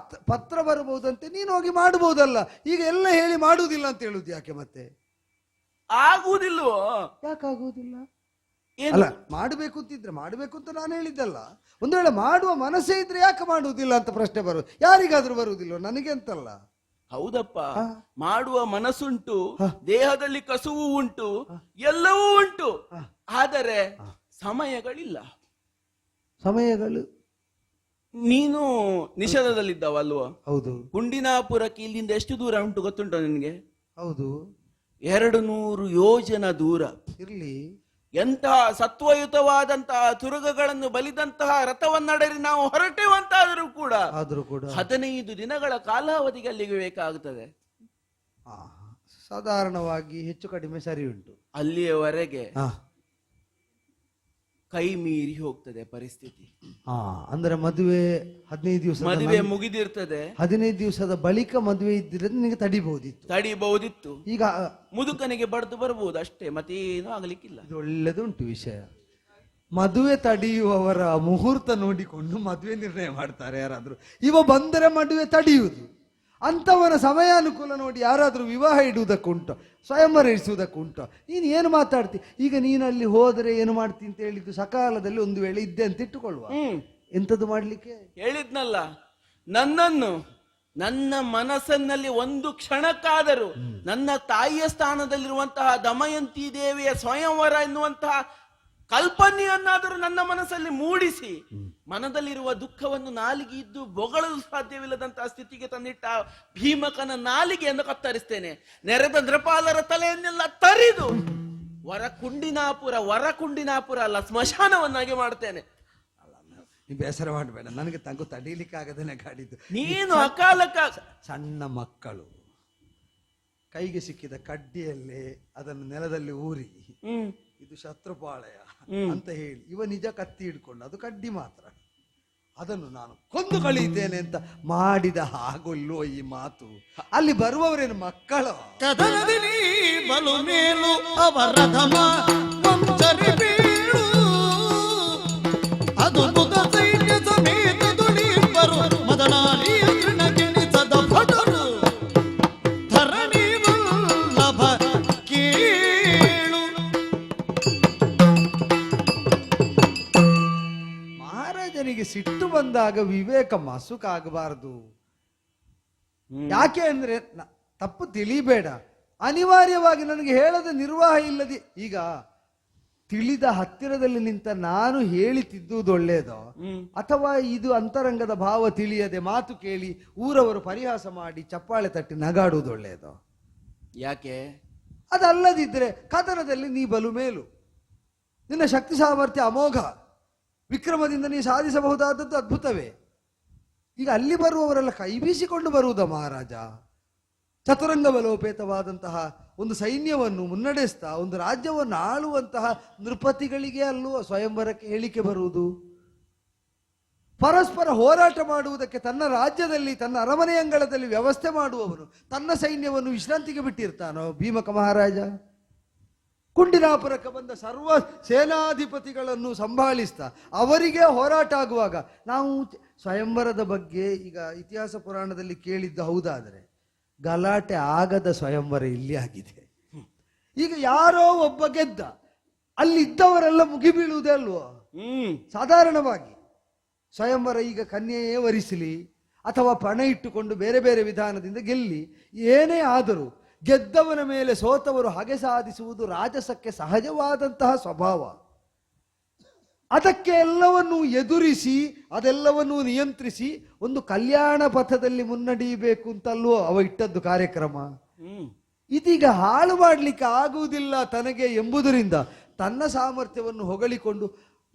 ಪತ್ರ ಬರಬಹುದಂತೆ ನೀನು ಹೋಗಿ ಮಾಡಬಹುದಲ್ಲ. ಈಗ ಎಲ್ಲ ಹೇಳಿ ಮಾಡುವುದಿಲ್ಲ ಅಂತ ಹೇಳುದು ಯಾಕೆ? ಮತ್ತೆ ಆಗುವುದಿಲ್ವೋ? ಯಾಕಾಗುವುದಿಲ್ಲ? ಏನು? ಅಲ್ಲ, ಮಾಡಬೇಕು ಅಂತಿದ್ರೆ ಮಾಡಬೇಕು ಅಂತ ನಾನು ಹೇಳಿದ್ದಲ್ಲ. ಒಂದು ವೇಳೆ ಮಾಡುವ ಮನಸ್ಸೇ ಇದ್ರೆ ಯಾಕೆ ಮಾಡುವುದಿಲ್ಲ ಅಂತ ಪ್ರಶ್ನೆ ಬರುವುದು. ಯಾರಿಗಾದ್ರೂ ಬರುವುದಿಲ್ಲ, ನನಗೆ ಅಂತಲ್ಲ. ಹೌದಪ್ಪ, ಮಾಡುವ ಮನಸ್ಸುಂಟು, ದೇಹದಲ್ಲಿ ಕಸುವು ಉಂಟು, ಎಲ್ಲವೂ ಉಂಟು, ಆದರೆ ಸಮಯಗಳಿಲ್ಲ. ಸಮಯಗಳು ನೀನು ನಿಷೇಧದಲ್ಲಿದ್ದಾವಲ್ವ? ಹೌದು. ಕುಂಡಿನಾಪುರಕ್ಕೆ ಇಲ್ಲಿಂದ ಎಷ್ಟು ದೂರ ಉಂಟು ಗೊತ್ತುಂಟು ನಿನ್ಗೆ? ಹೌದು. 200 ಯೋಜನ ದೂರ. ಇರ್ಲಿ. ಎಂತಹ ಸತ್ವಯುತವಾದಂತಹ ತುರುಗಗಳನ್ನು ಬಲಿದಂತಹ ರಥವನ್ನಡರಿ ನಾವು ಹೊರಟೇವಂತಾದರೂ ಕೂಡ 15 ದಿನಗಳ ಕಾಲಾವಧಿಗೆ ಅಲ್ಲಿಗೆ ಬೇಕಾಗುತ್ತದೆ. ಸಾಧಾರಣವಾಗಿ ಹೆಚ್ಚು ಕಡಿಮೆ ಸರಿ ಉಂಟು. ಅಲ್ಲಿಯವರೆಗೆ ಕೈ ಮೀರಿ ಹೋಗ್ತದೆ ಪರಿಸ್ಥಿತಿ. ಅಂದ್ರೆ ಮದುವೆ 15 ದಿವಸ ಮದುವೆ ಮುಗಿದಿರ್ತದೆ. 15 ದಿವಸದ ಬಳಿಕ ಮದುವೆ ಇದ್ದಿದ್ರೆ ನಿನಗೆ ತಡಿಬಹುದಿತ್ತು. ಈಗ ಮುದುಕನಿಗೆ ಬಡ್ದು ಬರ್ಬೋದು ಅಷ್ಟೇ, ಮತ್ತೇನು ಆಗ್ಲಿಕ್ಕಿಲ್ಲ. ಇದು ಒಳ್ಳೆದುಂಟು ವಿಷಯ. ಮದುವೆ ತಡೆಯುವವರ ಮುಹೂರ್ತ ನೋಡಿಕೊಂಡು ಮದುವೆ ನಿರ್ಣಯ ಮಾಡ್ತಾರೆ ಯಾರಾದ್ರೂ. ಇವ ಬಂದರೆ ಮದುವೆ ತಡೆಯುವುದು, ಅಂಥವನ ಸಮಯಾನುಕೂಲ ನೋಡಿ ಯಾರಾದ್ರೂ ವಿವಾಹ ಇಡುವುದಕ್ಕುಂಟು, ಸ್ವಯಂವರ ಇರಿಸುವುದಕ್ಕುಂಟು. ನೀನು ಏನು ಮಾತಾಡ್ತಿ? ಈಗ ನೀನಲ್ಲಿ ಹೋದರೆ ಏನು ಮಾಡ್ತಿ ಅಂತ ಹೇಳಿದ್ದು ಸಕಾಲದಲ್ಲಿ ಒಂದು ವೇಳೆ ಇದ್ದೆ ಅಂತ ಇಟ್ಟುಕೊಳ್ಳುವ. ಎಂತದ್ದು ಮಾಡ್ಲಿಕ್ಕೆ ಹೇಳಿದ್ನಲ್ಲ, ನನ್ನ ಮನಸ್ಸಿನಲ್ಲಿ ಒಂದು ಕ್ಷಣಕ್ಕಾದರೂ ನನ್ನ ತಾಯಿಯ ಸ್ಥಾನದಲ್ಲಿರುವಂತಹ ದಮಯಂತಿ ದೇವಿಯ ಸ್ವಯಂವರ ಎನ್ನುವಂತಹ ಕಲ್ಪನೆಯನ್ನಾದರೂ ನನ್ನ ಮನಸ್ಸಲ್ಲಿ ಮೂಡಿಸಿ ಮನದಲ್ಲಿರುವ ದುಃಖವನ್ನು ನಾಲಿಗೆ ಇದ್ದು ಬೊಗಳಲು ಸಾಧ್ಯವಿಲ್ಲದಂತಹ ಸ್ಥಿತಿಗೆ ತಂದಿಟ್ಟ ಭೀಮಕನ ನಾಲಿಗೆಯನ್ನು ಕತ್ತರಿಸ್ತೇನೆ. ನೆರೆದ ನೃಪಾಲರ ತಲೆಯನ್ನೆಲ್ಲ ತರಿದು ವರಕುಂಡಿನಾಪುರ ಅಲ್ಲ, ಸ್ಮಶಾನವನ್ನಾಗಿ ಮಾಡ್ತೇನೆ. ಬೇಸರ ಮಾಡಬೇಡ, ನನಗೆ ತಂಗು ತಡೀಲಿಕ್ಕೆ ಆಗದೇನೆ ಕಾಡಿದ್ದು. ನೀನು ಅಕಾಲಕ ಸಣ್ಣ ಮಕ್ಕಳು ಕೈಗೆ ಸಿಕ್ಕಿದ ಕಡ್ಡಿಯಲ್ಲೇ ಅದನ್ನು ನೆಲದಲ್ಲಿ ಊರಿ ಇದು ಶತ್ರುಪಾಳಯ ಅಂತ ಹೇಳಿ ಇವ ನಿಜ ಕತ್ತಿ ಹಿಡ್ಕೊಂಡು, ಅದು ಕಡ್ಡಿ ಮಾತ್ರ, ಅದನ್ನು ನಾನು ಕೊಂದು ಕಳೀತೇನೆ ಅಂತ ಮಾಡಿದ ಹಾಗೊಲ್ಲೋ ಈ ಮಾತು. ಅಲ್ಲಿ ಬರುವವರೇನು ಮಕ್ಕಳು? ಕದನದಲ್ಲಿ ಬಲು ಮೇಲು ಅವರ ಧಮ ವಂಚರಿ ಬೀಳು, ಅದು ಬುಧ ಸೈನ್ಯ ಸಮೇತ ದುಡಿಬರು ಮದನಾಲಿಯ ತೃಣಗೆಣಿಸದ ಭಟರು ಧರಣಿ ವಲ್ಲಭ ಕೇಳು. ಮಹಾರಾಜನಿಗೆ ಸಿಟ್ಟು ಬಂದಾಗ ವಿವೇಕ ಮಸುಕಾಗಬಾರದು. ಯಾಕೆ ಅಂದ್ರೆ ತಪ್ಪು ತಿಳಿಬೇಡ, ಅನಿವಾರ್ಯವಾಗಿ ನನಗೆ ಹೇಳದ ನಿರ್ವಾಹ ಇಲ್ಲದೆ. ಈಗ ತಿಳಿದ ಹತ್ತಿರದಲ್ಲಿ ನಿಂತ ನಾನು ಹೇಳಿ ತಿದ್ದುವುದು ಒಳ್ಳೆಯದೋ, ಅಥವಾ ಇದು ಅಂತರಂಗದ ಭಾವ ತಿಳಿಯದೆ ಮಾತು ಕೇಳಿ ಊರವರು ಪರಿಹಾಸ ಮಾಡಿ ಚಪ್ಪಾಳೆ ತಟ್ಟಿ ನಗಾಡುವುದು ಒಳ್ಳೆಯದೋ? ಯಾಕೆ? ಅದಲ್ಲದಿದ್ರೆ ಕದನದಲ್ಲಿ ನೀ ಬಲು ಮೇಲು, ನಿನ್ನ ಶಕ್ತಿ ಸಾಮರ್ಥ್ಯ ಅಮೋಘ, ವಿಕ್ರಮದಿಂದ ನೀ ಸಾಧಿಸಬಹುದಾದದ್ದು ಅದ್ಭುತವೇ. ಈಗ ಅಲ್ಲಿ ಬರುವವರೆಲ್ಲ ಕೈ ಬೀಸಿಕೊಂಡು ಬರುವುದ ಮಹಾರಾಜ? ಚತುರಂಗ ಬಲೋಪೇತವಾದಂತಹ ಒಂದು ಸೈನ್ಯವನ್ನು ಮುನ್ನಡೆಸ್ತಾ ಒಂದು ರಾಜ್ಯವನ್ನು ಆಳುವಂತಹ ನೃಪತಿಗಳಿಗೆ ಅಲ್ಲೂ ಸ್ವಯಂವರಕ್ಕೆ ಹೇಳಿಕೆ ಬರುವುದು? ಪರಸ್ಪರ ಹೋರಾಟ ಮಾಡುವುದಕ್ಕೆ ತನ್ನ ರಾಜ್ಯದಲ್ಲಿ ತನ್ನ ಅರಮನೆ ಅಂಗಳದಲ್ಲಿ ವ್ಯವಸ್ಥೆ ಮಾಡುವವನು ತನ್ನ ಸೈನ್ಯವನ್ನು ವಿಶ್ರಾಂತಿಗೆ ಬಿಟ್ಟಿರ್ತಾನೋ ಭೀಮಕ ಮಹಾರಾಜ? ಕುಂಡಿನಾಪುರಕ್ಕೆ ಬಂದ ಸರ್ವ ಸೇನಾಧಿಪತಿಗಳನ್ನು ಸಂಭಾಳಿಸ್ತಾ ಅವರಿಗೆ ಹೋರಾಟ ಆಗುವಾಗ ನಾವು ಸ್ವಯಂವರದ ಬಗ್ಗೆ ಈಗ ಇತಿಹಾಸ ಪುರಾಣದಲ್ಲಿ ಕೇಳಿದ್ದು ಹೌದಾದರೆ ಗಲಾಟೆ ಆಗದ ಸ್ವಯಂವರ ಇಲ್ಲಿ ಆಗಿದೆ. ಈಗ ಯಾರೋ ಒಬ್ಬ ಗೆದ್ದ, ಅಲ್ಲಿದ್ದವರೆಲ್ಲ ಮುಗಿಬೀಳುವುದೇ ಅಲ್ವೋ? ಸಾಧಾರಣವಾಗಿ ಸ್ವಯಂವರ ಈಗ ಕನ್ಯೆಯೇ ವರಿಸಲಿ ಅಥವಾ ಪಣ ಇಟ್ಟುಕೊಂಡು ಬೇರೆ ಬೇರೆ ವಿಧಾನದಿಂದ ಗೆಲ್ಲಿ, ಏನೇ ಆದರೂ ಗೆದ್ದವನ ಮೇಲೆ ಸೋತವರು ಹಾಗೆ ಸಾಧಿಸುವುದು ರಾಜಸಕ್ಕೆ ಸಹಜವಾದಂತಹ ಸ್ವಭಾವ. ಅದಕ್ಕೆ ಎಲ್ಲವನ್ನೂ ಎದುರಿಸಿ ಅದೆಲ್ಲವನ್ನೂ ನಿಯಂತ್ರಿಸಿ ಒಂದು ಕಲ್ಯಾಣ ಪಥದಲ್ಲಿ ಮುನ್ನಡೆಯಬೇಕು ಅಂತಲ್ವೋ ಅವ ಇಟ್ಟದ್ದು ಕಾರ್ಯಕ್ರಮ. ಇದೀಗ ಹಾಳು ಮಾಡಲಿಕ್ಕೆ ಆಗುವುದಿಲ್ಲ ತನಗೆ ಎಂಬುದರಿಂದ ತನ್ನ ಸಾಮರ್ಥ್ಯವನ್ನು ಹೊಗಳಿಕೊಂಡು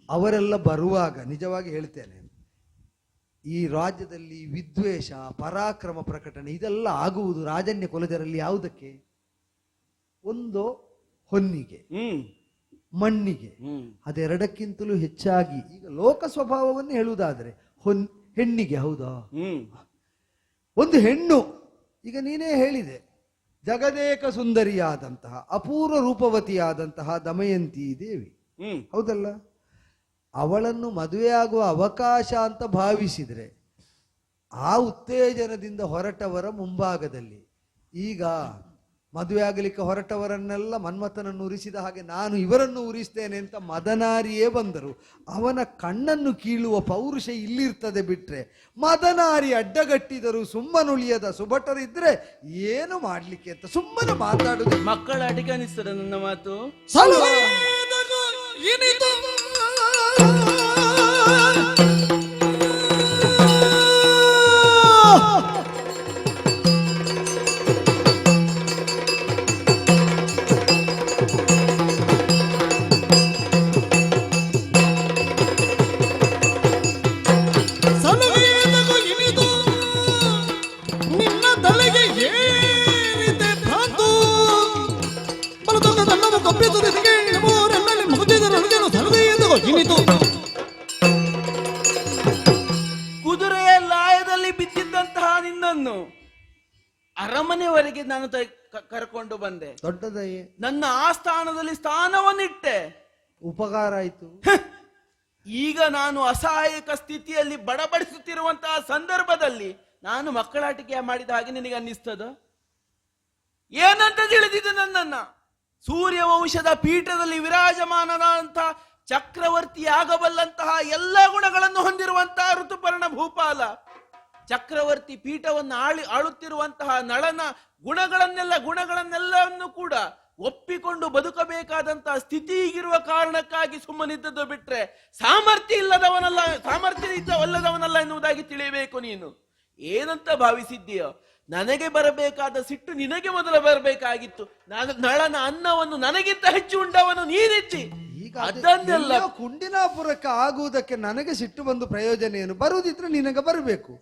ಅವರೆಲ್ಲ ಬರುವಾಗ, ನಿಜವಾಗಿ ಹೇಳ್ತೇನೆ, ಈ ರಾಜ್ಯದಲ್ಲಿ ವಿದ್ವೇಷ ಪರಾಕ್ರಮ ಪ್ರಕಟಣೆ ಇದೆಲ್ಲ ಆಗುವುದು ರಾಜನ್ಯ ಕುಲಜರಲ್ಲಿ ಯಾವುದಕ್ಕೆ? ಒಂದು ಹೊನ್ನಿಗೆ, ಮಣ್ಣಿಗೆ. ಅದೆರಡಕ್ಕಿಂತಲೂ ಹೆಚ್ಚಾಗಿ ಈಗ ಲೋಕ ಸ್ವಭಾವವನ್ನು ಹೇಳುವುದಾದ್ರೆ ಹೆಣ್ಣಿಗೆ. ಹೌದಾ? ಒಂದು ಹೆಣ್ಣು, ಈಗ ನೀನೇ ಹೇಳಿದೆ, ಜಗದೇಕ ಸುಂದರಿಯಾದಂತಹ ಅಪೂರ್ವ ರೂಪವತಿಯಾದಂತಹ ದಮಯಂತಿ ದೇವಿ, ಹೌದಲ್ಲ? ಅವಳನ್ನು ಮದುವೆಯಾಗುವ ಅವಕಾಶ ಅಂತ ಭಾವಿಸಿದರೆ ಆ ಉತ್ತೇಜನದಿಂದ ಹೊರಟವರ ಮುಂಭಾಗದಲ್ಲಿ ಈಗ ಮದುವೆ ಆಗಲಿಕ್ಕೆ ಹೊರಟವರನ್ನೆಲ್ಲ ಮನ್ಮಥನನ್ನು ಉರಿಸಿದ ಹಾಗೆ ನಾನು ಇವರನ್ನು ಉರಿಸ್ತೇನೆ ಅಂತ ಮದನಾರಿಯೇ ಬಂದರು. ಅವನ ಕಣ್ಣನ್ನು ಕೀಳುವ ಪೌರುಷ ಇಲ್ಲಿರ್ತದೆ ಬಿಟ್ರೆ ಮದನಾರಿ ಅಡ್ಡಗಟ್ಟಿದರು ಸುಮ್ಮನುಳಿಯದ ಸುಭಟರಿದ್ರೆ ಏನು ಮಾಡ್ಲಿಕ್ಕೆ ಅಂತ ಸುಮ್ಮನೆ ಮಾತಾಡುದು. ಮಕ್ಕಳ ಅಡಿಗೆ ಅನಿಸ್ತದೆ ನನ್ನ ಮಾತು. ಸಲುವೇದಗು ಇನಿತು ಸಲುವೇದಗು ಇನಿತು ನಿನ್ನ ತಲೆಗೆ ಏನಿದೆ ಭ್ರಾಂತು ಬಲದೊಂದು ತನ್ನನ್ನು ಕಪ್ಪಿಸುತ್ತದೆ ಮೂರನ್ನಲ್ಲಿ ಮುಗಿದಿದ್ದರೊಳಗೇನು ಸಲುವೇದಗು ಇನಿತು. ಕುದುರೆಯ ಲಾಯದಲ್ಲಿ ಬಿದ್ದಿದ್ದಂತಹ ನಿನ್ನನ್ನು ಅರಮನೆವರೆಗೆ ನಾನು ಕರ್ಕೊಂಡು ಬಂದೆ. ದೊಡ್ಡದಯ್ಯೇ, ನನ್ನ ಆಸ್ಥಾನದಲ್ಲಿ ಸ್ಥಾನವನ್ನಿಟ್ಟೆ. ಉಪಕಾರ ಆಯ್ತು. ಈಗ ನಾನು ಅಸಹಾಯಕ ಸ್ಥಿತಿಯಲ್ಲಿ ಬಡಬಡಿಸುತ್ತಿರುವಂತಹ ಸಂದರ್ಭದಲ್ಲಿ ನಾನು ಮಕ್ಕಳಾಟಿಕೆ ಮಾಡಿದ ಹಾಗೆ ನಿನಗೆ ಅನ್ನಿಸ್ತದ? ಏನಂತ ತಿಳಿದಿದ್ದು ನನ್ನನ್ನ? ಸೂರ್ಯ ವಂಶದ ಪೀಠದಲ್ಲಿ ವಿರಾಜಮಾನದಂತಹ ಚಕ್ರವರ್ತಿ ಆಗಬಲ್ಲಂತಹ ಎಲ್ಲ ಗುಣಗಳನ್ನು ಹೊಂದಿರುವಂತಹ ಋತುಪರ್ಣ ಭೂಪಾಲ, ಚಕ್ರವರ್ತಿ ಪೀಠವನ್ನು ಆಳುತ್ತಿರುವಂತಹ ನಳನ ಗುಣಗಳನ್ನೆಲ್ಲವನ್ನು ಕೂಡ ಒಪ್ಪಿಕೊಂಡು ಬದುಕಬೇಕಾದಂತಹ ಸ್ಥಿತಿ ಈಗಿರುವ ಕಾರಣಕ್ಕಾಗಿ ಸುಮ್ಮನಿದ್ದದ್ದು ಬಿಟ್ರೆ ಸಾಮರ್ಥ್ಯ ಇಲ್ಲದವನಲ್ಲ ಎನ್ನುವುದಾಗಿ ತಿಳಿಯಬೇಕು. ನೀನು ಏನಂತ ಭಾವಿಸಿದ್ದೀಯೋ? ನನಗೆ ಬರಬೇಕಾದ ಸಿಟ್ಟು ನಿನಗೆ ಮೊದಲು ಬರಬೇಕಾಗಿತ್ತು. ನಳನ ಅನ್ನವನ್ನು ನನಗಿಂತ ಹೆಚ್ಚು ಉಂಡವನು ನೀನಿಚ್ಚಿ ಅದನ್ನೆಲ್ಲ ಕುಂಡಿನಾಪುರಕ್ಕೆ ಆಗುವುದಕ್ಕೆ ನನಗೆ ಸಿಟ್ಟು ಬಂದು ಪ್ರಯೋಜನ ಏನು? ಬರುವುದಿದ್ರೆ ನಿನಗೆ ಬರಬೇಕು,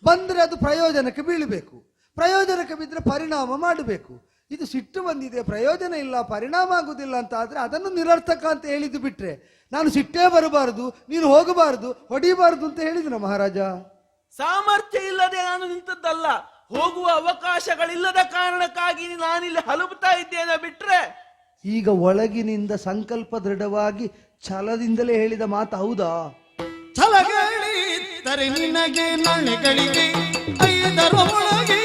ಬಂದ್ರೆ ಅದು ಪ್ರಯೋಜನಕ್ಕೆ ಬೀಳಬೇಕು, ಪ್ರಯೋಜನಕ್ಕೆ ಬಿದ್ದರೆ ಪರಿಣಾಮ ಮಾಡಬೇಕು. ಇದು ಸಿಟ್ಟು ಬಂದಿದೆ, ಪ್ರಯೋಜನ ಇಲ್ಲ, ಪರಿಣಾಮ ಆಗುದಿಲ್ಲ ಅಂತ ಆದ್ರೆ ಅದನ್ನು ನಿರರ್ಥಕ ಅಂತ ಹೇಳಿದ್ದು ಬಿಟ್ರೆ ನಾನು ಸಿಟ್ಟೇ ಬರಬಾರದು, ನೀನು ಹೋಗಬಾರದು, ಹೊಡಿಬಾರದು ಅಂತ ಹೇಳಿದ್ರು ಮಹಾರಾಜ. ಸಾಮರ್ಥ್ಯ ಇಲ್ಲದೆ ನಾನು ನಿಂತದ್ದಲ್ಲ, ಹೋಗುವ ಅವಕಾಶಗಳಿಲ್ಲದ ಕಾರಣಕ್ಕಾಗಿ ನಾನಿಲ್ಲಿ ಹಲುಬ್ತಾ ಇದ್ದೇನೆ ಬಿಟ್ರೆ. ಈಗ ಒಳಗಿನಿಂದ ಸಂಕಲ್ಪ ದೃಢವಾಗಿ ಛಲದಿಂದಲೇ ಹೇಳಿದ ಮಾತು ಹೌದಾ? ಛಲಗಳಿದ್ದರೆ ನಿನಗೆ ನಾಳೆಗಳಿಗೆ ಐದರ ಒಳಗೆ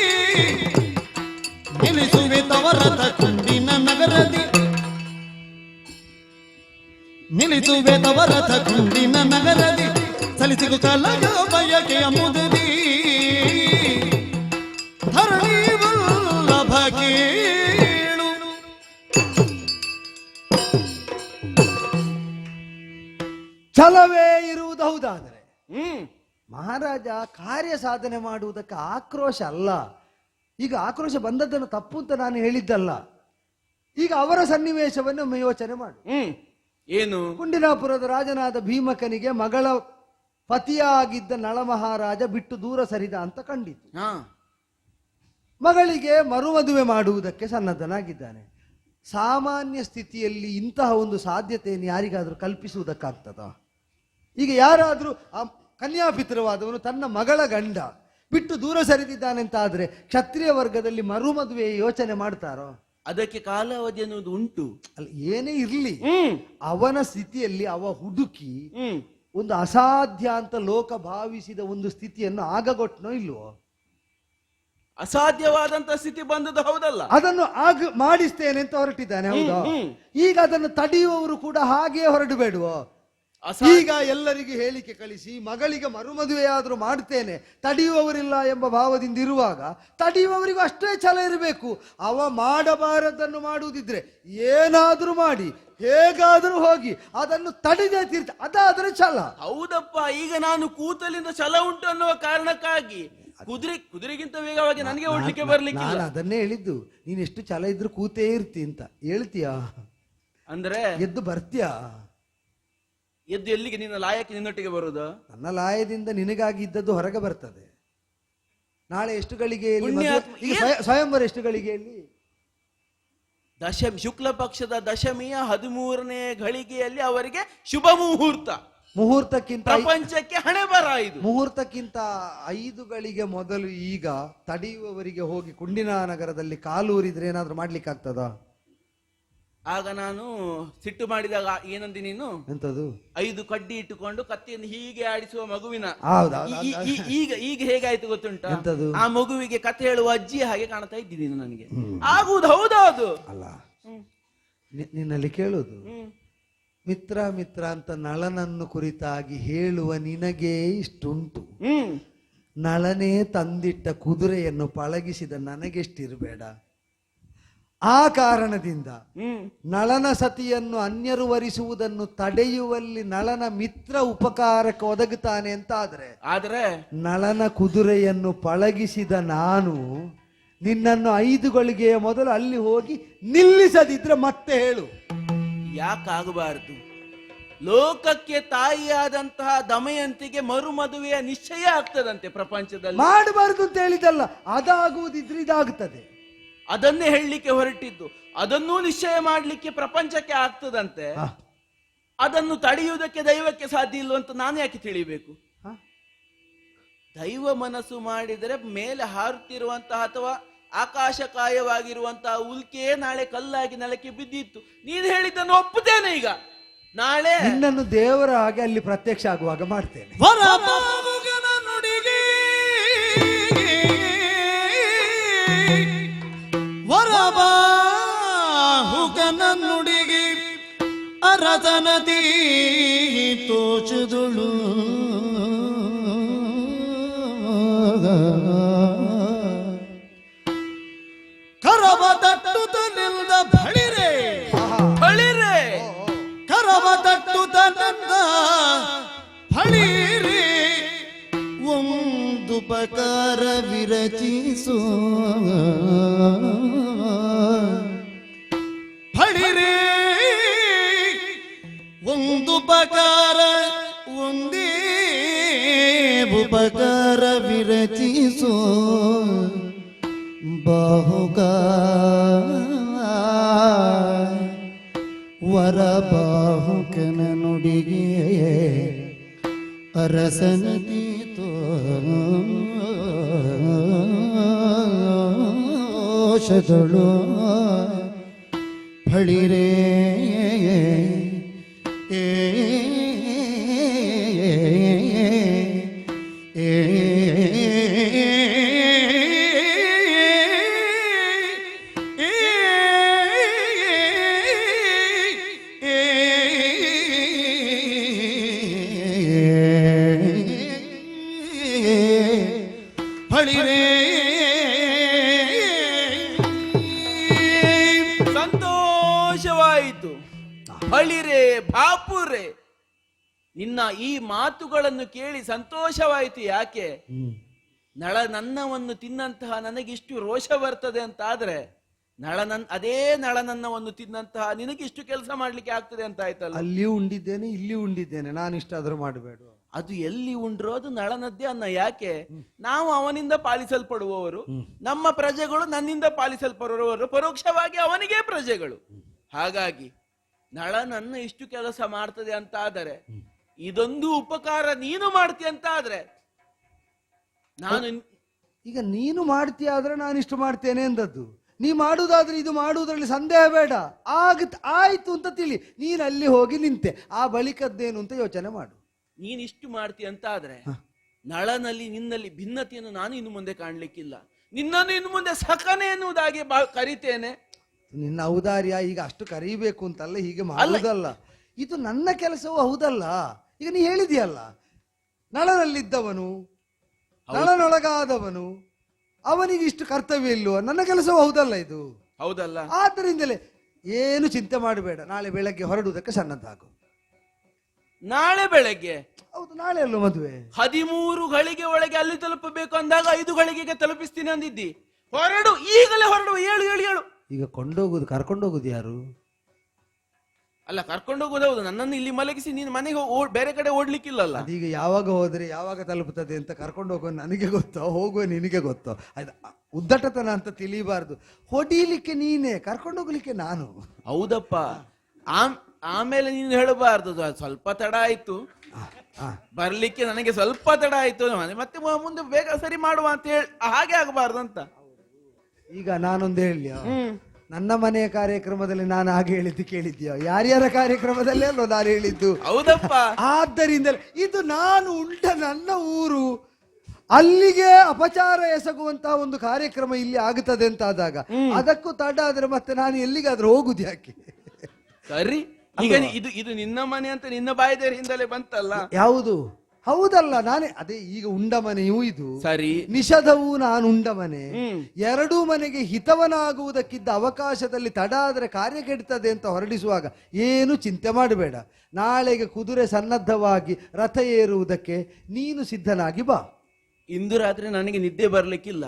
ನಿಲ್ಲಿಸುವೆ ತವರದ ಕುಂಡಿನ ನಗರದಿ, ನಿಲ್ಲಿಸುವೆ ತವರದ ಕುಂಡಿನ ನಗರದಿ, ಸಲಿಸಿಗು ಛಲಗ ಬಯಕೆಯ ಮುದದಿ ಧರಣಿ ವಲ್ಲಭ ಕೇಳು. ಛಲವೇ ಇರುವುದು ಹೌದಾದರೆ ಮಹಾರಾಜ ಕಾರ್ಯ ಸಾಧನೆ ಮಾಡುವುದಕ್ಕೆ ಆಕ್ರೋಶ ಅಲ್ಲ. ಈಗ ಆಕ್ರೋಶ ಬಂದದ್ದನ್ನು ತಪ್ಪು ಅಂತ ನಾನು ಹೇಳಿದ್ದಲ್ಲ. ಈಗ ಅವರ ಸನ್ನಿವೇಶವನ್ನು ಒಮ್ಮೆ ಯೋಚನೆ ಮಾಡು. ಏನು? ಕುಂಡಿನಾಪುರದ ರಾಜನಾದ ಭೀಮಕನಿಗೆ ಮಗಳ ಪತಿಯಾಗಿದ್ದ ನಳಮಹಾರಾಜ ಬಿಟ್ಟು ದೂರ ಸರಿದ ಅಂತ ಕಂಡಿತು. ಮಗಳಿಗೆ ಮರುಮದುವೆ ಮಾಡುವುದಕ್ಕೆ ಸನ್ನದ್ಧನಾಗಿದ್ದಾನೆ. ಸಾಮಾನ್ಯ ಸ್ಥಿತಿಯಲ್ಲಿ ಇಂತಹ ಒಂದು ಸಾಧ್ಯತೆಯನ್ನು ಯಾರಿಗಾದ್ರೂ ಕಲ್ಪಿಸುವುದಕ್ಕಾಗ್ತದ? ಈಗ ಯಾರಾದ್ರೂ ಆ ಕನ್ಯಾಪಿತೃವಾದವನು ತನ್ನ ಮಗಳ ಗಂಡ ಬಿಟ್ಟು ದೂರ ಸರಿದಿದ್ದಾನೆ ಅಂತ ಆದ್ರೆ ಕ್ಷತ್ರಿಯ ವರ್ಗದಲ್ಲಿ ಮರುಮದುವೆ ಯೋಚನೆ ಮಾಡ್ತಾರೋ? ಅದಕ್ಕೆ ಕಾಲಾವಧಿ ಅನ್ನೋದು ಉಂಟು. ಅಲ್ಲ, ಏನೇ ಇರ್ಲಿ ಅವನ ಸ್ಥಿತಿಯಲ್ಲಿ ಅವ ಹುಡುಕಿ ಒಂದು ಅಸಾಧ್ಯ ಅಂತ ಲೋಕ ಭಾವಿಸಿದ ಒಂದು ಸ್ಥಿತಿಯನ್ನು ಆಗಗೊಟ್ಟನೋ ಇಲ್ವೋ? ಅಸಾಧ್ಯವಾದಂತ ಸ್ಥಿತಿ ಬಂದದ್ದು ಹೌದಲ್ಲ, ಅದನ್ನು ಮಾಡಿಸ್ತೇನೆ ಅಂತ ಹೊರಟಿದ್ದಾನೆ ಹೌದಾ? ಈಗ ಅದನ್ನು ತಡೆಯುವವರು ಕೂಡ ಹಾಗೆಯೇ ಹೊರಡಬೇಡುವೋ? ಈಗ ಎಲ್ಲರಿಗೂ ಹೇಳಿಕೆ ಕಳಿಸಿ ಮಗಳಿಗೆ ಮರುಮದುವೆಯಾದ್ರೂ ಮಾಡ್ತೇನೆ, ತಡೆಯುವವರಿಲ್ಲ ಎಂಬ ಭಾವದಿಂದ ಇರುವಾಗ ತಡೆಯುವವರಿಗೂ ಅಷ್ಟೇ ಛಲ ಇರಬೇಕು. ಅವ ಮಾಡಬಾರದನ್ನು ಮಾಡುವುದಿದ್ರೆ ಏನಾದ್ರೂ ಮಾಡಿ ಹೇಗಾದ್ರೂ ಹೋಗಿ ಅದನ್ನು ತಡೆದೇ ತೀರ್ಥ, ಅದಾದ್ರೆ ಛಲ. ಹೌದಪ್ಪ, ಈಗ ನಾನು ಕೂತಲಿಂದ ಛಲ ಉಂಟು ಅನ್ನುವ ಕಾರಣಕ್ಕಾಗಿ ಕುದುರೆಗಿಂತ ವೇಗವಾಗಿ ನನಗೆ ಓಡ್ಲಿಕ್ಕೆ ಬರ್ಲಿಕ್ಕೆ. ನಾನು ಅದನ್ನೇ ಹೇಳಿದ್ದು, ನೀನ್ ಎಷ್ಟು ಛಲ ಇದ್ರು ಕೂತೇ ಇರ್ತಿ ಅಂತ. ಹೇಳ್ತೀಯಾ? ಅಂದ್ರೆ ಎದ್ದು ಬರ್ತೀಯಾ? ಎದ್ದು ಎಲ್ಲಿಗೆ? ನಿನ್ನ ಲಾಯಕ್ಕೆ ನಿನ್ನೊಟ್ಟಿಗೆ ಬರುವುದು? ನನ್ನ ಲಾಯದಿಂದ ನಿನಗಾಗಿ ಇದ್ದದ್ದು ಹೊರಗೆ ಬರ್ತದೆ. ನಾಳೆ ಎಷ್ಟು ಗಳಿಗೆಯಲ್ಲಿ ಸ್ವಯಂವರ? ಎಷ್ಟು ಗಳಿಗೆಯಲ್ಲಿ? ದಶಮಿ, ಶುಕ್ಲ ಪಕ್ಷದ ದಶಮಿಯ 13ನೇ ಗಳಿಗೆಯಲ್ಲಿ ಅವರಿಗೆ ಶುಭ ಮುಹೂರ್ತ. ಮುಹೂರ್ತಕ್ಕಿಂತ ಪ್ರಪಂಚಕ್ಕೆ ಹಣೆ ಬರ ಇದು. ಮುಹೂರ್ತಕ್ಕಿಂತ 5 ಗಳಿಗೆ ಮೊದಲು ಈಗ ತಡೆಯುವವರಿಗೆ ಹೋಗಿ ಕುಂಡಿನ ನಗರದಲ್ಲಿ ಕಾಲೂರಿದ್ರೆ ಏನಾದ್ರೂ ಮಾಡ್ಲಿಕ್ಕೆ ಆಗ್ತದ? ಆಗ ನಾನು ಸಿಟ್ಟು ಮಾಡಿದಾಗ ಏನಂದಿ ನೀನು? ಎಂತದು? 5 ಕಡ್ಡಿ ಇಟ್ಟುಕೊಂಡು ಕತ್ತಿಯನ್ನು ಹೀಗೆ ಆಡಿಸುವ ಮಗುವಿನ ಹೌದೌದು. ಈಗ ಈಗ ಹೇಗಾಯ್ತು ಗೊತ್ತುಂಟ? ಎಂತದು? ಆ ಮಗುವಿಗೆ ಕತೆ ಹೇಳುವ ಅಜ್ಜಿ ಹಾಗೆ ಕಾಣ್ತಾ ಇದ್ದೀನಿ ನೀನು ನನಗೆ. ಆಗುವುದು ಹೌದೌದು. ಅಲ್ಲ, ನಿನ್ನಲ್ಲಿ ಕೇಳುದು, ಮಿತ್ರ ಮಿತ್ರ ಅಂತ ನಳನನ್ನು ಕುರಿತಾಗಿ ಹೇಳುವ ನಿನಗೇ ಇಷ್ಟುಂಟು. ನಳನೇ ತಂದಿಟ್ಟ ಕುದುರೆಯನ್ನು ಪಳಗಿಸಿದ ನನಗೆಷ್ಟಿರಬೇಡ. ಆ ಕಾರಣದಿಂದ ನಳನ ಸತಿಯನ್ನು ಅನ್ಯರು ವರಿಸುವುದನ್ನು ತಡೆಯುವಲ್ಲಿ ನಳನ ಮಿತ್ರ ಉಪಕಾರಕ್ಕೆ ಒದಗುತ್ತಾನೆ ಅಂತ ಆದ್ರೆ ನಳನ ಕುದುರೆಯನ್ನು ಪಳಗಿಸಿದ ನಾನು ನಿನ್ನನ್ನು 5 ಗಳಿಗೆಯ ಮೊದಲು ಅಲ್ಲಿ ಹೋಗಿ ನಿಲ್ಲಿಸದಿದ್ರೆ ಮತ್ತೆ ಹೇಳು. ಯಾಕಾಗಬಾರದು? ಲೋಕಕ್ಕೆ ತಾಯಿಯಾದಂತಹ ದಮಯಂತಿಗೆ ಮರು ಮದುವೆಯ ನಿಶ್ಚಯ ಆಗ್ತದಂತೆ ಪ್ರಪಂಚದಲ್ಲಿ. ಮಾಡಬಾರದು ಅಂತ ಹೇಳಿದಲ್ಲ, ಅದಾಗುವುದಿದ್ರೆ ಇದಾಗುತ್ತದೆ. ಅದನ್ನೇ ಹೇಳಲಿಕ್ಕೆ ಹೊರಟಿದ್ದು. ಅದನ್ನೂ ನಿಶ್ಚಯ ಮಾಡಲಿಕ್ಕೆ ಪ್ರಪಂಚಕ್ಕೆ ಆಗ್ತದಂತೆ. ಅದನ್ನು ತಡೆಯುವುದಕ್ಕೆ ದೈವಕ್ಕೆ ಸಾಧ್ಯ ಇಲ್ವಂತ ನಾನು ಯಾಕೆ ತಿಳಿಬೇಕು? ದೈವ ಮನಸ್ಸು ಮಾಡಿದರೆ ಮೇಲೆ ಹಾರುತ್ತಿರುವಂತಹ ಅಥವಾ ಆಕಾಶಕಾಯವಾಗಿರುವಂತಹ ಉಲ್ಕೆಯೇ ನಾಳೆ ಕಲ್ಲಾಗಿ ನೆಲಕ್ಕೆ ಬಿದ್ದಿತ್ತು. ನೀನು ಹೇಳಿದ್ದನ್ನು ಒಪ್ಪುತ್ತೇನೆ. ಈಗ ನಾಳೆ ನಿನ್ನನ್ನು ದೇವರ ಹಾಗೆ ಅಲ್ಲಿ ಪ್ರತ್ಯಕ್ಷ ಆಗುವಾಗ ಮಾಡ್ತೇನೆ. ವರಬಾಹುಗನ ನುಡಿಗೆ ಅರಸನದಿ ತೋಚುದುಳು ಕರವ ತಟ್ಟುತ್ತಲಿಂದ ಬಳಿರೆ ಬಳಿರೆ ಕರವ ತಟ್ಟುತ್ತಲಿಂದ ಬಳಿರೆ ಒಂದು ಪಕಾರ ವಿರಚಿಸೋ ಬಳಿರೆ ಒಂದು ಪಕಾರ ಒಂದೇ ಉಪಕಾರ ವಿರಚಿಸೋ ಬಾಹುಗ ವರ ಬಾಹುಕನ ನುಡಿಗೆ ಅರಸನೀತೋ ಶದಳು ಫಳಿರೇ ಸಂತೋಷವಾಯಿತು. ಬಳಿರೆ ಬಾಪುರೆ, ನಿನ್ನ ಈ ಮಾತುಗಳನ್ನು ಕೇಳಿ ಸಂತೋಷವಾಯಿತು. ಯಾಕೆ? ನನ್ನವನ್ನು ತಿನ್ನಂತಹ ನನಗಿಷ್ಟು ರೋಷ ಬರ್ತದೆ ಅಂತ ಆದ್ರೆ ಅದೇ ನಳನನ್ನವನ್ನು ತಿನ್ನಂತಹ ನಿನಗಿಷ್ಟು ಕೆಲಸ ಮಾಡ್ಲಿಕ್ಕೆ ಆಗ್ತದೆ ಅಂತ ಆಯ್ತಲ್ಲ. ಅಲ್ಲಿ ಉಂಡಿದ್ದೇನೆ, ಇಲ್ಲಿ ಉಂಡಿದ್ದೇನೆ, ನಾನು ಇಷ್ಟಾದ್ರೂ ಮಾಡಬೇಡ. ಅದು ಎಲ್ಲಿ ಉಂಡ್ರೋ ಅದು ನಳನದ್ದೇ ಅನ್ನ. ಯಾಕೆ? ನಾವು ಅವನಿಂದ ಪಾಲಿಸಲ್ಪಡುವವರು, ನಮ್ಮ ಪ್ರಜೆಗಳು ನನ್ನಿಂದ ಪಾಲಿಸಲ್ಪಡುವವರು, ಪರೋಕ್ಷವಾಗಿ ಅವನಿಗೆ ಪ್ರಜೆಗಳು. ಹಾಗಾಗಿ ನಳನನ್ನ ಇಷ್ಟು ಕೆಲಸ ಮಾಡ್ತದೆ ಅಂತ ಆದರೆ, ಇದೊಂದು ಉಪಕಾರ ನೀನು ಮಾಡ್ತೀಯ ಅಂತ ಆದ್ರೆ ನಾನು ಈಗ ನೀನು ಮಾಡ್ತೀಯ ಆದ್ರೆ ನಾನು ಇಷ್ಟು ಮಾಡ್ತೇನೆ ಎಂದದ್ದು. ನೀ ಮಾಡುವುದಾದ್ರೆ ಇದು ಮಾಡುವುದರಲ್ಲಿ ಸಂದೇಹ ಬೇಡ. ಆಯ್ತು ಅಂತ ತಿಳಿ. ನೀನು ಅಲ್ಲಿ ಹೋಗಿ ನಿಂತೆ, ಆ ಬಳಿಕದ್ದೇನು ಅಂತ ಯೋಚನೆ ಮಾಡು. ನೀನಿಷ್ಟು ಮಾಡ್ತೀಯ ಅಂತ ಆದ್ರೆ ನಳನಲ್ಲಿ ನಿನ್ನಲ್ಲಿ ಭಿನ್ನತೆಯನ್ನು ನಾನು ಇನ್ನು ಮುಂದೆ ಕಾಣ್ಲಿಕ್ಕಿಲ್ಲ. ನಿನ್ನನ್ನು ಇನ್ನು ಮುಂದೆ ಸಕನೆ ಎನ್ನುವುದಾಗಿ ಕರಿತೇನೆ. ನಿನ್ನ ಔದಾರ್ಯ ಈಗ ಅಷ್ಟು ಕರೀಬೇಕು ಅಂತಲ್ಲ, ಹೀಗೆ ಮಾಡುವುದಲ್ಲ. ಇದು ನನ್ನ ಕೆಲಸವೂ ಹೌದಲ್ಲ. ಈಗ ನೀ ಹೇಳಿದೆಯಲ್ಲ, ನಳನಲ್ಲಿದ್ದವನು, ನಳನೊಳಗಾದವನು, ಅವನಿಗೆ ಇಷ್ಟು ಕರ್ತವ್ಯ ಇಲ್ಲವ, ನನ್ನ ಕೆಲಸವೂ ಹೌದಲ್ಲ ಇದು. ಹೌದಲ್ಲ? ಆದ್ದರಿಂದಲೇ ಏನು ಚಿಂತೆ ಮಾಡಬೇಡ. ನಾಳೆ ಬೆಳಗ್ಗೆ ಹೊರಡುವುದಕ್ಕೆ ಸನ್ನದ್ಧಾಗು. ನಾಳೆ ಬೆಳಗ್ಗೆ? ಹೌದು, ನಾಳೆ ಅಲ್ಲೋ ಮದುವೆ. 13 ಗಳಿಗೆ ಒಳಗೆ ಅಲ್ಲಿ ತಲುಪಬೇಕು ಅಂದಾಗ 5 ಗಳಿಗೆಗೆ ತಲುಪಿಸ್ತೀನಿ ಅಂದಿದ್ದಿ. ಹೊರಡು, ಈಗಲೇ ಹೊರಡು. ಏಳು ಏಳು ಏಳು. ಈಗ ಕರ್ಕೊಂಡೋಗುದು ಯಾರು? ಅಲ್ಲ, ಕರ್ಕೊಂಡೋಗೋದು ಹೌದು. ನನ್ನನ್ನು ಇಲ್ಲಿ ಮಲಗಿಸಿ ನೀನು ಮನೆಗೆ ಬೇರೆ ಕಡೆ ಓಡ್ಲಿಕ್ಕಿಲ್ಲಲ್ಲ. ಅದೀಗ ಯಾವಾಗ ಹೋದ್ರೆ ಯಾವಾಗ ತಲುಪುತ್ತದೆ ಅಂತ ಕರ್ಕೊಂಡು ಹೋಗೋ ನನಗೆ ಗೊತ್ತೋ, ಹೋಗುವ ನಿನಗೆ ಗೊತ್ತೋ. ಆಯ್ತು, ಉದ್ದಟತನ ಅಂತ ತಿಳಿಬಾರ್ದು. ಹೊಡಿಲಿಕ್ಕೆ ನೀನೆ, ಕರ್ಕೊಂಡೋಗ್ಲಿಕ್ಕೆ ನಾನು. ಹೌದಪ್ಪ. ಆಮೇಲೆ ನೀನು ಹೇಳಬಾರ್ದು ಸ್ವಲ್ಪ ತಡ ಆಯ್ತು ಬರ್ಲಿಕ್ಕೆ, ನನಗೆ ಸ್ವಲ್ಪ ತಡ ಆಯ್ತು, ಮತ್ತೆ ಮುಂದೆ ಬೇಗ ಸರಿ ಮಾಡುವ ಅಂತ ಹೇಳಿ ಹಾಗೆ ಆಗಬಾರ್ದು ಅಂತ. ಈಗ ನಾನೊಂದು ಹೇಳಿ, ನನ್ನ ಮನೆಯ ಕಾರ್ಯಕ್ರಮದಲ್ಲಿ ನಾನು ಹಾಗೆ ಹೇಳಿದ್ದು ಕೇಳಿದ್ಯೋ? ಯಾರ್ಯಾರ ಕಾರ್ಯಕ್ರಮದಲ್ಲಿ ಅಲ್ಲೋ ನಾನು ಹೇಳಿದ್ದು. ಹೌದಪ್ಪ. ಆದ್ದರಿಂದಲೇ ಇದು ನಾನು ಉಂಟ ನನ್ನ ಊರು, ಅಲ್ಲಿಗೆ ಅಪಚಾರ ಎಸಗುವಂತಹ ಒಂದು ಕಾರ್ಯಕ್ರಮ ಇಲ್ಲಿ ಆಗುತ್ತದೆ ಅಂತ ಆದಾಗ ಅದಕ್ಕೂ ತಡ ಆದ್ರೆ ಮತ್ತೆ ನಾನು ಎಲ್ಲಿಗಾದ್ರೂ ಹೋಗುದು ಯಾಕೆ? ಸರಿ, ಈಗ ಇದು ನಿನ್ನ ಮನೆ ಅಂತ ನಿನ್ನ ಬಾಯದರಿಂದಲೇ ಬಂತಲ್ಲ. ಯಾವುದು? ಹೌದಲ್ಲ, ನಾನೇ ಅದೇ ಈಗ ಉಂಡ ಮನೆಯೂ ಇದು ಸರಿ, ನಿಷಧವೂ ನಾನು ಉಂಡ ಮನೆ. ಎರಡೂ ಮನೆಗೆ ಹಿತವನಾಗುವುದಕ್ಕಿದ್ದ ಅವಕಾಶದಲ್ಲಿ ತಡ ಆದರೆ ಕಾರ್ಯ ಕೆಡ್ತದೆ ಅಂತ ಹೊರಡಿಸುವಾಗ ಏನು ಚಿಂತೆ ಮಾಡಬೇಡ. ನಾಳೆಗೆ ಕುದುರೆ ಸನ್ನದ್ಧವಾಗಿ ರಥ ಏರುವುದಕ್ಕೆ ನೀನು ಸಿದ್ಧನಾಗಿ ಬಾ. ಇಂದು ರಾತ್ರಿ ನನಗೆ ನಿದ್ದೆ ಬರ್ಲಿಕ್ಕಿಲ್ಲ.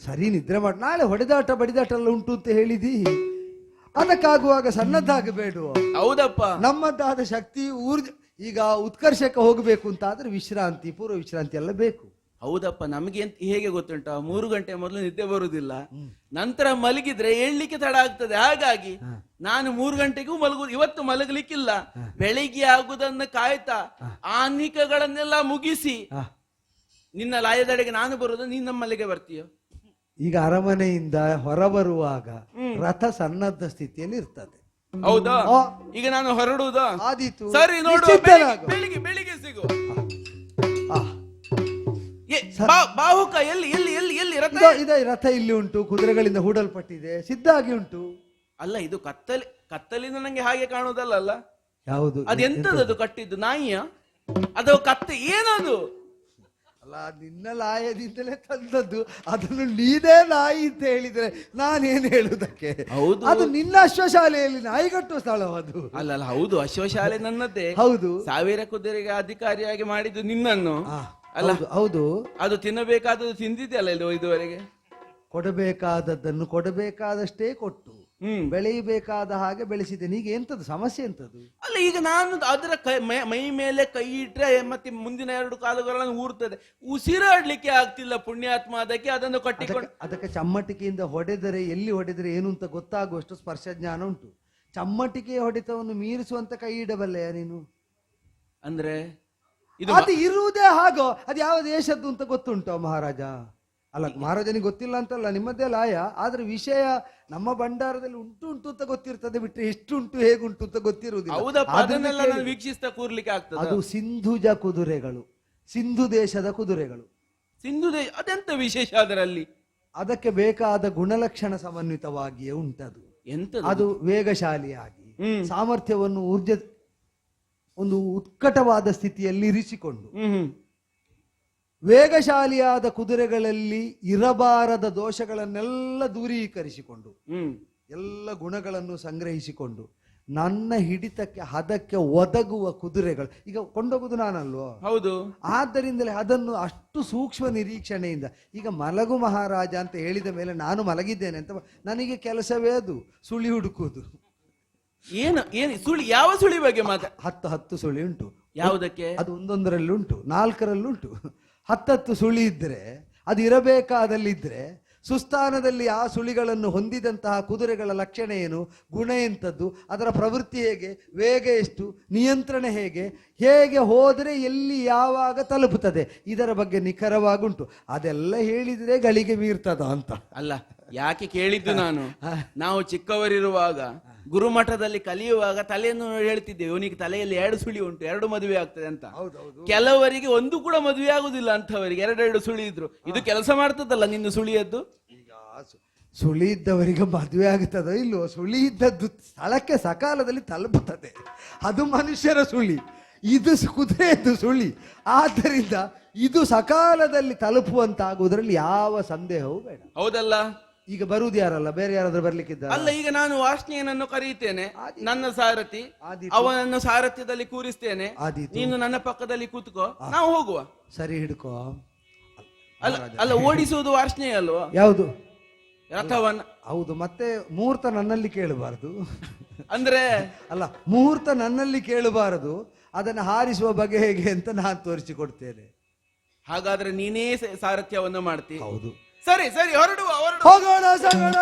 ಸರಿ, ನಿದ್ರೆ ಮಾಡಿ. ನಾಳೆ ಹೊಡೆದಾಟ ಬಡಿದಾಟ ಎಲ್ಲ ಉಂಟು ಅಂತ ಹೇಳಿದಿ, ಅದಕ್ಕಾಗುವಾಗ ಸನ್ನದ್ಧ ಆಗಬೇಡ. ಹೌದಪ್ಪ. ನಮ್ಮದಾದ ಶಕ್ತಿ ಊರ್ಜ ಈಗ ಉತ್ಕರ್ಷಕ್ಕೆ ಹೋಗಬೇಕು ಅಂತ ಆದ್ರೆ ವಿಶ್ರಾಂತಿ, ಪೂರ್ವ ವಿಶ್ರಾಂತಿ ಎಲ್ಲ ಬೇಕು. ಹೌದಪ್ಪ, ನಮಗೆ ಹೇಗೆ ಗೊತ್ತುಂಟ, 3 ಗಂಟೆ ಮೊದಲು ನಿದ್ದೆ ಬರುವುದಿಲ್ಲ, ನಂತರ ಮಲಗಿದ್ರೆ ಏಳ್ಲಿಕ್ಕೆ ತಡ ಆಗ್ತದೆ. ಹಾಗಾಗಿ ನಾನು 3 ಗಂಟೆಗೂ ಮಲಗುದು. ಇವತ್ತು ಮಲಗಲಿಕ್ಕಿಲ್ಲ, ಬೆಳಿಗ್ಗೆ ಆಗುದನ್ನ ಕಾಯ್ತಾ ಆನ್ನಿಕಗಳನ್ನೆಲ್ಲ ಮುಗಿಸಿ ನಿನ್ನ ಲಾಯದಡೆಗೆ ನಾನು ಬರುವುದು, ನೀನ್ ನಮ್ಮಲ್ಲಿಗೆ ಬರ್ತೀಯ. ಈಗ ಅರಮನೆಯಿಂದ ಹೊರಬರುವಾಗ ರಥ ಸನ್ನದ್ಧ ಸ್ಥಿತಿಯಲ್ಲಿ ಇರ್ತದೆ. ಹೌದಾ? ಈಗ ನಾನು ಹೊರಡುವುದಾ? ಆದೀತು, ಸರಿ, ನೋಡುವ. ಬೆಳಿಗ್ಗೆ ಬೆಳಿಗ್ಗೆ ಸಿಗು. ಬಾಹುಕ ಎಲ್ಲಿ ಎಲ್ಲಿ ಎಲ್ಲಿ ಎಲ್ಲಿ ರಥ? ಇದೆ, ರಥ ಇಲ್ಲಿ ಉಂಟು, ಕುದುರೆಗಳಿಂದ ಹೂಡಲ್ಪಟ್ಟಿದೆ, ಸಿದ್ಧ ಆಗಿ ಉಂಟು. ಅಲ್ಲ, ಇದು ಕತ್ತಲಿಂದ ನಂಗೆ ಹಾಗೆ ಕಾಣುವುದಲ್ಲ. ಯಾವುದು? ಅದೆಂತದದು ಕಟ್ಟಿದ್ದು? ನಾಯಿಯ ಅದು ಕತ್ತೆ? ಏನದು? ಅಲ್ಲ, ನಿನ್ನ ಲಾಯದಿಂದಲೇ ತಂದದ್ದು, ಅದನ್ನು ನೀನೇ ನಾಯಿ ಅಂತ ಹೇಳಿದ್ರೆ ನಾನೇನು ಹೇಳುವುದಕ್ಕೆ? ಹೌದು, ಅದು ನಿನ್ನ ಅಶ್ವಶಾಲೆಯಲ್ಲಿ ನಾಯಿ ಕಟ್ಟುವ ಸ್ಥಳ ಅದು. ಅಲ್ಲ, ಹೌದು, ಅಶ್ವಶಾಲೆ ನನ್ನದೇ. ಹೌದು, 1000 ಕುದುರೆಗೆ ಅಧಿಕಾರಿಯಾಗಿ ಮಾಡಿದ್ದು ನಿನ್ನನ್ನು ಅಲ್ಲ? ಹೌದು, ಅದು ತಿನ್ನಬೇಕಾದದ್ದು ತಿಂದಿದೆಯಲ್ಲ ಇದುವರೆಗೆ. ಕೊಡಬೇಕಾದದ್ದನ್ನು ಕೊಡಬೇಕಾದಷ್ಟೇ ಕೊಟ್ಟು ಬೆಳೆಯಬೇಕಾದ ಹಾಗೆ ಬೆಳೆಸಿದ್ದೇನೆ. ಈಗ ಎಂತದ್ದು ಸಮಸ್ಯೆ? ಎಂತದ್ದು? ಅಲ್ಲ, ಈಗ ನಾನು ಅದರ ಮೈ ಮೇಲೆ ಕೈ ಇಟ್ರೆ ಮತ್ತೆ ಮುಂದಿನ 2 ಕಾಲುಗಳನ್ನು ಊರ್ತದೆ, ಉಸಿರಾಡ್ಲಿಕ್ಕೆ ಆಗ್ತಿಲ್ಲ ಪುಣ್ಯಾತ್ಮ. ಅದಕ್ಕೆ ಅದನ್ನು ಕಟ್ಟಿಕೊಂಡು ಅದಕ್ಕೆ ಚಮ್ಮಟಿಕೆಯಿಂದ ಹೊಡೆದರೆ ಎಲ್ಲಿ ಹೊಡೆದರೆ ಏನು ಅಂತ ಗೊತ್ತಾಗುವಷ್ಟು ಸ್ಪರ್ಶ ಜ್ಞಾನ ಉಂಟು. ಚಮ್ಮಟಿಕೆಯ ಹೊಡೆತವನ್ನು ಮೀರಿಸುವಂತ ಕೈ ಇಡಬಲ್ಲೆಯ ನೀನು? ಅಂದ್ರೆ ಅದು ಇರುವುದೇ ಹಾಗೋ. ಅದು ಯಾವ ದೇಶದ್ದು ಅಂತ ಗೊತ್ತುಂಟು ಮಹಾರಾಜ? ಅಲ್ಲ, ಮಹಾರಾಜನಿಗೆ ಗೊತ್ತಿಲ್ಲ ಅಂತಲ್ಲ, ನಿಮ್ಮದೇ ಲಾಯ. ಆದ್ರೆ ವಿಷಯ ನಮ್ಮ ಭಂಡಾರದಲ್ಲಿ ಉಂಟು ಅಂತ ಗೊತ್ತಿರ್ತದೆ, ಬಿಟ್ಟರೆ ಎಷ್ಟುಂಟು ಹೇಗುಂಟು ಅಂತ ಗೊತ್ತಿರುವುದಿಲ್ಲ. ವೀಕ್ಷಿಸ್ತಾ ಕೂರ್ಲಿಕ್ಕೆ ಆಗ್ತದೆ. ಅದು ಸಿಂಧುಜ ಕುದುರೆಗಳು, ಸಿಂಧು ದೇಶದ ಕುದುರೆಗಳು. ಸಿಂಧು ದೇಶ ಅದೆಂತ ವಿಶೇಷ ಅದರಲ್ಲಿ? ಅದಕ್ಕೆ ಬೇಕಾದ ಗುಣಲಕ್ಷಣ ಸಮನ್ವಿತವಾಗಿಯೇ ಉಂಟದು. ಎಂತ? ಅದು ವೇಗಶಾಲಿಯಾಗಿ ಸಾಮರ್ಥ್ಯವನ್ನು ಒಂದು ಉತ್ಕಟವಾದ ಸ್ಥಿತಿಯಲ್ಲಿ ಇರಿಸಿಕೊಂಡು, ವೇಗಶಾಲಿಯಾದ ಕುದುರೆಗಳಲ್ಲಿ ಇರಬಾರದ ದೋಷಗಳನ್ನೆಲ್ಲ ದೂರೀಕರಿಸಿಕೊಂಡು, ಎಲ್ಲ ಗುಣಗಳನ್ನು ಸಂಗ್ರಹಿಸಿಕೊಂಡು ನನ್ನ ಹಿಡಿತಕ್ಕೆ ಹದಕ್ಕೆ ಒದಗುವ ಕುದುರೆಗಳು. ಈಗ ಕೊಂಡೋಗುದು ನಾನಲ್ವೋ? ಹೌದು. ಆದ್ದರಿಂದಲೇ ಅದನ್ನು ಅಷ್ಟು ಸೂಕ್ಷ್ಮ ನಿರೀಕ್ಷಣೆಯಿಂದ, ಈಗ ಮಲಗು ಮಹಾರಾಜ ಅಂತ ಹೇಳಿದ ಮೇಲೆ ನಾನು ಮಲಗಿದ್ದೇನೆ ಅಂತ ನನಗೆ ಕೆಲಸವೇ ಅದು ಸುಳಿ ಹುಡುಕುವುದು. ಏನು ಸುಳಿ? ಯಾವ ಸುಳಿ ಬಗ್ಗೆ ಮಾತ್ರ? 10 ಸುಳಿ ಉಂಟು. ಯಾವುದಕ್ಕೆ? ಅದು ಒಂದೊಂದರಲ್ಲಿ ಉಂಟು, 4ರಲ್ಲಿ ಉಂಟು. 10 ಸುಳಿ ಇದ್ರೆ, ಅದು ಇರಬೇಕಾದಲ್ಲಿದ್ರೆ, ಸುಸ್ಥಾನದಲ್ಲಿ ಆ ಸುಳಿಗಳನ್ನು ಹೊಂದಿದಂತಹ ಕುದುರೆಗಳ ಲಕ್ಷಣ ಏನು, ಗುಣ ಎಂಥದ್ದು, ಅದರ ಪ್ರವೃತ್ತಿ ಹೇಗೆ, ವೇಗ ಎಷ್ಟು, ನಿಯಂತ್ರಣ ಹೇಗೆ, ಹೇಗೆ ಹೋದರೆ ಎಲ್ಲಿ ಯಾವಾಗ ತಲುಪುತ್ತದೆ, ಇದರ ಬಗ್ಗೆ ನಿಖರವಾಗುಂಟು. ಅದೆಲ್ಲ ಹೇಳಿದ್ರೆ ಗಳಿಗೆ ಮೀರ್ತದ ಅಂತ. ಅಲ್ಲ, ಯಾಕೆ ಕೇಳಿದ್ದು ನಾನು, ನಾವು ಚಿಕ್ಕವರಿರುವಾಗ ಗುರುಮಠದಲ್ಲಿ ಕಲಿಯುವಾಗ ತಲೆಯನ್ನು ಹೇಳ್ತಿದ್ದೇವೆ, ಇವನಿಗೆ ತಲೆಯಲ್ಲಿ 2 ಸುಳಿ ಉಂಟು, 2 ಮದುವೆ ಆಗ್ತದೆ ಅಂತ. ಕೆಲವರಿಗೆ 1 ಕೂಡ ಮದುವೆ ಆಗುದಿಲ್ಲ, ಅಂತವರಿಗೆ 2 ಸುಳಿ ಇದ್ರು. ಇದು ಕೆಲಸ ಮಾಡ್ತದಲ್ಲ ನಿನ್ನ ಸುಳಿಯದ್ದು? ಈಗ ಸುಳಿ ಇದ್ದವರಿಗೆ ಮದುವೆ ಆಗುತ್ತದೋ ಇಲ್ವೋ? ಸುಳಿ ಇದ್ದದ್ದು ಸ್ಥಳಕ್ಕೆ ಸಕಾಲದಲ್ಲಿ ತಲುಪುತ್ತದೆ, ಅದು ಮನುಷ್ಯರ ಸುಳಿ. ಇದು ಕುದುರೆಯದ್ದು ಸುಳಿ. ಆದ್ದರಿಂದ ಇದು ಸಕಾಲದಲ್ಲಿ ತಲುಪುವಂತಾಗುವುದರಲ್ಲಿ ಯಾವ ಸಂದೇಹವೂ ಬೇಡ. ಹೌದಲ್ಲ? ಈಗ ಬರುವುದು ಯಾರಲ್ಲ, ಬೇರೆ ಯಾರಾದ್ರೂ ಬರ್ಲಿಕ್ಕಿದ್ದ? ಅಲ್ಲ, ಈಗ ನಾನು ವಾರ್ಷ್ಣೇಯನನ್ನು ಕರೀತೇನೆ, ನನ್ನ ಸಾರಥಿ, ಅವನನ್ನು ಸಾರಥ್ಯದಲ್ಲಿ ಕೂರಿಸ್ತೇನೆ, ನೀನು ನನ್ನ ಪಕ್ಕದಲ್ಲಿ ಕೂತ್ಕೋ, ನಾವು ಹೋಗುವ. ಸರಿ, ಹಿಡ್ಕೋ. ಅಲ್ಲ, ಓಡಿಸುವುದು ವಾರ್ಷ್ಣೇಯ ಅಲ್ವಾ? ಯಾವುದು? ರಥವನ್ನ. ಹೌದು. ಮತ್ತೆ ಮುಹೂರ್ತ ನನ್ನಲ್ಲಿ ಕೇಳಬಾರದು ಅಂದ್ರೆ? ಅಲ್ಲ, ಮುಹೂರ್ತ ನನ್ನಲ್ಲಿ ಕೇಳಬಾರದು, ಅದನ್ನು ಹಾರಿಸುವ ಬಗೆ ಹೇಗೆ ಅಂತ ನಾನು ತೋರಿಸಿಕೊಡ್ತೇನೆ. ಹಾಗಾದ್ರೆ ನೀನೇ ಸಾರಥ್ಯವನ್ನು ಮಾಡ್ತಿ? ಹೌದು. ಸರಿ ಸರಿ, ಹೊರಡುವ. ಹೋಗೋಣ, ಸಾಗೋಣ.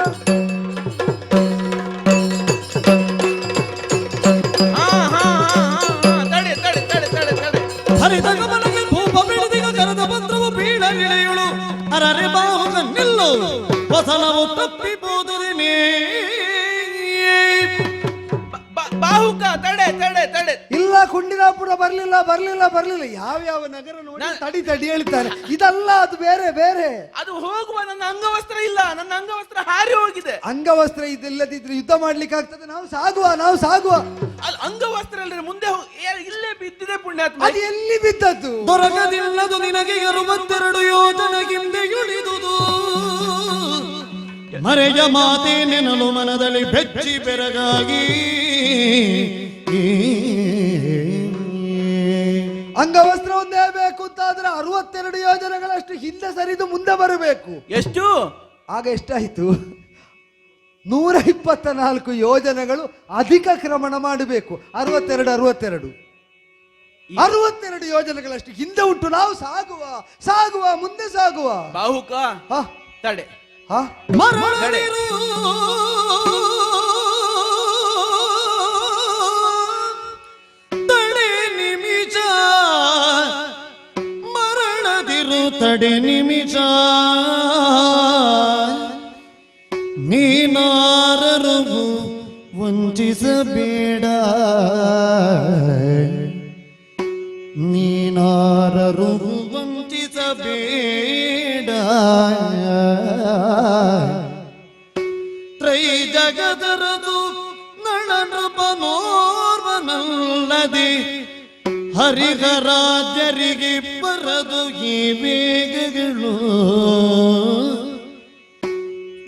ಹರಿದ ಗಮನಕ್ಕೆ ಭೂಪ ಬಿಡದಿಗ ಕರೆದ ಪತ್ರವು ಬೀಳ ನಿಳೆಯುಳು ಅರರೆ ಬಾಹುಗ ನಿಲ್ಲು ವಸನವು ತಪ್ಪಿಬೋದುದಿನೇ ತಡೆ ತಡೆ ತಡೆ. ಇಲ್ಲ ಕುಂಡಿನಾಪುರ ಬರ್ಲಿಲ್ಲ ಬರ್ಲಿಲ್ಲ ಬರ್ಲಿಲ್ಲ ಯಾವ ನಗರ ನೋಡಿ ತಡಿ ತಡಿ ಹೇಳ್ತಾರೆ. ಇದಲ್ಲ, ಅದು ಬೇರೆ ಬೇರೆ. ಅದು ಹೋಗುವ ನನ್ನ ಅಂಗವಸ್ತ್ರ ಇಲ್ಲ, ನನ್ನ ಅಂಗವಸ್ತ್ರ ಹಾರಿ ಹೋಗಿದೆ. ಅಂಗವಸ್ತ್ರ ಇದಿಲ್ಲದಿದ್ರೆ ಯುದ್ಧ ಮಾಡ್ಲಿಕ್ಕೆ ಆಗ್ತದೆ. ನಾವು ಸಾಗುವ. ಅದು ಅಂಗವಸ್ತ್ರ ಅಲ್ಲದೆ ಮುಂದೆ ಇಲ್ಲೇ ಬಿದ್ದಿದೆ ಪುಣ್ಯಾತ್ಮ. ಅದು ಎಲ್ಲಿ ಬಿದ್ದದ್ದು? ದೊರಕದಿಲ್ಲದು ನಿನಗೆ 62 ಯೋಜನೆಗಿಂದ ಇಳಿದುದು. ಮರೆಯ ಮಾತೆ ನೆನಲು ಮನದಲ್ಲಿ ಬೆಚ್ಚಿ ಬೆರಗಾಗಿ. ಅಂಗವಸ್ತ್ರ ಒಂದೇ ಬೇಕು ಅಂತಾದ್ರೆ 62 ಯೋಜನೆಗಳಷ್ಟು ಹಿಂದೆ ಸರಿದು ಮುಂದೆ ಬರಬೇಕು. ಎಷ್ಟು? ಆಗ ಎಷ್ಟಾಯ್ತು? 124 ಯೋಜನೆಗಳು ಅಧಿಕ ಕ್ರಮಣ ಮಾಡಬೇಕು. 62 ಯೋಜನೆಗಳಷ್ಟು ಹಿಂದೆ ಉಂಟು. ನಾವು ಸಾಗುವ ಮುಂದೆ ಸಾಗುವ. ಬಾಹುಕ ತಡೆ. ಮರಳದಿರು ತಡೆ ನಿಮಿಷ, ಮರಳದಿರು ತಡೆ ನಿಮಿಷ. ನೀನಾರರು ವಂಚಿಸಬೇಡ, ನೀನಾರರು ವಂಚಿಸಬೇಡ. ತ್ರೈ ಜಗದರದು ನಳನೃಪನೋರ್ವನಲ್ಲದೆ ಹರಿಹರಾಜ್ಯರಿಗೆ ಬರದು ಈ ವೇಗಗಳು.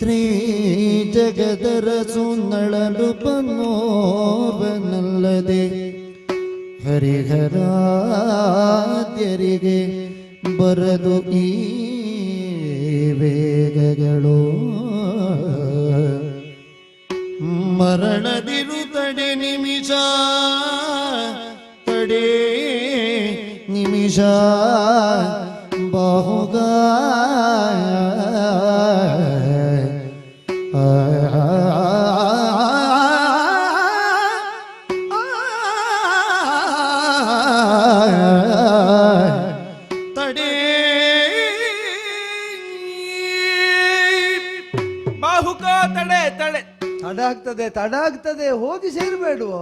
ತ್ರೈ ಜಗದರಸು ನಳನೃಪನೋರ್ವನಲ್ಲದೆ ಹರಿಹರಾದ್ಯರಿಗೆ ಬರದು ಈ ವೇಗಗಳು. ಮರಣದಿರು ತಡೆ ನಿಮಿಷ, ತಡೆ ನಿಮಿಷ. ಬಾಹುಗ ತಡ ಆಗ್ತದೆ. ಹೋಗಿ ಸೇರ್ಬೇಡುವ?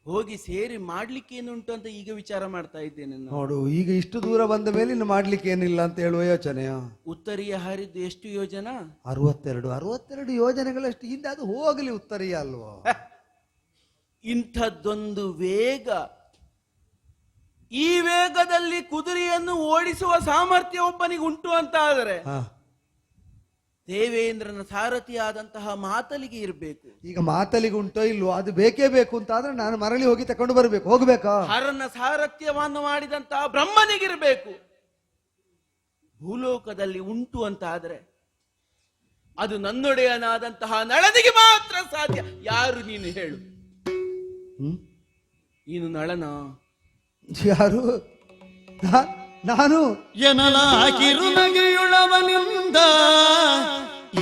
ಹೋಗಿ ಸೇರಿ ಮಾಡ್ಲಿಕ್ಕೆ ಏನುಂಟು ಅಂತ ಈಗ ವಿಚಾರ ಮಾಡ್ತಾ ಇದ್ದೇನೆ. ನೋಡು, ಈಗ ಇಷ್ಟು ದೂರ ಬಂದ ಮೇಲೆ ಇನ್ನು ಮಾಡ್ಲಿಕ್ಕೆ ಏನಿಲ್ಲ ಅಂತ ಹೇಳುವ ಯೋಚನೆಯ. ಉತ್ತರೀಯ ಹಾರಿದ್ದು ಎಷ್ಟು ಯೋಜನಾ? 62 ಯೋಜನೆಗಳಷ್ಟು ಹಿಂದೆ. ಅದು ಹೋಗಲಿ, ಉತ್ತರೀಯ ಅಲ್ವಾ? ಇಂಥದ್ದೊಂದು ವೇಗ, ಈ ವೇಗದಲ್ಲಿ ಕುದುರೆಯನ್ನು ಓಡಿಸುವ ಸಾಮರ್ಥ್ಯ ಒಬ್ಬನಿಗೆ ಉಂಟು ಅಂತ ಆದರೆ ದೇವೇಂದ್ರನ ಸಾರಥಿಯಾದಂತಹ ಮಾತಲಿಗೆ ಇರಬೇಕು. ಈಗ ಮಾತಲಿಗೆ ಉಂಟೋ ಇಲ್ವೋ, ಅದು ಬೇಕೇ ಬೇಕು ಅಂತ ಆದ್ರೆ ನಾನು ಮರಳಿ ಹೋಗಿ ತಕೊಂಡು ಬರಬೇಕು. ಹೋಗ್ಬೇಕಾ? ಹರನ ಸಾರಥ್ಯವನ್ನು ಮಾಡಿದಂತಹ ಬ್ರಹ್ಮನಿಗಿರಬೇಕು. ಭೂಲೋಕದಲ್ಲಿ ಉಂಟು ಅಂತ ಆದ್ರೆ ಅದು ನನ್ನೊಡೆಯನಾದಂತಹ ನಳನಿಗೆ ಮಾತ್ರ ಸಾಧ್ಯ. ಯಾರು ನೀನು ಹೇಳು? ನೀನು ನಳನ? ಯಾರು? ನಾನು ಎನಲ ಕಿರುನಗೆಯುಳವನಿಂದ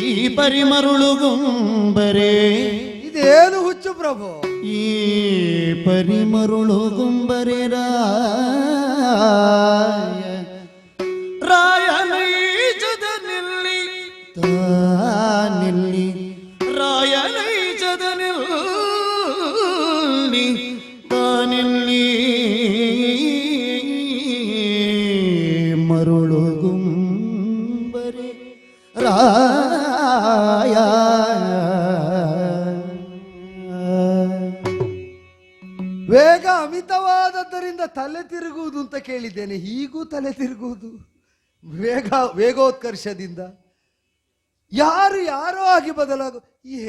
ಈ ಪರಿಮರುಳುಗುಂಬರೆ. ಇದೇನು ಹುಚ್ಚು ಪ್ರಭು? ಈ ಪರಿಮರುಳುಗುಂಬರೆ ರಾಯನೈಜದ ನಿಲ್ಲಿ ತಾನಿಲ್ಲಿ, ರಾಯನೈಜದ ನಿಲ್ಲಿ ತಾನಿಲ್ಲಿ. ಮರುಳುಗುಂಬರೆ ರಾಯ. ವೇಗ ಅಮಿತವಾದದ್ದರಿಂದ ತಲೆ ತಿರುಗುವುದು ಅಂತ ಕೇಳಿದ್ದೇನೆ. ಹೀಗೂ ತಲೆ ತಿರುಗುವುದು ವೇಗೋತ್ಕರ್ಷದಿಂದ. ಯಾರೋ ಆಗಿ ಬದಲಾಗು.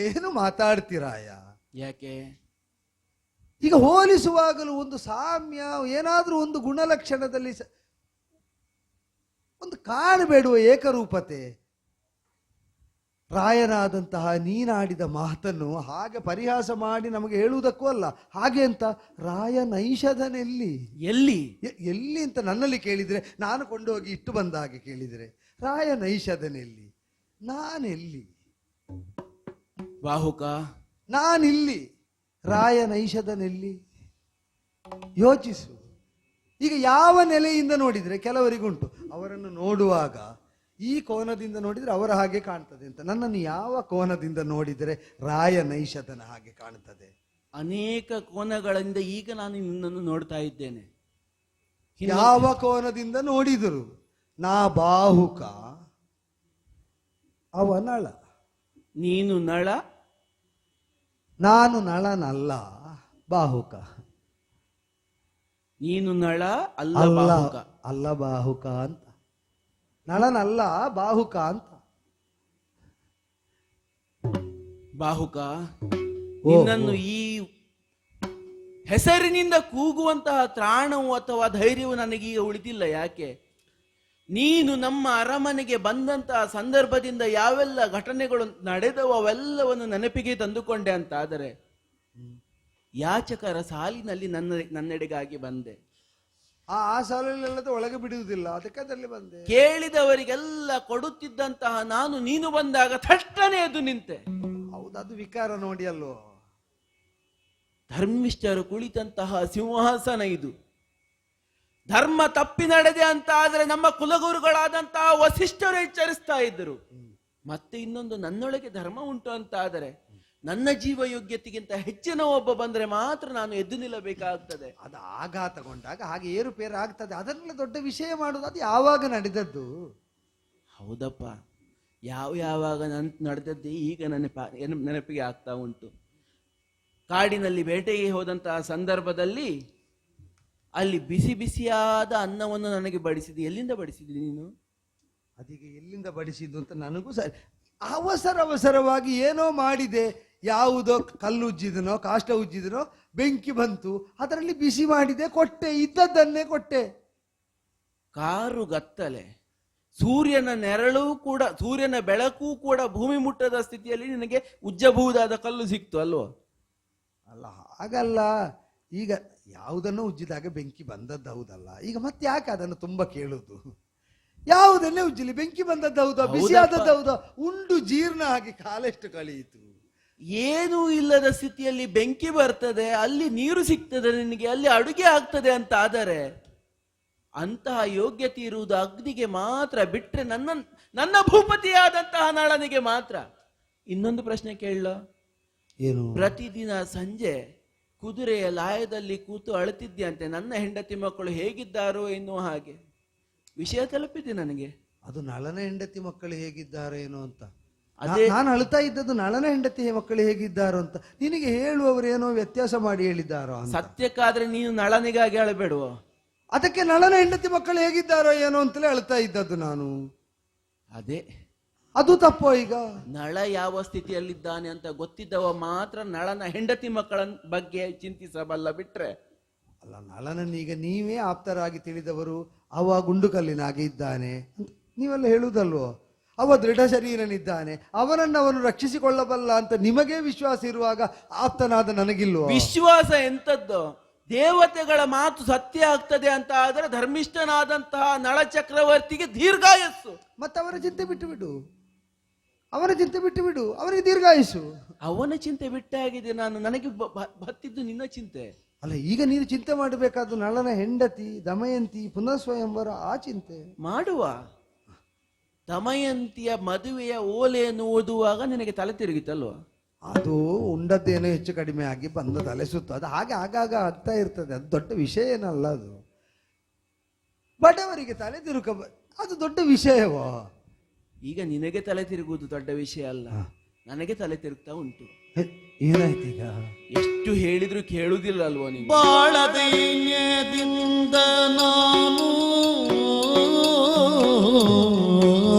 ಏನು ಮಾತಾಡ್ತೀರಾಯ? ಯಾಕೆ? ಈಗ ಹೋಲಿಸುವಾಗಲೂ ಒಂದು ಸಾಮ್ಯ, ಏನಾದ್ರೂ ಒಂದು ಗುಣಲಕ್ಷಣದಲ್ಲಿ ಒಂದು ಕಾಣಬೇಡುವ ಏಕರೂಪತೆ. ರಾಯನಾದಂತಹ ನೀನಾಡಿದ ಮಾತನ್ನು ಹಾಗೆ ಪರಿಹಾಸ ಮಾಡಿ ನಮಗೆ ಹೇಳುವುದಕ್ಕೂ ಅಲ್ಲ, ಹಾಗೆ ಅಂತ ರಾಯ ನೈಷಧನೆಲ್ಲಿ ಎಲ್ಲಿ ಅಂತ ನನ್ನಲ್ಲಿ ಕೇಳಿದರೆ, ನಾನು ಕೊಂಡೋಗಿ ಇಟ್ಟು ಬಂದ ಹಾಗೆ ಕೇಳಿದರೆ ರಾಯ ನೈಷಧನೆಲ್ಲಿ? ನಾನೆಲ್ಲಿ? ಬಾಹುಕ ನಾನಿಲ್ಲಿ, ರಾಯ ನೈಷಧನೆಲ್ಲಿ? ಯೋಚಿಸು. ಈಗ ಯಾವ ನೆಲೆಯಿಂದ ನೋಡಿದರೆ ಕೆಲವರಿಗುಂಟು, ಅವರನ್ನು ನೋಡುವಾಗ ಈ ಕೋನದಿಂದ ನೋಡಿದರೆ ಅವರ ಹಾಗೆ ಕಾಣ್ತದೆ ಅಂತ. ನನ್ನನ್ನು ಯಾವ ಕೋನದಿಂದ ನೋಡಿದರೆ ರಾಯ ನೈಷಧನ ಹಾಗೆ ಕಾಣ್ತದೆ ಅನೇಕ ಕೋನಗಳಿಂದ ಈಗ ನಾನು ನಿನ್ನನ್ನು ನೋಡ್ತಾ ಇದ್ದೇನೆ. ಯಾವ ಕೋನದಿಂದ ನೋಡಿದರು? ನಾ ಬಾಹುಕ, ಅವ ನಳ. ನೀನು ನಳ, ನಾನು ನಳನಲ್ಲ, ಬಾಹುಕ. ನೀನು ನಳ ಅಲ್ಲ ಅಲ್ಲ ಬಾಹುಕ. ಅಲ್ಲ ಬಾಹುಕ ಅಂತ, ನಳನಲ್ಲ ಬಾಹುಕ ಅಂತ. ಬಾಹುಕ, ನಿನ್ನನ್ನು ಈ ಹೆಸರಿನಿಂದ ಕೂಗುವಂತಹ ತ್ರಾಣವು ಅಥವಾ ಧೈರ್ಯವು ನನಗೀಗ ಉಳಿದಿಲ್ಲ. ಯಾಕೆ? ನೀನು ನಮ್ಮ ಅರಮನೆಗೆ ಬಂದಂತಹ ಸಂದರ್ಭದಿಂದ ಯಾವೆಲ್ಲ ಘಟನೆಗಳು ನಡೆದವು ಅವೆಲ್ಲವನ್ನು ನೆನಪಿಗೆ ತಂದುಕೊಂಡೆ ಅಂತ ಆದರೆ ಯಾಚಕರ ಸಾಲಿನಲ್ಲಿ ನನ್ನೆಡೆಗಾಗಿ ಬಂದೆ. ಆ ಸಾಲಲ್ಲೆಲ್ಲದ ಒಳಗೆ ಬಿಡುವುದಿಲ್ಲ, ಅದಕ್ಕೆ ಅದರಲ್ಲಿ ಬಂದೆ. ಕೇಳಿದವರಿಗೆಲ್ಲ ಕೊಡುತ್ತಿದ್ದಂತಹ ನಾನು ನೀನು ಬಂದಾಗ ಥಟ್ಟನೆ ಎದ್ದು ನಿಂತೆ. ಹೌದು, ಅದು ವಿಕಾರ ನೋಡಿ ಅಲ್ವೋ. ಧರ್ಮಿಷ್ಠರು ಕುಳಿತಂತಹ ಸಿಂಹಾಸನ ಇದು. ಧರ್ಮ ತಪ್ಪಿ ನಡೆದೆ ಅಂತ ಆದ್ರೆ ನಮ್ಮ ಕುಲಗುರುಗಳಾದಂತಹ ವಸಿಷ್ಠರು ಎಚ್ಚರಿಸ್ತಾ ಇದ್ದರು. ಮತ್ತೆ ಇನ್ನೊಂದು, ನನ್ನೊಳಗೆ ಧರ್ಮ ಉಂಟು ಅಂತ ಆದರೆ ನನ್ನ ಜೀವ ಯೋಗ್ಯತೆಗಿಂತ ಹೆಚ್ಚಿನ ಒಬ್ಬ ಬಂದ್ರೆ ಮಾತ್ರ ನಾನು ಎದ್ದು ನಿಲ್ಲಬೇಕಾಗ್ತದೆ. ಅದು ಆಘಾತಗೊಂಡಾಗ ಹಾಗೆ ಏರುಪೇರು ಆಗ್ತದೆ. ಅದನ್ನೆಲ್ಲ ದೊಡ್ಡ ವಿಷಯ ಮಾಡುವುದು ಅದು ಯಾವಾಗ ನಡೆದದ್ದು? ಹೌದಪ್ಪ, ಯಾವಾಗ ನಡೆದದ್ದೇ ಈಗ ನೆನಪಿಗೆ ಆಗ್ತಾ ಉಂಟು. ಕಾಡಿನಲ್ಲಿ ಬೇಟೆಗೆ ಹೋದಂತಹ ಸಂದರ್ಭದಲ್ಲಿ ಅಲ್ಲಿ ಬಿಸಿ ಬಿಸಿಯಾದ ಅನ್ನವನ್ನು ನನಗೆ ಬಡಿಸಿದೆ. ಎಲ್ಲಿಂದ ಬಡಿಸಿದ್ರಿ ನೀನು? ಅದೀಗ ಎಲ್ಲಿಂದ ಬಡಿಸಿದ್ದು ಅಂತ ನನಗೂ ಸರಿ. ಅವಸರವಾಗಿ ಏನೋ ಮಾಡಿದೆ, ಯಾವುದೋ ಕಲ್ಲು ಉಜ್ಜಿದನೋ ಕಾಷ್ಟ ಉಜ್ಜಿದನೋ ಬೆಂಕಿ ಬಂತು, ಅದರಲ್ಲಿ ಬಿಸಿ ಮಾಡಿದೆ, ಕೊಟ್ಟೆ, ಇದ್ದದ್ದನ್ನೇ ಕೊಟ್ಟೆ. ಕಾರು ಗತ್ತಲೆ, ಸೂರ್ಯನ ನೆರಳು ಕೂಡ, ಸೂರ್ಯನ ಬೆಳಕು ಕೂಡ ಭೂಮಿ ಮುಟ್ಟದ ಸ್ಥಿತಿಯಲ್ಲಿ ನಿನಗೆ ಉಜ್ಜಬಹುದಾದ ಕಲ್ಲು ಸಿಕ್ತು ಅಲ್ವೋ? ಅಲ್ಲ, ಹಾಗಲ್ಲ. ಈಗ ಯಾವುದನ್ನು ಉಜ್ಜಿದಾಗ ಬೆಂಕಿ ಬಂದದ್ದು ಹೌದಲ್ಲ, ಈಗ ಮತ್ತೆ ಯಾಕೆ ಅದನ್ನು ತುಂಬಾ ಕೇಳುದು? ಯಾವುದನ್ನೇ ಉಜ್ಜಲಿ ಬೆಂಕಿ ಬಂದದ್ದು ಹೌದಾ, ಬಿಸಿ ಆದದ್ದು ಹೌದಾ? ಉಂಡು ಜೀರ್ಣ ಆಗಿ ಕಾಲೆಷ್ಟು ಕಳೆಯಿತು. ಏನೂ ಇಲ್ಲದ ಸ್ಥಿತಿಯಲ್ಲಿ ಬೆಂಕಿ ಬರ್ತದೆ, ಅಲ್ಲಿ ನೀರು ಸಿಗ್ತದೆ ನಿನಗೆ, ಅಲ್ಲಿ ಅಡುಗೆ ಆಗ್ತದೆ ಅಂತ ಆದರೆ ಅಂತಹ ಯೋಗ್ಯತೆ ಇರುವುದು ಅಗ್ನಿಗೆ ಮಾತ್ರ, ಬಿಟ್ರೆ ನನ್ನ ಭೂಪತಿಯಾದಂತಹ ನಳನಿಗೆ ಮಾತ್ರ. ಇನ್ನೊಂದು ಪ್ರಶ್ನೆ ಕೇಳಲ? ಏನು? ಪ್ರತಿದಿನ ಸಂಜೆ ಕುದುರೆಯ ಲಾಯದಲ್ಲಿ ಕೂತು ಅಳುತ್ತಿದ್ದಂತೆ, ನನ್ನ ಹೆಂಡತಿ ಮಕ್ಕಳು ಹೇಗಿದ್ದಾರೋ ಎನ್ನುವ ಹಾಗೆ ವಿಷಯ ತಲುಪಿದೆ ನನಗೆ. ಅದು ನಳನ ಹೆಂಡತಿ ಮಕ್ಕಳು ಹೇಗಿದ್ದಾರೋ ಏನೋ ಅಂತ. ಅದೇ ನಾನು ಅಳ್ತಾ ಇದ್ದದ್ದು ನಳನ ಹೆಂಡತಿ ಮಕ್ಕಳು ಹೇಗಿದ್ದಾರೋ ಅಂತ. ನಿನಗೆ ಹೇಳುವವರು ಏನೋ ವ್ಯತ್ಯಾಸ ಮಾಡಿ ಹೇಳಿದ್ದಾರೋ ಅಂತ. ಸತ್ಯಕ್ಕಾದ್ರೆ ನೀನು ನಳನಿಗಾಗಿ ಅಳಬೇಡುವ? ಅದಕ್ಕೆ ನಳನ ಹೆಂಡತಿ ಮಕ್ಕಳು ಹೇಗಿದ್ದಾರೋ ಏನೋ ಅಂತಲೇ ಅಳ್ತಾ ಇದ್ದದ್ದು ನಾನು. ಅದೇ ಅದು ತಪ್ಪೋ? ಈಗ ನಳ ಯಾವ ಸ್ಥಿತಿಯಲ್ಲಿದ್ದಾನೆ ಅಂತ ಗೊತ್ತಿದ್ದವ ಮಾತ್ರ ನಳನ ಹೆಂಡತಿ ಮಕ್ಕಳ ಬಗ್ಗೆ ಚಿಂತಿಸಬಲ್ಲ, ಬಿಟ್ರೆ ಅಲ್ಲ. ನಳನನ್ನೀಗ ನೀವೇ ಆಪ್ತರಾಗಿ ತಿಳಿದವರು. ಅವ ಗುಂಡುಕಲ್ಲಿನಾಗೆ ಇದ್ದಾನೆ ಅಂತ ನೀವೆಲ್ಲ ಹೇಳುವುದಲ್ವೋ? ಅವ ದೃಢ ಶರೀರನಿದ್ದಾನೆ, ಅವನನ್ನು ಅವನು ರಕ್ಷಿಸಿಕೊಳ್ಳಬಲ್ಲ ಅಂತ ನಿಮಗೇ ವಿಶ್ವಾಸ ಇರುವಾಗ ಆಪ್ತನಾದ ನನಗಿಲ್ವೋ? ವಿಶ್ವಾಸ ಎಂತದ್ದು? ದೇವತೆಗಳ ಮಾತು ಸತ್ಯ ಆಗ್ತದೆ ಅಂತ ಆದರೆ ಧರ್ಮಿಷ್ಠನಾದಂತಹ ನಳ ಚಕ್ರವರ್ತಿಗೆ ದೀರ್ಘಾಯಸ್ಸು. ಮತ್ತೆ ಅವರ ಚಿಂತೆ ಬಿಟ್ಟು ಬಿಡು, ಅವನಿಗೆ ದೀರ್ಘಾಯಸ್ಸು. ಅವನ ಚಿಂತೆ ಬಿಟ್ಟಾಗಿದೆ ನಾನು, ನನಗೆ ಬತ್ತಿದ್ದು ನಿನ್ನ ಚಿಂತೆ ಅಲ್ಲ. ಈಗ ನೀನು ಚಿಂತೆ ಮಾಡಬೇಕಾದ್ದು ನಳನ ಹೆಂಡತಿ ದಮಯಂತಿ ಪುನಃ ಸ್ವಯಂವರ, ಆ ಚಿಂತೆ ಮಾಡುವ. ದಮಯಂತಿಯ ಮದುವೆಯ ಓಲೆಯನ್ನು ಓದುವಾಗ ನಿನಗೆ ತಲೆ ತಿರುಗಿತಲ್ವ? ಅದು ಉಂಡದ್ದೇನೋ ಹೆಚ್ಚು ಕಡಿಮೆ ಆಗಿ ಬಂದ ತಲೆ ಸುತ್ತು, ಅದು ಹಾಗೆ ಆಗಾಗ ಆಗ್ತಾ ಇರ್ತದೆ. ಅದು ದೊಡ್ಡ ವಿಷಯ ಏನಲ್ಲ. ಅದು ಬಡವರಿಗೆ ತಲೆ ತಿರುಗ, ಅದು ದೊಡ್ಡ ವಿಷಯವೋ? ಈಗ ನಿನಗೆ ತಲೆ ತಿರುಗುವುದು ದೊಡ್ಡ ವಿಷಯ ಅಲ್ಲ, ನನಗೆ ತಲೆ ತಿರುಗ್ತಾ ಉಂಟು. ಏನಾಯ್ತು ಈಗ? ಎಷ್ಟು ಹೇಳಿದ್ರು ಕೇಳುವುದಿಲ್ಲ ಅಲ್ವಾ ನೀನು? ಬಾಳ ದೈನ್ಯದಿಂದ ನಾನು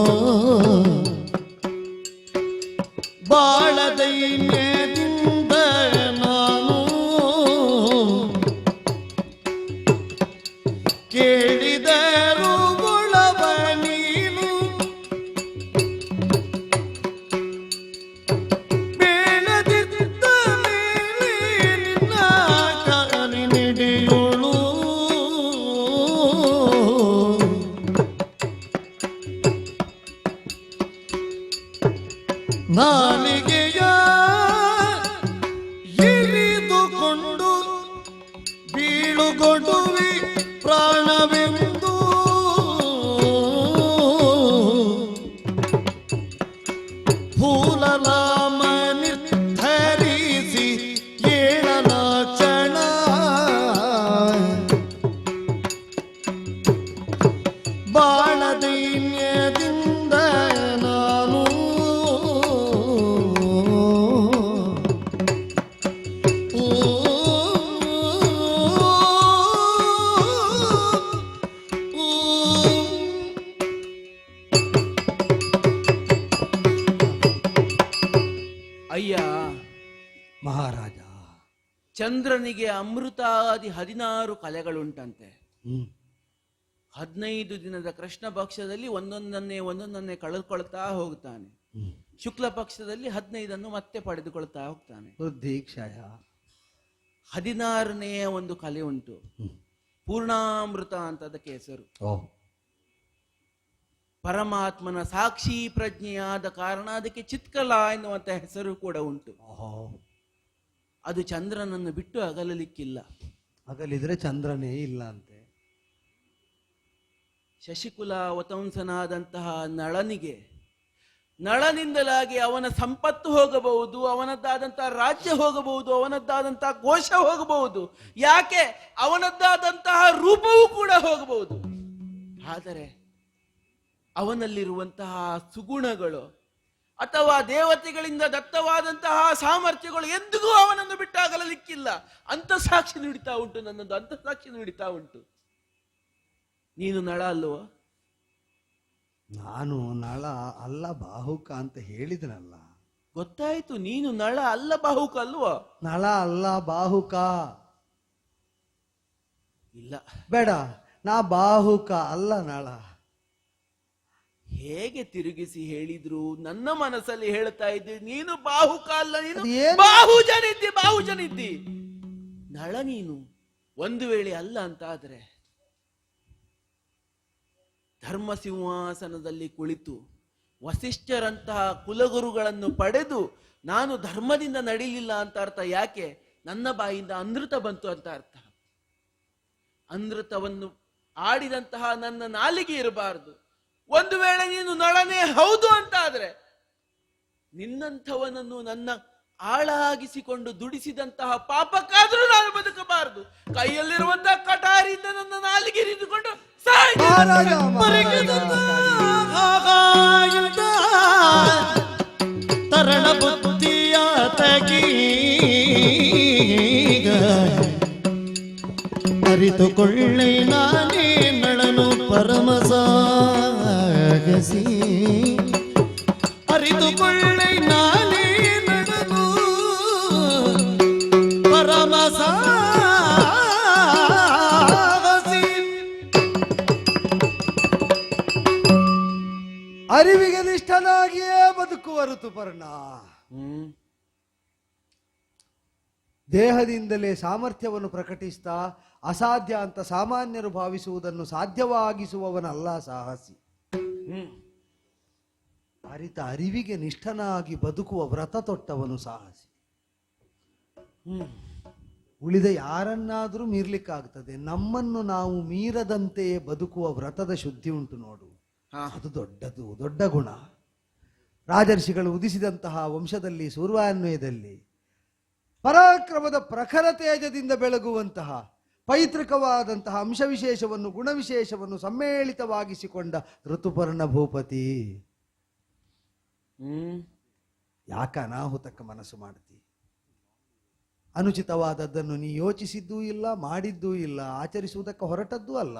ಬಾಳ ದೈನ್ಯದಿಂದ ನಾನು ಕೇಳಿದರು ಗುಣವ ನೀನು ಬೇಡದಿದ್ದ ಮೇಲೆ ನಿನ್ನ ಕಾಲಿನಿಡಿಯುಳು ನಾಲಿಗೆಯ ಮಹಾರಾಜ. ಚಂದ್ರನಿಗೆ ಅಮೃತಾದಿ 16 ಕಲೆಗಳುಂಟಂತೆ. 15 ದಿನದ ಕೃಷ್ಣ ಪಕ್ಷದಲ್ಲಿ ಒಂದೊಂದನ್ನೇ ಕಳೆದುಕೊಳ್ತಾ ಹೋಗ್ತಾನೆ. ಶುಕ್ಲ ಪಕ್ಷದಲ್ಲಿ 15 ಮತ್ತೆ ಪಡೆದುಕೊಳ್ತಾ ಹೋಗ್ತಾನೆ. ಬುದ್ಧಿಕ್ಷಯ. 16ನೇ ಒಂದು ಕಲೆ ಉಂಟು, ಪೂರ್ಣಾಮೃತ ಅಂತ ಅದಕ್ಕೆ ಹೆಸರು. ಪರಮಾತ್ಮನ ಸಾಕ್ಷಿ ಪ್ರಜ್ಞೆಯಾದ ಕಾರಣ ಅದಕ್ಕೆ ಚಿತ್ಕಲ ಎನ್ನುವಂತ ಹೆಸರು ಕೂಡ ಉಂಟು. ಅದು ಚಂದ್ರನನ್ನು ಬಿಟ್ಟು ಅಗಲಲಿಕ್ಕಿಲ್ಲ. ಅಗಲಿದ್ರೆ ಚಂದ್ರನೇ ಇಲ್ಲ ಅಂತೆ. ಶಶಿಕುಲ ವತಂಸನಾದಂತಹ ನಳನಿಂದಲಾಗಿ ಅವನ ಸಂಪತ್ತು ಹೋಗಬಹುದು, ಅವನದ್ದಾದಂತಹ ರಾಜ್ಯ ಹೋಗಬಹುದು, ಅವನದ್ದಾದಂತಹ ಕೋಶ ಹೋಗಬಹುದು, ಯಾಕೆ ಅವನದ್ದಾದಂತಹ ರೂಪವೂ ಕೂಡ ಹೋಗಬಹುದು. ಆದರೆ ಅವನಲ್ಲಿರುವಂತಹ ಸುಗುಣಗಳು ಅಥವಾ ದೇವತೆಗಳಿಂದ ದತ್ತವಾದಂತಹ ಸಾಮರ್ಥ್ಯಗಳು ಎಂದಿಗೂ ಅವನನ್ನು ಬಿಟ್ಟಾಗಲಿಕ್ಕಿಲ್ಲ. ಅಂತ ಸಾಕ್ಷಿ ನುಡಿತಾ ಉಂಟು, ನನ್ನದು ಅಂತ ಸಾಕ್ಷಿ ನುಡಿತಾ ಉಂಟು. ನೀನು ನಳ ಅಲ್ವೋ? ನಾನು ನಳ ಅಲ್ಲ ಬಾಹುಕ ಅಂತ ಹೇಳಿದನಲ್ಲ. ಗೊತ್ತಾಯ್ತು, ನೀನು ನಳ ಅಲ್ಲ ಬಾಹುಕ ಅಲ್ವೋ? ನಳ ಅಲ್ಲ ಬಾಹುಕ. ಇಲ್ಲ ಬೇಡ, ನಾ ಬಾಹುಕ ಅಲ್ಲ ನಳ. ಹೇಗೆ ತಿರುಗಿಸಿ ಹೇಳಿದ್ರು ನನ್ನ ಮನಸ್ಸಲ್ಲಿ ಹೇಳ್ತಾ ಇದ್ದೆ ನೀನು ಬಾಹುಕ ಅಲ್ಲ, ನೀನು ಬಾಹುಜನಿದ್ದಿ. ನಳ ನೀನು ಒಂದು ವೇಳೆ ಅಲ್ಲ ಅಂತ ಆದ್ರೆ ಧರ್ಮ ಸಿಂಹಾಸನದಲ್ಲಿ ಕುಳಿತು ವಸಿಷ್ಠರಂತಹ ಕುಲಗುರುಗಳನ್ನು ಪಡೆದು ನಾನು ಧರ್ಮದಿಂದ ನಡೀಲಿಲ್ಲ ಅಂತ ಅರ್ಥ. ಯಾಕೆ? ನನ್ನ ಬಾಯಿಂದ ಅಮೃತ ಬಂತು ಅಂತ ಅರ್ಥ. ಅಮೃತವನ್ನು ಆಡಿದಂತಹ ನನ್ನ ನಾಲಿಗೆ ಇರಬಾರದು. ಒಂದು ವೇಳೆ ನೀನು ನಳನೇ ಹೌದು ಅಂತ ಆದ್ರೆ ನಿನ್ನಂಥವನನ್ನು ನನ್ನ ಆಳಾಗಿಸಿಕೊಂಡು ದುಡಿಸಿದಂತಹ ಪಾಪಕ್ಕಾದ್ರೂ ನಾನು ಬದುಕಬಾರದು. ಕೈಯಲ್ಲಿರುವಂತಹ ಕಟಾರಿಯಿಂದ ನನ್ನ ನಾಲಿಗೆ ಇರಿದುಕೊಂಡು ತರಣ ಬುದ್ಧಿಯ ತಗೀಗ ಅರಿತುಕೊಳ್ಳೆ ನಾನೇ ನಳನು ಪರಮ ಸಾಗಸಿ. ಅರಿತುಕೊಳ್ಳೆ ನಾನೇ ನಳನು ಪರಮ ಸಾಗಸಿ. ಅರಿವಿಗೆ ನಿಷ್ಠನಾಗಿಯೇ ಬದುಕುವ ಋತುಪರ್ಣ. ದೇಹದಿಂದಲೇ ಸಾಮರ್ಥ್ಯವನ್ನು ಪ್ರಕಟಿಸ್ತಾ ಅಸಾಧ್ಯ ಅಂತ ಸಾಮಾನ್ಯರು ಭಾವಿಸುವುದನ್ನು ಸಾಧ್ಯವಾಗಿಸುವವನಲ್ಲ ಸಾಹಸಿ. ಅರಿತ ಅರಿವಿಗೆ ನಿಷ್ಠನಾಗಿ ಬದುಕುವ ವ್ರತ ತೊಟ್ಟವನು ಸಾಹಸಿ. ಉಳಿದ ಯಾರನ್ನಾದರೂ ಮೀರ್ಲಿಕ್ಕಾಗ್ತದೆ, ನಮ್ಮನ್ನು ನಾವು ಮೀರದಂತೆಯೇ ಬದುಕುವ ವ್ರತದ ಶುದ್ಧಿ ಉಂಟು ನೋಡು, ಅದು ದೊಡ್ಡ ಗುಣ. ರಾಜರ್ಷಿಗಳು ಉದಿಸಿದಂತಹ ವಂಶದಲ್ಲಿ ಸೂರ್ವಾನ್ವಯದಲ್ಲಿ ಪರಾಕ್ರಮದ ಪ್ರಖರ ತೇಜದಿಂದ ಬೆಳಗುವಂತಹ ಪೈತೃಕವಾದಂತಹ ಅಂಶವಿಶೇಷವನ್ನು ಗುಣವಿಶೇಷವನ್ನು ಸಮ್ಮೇಳಿತವಾಗಿಸಿಕೊಂಡ ಋತುಪರ್ಣ ಭೂಪತಿ. ಯಾಕ ಅನಾಹುತಕ್ಕೆ ಮನಸ್ಸು ಮಾಡ್ತಿ? ಅನುಚಿತವಾದದ್ದನ್ನು ನೀ ಯೋಚಿಸಿದ್ದೂ ಇಲ್ಲ, ಮಾಡಿದ್ದೂ ಇಲ್ಲ, ಆಚರಿಸುವುದಕ್ಕೆ ಹೊರಟದ್ದೂ ಅಲ್ಲ.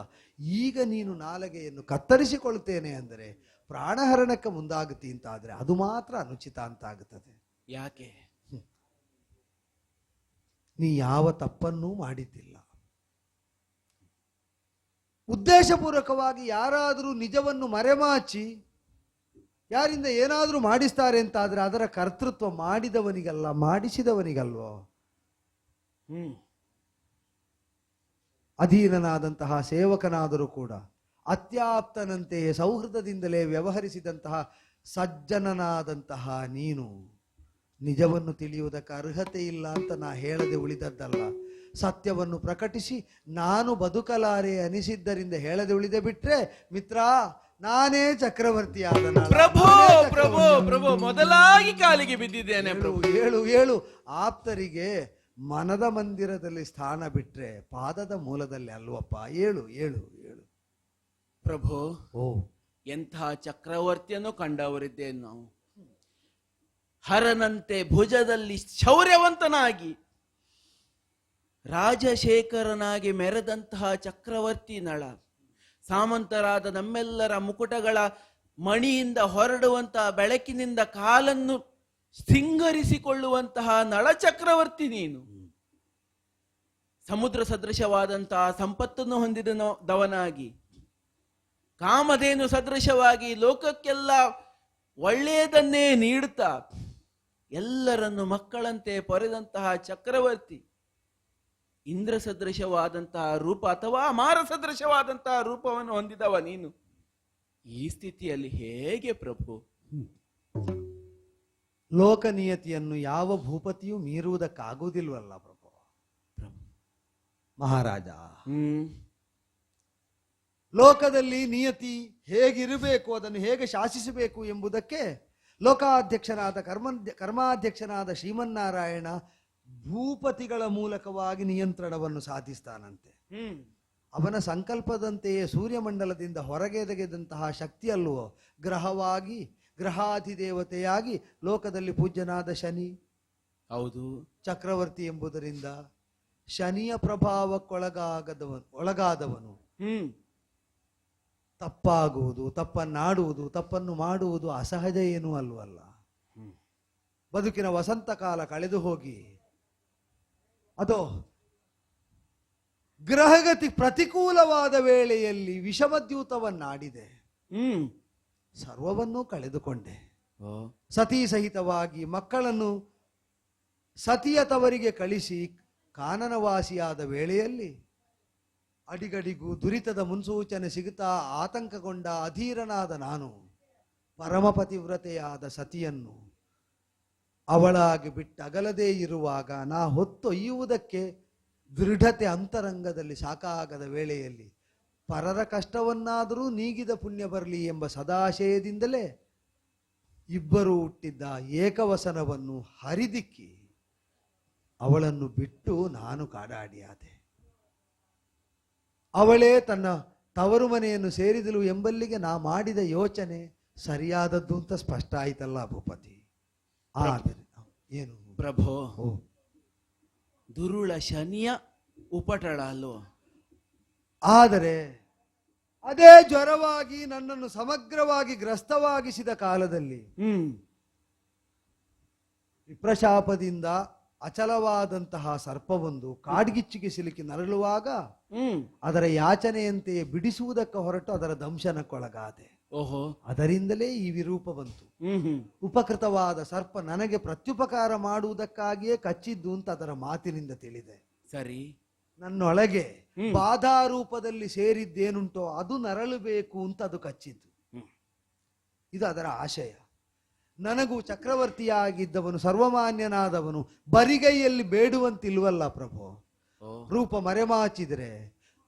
ಈಗ ನೀನು ನಾಲಗೆಯನ್ನು ಕತ್ತರಿಸಿಕೊಳ್ತೇನೆ ಅಂದರೆ ಪ್ರಾಣಹರಣಕ್ಕೆ ಮುಂದಾಗುತ್ತಿ ಅಂತಾದ್ರೆ ಅದು ಮಾತ್ರ ಅನುಚಿತ ಅಂತ ಆಗುತ್ತದೆ. ಯಾಕೆ? ನೀ ಯಾವ ತಪ್ಪನ್ನೂ ಮಾಡಿದ್ದಿಲ್ಲ. ಉದ್ದೇಶಪೂರ್ವಕವಾಗಿ ಯಾರಾದರೂ ನಿಜವನ್ನು ಮರೆಮಾಚಿ ಯಾರಿಂದ ಏನಾದರೂ ಮಾಡಿಸ್ತಾರೆ ಅಂತಾದ್ರೆ ಅದರ ಕರ್ತೃತ್ವ ಮಾಡಿದವನಿಗಲ್ಲ, ಮಾಡಿಸಿದವನಿಗಲ್ವೋ. ಅಧೀನನಾದಂತಹ ಸೇವಕನಾದರೂ ಕೂಡ ಅತ್ಯಾಪ್ತನಂತೆಯೇ ಸೌಹೃದದಿಂದಲೇ ವ್ಯವಹರಿಸಿದಂತಹ ಸಜ್ಜನನಾದಂತಹ ನೀನು ನಿಜವನ್ನು ತಿಳಿಯುವುದಕ್ಕೆ ಅರ್ಹತೆ ಇಲ್ಲ ಅಂತ ನಾ ಹೇಳದೆ ಉಳಿದದ್ದಲ್ಲ. ಸತ್ಯವನ್ನು ಪ್ರಕಟಿಸಿ ನಾನು ಬದುಕಲಾರೆ ಅನಿಸಿದ್ದರಿಂದ ಹೇಳದೆ ಉಳಿದೆ ಬಿಟ್ರೆ ಮಿತ್ರ ನಾನೇ ಚಕ್ರವರ್ತಿಯಾದ. ಪ್ರಭು ಪ್ರಭು ಪ್ರಭು ಮೊದಲಾಗಿ ಕಾಲಿಗೆ ಬಿದ್ದಿದ್ದೇನೆ. ಏಳು ಏಳು ಆಪ್ತರಿಗೆ ಮನದ ಮಂದಿರದಲ್ಲಿ ಸ್ಥಾನ ಬಿಟ್ರೆ ಪಾದದ ಮೂಲದಲ್ಲಿ ಅಲ್ವಪ್ಪ. ಏಳು ಏಳು ಏಳು ಪ್ರಭು. ಓ, ಎಂಥ ಚಕ್ರವರ್ತಿಯನ್ನು ಕಂಡವರಿದ್ದೇವೆ ನಾವು. ಹರನಂತೆ ಭುಜದಲ್ಲಿ ಶೌರ್ಯವಂತನಾಗಿ ರಾಜಶೇಖರನಾಗಿ ಮೆರೆದಂತಹ ಚಕ್ರವರ್ತಿ ನಳ. ಸಾಮಂತರಾದ ನಮ್ಮೆಲ್ಲರ ಮುಕುಟಗಳ ಮಣಿಯಿಂದ ಹೊರಡುವಂತಹ ಬೆಳಕಿನಿಂದ ಕಾಲನ್ನು ಸಿಂಗರಿಸಿಕೊಳ್ಳುವಂತಹ ನಳಚಕ್ರವರ್ತಿ ನೀನು. ಸಮುದ್ರ ಸದೃಶವಾದಂತಹ ಸಂಪತ್ತನ್ನು ಹೊಂದಿದವನಾಗಿ, ಕಾಮಧೇನು ಸದೃಶವಾಗಿ ಲೋಕಕ್ಕೆಲ್ಲ ಒಳ್ಳೆಯದನ್ನೇ ನೀಡುತ್ತಾ ಎಲ್ಲರನ್ನು ಮಕ್ಕಳಂತೆ ಪೊರೆದಂತಹ ಚಕ್ರವರ್ತಿ, ಇಂದ್ರ ಸದೃಶವಾದಂತಹ ರೂಪ ಅಥವಾ ಅಮಾರ ಸದೃಶವಾದಂತಹ ರೂಪವನ್ನು ಹೊಂದಿದವ ನೀನು. ಈ ಸ್ಥಿತಿಯಲ್ಲಿ ಹೇಗೆ ಪ್ರಭು? ಲೋಕನಿಯತಿಯನ್ನು ಯಾವ ಭೂಪತಿಯೂ ಮೀರುವುದಕ್ಕಾಗುವುದಿಲ್ವಲ್ಲ ಪ್ರಭು. ಮಹಾರಾಜ, ಲೋಕದಲ್ಲಿ ನಿಯತಿ ಹೇಗಿರಬೇಕು, ಅದನ್ನು ಹೇಗೆ ಶಾಸಿಸಬೇಕು ಎಂಬುದಕ್ಕೆ ಲೋಕಾಧ್ಯಕ್ಷನಾದ ಕರ್ಮಾಧ್ಯಕ್ಷನಾದ ಶ್ರೀಮನ್ನಾರಾಯಣ ಭೂಪತಿಗಳ ಮೂಲಕವಾಗಿ ನಿಯಂತ್ರಣವನ್ನು ಸಾಧಿಸ್ತಾನಂತೆ. ಅವನ ಸಂಕಲ್ಪದಂತೆಯೇ ಸೂರ್ಯಮಂಡಲದಿಂದ ಹೊರಗೆ ತೆಗೆದಂತಹ ಶಕ್ತಿ ಅಲ್ಲವೋ ಗ್ರಹವಾಗಿ, ಗ್ರಹಾಧಿದೇವತೆಯಾಗಿ ಲೋಕದಲ್ಲಿ ಪೂಜ್ಯನಾದ ಶನಿ. ಹೌದು, ಚಕ್ರವರ್ತಿ ಎಂಬುದರಿಂದ ಶನಿಯ ಪ್ರಭಾವಕ್ಕೊಳಗಾದವನು ತಪ್ಪಾಗುವುದು, ತಪ್ಪನ್ನಾಡುವುದು, ತಪ್ಪನ್ನು ಮಾಡುವುದು ಅಸಹಜ ಏನೂ ಅಲ್ವಲ್ಲ. ಬದುಕಿನ ವಸಂತ ಕಾಲ ಕಳೆದು ಹೋಗಿ ಅದೋ ಗ್ರಹಗತಿ ಪ್ರತಿಕೂಲವಾದ ವೇಳೆಯಲ್ಲಿ ವಿಷಮದ್ಯೂತವನ್ನಾಡಿದೆ. ಸರ್ವವನ್ನೂ ಕಳೆದುಕೊಂಡೆ. ಸತಿ ಸಹಿತವಾಗಿ ಮಕ್ಕಳನ್ನು ಸತಿಯ ತವರಿಗೆ ಕಳಿಸಿ ಕಾನನವಾಸಿಯಾದ ವೇಳೆಯಲ್ಲಿ ಅಡಿಗಡಿಗೂ ದುರಿತದ ಮುನ್ಸೂಚನೆ ಸಿಗುತ್ತಾ ಆತಂಕಗೊಂಡ ಅಧೀರನಾದ ನಾನು ಪರಮಪತಿವ್ರತೆಯಾದ ಸತಿಯನ್ನು ಅವಳಾಗಿ ಬಿಟ್ಟಗಲದೇ ಇರುವಾಗ ನಾ ಹೊತ್ತೊಯ್ಯುವುದಕ್ಕೆ ದೃಢತೆ ಅಂತರಂಗದಲ್ಲಿ ಸಾಕಾಗದ ವೇಳೆಯಲ್ಲಿ ಪರರ ಕಷ್ಟವನ್ನಾದರೂ ನೀಗಿದ ಪುಣ್ಯ ಬರಲಿ ಎಂಬ ಸದಾಶಯದಿಂದಲೇ ಇಬ್ಬರು ಹುಟ್ಟಿದ್ದ ಏಕವಸನವನ್ನು ಹರಿದಿಕ್ಕಿ ಅವಳನ್ನು ಬಿಟ್ಟು ನಾನು ಕಾಡಾಡಿಯಾದೆ. ಅವಳೇ ತನ್ನ ತವರು ಮನೆಯನ್ನು ಸೇರಿದಳು ಎಂಬಲ್ಲಿಗೆ ನಾ ಮಾಡಿದ ಯೋಚನೆ ಸರಿಯಾದದ್ದು ಅಂತ ಸ್ಪಷ್ಟ ಆಯ್ತಲ್ಲ ಭೂಪತಿ. ಏನು ಪ್ರಭೋ, ದುರುಳ ಶನಿಯ ಉಪಟಳ ಅಲ್ಲೋ. ಆದರೆ ಅದೇ ಜ್ವರವಾಗಿ ನನ್ನನ್ನು ಸಮಗ್ರವಾಗಿ ಗ್ರಸ್ತವಾಗಿಸಿದ ಕಾಲದಲ್ಲಿ ವಿಪ್ರಶಾಪದಿಂದ ಅಚಲವಾದಂತಹ ಸರ್ಪವೊಂದು ಕಾಡ್ಗಿಚ್ಚಿಗೆ ಸಿಲುಕಿ ನರಳುವಾಗ ಅದರ ಯಾಚನೆಯಂತೆಯೇ ಬಿಡಿಸುವುದಕ್ಕೆ ಹೊರಟು ಅದರ ದಂಶನಕ್ಕೊಳಗಾದೆ. ಓಹೋ, ಅದರಿಂದಲೇ ಈ ವಿರೂಪ ಬಂತು. ಉಪಕೃತವಾದ ಸರ್ಪ ನನಗೆ ಪ್ರತ್ಯುಪಕಾರ ಮಾಡುವುದಕ್ಕಾಗಿಯೇ ಕಚ್ಚಿದ್ದು ಅಂತ ಅದರ ಮಾತಿನಿಂದ ತಿಳಿದೆ. ಸರಿ, ನನ್ನೊಳಗೆ ಬಾಧಾರೂಪದಲ್ಲಿ ಸೇರಿದ್ದೇನುಂಟೋ ಅದು ನರಳಬೇಕು ಅಂತ ಅದು ಕಚ್ಚಿದ್ದು. ಇದು ಅದರ ಆಶಯ. ನನಗೂ ಚಕ್ರವರ್ತಿಯಾಗಿದ್ದವನು, ಸರ್ವಮಾನ್ಯನಾದವನು ಬರಿಗೈಯಲ್ಲಿ ಬೇಡುವಂತಿಲ್ವಲ್ಲ ಪ್ರಭು. ರೂಪ ಮರೆಮಾಚಿದರೆ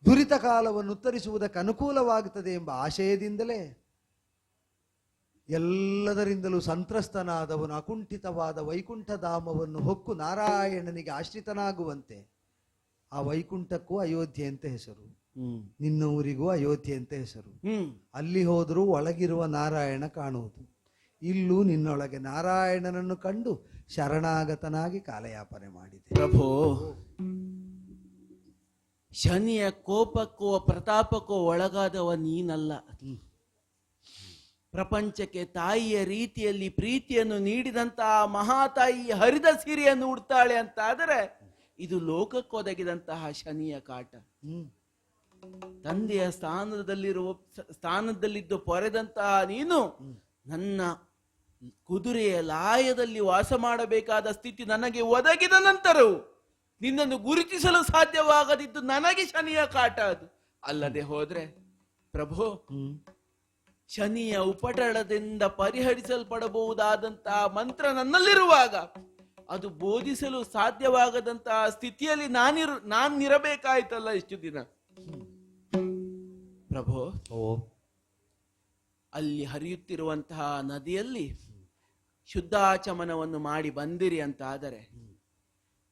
ದುರಿತ ಕಾಲವನ್ನು ಉತ್ತರಿಸುವುದಕ್ಕೆ ಅನುಕೂಲವಾಗುತ್ತದೆ ಎಂಬ ಆಶಯದಿಂದಲೇ ಎಲ್ಲದರಿಂದಲೂ ಸಂತ್ರಸ್ತನಾದವನು ಅಕುಂಠಿತವಾದ ವೈಕುಂಠಧಾಮವನ್ನು ಹೊಕ್ಕು ನಾರಾಯಣನಿಗೆ ಆಶ್ರಿತನಾಗುವಂತೆ ಆ ವೈಕುಂಠಕ್ಕೂ ಅಯೋಧ್ಯೆ ಅಂತ ಹೆಸರು, ನಿನ್ನ ಊರಿಗೂ ಅಯೋಧ್ಯೆ ಅಂತ ಹೆಸರು. ಅಲ್ಲಿ ಹೋದರೂ ಒಳಗಿರುವ ನಾರಾಯಣ ಕಾಣುವುದು. ಇಲ್ಲೂ ನಿನ್ನೊಳಗೆ ನಾರಾಯಣನನ್ನು ಕಂಡು ಶರಣಾಗತನಾಗಿ ಕಾಲಯಾಪನೆ ಮಾಡಿದೆ. ಪ್ರಭೋ, ಶನಿಯ ಕೋಪಕ್ಕೋ ಪ್ರತಾಪಕ್ಕೋ ಒಳಗಾದವ ನೀನಲ್ಲ. ಪ್ರಪಂಚಕ್ಕೆ ತಾಯಿಯ ರೀತಿಯಲ್ಲಿ ಪ್ರೀತಿಯನ್ನು ನೀಡಿದಂತಹ ಮಹಾತಾಯಿ ಹರಿದ ಸಿರಿಯನ್ನು ಉಡ್ತಾಳೆ ಅಂತ ಆದರೆ ಇದು ಲೋಕಕ್ಕೊದಗಿದಂತಹ ಶನಿಯ ಕಾಟ. ತಂದೆಯ ಸ್ಥಾನದಲ್ಲಿದ್ದು ಪೊರೆದಂತಹ ನೀನು ನನ್ನ ಕುದುರೆಯ ಲಾಯದಲ್ಲಿ ವಾಸ ಮಾಡಬೇಕಾದ ಸ್ಥಿತಿ ನನಗೆ ಒದಗಿದ ನಂತರವೂ ನಿನ್ನನ್ನು ಗುರುತಿಸಲು ಸಾಧ್ಯವಾಗದಿದ್ದು ನನಗೆ ಶನಿಯ ಕಾಟ. ಅದು ಅಲ್ಲದೆ ಹೋದ್ರೆ ಪ್ರಭು, ಶನಿಯ ಉಪಟಳದಿಂದ ಪರಿಹರಿಸಲ್ಪಡಬಹುದಾದಂತಹ ಮಂತ್ರ ನನ್ನಲ್ಲಿರುವಾಗ ಅದು ಬೋಧಿಸಲು ಸಾಧ್ಯವಾಗದಂತಹ ಸ್ಥಿತಿಯಲ್ಲಿ ನಾನಿರಬೇಕಾಯ್ತಲ್ಲ ಇಷ್ಟು ದಿನ. ಪ್ರಭು, ಅಲ್ಲಿ ಹರಿಯುತ್ತಿರುವಂತಹ ನದಿಯಲ್ಲಿ ಶುದ್ಧಾಚಮನವನ್ನು ಮಾಡಿ ಬಂದಿರಿ ಅಂತ ಆದರೆ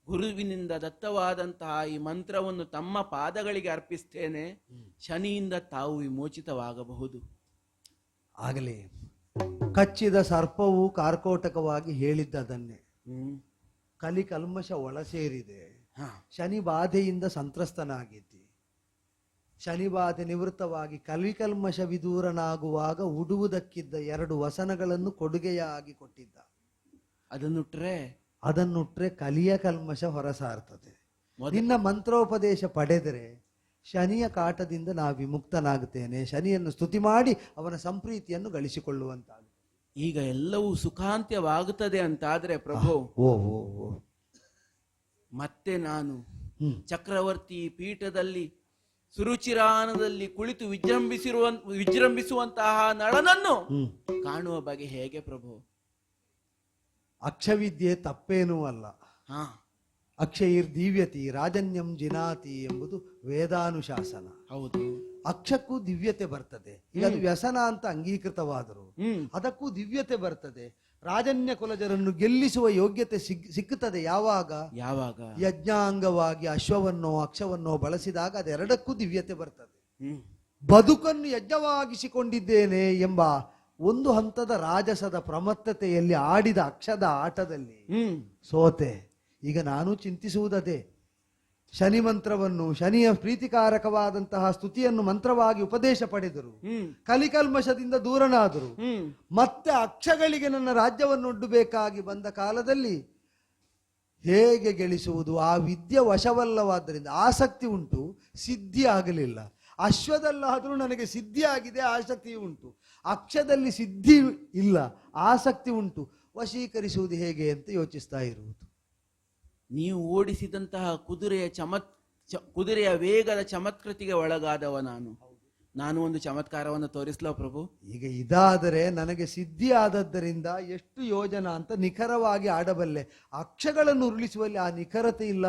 ಗುರುವಿನಿಂದ ದತ್ತವಾದಂತಹ ಈ ಮಂತ್ರವನ್ನು ತಮ್ಮ ಪಾದಗಳಿಗೆ ಅರ್ಪಿಸ್ತೇನೆ. ಶನಿಯಿಂದ ತಾವು ವಿಮೋಚಿತವಾಗಬಹುದು. ಆಗಲಿ. ಕಚ್ಚಿದ ಸರ್ಪವು ಕಾರ್ಕೋಟಕವಾಗಿ ಹೇಳಿದ್ದದನ್ನೇ. ಕಲಿಕಲ್ಮಶ ಒಳ ಸೇರಿದೆ. ಶನಿ ಬಾಧೆಯಿಂದ ಸಂತ್ರಸ್ತನಾಗಿದ್ದಿ. ಶನಿ ಬಾಧೆ ನಿವೃತ್ತವಾಗಿ ಕಲಿಕಲ್ಮಶ ವಿದೂರನಾಗುವಾಗ ಉಡುವುದಕ್ಕಿದ್ದ 2 ವಸನಗಳನ್ನು ಕೊಡುಗೆಯಾಗಿ ಕೊಟ್ಟಿದ್ದ. ಅದನ್ನುಟ್ರೆ ಕಲಿಯ ಕಲ್ಮಶ ಹೊರಸಾರ್ತದೆ. ನಿನ್ನ ಮಂತ್ರೋಪದೇಶ ಪಡೆದರೆ ಶನಿಯ ಕಾಟದಿಂದ ನಾ ವಿಮುಕ್ತನಾಗುತ್ತೇನೆ. ಶನಿಯನ್ನು ಸ್ತುತಿ ಮಾಡಿ ಅವನ ಸಂಪ್ರೀತಿಯನ್ನು ಗಳಿಸಿಕೊಳ್ಳುವಂತಾಗುತ್ತೆ. ಈಗ ಎಲ್ಲವೂ ಸುಖಾಂತ್ಯವಾಗುತ್ತದೆ ಅಂತಾದ್ರೆ ಪ್ರಭು, ಓ ಓ ಓ ಮತ್ತೆ ನಾನು ಚಕ್ರವರ್ತಿ ಪೀಠದಲ್ಲಿ ಸುರುಚಿರಾನದಲ್ಲಿ ಕುಳಿತು ವಿಜೃಂಭಿಸುವಂತಹ ನಳನನ್ನು ಕಾಣುವ ಬಗೆ ಹೇಗೆ ಪ್ರಭು? ಅಕ್ಷವಿದ್ಯೆ ತಪ್ಪೇನೂ ಅಲ್ಲ. ಹಾ, ಅಕ್ಷೈರ್ ದಿವ್ಯತಿ ರಾಜನ್ಯಂ ಜಿನಾತಿ ಎಂಬುದು ವೇದಾನುಶಾಸನ. ಹೌದು. ಅಕ್ಷಕ್ಕೂ ದಿವ್ಯತೆ ಬರ್ತದೆ. ಈಗ ಅದು ವ್ಯಸನ ಅಂತ ಅಂಗೀಕೃತವಾದರೂ ಅದಕ್ಕೂ ದಿವ್ಯತೆ ಬರ್ತದೆ. ರಾಜನ್ಯ ಕುಲಜರನ್ನು ಗೆಲ್ಲಿಸುವ ಯೋಗ್ಯತೆ ಸಿಕ್ಕುತ್ತದೆ ಯಾವಾಗ? ಯಜ್ಞಾಂಗವಾಗಿ ಅಶ್ವವನ್ನೋ ಅಕ್ಷವನ್ನೋ ಬಳಸಿದಾಗ ಅದೆರಡಕ್ಕೂ ದಿವ್ಯತೆ ಬರ್ತದೆ. ಬದುಕನ್ನು ಯಜ್ಞವಾಗಿಸಿಕೊಂಡಿದ್ದೇನೆ ಎಂಬ ಒಂದು ಹಂತದ ರಾಜಸದ ಪ್ರಮತ್ತತೆಯಲ್ಲಿ ಆಡಿದ ಅಕ್ಷದ ಆಟದಲ್ಲಿ ಸೋತೆ. ಈಗ ನಾನು ಚಿಂತಿಸುವುದದೇ, ಶನಿ ಮಂತ್ರವನ್ನು, ಶನಿಯ ಪ್ರೀತಿಕಾರಕವಾದಂತಹ ಸ್ತುತಿಯನ್ನು ಮಂತ್ರವಾಗಿ ಉಪದೇಶ ಪಡೆದರು, ಕಲಿಕಲ್ಮಶದಿಂದ ದೂರನಾದರು, ಮತ್ತೆ ಅಕ್ಷಗಳಿಗೆ ನನ್ನ ರಾಜ್ಯವನ್ನು ಒಡ್ಡಬೇಕಾಗಿ ಬಂದ ಕಾಲದಲ್ಲಿ ಹೇಗೆ ಗೆಲ್ಲಿಸುವುದು? ಆ ವಿದ್ಯೆ ವಶವಲ್ಲವಾದ್ದರಿಂದ ಆಸಕ್ತಿ ಉಂಟು, ಸಿದ್ಧಿ ಆಗಲಿಲ್ಲ. ಅಶ್ವದಲ್ಲಾದರೂ ನನಗೆ ಸಿದ್ಧಿ ಆಗಿದೆ, ಆಸಕ್ತಿ ಉಂಟು. ಅಕ್ಷದಲ್ಲಿ ಸಿದ್ಧಿ ಇಲ್ಲ, ಆಸಕ್ತಿ ಉಂಟು. ವಶೀಕರಿಸುವುದು ಹೇಗೆ ಅಂತ ಯೋಚಿಸ್ತಾ ಇರುವುದು. ನೀವು ಓಡಿಸಿದಂತಹ ಕುದುರೆಯ ವೇಗದ ಚಮತ್ಕೃತಿಗೆ ಒಳಗಾದವ ನಾನು ಒಂದು ಚಮತ್ಕಾರವನ್ನು ತೋರಿಸ್ಲೋ ಪ್ರಭು? ಈಗ ಇದಾದರೆ ನನಗೆ ಸಿದ್ಧಿ ಆದದ್ದರಿಂದ ಎಷ್ಟು ಯೋಜನ ಅಂತ ನಿಖರವಾಗಿ ಆಡಬಲ್ಲೆ. ಅಕ್ಷಗಳನ್ನು ಉರುಳಿಸುವಲ್ಲಿ ಆ ನಿಖರತೆ ಇಲ್ಲ.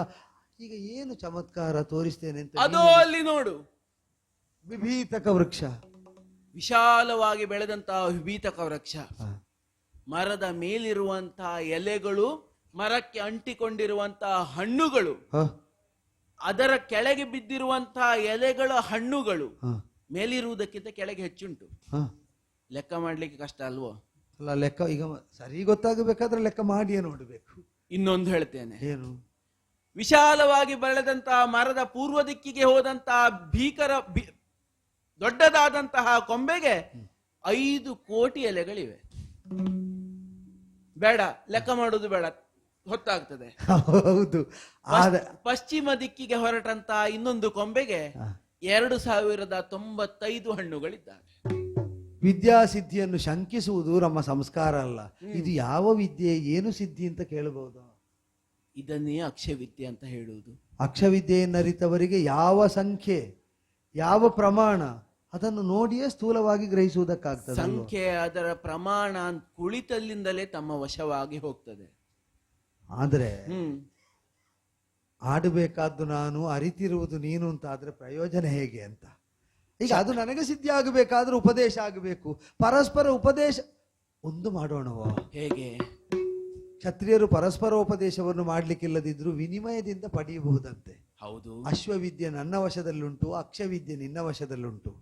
ಈಗ ಏನು ಚಮತ್ಕಾರ ತೋರಿಸ್ತೇನೆ ಅಂತ. ಅದೋ ಅಲ್ಲಿ ನೋಡು, ವಿಭೀತಕ ವೃಕ್ಷ, ವಿಶಾಲವಾಗಿ ಬೆಳೆದಂತಹ ವಿಭೀತಕ ವೃಕ್ಷ. ಮರದ ಮೇಲಿರುವಂತಹ ಎಲೆಗಳು, ಮರಕ್ಕೆ ಅಂಟಿಕೊಂಡಿರುವಂತಹ ಹಣ್ಣುಗಳು, ಅದರ ಕೆಳಗೆ ಬಿದ್ದಿರುವಂತಹ ಎಲೆಗಳ ಹಣ್ಣುಗಳು ಮೇಲಿರುವುದಕ್ಕಿಂತ ಕೆಳಗೆ ಹೆಚ್ಚುಂಟು. ಲೆಕ್ಕ ಮಾಡ್ಲಿಕ್ಕೆ ಕಷ್ಟ ಅಲ್ವೋ? ಅಲ್ಲ, ಲೆಕ್ಕ ಈಗ ಸರಿ ಗೊತ್ತಾಗಬೇಕಾದ್ರೆ ಲೆಕ್ಕ ಮಾಡಿಯೇ ನೋಡಬೇಕು. ಇನ್ನೊಂದು ಹೇಳ್ತೇನೆ. ಏನು? ವಿಶಾಲವಾಗಿ ಬೆಳೆದಂತಹ ಮರದ ಪೂರ್ವ ದಿಕ್ಕಿಗೆ ಹೋದಂತಹ ದೊಡ್ಡದಾದಂತಹ ಕೊಂಬೆಗೆ 5 ಕೋಟಿ ಎಲೆಗಳಿವೆ. ಬೇಡ, ಲೆಕ್ಕ ಮಾಡೋದು ಬೇಡ, ಹೊತ್ತಾಗ್ತದೆ. ಹೌದು. ಪಶ್ಚಿಮ ದಿಕ್ಕಿಗೆ ಹೊರಟಂತಹ ಇನ್ನೊಂದು ಕೊಂಬೆಗೆ 2095 ಹಣ್ಣುಗಳಿದ್ದಾವೆ. ವಿದ್ಯಾಸಿದ್ಧಿಯನ್ನು ಶಂಕಿಸುವುದು ನಮ್ಮ ಸಂಸ್ಕಾರ ಅಲ್ಲ. ಇದು ಯಾವ ವಿದ್ಯೆ, ಏನು ಸಿದ್ಧಿ ಅಂತ ಕೇಳಬಹುದು. ಇದನ್ನೇ ಅಕ್ಷವಿದ್ಯೆ ಅಂತ ಹೇಳುವುದು. ಅಕ್ಷವಿದ್ಯೆಯನ್ನರಿತವರಿಗೆ ಯಾವ ಸಂಖ್ಯೆ, ಯಾವ ಪ್ರಮಾಣ, ಅದನ್ನು ನೋಡಿಯೇ ಸ್ಥೂಲವಾಗಿ ಗ್ರಹಿಸುವುದಕ್ಕಾಗ್ತದೆ. ಸಂಖ್ಯೆ, ಅದರ ಪ್ರಮಾಣ ಕುಳಿತಲ್ಲಿಂದಲೇ ತಮ್ಮ ವಶವಾಗಿ ಹೋಗ್ತದೆ. ಆದ್ರೆ ಆಡಬೇಕಾದ್ದು ನಾನು, ಅರಿತಿರುವುದು ನೀನು ಅಂತ ಆದ್ರೆ ಪ್ರಯೋಜನ ಹೇಗೆ ಅಂತ. ಈಗ ಅದು ನನಗೆ ಸಿದ್ಧಿ ಆಗಬೇಕಾದ್ರೆ ಉಪದೇಶ ಆಗಬೇಕು. ಪರಸ್ಪರ ಉಪದೇಶ ಒಂದು ಮಾಡೋಣವೋ? ಹೇಗೆ? ಕ್ಷತ್ರಿಯರು ಪರಸ್ಪರ ಉಪದೇಶವನ್ನು ಮಾಡ್ಲಿಕ್ಕಿಲ್ಲದಿದ್ರು ವಿನಿಮಯದಿಂದ ಪಡೆಯಬಹುದಂತೆ. ಹೌದು. ಅಶ್ವವಿದ್ಯೆ ನನ್ನ ವಶದಲ್ಲುಂಟು, ಅಕ್ಷವಿದ್ಯೆ ನಿನ್ನ ವಶದಲ್ಲುಂಟು.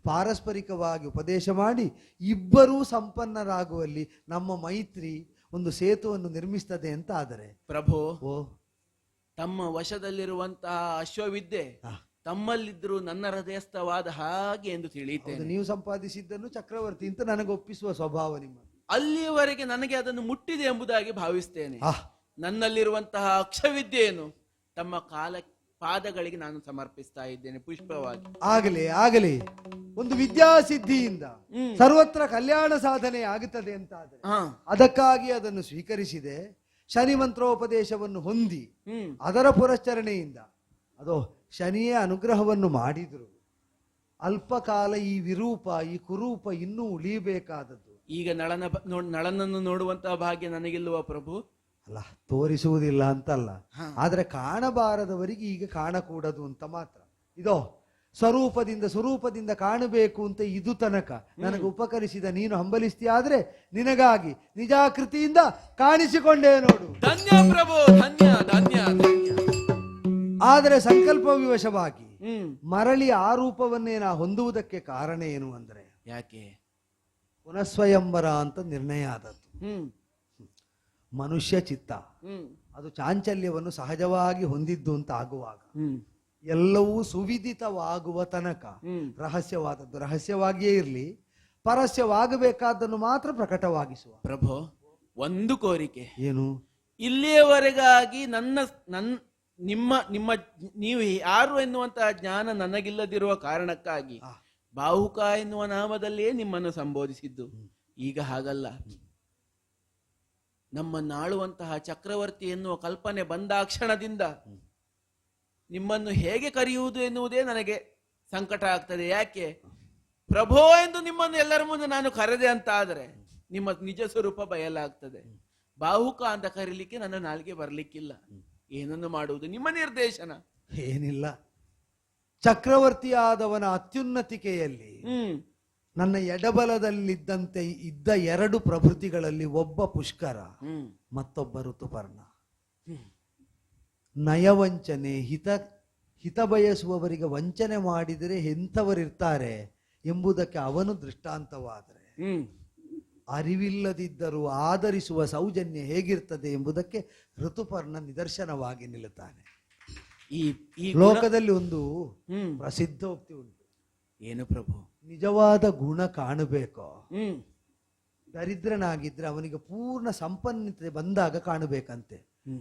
ಪಾರಸ್ಪರಿಕವಾಗಿ ಉಪದೇಶ ಮಾಡಿ ಇಬ್ಬರೂ ಸಂಪನ್ನರಾಗುವಲ್ಲಿ ನಮ್ಮ ಮೈತ್ರಿ ಒಂದು ಸೇತುವನ್ನು ನಿರ್ಮಿಸ್ತದೆ ಅಂತ. ಆದರೆ ಪ್ರಭು, ತಮ್ಮ ವಶದಲ್ಲಿರುವಂತಹ ಅಶ್ವವಿದ್ಯೆ ತಮ್ಮಲ್ಲಿದ್ದರೂ ನನ್ನ ಹೃದಯಸ್ಥವಾದ ಹಾಗೆ ಎಂದು ತಿಳಿಯುತ್ತೇನೆ. ನೀವು ಸಂಪಾದಿಸಿದ್ದನ್ನು ಚಕ್ರವರ್ತಿ ಅಂತ ನನಗೆ ಒಪ್ಪಿಸುವ ಸ್ವಭಾವ ನಿಮ್ಮ. ಅಲ್ಲಿಯವರೆಗೆ ನನಗೆ ಅದನ್ನು ಮುಟ್ಟಿದೆ ಎಂಬುದಾಗಿ ಭಾವಿಸ್ತೇನೆ. ನನ್ನಲ್ಲಿರುವಂತಹ ಅಕ್ಷವಿದ್ಯೆಯನ್ನು ತಮ್ಮ ಪಾದಗಳಿಗೆ ನಾನು ಸಮರ್ಪಿಸ್ತಾ ಇದ್ದೇನೆ ಪುಷ್ಪವಾಗಿ. ಆಗಲಿ ಒಂದು ವಿದ್ಯಾಸಿದ್ಧಿಯಿಂದ ಸರ್ವತ್ರ ಕಲ್ಯಾಣ ಸಾಧನೆ ಆಗುತ್ತದೆ ಅಂತ ಆದರೆ ಅದಕ್ಕಾಗಿ ಅದನ್ನು ಸ್ವೀಕರಿಸಿದೆ. ಶನಿ ಮಂತ್ರೋಪದೇಶವನ್ನು ಹೊಂದಿ ಅದರ ಪುರಶ್ಚರಣೆಯಿಂದ ಅದೋ ಶನಿಯೇ ಅನುಗ್ರಹವನ್ನು ಮಾಡಿದ್ರು. ಅಲ್ಪಕಾಲ ಈ ವಿರೂಪ, ಈ ಕುರೂಪ ಇನ್ನೂ ಉಳಿಯಬೇಕಾದದ್ದು. ಈಗ ನಳನನ್ನು ನೋಡುವಂತಹ ಭಾಗ್ಯ ನನಗಿಲ್ವ ಪ್ರಭು? ಅಲ್ಲ, ತೋರಿಸುವುದಿಲ್ಲ ಅಂತಲ್ಲ, ಆದ್ರೆ ಕಾಣಬಾರದವರಿಗೆ ಈಗ ಕಾಣಕೂಡದು ಅಂತ ಮಾತ್ರ. ಇದೋ ಸ್ವರೂಪದಿಂದ ಕಾಣಬೇಕು ಅಂತ ಇದು ತನಕ ನನಗೆ ಉಪಕರಿಸಿದ ನೀನು ಹಂಬಲಿಸ್ತೀಯಾದ್ರೆ ನಿನಗಾಗಿ ನಿಜಾಕೃತಿಯಿಂದ ಕಾಣಿಸಿಕೊಂಡೇ ನೋಡು. ಧನ್ಯ ಪ್ರಭು, ಧನ್ಯ ಧನ್ಯ ಧನ್ಯ. ಆದರೆ ಸಂಕಲ್ಪ ವಿವಶವಾಗಿ ಮರಳಿ ಆ ರೂಪವನ್ನೇ ನಾ ಹೊಂದುವುದಕ್ಕೆ ಕಾರಣ ಏನು ಅಂದ್ರೆ, ಯಾಕೆ? ಪುನಃಸ್ವಯಂವರ ಅಂತ ನಿರ್ಣಯ ಆದದ್ದು. ಮನುಷ್ಯ ಚಿತ್ತ ಅದು ಚಾಂಚಲ್ಯವನ್ನು ಸಹಜವಾಗಿ ಹೊಂದಿದ್ದು ಅಂತ ಆಗುವಾಗ ಎಲ್ಲವೂ ಸುವಿದಿತವಾಗುವ ತನಕ ರಹಸ್ಯವಾದದ್ದು ರಹಸ್ಯವಾಗಿಯೇ ಇರಲಿ, ಪರಸ್ಯವಾಗಬೇಕಾದ್ದನ್ನು ಮಾತ್ರ ಪ್ರಕಟವಾಗಿಸುವ. ಪ್ರಭು, ಒಂದು ಕೋರಿಕೆ. ಏನು? ಇಲ್ಲಿಯವರೆಗಾಗಿ ನಿಮ್ಮ ನಿಮ್ಮ ನೀವು ಯಾರು ಎನ್ನುವಂತಹ ಜ್ಞಾನ ನನಗಿಲ್ಲದಿರುವ ಕಾರಣಕ್ಕಾಗಿ ಬಾಹುಕ ಎನ್ನುವ ನಾಮದಲ್ಲಿಯೇ ನಿಮ್ಮನ್ನು ಸಂಬೋಧಿಸಿದ್ದು. ಈಗ ಹಾಗಲ್ಲ. ನಮ್ಮನ್ನಾಳುವಂತಹ ಚಕ್ರವರ್ತಿ ಎನ್ನುವ ಕಲ್ಪನೆ ಬಂದ ಕ್ಷಣದಿಂದ ನಿಮ್ಮನ್ನು ಹೇಗೆ ಕರೆಯುವುದು ಎನ್ನುವುದೇ ನನಗೆ ಸಂಕಟ ಆಗ್ತದೆ. ಯಾಕೆ ಪ್ರಭೋ ಎಂದು ನಿಮ್ಮನ್ನು ಎಲ್ಲರ ಮುಂದೆ ನಾನು ಕರೆದೆ ಅಂತ ಆದರೆ ನಿಮ್ಮ ನಿಜ ಸ್ವರೂಪ ಬಯಲಾಗ್ತದೆ. ಬಾಹುಕ ಅಂತ ಕರೀಲಿಕ್ಕೆ ನನ್ನ ನಾಲ್ಗೆ ಬರ್ಲಿಕ್ಕಿಲ್ಲ. ಏನನ್ನು ಮಾಡುವುದು? ನಿಮ್ಮ ನಿರ್ದೇಶನ. ಏನಿಲ್ಲ, ಚಕ್ರವರ್ತಿಯಾದವನ ಅತ್ಯುನ್ನತಿಕೆಯಲ್ಲಿ ನನ್ನ ಎಡಬಲದಲ್ಲಿದ್ದಂತೆ ಇದ್ದ 2 ಪ್ರಭೃತಿಗಳಲ್ಲಿ ಒಬ್ಬ ಪುಷ್ಕರ, ಮತ್ತೊಬ್ಬ ಋತುಪರ್ಣ. ನಯವಂಚನೆ, ಹಿತ ಬಯಸುವವರಿಗೆ ವಂಚನೆ ಮಾಡಿದರೆ ಎಂಥವರಿರ್ತಾರೆ ಎಂಬುದಕ್ಕೆ ಅವನು ದೃಷ್ಟಾಂತವಾದರೆ, ಅರಿವಿಲ್ಲದಿದ್ದರೂ ಆದರಿಸುವ ಸೌಜನ್ಯ ಹೇಗಿರ್ತದೆ ಎಂಬುದಕ್ಕೆ ಋತುಪರ್ಣ ನಿದರ್ಶನವಾಗಿ ನಿಲ್ಲುತ್ತಾನೆ. ಈ ಲೋಕದಲ್ಲಿ ಒಂದು ಪ್ರಸಿದ್ಧೋಕ್ತಿ ಉಂಟು. ಏನು ಪ್ರಭು? ನಿಜವಾದ ಗುಣ ಕಾಣಬೇಕೋ, ದರಿದ್ರನಾಗಿದ್ರೆ ಅವನಿಗೆ ಪೂರ್ಣ ಸಂಪನ್ನತೆ ಬಂದಾಗ ಕಾಣಬೇಕಂತೆ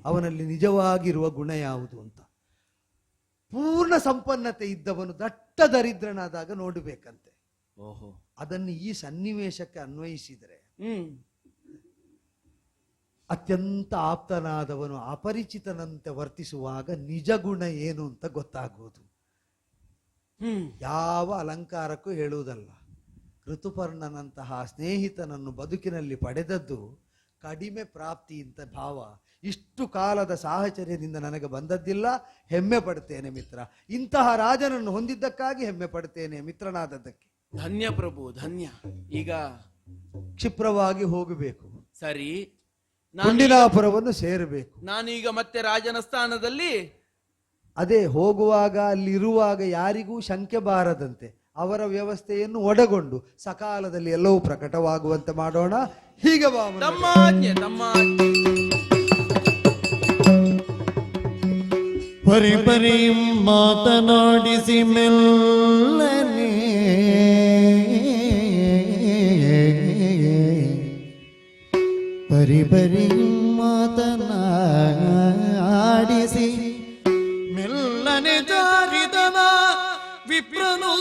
ಅವನಲ್ಲಿ ನಿಜವಾಗಿರುವ ಗುಣ ಯಾವುದು ಅಂತ. ಪೂರ್ಣ ಸಂಪನ್ನತೆ ಇದ್ದವನು ದಟ್ಟ ದರಿದ್ರನಾದಾಗ ನೋಡಬೇಕಂತೆ. ಓಹೋ. ಅದನ್ನು ಈ ಸನ್ನಿವೇಶಕ್ಕೆ ಅನ್ವಯಿಸಿದರೆ ಅತ್ಯಂತ ಆಪ್ತನಾದವನು ಅಪರಿಚಿತನಂತೆ ವರ್ತಿಸುವಾಗ ನಿಜ ಗುಣ ಏನು ಅಂತ ಗೊತ್ತಾಗುವುದು. ಯಾವ ಅಲಂಕಾರಕ್ಕೂ ಹೇಳುವುದಲ್ಲ. ಋತುಪರ್ಣನಂತಹ ಸ್ನೇಹಿತನನ್ನು ಬದುಕಿನಲ್ಲಿ ಪಡೆದದ್ದು ಕಡಿಮೆ ಪ್ರಾಪ್ತಿ ಅಂತ ಭಾವ ಇಷ್ಟು ಕಾಲದ ಸಾಹಚರ್ಯದಿಂದ ನನಗೆ ಬಂದದ್ದಿಲ್ಲ. ಹೆಮ್ಮೆ ಪಡ್ತೇನೆ ಮಿತ್ರ. ಇಂತಹ ರಾಜನನ್ನು ಹೊಂದಿದ್ದಕ್ಕಾಗಿ ಹೆಮ್ಮೆ ಪಡ್ತೇನೆ ಮಿತ್ರನಾದದ್ದಕ್ಕೆ. ಧನ್ಯ ಪ್ರಭು, ಧನ್ಯ. ಈಗ ಕ್ಷಿಪ್ರವಾಗಿ ಹೋಗಬೇಕು. ಸರಿ, ಗುಂಡಿನಾಪುರವನ್ನು ಸೇರಬೇಕು. ನಾನು ಈಗ ಮತ್ತೆ ರಾಜನ ಸ್ಥಾನದಲ್ಲಿ. ಅದೇ, ಹೋಗುವಾಗ ಅಲ್ಲಿರುವಾಗ ಯಾರಿಗೂ ಶಂಕೆ ಬಾರದಂತೆ ಅವರ ವ್ಯವಸ್ಥೆಯನ್ನು ಒಳಗೊಂಡು ಸಕಾಲದಲ್ಲಿ ಎಲ್ಲವೂ ಪ್ರಕಟವಾಗುವಂತೆ ಮಾಡೋಣ. ಹೀಗೆ ತಮ್ಮಾಜ್ಞೆ. ಪರಿ ಪರಿ ಮಾತನಾಡಿಸಿ ಮೆಲ್ಲನೆ ಪರಿ ಪರಿ ಮಾತನಾಡಿಸಿ ಮೆಲ್ಲನೆ ಜಾರಿದನ ವಿಪ್ರನು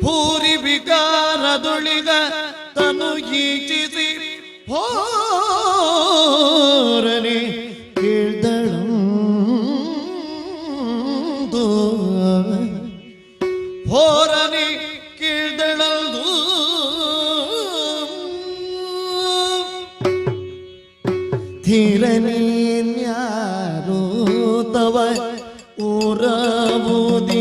ಭೂರಿ ವಿಕಾರದೊಳಿಗ ತನು ಈಚಿಸಿ ಹೋರನೆ ಕೇಳ್ದಳು ಹೋರನೆ ಕೇಳ್ದಳದು ಧೀರನೇನ್ಯಾರು ತವ ಊರಬುದೀಗ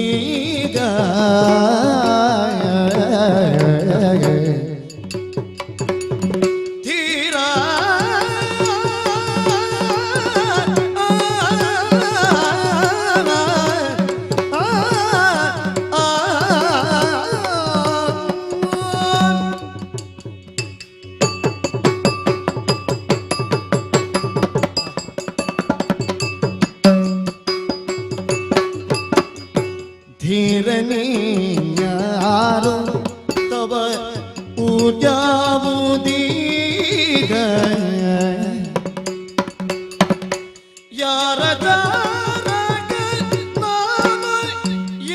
ಧೀರನೇನ್ಯಾರು ತವ ಊಜಾವುದೀಗ ಯಾರ ದಾರಗ ನಾಮ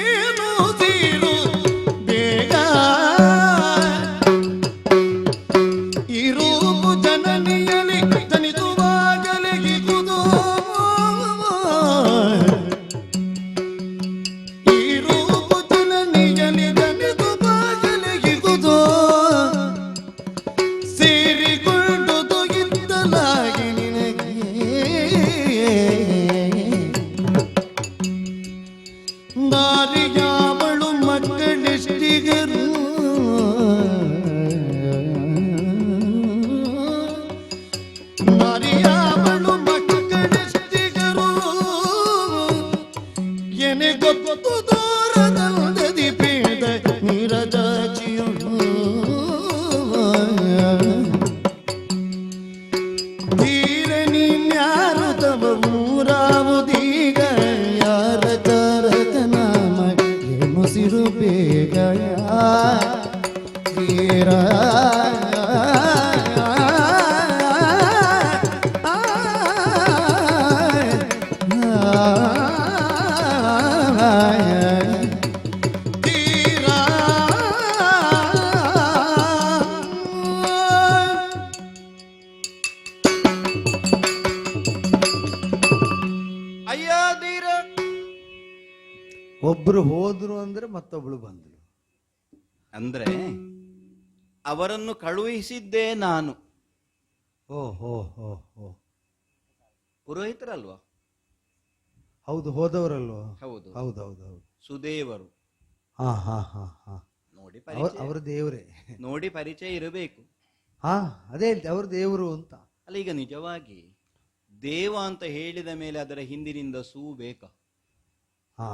ಏನು ತೀರು ಬೇಗ ಇರುವು ಜನನಿಯಲಿ ತನಿದುವಾಗಲೇ ಇಗುದು ಸೇರಿಕೊಳ್ಳುವುದು ಇದ್ದಲಾಗಿ ನಿನಗೆ ನಾರಿಯಾವಳು ಮಕ್ಕಳೆಷ್ಟಿಗರು ಧೀರ ಅಯ್ಯ ಧೀರ. ಒಬ್ರು ಹೋದ್ರು ಅಂದ್ರೆ ಮತ್ತೊಬ್ಳು ಬಂದ್ರು. ಅಂದ್ರೆ ಅವರನ್ನು ಕಳುಹಿಸಿದ್ದೇ ನಾನು. ಓ ಹೋ ಹೋ ಹೋ, ಪುರೋಹಿತರಲ್ವಾ? ಹೌದು, ಹೋದವರಲ್ವ? ಹೌದು. ಹೌದೌದು. ಸುದೇವರು. ಹಾ ಹಾ ಹಾ ಹಾ, ನೋಡಿ ಪರಿಚಯ, ಅವ್ರ ದೇವ್ರೆ. ನೋಡಿ ಪರಿಚಯ ಇರಬೇಕು. ಹಾ, ಅದೇ ಹೇಳ್ತೆ ಅವ್ರ ದೇವರು ಅಂತ. ಅಲ್ಲ, ಈಗ ನಿಜವಾಗಿ ದೇವ ಅಂತ ಹೇಳಿದ ಮೇಲೆ ಅದರ ಹಿಂದಿನಿಂದ ಸೂ ಬೇಕಾ? ಹಾ,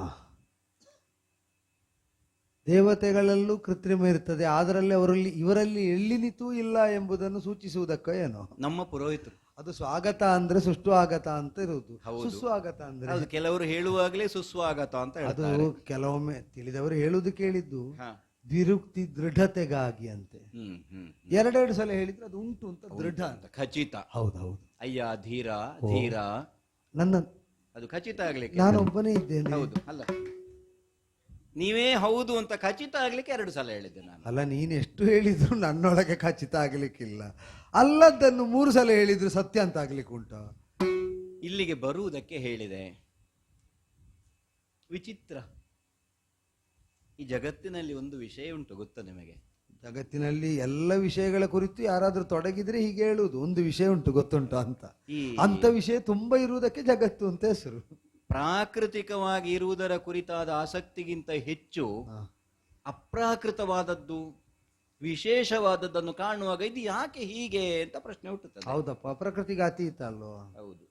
ದೇವತೆಗಳಲ್ಲೂ ಕೃತ್ರಿಮ ಇರ್ತದೆ, ಅದರಲ್ಲಿ ಅವರಲ್ಲಿ ಇವರಲ್ಲಿ ಎಳ್ಳಿನಿತೂ ಇಲ್ಲ ಎಂಬುದನ್ನು ಸೂಚಿಸುವುದಕ್ಕ ಏನೋ. ನಮ್ಮ ಪುರೋಹಿತರು ಅದು ಸ್ವಾಗತ ಅಂದ್ರೆ ಸುಸ್ವಾಗತ ಅಂತ ಇರುವುದು. ಹೌದು. ಸುಸ್ವಾಗತ ಅಂದ್ರೆ ಹೌದು, ಕೆಲವರು ಹೇಳುವಾಗಲೇ ಸುಸ್ವಾಗತ ಅಂತ ಅದು ಹೇಳ್ತಾರೆ. ಕೆಲವೊಮ್ಮೆ ತಿಳಿದವರು ಹೇಳುದು ಕೇಳಿದ್ದು ಹಾ. ವಿರುಕ್ತಿ ದೃಢತೆಗಾಗಿ ಅಂತೆ. ಹ್ಮ್. ಎರಡೆರಡು ಸಲ ಹೇಳಿದ್ರೆ ಅದು ಉಂಟು ಅಂತ ದೃಢ ಅಂತ. ಖಚಿತ. ಹೌದೌದು. ಅಯ್ಯ ಧೀರ ಧೀರ, ನನ್ನ ಅದು ಖಚಿತ ಆಗ್ಲಿಕ್ಕೆ. ನಾನೊಬ್ಬನೇ ಇದ್ದೇನೆ. ಹೌದು, ಅಲ್ಲ ನೀವೇ ಹೌದು ಅಂತ ಖಚಿತ ಆಗ್ಲಿಕ್ಕೆ 2 ಸಲ ಹೇಳಿದ್ದೆ ನಾನು. ಅಲ್ಲ, ನೀನು ಎಷ್ಟು ಹೇಳಿದ್ರು ನನ್ನೊಳಗೆ ಖಚಿತ ಆಗ್ಲಿಕ್ಕಿಲ್ಲ. ಅಲ್ಲದನ್ನು 3 ಸಲ ಹೇಳಿದ್ರು ಸತ್ಯ ಅಂತ ಆಗ್ಲಿಕ್ಕೆ ಉಂಟು. ಇಲ್ಲಿಗೆ ಬರುವುದಕ್ಕೆ ಹೇಳಿದೆ. ವಿಚಿತ್ರ, ಈ ಜಗತ್ತಿನಲ್ಲಿ ಒಂದು ವಿಷಯ ಉಂಟು, ಗೊತ್ತಾ ನಿಮಗೆ? ಜಗತ್ತಿನಲ್ಲಿ ಎಲ್ಲ ವಿಷಯಗಳ ಕುರಿತು ಯಾರಾದ್ರೂ ತೊಡಗಿದ್ರೆ ಹೀಗೆ ಹೇಳುವುದು, ಒಂದು ವಿಷಯ ಉಂಟು ಗೊತ್ತುಂಟು ಅಂತ. ಅಂತ ವಿಷಯ ತುಂಬಾ ಇರುವುದಕ್ಕೆ ಜಗತ್ತು ಅಂತ ಹೆಸರು. ಪ್ರಾಕೃತಿಕವಾಗಿ ಇರುವುದರ ಕುರಿತಾದ ಆಸಕ್ತಿಗಿಂತ ಹೆಚ್ಚು ಅಪ್ರಾಕೃತವಾದದ್ದು, ವಿಶೇಷವಾದದ್ದನ್ನು ಕಾಣುವಾಗ ಇದು ಯಾಕೆ ಹೀಗೆ ಅಂತ ಪ್ರಶ್ನೆ ಹುಟ್ಟುತ್ತದೆ. ಹೌದಪ್ಪ, ಪ್ರಕೃತಿಗೆ ಅತೀತ ಅಲ್ವಾ? ಹೌದು.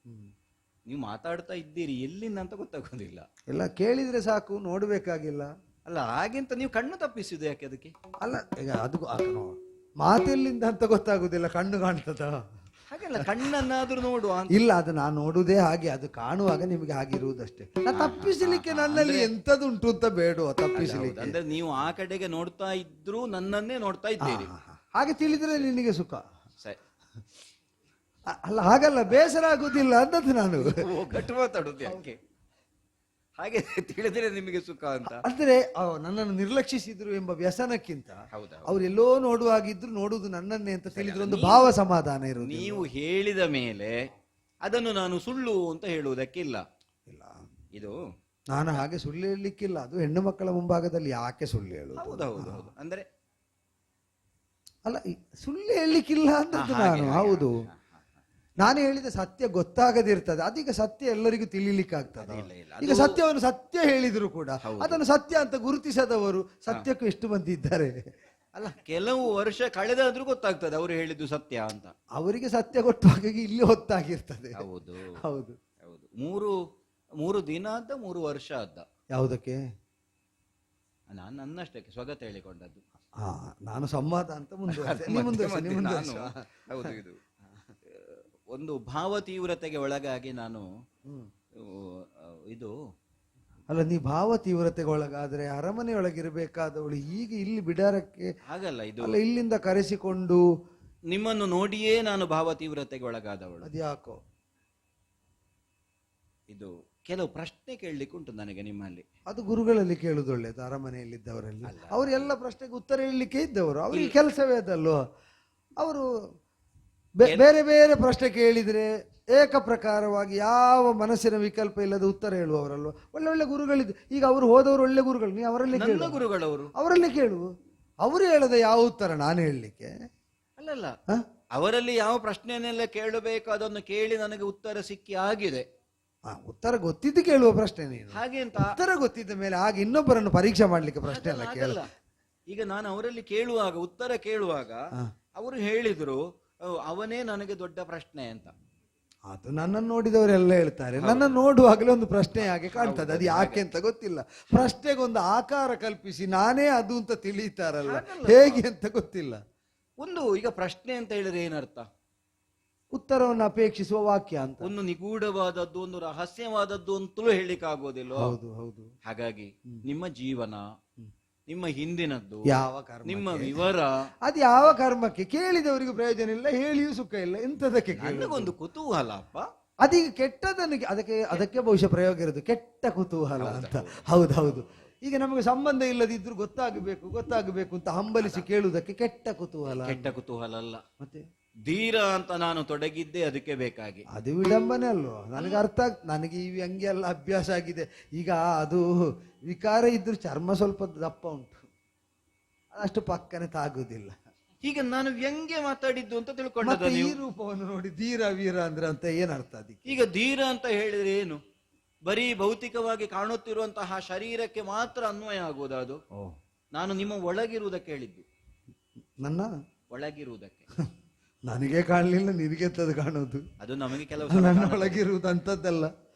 ನೀವು ಮಾತಾಡ್ತಾ ಇದ್ದೀರಿ ಎಲ್ಲಿಂದ ಅಂತ ಗೊತ್ತಾಗೋದಿಲ್ಲ. ಎಲ್ಲ ಕೇಳಿದ್ರೆ ಸಾಕು, ನೋಡ್ಬೇಕಾಗಿಲ್ಲ. ಅಲ್ಲ, ಹಾಗೆಂತ ನೀವು ಕಣ್ಣು ತಪ್ಪಿಸುದು ಯಾಕೆ ಅದಕ್ಕೆ? ಅಲ್ಲ, ಈಗ ಅದು ಮಾತೆಲ್ಲಿಂದ ಅಂತ ಗೊತ್ತಾಗುದಿಲ್ಲ, ಕಣ್ಣು ಕಾಣ್ತದ? ಹಾಗೆಲ್ಲ ಕಣ್ಣನ್ನಾದ್ರೂ ನೋಡುವ ಅಂತ. ಇಲ್ಲ, ಅದು ನಾನು ನೋಡುವುದೇ ಹಾಗೆ, ಅದು ಕಾಣುವಾಗ ನಿಮಗೆ ಹಾಗಿರುವುದಷ್ಟೇ. ತಪ್ಪಿಸಲಿಕ್ಕೆ ನನ್ನಲ್ಲಿ ಎಂತದುಂಟು ಅಂತ ಬೇಡ ತಪ್ಪಿಸಲಿಕ್ಕೆ. ಅಂದ್ರೆ ನೀವು ಆ ಕಡೆಗೆ ನೋಡ್ತಾ ಇದ್ರು ನನ್ನನ್ನೇ ನೋಡ್ತಾ ಇದ್ದೀರಿ. ಹಾಗೆ ತಿಳಿದ್ರೆ ನಿನಗೆ ಸುಖ. ಸರಿ. ಅಲ್ಲ, ಹಾಗಲ್ಲ, ಬೇಸರ ಆಗುದಿಲ್ಲ ಅಂತದ್ದು ನಾನು. ಗಟ್ಟು ಮಾತಾಡುದು ಯಾಕೆ? ಹಾಗೆ ತಿಳಿದ್ರೆ ನಿಮಗೆ ಸುಖ ಅಂತ. ಅಂದ್ರೆ ನನ್ನನ್ನು ನಿರ್ಲಕ್ಷಿಸಿದ್ರು ಎಂಬ ವ್ಯಸನಕ್ಕಿಂತ ಅವರೆಲ್ಲೋ ನೋಡುವಾಗಿದ್ರು ನೋಡುವುದು ನನ್ನನ್ನೇ ಅಂತ ತಿಳಿದ್ರೆ ಒಂದು ಭಾವ ಸಮಾಧಾನ ಇರುವುದು. ನೀವು ಹೇಳಿದ ಮೇಲೆ ಅದನ್ನು ನಾನು ಸುಳ್ಳು ಅಂತ ಹೇಳುವುದಕ್ಕಿಲ್ಲ. ಇಲ್ಲ, ಇದು ನಾನು ಹಾಗೆ ಸುಳ್ಳು ಹೇಳಲಿಕ್ಕಿಲ್ಲ. ಅದು ಹೆಣ್ಣು ಮಕ್ಕಳ ಮುಂಭಾಗದಲ್ಲಿ ಯಾಕೆ ಸುಳ್ಳು ಹೇಳುವುದು? ಹೌದೌದು. ಅಂದ್ರೆ ಅಲ್ಲ, ಸುಳ್ಳು ಹೇಳಲಿಕ್ಕಿಲ್ಲ ಅಂತದ್ದು ನಾನು. ಹೌದು, ನಾನು ಹೇಳಿದ ಸತ್ಯ ಗೊತ್ತಾಗದಿರ್ತದೆ, ಅದೀಗ ಸತ್ಯ ಎಲ್ಲರಿಗೂ ತಿಳಿಲಿಕ್ಕಾಗ್ತದೆ. ಈಗ ಸತ್ಯವನ್ನು ಸತ್ಯ ಹೇಳಿದ್ರು ಕೂಡ ಅದನ್ನು ಸತ್ಯ ಅಂತ ಗುರುತಿಸದವರು ಸತ್ಯಕ್ಕೂ ಎಷ್ಟು ಮಂದಿ ಇದ್ದಾರೆ. ಅಲ್ಲ, ಕೆಲವು ವರ್ಷ ಕಳೆದಾದ್ರೂ ಗೊತ್ತಾಗ್ತದೆ ಅವರು ಹೇಳಿದ್ದು ಸತ್ಯ ಅಂತ. ಅವರಿಗೆ ಸತ್ಯ ಗೊತ್ತಾಗ ಇಲ್ಲಿ ಹೊತ್ತಾಗಿರ್ತದೆ. ಹೌದು ಹೌದು ಹೌದು. 3 ದಿನ ಅಂತ 3 ವರ್ಷ ಅದ್ದ. ಯಾವುದಕ್ಕೆ? ನಾನು ನನ್ನಷ್ಟಕ್ಕೆ ಸ್ವಗತ ಹೇಳಿಕೊಂಡದ್ದು. ನಾನು ಸಂವಾದ ಅಂತ ಮುಂದುವರಿಸಿ. ಹೌದು, ಇದು ಒಂದು ಭಾವ ತೀವ್ರತೆಗೆ ಒಳಗಾಗಿ ನಾನು ಇದು. ಅಲ್ಲ, ನೀ ಭಾವ ತೀವ್ರತೆಗೆ ಒಳಗಾದ್ರೆ ಅರಮನೆಯೊಳಗಿರಬೇಕಾದವಳು ಈಗ ಇಲ್ಲಿ ಬಿಡಾರಕ್ಕೆ ಹಾಗಲ್ಲ. ಇದು ಅಲ್ಲ, ಇಲ್ಲಿಂದ ಕರೆಸಿಕೊಂಡು ನಿಮ್ಮನ್ನು ನೋಡಿಯೇ ನಾನು ಭಾವ ತೀವ್ರತೆಗೆ ಒಳಗಾದವಳು. ಅದ್ಯಾಕೋ? ಇದು ಕೆಲವು ಪ್ರಶ್ನೆ ಕೇಳಲಿಕ್ಕೆ ಉಂಟು ನನಗೆ ನಿಮ್ಮಲ್ಲಿ. ಅದು ಗುರುಗಳಲ್ಲಿ ಕೇಳುದು ಒಳ್ಳೇದು. ಅರಮನೆಯಲ್ಲಿದ್ದವರಲ್ಲಿ ಅವರು ಎಲ್ಲ ಪ್ರಶ್ನೆಗೆ ಉತ್ತರ ಹೇಳಲಿಕ್ಕೆ ಇದ್ದವರು, ಅವರಿಗೆ ಕೆಲಸವೇ ಅದಲ್ವ. ಅವರು ಬೇರೆ ಬೇರೆ ಪ್ರಶ್ನೆ ಕೇಳಿದ್ರೆ ಏಕ ಪ್ರಕಾರವಾಗಿ ಯಾವ ಮನಸ್ಸಿನ ವಿಕಲ್ಪ ಇಲ್ಲದ ಉತ್ತರ ಹೇಳುವವರಲ್ವ. ಒಳ್ಳೆ ಒಳ್ಳೆ ಗುರುಗಳಿದ್ದು. ಈಗ ಅವರು ಹೋದವರು ಒಳ್ಳೆ ಗುರುಗಳು, ನೀವು ಅವರಲ್ಲೇ ಕೇಳು. ಗುರುಗಳವರು ಅವರಲ್ಲೇ ಕೇಳು. ಅವರು ಹೇಳದ ಯಾವ ಉತ್ತರ ನಾನು ಹೇಳಲಿಕ್ಕೆ? ಅಲ್ಲಲ್ಲ, ಅವರಲ್ಲಿ ಯಾವ ಪ್ರಶ್ನೆಯನ್ನೆಲ್ಲ ಕೇಳಬೇಕು ಅದನ್ನು ಕೇಳಿ ನನಗೆ ಉತ್ತರ ಸಿಕ್ಕಿ ಆಗಿದೆ. ಉತ್ತರ ಗೊತ್ತಿದ್ದು ಕೇಳುವ ಪ್ರಶ್ನೆ ನೀನು. ಹಾಗೆ ಅಂತ ಉತ್ತರ ಗೊತ್ತಿದ್ದ ಮೇಲೆ ಹಾಗೆ ಇನ್ನೊಬ್ಬರನ್ನು ಪರೀಕ್ಷೆ ಮಾಡ್ಲಿಕ್ಕೆ ಪ್ರಶ್ನೆ ಎಲ್ಲ ಕೇಳಲ್ಲ. ಈಗ ನಾನು ಅವರಲ್ಲಿ ಕೇಳುವಾಗ, ಉತ್ತರ ಕೇಳುವಾಗ ಅವರು ಹೇಳಿದ್ರು ಅವನೇ ನನಗೆ ದೊಡ್ಡ ಪ್ರಶ್ನೆ ಅಂತ. ಅದು ನನ್ನನ್ನು ನೋಡಿದವರೆಲ್ಲ ಹೇಳ್ತಾರೆ. ನನ್ನ ನೋಡುವಾಗಲೇ ಒಂದು ಪ್ರಶ್ನೆ ಹಾಗೆ ಕಾಣ್ತದೆ, ಅದು ಯಾಕೆ ಅಂತ ಗೊತ್ತಿಲ್ಲ. ಪ್ರಶ್ನೆಗೊಂದು ಆಕಾರ ಕಲ್ಪಿಸಿ ನಾನೇ ಅದು ಅಂತ ತಿಳಿತಾರಲ್ಲ, ಹೇಗೆ ಅಂತ ಗೊತ್ತಿಲ್ಲ. ಒಂದು ಈಗ ಪ್ರಶ್ನೆ ಅಂತ ಹೇಳಿದ್ರೆ ಏನರ್ಥ? ಉತ್ತರವನ್ನು ಅಪೇಕ್ಷಿಸುವ ವಾಕ್ಯ ಅಂತ. ಒಂದು ನಿಗೂಢವಾದದ್ದು, ಒಂದು ರಹಸ್ಯವಾದದ್ದು ಅಂತಲೂ ಹೇಳಿಕ್ ಆಗೋದಿಲ್ಲ. ಹೌದು ಹೌದು. ಹಾಗಾಗಿ ನಿಮ್ಮ ಜೀವನ, ನಿಮ್ಮ ಹಿಂದಿನದ್ದು, ಯಾವ ಕರ್ಮ? ನಿಮ್ಮ ವಿವರ. ಅದು ಯಾವ ಕರ್ಮಕ್ಕೆ? ಕೇಳಿದವರಿಗೆ ಪ್ರಯೋಜನ ಇಲ್ಲ, ಹೇಳಿಯೂ ಸುಖ ಇಲ್ಲ, ಎಂತದಕ್ಕೆ ಕೇಳಿ? ನನಗೊಂದು ಕುತೂಹಲ ಅಪ್ಪ. ಅದೀಗ ಕೆಟ್ಟದನ್ನು ಅದಕ್ಕೆ ಬಹುಶಃ ಪ್ರಯೋಗ ಇರೋದು, ಕೆಟ್ಟ ಕುತೂಹಲ ಅಂತ. ಹೌದೌದು. ಈಗ ನಮಗೆ ಸಂಬಂಧ ಇಲ್ಲದಿದ್ರು ಗೊತ್ತಾಗಬೇಕು ಅಂತ ಹಂಬಲಿಸಿ ಕೇಳುವುದಕ್ಕೆ ಕೆಟ್ಟ ಕುತೂಹಲ. ಕೆಟ್ಟ ಕುತೂಹಲ ಅಲ್ಲ, ಮತ್ತೆ ಧೀರ ಅಂತ ನಾನು ತೊಡಗಿದ್ದೆ ಅದಕ್ಕೆ ಬೇಕಾಗಿ. ಅದು ವಿಡಂಬನೆ ಅಲ್ವೋ? ನನಗೆ ಅರ್ಥ ನನಗೆ ಈ ವ್ಯಂಗ್ಯ ಎಲ್ಲ ಅಭ್ಯಾಸ ಆಗಿದೆ. ಈಗ ಅದು ವಿಕಾರ ಇದ್ರು ಚರ್ಮ ಸ್ವಲ್ಪ ದಪ್ಪ ಉಂಟು, ಅಷ್ಟು ಪಕ್ಕನೆ ತಾಗುದಿಲ್ಲ. ಈಗ ನಾನು ವ್ಯಂಗ್ಯ ಮಾತಾಡಿದ್ದು ಅಂತ ತಿಳ್ಕೊಂಡದ ಮತ್ತೆ ಈ ನೀವು? ರೂಪವನ್ನು ನೋಡಿ ಧೀರ ವೀರ ಅಂದ್ರೆ ಅಂತ ಏನರ್ಥ ಅದಕ್ಕೆ? ಈಗ ಧೀರ ಅಂತ ಹೇಳಿದ್ರೆ ಏನು? ಬರೀ ಭೌತಿಕವಾಗಿ ಕಾಣುತ್ತಿರುವಂತಹ ಶರೀರಕ್ಕೆ ಮಾತ್ರ ಅನ್ವಯ ಆಗುವುದು ಅದು. ನಾನು ನಿಮ್ಮ ಒಳಗಿರುವುದಕ್ಕೆ ಹೇಳಿದ್ದು, ನನ್ನ ಒಳಗಿರುವುದಕ್ಕೆ. ನನಗೆ ಕಾಣಲಿಲ್ಲ, ನಿನಗೆಂತದ್ದು ಕಾಣುವುದು? ಅದು ನಮಗೆ ಕೆಲವು ನನ್ನ ಸಲ ಒಳಗಿರುವುದು ಅಂತದ್ದಲ್ಲ.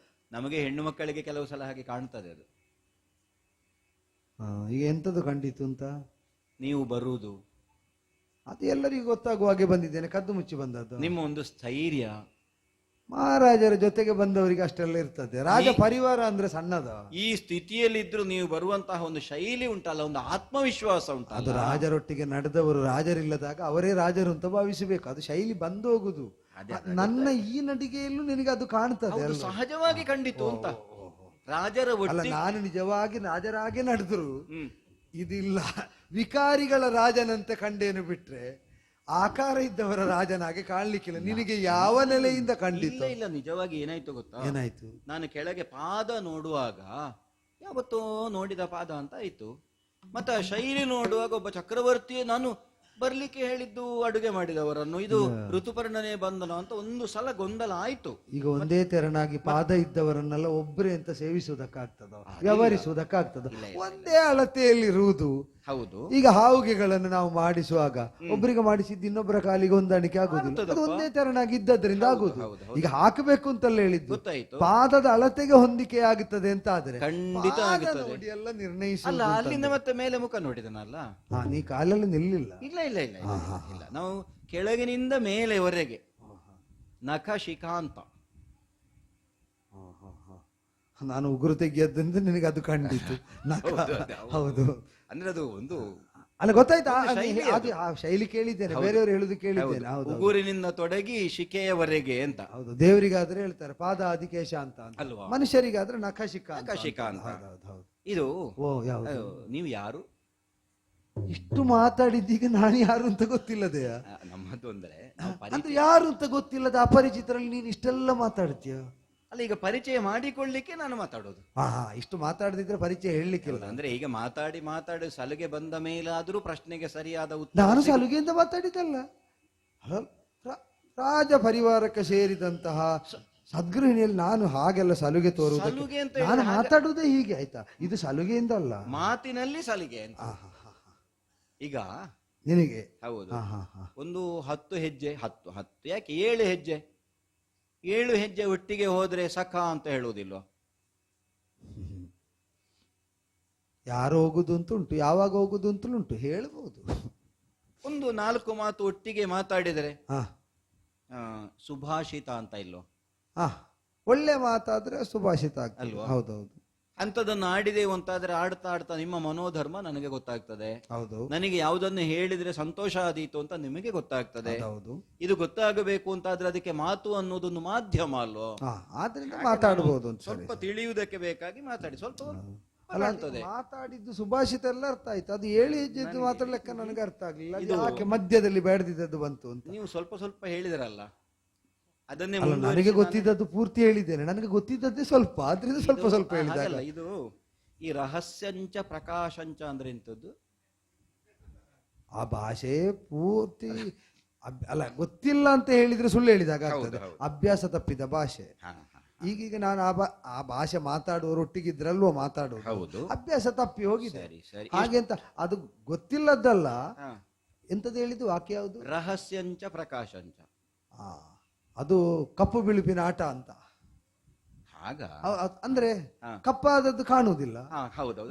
ನಮಗೆ ಹೆಣ್ಣು ಮಕ್ಕಳಿಗೆ ಕೆಲವು ಸಲ ಹಾಗೆ ಕಾಣ್ತದೆ ಅದು. ಈಗ ಎಂತದ್ದು ಕಂಡಿತು ಅಂತ? ನೀವು ಬರುವುದು, ಅದು ಎಲ್ಲರಿಗೂ ಗೊತ್ತಾಗುವ ಹಾಗೆ ಬಂದಿದ್ದೇನೆ, ಕದ್ದು ಮುಚ್ಚಿ ಬಂದದ್ದು. ನಿಮ್ಮ ಒಂದು ಸ್ಥೈರ್ಯ, ಮಹಾರಾಜರ ಜೊತೆಗೆ ಬಂದವರಿಗೆ ಅಷ್ಟೆಲ್ಲ ಇರ್ತದೆ. ರಾಜ ಪರಿವಾರ ಅಂದ್ರೆ ಸಣ್ಣದ. ಈ ಸ್ಥಿತಿಯಲ್ಲಿದ್ರು ನೀವು ಬರುವಂತಹ ಒಂದು ಶೈಲಿ ಉಂಟಲ್ಲ, ಒಂದು ಆತ್ಮವಿಶ್ವಾಸ ಅದು ಉಂಟಲ್ಲ. ರಾಜರೊಟ್ಟಿಗೆ ನಡೆದವರು ರಾಜರಿಲ್ಲದಾಗ ಅವರೇ ರಾಜರು ಅಂತ ಭಾವಿಸಬೇಕು. ಅದು ಶೈಲಿ ಬಂದು ಹೋಗುದು. ನನ್ನ ಈ ನಡಿಗೆಯಲ್ಲೂ ನಿನಗೆ ಅದು ಕಾಣ್ತದೆ ಹೌದು, ಅಲ್ವಾ? ಸಹಜವಾಗಿ ಕಂಡಿತು ಅಂತ. ರಾಜರ ಅಲ್ಲ, ಒಟ್ಟಿಗೆ ನಾನು ನಿಜವಾಗಿ ರಾಜರಾಗೆ ನಡೆದ್ರು ಹ್ಮ್. ಇದಿಲ್ಲ, ವಿಕಾರಿಗಳ ರಾಜನಂತೆ ಕಂಡೇನು ಬಿಟ್ರೆ ಆಕಾರ ಇದ್ದವರ ರಾಜನಾಗೆ ಕಾಣ್ಲಿಕ್ಕಿಲ್ಲ. ನಿನಗೆ ಯಾವ ನೆಲೆಯಿಂದ ಕಂಡಿತು? ಇಲ್ಲ, ನಿಜವಾಗಿ ಏನಾಯ್ತು ಗೊತ್ತಾ? ಏನಾಯ್ತು? ನಾನು ಕೆಳಗೆ ಪಾದ ನೋಡುವಾಗ ಯಾವತ್ತೋ ನೋಡಿದ ಪಾದ ಅಂತ ಆಯ್ತು. ಮತ್ತೆ ಆ ಶೈಲಿ ನೋಡುವಾಗ ಒಬ್ಬ ಚಕ್ರವರ್ತಿಯೇ ನಾನು ಬರ್ಲಿಕ್ಕೆ ಹೇಳಿದ್ದು ಅಡುಗೆ ಮಾಡಿದವರನ್ನು, ಇದು ಋತುಪರ್ಣನೆ ಬಂದನು ಅಂತ ಒಂದು ಸಲ ಗೊಂದಲ ಆಯ್ತು. ಈಗ ಒಂದೇ ತೆರನಾಗಿ ಪಾದ ಇದ್ದವರನ್ನೆಲ್ಲ ಒಬ್ಬರೇ ಅಂತ ಸೇವಿಸುವುದಕ್ಕಾಗ್ತದ, ವ್ಯವಹರಿಸುವುದಕ್ಕಾಗ್ತದ? ಒಂದೇ ಅಳತೆಯಲ್ಲಿರುವುದು. ಹೌದು. ಈಗ ಹಾವುಗೆಗಳನ್ನು ನಾವು ಮಾಡಿಸುವಾಗ ಒಬ್ಬರಿಗೆ ಮಾಡಿಸಿದ್ದು ಇನ್ನೊಬ್ಬರ ಕಾಲಿಗೆ ಹೊಂದಾಣಿಕೆ ಆಗುದಿಲ್ಲ, ಅದು ಒಂದೇ ತೆರನಾಗಿ ಇದ್ದದ್ರಿಂದ ಆಗುದು. ಈಗ ಹಾಕಬೇಕು ಅಂತಲ್ಲ ಹೇಳಿದ್ದು, ಗೊತ್ತಾಯ್ತು. ಪಾದದ ಅಳತೆಗೆ ಹೊಂದಿಕೆ ಆಗುತ್ತದೆ ಅಂತ ಆದ್ರೆ ಖಂಡಿತ ಆಗುತ್ತದೆ. ನೋಡಿ ಎಲ್ಲ ಅಲ್ಲ, ನಿರ್ಣಯಿಸುವುದು. ಅಲ್ಲಿಂದ ಮತ್ತೆ ಮೇಲೆ ಮುಖ ನೋಡಿದನಲ್ಲ. ನೀ ಕಾಲಲ್ಲಿ ನಿಲ್ಲಿಲ್ಲ. ಇಲ್ಲ ಇಲ್ಲ ಇಲ್ಲ ಇಲ್ಲ, ನಾವು ಕೆಳಗಿನಿಂದ ಮೇಲೆವರೆಗೆ ನಖ ಶಿಖಾಂತ. ನಾನು ಉಗುರು ತೆಗಿಯದ್ರಿಂದ ನಿನಗೆ ಅದು ಕಂಡಿತು. ಹೌದು, ಅಂದ್ರೆ ಅದು ಒಂದು ಅಲ್ಲ, ಗೊತ್ತಾಯ್ತಾ? ಶೈಲಿ ಅದು ಆ ಶೈಲಿ ಕೇಳಿದ್ದೇನೆ, ಬೇರೆಯವರು ಹೇಳುದು ಕೇಳಿದ್ದೇನೆ. ಹೌದು, ಉಗುರಿನಿಂದ ತೊಡಗಿ ಶಿಖೆಯವರೆಗೆ ಅಂತ. ಹೌದು. ದೇವರಿಗಾದ್ರೆ ಹೇಳ್ತಾರೆ ಪಾದ ಆದಿಕೇಶ ಅಂತ ಅಲ್ವಾ? ಮನುಷ್ಯರಿಗಾದ್ರೆ ನಖಶಿಖ ನಖಶಿಖಾಂತ. ಹೌದು. ಇದು ಯಾವುದು? ನೀವು ಯಾರು? ಇಷ್ಟು ಮಾತಾಡಿದ್ದೀಗ ನಾನು ಯಾರು ಅಂತ ಗೊತ್ತಿಲ್ಲದೆ, ನಮ್ಮದು ಅಂದ್ರೆ ಅದು ಯಾರು ಅಂತ ಗೊತ್ತಿಲ್ಲದ ಅಪರಿಚಿತರಲ್ಲಿ ನೀನು ಇಷ್ಟೆಲ್ಲ ಮಾತಾಡ್ತೀಯ. ಅಲ್ಲ, ಈಗ ಪರಿಚಯ ಮಾಡಿಕೊಳ್ಳಿಕ್ಕೆ ನಾನು ಮಾತಾಡೋದು. ಇಷ್ಟು ಮಾತಾಡದಿದ್ರೆ ಪರಿಚಯ ಹೇಳಲಿಕ್ಕಿಲ್ಲ. ಅಂದ್ರೆ ಈಗ ಮಾತಾಡಿ ಸಲುಗೆ ಬಂದ ಮೇಲಾದ್ರೂ ಪ್ರಶ್ನೆಗೆ ಸರಿಯಾದ ಉತ್ತರ. ನಾನು ಸಲುಗೆಯಿಂದ ಮಾತಾಡಿದ್ದಲ್ಲ, ರಾಜ ಪರಿವಾರಕ್ಕೆ ಸೇರಿದಂತಹ ಸದ್ಗೃಹಿಣಿಯಲ್ಲಿ ನಾನು ಹಾಗೆಲ್ಲ ಸಲುಗೆ ತೋರುವುದಕ್ಕೆ ನಾನು ಮಾತಾಡುವುದೇ ಹೀಗೆ, ಆಯ್ತಾ? ಇದು ಸಲುಗೆಯಿಂದ ಅಲ್ಲ, ಮಾತಿನಲ್ಲಿ ಸಲಿಗೆ ಅಂತ. ಈಗ ನಿನಗೆ ಹೌದು, ಒಂದು 10 ಹೆಜ್ಜೆ, 10 ಯಾಕೆ 7 ಹೆಜ್ಜೆ, 7 ಹೆಜ್ಜೆ ಒಟ್ಟಿಗೆ ಹೋದ್ರೆ ಸಖ ಅಂತ ಹೇಳುವುದಿಲ್ವ? ಯಾರು ಹೋಗುದು ಅಂತ ಉಂಟು, ಯಾವಾಗ ಹೋಗುದು ಅಂತ ಉಂಟು, ಹೇಳ್ಬಹುದು. ಒಂದು 4 ಮಾತು ಒಟ್ಟಿಗೆ ಮಾತಾಡಿದರೆ ಸುಭಾಷಿತ ಅಂತ ಇಲ್ವ? ಒಳ್ಳೆ ಮಾತಾದ್ರೆ ಸುಭಾಷಿತ ಅಲ್ವಾ? ಹೌದೌದು. ಅಂತದನ್ನು ಆಡಿದೆವು ಅಂತಾದ್ರೆ ಆಡ್ತಾ ಆಡ್ತಾ ನಿಮ್ಮ ಮನೋಧರ್ಮ ನನಗೆ ಗೊತ್ತಾಗ್ತದೆ. ಹೌದು. ನನಗೆ ಯಾವುದನ್ನು ಹೇಳಿದ್ರೆ ಸಂತೋಷ ಆದೀತು ಅಂತ ನಿಮಗೆ ಗೊತ್ತಾಗ್ತದೆ. ಹೌದು. ಇದು ಗೊತ್ತಾಗಬೇಕು ಅಂತಾದ್ರೆ ಅದಕ್ಕೆ ಮಾತು ಅನ್ನೋದೊಂದು ಮಾಧ್ಯಮ ಅಲ್ವೋ? ಆದ್ರಿಂದ ಮಾತಾಡಬಹುದು ಅಂತ ಸ್ವಲ್ಪ ತಿಳಿಯುವುದಕ್ಕೆ ಬೇಕಾಗಿ ಮಾತಾಡಿ, ಸ್ವಲ್ಪ ಮಾತಾಡಿದ್ದು ಸುಭಾಷಿತ ಎಲ್ಲ ಅರ್ಥ ಆಯ್ತು. ಅದು 7 ಹೆಜ್ಜೆದ್ದು ಮಾತಾಡ್ಲಿಕ್ಕೆ ನನಗೆ ಅರ್ಥ ಆಗ್ಲಿಲ್ಲ, ಯಾಕೆ ಮಧ್ಯದಲ್ಲಿ ಬೇಡದಿದ್ದದ್ದು ಬಂತು ಅಂತ. ನೀವು ಸ್ವಲ್ಪ ಸ್ವಲ್ಪ ಹೇಳಿದ್ರಲ್ಲ, ಅದನ್ನೇ ನನಗೆ ಗೊತ್ತಿದ್ದದ್ದು ಪೂರ್ತಿ ಹೇಳಿದ್ದೇನೆ, ನನಗೆ ಗೊತ್ತಿದ್ದದ್ದೇ ಸ್ವಲ್ಪ, ಆದ್ರಿಂದ ಸ್ವಲ್ಪ ಸ್ವಲ್ಪ ಹೇಳಿದಾಗ. ಇದು ಈ ರಹಸ್ಯಂಚ ಪ್ರಕಾಶಂಚ ಅಂದ್ರೆ ಎಂತದ್ದು? ಆ ಭಾಷೆ ಪೂರ್ತಿ ಅಲ್ಲ, ಗೊತ್ತಿಲ್ಲ ಅಂತ ಹೇಳಿದ್ರೆ ಸುಳ್ಳು ಹೇಳಿದಾಗ ಆಗ್ತದೆ, ಅಭ್ಯಾಸ ತಪ್ಪಿದ ಭಾಷೆ. ಈಗೀಗ ನಾನು ಆ ಭಾಷೆ ಮಾತಾಡುವವರೊಟ್ಟಿಗಿದ್ರಲ್ವ ಮಾತಾಡುವುದು, ಅಭ್ಯಾಸ ತಪ್ಪಿ ಹೋಗಿದೆ ಹಾಗೆ ಅಂತ. ಅದು ಗೊತ್ತಿಲ್ಲದ್ದಲ್ಲ. ಎಂತದ್ದು ಹೇಳಿದ್ದು ವಾಕ್ಯ ಯಾವುದು? ರಹಸ್ಯಂಚ ಪ್ರಕಾಶಂಚ. ಅದು ಕಪ್ಪು ಬಿಳುಪಿನ ಆಟ ಅಂತ. ಅಂದ್ರೆ ಕಪ್ಪಾದದ್ದು ಕಾಣುವುದಿಲ್ಲ,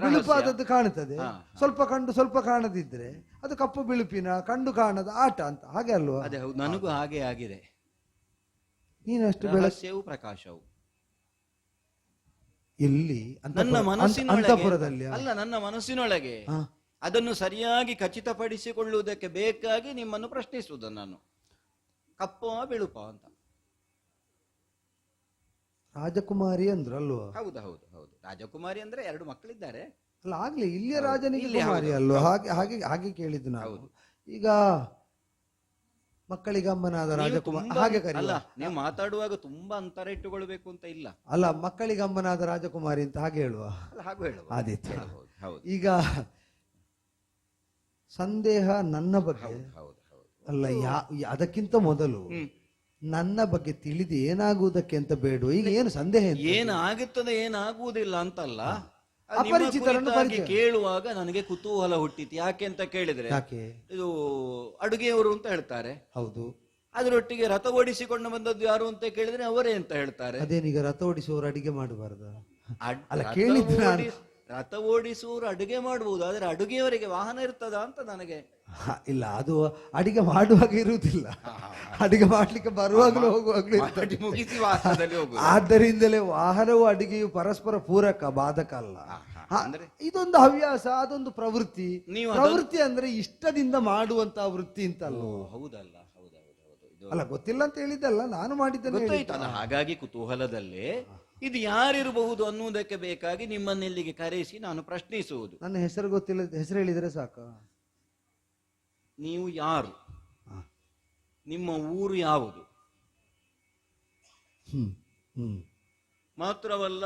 ಬಿಳುಪಾದದ್ದು ಕಾಣುತ್ತದೆ. ಸ್ವಲ್ಪ ಕಂಡು ಸ್ವಲ್ಪ ಕಾಣದಿದ್ರೆ ಅದು ಕಪ್ಪು ಬಿಳುಪಿನ ಕಂಡು ಕಾಣದ ಆಟ ಅಂತ, ಹಾಗೆ ಅಲ್ವಾ? ನನಗೂ ಹಾಗೆ ಆಗಿದೆ. ನೀನಷ್ಟು ರಹಸ್ಯವು ಪ್ರಕಾಶವು ಎಲ್ಲಿ? ನನ್ನ ಮನಸ್ಸಿನೊಳಗೆ ಅಂತಃಪುರದಲ್ಲಿ ಅಲ್ಲ, ನನ್ನ ಮನಸ್ಸಿನೊಳಗೆ ಅದನ್ನು ಸರಿಯಾಗಿ ಖಚಿತಪಡಿಸಿಕೊಳ್ಳುವುದಕ್ಕೆ ಬೇಕಾಗಿ ನಿಮ್ಮನ್ನು ಪ್ರಶ್ನಿಸುವುದು ನಾನು. ಕಪ್ಪೋ ಬಿಳುಪ ಅಂತ. ರಾಜಕುಮಾರಿ ಅಂದ್ರು ಅಲ್ವಾ? ಹೌದು ಹೌದು ಹೌದು, ರಾಜಕುಮಾರಿ ಅಂದ್ರೆ 2 ಮಕ್ಕಳಿದ್ದಾರೆ. ಅಲ್ಲ ಆಗ್ಲಿ, ಇಲ್ಲಿಯ ರಾಜನಿಗೆ ಇಲ್ಲಿ ಕುಮಾರಿ ಹೌದು, ಅಲ್ವಾ? ಹೌದು. ಹಾಗೆ ಹಾಗೆ ಹಾಗೆ ಕೇಳಿದ್ದು ನಾವು. ಹೌದು. ಈಗ ಮಕ್ಕಳಿಗಮ್ಮನಾದ ನೀವು ರಾಜಕುಮಾರಿ ತುಂಬಾ- ಹಾಗೆ ಅಲ್ಲ, ಕರೀಲ್ಲ. ನೀವು ಮಾತಾಡುವಾಗ ತುಂಬಾ ಅಂತರ ಇಟ್ಟುಕೊಳ್ಬೇಕು ಅಂತ ಇಲ್ಲ. ಅಲ್ಲ, ಮಕ್ಕಳಿಗಮ್ಮನಾದ ರಾಜಕುಮಾರಿ ಅಂತ ಹಾಗೆ ಹೇಳುವ. ಅಲ್ಲ, ಹಾಗೂ ಹೇಳುವ. ಆದಿತ್ಯ, ಹೌದು ಹೌದು ಈಗ ಸಂದೇಹ ನನ್ನ ಬಗ್ಗೆ ಹೌದು ಹೌದು ಹೌದು. ಅಲ್ಲ, ಅದಕ್ಕಿಂತ ಮೊದಲು ನನ್ನ ಬಗ್ಗೆ ತಿಳಿದು ಏನಾಗುವುದಕ್ಕೆ ಅಂತ ಬೇಡ. ಈಗ ಏನು ಸಂದೇಹ ಎಂತ? ಏನಾಗುತ್ತದೆ ಏನಾಗುವುದಿಲ್ಲ ಅಂತಲ್ಲ, ನಿಮ್ಮ ಅಪರಿಚಿತರನ್ನು ಕುರಿತಾಗಿ ಪರಿಚಯ. ಕೇಳುವಾಗ ನನಗೆ ಕುತೂಹಲ ಹುಟ್ಟಿತು. ಯಾಕೆ ಅಂತ ಕೇಳಿದ್ರೆ, ಯಾಕೆ? ಇದು ಅಡುಗೆಯವರು ಅಂತ ಹೇಳ್ತಾರೆ, ಹೌದು. ಅದರೊಟ್ಟಿಗೆ ರಥ ಓಡಿಸಿಕೊಂಡು ಬಂದದ್ದು ಯಾರು ಅಂತ ಕೇಳಿದ್ರೆ ಅವರೇ ಅಂತ ಹೇಳ್ತಾರೆ. ಅದೇನೀಗ ರಥ ಓಡಿಸುವವರು ಅಡಿಗೆ ಮಾಡಬಾರ್ದ? ಅಲ್ಲ, ರಥ ಕೇಳಿದ್ದು ನಾನು. ರಥ ಓಡಿಸುವವರು ಅಡುಗೆ ಮಾಡಬಹುದು, ಆದ್ರೆ ಅಡುಗೆಯವರಿಗೆ ವಾಹನ ಇರ್ತದ ಅಂತ ನನಗೆ. ಇಲ್ಲ, ಅದು ಅಡಿಗೆ ಮಾಡುವಾಗ ಇರುವುದಿಲ್ಲ, ಅಡಿಗೆ ಮಾಡ್ಲಿಕ್ಕೆ ಬರುವಾಗಲೂ ಹೋಗುವಾಗ್ಲೂ ಇರ್ತದೆ. ಮುಗಿಸಿ ವಾಹನದಲ್ಲಿ ಹೋಗುದು. ಆದ್ದರಿಂದಲೇ ವಾಹನವು ಅಡಿಗೆಯು ಪರಸ್ಪರ ಪೂರಕ, ಬಾಧಕ ಅಲ್ಲ. ಅಂದ್ರೆ ಇದೊಂದು ಹವ್ಯಾಸ, ಅದೊಂದು ಪ್ರವೃತ್ತಿ. ನೀವು ಪ್ರವೃತ್ತಿ ಅಂದ್ರೆ ಇಷ್ಟದಿಂದ ಮಾಡುವಂತಹ ವೃತ್ತಿ ಅಂತಲ್ಲ. ಹೌದಲ್ಲ, ಹೌದೌದು ಹೌದು. ಇದು ಅಲ್ಲ, ಗೊತ್ತಿಲ್ಲ ಅಂತ ಹೇಳಿದ್ದಲ್ಲ, ನಾನು ಮಾಡಿದ್ದೇನೆ. ಗೊತ್ತಾಯ್ತಲ್ಲ, ಹಾಗಾಗಿ ಕುತೂಹಲದಲ್ಲೇ ಇದು ಯಾರಿರಬಹುದು ಅನ್ನುವುದಕ್ಕೆ ಬೇಕಾಗಿ ನಿಮ್ಮನ್ನಿಲ್ಲಿಗೆ ಕರೆಸಿ ನಾನು ಪ್ರಶ್ನಿಸುವುದು. ನನ್ನ ಹೆಸರು ಗೊತ್ತಿಲ್ಲ, ಹೆಸರು ಹೇಳಿದ್ರೆ ಸಾಕ. ನೀವು ಯಾರು, ನಿಮ್ಮ ಊರು ಯಾವುದು, ಮಾತ್ರವಲ್ಲ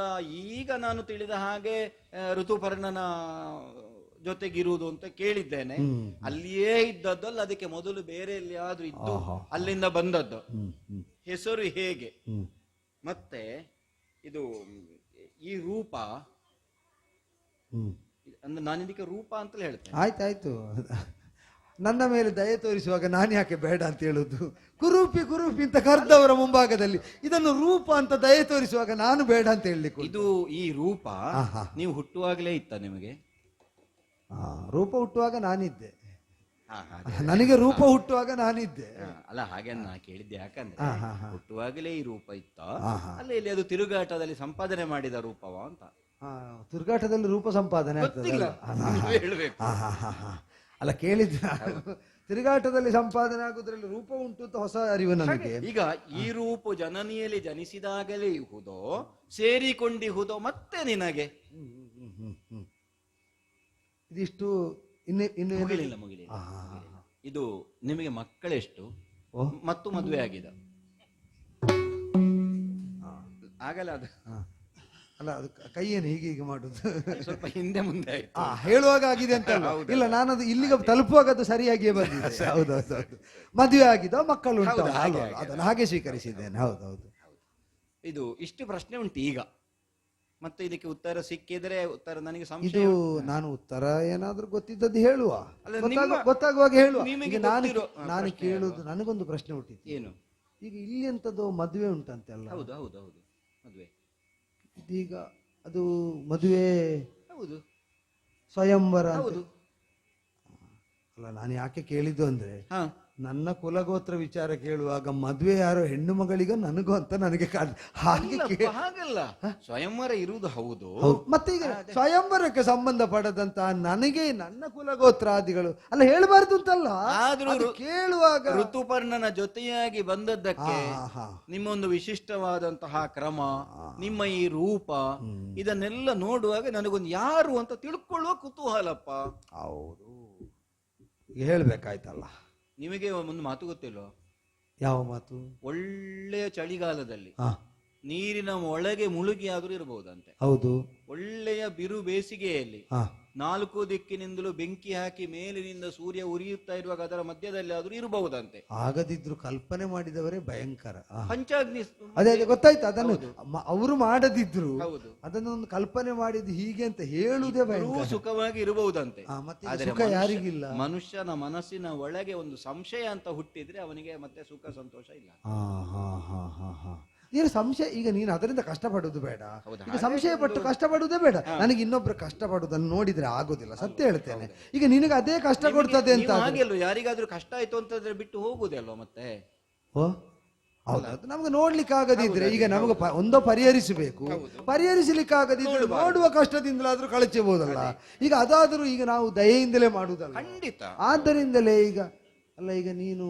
ಈಗ ನಾನು ತಿಳಿದ ಹಾಗೆ ಋತುಪರ್ಣನ ಜೊತೆಗಿರುವುದು ಅಂತ ಕೇಳಿದ್ದೇನೆ. ಅಲ್ಲಿಯೇ ಇದ್ದದ್ದಲ್ಲ, ಅದಕ್ಕೆ ಮೊದಲು ಬೇರೆ ಎಲ್ಲಿಯಾದ್ರೂ ಇದ್ದು ಅಲ್ಲಿಂದ ಬಂದದ್ದು. ಹೆಸರು ಹೇಗೆ, ಮತ್ತೆ ಇದು ಈ ರೂಪ, ಅಂದ್ರೆ ನಾನು ಇದಕ್ಕೆ ರೂಪ ಅಂತಲೇ ಹೇಳ್ತೇನೆ. ಆಯ್ತಾಯ್ತು, ನನ್ನ ಮೇಲೆ ದಯೆ ತೋರಿಸುವಾಗ ನಾನು ಯಾಕೆ ಬೇಡ ಅಂತ ಹೇಳುದು? ಕುರೂಪಿ ಕುರೂಪಿ ಅಂತ ಕರೆದವರ ಮುಂಭಾಗದಲ್ಲಿ ಇದನ್ನು ರೂಪ ಅಂತ ದಯೆ ತೋರಿಸುವಾಗ ನಾನು ಬೇಡ ಅಂತ ಹೇಳಲಿಕ್ಕೆ? ಇದು ಈ ರೂಪ ನೀವು ಹುಟ್ಟುವಾಗಲೇ ಇತ್ತ ನಿಮಗೆ? ರೂಪ ಹುಟ್ಟುವಾಗ ನಾನಿದ್ದೆ, ನನಗೆ ರೂಪ ಹುಟ್ಟುವಾಗ ನಾನಿದ್ದೆ. ಅಲ್ಲ, ಹಾಗೆ ನಾ ಕೇಳಿದ್ದೆ. ಯಾಕಂದ್ರೆ ಹುಟ್ಟುವಾಗಲೇ ಈ ರೂಪ ಇತ್ತ, ಅಲ್ಲ ಇಲ್ಲಿ ಅದು ತಿರುಗಾಟದಲ್ಲಿ ಸಂಪಾದನೆ ಮಾಡಿದ ರೂಪವ ಅಂತ. ತಿರುಗಾಟದಲ್ಲಿ ರೂಪ ಸಂಪಾದನೆ ಆಗ್ತದೆ ಹೇಳ್ಬೇಕು. ಅಲ್ಲ, ಕೇಳಿದ್ದ ತಿರುಗಾಟದಲ್ಲಿ ಸಂಪಾದನೆ ಆಗುದ್ರಲ್ಲಿ ರೂಪ ಉಂಟು ಅಂತ ಹೊಸ ಅರಿವು ನನಗೆ. ಈಗ ಈ ರೂಪ ಜನನಿಯಲ್ಲಿ ಜನಿಸಿದಾಗಲೇ ಇಹುದೋ ಸೇರಿಕೊಂಡಿಹುದೋ ಮತ್ತೆ ನಿನಗೆ? ಇದಿಷ್ಟು ಇನ್ನು ಇನ್ನು ಮುಗಿಲಿಲ್ಲ. ಇದು ನಿಮಗೆ ಮಕ್ಕಳೆಷ್ಟು ಮತ್ತು ಮದುವೆ ಆಗಿದೆ? ಆಗಲ್ಲ, ಅದು ಅಲ್ಲ, ಅದು ಕೈ ಏನು ಹೀಗೆ ಹೀಗೆ ಮಾಡುದು? ಸ್ವಲ್ಪ ಹಿಂದೆ ಮುಂದೆ ಆಯ್ತು. ಹೇಳುವಾಗ ಆಗಿದೆ ಅಂತ ಇಲ್ಲ, ನಾನದು ಇಲ್ಲಿಗೆ ತಲುಪುವಾಗ ಅದು ಸರಿಯಾಗಿಯೇ ಬಂದಿದೆ. ಹೌದೌದು, ಮದುವೆ ಆಗಿದ ಮಕ್ಕಳು ಉಂಟು, ಅದನ್ನು ಹಾಗೆ ಸ್ವೀಕರಿಸಿದ್ದೇನೆ. ಹೌದೌದು. ಇದು ಇಷ್ಟು ಪ್ರಶ್ನೆ ಉಂಟು ಈಗ, ಮತ್ತೆ ಇದಕ್ಕೆ ಉತ್ತರ ಸಿಕ್ಕಿದ್ರೆ ಉತ್ತರ ನನಗೆ ಇದು ಸಂಶಯ. ನಾನು ಉತ್ತರ ಏನಾದ್ರೂ ಗೊತ್ತಿದ್ದದ್ದು ಹೇಳುವ, ನಿಮ್ಮ- ಗೊತ್ತಾಗುವಾಗ ಹೇಳುವ. ನಿಮಗೆ ಈಗ ನಾನು ಪ್ರಶ್ನೆ ಕೇಳುದು, ನನಗೊಂದು ಪ್ರಶ್ನೆ ಹುಟ್ಟಿತ್ತು. ಏನು? ಈಗ ಇಲ್ಲಿ ಎಂತದ್ದು ಮದುವೆ ಉಂಟಂತೆಲ್ಲ? ಹೌದು ಹೌದು ಹೌದು, ಮದುವೆ. ಇದೀಗ ಅದು ಮದುವೆ ಹೌದು, ಸ್ವಯಂವರ ಅಂತ. ಹೌದು. ಅಲ್ಲ, ನಾನು ಯಾಕೆ ಕೇಳಿದ್ದು ಅಂದ್ರೆ, ಹಾ, ನನ್ನ ಕುಲಗೋತ್ರ ವಿಚಾರ ಕೇಳುವಾಗ ಮದುವೆ ಯಾರೋ ಹೆಣ್ಣು ಮಗಳಿಗ ನನಗೂ ಅಂತ ನನಗೆ ಹಾಗೆ ಹಾಗಲ್ಲ, ಸ್ವಯಂವರ ಇರುವುದು ಹೌದು. ಮತ್ತೆ ಈಗ ಸ್ವಯಂವರಕ್ಕೆ ಸಂಬಂಧಪಡದಂತ ನನಗೆ ನನ್ನ ಕುಲಗೋತ್ರಾದಿಗಳು ಅಲ್ಲ ಹೇಳಬಾರ್ದು ಅಂತಲ್ಲ, ಆದ್ರೂ ಅದು ಕೇಳುವಾಗ ಋತುಪರ್ಣನ ಜೊತೆಯಾಗಿ ಬಂದದ್ದಕ್ಕೆ ನಿಮ್ಮ ಒಂದು ವಿಶಿಷ್ಟವಾದಂತಹ ಕ್ರಮ, ನಿಮ್ಮ ಈ ರೂಪ, ಇದನ್ನೆಲ್ಲ ನೋಡುವಾಗ ನನಗೊಂದು ಯಾರು ಅಂತ ತಿಳ್ಕೊಳ್ಳುವ ಕುತೂಹಲಪ್ಪ. ಹೌದು, ಹೇಳ್ಬೇಕಾಯ್ತಲ್ಲ. ನಿಮಗೆ ಒಂದು ಮಾತು ಗೊತ್ತಿಲ್ವ? ಯಾವ ಮಾತು? ಒಳ್ಳೆಯ ಚಳಿಗಾಲದಲ್ಲಿ ನೀರಿನ ಒಳಗೆ ಮುಳುಗಿ ಆದ್ರೂ ಇರಬಹುದಂತೆ. ಹೌದು. ಒಳ್ಳೆಯ ಬಿರು ಬೇಸಿಗೆಯಲ್ಲಿ 4 ದಿಕ್ಕಿನಿಂದಲೂ ಬೆಂಕಿ ಹಾಕಿ ಮೇಲಿನಿಂದ ಸೂರ್ಯ ಉರಿಯುತ್ತಾ ಇರುವಾಗ ಅದರ ಮಧ್ಯದಲ್ಲಿ ಆದ್ರೂ ಇರಬಹುದಂತೆ. ಆಗದಿದ್ರು ಕಲ್ಪನೆ ಮಾಡಿದವರೇ ಭಯಂಕರ. ಪಂಚಾಗ್ನಿ, ಅದೇ ಗೊತ್ತಾಯ್ತು. ಅದನ್ನು ಅವರು ಮಾಡದಿದ್ರು ಹೌದು, ಅದನ್ನೊಂದು ಕಲ್ಪನೆ ಮಾಡಿದ್ದು ಹೀಗೆ ಅಂತ ಹೇಳುವುದೇ ಭಯಂಕರ. ಸುಖವಾಗಿ ಇರಬಹುದಂತೆ. ಮತ್ತೆ ಸುಖ ಯಾರಿಗಿಲ್ಲ? ಮನುಷ್ಯನ ಮನಸ್ಸಿನ ಒಳಗೆ ಒಂದು ಸಂಶಯ ಅಂತ ಹುಟ್ಟಿದ್ರೆ ಅವನಿಗೆ ಮತ್ತೆ ಸುಖ ಸಂತೋಷ ಇಲ್ಲ. ನೀನು ಸಂಶಯ, ಈಗ ನೀನು ಅದರಿಂದ ಕಷ್ಟಪಡುವುದು ಬೇಡ, ಈಗ ಸಂಶಯ ಪಟ್ಟು ಕಷ್ಟಪಡುವುದೇ ಬೇಡ. ನನಗೆ ಇನ್ನೊಬ್ರು ಕಷ್ಟಪಡುವುದನ್ನು ನೋಡಿದ್ರೆ ಆಗೋದಿಲ್ಲ, ಸತ್ಯ ಹೇಳ್ತೇನೆ. ಈಗ ನಿನಗೆ ಅದೇ ಕಷ್ಟ ಕೊಡ್ತದೆ ಅಂತ ಹಾಗೆಲ್ಲ ಯಾರಿಗಾದ್ರೂ ಕಷ್ಟ ಆಯ್ತು ಅಂತಂದ್ರೆ ಬಿಟ್ಟು ಹೋಗುದೇ ಅಲ್ವಾ ಮತ್ತೆ? ಓ, ಹೌದು, ನಮ್ಗೆ ನೋಡ್ಲಿಕ್ಕೆ ಆಗದಿದ್ರೆ ಈಗ ನಮಗೆ ಒಂದೋ ಪರಿಹರಿಸಬೇಕು, ಪರಿಹರಿಸಲಿಕ್ಕಾಗದಿದ್ರೆ ನೋಡುವ ಕಷ್ಟದಿಂದಲಾದ್ರೂ ಕಳಚಬಹುದಲ್ಲ. ಈಗ ಅದಾದ್ರೂ ಈಗ ನಾವು ದಯೆಯಿಂದಲೇ ಮಾಡುವುದಲ್ಲ. ಖಂಡಿತ. ಆದ್ದರಿಂದಲೇ ಈಗ ಅಲ್ಲ, ಈಗ ನೀನು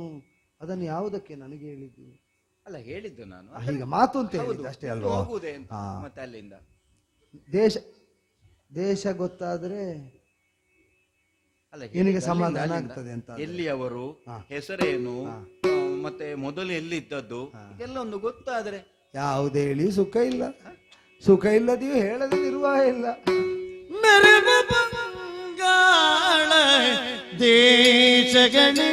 ಅದನ್ನು ಯಾವುದಕ್ಕೆ ನನಗೆ ಹೇಳಿದ್ದು? ಅಲ್ಲ, ಹೇಳಿದ್ದು ನಾನು ಈಗ ಮಾತು ಅಂತ ಹೇಳಿದ್ದು ಅಷ್ಟೇ ಅಲ್ವಾ? ಹೋಗುವುದೇ ಅಂತ. ಮತ್ತೆ ಅಲ್ಲಿಂದ ದೇಶ ಗೊತ್ತಾದ್ರೆ ಅಲ್ಲ, ನಿನಗೆ ಸಮಾಧಾನ ಆಗ್ತದೆ ಅಂತ. ಎಲ್ಲಿಯವರು, ಹೆಸರೇನು, ಮತ್ತೆ ಮೊದಲು ಎಲ್ಲಿದ್ದದ್ದು, ಇದೆಲ್ಲ ಒಂದು ಗೊತ್ತಾದ್ರೆ ಯಾವುದೇ ಹೇಳಿ ಸುಖ ಇಲ್ಲ. ಸುಖ ಇಲ್ಲದೆಯೂ ಹೇಳದೆ ನಿರ್ವಾಹ ಇಲ್ಲ. ಮೆರೆವ ಬಂಗಾಳ ದೇಶಗಳಿಗೆ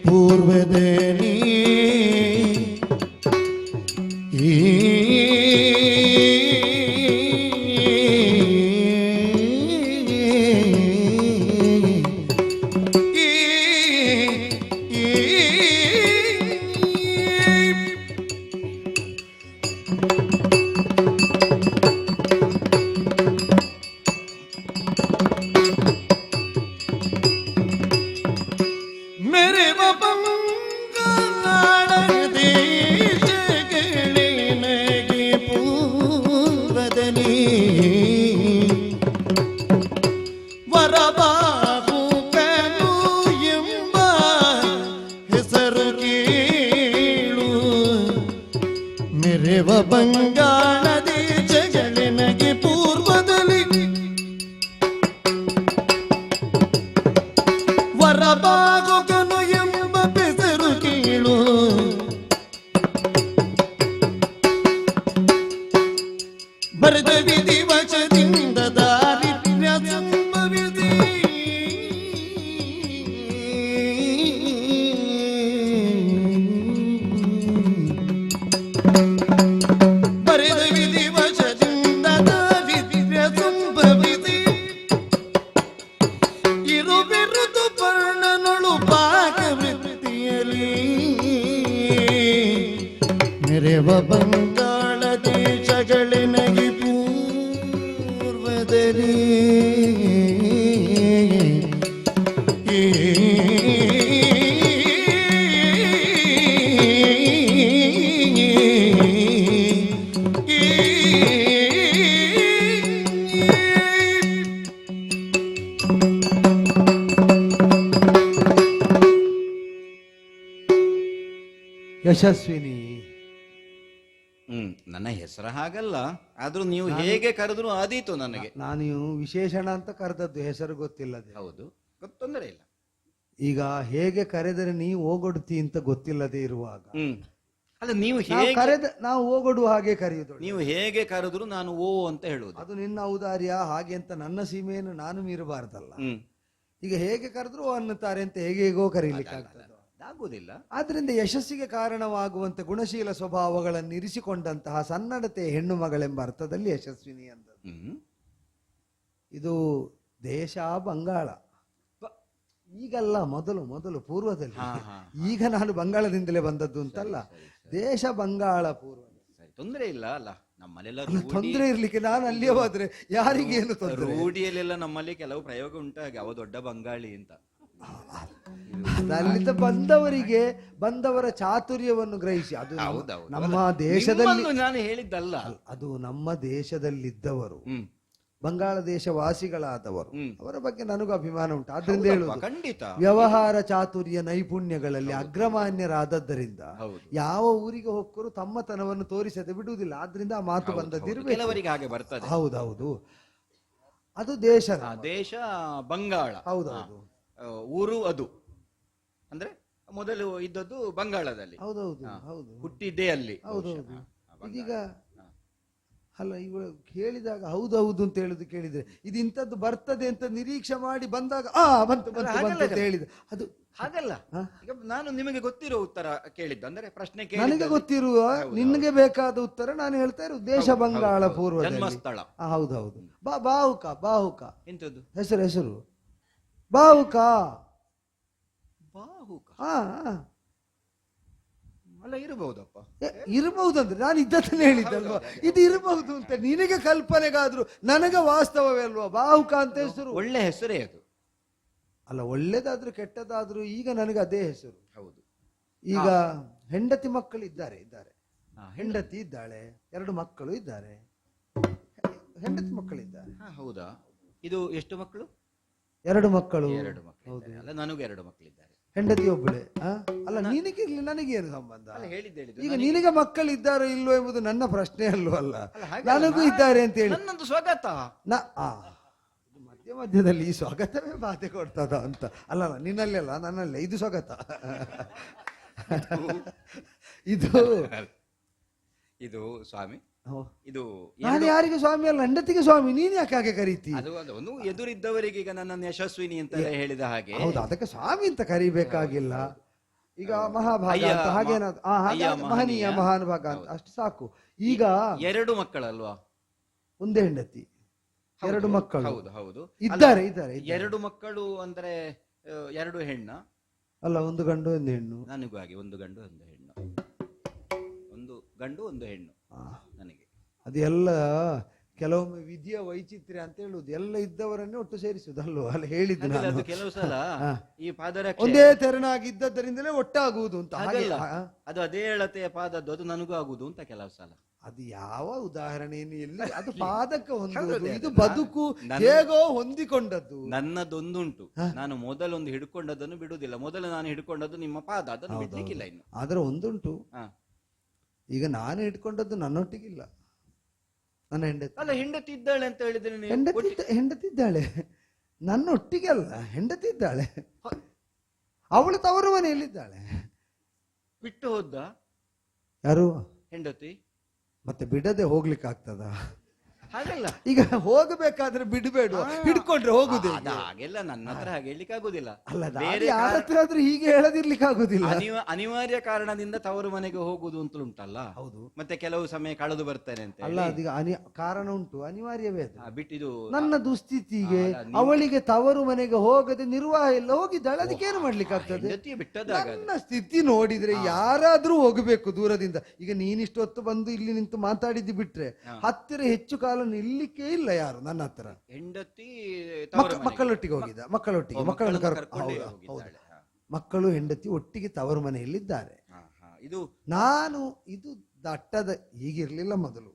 ಪೂರ್ವದಲ್ಲಿ ಬಂಗಾಳ ದೇಶಗಳಿಗೆ ಪೂರ್ವದಲ್ಲಿ ವರಬಾಗುಗನು ಎಂಬ ಹೆಸರು ಕೀಳು. ಬರೆದ ವಿಧಿ ವಶದಿಂದ ದಾರಿದ್ರ್ಯ ಸಂಭವಿಸಿ ಬಂಗಾಳ ದೇಶಗಳಿನಗೆ ಪೂರ್ವದಲ್ಲಿ ಯಶಸ್ವಿನಿ. ನನ್ನ ಹೆಸರು ಹಾಗಲ್ಲ, ಆದ್ರೂ ನೀವು ಹೇಗೆ ಕರೆದ್ರು ಆದೀತು ನನಗೆ. ನಾನು ವಿಶೇಷಣ ಅಂತ ಕರೆದದ್ದು, ಹೆಸರು ಗೊತ್ತಿಲ್ಲದೆ. ಹೌದು, ತೊಂದರೆ ಇಲ್ಲ. ಈಗ ಹೇಗೆ ಕರೆದರೆ ನೀವು ಓಗೊಡ್ತಿ ಅಂತ ಗೊತ್ತಿಲ್ಲದೆ ಇರುವಾಗ ಅಲ್ಲ, ನೀವು ನಾವು ಓಗೊಡುವ ಹಾಗೆ ಕರೆಯುವುದು. ನೀವು ಹೇಗೆ ಕರೆದ್ರು ನಾನು ಓ ಅಂತ ಹೇಳುವುದು. ಅದು ನಿನ್ನ ಔದಾರ್ಯ. ಹಾಗೆ ಅಂತ ನನ್ನ ಸೀಮೆಯನ್ನು ನಾನು ಮೀರಬಾರ್ದಲ್ಲ. ಈಗ ಹೇಗೆ ಕರೆದ್ರು ಅನ್ನುತ್ತಾರೆ ಅಂತ ಹೇಗೋ ಕರೀಲಿಕ್ಕಾಗ್ತದೆ, ಆಗುವುದಿಲ್ಲ. ಆದ್ರಿಂದ ಯಶಸ್ಸಿಗೆ ಕಾರಣವಾಗುವಂತೆ ಗುಣಶೀಲ ಸ್ವಭಾವಗಳನ್ನು ಇರಿಸಿಕೊಂಡಂತಹ ಸನ್ನಡತೆ ಹೆಣ್ಣು ಮಗಳೆಂಬ ಅರ್ಥದಲ್ಲಿ ಯಶಸ್ವಿನಿ ಅಂದದ್ದು. ಇದು ದೇಶ ಬಂಗಾಳ. ಈಗಲ್ಲ, ಮೊದಲು ಪೂರ್ವದಲ್ಲಿ. ಈಗ ನಾನು ಬಂಗಾಳದಿಂದಲೇ ಬಂದದ್ದು ಅಂತಲ್ಲ, ದೇಶ ಬಂಗಾಳ ಪೂರ್ವ. ತೊಂದರೆ ಇಲ್ಲ ಅಲ್ಲ, ನಮ್ಮಲ್ಲೆಲ್ಲ ತೊಂದರೆ ಇರ್ಲಿಕ್ಕೆ ನಾನು ಅಲ್ಲಿಯೇ ಹೋದ್ರೆ ಯಾರಿಗೇನು ತೊಂದರೆ. ರೂಢಿಯಲ್ಲೆಲ್ಲ ನಮ್ಮಲ್ಲಿ ಕೆಲವು ಪ್ರಯೋಗ ಉಂಟಾಗಿ ಅವ ದೊಡ್ಡ ಬಂಗಾಳಿ ಅಂತ. ಅಲ್ಲಿಂದ ಬಂದವರಿಗೆ ಬಂದವರ ಚಾತುರ್ಯವನ್ನು ಗ್ರಹಿಸಿ, ಅದು ನಮ್ಮ ದೇಶದಲ್ಲಿ ನಾನು ಹೇಳಿದ್ದಲ್ಲ, ಅದು ನಮ್ಮ ದೇಶದಲ್ಲಿದ್ದವರು, ಬಂಗಾಳ ದೇಶ ವಾಸಿಗಳಾದವರು, ಅವರ ಬಗ್ಗೆ ನನಗೂ ಅಭಿಮಾನ ಉಂಟು. ಆದ್ರಿಂದ ಹೇಳುವುದು, ಖಂಡಿತ ವ್ಯವಹಾರ ಚಾತುರ್ಯ ನೈಪುಣ್ಯಗಳಲ್ಲಿ ಅಗ್ರಮಾನ್ಯರಾದದ್ದರಿಂದ ಯಾವ ಊರಿಗೆ ಹೋಗ್ಕರು ತಮ್ಮತನವನ್ನು ತೋರಿಸದೆ ಬಿಡುವುದಿಲ್ಲ. ಆದ್ರಿಂದ ಆ ಮಾತು ಬಂದದಿರ್ಬೇಕು. ಹಾಗೆ ಬರ್ತದೆ. ಹೌದೌದು, ಅದು ದೇಶ ಬಂಗಾಳ. ಹೌದೌದು, ಊರು ಅದು ಅಂದ್ರೆ ಮೊದಲು ಇದ್ದದ್ದು ಬಂಗಾಳದಲ್ಲಿ. ಹೌದೌದು ಹೌದು, ಹುಟ್ಟಿದ್ದೇ ಅಲ್ಲಿ. ಹೌದೌದು. ಇದೀಗ ಅಲ್ಲ, ಇವರು ಕೇಳಿದಾಗ ಹೌದೌದು ಅಂತ ಹೇಳುದು ಕೇಳಿದ್ರೆ ಇದು ಇಂಥದ್ದು ಬರ್ತದೆ ಅಂತ ನಿರೀಕ್ಷೆ ಮಾಡಿ ಬಂದಾಗ ಬಂತು ಅಂತ ಹೇಳಿದ ಅದು ಹಾಗಲ್ಲ. ಈಗ ನಾನು ನಿಮಗೆ ಗೊತ್ತಿರೋ ಉತ್ತರ ಕೇಳಿದ್ದು, ಅಂದ್ರೆ ಪ್ರಶ್ನೆ ನನಗೆ ಗೊತ್ತಿರುವ ನಿನಗೆ ಬೇಕಾದ ಉತ್ತರ ನಾನು ಹೇಳ್ತಾ ಇರೋದು. ದೇಶ ಬಂಗಾಳ ಪೂರ್ವ ಜನ್ಮಸ್ಥಳ. ಹೌದೌದು. ಬಾಹುಕ ಎಂತದ್ದು ಹೆಸರು ಬಾಹುಕ. ಅಲ್ಲ, ಇರಬಹುದಪ್ಪ. ಇರಬಹುದಂದ್ರೆ ನಾನು ಇದ್ದದನ್ನೇ ಹೇಳಿದ್ದಲ್ವಾ, ಇದು ಇರಬಹುದು ಅಂತ ನಿನಗೆ ಕಲ್ಪನೆಗಾದ್ರು ನನಗೆ ವಾಸ್ತವವೇ ಅಲ್ವಾ. ಬಾಹುಕ ಅಂತ ಹೆಸರು ಒಳ್ಳೆ ಹೆಸರೇ ಅದು. ಅಲ್ಲ, ಒಳ್ಳೇದಾದ್ರೂ ಕೆಟ್ಟದಾದ್ರೂ ಈಗ ನನಗೆ ಅದೇ ಹೆಸರು. ಹೌದು. ಈಗ ಹೆಂಡತಿ ಮಕ್ಕಳು ಇದ್ದಾರೆ ಇದ್ದಾರೆ ಹಾ, ಹೆಂಡತಿ ಇದ್ದಾಳೆ, 2 ಮಕ್ಕಳು ಇದ್ದಾರೆ. ಹೆಂಡತಿ ಮಕ್ಕಳಿದ್ದಾರೆ. ಹೌದಾ? ಇದು ಎಷ್ಟು ಮಕ್ಕಳು? 2 ಮಕ್ಕಳು. 2 ಮಕ್ಕಳು ಇದ್ದಾರೆ. ಅಲ್ಲ, ನನಗೂ 2 ಮಕ್ಕಳಿದ್ದಾರೆ. ಹೆಂಡತಿ ಒಬ್ಬಳೆ. ಅಲ್ಲ, ನಿನಗಿರ್ಲಿ ನನಗೇನು ಸಂಬಂಧ? ಅಲ್ಲ, ಹೇಳಿದ್ದು ಈಗ ನಿನಗೆ ಮಕ್ಕಳು ಇದ್ದಾರೋ ಇಲ್ವೋ ಎಂಬುದು ನನ್ನ ಪ್ರಶ್ನೆ ಅಲ್ವೋ ಅಲ್ಲ. ನನಗೂ ಇದ್ದಾರೆ ಅಂತ ಹೇಳಿ ನನ್ನದು ಸ್ವಾಗತ. ಮಧ್ಯ ಮಧ್ಯದಲ್ಲಿ ಈ ಸ್ವಾಗತವೇ ಬಾಧೆ ಕೊಡ್ತದ ಅಂತ. ಅಲ್ಲ ನಿನ್ನಲ್ಲಿ ಅಲ್ಲ, ನನ್ನಲ್ಲೇ ಇದು ಸ್ವಾಗತ. ಇದು ಇದು ಸ್ವಾಮಿ, ಹೋ. ಇದು ನಾನು ಯಾರಿಗೆ ಸ್ವಾಮಿ ಅಲ್ಲ, ಹೆಂಡತಿಗೆ ಸ್ವಾಮಿ. ನೀನ್ ಯಾಕೆ ಹಾಗೆ ಕರೀತಿ? ಅದು ಒಂದು ಎದುರಿದ್ದವರಿಗೆ ಈಗ ನನ್ನನ್ನು ಯಶಸ್ವಿನಿ ಅಂತ ಹೇಳಿದ ಹಾಗೆ. ಹೌದು, ಅದಕ್ಕೆ ಸ್ವಾಮಿ ಅಂತ ಕರಿಬೇಕಾಗಿಲ್ಲ. ಈಗ ಮಹಾಭಾಗ ಅಂತ ಹಾಗೇನಾದ್ರು ಮಹನೀಯ ಮಹಾನುಭಾಗ ಅಂತ ಅಷ್ಟು ಸಾಕು. ಈಗ 2 ಮಕ್ಕಳಲ್ವಾ? ಒಂದೇ ಹೆಂಡತಿ, 2 ಮಕ್ಕಳು. ಹೌದು ಹೌದು, ಇದ್ದಾರೆ. 2 ಮಕ್ಕಳು ಅಂದ್ರೆ 2 ಹೆಣ್ಣ? ಅಲ್ಲ, 1 ಗಂಡು 1 ಹೆಣ್ಣು. ನನಗೂ ಹಾಗೆ 1 ಗಂಡು 1 ಹೆಣ್ಣು. 1 ಗಂಡು 1 ಹೆಣ್ಣು ನನಗೆ. ಅದೆಲ್ಲ ಕೆಲವೊಮ್ಮೆ ವಿಧಿಯ ವೈಚಿತ್ರ್ಯ ಅಂತ ಹೇಳುದು. ಎಲ್ಲ ಇದ್ದವರನ್ನೇ ಒಟ್ಟು ಸೇರಿಸುದು ಅಲ್ವ? ಅಲ್ಲ ಹೇಳಿದ್ದು ನಾನು. ಅದು ಕೆಲವು ಸಲ ಈ ಪಾದರಕ್ಷೆ ಒಂದೇ ತೆರನಾಗಿದ್ದರಿಂದಲೇ ಒಟ್ಟಾಗುವುದು ಅಂತ. ಹಾಗಲ್ಲ, ಅದು ಅದೇ ಅಳತೆಯ ಪಾದದ್ದು, ಅದು ನನಗೂ ಆಗುದು ಅಂತ ಕೆಲವು ಸಲ. ಅದು ಯಾವ ಉದಾಹರಣೆಯನ್ನು ಎಲ್ಲಿ? ಅದು ಪಾದಕ್ಕೆ ಹೊಂದುವುದು, ಇದು ಬದುಕು ಹೇಗೋ ಹೊಂದಿಕೊಂಡದ್ದು. ನನ್ನದೊಂದುಂಟು, ನಾನು ಮೊದಲೊಂದು ಹಿಡ್ಕೊಂಡದನ್ನು ಬಿಡುವುದಿಲ್ಲ. ಮೊದಲು ನಾನು ಹಿಡ್ಕೊಂಡದ್ದು ನಿಮ್ಮ ಪಾದ, ಅದನ್ನು ಬಿಡ್ಲಿಕ್ಕಿಲ್ಲ ಇನ್ನು. ಆದ್ರೆ ಒಂದುಂಟು, ಈಗ ನಾನು ಹಿಡ್ಕೊಂಡದ್ದು ನನ್ನೊಟ್ಟಿಗಿಲ್ಲ, ನನ್ನ ಹೆಂಡತಿ. ಅಲ್ಲ, ಹೆಂಡತಿ ಇದ್ದಾಳೆ ಅಂತ ಹೇಳಿದ್ರೆ ಹೆಂಡತಿ ಇದ್ದಾಳೆ, ನನ್ನೊಟ್ಟಿಗೆ ಅಲ್ಲ, ಹೆಂಡತಿ ಇದ್ದಾಳೆ. ಅವಳು ತವರು ಮನೆಯಲ್ಲಿದ್ದಾಳೆ. ಬಿಟ್ಟು ಹೋದ ಯಾರು? ಹೆಂಡತಿ. ಮತ್ತೆ ಬಿಡದೆ ಹೋಗ್ಲಿಕ್ಕೆ ಆಗ್ತದ? ಹಾಗಲ್ಲ, ಈಗ ಹೋಗಬೇಕಾದ್ರೆ ಬಿಡಬೇಡ, ಹಿಡ್ಕೊಂಡ್ರೆ ಹೋಗುದೇ. ಹಾಗೆಲ್ಲ ನನ್ನ ಹತ್ರ ಹಾಗೆ ಹೇಳಲಿಕ್ಕೆ ಆಗುದಿಲ್ಲ. ಅಲ್ಲ, ಯಾರ ಹತ್ರ ಆದ್ರೂ ಹೀಗೆ ಹೇಳದಿರ್ಲಿಕ್ಕೆ ಆಗುದಿಲ್ಲ. ಅನಿವಾರ್ಯ ಕಾರಣದಿಂದ ತವರು ಮನೆಗೆ ಹೋಗುದು ಅಂತ ಉಂಟಲ್ಲ. ಹೌದು, ಮತ್ತೆ ಕೆಲವು ಸಮಯ ಕಳೆದು ಬರ್ತೇನೆ ಅಂತ. ಅಲ್ಲ, ಅದೀಗ ಕಾರಣ ಉಂಟು, ಅನಿವಾರ್ಯವೇ ಅದು. ಬಿಟ್ಟಿದು ನನ್ನ ದುಸ್ಥಿತಿಗೆ ಅವಳಿಗೆ ತವರು ಮನೆಗೆ ಹೋಗದೆ ನಿರ್ವಾಹ ಇಲ್ಲ, ಹೋಗಿದ್ದಾಳೆ. ಅದಕ್ಕೇನು ಮಾಡ್ಲಿಕ್ಕೆ ಆಗ್ತದೆ? ನನ್ನ ಸ್ಥಿತಿ ನೋಡಿದ್ರೆ ಯಾರಾದ್ರೂ ಹೋಗಬೇಕು ದೂರದಿಂದ. ಈಗ ನೀನಿಷ್ಟೊತ್ತು ಬಂದು ಇಲ್ಲಿ ನಿಂತು ಮಾತಾಡಿದ್ದು ಬಿಟ್ರೆ ಹತ್ತಿರ ಹೆಚ್ಚು ಕಾಲ ನಿಲ್ಲಿಕ್ಕೆ ಇಲ್ಲ ಯಾರು ನನ್ನ ಹತ್ರ. ಹೆಂಡತಿ ಮಕ್ಕಳೊಟ್ಟಿಗೆ ಹೋಗಿದ್ದ, ಮಕ್ಕಳನ್ನು ಮಕ್ಕಳು ಹೆಂಡತಿ ಒಟ್ಟಿಗೆ ತವರು ಮನೆಯಲ್ಲಿದ್ದಾರೆ. ನಾನು ಇದು ದಟ್ಟದ ಹೀಗಿರ್ಲಿಲ್ಲ ಮೊದಲು.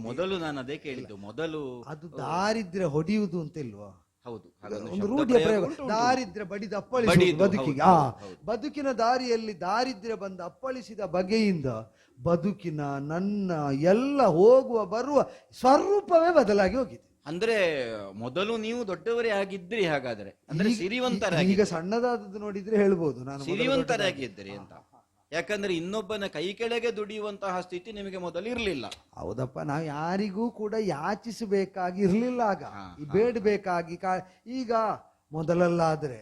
ಮೊದಲು ನಾನು ಅದೇ ಕೇಳಿದ್ದು. ಮೊದಲು ಅದು ದಾರಿದ್ರ್ಯ ಹೊಡೆಯುವುದು ಅಂತ ಇಲ್ವಾ? ಹೌದು, ಒಂದು ರೂಢಿಯ ಪ್ರಯೋಗ. ದಾರಿದ್ರ್ಯ ಬಡಿದ ಅಪ್ಪಳಿಸುವುದು ಬದುಕಿಗೆ. ಬದುಕಿನ ದಾರಿಯಲ್ಲಿ ದಾರಿದ್ರ್ಯ ಬಂದ ಅಪ್ಪಳಿಸಿದ ಬಗೆಯಿಂದ ಬದುಕಿನ ನನ್ನ ಎಲ್ಲ ಹೋಗುವ ಬರುವ ಸ್ವರೂಪವೇ ಬದಲಾಗಿ ಹೋಗಿದೆ. ಅಂದ್ರೆ ಮೊದಲು ನೀವು ದೊಡ್ಡವರೇ ಆಗಿದ್ರಿ, ಹಾಗಾದ್ರೆ ಅಂದ್ರೆ ಸಿರಿವಂತರಾಗಿ. ಈಗ ಸಣ್ಣದಾದದ್ದು ನೋಡಿದ್ರೆ ಹೇಳ್ಬೋದು ನಾನು ಸಿರಿವಂತರಾಗಿದ್ರಿ ಅಂತ. ಯಾಕಂದ್ರೆ ಇನ್ನೊಬ್ಬನ ಕೈ ಕೆಳಗೆ ದುಡಿಯುವಂತಹ ಸ್ಥಿತಿ ನಿಮಗೆ ಮೊದಲು ಇರ್ಲಿಲ್ಲ. ಹೌದಪ್ಪ, ನಾವು ಯಾರಿಗೂ ಕೂಡ ಯಾಚಿಸಬೇಕಾಗಿ ಇರ್ಲಿಲ್ಲ ಆಗ, ಬೇಡಬೇಕಾಗಿ. ಈಗ ಮೊದಲಲ್ಲಾದ್ರೆ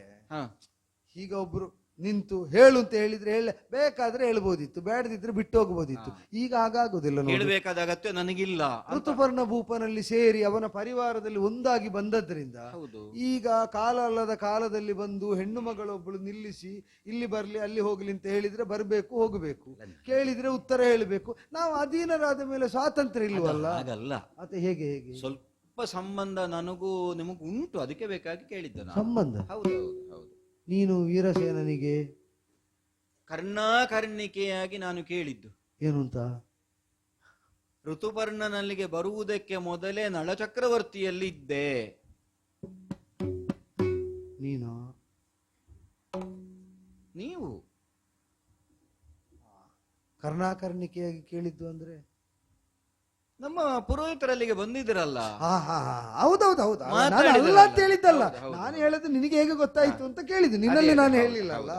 ಈಗ ಒಬ್ರು ನಿಂತು ಹೇಳು ಅಂತ ಹೇಳಿದ್ರೆ ಬೇಕಾದ್ರೆ ಹೇಳ್ಬೋದಿತ್ತು, ಬೇಡದಿದ್ರೆ ಬಿಟ್ಟು ಹೋಗ್ಬೋದಿತ್ತು. ಈಗ ಹಾಗಾಗುದಿಲ್ಲ. ಹೇಳಬೇಕಾದ ಅಗತ್ಯ ನನಗಿಲ್ಲ. ಋತುಪರ್ಣ ಭೂಪನಲ್ಲಿ ಸೇರಿ ಅವನ ಪರಿವಾರದಲ್ಲಿ ಒಂದಾಗಿ ಬಂದದ್ರಿಂದ ಈಗ ಕಾಲ ಅಲ್ಲದ ಕಾಲದಲ್ಲಿ ಬಂದು ಹೆಣ್ಣು ಮಗಳೊಬ್ಬಳು ನಿಲ್ಲಿಸಿ ಇಲ್ಲಿ ಬರ್ಲಿ ಅಲ್ಲಿ ಹೋಗ್ಲಿ ಅಂತ ಹೇಳಿದ್ರೆ ಬರ್ಬೇಕು, ಹೋಗಬೇಕು. ಕೇಳಿದ್ರೆ ಉತ್ತರ ಹೇಳಬೇಕು. ನಾವು ಅಧೀನರಾದ ಮೇಲೆ ಸ್ವಾತಂತ್ರ್ಯ ಇಲ್ವಲ್ಲ. ಹಾಗಲ್ಲ, ಮತ್ತೆ ಹೇಗೆ ಸ್ವಲ್ಪ ಸಂಬಂಧ ನನಗೂ ನಿಮಗೂ ಉಂಟು, ಅದಕ್ಕೆ ಬೇಕಾಗಿ ಕೇಳಿದ್ದ ಸಂಬಂಧ. ಹೌದು ಹೌದು. ನೀನು ವೀರಸೇನನಿಗೆ ಕರ್ಣಿಕೆಯಾಗಿ ನಾನು ಕೇಳಿದ್ದು ಏನು ಅಂತ? ಋತುಪರ್ಣನಲ್ಲಿಗೆ ಬರುವುದಕ್ಕೆ ಮೊದಲೇ ನಳಚಕ್ರವರ್ತಿಯಲ್ಲಿ ಇದ್ದೆ. ನೀವು ಕರ್ಣಾಕರ್ಣಿಕೆಯಾಗಿ ಕೇಳಿದ್ದು ಅಂದ್ರೆ ನಮ್ಮ ಪುರೋಹಿತರಲ್ಲಿಗೆ ಬಂದಿದ್ರಲ್ಲ. ಹೌದೌದು, ಅಲ್ಲ ಅಂತ ಹೇಳಿದ್ದಲ್ಲ. ನಾನು ಹೇಳಿದ್ದು ನಿನಗೆ ಹೇಗೆ ಗೊತ್ತಾಯ್ತು ಅಂತ ಕೇಳಿದ್ದು, ನಿನ್ನಲ್ಲಿ ನಾನು ಹೇಳಿಲ್ಲ ಅಲ್ಲ,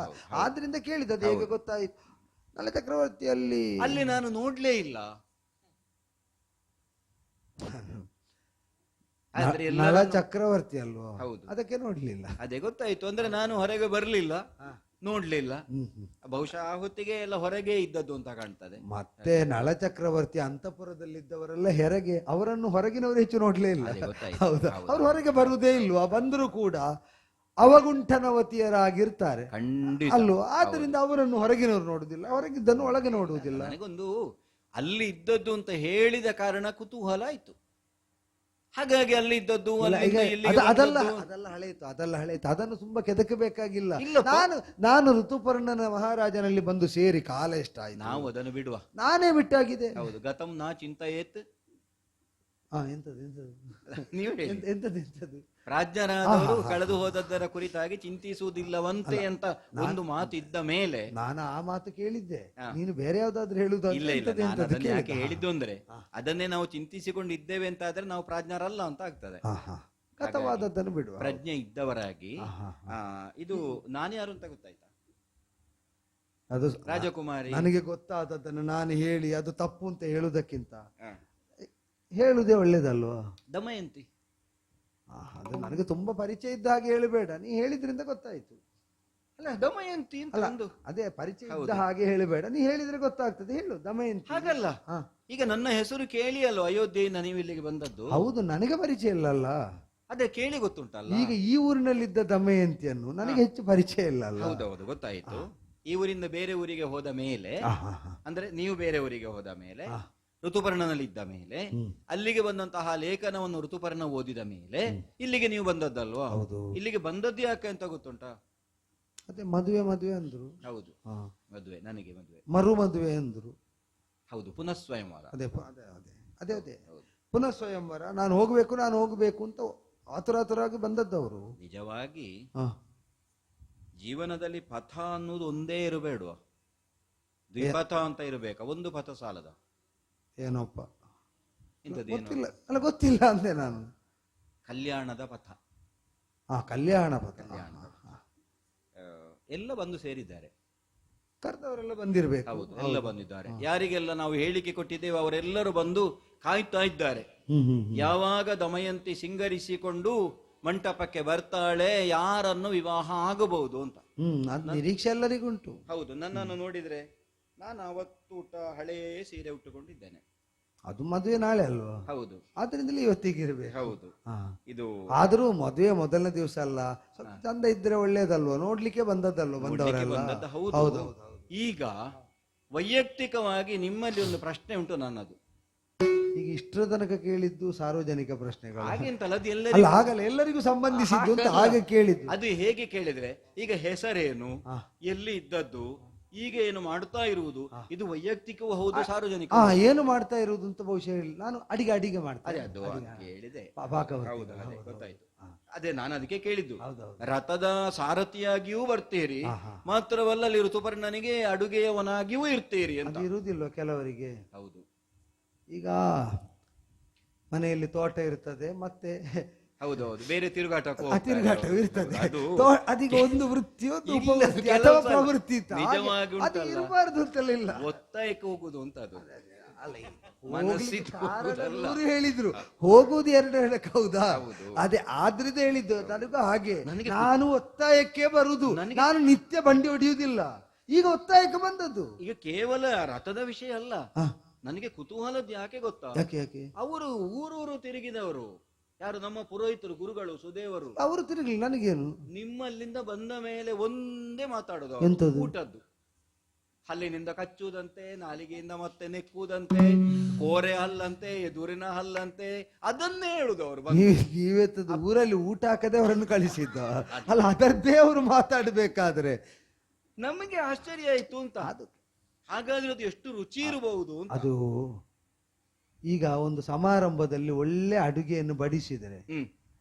ಆದ್ರಿಂದ ಕೇಳಿದ್ದು. ಅದು ಹೇಗೆ ಗೊತ್ತಾಯ್ತು? ನಳ ಚಕ್ರವರ್ತಿಯಲ್ಲಿ ಅಲ್ಲಿ ನಾನು ನೋಡ್ಲೇ ಇಲ್ಲ. ನಳ ಚಕ್ರವರ್ತಿ ಅಲ್ವಾ? ಹೌದು, ಅದಕ್ಕೆ ನೋಡ್ಲಿಲ್ಲ. ಅದೇ ಗೊತ್ತಾಯ್ತು. ಅಂದ್ರೆ ನಾನು ಹೊರಗೆ ಬರ್ಲಿಲ್ಲ, ನೋಡ್ಲಿಲ್ಲ. ಬಹುಶಃ ಆ ಹೊತ್ತಿಗೆ ಎಲ್ಲ ಹೊರಗೆ ಇದ್ದದ್ದು ಅಂತ ಕಾಣ್ತದೆ. ಮತ್ತೆ ನಳ ಚಕ್ರವರ್ತಿ ಅಂತಃಪುರದಲ್ಲಿದ್ದವರೆಲ್ಲ ಹೆರಗೆ, ಅವರನ್ನು ಹೊರಗಿನವರು ಹೆಚ್ಚು ನೋಡ್ಲೇ ಇಲ್ಲ. ಹೌದಾ? ಅವ್ರು ಹೊರಗೆ ಬರುವುದೇ ಇಲ್ವಾ? ಬಂದರೂ ಕೂಡ ಅವಗುಂಠನವತಿಯರಾಗಿರ್ತಾರೆ ಅಲ್ವ? ಆದ್ರಿಂದ ಅವರನ್ನು ಹೊರಗಿನವರು ನೋಡುದಿಲ್ಲ, ಹೊರಗಿದ್ದನ್ನು ಒಳಗೆ ನೋಡುವುದಿಲ್ಲ. ನನಗೊಂದು ಅಲ್ಲಿ ಇದ್ದದ್ದು ಅಂತ ಹೇಳಿದ ಕಾರಣ ಕುತೂಹಲ ಆಯ್ತು. ಹಾಗಾಗಿ ಅಲ್ಲಿ ಇದ್ದದ್ದು ಇಲ್ಲ, ಈಗ ಅಲ್ಲಿಂದ ಇಲ್ಲಿಗೆ ಅದೆಲ್ಲ ಬಂದದ್ದು. ಅದೆಲ್ಲ ಹಳೆಯಿತು, ಅದೆಲ್ಲ ಹಳೆಯಿತು. ಅದನ್ನು ತುಂಬಾ ಕೆದಕಬೇಕಾಗಿಲ್ಲ. ಇಲ್ಲಪ್ಪ. ನಾನು ಋತುಪರ್ಣನ ಮಹಾರಾಜನಲ್ಲಿ ಬಂದು ಸೇರಿ ಕಾಲ ಎಷ್ಟಾಯ್ತು. ನಾವು ಅದನ್ನು ಬಿಡುವ. ನಾನೇ ಬಿಟ್ಟಾಗಿದೆ. ಹೌದು, ಗತಂ ನಾ ಚಿಂತೆಯೇತ್. ಎಂತದ್ದು ನೀವು ಹೇಳಿ. ಎಂತದ್ದು ಪ್ರಾಜ್ಞರಾದವರು ಕಳೆದು ಹೋದದ್ದರ ಕುರಿತಾಗಿ ಚಿಂತಿಸುವುದಿಲ್ಲವಂತೆ ಅಂತ ಒಂದು ಮಾತು ಇದ್ದ ಮೇಲೆ ನಾನು ಆ ಮಾತು ಕೇಳಿದ್ದೆ. ಹಾ. ನೀನು ಬೇರೆ ಯಾವ್ದಾದ್ರು ಹೇಳುದು ಇಲ್ಲ ಇಲ್ಲ, ನಾನು ಅದನ್ನ ಯಾಕೆ ಹೇಳಿದ್ದು ಅಂದ್ರೆ ಅದನ್ನೇ ನಾವು ಚಿಂತಿಸಿಕೊಂಡು ಇದ್ದೇವೆ ಅಂತ ಆದ್ರೆ ನಾವು ಪ್ರಾಜ್ಞರಲ್ಲ ಅಂತ ಆಗ್ತದೆ. ಗತವಾದದ್ದನ್ನು ಬಿಡುವ. ಪ್ರಜ್ಞೆ ಇದ್ದವರಾಗಿ ಹಾ, ಇದು ನಾನು ಯಾರು ಅಂತ ಗೊತ್ತಾಯ್ತಾ? ಅದು ರಾಜಕುಮಾರಿ. ನನಗೆ ಗೊತ್ತಾದದ್ದನ್ನು ನಾನು ಹೇಳಿ ಅದು ತಪ್ಪು ಅಂತ ಹೇಳುವುದಕ್ಕಿಂತ ಹಾ. ಹೇಳುದೇ ಒಳ್ಳೇದಲ್ವಾ? ದಮಯಂತಿ. ಅದು ನನಗೆ ತುಂಬಾ ಪರಿಚಯ ಇದ್ದ ಹಾಗೆ ಹೇಳಬೇಡ, ನೀ ಹೇಳಿದ್ರಿಂದ ಗೊತ್ತಾಯ್ತು. ಅಲ್ಲ, ದಮಯಂತಿ ಅಂತ ಅಲ್ಲ, ಒಂದು. ಅದೇ ಪರಿಚಯ ಹೌದು. ಇದ್ದ ಹಾಗೆ ಹೇಳಬೇಡ, ನೀ ಹೇಳಿದ್ರೆ ಗೊತ್ತಾಗ್ತದೆ. ಹೇಳು ದಮಯಂತಿ. ಹಾಗಲ್ಲ, ಹಾ. ಈಗ ನನ್ನ ಹೆಸರು ಕೇಳಿ ಅಲ್ವ ಅಯೋಧ್ಯೆಯಿಂದ ನೀವು ಇಲ್ಲಿಗೆ ಬಂದದ್ದು? ಹೌದು, ನನಗೆ ಪರಿಚಯ ಇಲ್ಲಲ್ಲ. ಅದೇ ಕೇಳಿ ಗೊತ್ತುಂಟಲ್ಲ. ಈಗ ಈ ಊರಿನಲ್ಲಿದ್ದ ದಮಯಂತಿಯನ್ನು ನನಗೆ ಹೆಚ್ಚು ಪರಿಚಯ ಇಲ್ಲಲ್ಲ. ಹೌದೌದು, ಗೊತ್ತಾಯ್ತು. ಈ ಊರಿಂದ ಬೇರೆ ಊರಿಗೆ ಹೋದ ಮೇಲೆ, ಅಂದ್ರೆ ನೀವು ಬೇರೆ ಊರಿಗೆ ಹೋದ ಮೇಲೆ, ಋತುಪರ್ಣನಲ್ಲಿ ಇದ್ದ ಮೇಲೆ, ಅಲ್ಲಿಗೆ ಬಂದಂತಹ ಲೇಖನವನ್ನು ಋತುಪರ್ಣ ಓದಿದ ಮೇಲೆ ಇಲ್ಲಿಗೆ ನೀವು ಬಂದದ್ದಲ್ವಾ? ಹೌದು. ಇಲ್ಲಿಗೆ ಬಂದದ್ದು ಯಾಕೆ ಅಂತ ಗೊತ್ತುಂಟಾ? ಅದೇ ಮದುವೆ ಅಂದ್ರು. ಹೌದು, ಮದುವೆ, ನನಗೆ ಮದುವೆ, ಮರು ಮದುವೆ ಅಂದ್ರು. ಹೌದು, ಪುನಃ ಸ್ವಯಂವರ. ಅದೇ ಪುನಃ ಸ್ವಯಂವರ. ನಾನು ಹೋಗ್ಬೇಕು ಅಂತ ಆತುರಾತುರಾಗಿ ಬಂದದ್ದವರು. ನಿಜವಾಗಿ ಜೀವನದಲ್ಲಿ ಪಥ ಅನ್ನೋದು ಒಂದೇ ಇರಬೇಡುವ, ದ್ವಿಪಥ ಅಂತ ಇರಬೇಕ, ಒಂದು ಪಥ ಸಾಲದ. ಏನೋಪ್ಪ ಇಂಥದ್ದೇನು? ಗೊತ್ತಿಲ್ಲ ಅಂದೆ ನಾನು. ಕಲ್ಯಾಣದ ಪಥ. ಕಲ್ಯಾಣ ಪಥ. ಎಲ್ಲ ಬಂದು ಸೇರಿದ್ದಾರೆ, ಕರೆದವರೆಲ್ಲ ಬಂದಿರ್ಬೇಕು. ಹೌದು, ಎಲ್ಲ ಬಂದಿದ್ದಾರೆ. ಯಾರಿಗೆಲ್ಲ ನಾವು ಹೇಳಿಕೆ ಕೊಟ್ಟಿದ್ದೇವೆ ಅವರೆಲ್ಲರೂ ಬಂದು ಕಾಯ್ತಾ ಇದ್ದಾರೆ. ಯಾವಾಗ ದಮಯಂತಿ ಸಿಂಗರಿಸಿಕೊಂಡು ಮಂಟಪಕ್ಕೆ ಬರ್ತಾಳೆ, ಯಾರನ್ನು ವಿವಾಹ ಆಗಬಹುದು ಅಂತ ನಿರೀಕ್ಷೆ ಎಲ್ಲರಿಗುಂಟು. ಹೌದು, ನನ್ನನ್ನು ನೋಡಿದ್ರೆ ನಾನು ಅವತ್ತು ಹಳೇ ಸೀರೆ ಉಟ್ಟುಕೊಂಡಿದ್ದೇನೆ. ಅದು ಮದುವೆ ನಾಳೆ ಅಲ್ವಾ? ಹೌದು, ಆದ್ರಿಂದಲೇ ಇವತ್ತಿಗೆ ಇರ್ಬೇಕು. ಹೌದು. ಇದು ಆದ್ರೂ ಮದುವೆ ಮೊದಲನೇ ದಿವಸ ಅಲ್ಲ, ಸ್ವಲ್ಪ ಚಂದ ಇದ್ರೆ ಒಳ್ಳೇದಲ್ವಾ? ನೋಡ್ಲಿಕ್ಕೆ ಬಂದದ್ದಲ್ವ ಬಂದವರೆಲ್ಲ. ಹೌದು. ಈಗ ವೈಯಕ್ತಿಕವಾಗಿ ನಿಮ್ಮಲ್ಲಿ ಒಂದು ಪ್ರಶ್ನೆ ಉಂಟು ನನ್ನದು. ಈಗ ಇಷ್ಟರ ತನಕ ಕೇಳಿದ್ದು ಸಾರ್ವಜನಿಕ ಪ್ರಶ್ನೆಗಳು. ಹಾಗೆಂತಲ್ಲ, ಅದು ಅಲ್ಲ, ಆಗಲ್ಲ, ಎಲ್ಲರಿಗೂ ಸಂಬಂಧಿಸಿದ್ದು ಅಂತ ಹಾಗೆ ಕೇಳಿದ್ದು. ಅದು ಹೇಗೆ ಕೇಳಿದ್ರೆ, ಈಗ ಹೆಸರೇನು, ಎಲ್ಲಿ ಇದ್ದದ್ದು, ಈಗ ಏನು ಮಾಡ್ತಾ ಇರುವುದು, ಇದು ವೈಯಕ್ತಿಕವೂ ಹೌದು, ಸಾರ್ವಜನಿಕ. ಏನು ಮಾಡ್ತಾ ಇರುವುದು ಅಂತ ಬಹುಶಃ ಹೇಳಿ. ನಾನು ಅಡಿಗೆ ಮಾಡ್ತೇನೆ. ಅದು ಕೇಳಿದೆ. ಹೌದು, ಗೊತ್ತಾಯ್ತು. ಅದೇ ನಾನು ಅದಕ್ಕೆ ಕೇಳಿದ್ದು. ಹೌದೌದು. ರಥದ ಸಾರಥಿಯಾಗಿಯೂ ಬರ್ತೀರಿ, ಮಾತ್ರವಲ್ಲ ಅಲ್ಲಿ ಋತುಪರ್ಣನಿಗೆ ಅಡುಗೆಯವನಾಗಿಯೂ ಇರ್ತೀರಿ ಅಂತ. ಅದು ಇರುವುದಿಲ್ಲ ಕೆಲವರಿಗೆ. ಹೌದು. ಈಗ ಮನೆಯಲ್ಲಿ ತೋಟ ಇರ್ತದೆ, ಮತ್ತೆ ಹೌದೌದು, ಬೇರೆ ತಿರುಗಾಟಕ್ಕೂ ತಿರುಗಾಟವೂ ಇರ್ತದೆ. ಅದೀಗ ಒಂದು ವೃತ್ತಿ, ಒಂದು ಇಲ್ಲ, ಉಪವೃತ್ತಿ ಕೆಲವು ಅಥವಾ ಸಲ ಪ್ರವೃತ್ತಿ ನಿಜವಾಗಿ ಉಂಟಲ್ಲ, ಇರಬಾರ್ದು ಅಂತಲ್ಲ. ಇಲ್ಲ, ಒತ್ತಾಯಕ್ಕೆ ಹೋಗುದು ಅಂತ ಅದು. ಇವರು ಹೇಳಿದ್ರು ಹೋಗುವುದು ಎರಡು ಹೇಳಕ್. ಹೌದಾ? ಅದೇ ಆದ್ರಿಂದ ಹೇಳಿದ್ದು ನನಗೂ ಹಾಗೆ. ನಾನು ಒತ್ತಾಯಕ್ಕೆ ಬರುದು, ನಾನು ನಿತ್ಯ ಬಂಡಿ ಹೊಡೆಯುವುದಿಲ್ಲ. ಈಗ ಒತ್ತಾಯಕ್ಕೆ ಬಂದದ್ದು. ಈಗ ಕೇವಲ ರಥದ ವಿಷಯ ಅಲ್ಲ, ನನಗೆ ಕುತೂಹಲದ್ದು ಯಾಕೆ ಗೊತ್ತಾ? ಯಾಕೆ ಅವರು ಊರೂರು ತಿರುಗಿದವರು ಯಾರು? ನಮ್ಮ ಪುರೋಹಿತರು, ಗುರುಗಳು, ಸುದೇವರು. ಅವರು ತಿರುಗಲಿ, ನನಗೇನು? ನಿಮ್ಮಲ್ಲಿಂದ ಬಂದ ಮೇಲೆ ಒಂದೇ ಮಾತಾಡೋದು, ಎಂತದ್ದು? ಊಟದ್ದು. ಹಲ್ಲಿನಿಂದ ಕಚ್ಚುವುದಂತೆ, ನಾಲಿಗೆಯಿಂದ ಮತ್ತೆ ನೆಕ್ಕುವುದಂತೆ, ಕೋರೆ ಹಲ್ಲಂತೆ, ಎದುರಿನ ಹಲ್ಲಂತೆ, ಅದನ್ನೇ ಹೇಳುದು ಅವರು. ನೀವೆತ್ತದು ಊರಲ್ಲಿ ಊಟ ಹಾಕದೆ ಅವರನ್ನು ಕಳಿಸಿದ್ದ ಅಲ್ಲ, ಅದರದ್ದೇ ಅವರು ಮಾತಾಡ್ಬೇಕಾದ್ರೆ ನಮಗೆ ಆಶ್ಚರ್ಯ ಆಯ್ತು ಅಂತ. ಹಾಗಾದ್ರೆ ಅದು ಎಷ್ಟು ರುಚಿ ಇರಬಹುದು ಅದು. ಈಗ ಒಂದು ಸಮಾರಂಭದಲ್ಲಿ ಒಳ್ಳೆ ಅಡುಗೆಯನ್ನು ಬಡಿಸಿದರೆ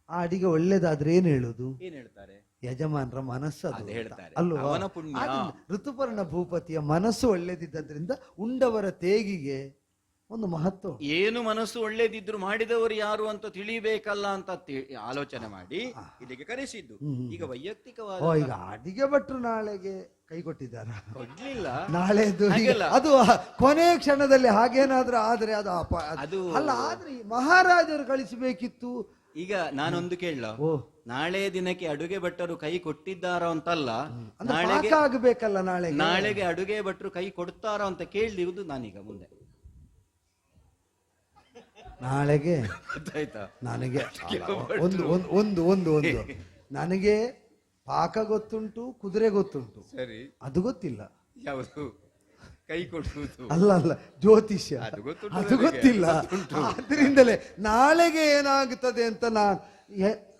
ಆ ಅಡಿಗೆ ಒಳ್ಳೇದಾದ್ರೆ ಏನ್ ಹೇಳುದು? ಏನ್ ಹೇಳ್ತಾರೆ? ಯಜಮಾನರ ಮನಸ್ಸು ಅದು ಹೇಳ್ತಾರೆ, ಅಲ್ವಾ? ಅವನ ಪುಣ್ಯ. ಋತುಪರ್ಣ ಭೂಪತಿಯ ಮನಸ್ಸು ಒಳ್ಳೇದಿದ್ದರಿಂದ ಉಂಡವರ ತೇಗಿಗೆ ಒಂದು ಮಹತ್ವ. ಏನು ಮನಸ್ಸು ಒಳ್ಳೇದಿದ್ರು ಮಾಡಿದವರು ಯಾರು ಅಂತ ತಿಳಿಬೇಕಲ್ಲ ಅಂತ ಆಲೋಚನೆ ಮಾಡಿ ಇಲ್ಲಿಗೆ ಕರೆಸಿದ್ದು. ಈಗ ವೈಯಕ್ತಿಕವಾದ ಈಗ ಅಡಿಗೆ ಭಟ್ರು ನಾಳೆಗೆ ಕೈ ಕೊಟ್ಟಿದ್ದಾರ? ಕೊಡ್ಲಿಲ್ಲ. ನಾಳೆದು ಅದು ಕೊನೆಯ ಕ್ಷಣದಲ್ಲಿ ಹಾಗೇನಾದ್ರೂ ಆದ್ರೆ ಅದು ಅದು ಅಲ್ಲ. ಆದ್ರೆ ಮಹಾರಾಜರು ಕಳಿಸಬೇಕಿತ್ತು. ಈಗ ನಾನೊಂದು ಕೇಳಲ್ಲ, ನಾಳೆ ದಿನಕ್ಕೆ ಅಡುಗೆ ಭಟ್ಟರು ಕೈ ಕೊಟ್ಟಿದ್ದಾರೋ ಅಂತಲ್ಲ, ಆಗಬೇಕಲ್ಲ ನಾಳೆಗೆ ಅಡುಗೆ ಭಟ್ರು ಕೈ ಕೊಡ್ತಾರೋ ಅಂತ ಕೇಳಿರುವುದು ನಾನೀಗ ಮುಂದೆ. ನಾಳೆಗೆ ಗೊತ್ತಾಯ್ತಾ? ನನಗೆ ಒಂದು ಒಂದು ಒಂದು ಒಂದು ಒಂದು ನನಗೆ ಪಾಕ ಗೊತ್ತುಂಟು, ಕುದುರೆ ಗೊತ್ತುಂಟು, ಸರಿ, ಅದು ಗೊತ್ತಿಲ್ಲ. ಯಾವುದು? ಕೈ ಕೊಡುವುದು. ಅಲ್ಲ ಅಲ್ಲ, ಜ್ಯೋತಿಷ್ಯ ಅದು ಗೊತ್ತುಂಟು ಅದು ನನಗೆ, ಗೊತ್ತಿಲ್ಲ. ಗೊತ್ತುಂಟು. ಆದ್ರಿಂದಲೇ ನಾಳೆಗೆ ಏನಾಗುತ್ತದೆ ಅಂತ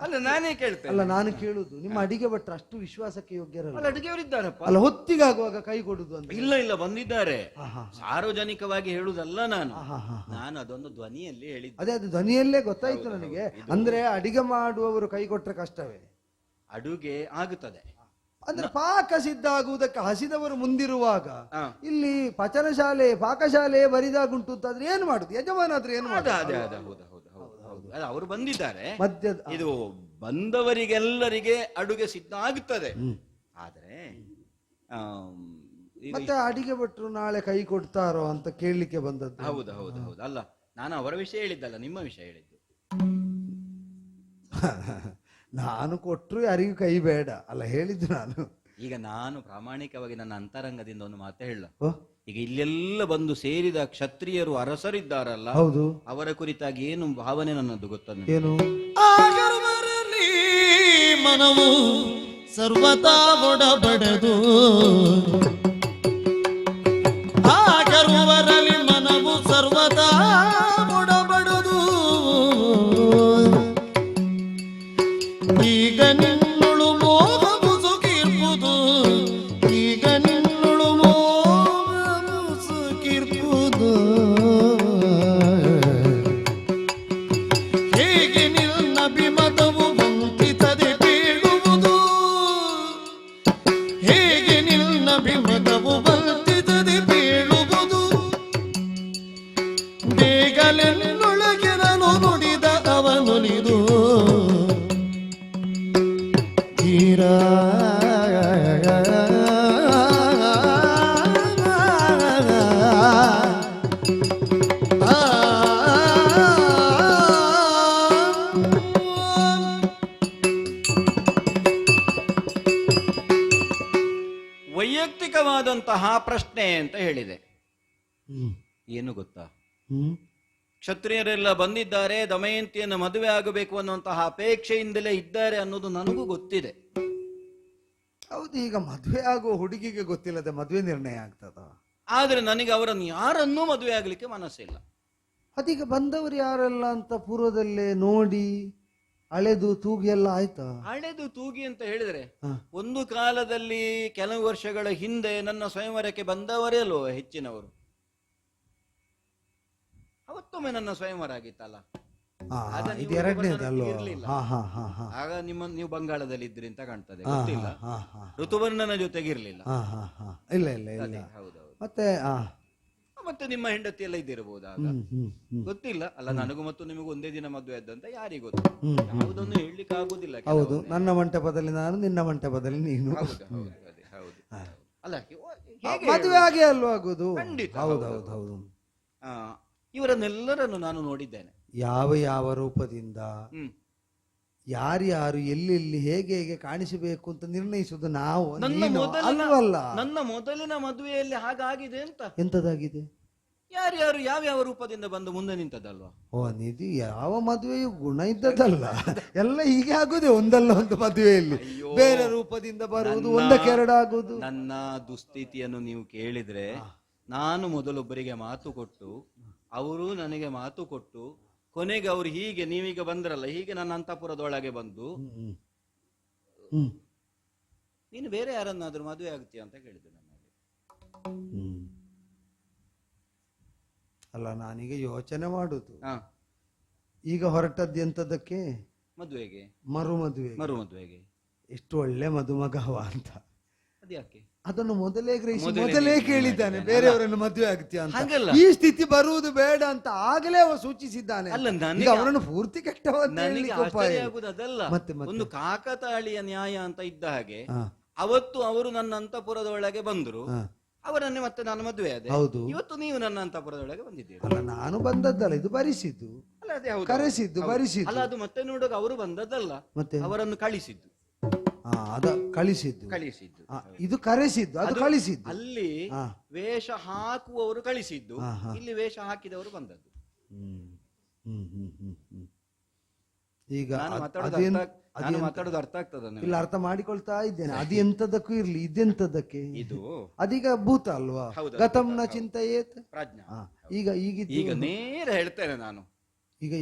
ಅಲ್ಲ ನಾನೇ ಕೇಳ್ತೇನೆ. ಅಲ್ಲ ನಾನು ಕೇಳುದು, ನಿಮ್ಮ ಅಡಿಗೆ ಭಟ್ರು ಅಷ್ಟು ವಿಶ್ವಾಸಕ್ಕೆ ಯೋಗ್ಯರಲ್ಲ. ಅಲ್ಲ ಅಡುಗೆಯವರಿದ್ದಾರಪ್ಪ. ಅಲ್ಲ ಹೊತ್ತಿಗಾಗುವಾಗ ಕೈ ಕೊಡುದು ಅಂತ. ಇಲ್ಲ ಇಲ್ಲ ಬಂದಿದ್ದಾರೆ. ಸಾರ್ವಜನಿಕವಾಗಿ ಹೇಳುದಲ್ಲ ನಾನು, ಹಾ, ಹಾ, ನಾನು ಅದೊಂದು ಧ್ವನಿಯಲ್ಲಿ ಹೇಳಿದ್ದೆ. ಅದೇ ಅದು ಧ್ವನಿಯಲ್ಲೇ ಗೊತ್ತಾಯ್ತು ನನಗೆ. ಅಂದ್ರೆ ಅಡಿಗೆ ಮಾಡುವವರು ಕೈ ಕೊಟ್ರೆ ಕಷ್ಟವೇ? ಅಡುಗೆ ಆಗುತ್ತದೆ ಅಂದ್ರೆ ಪಾಕ ಸಿದ್ಧ ಆಗುವುದಕ್ಕೆ ಹಸಿದವರು ಮುಂದಿರುವಾಗ ಹಾ. ಇಲ್ಲಿ ಪಚನಶಾಲೆ ಪಾಕಶಾಲೆ ಬರಿದಾಗುಂಟು ಅಂತಾದ್ರೆ ಏನು ಮಾಡುದು? ಯಜಮಾನಾದ್ರೆ ಏನು ಮಾಡುದು? ಅದೇ ಅದೇ ಹೌದು ಹೌದು ಹೌದು ಹೌದು. ಅಲ್ಲ ಅವರು ಬಂದಿದ್ದಾರೆ. ಮಧ್ಯದ ಇದು ಬಂದವರಿಗೆಲ್ಲರಿಗೆ ಅಡುಗೆ ಸಿದ್ಧ ಆಗುತ್ತದೆ. ಆದ್ರೆ ಮತ್ತೆ ಅಡಿಗೆ ಭಟ್ರು ನಾಳೆ ಕೈ ಕೊಡ್ತಾರೋ ಅಂತ ಕೇಳಲಿಕ್ಕೆ ಬಂದದ್ದು. ಹೌದು ಹೌದು ಹೌದು. ಅಲ್ಲ ನಾನು ಅವರ ವಿಷಯ ಹೇಳಿದ್ದಲ್ಲ, ನಿಮ್ಮ ವಿಷಯ ಹೇಳಿದ್ದು. ನಾನು ಕೊಟ್ರು ಯಾರಿಗೂ ಕೈ ಬೇಡ ಅಲ್ಲ ಹೇಳಿದ್ದು ನಾನು. ಈಗ ನಾನು ಪ್ರಾಮಾಣಿಕವಾಗಿ ನನ್ನ ಅಂತರಂಗದಿಂದ ಒಂದು ಮಾತು ಹೇಳ. ಓ, ಈಗ ಇಲ್ಲೆಲ್ಲ ಬಂದು ಸೇರಿದ ಕ್ಷತ್ರಿಯರು ಅರಸರಿದ್ದಾರಲ್ಲ, ಹೌದು, ಅವರ ಕುರಿತಾಗಿ ಏನು ಭಾವನೆ ನನ್ನದು ಗೊತ್ತನ್ನು. ಏನು? ಆಗರ್ವರಲ್ಲಿ ಮನವು ಸರ್ವತಾ ಒಡಬಡದು, ಆಗರ್ವರಲ್ಲಿ ಮನವು ಸರ್ವತಾ ಒಡಬಡದು, ಈಗ ನಿನ್ನೊಳು ಮೋಹವು ಸುಖಿರ್ಬುದು, ಈಗ ನಿನ್ನೊಳು ಮೋಹವು ಸುಖಿರ್ಬುದು, ಹೇಗೆ ನಿನ್ನ ಬಿಮತವು ಬಂಕಿತದೆ ಬೀಳುವುದು, ಹೇಗೆ ನಿನ್ನ ಬಿಮತವು ಬಂಕಿತದೆ ಬೀಳುವುದು, ಬೇಗಲೆನ್ನೊಳಗೆ ನಾನು ನುಡಿದ ಅವನುಲಿದು ಧೀರ ವೈಯಕ್ತಿಕವಾದಂತಹ ಪ್ರಶ್ನೆ ಅಂತ ಹೇಳಿದೆ. ಏನು ಗೊತ್ತಾ, ಕ್ಷತ್ರಿಯರೆಲ್ಲ ಬಂದಿದ್ದಾರೆ, ದಮಯಂತಿಯನ್ನು ಮದುವೆ ಆಗಬೇಕು ಅನ್ನುವಂತಹ ಅಪೇಕ್ಷೆಯಿಂದಲೇ ಇದ್ದಾರೆ ಅನ್ನೋದು ನನಗೂ ಗೊತ್ತಿದೆ. ಹೌದು, ಈಗ ಮದುವೆ ಆಗುವ ಹುಡುಗಿಗೆ ಗೊತ್ತಿಲ್ಲದೆ ಮದುವೆ ನಿರ್ಣಯ ಆಗ್ತದ? ಆದ್ರೆ ನನಗೆ ಅವರನ್ನು ಯಾರನ್ನೂ ಮದುವೆ ಆಗ್ಲಿಕ್ಕೆ ಮನಸ್ಸಿಲ್ಲ. ಅದೀಗ ಬಂದವರು ಯಾರೆಲ್ಲ ಅಂತ ಪೂರ್ವದಲ್ಲೇ ನೋಡಿ ಅಳೆದು ತೂಗಿ ಎಲ್ಲ ಆಯ್ತಾ? ಹಳೆದು ತೂಗಿ ಅಂತ ಹೇಳಿದ್ರೆ, ಹ. ಒಂದು ಕಾಲದಲ್ಲಿ ಕೆಲವು ವರ್ಷಗಳ ಹಿಂದೆ ನನ್ನ ಸ್ವಯಂವರಕ್ಕೆ ಬಂದವರೇ ಅಲ್ವೋ ಹೆಚ್ಚಿನವರು. ಅವತ್ತೊಮ್ಮೆ ನನ್ನ ಸ್ವಯಂವರ ಆಗಿತ್ತಲ್ಲ, ಆಗ ಇದು ನೀವು ಎರಡನೇದಲ್ವ? ಇರ್ಲಿಲ್ಲ. ಹಾ ಹಾ ಹಾ ಹಾ ಆಗ ನೀವು ಬಂಗಾಳದಲ್ಲಿ ಇದ್ರಿ ಅಂತ ಕಾಣ್ತದೆ, ಹಾ, ಗೊತ್ತಿಲ್ಲ. ಹಾ, ಹಾ, ಋತುವರ್ಣನ ಜೊತೆಗಿರ್ಲಿಲ್ಲ. ಹಾ, ಹಾ, ಹಾ. ಇಲ್ಲ ಇಲ್ಲ ಇಲ್ಲ. ಅದೇ, ಹೌದೌದು. ಮತ್ತೆ ಮತ್ತೆ ನಿಮ್ಮ ಹೆಂಡತಿ ಎಲ್ಲ ಇದ್ದಿರಬಹುದು ಆಗ, ಗೊತ್ತಿಲ್ಲ ಅಲ್ಲ. ನನಗೂ ಮತ್ತು ನಿಮಗೂ ಒಂದೇ ದಿನ ಮದುವೆ ಆದಂತ ಯಾರಿಗೂ ಗೊತ್ತು. ಯಾವುದನ್ನು ಹೇಳಲಿಕ್ಕೆ ಆಗುದಿಲ್ಲ. ಹೌದು, ನನ್ನ ಮಂಟಪದಲ್ಲಿ ನಾನು, ನಿನ್ನ ಮಂಟಪದಲ್ಲಿ ನೀನು. ಹೌದು ಹೌದು ಅದೇ ಹೌದು. ಅಲ್ಲ ಹೇಗೆ ಮದುವೆ ಆಗಿ ಅಲ್ವ ಆಗುದು? ಖಂಡಿತ. ಹೌದು ಹೌದು ಹೌದು. ಇವರನ್ನೆಲ್ಲರನ್ನು ನಾನು ನೋಡಿದ್ದೇನೆ. ಯಾವ ಯಾವ ರೂಪದಿಂದ ಯಾರ್ಯಾರು ಎಲ್ಲೆಲ್ಲಿ ಹೇಗೆ ಹೇಗೆ ಕಾಣಿಸಬೇಕು ಅಂತ ನಿರ್ಣಯಿಸುವುದು ನಾವು, ನೀನು ಅಲ್ವಲ್ಲ. ನನ್ನ ಮೊದಲಿನ ಮದುವೆಯಲ್ಲಿ ಹಾಗಾಗಿದೆ ಅಂತ. ಎಂತದಾಗಿದೆ? ಯಾರ್ಯಾರು ಯಾವ್ಯಾವ ರೂಪದಿಂದ ಬಂದು ಮುಂದೆ ನಿಂತದಲ್ವಾ? ಓ, ನಿಧಿ ಯಾವ ಮದುವೆಯು ಗುಣ ಇದ್ದದಲ್ಲ, ಎಲ್ಲ ಹೀಗೆ ಆಗುದೇ ಒಂದಲ್ಲ ಒಂದು ಮದುವೆಯಲ್ಲಿ. ಬೇರೆ ರೂಪದಿಂದ ಬರುವುದು, ಒಂದಕ್ಕೆರಡಾಗುವುದು. ನನ್ನ ದುಸ್ಥಿತಿಯನ್ನು ನೀವು ಕೇಳಿದ್ರೆ, ನಾನು ಮೊದಲೊಬ್ಬರಿಗೆ ಮಾತು ಕೊಟ್ಟು, ಅವರು ನನಗೆ ಮಾತು ಕೊಟ್ಟು, ಕೊನೆಗೆ ಅವರು ಹೀಗೆ ನೀವೀಗ ಬಂದ್ರಲ್ಲ, ಹೀಗೆ ನನ್ನ ಅಂತಃಪುರದೊಳಗೆ ಬಂದು ನೀನು ಬೇರೆ ಯಾರನ್ನಾದ್ರೂ ಮದುವೆ ಆಗ್ತೀಯ ಅಂತ ಕೇಳಿದ್ರು ನನಗೆ. ಅಲ್ಲ, ನಾನೀಗ ಯೋಚನೆ ಮಾಡುದು, ಈಗ ಹೊರಟದ್ದು ಎಂತದಕ್ಕೆ? ಮದುವೆಗೆ, ಮರು ಮದುವೆಗೆ. ಎಷ್ಟು ಒಳ್ಳೆ ಮದುಮಗವ ಅಂತ. ಅದ್ಯಾಕೆ? ಅದನ್ನು ಮೊದಲೇ ಗ್ರಹಿಸಿ ಮೊದಲೇ ಕೇಳಿದ್ದಾನೆ ಬೇರೆಯವರನ್ನು ಮದುವೆ ಆಗ್ತೀಯ ಅಂತ. ಹಾಗಲ್ಲ, ಈ ಸ್ಥಿತಿ ಬರುವುದು ಬೇಡ ಅಂತ ಆಗಲೇ ಅವ ಸೂಚಿಸಿದ್ದಾನೆ. ಅಲ್ಲ, ಈಗ ಅವನನ್ನು ಪೂರ್ತಿ ನನಗೆ ಆಶ್ಚರ್ಯ ಆಗುದು ಅದಲ್ಲ. ಒಂದು ಕಾಕತಾಳೀಯ ನ್ಯಾಯ ಅಂತ ಇದ್ದ ಹಾಗೆ ಅವತ್ತು ಅವರು ನನ್ನ ಅಂತಃಪುರದೊಳಗೆ ಬಂದ್ರು, ಅವರನ್ನೇ ಮತ್ತೆ ನಾನು ಮದುವೆ ಆದೆ. ಹೌದು, ಇವತ್ತು ನೀವು ನನ್ನ ಅಂತಃಪುರದೊಳಗೆ ಬಂದಿದ್ದೀರಿ. ಅಲ್ಲ, ನಾನು ಬಂದದ್ದಲ್ಲ, ಇದು ಬರಿಸಿದ್ದು, ಅಲ್ಲ ಅದೇ ಹೌದು, ಕರೆಸಿದ್ದು, ಬರಿಸಿದ್ದು. ಅಲ್ಲ, ಅದು ಮತ್ತೆ ನೋಡುವಾಗ ಅವರು ಬಂದದ್ದಲ್ಲ, ಮತ್ತೆ ಅವರನ್ನು ಕಳಿಸಿದ್ದು. ಅದ ಕಳಿಸಿದ್ದು, ಇದು ಕರೆಸಿದ್ದು, ಅದು ಕಳಿಸಿದ್ದು. ಅಲ್ಲಿ ವೇಷ ಹಾಕುವವರು ಕಳಿಸಿದ್ದು, ಇಲ್ಲಿ ವೇಷ ಹಾಕಿದವರು ಬಂದದ್ದು. ಈಗ ನಾನು ಮಾತಾಡೋದು ಅರ್ಥ ಆಗ್ತದ ಇಲ್ಲ, ಅರ್ಥ ಮಾಡಿಕೊಳ್ತಾ ಇದ್ದೇನೆ. ಅದು ಎಂತದಕ್ಕೂ ಇರ್ಲಿ, ಇದೆಂತದಕ್ಕೆ? ಇದು ಅದೀಗ ಭೂತ ಅಲ್ವಾ? ಹೌದು, ಗತಂನ ಚಿಂತೆಯೇತ್ ಪ್ರಾಜ್ಞಾ. ಈಗ ಈಗ ನೇರ ಹೇಳ್ತೇನೆ ನಾನು ಈಗ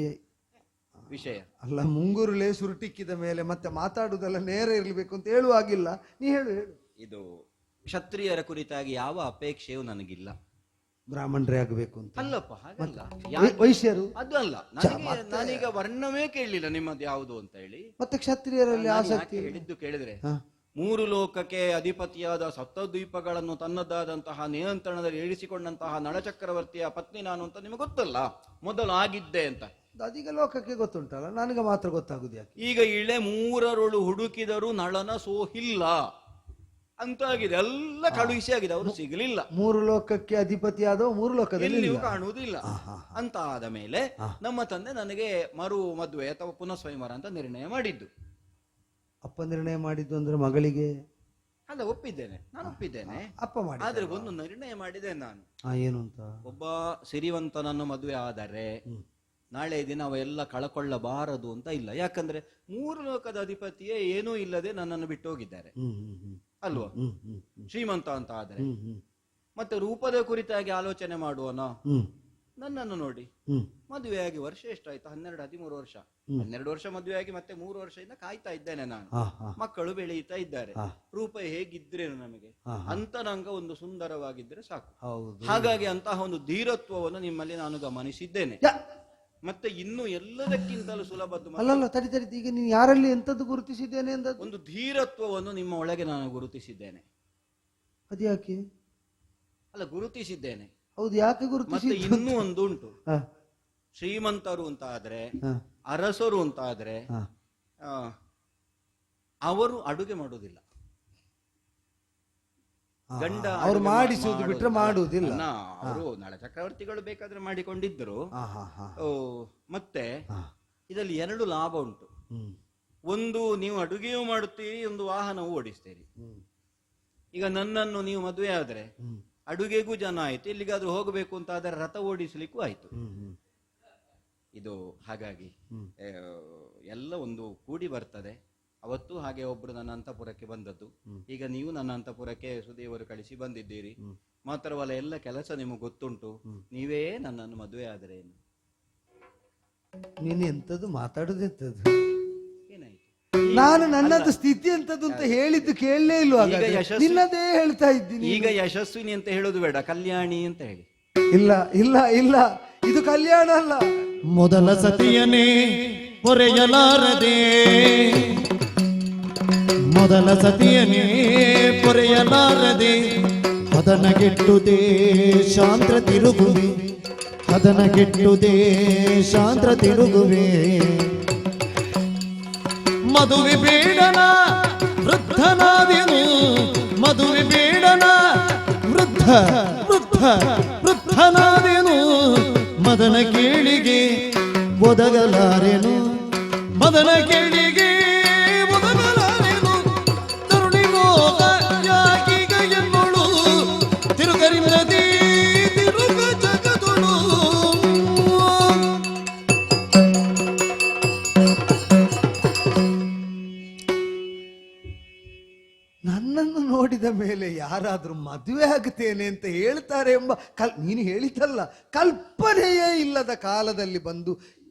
ವಿಷಯ. ಅಲ್ಲ, ಮುಂಗುರುಳೆ ಸುರುಟಿಕ್ಕಿದ ಮೇಲೆ ಮತ್ತೆ ಮಾತಾಡುದೆಲ್ಲ ನೇರ ಇರ್ಬೇಕು ಅಂತ ಹೇಳುವಾಗಿಲ್ಲ. ನೀ ಹೇಳು. ಇದು ಕ್ಷತ್ರಿಯರ ಕುರಿತಾಗಿ ಯಾವ ಅಪೇಕ್ಷೆಯೂ ನನಗಿಲ್ಲ. ಬ್ರಾಹ್ಮಣರೇ ಆಗಬೇಕು ಅಂತ ಅಲ್ಲಪ್ಪ, ಹಾಗಲ್ಲ. ವೈಶ್ಯರು ಅದು ಅಲ್ಲ, ನಾನೀಗ ವರ್ಣವೇ ಕೇಳಲಿಲ್ಲ ನಿಮ್ಮದು ಯಾವುದು ಅಂತ ಹೇಳಿ. ಮತ್ತೆ ಕ್ಷತ್ರಿಯರಲ್ಲಿ ಆಸಕ್ತಿ ಹೇಳಿದ್ದು ಕೇಳಿದ್ರೆ, 3 ಲೋಕಕ್ಕೆ ಅಧಿಪತಿಯಾದ ಸಪ್ತದ್ವೀಪಗಳನ್ನು ತನ್ನದಾದಂತಹ ನಿಯಂತ್ರಣದಲ್ಲಿ ಇರಿಸಿಕೊಂಡಂತಹ ನಳಚಕ್ರವರ್ತಿಯ ಪತ್ನಿ ನಾನು ಅಂತ ನಿಮಗೆ ಗೊತ್ತಲ್ಲ, ಮೊದಲು ಆಗಿದ್ದೆ ಅಂತ. ಅದೀಗ ಲೋಕಕ್ಕೆ ಗೊತ್ತುಂಟಲ್ಲ, ನನಗೆ ಮಾತ್ರ ಗೊತ್ತಾಗುದು ಯಾಕೆ? ಈಗ ಇಳೆ 3 ಹುಡುಕಿದರೂ ನಳನ ಸೋಹಿಲ್ಲ ಅಂತಾಗಿದೆ, ಎಲ್ಲ ಕಳುಹಿಸಿ ಆಗಿದೆ, ಅವರು ಸಿಗಲಿಲ್ಲ. 3 ಲೋಕಕ್ಕೆ ಅಧಿಪತಿಯಾದ 3 ಲೋಕದಲ್ಲಿ ನೀವು ಕಾಣುವುದಿಲ್ಲ ಅಂತ ಆದ ಮೇಲೆ ನಮ್ಮ ತಂದೆ ನನಗೆ ಮದುವೆ ಅಥವಾ ಪುನಃ ಸ್ವಯಂವರ ಅಂತ ನಿರ್ಣಯ ಮಾಡಿದ್ದು. ಅಪ್ಪ ನಿರ್ಣಯ ಮಾಡಿದ್ದು ಅಂದ್ರೆ ಮಗಳಿಗೆ ಅಲ್ಲ, ಒಪ್ಪಿದ್ದೇನೆ, ನಾನು ಒಪ್ಪಿದ್ದೇನೆ. ಅಪ್ಪ ಮಾಡಿ. ಆದ್ರೆ ಒಂದು ನಿರ್ಣಯ ಮಾಡಿದ್ದೇನೆ ನಾನು. ಏನು ಅಂತ? ಒಬ್ಬ ಸಿರಿವಂತನನ್ನು ಮದುವೆ ಆದರೆ ನಾಳೆ ದಿನ ಅವೆಲ್ಲ ಕಳಕೊಳ್ಳಬಾರದು ಅಂತ ಇಲ್ಲ. ಯಾಕಂದ್ರೆ 3 ಲೋಕದ ಅಧಿಪತಿಯೇ ಏನೂ ಇಲ್ಲದೆ ನನ್ನನ್ನು ಬಿಟ್ಟು ಹೋಗಿದ್ದಾರೆ ಅಲ್ವಾ? ಶ್ರೀಮಂತ ಅಂತ ಆದ್ರೆ ಮತ್ತೆ ರೂಪದ ಕುರಿತಾಗಿ ಆಲೋಚನೆ ಮಾಡುವನ. ನನ್ನನ್ನು ನೋಡಿ, ಮದುವೆಯಾಗಿ ವರ್ಷ ಎಷ್ಟಾಯ್ತು? 12-13 ವರ್ಷ. 12 ವರ್ಷ ಮದುವೆಯಾಗಿ ಮತ್ತೆ 3 ವರ್ಷದಿಂದ ಕಾಯ್ತಾ ಇದ್ದೇನೆ ನಾನು. ಮಕ್ಕಳು ಬೆಳೆಯುತ್ತಾ ಇದ್ದಾರೆ. ರೂಪ ಹೇಗಿದ್ರೇನು ನಮಗೆ ಅಂತ ನಂಗೆ ಒಂದು ಸುಂದರವಾಗಿದ್ರೆ ಸಾಕು. ಹಾಗಾಗಿ ಅಂತಹ ಒಂದು ಧೀರತ್ವವನ್ನು ನಿಮ್ಮಲ್ಲಿ ನಾನು ಗಮನಿಸಿದ್ದೇನೆ. ಮತ್ತೆ ಇನ್ನು ಎಲ್ಲದಕ್ಕಿಂತಲೂ ಸುಲಭದ್ದು ಅಲ್ಲಲ್ಲ, ತಡಿ ಈಗ ನೀನು ಯಾರಲ್ಲಿ ಎಂತದ್ದು ಗುರುತಿಸಿದ್ದೇನೆ ಅಂತ? ಒಂದು ಧೀರತ್ವವನ್ನು ನಿಮ್ಮ ಒಳಗೆ ನಾನು ಗುರುತಿಸಿದ್ದೇನೆ. ಅದು ಯಾಕೆ? ಅಲ್ಲ, ಗುರುತಿಸಿದ್ದೇನೆ. ಹೌದು, ಯಾಕೆ ಗುರುತಿಸಿ? ಮತ್ತೆ ಇನ್ನೂ ಒಂದು ಉಂಟು. ಶ್ರೀಮಂತರು ಅಂತ ಆದ್ರೆ, ಅರಸರು ಅಂತ ಆದ್ರೆ, ಅವರು ಅಡುಗೆ ಮಾಡುವುದಿಲ್ಲ. ಗಂಡ ಅವರು ಮಾಡಿಸುವುದು ಬಿಟ್ರೆ ಮಾಡುವುದಿಲ್ಲ. ಅವರು ನಳ ಚಕ್ರವರ್ತಿಗಳು ಬೇಕಾದ್ರೆ ಮಾಡಿಕೊಂಡಿದ್ದರು. ಮತ್ತೆ ಇದರಲ್ಲಿ 2 ಲಾಭ ಉಂಟು. ಒಂದು, ನೀವು ಅಡುಗೆಯೂ ಮಾಡುತ್ತೀರಿ, ಒಂದು ವಾಹನವೂ ಓಡಿಸ್ತೀರಿ. ಈಗ ನನ್ನನ್ನು ನೀವು ಮದುವೆ ಆದ್ರೆ ಅಡುಗೆಗೂ ಜನ ಆಯ್ತು, ಎಲ್ಲಿಗಾದ್ರೂ ಹೋಗಬೇಕು ಅಂತ ಆದರೆ ರಥ ಓಡಿಸ್ಲಿಕ್ಕೂ ಆಯ್ತು. ಇದು ಹಾಗಾಗಿ ಎಲ್ಲ ಒಂದು ಕೂಡಿ ಬರ್ತದೆ. ಅವತ್ತು ಹಾಗೆ ಒಬ್ರು ನನ್ನ ಅಂತಃಪುರಕ್ಕೆ ಬಂದದ್ದು, ಈಗ ನೀವು ನನ್ನ ಅಂತಃಪುರಕ್ಕೆ ಸುದೇವರು ಕಳಿಸಿ ಬಂದಿದ್ದೀರಿ. ಮಾತ್ರವಲ್ಲ, ಎಲ್ಲ ಕೆಲಸ ನಿಮಗೆ ಗೊತ್ತುಂಟು. ನೀವೇ ನನ್ನನ್ನು ಮದುವೆ ಆದರೆ ಏನು? ನೀನು ಎಂತದ್ದು ಮಾತಾಡುದೆಂತದ್ದು? ಏನಾಯ್ತು? ನಾನು ನನ್ನದು ಸ್ಥಿತಿ ಎಂತದ್ದು ಅಂತ ಹೇಳಿದ್ದು ಕೇಳಲೇ ಇಲ್ವಾ? ನಿನ್ನದೇ ಹೇಳ್ತಾ ಇದ್ದೀನಿ. ಈಗ ಯಶಸ್ವಿನಿ ಅಂತ ಹೇಳೋದು ಬೇಡ, ಕಲ್ಯಾಣಿ ಅಂತ ಹೇಳಿ. ಇಲ್ಲ ಇಲ್ಲ ಇಲ್ಲ, ಇದು ಕಲ್ಯಾಣ ಅಲ್ಲ. ಮೊದಲ ಸತಿಯನೇ ಪೊರೆಯಲಾರದೆ, ಮೊದಲ ಸತಿಯನೇ ಪೊರೆಯಲಾರದೆ, ಹದನಗೆಟ್ಟುದೇ ಶಾಂತ್ರ ತಿರುಗುವೆ, ಹದನಗೆಟ್ಟುದೇ ಶಾಂತ್ರ ತಿರುಗುವೆ. ಮದುವೆ ಬೇಡನ ವೃದ್ಧನಾದೆನು, ಮದುವೆ ಬೇಡನ ವೃದ್ಧ ವೃದ್ಧ ವೃದ್ಧನಾದೆನು. ಮದನ ಕೇಳಿಗೆ ಒದಗಲಾರೆನು, ಮದನ ಕೇಳಿಗೆ ಒದಗಲಾರೆನು. ತರುಣಿ ಮೋಹ ಯಾಕೀಗ ಎನ್ನೋಳು, ತಿರುಗರಿಲ್ಲದೆ ತಿರುಗ ಜಗದೊಳು. ನನ್ನನ್ನು ನೋಡಿದ ಮೇಲೆ ಯಾರಾದ್ರೂ ಮದುವೆ ಆಗುತ್ತೇನೆ ಅಂತ ಹೇಳ್ತಾರೆ ಎಂಬ ನೀನು ಹೇಳಿದ್ದಲ್ಲ, ಕಲ್ಪನೆಯೇ ಇಲ್ಲದ ಕಾಲದಲ್ಲಿ ಬಂದು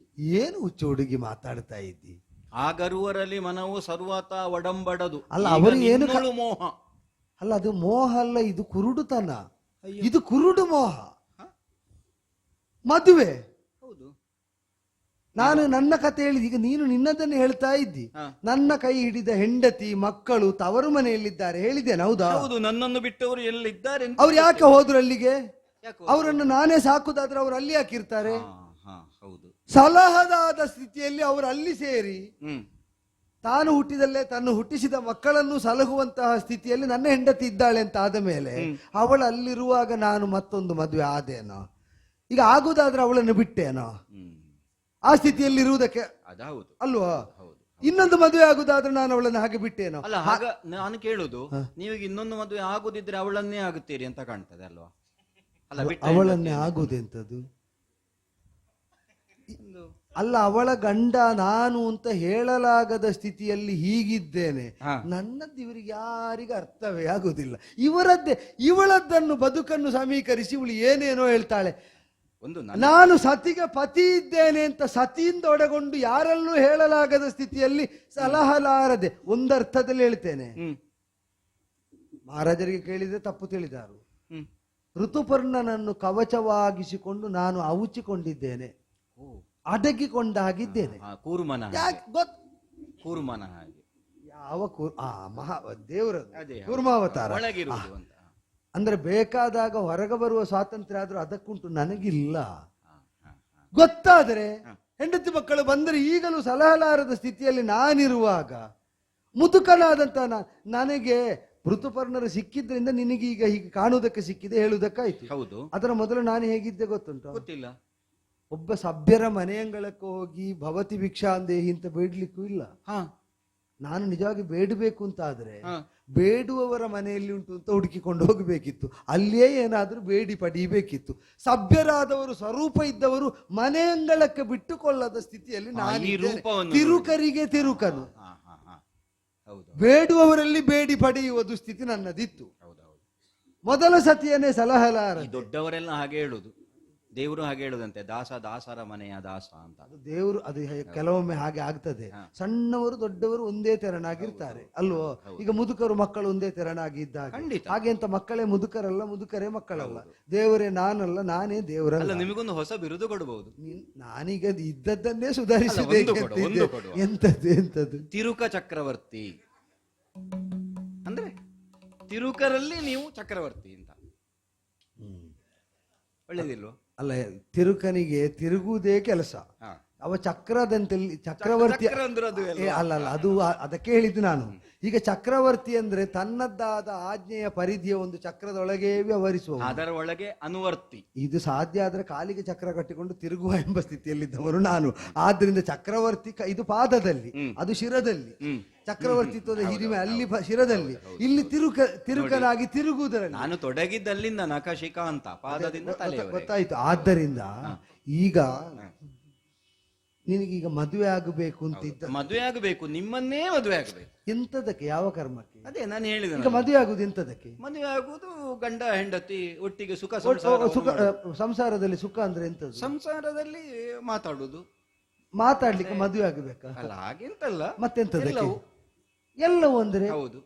ಏನು ಹುಚ್ಚು ಹುಡುಗಿ ಮಾತಾಡ್ತಾ ಇದ್ದಿ? ಆ ಗರುವರಲ್ಲಿ ಮನವು ಸರ್ವತ ಒಡಂಬಡದು. ಅಲ್ಲ, ಅವರು ಏನು ಮೋಹ ಅಲ್ಲ, ಅದು ಮೋಹ ಅಲ್ಲ, ಇದು ಕುರುಡುತನ. ಇದು ಕುರುಡು ಮೋಹ. ಮದುವೆ ನಾನು ನನ್ನ ಕತೆ ಹೇಳಿದ, ಈಗ ನೀನು ನಿನ್ನದನ್ನು ಹೇಳ್ತಾ ಇದ್ದಿ. ನನ್ನ ಕೈ ಹಿಡಿದ ಹೆಂಡತಿ ಮಕ್ಕಳು ತವರು ಮನೆಯಲ್ಲಿದ್ದಾರೆ ಹೇಳಿದ್ದೇನೆ, ಹೌದಾ? ಹೌದು, ನನ್ನನ್ನು ಬಿಟ್ಟವರು ಎಲ್ಲಿದ್ದಾರೆ? ಅವ್ರು ಯಾಕೆ ಹೋದ್ರು ಅಲ್ಲಿಗೆ? ಅವರನ್ನು ನಾನೇ ಸಾಕುದಾದ್ರೆ ಅವ್ರು ಅಲ್ಲಿ ಯಾಕಿರ್ತಾರೆ? ಸಲಹದಾದ ಸ್ಥಿತಿಯಲ್ಲಿ ಅವರು ಅಲ್ಲಿ ಸೇರಿ ತಾನು ಹುಟ್ಟಿದಲ್ಲೇ ತನ್ನ ಹುಟ್ಟಿಸಿದ ಮಕ್ಕಳನ್ನು ಸಲಹುವಂತಹ ಸ್ಥಿತಿಯಲ್ಲಿ ನನ್ನ ಹೆಂಡತಿ ಇದ್ದಾಳೆ ಅಂತ ಆದ ಮೇಲೆ ಅವಳು ಅಲ್ಲಿರುವಾಗ ನಾನು ಮತ್ತೊಂದು ಮದುವೆ ಆದೇನೋ? ಈಗ ಆಗುದಾದ್ರೆ ಅವಳನ್ನು ಬಿಟ್ಟೇನೋ? ಆ ಸ್ಥಿತಿಯಲ್ಲಿ ಇರುವುದಕ್ಕೆ ಅಲ್ವಾ? ಇನ್ನೊಂದು ಮದುವೆ ಆಗುದಾದ್ರೆ ನಾನು ಅವಳನ್ನು ಹಾಗೆ ಬಿಟ್ಟೇನೋ? ಅಲ್ಲ, ಹಾಗ ನಾನು ಕೇಳುದು, ನೀವು ಇನ್ನೊಂದು ಮದುವೆ ಆಗುದಿದ್ರೆ ಅವಳನ್ನೇ ಆಗುತ್ತೀರಿ ಅಂತ ಕಾಣ್ತದೆ ಅಲ್ವಾ? ಅಲ್ಲ, ಅವಳನ್ನೇ ಆಗುದೆಂತದ್ದು? ಅಲ್ಲ, ಅವಳ ಗಂಡ ನಾನು ಅಂತ ಹೇಳಲಾಗದ ಸ್ಥಿತಿಯಲ್ಲಿ ಹೀಗಿದ್ದೇನೆ. ಹಾ. ನನ್ನದ್ದು ಇವರಿಗೆ ಯಾರಿಗೂ ಅರ್ಥವೇ ಆಗುದಿಲ್ಲ. ಇವಳದ್ದನ್ನು ಬದುಕನ್ನು ಸಮೀಕರಿಸಿ ಇವಳು ಏನೇನೋ ಹೇಳ್ತಾಳೆ. ಒಂದು ನಾನು ಸತಿಗೆ ಪತಿ ಇದ್ದೇನೆ ಅಂತ ಸತಿಯಿಂದ ಒಡಗೊಂಡು ಯಾರಲ್ಲೂ ಹೇಳಲಾಗದ ಸ್ಥಿತಿಯಲ್ಲಿ ಸಲಹಲಾರದೆ. ಒಂದರ್ಥದಲ್ಲಿ ಹೇಳ್ತೇನೆ, ಮಹಾರಾಜರಿಗೆ ಕೇಳಿದ್ರೆ ತಪ್ಪು ತಿಳಿದಾರು. ಋತುಪರ್ಣನನ್ನು ಕವಚವಾಗಿಸಿಕೊಂಡು ನಾನು ಔಚಿಕೊಂಡಿದ್ದೇನೆ, ಅಡಗಿಕೊಂಡಾಗಿದ್ದೇನೆ. ಕೂರ್ಮನ ಯಾಕೆ ಕೂರ್ಮನ ಹಾಗೆ ಯಾವ ಮಹಾ ದೇವರ ಅದೇ ಕೂರ್ಮಾವತಾರ ಒಳಗಿರುವುದು ಅಂತ. ಅಂದ್ರೆ ಬೇಕಾದಾಗ ಹೊರಗೆ ಬರುವ ಸ್ವಾತಂತ್ರ್ಯ ಆದ್ರೂ ಅದಕ್ಕುಂಟು, ನನಗಿಲ್ಲ. ಗೊತ್ತಾದ್ರೆ ಹೆಂಡತಿ ಮಕ್ಕಳು ಬಂದರೆ ಈಗಲೂ ಸಲಹಲಾರದ ಸ್ಥಿತಿಯಲ್ಲಿ ನಾನಿರುವಾಗ ಮುದುಕನಾದಂತ ನನಗೆ ಋತುಪರ್ಣರು ಸಿಕ್ಕಿದ್ರಿಂದ ನಿನಗೀಗ ಹೀಗೆ ಕಾಣುವುದಕ್ಕೆ ಸಿಕ್ಕಿದೆ, ಹೇಳುವುದಕ್ಕಾಯ್ತು. ಹೌದು. ಅದರ ಮೊದಲು ನಾನು ಹೇಗಿದ್ದೆ ಗೊತ್ತುಂಟು? ಗೊತ್ತಿಲ್ಲ. ಒಬ್ಬ ಸಭ್ಯರ ಮನೆಯಂಗಳಕ್ಕೆ ಹೋಗಿ ಭವತಿ ಭಿಕ್ಷಾಂದೇಹಿ ಅಂತ ಬೇಡ್ಲಿಕ್ಕೂ ಇಲ್ಲ. ನಾನು ನಿಜವಾಗಿ ಬೇಡಬೇಕು ಅಂತ ಆದ್ರೆ ಬೇಡುವವರ ಮನೆಯಲ್ಲಿ ಉಂಟು ಅಂತ ಹುಡುಕಿಕೊಂಡು ಹೋಗಬೇಕಿತ್ತು, ಅಲ್ಲಿಯೇ ಏನಾದ್ರೂ ಬೇಡಿ ಪಡೀಬೇಕಿತ್ತು. ಸಭ್ಯರಾದವರು ಸ್ವರೂಪ ಇದ್ದವರು ಮನೆಯಂಗಳಕ್ಕೆ ಬಿಟ್ಟುಕೊಳ್ಳದ ಸ್ಥಿತಿಯಲ್ಲಿ ನಾನು ತಿರುಕರಿಗೆ ತಿರುಕನು, ಬೇಡುವವರಲ್ಲಿ ಬೇಡಿ ಪಡೆಯುವ ದುಸ್ಥಿತಿ ನನ್ನದಿತ್ತು. ಮೊದಲ ಸತಿಯನ್ನೇ ಸಲಹಲಾರ. ದೊಡ್ಡವರೆಲ್ಲ ಹಾಗೆ ಹೇಳುದು, ದೇವರು ಹಾಗೆ ಹೇಳುದಂತೆ, ದಾಸ ದಾಸರ ಮನೆಯ ದಾಸ ಅಂತ. ಅದು ದೇವರು, ಅದು ಕೆಲವೊಮ್ಮೆ ಹಾಗೆ ಆಗ್ತದೆ. ಸಣ್ಣವರು ದೊಡ್ಡವರು ಒಂದೇ ತೆರನಾಗಿರ್ತಾರೆ ಅಲ್ವೋ? ಈಗ ಮುದುಕರು ಮಕ್ಕಳು ಒಂದೇ ತೆರನಾಗಿದ್ದಾಗ ಹಾಗೆ ಅಂತ ಮಕ್ಕಳೇ ಮುದುಕರಲ್ಲ, ಮುದುಕರೇ ಮಕ್ಕಳಲ್ಲ. ದೇವರೇ ನಾನಲ್ಲ, ನಾನೇ ದೇವರಲ್ಲ. ನಿಮಗೊಂದು ಹೊಸ ಬಿರುದು ಕೊಡಬಹುದು. ನಾನೀಗ ಇದ್ದದ್ದನ್ನೇ ಸುಧಾರಿಸಬೇಕು. ಎಂತದ್ದು ತಿರುಕ ಚಕ್ರವರ್ತಿ ಅಂದ್ರೆ ತಿರುಕರಲ್ಲಿ ನೀವು ಚಕ್ರವರ್ತಿ ಅಂತ. ಒಳ್ಳೇದಿಲ್ವ? ಅಲ್ಲ, ತಿರುಕನಿಗೆ ತಿರುಗುವುದೇ ಕೆಲಸ. ಅವ ಚಕ್ರದಂತೆಲ್ಲಿ ಚಕ್ರವರ್ತಿ ಅಲ್ಲ, ಅದು ಅದಕ್ಕೆ ಹೇಳಿದ್ದು ನಾನು. ಈಗ ಚಕ್ರವರ್ತಿ ಅಂದ್ರೆ ತನ್ನದ್ದಾದ ಆಜ್ಞೆಯ ಪರಿಧಿಯ ಒಂದು ಚಕ್ರದೊಳಗೆ ವ್ಯವಹರಿಸುವ, ಅದರ ಒಳಗೆ ಅನುವರ್ತಿ. ಇದು ಸಾಧ್ಯ ಆದ್ರೆ ಕಾಲಿಗೆ ಚಕ್ರ ಕಟ್ಟಿಕೊಂಡು ತಿರುಗುವ ಎಂಬ ಸ್ಥಿತಿಯಲ್ಲಿದ್ದವರು ನಾನು. ಆದ್ರಿಂದ ಚಕ್ರವರ್ತಿ ಇದು ಪಾದದಲ್ಲಿ, ಅದು ಶಿರದಲ್ಲಿ. ಚಕ್ರವರ್ತಿತ್ವದ ಹಿರಿಮೆ ಅಲ್ಲಿ ಶಿರದಲ್ಲಿ, ಇಲ್ಲಿ ತಿರುಕನಾಗಿ ತಿರುಗುವುದರಲ್ಲಿ. ನಾನು ತೊಡಗಿದ್ದಲ್ಲಿಂದ ನಖಶಿಖ ಅಂತ ಪಾದದಿಂದ ಗೊತ್ತಾಯ್ತು. ಆದ್ದರಿಂದ ಈಗ ನಿನಗೀಗ ಮದುವೆ ಆಗಬೇಕು ಅಂತಿದ್ದ, ಮದುವೆ ಆಗಬೇಕು, ನಿಮ್ಮನ್ನೇ ಮದುವೆ ಆಗಬೇಕು. ಎಂತದಕ್ಕೆ? ಯಾವ ಕರ್ಮಕ್ಕೆ? ಅದೇ ನಾನು ಹೇಳಿದೆ, ಈಗ ಮದುವೆ ಆಗುದು ಎಂತದಕ್ಕೆ? ಮದುವೆ ಆಗುವುದು ಗಂಡ ಹೆಂಡತಿ ಒಟ್ಟಿಗೆ ಸುಖ ಸಂಸಾರದಲ್ಲಿ. ಸುಖ ಅಂದ್ರೆ ಎಂತದ್ದು? ಸಂಸಾರದಲ್ಲಿ ಮಾತಾಡುದು. ಮಾತಾಡ್ಲಿಕ್ಕೆ ಮದುವೆ ಆಗಬೇಕಾ? ಅಲ್ಲ, ಹಾಗೆಂತಲ್ಲ. ಮತ್ತೆಂತದಕ್ಕೆ? ಎಲ್ಲವೂ ಅಂದ್ರೆ ಹೌದು,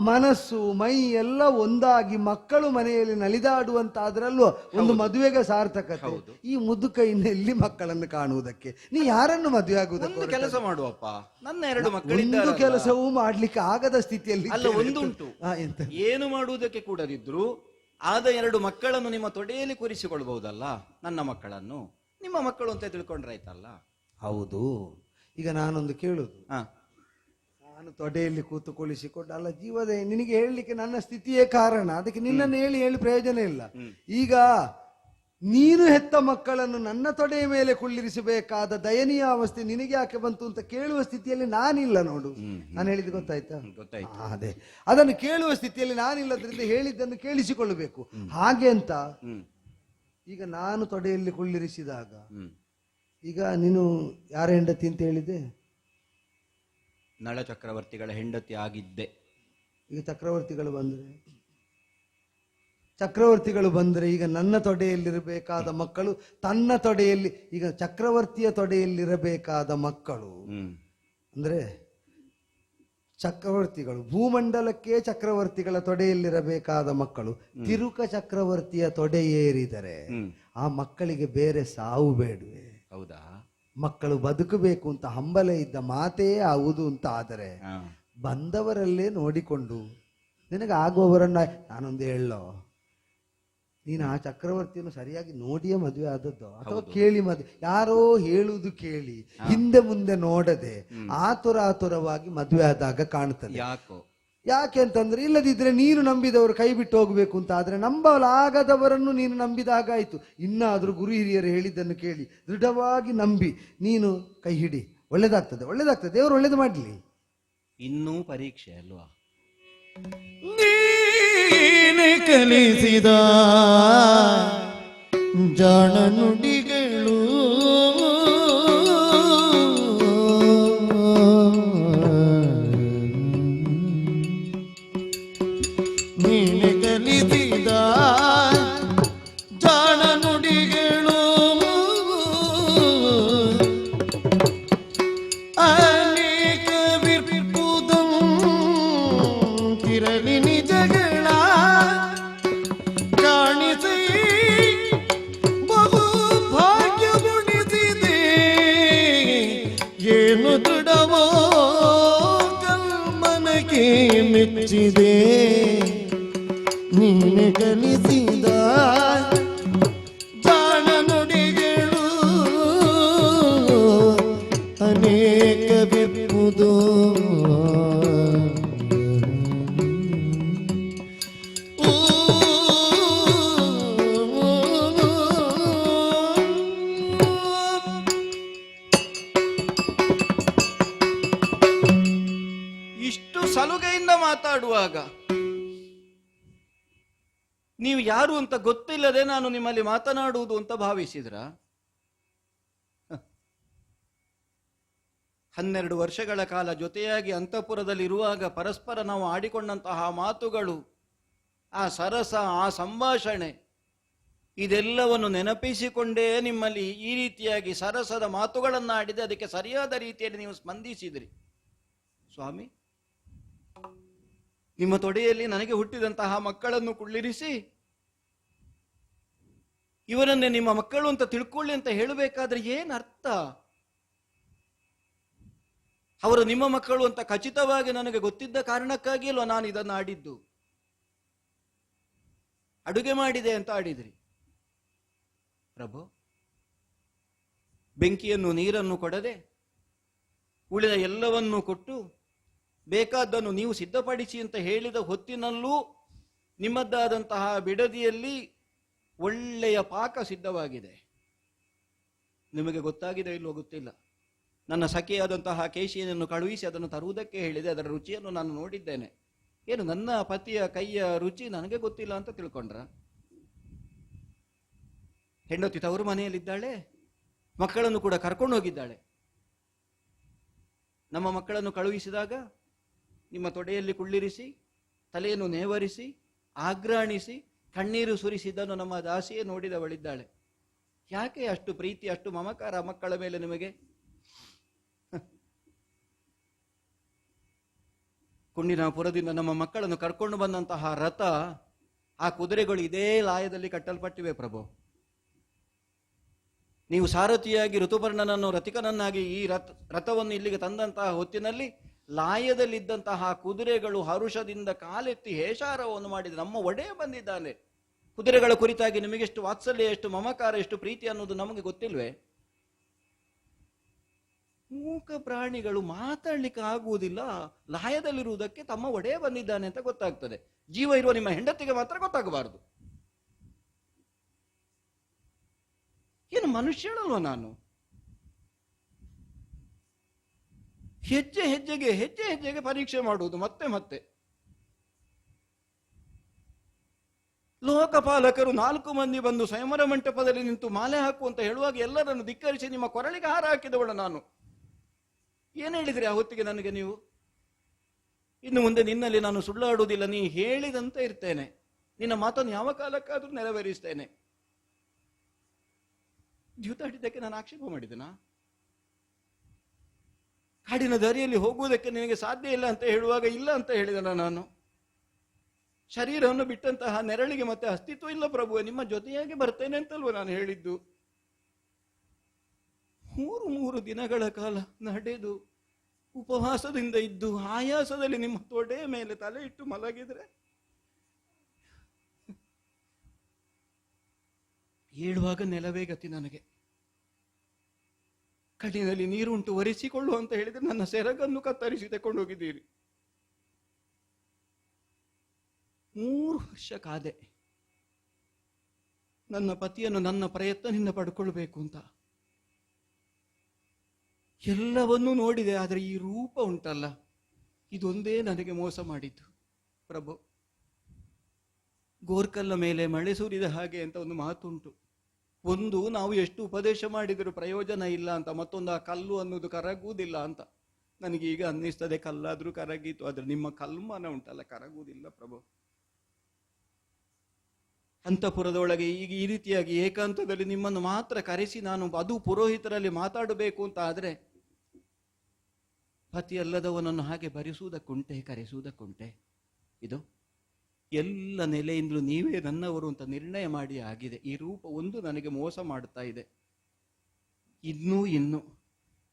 ಮನಸ್ಸು ಮೈ ಎಲ್ಲ ಒಂದಾಗಿ ಮಕ್ಕಳು ಮನೆಯಲ್ಲಿ ನಲಿದಾಡುವಂತಾದ್ರಲ್ಲೂ ಒಂದು ಮದುವೆಗೆ ಸಾರ್ಥಕತೆ. ಈ ಮುದುಕ ಇನ್ನೆಲ್ಲಿ ಮಕ್ಕಳನ್ನು ಕಾಣುವುದಕ್ಕೆ? ನೀ ಯಾರನ್ನು ಮದುವೆ ಆಗುವುದಕ್ಕೆ? ಕೆಲಸ ಮಾಡುವಪ್ಪ, ನನ್ನ 2 ಮಕ್ಕಳು. ಒಂದು ಕೆಲಸವೂ ಮಾಡ್ಲಿಕ್ಕೆ ಆಗದ ಸ್ಥಿತಿಯಲ್ಲಿ ಅಲ್ಲ, ಒಂದುಂಟು, ಏನು ಮಾಡುವುದಕ್ಕೆ ಕೂಡದಿದ್ರು ಆದ 2 ಮಕ್ಕಳನ್ನು ನಿಮ್ಮ ತೊಡೆಯಲ್ಲಿ ಕೂರಿಸಿಕೊಳ್ಬಹುದಲ್ಲ. ನನ್ನ ಮಕ್ಕಳನ್ನು ನಿಮ್ಮ ಮಕ್ಕಳು ಅಂತ ತಿಳ್ಕೊಂಡ್ರಾಯ್ತಲ್ಲ. ಹೌದು. ಈಗ ನಾನೊಂದು ಕೇಳುದು, ನಾನು ತೊಡೆಯಲ್ಲಿ ಕೂತುಕೊಳ್ಳಿಸಿಕೊಂಡು ಅಲ್ಲ, ಜೀವದ ನಿನಗೆ ಹೇಳಲಿಕ್ಕೆ ನನ್ನ ಸ್ಥಿತಿಯೇ ಕಾರಣ, ಅದಕ್ಕೆ ನಿನ್ನನ್ನು ಹೇಳಿ ಪ್ರಯೋಜನ ಇಲ್ಲ. ಈಗ ನೀನು ಹೆತ್ತ ಮಕ್ಕಳನ್ನು ನನ್ನ ತೊಡೆಯ ಮೇಲೆ ಕುಳ್ಳಿರಿಸಬೇಕಾದ ದಯನೀಯ ಅವಸ್ಥೆ ನಿನಗೆ ಯಾಕೆ ಬಂತು ಅಂತ ಕೇಳುವ ಸ್ಥಿತಿಯಲ್ಲಿ ನಾನಿಲ್ಲ. ನೋಡು, ನಾನು ಹೇಳಿದ್ದು ಗೊತ್ತಾಯ್ತಾ? ಅದೇ, ಅದನ್ನು ಕೇಳುವ ಸ್ಥಿತಿಯಲ್ಲಿ ನಾನಿಲ್ಲದ್ರಿಂದ ಹೇಳಿದ್ದನ್ನು ಕೇಳಿಸಿಕೊಳ್ಳಬೇಕು. ಹಾಗೆ ಅಂತ ಈಗ ನಾನು ತೊಡೆಯಲ್ಲಿ ಕುಳ್ಳಿರಿಸಿದಾಗ, ಈಗ ನೀನು ಯಾರ ಹೆಂಡತಿ ಅಂತ ಹೇಳಿದೆ? ನಳ ಚಕ್ರವರ್ತಿಗಳ ಹೆಂಡತಿ ಆಗಿದ್ದೆ. ಈಗ ಚಕ್ರವರ್ತಿಗಳು ಬಂದರೆ ಈಗ ನನ್ನ ತೊಡೆಯಲ್ಲಿರಬೇಕಾದ ಮಕ್ಕಳು ತನ್ನ ತೊಡೆಯಲ್ಲಿ, ಈಗ ಚಕ್ರವರ್ತಿಯ ತೊಡೆಯಲ್ಲಿರಬೇಕಾದ ಮಕ್ಕಳು ಅಂದ್ರೆ ಚಕ್ರವರ್ತಿಗಳು, ಭೂಮಂಡಲಕ್ಕೆ ಚಕ್ರವರ್ತಿಗಳ ತೊಡೆಯಲ್ಲಿರಬೇಕಾದ ಮಕ್ಕಳು ತಿರುಕ ಚಕ್ರವರ್ತಿಯ ತೊಡೆಯೇರಿದರೆ ಆ ಮಕ್ಕಳಿಗೆ ಬೇರೆ ಸಾವು ಬೇಡವೆ? ಹೌದಾ? ಮಕ್ಕಳು ಬದುಕಬೇಕು ಅಂತ ಹಂಬಲ ಇದ್ದ ಮಾತೇ ಆಗುವುದು ಅಂತ ಆದರೆ ಬಂದವರಲ್ಲೇ ನೋಡಿಕೊಂಡು ನಿನಗೆ ಆಗುವವರನ್ನ ನಾನೊಂದು ಹೇಳೋ, ನೀನು ಆ ಚಕ್ರವರ್ತಿಯನ್ನು ಸರಿಯಾಗಿ ನೋಡಿಯೇ ಮದುವೆ ಆದದ್ದು ಅಥವಾ ಕೇಳಿ ಮದುವೆ? ಯಾರೋ ಹೇಳುವುದು ಕೇಳಿ ಹಿಂದೆ ಮುಂದೆ ನೋಡದೆ ಆತುರವಾಗಿ ಮದುವೆ ಆದಾಗ ಕಾಣ್ತದೆ. ಯಾಕೆ ಅಂತಂದ್ರೆ, ಇಲ್ಲದಿದ್ರೆ ನೀನು ನಂಬಿದವರು ಕೈ ಬಿಟ್ಟು ಹೋಗ್ಬೇಕು ಅಂತ ಆದ್ರೆ ನಂಬಲಾಗದವರನ್ನು ನೀನು ನಂಬಿದಾಗಾಯ್ತು. ಇನ್ನಾದ್ರೂ ಗುರು ಹಿರಿಯರು ಹೇಳಿದ್ದನ್ನು ಕೇಳಿ ದೃಢವಾಗಿ ನಂಬಿ ನೀನು ಕೈ ಹಿಡಿ, ಒಳ್ಳೇದಾಗ್ತದೆ. ದೇವರು ಒಳ್ಳೇದು ಮಾಡಲಿ. ಇನ್ನೂ ಪರೀಕ್ಷೆ ಅಲ್ವಾ? ನೀನೆ ಕಲಿಸಿದ ಜಾಣ ನುಡಿಗಳು ಮೆಚ್ಚಿದೆ ನೀನೆ ಕಲಿಸಿದ ಜಾಣ ನುಡಿಗಳು ಅನೇಕವಿರುವುದು. ಇಷ್ಟು ಸಲುಗೆಯಿಂದ ಮಾತಾಡುವಾಗ ನೀವು ಯಾರು ಅಂತ ಗೊತ್ತಿಲ್ಲದೆ ನಾನು ನಿಮ್ಮಲ್ಲಿ ಮಾತನಾಡುವುದು ಅಂತ ಭಾವಿಸಿದ್ರ? 12 ವರ್ಷಗಳ ಕಾಲ ಜೊತೆಯಾಗಿ ಅಂತಃಪುರದಲ್ಲಿ ಇರುವಾಗ ಪರಸ್ಪರ ನಾವು ಆಡಿಕೊಂಡಂತಹ ಮಾತುಗಳು, ಆ ಸರಸ, ಆ ಸಂಭಾಷಣೆ, ಇದೆಲ್ಲವನ್ನು ನೆನಪಿಸಿಕೊಂಡೇ ನಿಮ್ಮಲ್ಲಿ ಈ ರೀತಿಯಾಗಿ ಸರಸದ ಮಾತುಗಳನ್ನಾಡಿದೆ. ಅದಕ್ಕೆ ಸರಿಯಾದ ರೀತಿಯಲ್ಲಿ ನೀವು ಸ್ಪಂದಿಸಿದ್ರಿ. ಸ್ವಾಮಿ, ನಿಮ್ಮ ತೊಡೆಯಲ್ಲಿ ನನಗೆ ಹುಟ್ಟಿದಂತಹ ಮಕ್ಕಳನ್ನು ಕುಳ್ಳಿರಿಸಿ ಇವರನ್ನೇ ನಿಮ್ಮ ಮಕ್ಕಳು ಅಂತ ತಿಳ್ಕೊಳ್ಳಿ ಅಂತ ಹೇಳಬೇಕಾದ್ರೆ ಏನ್ ಅರ್ಥ? ಅವರು ನಿಮ್ಮ ಮಕ್ಕಳು ಅಂತ ಖಚಿತವಾಗಿ ನನಗೆ ಗೊತ್ತಿದ್ದ ಕಾರಣಕ್ಕಾಗಿ ಅಲ್ವ ನಾನು ಇದನ್ನು ಆಡಿದ್ದು. ಅಡುಗೆ ಮಾಡಿದೆ ಅಂತ ಆಡಿದ್ರಿ. ಪ್ರಭು, ಬೆಂಕಿಯನ್ನು ನೀರನ್ನು ಕೊಡದೆ ಉಳಿದ ಎಲ್ಲವನ್ನೂ ಕೊಟ್ಟು ಬೇಕಾದ್ದನ್ನು ನೀವು ಸಿದ್ಧಪಡಿಸಿ ಅಂತ ಹೇಳಿದ ಹೊತ್ತಿನಲ್ಲೂ ನಿಮ್ಮದ್ದಾದಂತಹ ಬಿಡದಿಯಲ್ಲಿ ಒಳ್ಳೆಯ ಪಾಕ ಸಿದ್ಧವಾಗಿದೆ. ನಿಮಗೆ ಗೊತ್ತಾಗಿದೆ ಇಲ್ಲವೋ ಗೊತ್ತಿಲ್ಲ. ನನ್ನ ಸಖಿಯಾದಂತಹ ಕೇಶಿಯನ್ನು ಕಳುಹಿಸಿ ಅದನ್ನು ತರುವುದಕ್ಕೆ ಹೇಳಿದೆ. ಅದರ ರುಚಿಯನ್ನು ನಾನು ನೋಡಿದ್ದೇನೆ. ಏನು ನನ್ನ ಪತಿಯ ಕೈಯ ರುಚಿ ನನಗೆ ಗೊತ್ತಿಲ್ಲ ಅಂತ ತಿಳ್ಕೊಂಡ್ರ? ಹೆಂಡತಿ ತವರು ಮನೆಯಲ್ಲಿದ್ದಾಳೆ, ಮಕ್ಕಳನ್ನು ಕೂಡ ಕರ್ಕೊಂಡು ಹೋಗಿದ್ದಾಳೆ. ನಮ್ಮ ಮಕ್ಕಳನ್ನು ಕಳುಹಿಸಿದಾಗ ನಿಮ್ಮ ತೊಡೆಯಲ್ಲಿ ಕುಳ್ಳಿರಿಸಿ ತಲೆಯನ್ನು ನೇವರಿಸಿ ಆಗ್ರಾಣಿಸಿ ಕಣ್ಣೀರು ಸುರಿಸಿದ್ದನ್ನು ನಮ್ಮ ದಾಸಿಯೇ ನೋಡಿದವಳಿದ್ದಾಳೆ. ಯಾಕೆ ಅಷ್ಟು ಪ್ರೀತಿ, ಅಷ್ಟು ಮಮಕಾರ ಮಕ್ಕಳ ಮೇಲೆ ನಿಮಗೆ? ಕುಂಡಿನಾಪುರದಿಂದ ನಮ್ಮ ಮಕ್ಕಳನ್ನು ಕರ್ಕೊಂಡು ಬಂದಂತಹ ರಥ, ಆ ಕುದುರೆಗಳು ಇದೇ ಲಾಯದಲ್ಲಿ ಕಟ್ಟಲ್ಪಟ್ಟಿವೆ ಪ್ರಭು. ನೀವು ಸಾರಥಿಯಾಗಿ ಋತುಪರ್ಣನನ್ನು ರಥಿಕನನ್ನಾಗಿ ಈ ರಥವನ್ನು ಇಲ್ಲಿಗೆ ತಂದಂತಹ ಹೊತ್ತಿನಲ್ಲಿ ಲಾಯದಲ್ಲಿದ್ದಂತಹ ಕುದುರೆಗಳು ಹರುಷದಿಂದ ಕಾಲೆತ್ತಿ ಹೇಷಾರವನ್ನು ಮಾಡಿದ ನಮ್ಮ ಒಡೆಯ ಬಂದಿದ್ದಾನೆ. ಕುದುರೆಗಳ ಕುರಿತಾಗಿ ನಿಮಗೆಷ್ಟು ವಾತ್ಸಲ್ಯ, ಎಷ್ಟು ಮಮಕಾರ, ಎಷ್ಟು ಪ್ರೀತಿ ಅನ್ನೋದು ನಮಗೆ ಗೊತ್ತಿಲ್ವೇ? ಮೂಕ ಪ್ರಾಣಿಗಳು ಮಾತಾಡ್ಲಿಕ್ಕೆ ಆಗುವುದಿಲ್ಲ, ಲಾಯದಲ್ಲಿರುವುದಕ್ಕೆ ತಮ್ಮ ಒಡೆಯ ಬಂದಿದ್ದಾನೆ ಅಂತ ಗೊತ್ತಾಗ್ತದೆ. ಜೀವ ಇರುವ ನಿಮ್ಮ ಹೆಂಡತಿಗೆ ಮಾತ್ರ ಗೊತ್ತಾಗಬಾರದು. ಏನು ಮನುಷ್ಯನಲ್ವ ನಾನು? ಹೆಜ್ಜೆ ಹೆಜ್ಜೆಗೆ ಪರೀಕ್ಷೆ ಮಾಡುವುದು ಮತ್ತೆ ಮತ್ತೆ. ಲೋಕಪಾಲಕರು 4 ಮಂದಿ ಬಂದು ಸ್ವಯಂವರ ಮಂಟಪದಲ್ಲಿ ನಿಂತು ಮಾಲೆ ಹಾಕು ಅಂತ ಹೇಳುವಾಗ ಎಲ್ಲರನ್ನು ಧಿಕ್ಕರಿಸಿ ನಿಮ್ಮ ಕೊರಳಿಗೆ ಹಾರ ಹಾಕಿದವಳು ನಾನು. ಏನ್ ಹೇಳಿದ್ರಿ ಆ ಹೊತ್ತಿಗೆ ನನಗೆ ನೀವು? ಇನ್ನು ಮುಂದೆ ನಿನ್ನಲ್ಲಿ ನಾನು ಸುಳ್ಳಾಡುವುದಿಲ್ಲ, ನೀ ಹೇಳಿದಂತೆ ಇರ್ತೇನೆ, ನಿನ್ನ ಮಾತನ್ನು ಯಾವ ಕಾಲಕ್ಕಾದ್ರೂ ನೆರವೇರಿಸ್ತೇನೆ. ದ್ಯೂತಾಡಿದ್ದಕ್ಕೆ ನಾನು ಆಕ್ಷೇಪ ಮಾಡಿದೆನಾ? ಕಾಡಿನ ದಾರಿಯಲ್ಲಿ ಹೋಗುವುದಕ್ಕೆ ನಿನಗೆ ಸಾಧ್ಯ ಇಲ್ಲ ಅಂತ ಹೇಳುವಾಗ ಇಲ್ಲ ಅಂತ ಹೇಳಿದನ ನಾನು? ಶರೀರವನ್ನು ಬಿಟ್ಟಂತಹ ನೆರಳಿಗೆ ಮತ್ತೆ ಅಸ್ತಿತ್ವ ಇಲ್ಲ ಪ್ರಭು, ನಿಮ್ಮ ಜೊತೆಯಾಗಿ ಬರ್ತೇನೆ ಅಂತಲ್ವ ನಾನು ಹೇಳಿದ್ದು. 3 ದಿನಗಳ ಕಾಲ ನಡೆದು ಉಪವಾಸದಿಂದ ಇದ್ದು ಆಯಾಸದಲ್ಲಿ ನಿಮ್ಮ ತೊಡೆಯ ಮೇಲೆ ತಲೆ ಇಟ್ಟು ಮಲಗಿದ್ರೆ ಏಳುವಾಗ ನೆಲವೇ ಗತಿ ನನಗೆ. ಕಣ್ಣಿನಲ್ಲಿ ನೀರುಂಟು ಒರೆಸಿಕೊಳ್ಳು ಅಂತ ಹೇಳಿದ್ರೆ ನನ್ನ ಸೆರಗನ್ನು ಕತ್ತರಿಸಿ ತಕೊಂಡು ಹೋಗಿದ್ದೀರಿ. 3 ವರ್ಷ ಕಾದೆ ನನ್ನ ಪತಿಯನ್ನು ನನ್ನ ಪ್ರಯತ್ನದಿಂದ ಪಡ್ಕೊಳ್ಬೇಕು ಅಂತ. ಎಲ್ಲವನ್ನೂ ನೋಡಿದೆ, ಆದರೆ ಈ ರೂಪ ಉಂಟಲ್ಲ, ಇದೊಂದೇ ನನಗೆ ಮೋಸ ಮಾಡಿದ್ದು ಪ್ರಭು. ಗೋರ್ಕಲ್ಲ ಮೇಲೆ ಮಳೆ ಸುರಿದ ಹಾಗೆ ಅಂತ ಒಂದು ಮಾತುಂಟು. ಒಂದು, ನಾವು ಎಷ್ಟು ಉಪದೇಶ ಮಾಡಿದರೂ ಪ್ರಯೋಜನ ಇಲ್ಲ ಅಂತ. ಮತ್ತೊಂದು, ಆ ಕಲ್ಲು ಅನ್ನೋದು ಕರಗುವುದಿಲ್ಲ ಅಂತ. ನನಗೀಗ ಅನ್ನಿಸ್ತದೆ ಕಲ್ಲಾದ್ರೂ ಕರಗಿತು, ಆದ್ರೆ ನಿಮ್ಮ ಕಲ್ಮನ ಉಂಟಲ್ಲ ಕರಗುವುದಿಲ್ಲ ಪ್ರಭು. ಅಂತಃಪುರದೊಳಗೆ ಈಗ ಈ ರೀತಿಯಾಗಿ ಏಕಾಂತದಲ್ಲಿ ನಿಮ್ಮನ್ನು ಮಾತ್ರ ಕರೆಸಿ ನಾನು ಅದು ಪುರೋಹಿತರಲ್ಲಿ ಮಾತಾಡಬೇಕು ಅಂತ ಆದ್ರೆ ಪತಿ ಅಲ್ಲದವನನ್ನು ಹಾಗೆ ಭರಿಸುವುದಕ್ಕುಂಟೆ, ಕರೆಸುವುದಕ್ಕುಂಟೆ? ಇದು ಎಲ್ಲ ನೆಲೆಯಿಂದಲೂ ನೀವೇ ನನ್ನವರು ಅಂತ ನಿರ್ಣಯ ಮಾಡಿ ಆಗಿದೆ. ಈ ರೂಪ ಒಂದು ನನಗೆ ಮೋಸ ಮಾಡ್ತಾ ಇದೆ. ಇನ್ನೂ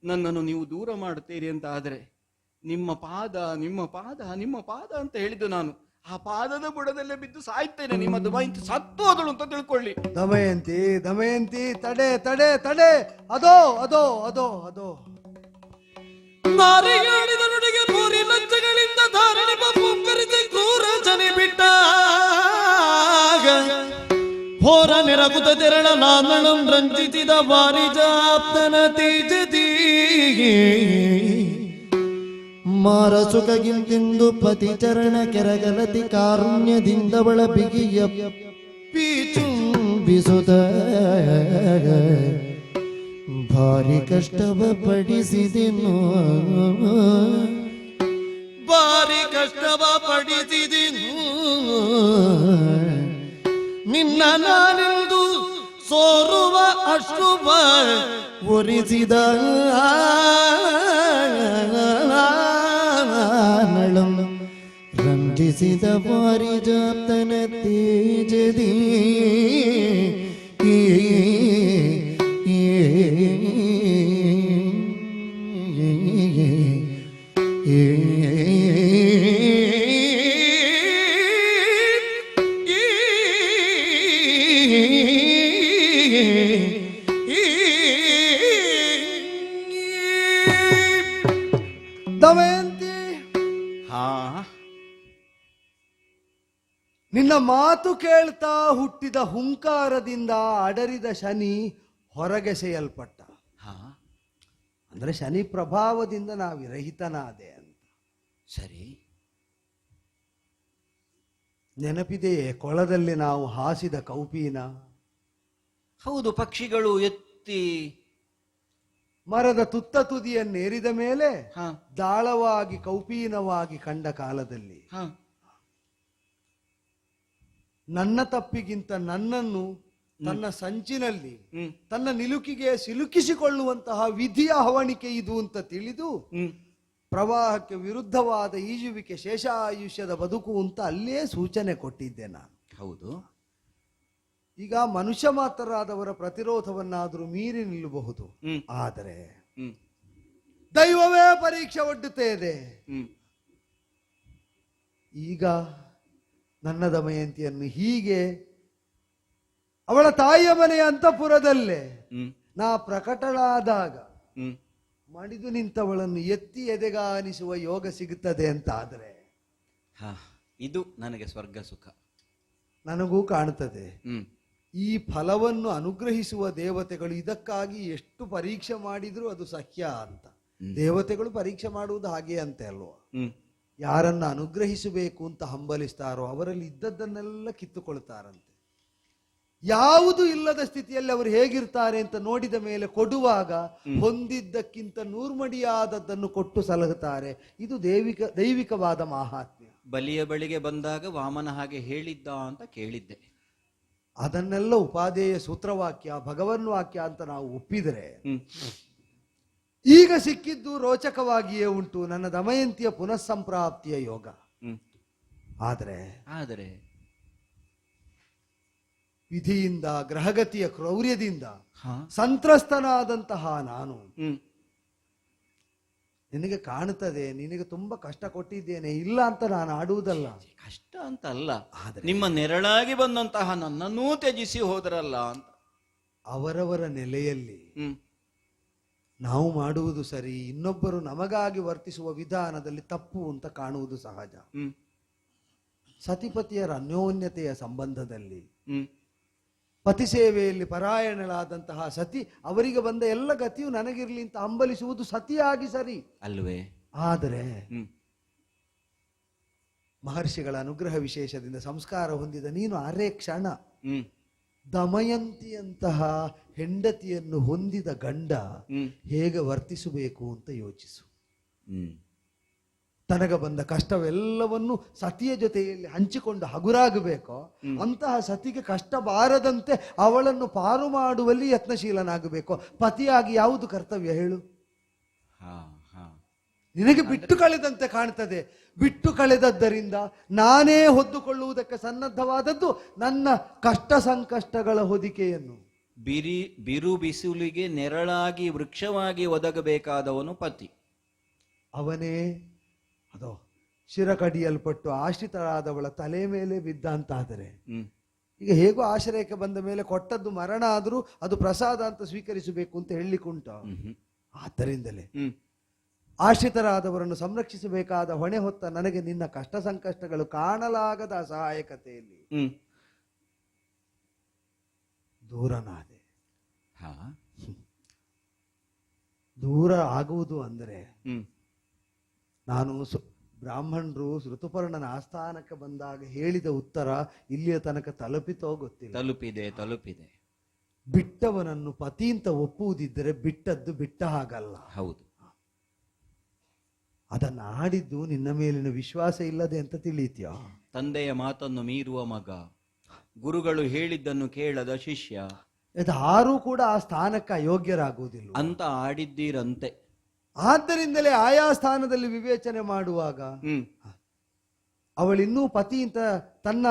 ನನ್ನನ್ನು ನೀವು ದೂರ ಮಾಡ್ತೀರಿ ಅಂತ ಆದರೆ ನಿಮ್ಮ ಪಾದ ನಿಮ್ಮ ಪಾದ ನಿಮ್ಮ ಪಾದ ಅಂತ ಹೇಳಿದ್ದು ನಾನು. ಆ ಪಾದದ ಬುಡದಲ್ಲೇ ಬಿದ್ದು ಸಾಯ್ತೇನೆ. ನಿಮ್ಮ ದಮಯಂತಿ ಸತ್ತು ಹೋದಳು ಅಂತ ತಿಳ್ಕೊಳ್ಳಿ. ದಮಯಂತಿ ದಮಯಂತಿ ತಡೆ ತಡೆ ತಡೆ, ಅದೋ ಅದೋ ಅದೋ ಅದೋ. ಮಾರಿಗಾಡಿದ ನುಡಿಗೆ ಪೂರಿ ಲಜ್ಜೆಗಳಿಂದ ಧಾರಣೆ ಪಕ್ಕರಿಸಿ ಕ್ರೂರ ಜನಿ ಬಿಟ್ಟ ಹೋರ ನೆರಗುತ ತೆರಳ ನಾನಳಂ ರಂಜಿಸಿದ ವಾರಿಜಾಪ್ತನ ತೇಜದಿ ಮಾರ ಸುಖಗಿಂತೆಂದು ಪತಿ ಚರಣ ಕೆರಗಲತಿ ಕಾರುಣ್ಯದಿಂದ ಬಳ ಬಿಗಿಯ ಪೀಚುಂಬಿಸುತ್ತ ಭಾರಿ ಕಷ್ಟವ ಪಡಿಸಿದೆನು ಭಾರಿ ಕಷ್ಟವ ಪಡಿಸಿದೆನು ನಿನ್ನ ನಾನೆಂದು ಸೋರುವ ಅಶುಭ ಒರಿಸಿದ ನಳಂ ರಂಜಿಸಿದ ಪಾರಿಜಾತನ ತೇಜದಿ ದಮಯಂತಿ, ಹಾ, ನಿನ್ನ ಮಾತು ಕೇಳ್ತಾ ಹುಟ್ಟಿದ ಹುಂಕಾರದಿಂದ ಅಡರಿದ ಶನಿ ಹೊರಗೆಸೆಯಲ್ಪಟ್ಟ. ಹಾ, ಅಂದ್ರೆ ಶನಿ ಪ್ರಭಾವದಿಂದ ನಾ ವಿರಹಿತನಾದೆ ಅಂತ. ಸರಿ. ನೆನಪಿದೆಯೇ ಕೊಳದಲ್ಲಿ ನಾವು ಹಾಸಿದ ಕೌಪೀನ? ಹೌದು, ಪಕ್ಷಿಗಳು ಎತ್ತಿ ಮರದ ತುತ್ತ ತುದಿಯನ್ನೇರಿದ ಮೇಲೆ ಹಾ ದಾಳವಾಗಿ ಕೌಪೀನವಾಗಿ ಕಂಡ ಕಾಲದಲ್ಲಿ ಹಾ ನನ್ನ ತಪ್ಪಿಗಿಂತ ನನ್ನನ್ನು ತನ್ನ ಸಂಚಿನಲ್ಲಿ ಹ್ಮ್ ತನ್ನ ನಿಲುಕಿಗೆ ಸಿಲುಕಿಸಿಕೊಳ್ಳುವಂತಹ ವಿಧಿಯ ಹವಣಿಕೆ ಇದು ಅಂತ ತಿಳಿದು ಹ್ಮ್ ಪ್ರವಾಹಕ್ಕೆ ವಿರುದ್ಧವಾದ ಈಜುವಿಕೆ ಶೇಷಾಯುಷ್ಯದ ಬದುಕು ಅಂತ ಅಲ್ಲೇ ಸೂಚನೆ ಕೊಟ್ಟಿದ್ದೆ ನಾನು. ಹೌದು. ಈಗ ಮನುಷ್ಯ ಮಾತ್ರರಾದವರ ಪ್ರತಿರೋಧವನ್ನಾದರೂ ಮೀರಿ ನಿಲ್ಲಬಹುದು. ಹ್ಮ್ ಆದರೆ ಹ್ಮ್ ದೈವವೇ ಪರೀಕ್ಷೆ ಒಡ್ಡುತ್ತೇದೆ. ಹ್ಮ್ ಈಗ ನನ್ನ ದಮಯಂತಿಯನ್ನು ಹೀಗೆ ಅವಳ ತಾಯಿಯ ಮನೆಯ ಅಂತಃಪುರದಲ್ಲೇ ಹ್ಮ್ ನಾ ಪ್ರಕಟಳಾದಾಗ ಹ್ಮ್ ಮಡಿದು ನಿಂತವಳನ್ನು ಎತ್ತಿ ಎದೆಗಾನಿಸುವ ಯೋಗ ಸಿಗುತ್ತದೆ ಅಂತ ಆದರೆ ಹಾ, ಇದು ನನಗೆ ಸ್ವರ್ಗ ಸುಖ. ನನಗೂ ಕಾಣುತ್ತದೆ. ಹ್ಮ್ ಈ ಫಲವನ್ನು ಅನುಗ್ರಹಿಸುವ ದೇವತೆಗಳು ಇದಕ್ಕಾಗಿ ಎಷ್ಟು ಪರೀಕ್ಷೆ ಮಾಡಿದ್ರು ಅದು ಸಹ್ಯ ಅಂತ. ದೇವತೆಗಳು ಪರೀಕ್ಷೆ ಮಾಡುವುದು ಹಾಗೆ ಅಂತೆ ಅಲ್ವಾ? ಹ್ಮ್ ಯಾರನ್ನ ಅನುಗ್ರಹಿಸಬೇಕು ಅಂತ ಹಂಬಲಿಸ್ತಾರೋ ಅವರಲ್ಲಿ ಇದ್ದದ್ದನ್ನೆಲ್ಲ ಕಿತ್ತುಕೊಳ್ತಾರಂತೆ. ಯಾವುದು ಇಲ್ಲದ ಸ್ಥಿತಿಯಲ್ಲಿ ಅವರು ಹೇಗಿರ್ತಾರೆ ಅಂತ ನೋಡಿದ ಮೇಲೆ ಕೊಡುವಾಗ ಹೊಂದಿದ್ದಕ್ಕಿಂತ ನೂರ್ಮಡಿಯಾದದ್ದನ್ನು ಕೊಟ್ಟು ಸಲಹುತ್ತಾರೆ. ಇದು ದೈವಿಕವಾದ ಮಾಹಾತ್ಮ್ಯ. ಬಲಿಯ ಬಳಿಗೆ ಬಂದಾಗ ವಾಮನ ಹಾಗೆ ಹೇಳಿದ್ದ ಅಂತ ಕೇಳಿದ್ದೆ. ಅದನ್ನೆಲ್ಲ ಉಪಾದೇಯ ಸೂತ್ರವಾಕ್ಯ ಭಗವನ್ ವಾಕ್ಯ ಅಂತ ನಾವು ಒಪ್ಪಿದರೆ ಹ್ಮ್ ಈಗ ಸಿಕ್ಕಿದ್ದು ರೋಚಕವಾಗಿಯೇ ಉಂಟು, ನನ್ನ ದಮಯಂತಿಯ ಪುನಃಸಂಪ್ರಾಪ್ತಿಯ ಯೋಗ. ಹ್ಮ್ ಆದರೆ ವಿಧಿಯಿಂದ ಗ್ರಹಗತಿಯ ಕ್ರೌರ್ಯದಿಂದ ಹಾ ಸಂತ್ರಸ್ತನಾದಂತಹ ನಾನು ಹ್ಮ್ ನಿನಗೆ ಕಾಣುತ್ತದೆ, ನಿನಗೆ ತುಂಬಾ ಕಷ್ಟ ಕೊಟ್ಟಿದ್ದೇನೆ, ಇಲ್ಲ ಅಂತ ನಾನು ಆಡುವುದಲ್ಲ. ಕಷ್ಟ ಅಂತ ಅಲ್ಲ, ನಿಮ್ಮ ನೆರಳಾಗಿ ಬಂದಂತಹ ನನ್ನನ್ನೂ ತ್ಯಜಿಸಿ ಹೋದ್ರಲ್ಲ ಅಂತ. ಅವರವರ ನೆಲೆಯಲ್ಲಿ ಹ್ಮ್ ನಾವು ಮಾಡುವುದು ಸರಿ, ಇನ್ನೊಬ್ಬರು ನಮಗಾಗಿ ವರ್ತಿಸುವ ವಿಧಾನದಲ್ಲಿ ತಪ್ಪು ಅಂತ ಕಾಣುವುದು ಸಹಜ. ಹ್ಮ್ ಸತಿಪತಿಯರ ಅನ್ಯೋನ್ಯತೆಯ ಸಂಬಂಧದಲ್ಲಿ ಹ್ಮ್ ಪತಿ ಸೇವೆಯಲ್ಲಿ ಪರಾಯಣಳಾದಂತಹ ಸತಿ ಅವರಿಗೆ ಬಂದ ಎಲ್ಲ ಗತಿಯು ನನಗಿರ್ಲಿ ಅಂತ ಹಂಬಲಿಸುವುದು ಸತಿಯಾಗಿ ಸರಿ ಅಲ್ವೇ? ಆದರೆ ಹ್ಮ್ ಮಹರ್ಷಿಗಳ ಅನುಗ್ರಹ ವಿಶೇಷದಿಂದ ಸಂಸ್ಕಾರ ಹೊಂದಿದ ನೀನು ಅರೆ ಕ್ಷಣ ಹ್ಮ್ ದಮಯಂತಿಯಂತಹ ಹೆಂಡತಿಯನ್ನು ಹೊಂದಿದ ಗಂಡ ಹ್ಮ್ ಹೇಗೆ ವರ್ತಿಸಬೇಕು ಅಂತ ಯೋಚಿಸು. ಹ್ಮ್ ತನಗೆ ಬಂದ ಕಷ್ಟವೆಲ್ಲವನ್ನು ಸತಿಯ ಜೊತೆಯಲ್ಲಿ ಹಂಚಿಕೊಂಡು ಹಗುರಾಗಬೇಕೋ ಅಂತಹ ಸತಿಗೆ ಕಷ್ಟ ಬಾರದಂತೆ ಅವಳನ್ನು ಪಾರು ಮಾಡುವಲ್ಲಿ ಯತ್ನಶೀಲನಾಗಬೇಕು. ಪತಿಯಾಗಿ ಯಾವುದು ಕರ್ತವ್ಯ ಹೇಳು? ಹಾ ಹಾ ನಿನಗೆ ಬಿಟ್ಟು ಕಳೆದಂತೆ ಕಾಣ್ತದೆ. ಬಿಟ್ಟು ಕಳೆದದ್ದರಿಂದ ನಾನೇ ಹೊದ್ದುಕೊಳ್ಳುವುದಕ್ಕೆ ಸನ್ನದ್ಧವಾದದ್ದು ನನ್ನ ಕಷ್ಟ ಸಂಕಷ್ಟಗಳ ಹೊದಿಕೆಯನ್ನು. ಬಿರು ಬಿಸಿಲಿಗೆ ನೆರಳಾಗಿ ವೃಕ್ಷವಾಗಿ ಒದಗಬೇಕಾದವನು ಪತಿ. ಅವನೇ ಅದೋ ಶಿರ ಕಡಿಯಲ್ಪಟ್ಟು ಆಶ್ರಿತರಾದವಳ ತಲೆ ಮೇಲೆ ಬಿದ್ದ ಅಂತಾದರೆ ಈಗ ಹೇಗೋ ಆಶ್ರಯಕ್ಕೆ ಬಂದ ಮೇಲೆ ಕೊಟ್ಟದ್ದು ಮರಣ ಆದರೂ ಅದು ಪ್ರಸಾದ ಅಂತ ಸ್ವೀಕರಿಸಬೇಕು ಅಂತ ಹೇಳಲಿಕ್ಕುಂಟು. ಆದ್ದರಿಂದಲೇ ಆಶ್ರಿತರಾದವರನ್ನು ಸಂರಕ್ಷಿಸಬೇಕಾದ ಹೊಣೆ ಹೊತ್ತ ನನಗೆ ನಿನ್ನ ಕಷ್ಟ ಸಂಕಷ್ಟಗಳು ಕಾಣಲಾಗದ ಅಸಹಾಯಕತೆಯಲ್ಲಿ ದೂರನಾದೆ. ದೂರ ಆಗುವುದು ಅಂದರೆ ನಾನು ಬ್ರಾಹ್ಮಣರು ಋತುಪರ್ಣನ ಆಸ್ಥಾನಕ್ಕೆ ಬಂದಾಗ ಹೇಳಿದ ಉತ್ತರ ಇಲ್ಲಿಯ ತನಕ ತಲುಪಿತೋ ಗೊತ್ತಿಲ್ಲ. ತಲುಪಿದೆ. ಬಿಟ್ಟವನನ್ನು ಪತಿ ಅಂತ ಒಪ್ಪುವುದಿದ್ದರೆ ಬಿಟ್ಟದ್ದು ಬಿಟ್ಟ ಹಾಗಲ್ಲ. ಹೌದು. ಅದನ್ನ ಆಡಿದ್ದು ನಿನ್ನ ಮೇಲಿನ ವಿಶ್ವಾಸ ಇಲ್ಲದೆ ಅಂತ ತಿಳಿಯುತ್ಯಾ? ತಂದೆಯ ಮಾತನ್ನು ಮೀರುವ ಮಗ, ಗುರುಗಳು ಹೇಳಿದ್ದನ್ನು ಕೇಳದ ಶಿಷ್ಯ, ಯಾರೂ ಕೂಡ ಆ ಸ್ಥಾನಕ್ಕೆ ಅಯೋಗ್ಯರಾಗುವುದಿಲ್ಲ ಅಂತ ಆಡಿದ್ದೀರಂತೆ. ಆದ್ದರಿಂದಲೇ ಆಯಾ ಸ್ಥಾನದಲ್ಲಿ ವಿವೇಚನೆ ಮಾಡುವಾಗ ಅವಳಿನ್ನೂ ಪತಿ ಅಂತ ತನ್ನ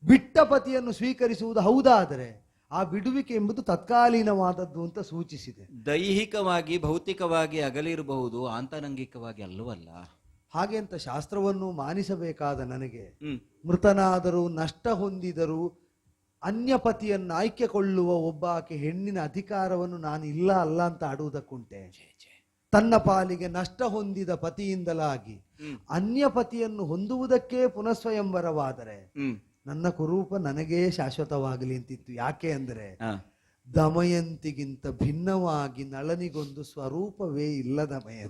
ಬಿಟ್ಟ ಪತಿಯನ್ನು ಸ್ವೀಕರಿಸುವುದು ಹೌದಾದರೆ ಆ ಬಿಡುವಿಕೆ ಎಂಬುದು ತತ್ಕಾಲೀನವಾದದ್ದು ಅಂತ ಸೂಚಿಸಿದೆ. ದೈಹಿಕವಾಗಿ ಭೌತಿಕವಾಗಿ ಅಗಲಿರಬಹುದು, ಆಂತರಂಗಿಕವಾಗಿ ಅಲ್ಲವಲ್ಲ. ಹಾಗೆ ಅಂತ ಶಾಸ್ತ್ರವನ್ನು ಮಾನಿಸಬೇಕಾದ ನನಗೆ ಮೃತನಾದರೂ ನಷ್ಟ ಹೊಂದಿದರೂ ಅನ್ಯ ಪತಿಯನ್ನು ಆಯ್ಕೆಕೊಳ್ಳುವ ಒಬ್ಬ ಆಕೆ ಹೆಣ್ಣಿನ ಅಧಿಕಾರವನ್ನು ನಾನು ಇಲ್ಲ ಅಲ್ಲ ಅಂತ ಆಡುವುದಕ್ಕುಂಟೆ. ತನ್ನ ಪಾಲಿಗೆ ನಷ್ಟ ಹೊಂದಿದ ಪತಿಯಿಂದಲಾಗಿ ಅನ್ಯ ಪತಿಯನ್ನು ಹೊಂದುವುದಕ್ಕೆ ಪುನಃಸ್ವಯಂವರವಾದರೆ ನನ್ನ ಕುರೂಪ ನನಗೇ ಶಾಶ್ವತವಾಗಲಿ ಅಂತಿತ್ತು. ಯಾಕೆ ಅಂದರೆ ದಮಯಂತಿಗಿಂತ ಭಿನ್ನವಾಗಿ ನಳನಿಗೊಂದು ಸ್ವರೂಪವೇ ಇಲ್ಲ.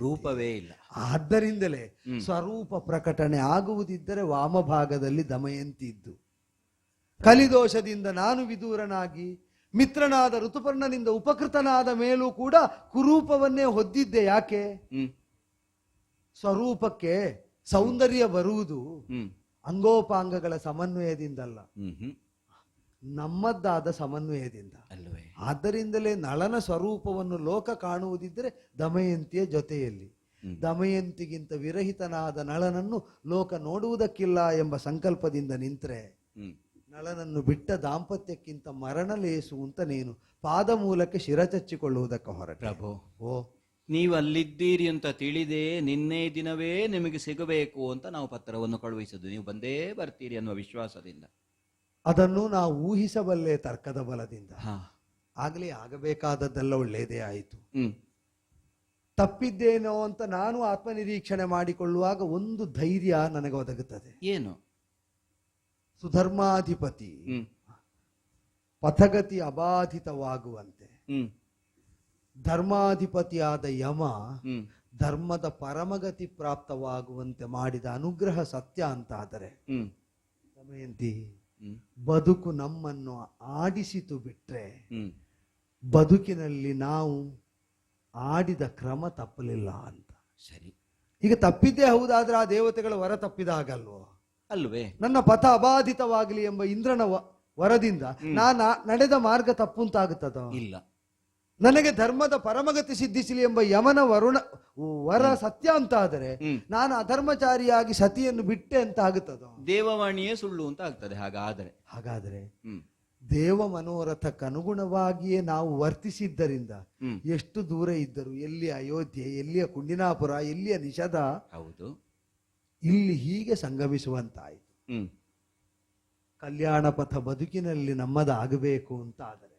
ರೂಪವೇ ಇಲ್ಲ. ಆದ್ದರಿಂದಲೇ ಸ್ವರೂಪ ಪ್ರಕಟಣೆ ಆಗುವುದಿದ್ದರೆ ವಾಮಭಾಗದಲ್ಲಿ ದಮಯಂತಿ ಇದ್ದು, ಕಲಿದೋಷದಿಂದ ನಾನು ವಿದೂರನಾಗಿ ಮಿತ್ರನಾದ ಋತುಪರ್ಣನಿಂದ ಉಪಕೃತನಾದ ಮೇಲೂ ಕೂಡ ಕುರೂಪವನ್ನೇ ಹೊದ್ದಿದ್ದೆ. ಯಾಕೆ? ಸ್ವರೂಪಕ್ಕೆ ಸೌಂದರ್ಯ ಬರುವುದು ಅಂಗೋಪಾಂಗಗಳ ಸಮನ್ವಯದಿಂದಲ್ಲ, ನಮ್ಮದ್ದಾದ ಸಮನ್ವಯದಿಂದ ಅಲ್ಲವೇ? ಆದ್ದರಿಂದಲೇ ನಳನ ಸ್ವರೂಪವನ್ನು ಲೋಕ ಕಾಣುವುದಿದ್ದರೆ ದಮಯಂತಿಯ ಜೊತೆಯಲ್ಲಿ, ದಮಯಂತಿಗಿಂತ ವಿರಹಿತನಾದ ನಳನನ್ನು ಲೋಕ ನೋಡುವುದಕ್ಕಿಲ್ಲ ಎಂಬ ಸಂಕಲ್ಪದಿಂದ ನಿಂತರೆ ನಳನನ್ನು ಬಿಟ್ಟ ದಾಂಪತ್ಯಕ್ಕಿಂತ ಮರಣ ಲೇಸು ಅಂತ ನೀನು ಪಾದ ಮೂಲಕ್ಕೆ ಶಿರಚಚ್ಚಿಕೊಳ್ಳುವುದಕ್ಕೆ ಹೊರಟ. ಪ್ರಭು, ನೀವು ಅಲ್ಲಿದ್ದೀರಿ ಅಂತ ತಿಳಿದೇ ನಿನ್ನೆ ದಿನವೇ ನಿಮಗೆ ಸಿಗಬೇಕು ಅಂತ ನಾವು ಪತ್ರವನ್ನು ಕಳುಹಿಸುದು. ನೀವು ಬಂದೇ ಬರ್ತೀರಿ ಅನ್ನುವ ವಿಶ್ವಾಸದಿಂದ. ಅದನ್ನು ನಾವು ಊಹಿಸಬಲ್ಲೆ ತರ್ಕದ ಬಲದಿಂದ. ಆಗಲೇ ಆಗಬೇಕಾದದ್ದೆಲ್ಲ ಒಳ್ಳೆಯದೇ ಆಯಿತು. ತಪ್ಪಿದ್ದೇನೋ ಅಂತ ನಾನು ಆತ್ಮನಿರೀಕ್ಷಣೆ ಮಾಡಿಕೊಳ್ಳುವಾಗ ಒಂದು ಧೈರ್ಯ ನನಗೆ ಒದಗುತ್ತದೆ. ಏನು? ಸುಧರ್ಮಾಧಿಪತಿ ಪಥಗತಿ ಅಬಾಧಿತವಾಗುವಂತೆ ಧರ್ಮಾಧಿಪತಿಯಾದ ಯಮ ಧರ್ಮದ ಪರಮಗತಿ ಪ್ರಾಪ್ತವಾಗುವಂತೆ ಮಾಡಿದ ಅನುಗ್ರಹ ಸತ್ಯ ಅಂತಾದರೆ ದಮಯಂತಿ ಬದುಕು ನಮ್ಮನ್ನು ಆಡಿಸಿತು ಬಿಟ್ರೆ ಬದುಕಿನಲ್ಲಿ ನಾವು ಆಡಿದ ಕ್ರಮ ತಪ್ಪಲಿಲ್ಲ ಅಂತ. ಸರಿ, ಈಗ ತಪ್ಪಿದ್ದೇ ಹೌದಾದ್ರೆ ಆ ದೇವತೆಗಳ ವರ ತಪ್ಪಿದಾಗಲ್ವೋ? ಅಲ್ವೇ? ನನ್ನ ಪಥ ಅಬಾಧಿತವಾಗಲಿ ಎಂಬ ಇಂದ್ರನ ವರದಿಂದ ನಾನು ನಡೆದ ಮಾರ್ಗ ತಪ್ಪುಂತಾಗುತ್ತದ? ಇಲ್ಲ. ನನಗೆ ಧರ್ಮದ ಪರಮಗತಿ ಸಿದ್ಧಿಸಲಿ ಎಂಬ ಯಮನ ವರ ಸತ್ಯ ಅಂತ ಆದರೆ ನಾನು ಅಧರ್ಮಚಾರಿಯಾಗಿ ಸತಿಯನ್ನು ಬಿಟ್ಟೆ ಅಂತ ಆಗುತ್ತದ? ದೇವವಾಣಿಯೇ ಸುಳ್ಳು ಅಂತ ಆಗ್ತದೆ. ಹಾಗಾದ್ರೆ ದೇವ ಮನೋರಥಕ್ಕನುಗುಣವಾಗಿಯೇ ನಾವು ವರ್ತಿಸಿದ್ದರಿಂದ ಎಷ್ಟು ದೂರ ಇದ್ದರು, ಎಲ್ಲಿಯ ಅಯೋಧ್ಯೆ, ಎಲ್ಲಿಯ ಕುಂಡಿನಾಪುರ, ಎಲ್ಲಿಯ ನಿಷಧ, ಹೌದು, ಇಲ್ಲಿ ಹೀಗೆ ಸಂಗಮಿಸುವಂತಾಯಿತು. ಕಲ್ಯಾಣ ಪಥ ಬದುಕಿನಲ್ಲಿ ನಮ್ಮದಾಗಬೇಕು ಅಂತ ಆದರೆ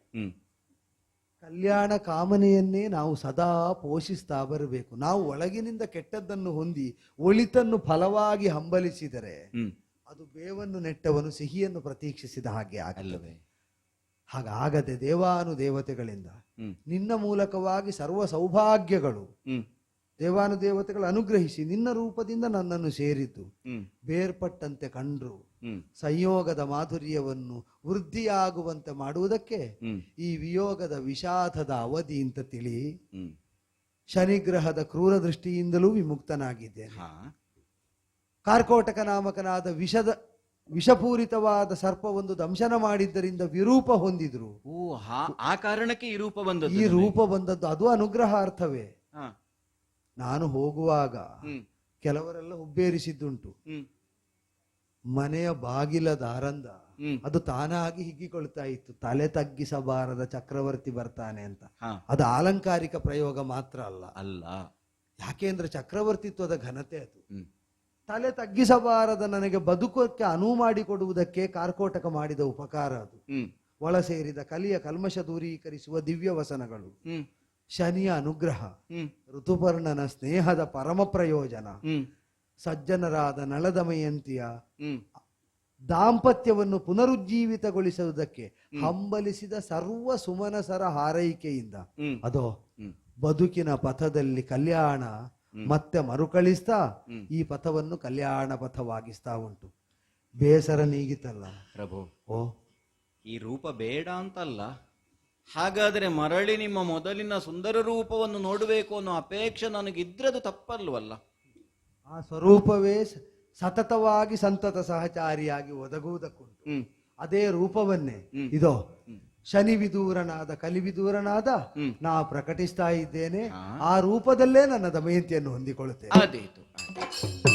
ಕಲ್ಯಾಣ ಕಾಮನೆಯನ್ನೇ ನಾವು ಸದಾ ಪೋಷಿಸ್ತಾ ಬರಬೇಕು. ನಾವು ಒಳಗಿನಿಂದ ಕೆಟ್ಟದ್ದನ್ನು ಹೊಂದಿ ಒಳಿತನ್ನು ಫಲವಾಗಿ ಹಂಬಲಿಸಿದರೆ ಅದು ಬೇವನ್ನು ನೆಟ್ಟವನು ಸಿಹಿಯನ್ನು ಪ್ರತೀಕ್ಷಿಸಿದ ಹಾಗೆ ಆಗಲ್ಲವೇ? ಹಾಗಾಗದೆ ದೇವಾನುದೇವತೆಗಳಿಂದ ನಿನ್ನ ಮೂಲಕವಾಗಿ ಸರ್ವ ಸೌಭಾಗ್ಯಗಳು ದೇವಾನುದೇವತೆಗಳು ಅನುಗ್ರಹಿಸಿ ನಿನ್ನ ರೂಪದಿಂದ ನನ್ನನ್ನು ಸೇರಿದ್ದು ಬೇರ್ಪಟ್ಟಂತೆ ಕಂಡ್ರು ಸಂಯೋಗದ ಮಾಧುರ್ಯವನ್ನು ವೃದ್ಧಿಯಾಗುವಂತೆ ಮಾಡುವುದಕ್ಕೆ ಈ ವಿಯೋಗದ ವಿಷಾದದ ಅವಧಿ ಅಂತ ತಿಳಿ ಶನಿಗ್ರಹದ ಕ್ರೂರ ದೃಷ್ಟಿಯಿಂದಲೂ ವಿಮುಕ್ತನಾಗಿದ್ದೇನೆ. ಕಾರ್ಕೋಟಕ ನಾಮಕನಾದ ವಿಷಪೂರಿತವಾದ ಸರ್ಪವೊಂದು ದಂಶನ ಮಾಡಿದ್ದರಿಂದ ವಿರೂಪ ಹೊಂದಿದ್ರು. ಆ ಕಾರಣಕ್ಕೆ ಈ ರೂಪ ಬಂದದ್ದು ಅದು ಅನುಗ್ರಹಾರ್ಥವೇ. ನಾನು ಹೋಗುವಾಗ ಕೆಲವರೆಲ್ಲ ಹುಬ್ಬೇರಿಸಿದ್ದುಂಟು. ಮನೆಯ ಬಾಗಿಲ ದಾರಂದ ಅದು ತಾನಾಗಿ ಹಿಗ್ಗಿಕೊಳ್ತಾ ಇತ್ತು. ತಲೆ ತಗ್ಗಿಸಬಾರದ ಚಕ್ರವರ್ತಿ ಬರ್ತಾನೆ ಅಂತ. ಅದು ಆಲಂಕಾರಿಕ ಪ್ರಯೋಗ ಮಾತ್ರ ಅಲ್ಲ. ಯಾಕೆಂದ್ರೆ ಚಕ್ರವರ್ತಿತ್ವದ ಘನತೆ ಅದು. ಹ್ಮ್. ತಲೆ ತಗ್ಗಿಸಬಾರದ ನನಗೆ ಬದುಕೋಕ್ಕೆ ಅನುವು ಮಾಡಿಕೊಡುವುದಕ್ಕೆ ಕಾರ್ಕೋಟಕ ಮಾಡಿದ ಉಪಕಾರ ಅದು. ಹ್ಮ್. ಒಳ ಸೇರಿದ ಕಲಿಯ ಕಲ್ಮಶ ದೂರೀಕರಿಸುವ ದಿವ್ಯ ವಸನಗಳು, ಹ್ಮ್. ಶನಿಯ ಅನುಗ್ರಹ, ಹ್ಮ್. ಋತುಪರ್ಣನ ಸ್ನೇಹದ ಪರಮ ಪ್ರಯೋಜನ, ಹ್ಮ್. ಸಜ್ಜನರಾದ ನಳದಮಯಂತಿಯ ಹ್ಮ್. ದಾಂಪತ್ಯವನ್ನು ಪುನರುಜ್ಜೀವಿತಗೊಳಿಸುವುದಕ್ಕೆ ಹಂಬಲಿಸಿದ ಸರ್ವ ಸುಮನಸರ ಹಾರೈಕೆಯಿಂದ ಹ್ಮ್. ಅದೋ ಹ್ಮ್. ಬದುಕಿನ ಪಥದಲ್ಲಿ ಕಲ್ಯಾಣ ಮತ್ತೆ ಮರುಕಳಿಸ್ತಾ ಈ ಪಥವನ್ನು ಕಲ್ಯಾಣ ಪಥವಾಗಿಸ್ತಾ ಉಂಟು. ಬೇಸರ ನೀಗಿತಲ್ಲ ಪ್ರಭು, ಓ ಈ ರೂಪ ಬೇಡ ಅಂತಲ್ಲ, ಹಾಗಾದ್ರೆ ಮರಳಿ ನಿಮ್ಮ ಮೊದಲಿನ ಸುಂದರ ರೂಪವನ್ನು ನೋಡಬೇಕು ಅನ್ನೋ ಅಪೇಕ್ಷೆ ನನಗಿದ್ರದು ತಪ್ಪಲ್ವಲ್ಲ? ಆ ಸ್ವರೂಪವೇ ಸತತವಾಗಿ ಸಂತತ ಸಹಚಾರಿಯಾಗಿ ಒದಗುವುದಕ್ಕುಂಟು. ಹ್ಮ್. ಅದೇ ರೂಪವನ್ನೇ ಇದೋ ಶನಿ ವಿದೂರನಾದ ಕಲಿವಿದೂರನಾದ ನಾ ಪ್ರಕಟಿಸ್ತಾ ಇದ್ದೇನೆ. ಆ ರೂಪದಲ್ಲೇ ನನ್ನ ದಮಯಂತಿಯನ್ನು ಹೊಂದಿಕೊಳ್ಳುತ್ತೇನೆ. ಅದೇತು.